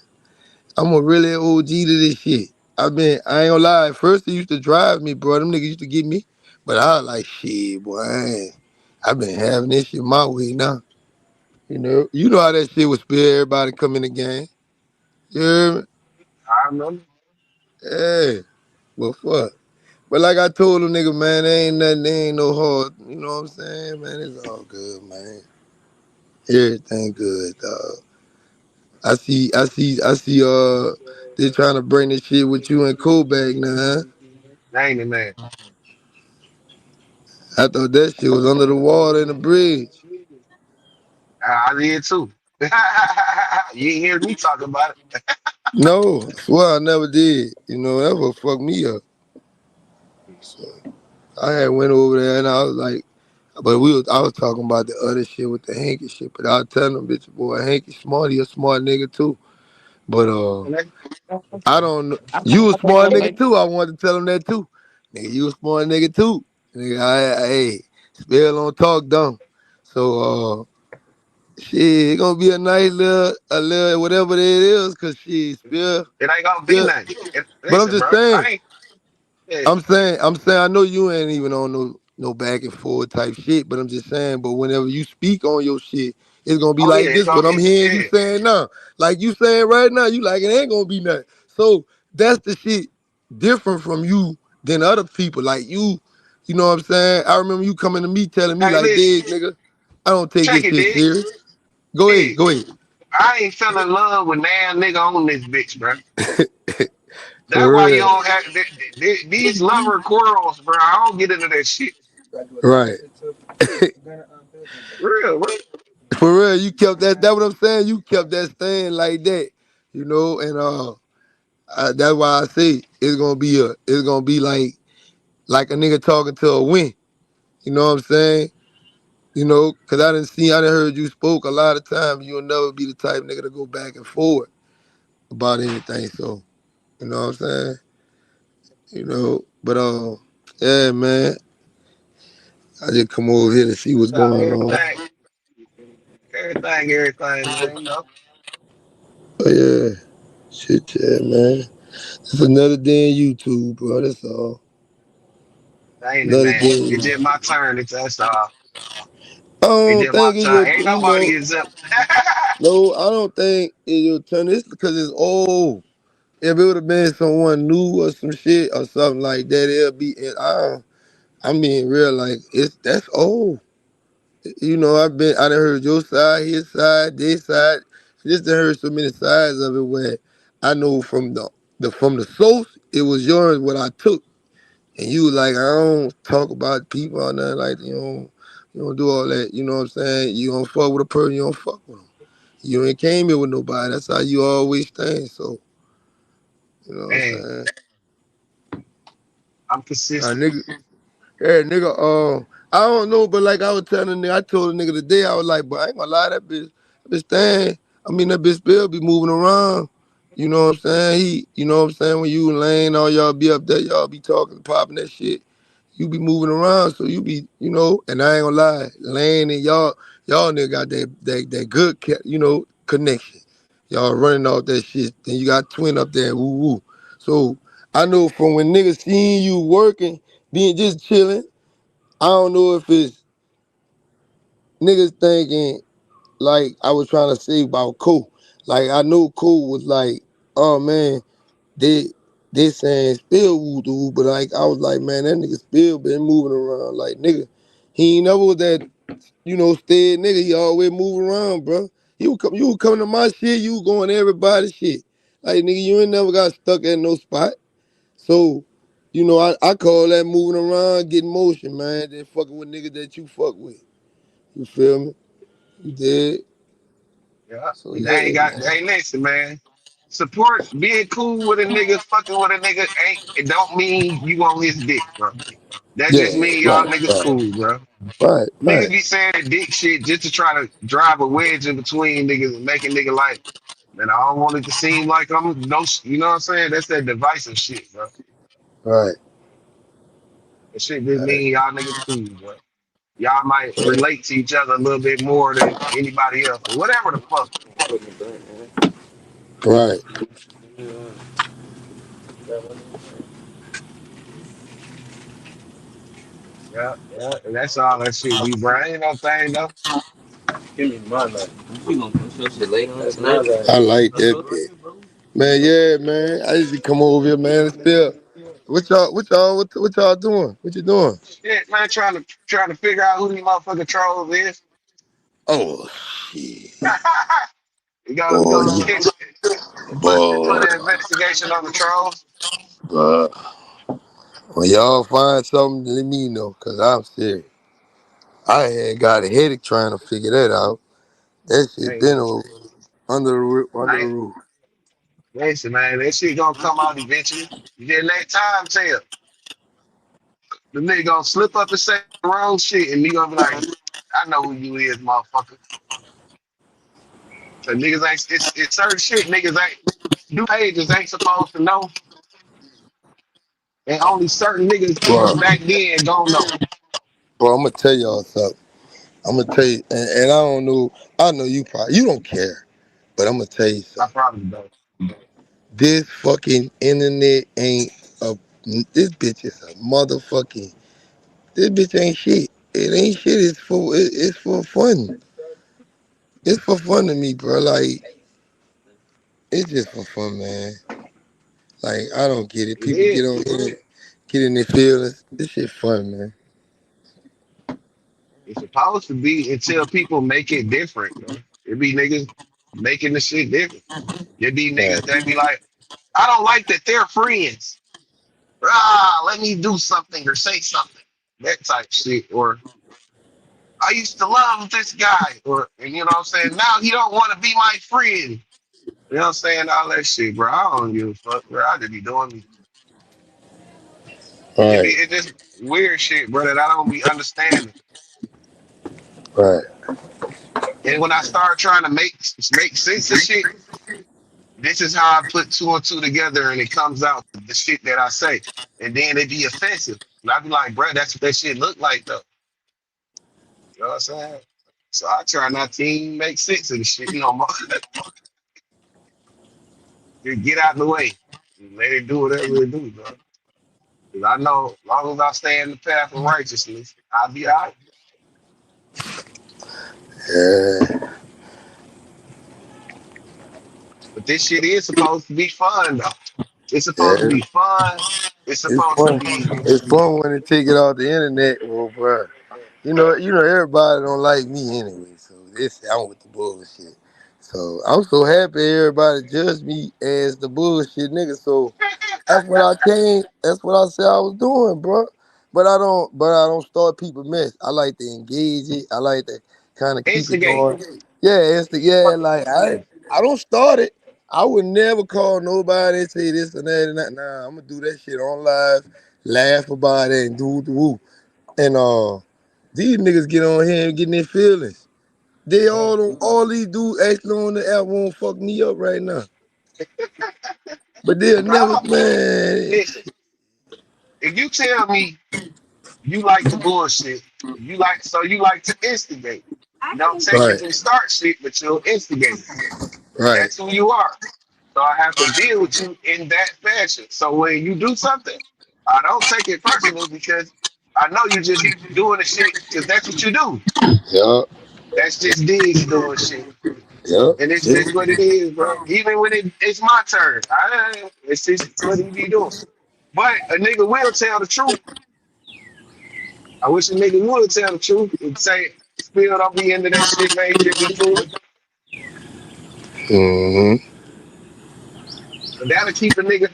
I'm a really OG to this shit. I ain't gonna lie. At first, it used to drive me, bro. Them niggas used to get me, but I was like, shit, boy. I've been having this shit my way now. You know how that shit would spare everybody come in the game. You hear me? I remember. Yeah. Well, fuck. But like I told them nigga, man, there ain't nothing, there ain't no hard. You know what I'm saying, man? It's all good, man. Everything good, dog. I see. They trying to bring this shit with you and Cole back now, huh? Ain't it, man? I thought that shit was under the water in the bridge. I did too. You ain't hear me talking about it. No, I swear I never did. You know, that what fucked me up. So I had went over there and I was like, but I was talking about the other shit with the Hanky shit. But I was telling them, bitch, boy, Hanky smart, he a smart nigga too. But I don't know. I You a found out smart nigga like too. I wanted to tell him that tii. Nigga, you a smart nigga too. Nigga, hey, spell on talk dumb. So shit, it gonna be a nice little whatever it is, cause she It ain't gonna be still. nothing. But I'm Listen, just bro. saying. I ain't. Yeah. I'm saying, I know you ain't even on no back and forth type shit, but I'm just saying, but whenever you speak on your shit, it's gonna be Oh yeah, like it's this. gonna What I'm be. hearing you Yeah. saying now, like you saying right now, you like it ain't gonna be nothing. So that's the shit different from you than other people. Like you know what I'm saying? I remember you coming to me telling me Hey, like, listen, dig, nigga, I don't take check this it, shit dig. serious. Go ahead, Dig. go ahead. I ain't fell in love with damn nigga on this bitch, bro. That's For why you real. don't have these lover quarrels, bro. I don't get into that shit. Right. Real, bro. For real, you kept that what I'm saying? You kept that stand like that. You know, and that's why I say it's gonna be like a nigga talking to a win. You know what I'm saying? You know, cause I done heard you spoke a lot of times. You'll never be the type nigga to go back and forward about anything. So, you know what I'm saying? You know, but yeah, man. I just come over here to see what's Nah, going on. everything, man. You know, Oh yeah, shit, yeah, man. It's another day in YouTube, bro. That's all. ain't it, Another man? day. It's just my turn. That's I It's don't just my think it's turn. your, Ain't you nobody know. exempt. No, I don't think it's your turn. It's because it's old. If it would have been someone new or some shit or something like that, it'll be. I'm being real, like that's old. You know, I done heard your side, his side, this side. Just done heard so many sides of it where I know from the source, it was yours what I took. And you was like, I don't talk about people or nothing like that. You don't do all that. You know what I'm saying? You don't fuck with a person, you don't fuck with them. You ain't came here with nobody. That's how you always stand. So, you know what I'm Man, saying? I'm consistent. Nigga, yeah, nigga, I don't know, but like I was telling the nigga, I told the nigga today, I was like, but I ain't gonna lie, that bitch thing, that bitch Bill be moving around. You know what I'm saying? You know what I'm saying? When you and Lane, all y'all be up there, y'all be talking, popping that shit. You be moving around, so you be, and I ain't gonna lie, Lane and y'all nigga got that good, connection. Y'all running off that shit. Then you got Twin up there, woo woo. So I know from when niggas seeing you working, being just chilling, I don't know if it's niggas thinking like I was trying to say about Cole. Like I know Cole was like, oh man, they they saying Spill woo woo, but like I was like, man, that nigga Spill been moving around. Like nigga, he ain't never was that, steady nigga. He always moving around, bro. You was coming to my shit, you was going to everybody's shit. Like nigga, you ain't never got stuck at no spot. So, I call that moving around, getting motion, man. Then fucking with niggas that you fuck with. You feel me? You did. Yeah. So They yeah, ain't got. man. Hey, listen, man. Support being cool with a nigga, fucking with a nigga ain't. It don't mean you on his dick, bro. That just Yeah, mean y'all right, niggas right, cool, bro. right, Niggas right, be saying that dick shit just to try to drive a wedge in between niggas and make a nigga like, man, I don't want it to seem like I'm no, you know what I'm saying? That's that divisive shit, bro. right, That shit just right, mean y'all niggas cool, bro. Y'all might relate to each other a little bit more than anybody else, or whatever the fuck. right. Yeah, yeah. And that's all that shit be, bro. Ain't no thing though. Give me my life. We gonna put some shit later on tonight. I like that bit. Man, yeah, man. I usually come over here, man. It's still. What y'all doing? What you doing? Shit, man, trying to figure out who these motherfucking trolls is. Oh shit. You gotta Boy, go catch put boy, an investigation on the trolls. boy. When y'all find something, let me know, cause I'm serious. I had got a headache trying to figure that out. That shit Hey, been over under the I, roof. listen, man, that shit gonna come out eventually. You just let time tell. The nigga gonna slip up and say the wrong shit, and you gonna be like, I know who you is, motherfucker. So niggas ain't it's certain shit niggas ain't new pages ain't supposed to know, and only certain niggas Bro, back then don't know. I'm gonna tell y'all something. I'm gonna tell you, and I don't know. I know you don't care, but I'm gonna tell you I something. probably don't. This fucking internet ain't a. This bitch is a motherfucking. This bitch ain't shit. It ain't shit. It's for fun. It's for fun to me, bro. Like it's just for fun, man. Like I don't get it. It People get is. on here. get in their feelings. This shit fun, man. It's supposed to be until people make it different, bro. It be niggas making the shit different. It be niggas Right, that be like, I don't like that they're friends. Ah, let me do something or say something. That type shit. Or I used to love this guy. Or and you know what I'm saying? Now he don't want to be my friend. You know what I'm saying? All that shit, bro. I don't give a fuck, bro. I just be doing me. right, It just weird shit, bro, that I don't be understanding. right. And when I start trying to make sense of shit, this is how I put two and two together and it comes out the shit that I say. And then it be offensive. And I be like, bro, that's what that shit look like though. You know what I'm saying? So I try not to even make sense of the shit, you know, just get out of the way and let it do whatever it do, bro. Cause I know as long as I stay in the path of righteousness, I'll be all right. Yeah, But this shit is supposed to be fun though. It's supposed to yeah. be fun. It's It's supposed to fun. be It's fun when they take it off the internet, well, bro. Everybody don't like me anyway. So this, I'm with the bullshit. So I'm so happy everybody judge me as the bullshit nigga. So that's what I came. That's what I said I was doing, bro. But I don't. But I don't start people mess. I like to engage it. I like to kind of keep it instigate. going. Yeah, it's the yeah. Like I don't start it. I would never call nobody and say this and that and that. Nah, I'm gonna do that shit on live, laugh about it, and do the woo. And these niggas get on here and getting their feelings. They all don't. All these dudes actually on the app won't fuck me up right now. But they'll never, Bro, man. listen, if you tell me you like the bullshit, you like to instigate. You don't Right, technically start shit, but you'll instigate it. right. That's who you are. So I have to deal with you in that fashion. So when you do something, I don't take it personal because I know you just doing the shit because that's what you do. Yup, That's just Diggs doing shit. yup. And it's just what it is, bro. Even when it's my turn, it's just what he be doing. But a nigga will tell the truth. I wish a nigga would tell the truth and say, "Spill, don't be into that shit, man. Just be cool." Mm-hmm. And that'll keep a nigga.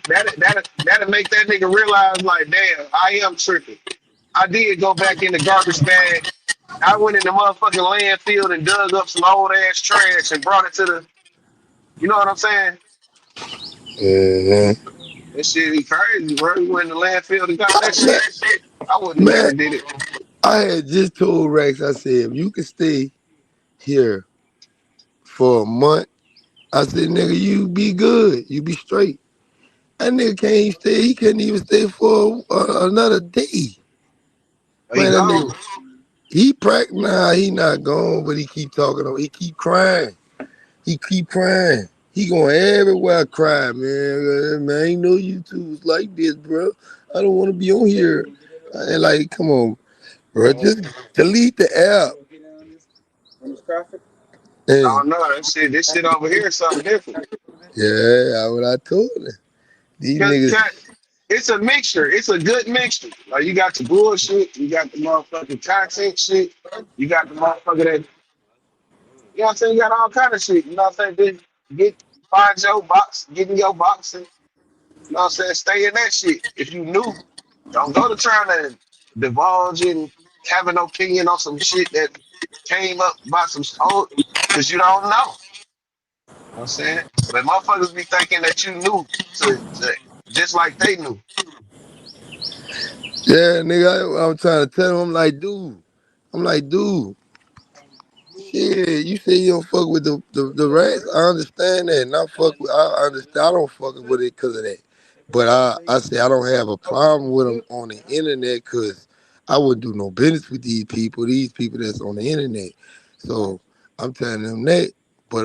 That'll make that nigga realize, like, damn, I am tripping. I did go back in the garbage bag. I went in the motherfucking landfill and dug up some old ass trash and brought it to the. You know what I'm saying? Mm-hmm. That shit be crazy, bro. You went in the landfill and got that shit. I wouldn't have Man, never did it. I had just told Rex, I said, if you can stay here for a month, I said, nigga, you be good. You be straight. That nigga can't even stay. He couldn't even stay for another day. Are you Man, that gone? nigga, he pregnant. Nah, he not gone, but he keep talking. He keep crying. He keep crying. He going everywhere crying, man. Man, I ain't know you two was like this, bro. I don't want to be on here. And like, come on, bro. Just delete the app. I And don't know. That shit. This shit over here is something different. yeah, that's what I told him. These niggas, Cause it's a mixture. It's a good mixture. Like you got the bullshit, you got the motherfucking content shit, you got the motherfucker that you know what I'm saying. You got all kind of shit. You know what I'm saying. Find your box, get in your box, and you know what I'm saying. Stay in that shit. If you new, don't go to trying to divulge and have an opinion on some shit that came up by some old, because you don't know. You know what I'm saying. But motherfuckers be thinking that you knew to just like they knew. yeah, nigga. I'm trying to tell him. I'm like, dude. Shit, you say you don't fuck with the rats. I understand that, and I understand. I don't fuck with it because of that. But I say I don't have a problem with them on the internet because I wouldn't do no business with these people. These people that's on the internet. So I'm telling them that. But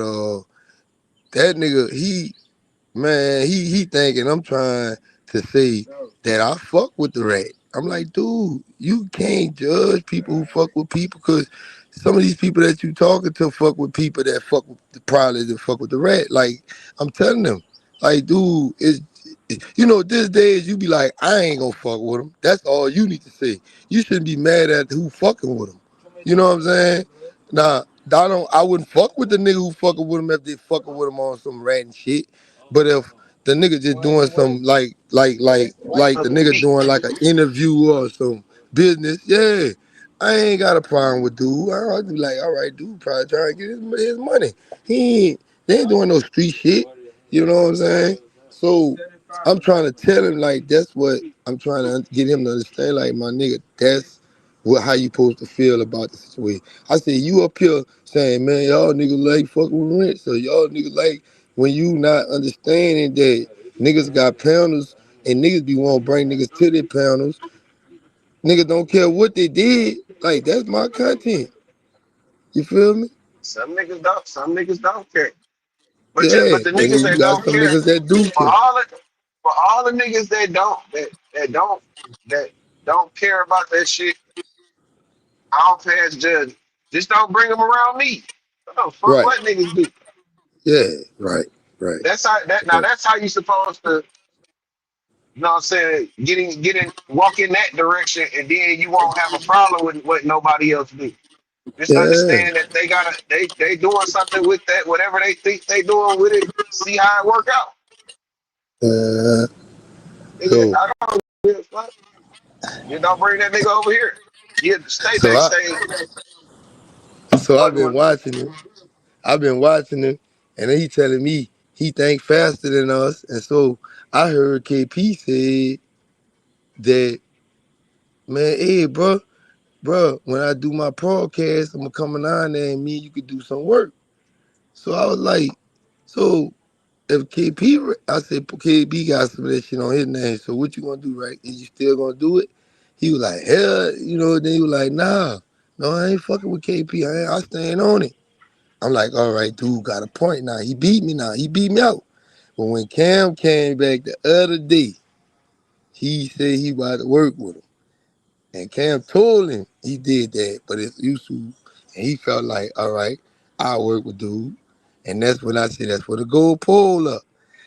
that nigga, he thinking I'm trying to say that I fuck with the rat. I'm like, dude, you can't judge people who fuck with people because some of these people that you talking to fuck with people that fuck with probably that fuck with the rat. Like I'm telling them, like, dude, it's This days you be like, I ain't gonna fuck with him. That's all you need to say. You shouldn't be mad at who fucking with him. You know what I'm saying? Nah, I wouldn't fuck with the nigga who fucking with him if they fucking with him on some rat and shit. But if the nigga just doing some like the nigga doing like an interview or some business, yeah, I ain't got a problem with dude. I'll be like, all right, dude, probably trying to get his money. They ain't doing no street shit. You know what I'm saying? So I'm trying to tell him like that's what I'm trying to get him to understand. Like my nigga, that's how you supposed to feel about the situation. I said you up here saying, man, y'all niggas like fucking with rent, so y'all niggas like when you not understanding that niggas got pounders and niggas be want to bring niggas to their pounders. Niggas don't care what they did. Like that's my content. You feel me? Some niggas don't. Some niggas don't care. Yeah, But the and niggas then you that got don't some care, niggas that do for care. all the for all the niggas that don't care about that shit, I don't pass judge. Just don't bring them around me. I don't fuck Right. what niggas do. Yeah. Right. Right. Right. That's how you supposed to, you know what I'm saying, walk in that direction and then you won't have a problem with what nobody else do. Just Yeah. understand that they doing something with that, whatever they think they doing with it, see how it work out. Uh, Nigga, so I don't give a fuck. You don't bring that nigga over here. Yeah, the state so they I say so I've been what watching him. I've been watching him, and then he telling me he think faster than us, and so I heard KP say that, man, hey, bro, when I do my podcast, I'm gonna come on there and me and you could do some work. So I was like, so if I said KP got some of that shit on his name. So what you gonna do, right? Is you still gonna do it? He was like, hell, then he was like, nah, no, I ain't fucking with KP. I stand on it. I'm like, all right, dude got a point now. He beat me now. He beat me out. But when Cam came back the other day, he said he about to work with him. And Cam told him he did that, but it's Yusuf. And he felt like, all right, I'll work with dude. And that's when I said, that's for the gold pole up.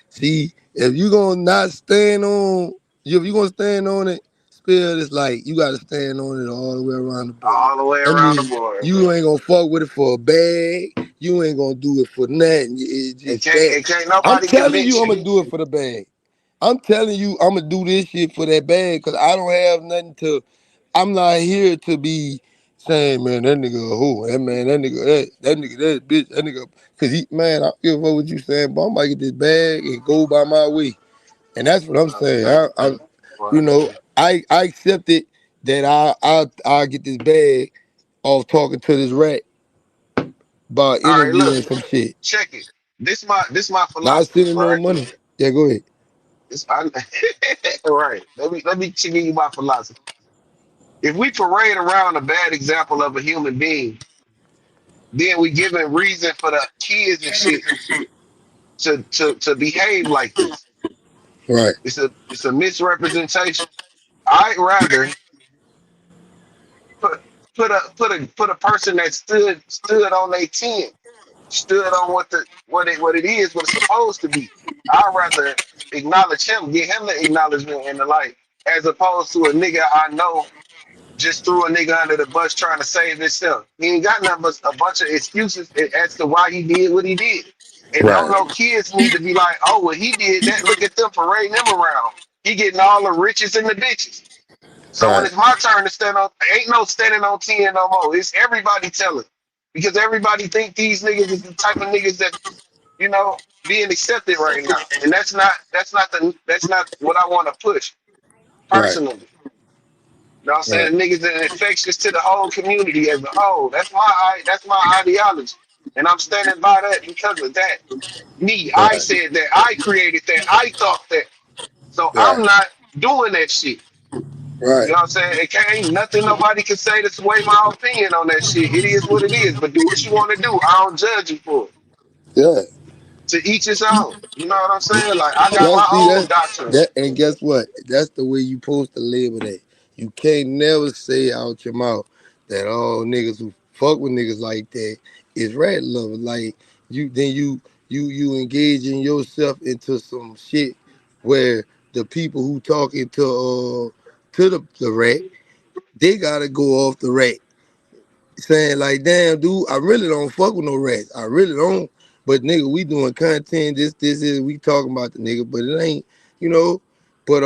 See, if you gonna not stand on, if you gonna stand on it, Spill, it's like you gotta stand on it all the way around the board. all the way That around the means board, you bro. ain't gonna fuck with it for a bag. You ain't gonna do it for nothing. It's just that. It can't I'm nobody telling convince you, I'm you. gonna do it for the bag. I'm telling you, I'm gonna do this shit for that bag because I don't have nothing to. I'm not here to be saying, man, that nigga a hoe. That nigga that nigga that bitch, that nigga. Cause man, I don't give a fuck what you saying, but I'm about to get this bag and go by my way. And that's what I'm saying. I accepted that I get this bag off talking to this rat about All right, look, interviewing some shit. check it. This my Not philosophy, sending no right? money. Yeah, go ahead. All right. Let me give you my philosophy. If we parade around a bad example of a human being, then we giving reason for the kids and shit to behave like this. Right, It's a misrepresentation. I'd rather put put a person that stood on their 10, stood on what it's supposed to be. I'd rather acknowledge him, give him the acknowledgement and the like, as opposed to a nigga I know just threw a nigga under the bus trying to save himself. He ain't got nothing but a bunch of excuses as to why he did what he did. And don't right, know kids need to be like, oh, well, he did that. Look at them parading him around. He getting all the riches and the bitches. So when right, it's my turn to stand on, ain't no standing on 10 no more. It's everybody telling. Because everybody think these niggas is the type of niggas that, being accepted right now. And that's not what I want to push right, personally. You know what I'm right, saying? The niggas that infectious to the whole community as a whole. That's my ideology. And I'm standing by that because of that. Me, I right, said that. I created that. I thought that. So right, I'm not doing that shit. You right, know what I'm saying? It ain't nothing nobody can say to sway my opinion on that shit. It is what it is. But do what you want to do. I don't judge you for it. yeah. To each his own. You know what I'm saying? Like I got That my see own that doctrine. that and guess what? That's the way you supposed to label that. You can't never say out your mouth that all niggas who fuck with niggas like that is rat lovers. Like you then you engage in yourself into some shit where the people who talking to the rat, they gotta go off the rat. Saying like, damn, dude, I really don't fuck with no rats. I really don't. But nigga, we doing content. This is we talking about the nigga, but it ain't, you know. But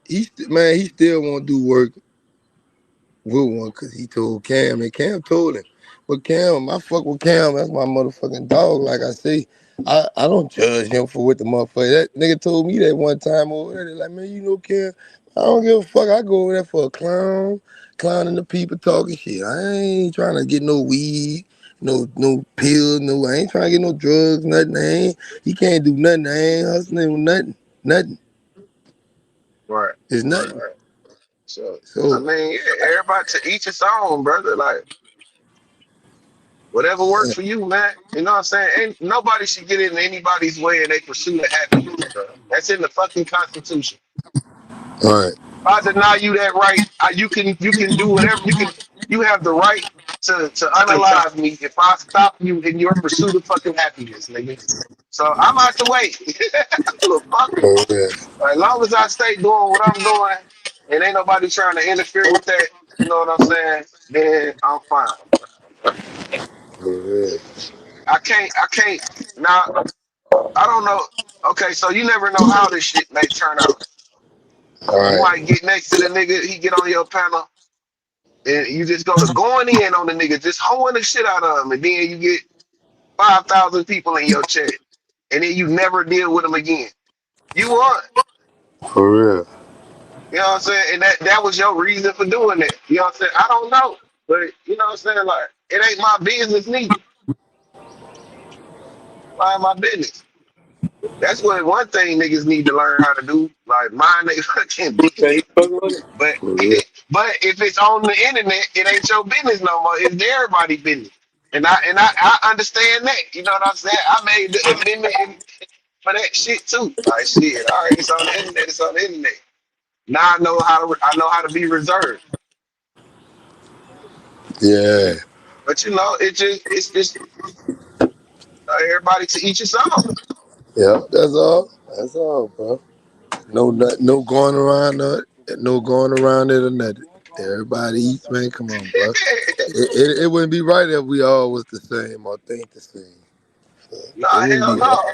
he still won't do work with one because he told Cam, and Cam told him. But Cam, I fuck with Cam. That's my motherfucking dog. Like I say, I don't judge him for what the motherfucker. That nigga told me that one time over there. They like, man, you know Cam, I don't give a fuck. I go over there for a clowning the people talking shit. I ain't trying to get no weed, no pills, I ain't trying to get no drugs, nothing. He can't do nothing. I ain't hustling with nothing. Right. It's nothing. Right. So I So mean, yeah, everybody to each his own, brother. Like whatever works for you, man. You know what I'm saying? Ain't nobody should get in anybody's way in their pursuit of happiness, bro. That's in the fucking Constitution. all right. If I deny you that right, you can do whatever you have the right to unalive me if I stop you in your pursuit of fucking happiness, nigga. So I'm out the way. Little fucker. Oh yeah. As long as I stay doing what I'm doing and ain't nobody trying to interfere with that, you know what I'm saying? Then I'm fine. Oh yeah. I can't now I don't know. Okay, so you never know how this shit may turn out. All You right. might get next to the nigga, he get on your panel, and you just go to going in on the nigga, just hoeing the shit out of him, and then you get 5,000 people in your chat, and then you never deal with them again. You won. For real. You know what I'm saying? And that was your reason for doing that. You know what I'm saying? I don't know. But you know what I'm saying? Like, it ain't my business neither. Mind my business. That's what one thing niggas need to learn how to do. Like mind they fucking business. But For real. but if it's on the internet, it ain't your business no more. It's everybody's business. And I understand that. You know what I'm saying? I made the amendment for that shit too. Like shit, all right, it's on the internet, it's on the internet. Now I know how to be reserved. Yeah. But you know, it's just everybody to each his own. Yeah. That's all. That's all, bro. No going around no going around it or nothing. Everybody eats, man. Come on, bro. It wouldn't be right if we all was the same or think the same. It Nah, wouldn't hell be right. no.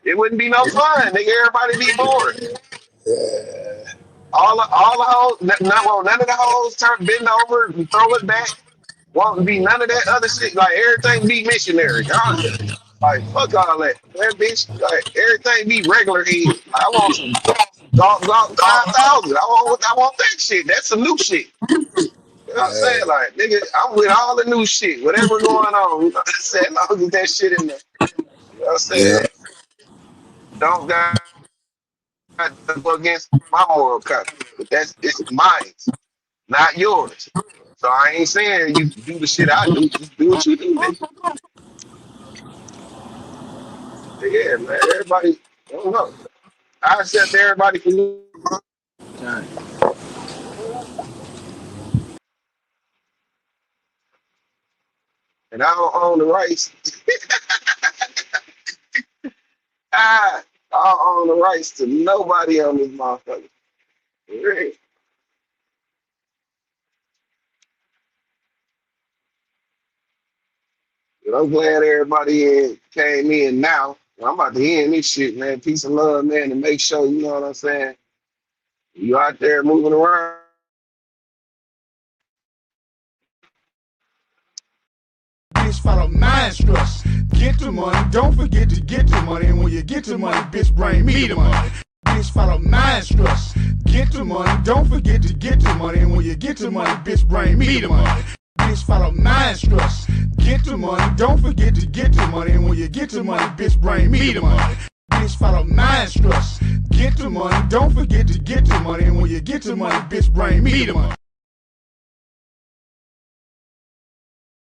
It wouldn't be no fun. Nigga, everybody be bored. Yeah. All the hoes, none of the hoes turn bend over and throw it back. Won't be none of that other shit. Like everything be missionary. Like fuck all that. That bitch, like everything be regular head. I want some golf 5,000. I want that shit. That's some new shit. You know what I'm saying? Like, nigga, I'm with all the new shit. Whatever going on. You know what I'm saying? As long as that shit in there. You know what I'm Yeah. saying? Don't got to go against my moral compass. But it's mine, not yours. So I ain't saying you do the shit I do. Just do what you do, nigga. Yeah, man. Everybody, I don't know. I accept everybody for you. And I don't own the rights. I don't own the rights to nobody on this motherfucker. Really. But I'm glad everybody came in now. I'm about to end this shit, man. Peace and love, man, and make sure, you know what I'm saying, you out there moving around. Bitch, follow my instructions. Get the money, don't forget to get the money. And when you get the money, bitch, bring me the money. Bitch, follow my instructions. Get the money, don't forget to get the money. And when you get the money, bitch, bring me the money. Bitch, follow my instructions. Get the money, don't forget to get the money. And when you get the money, bitch, bring me the money. Bitch, follow my instructions. Get the money, don't forget to get the money. And when you get the money, bitch, bring me the money.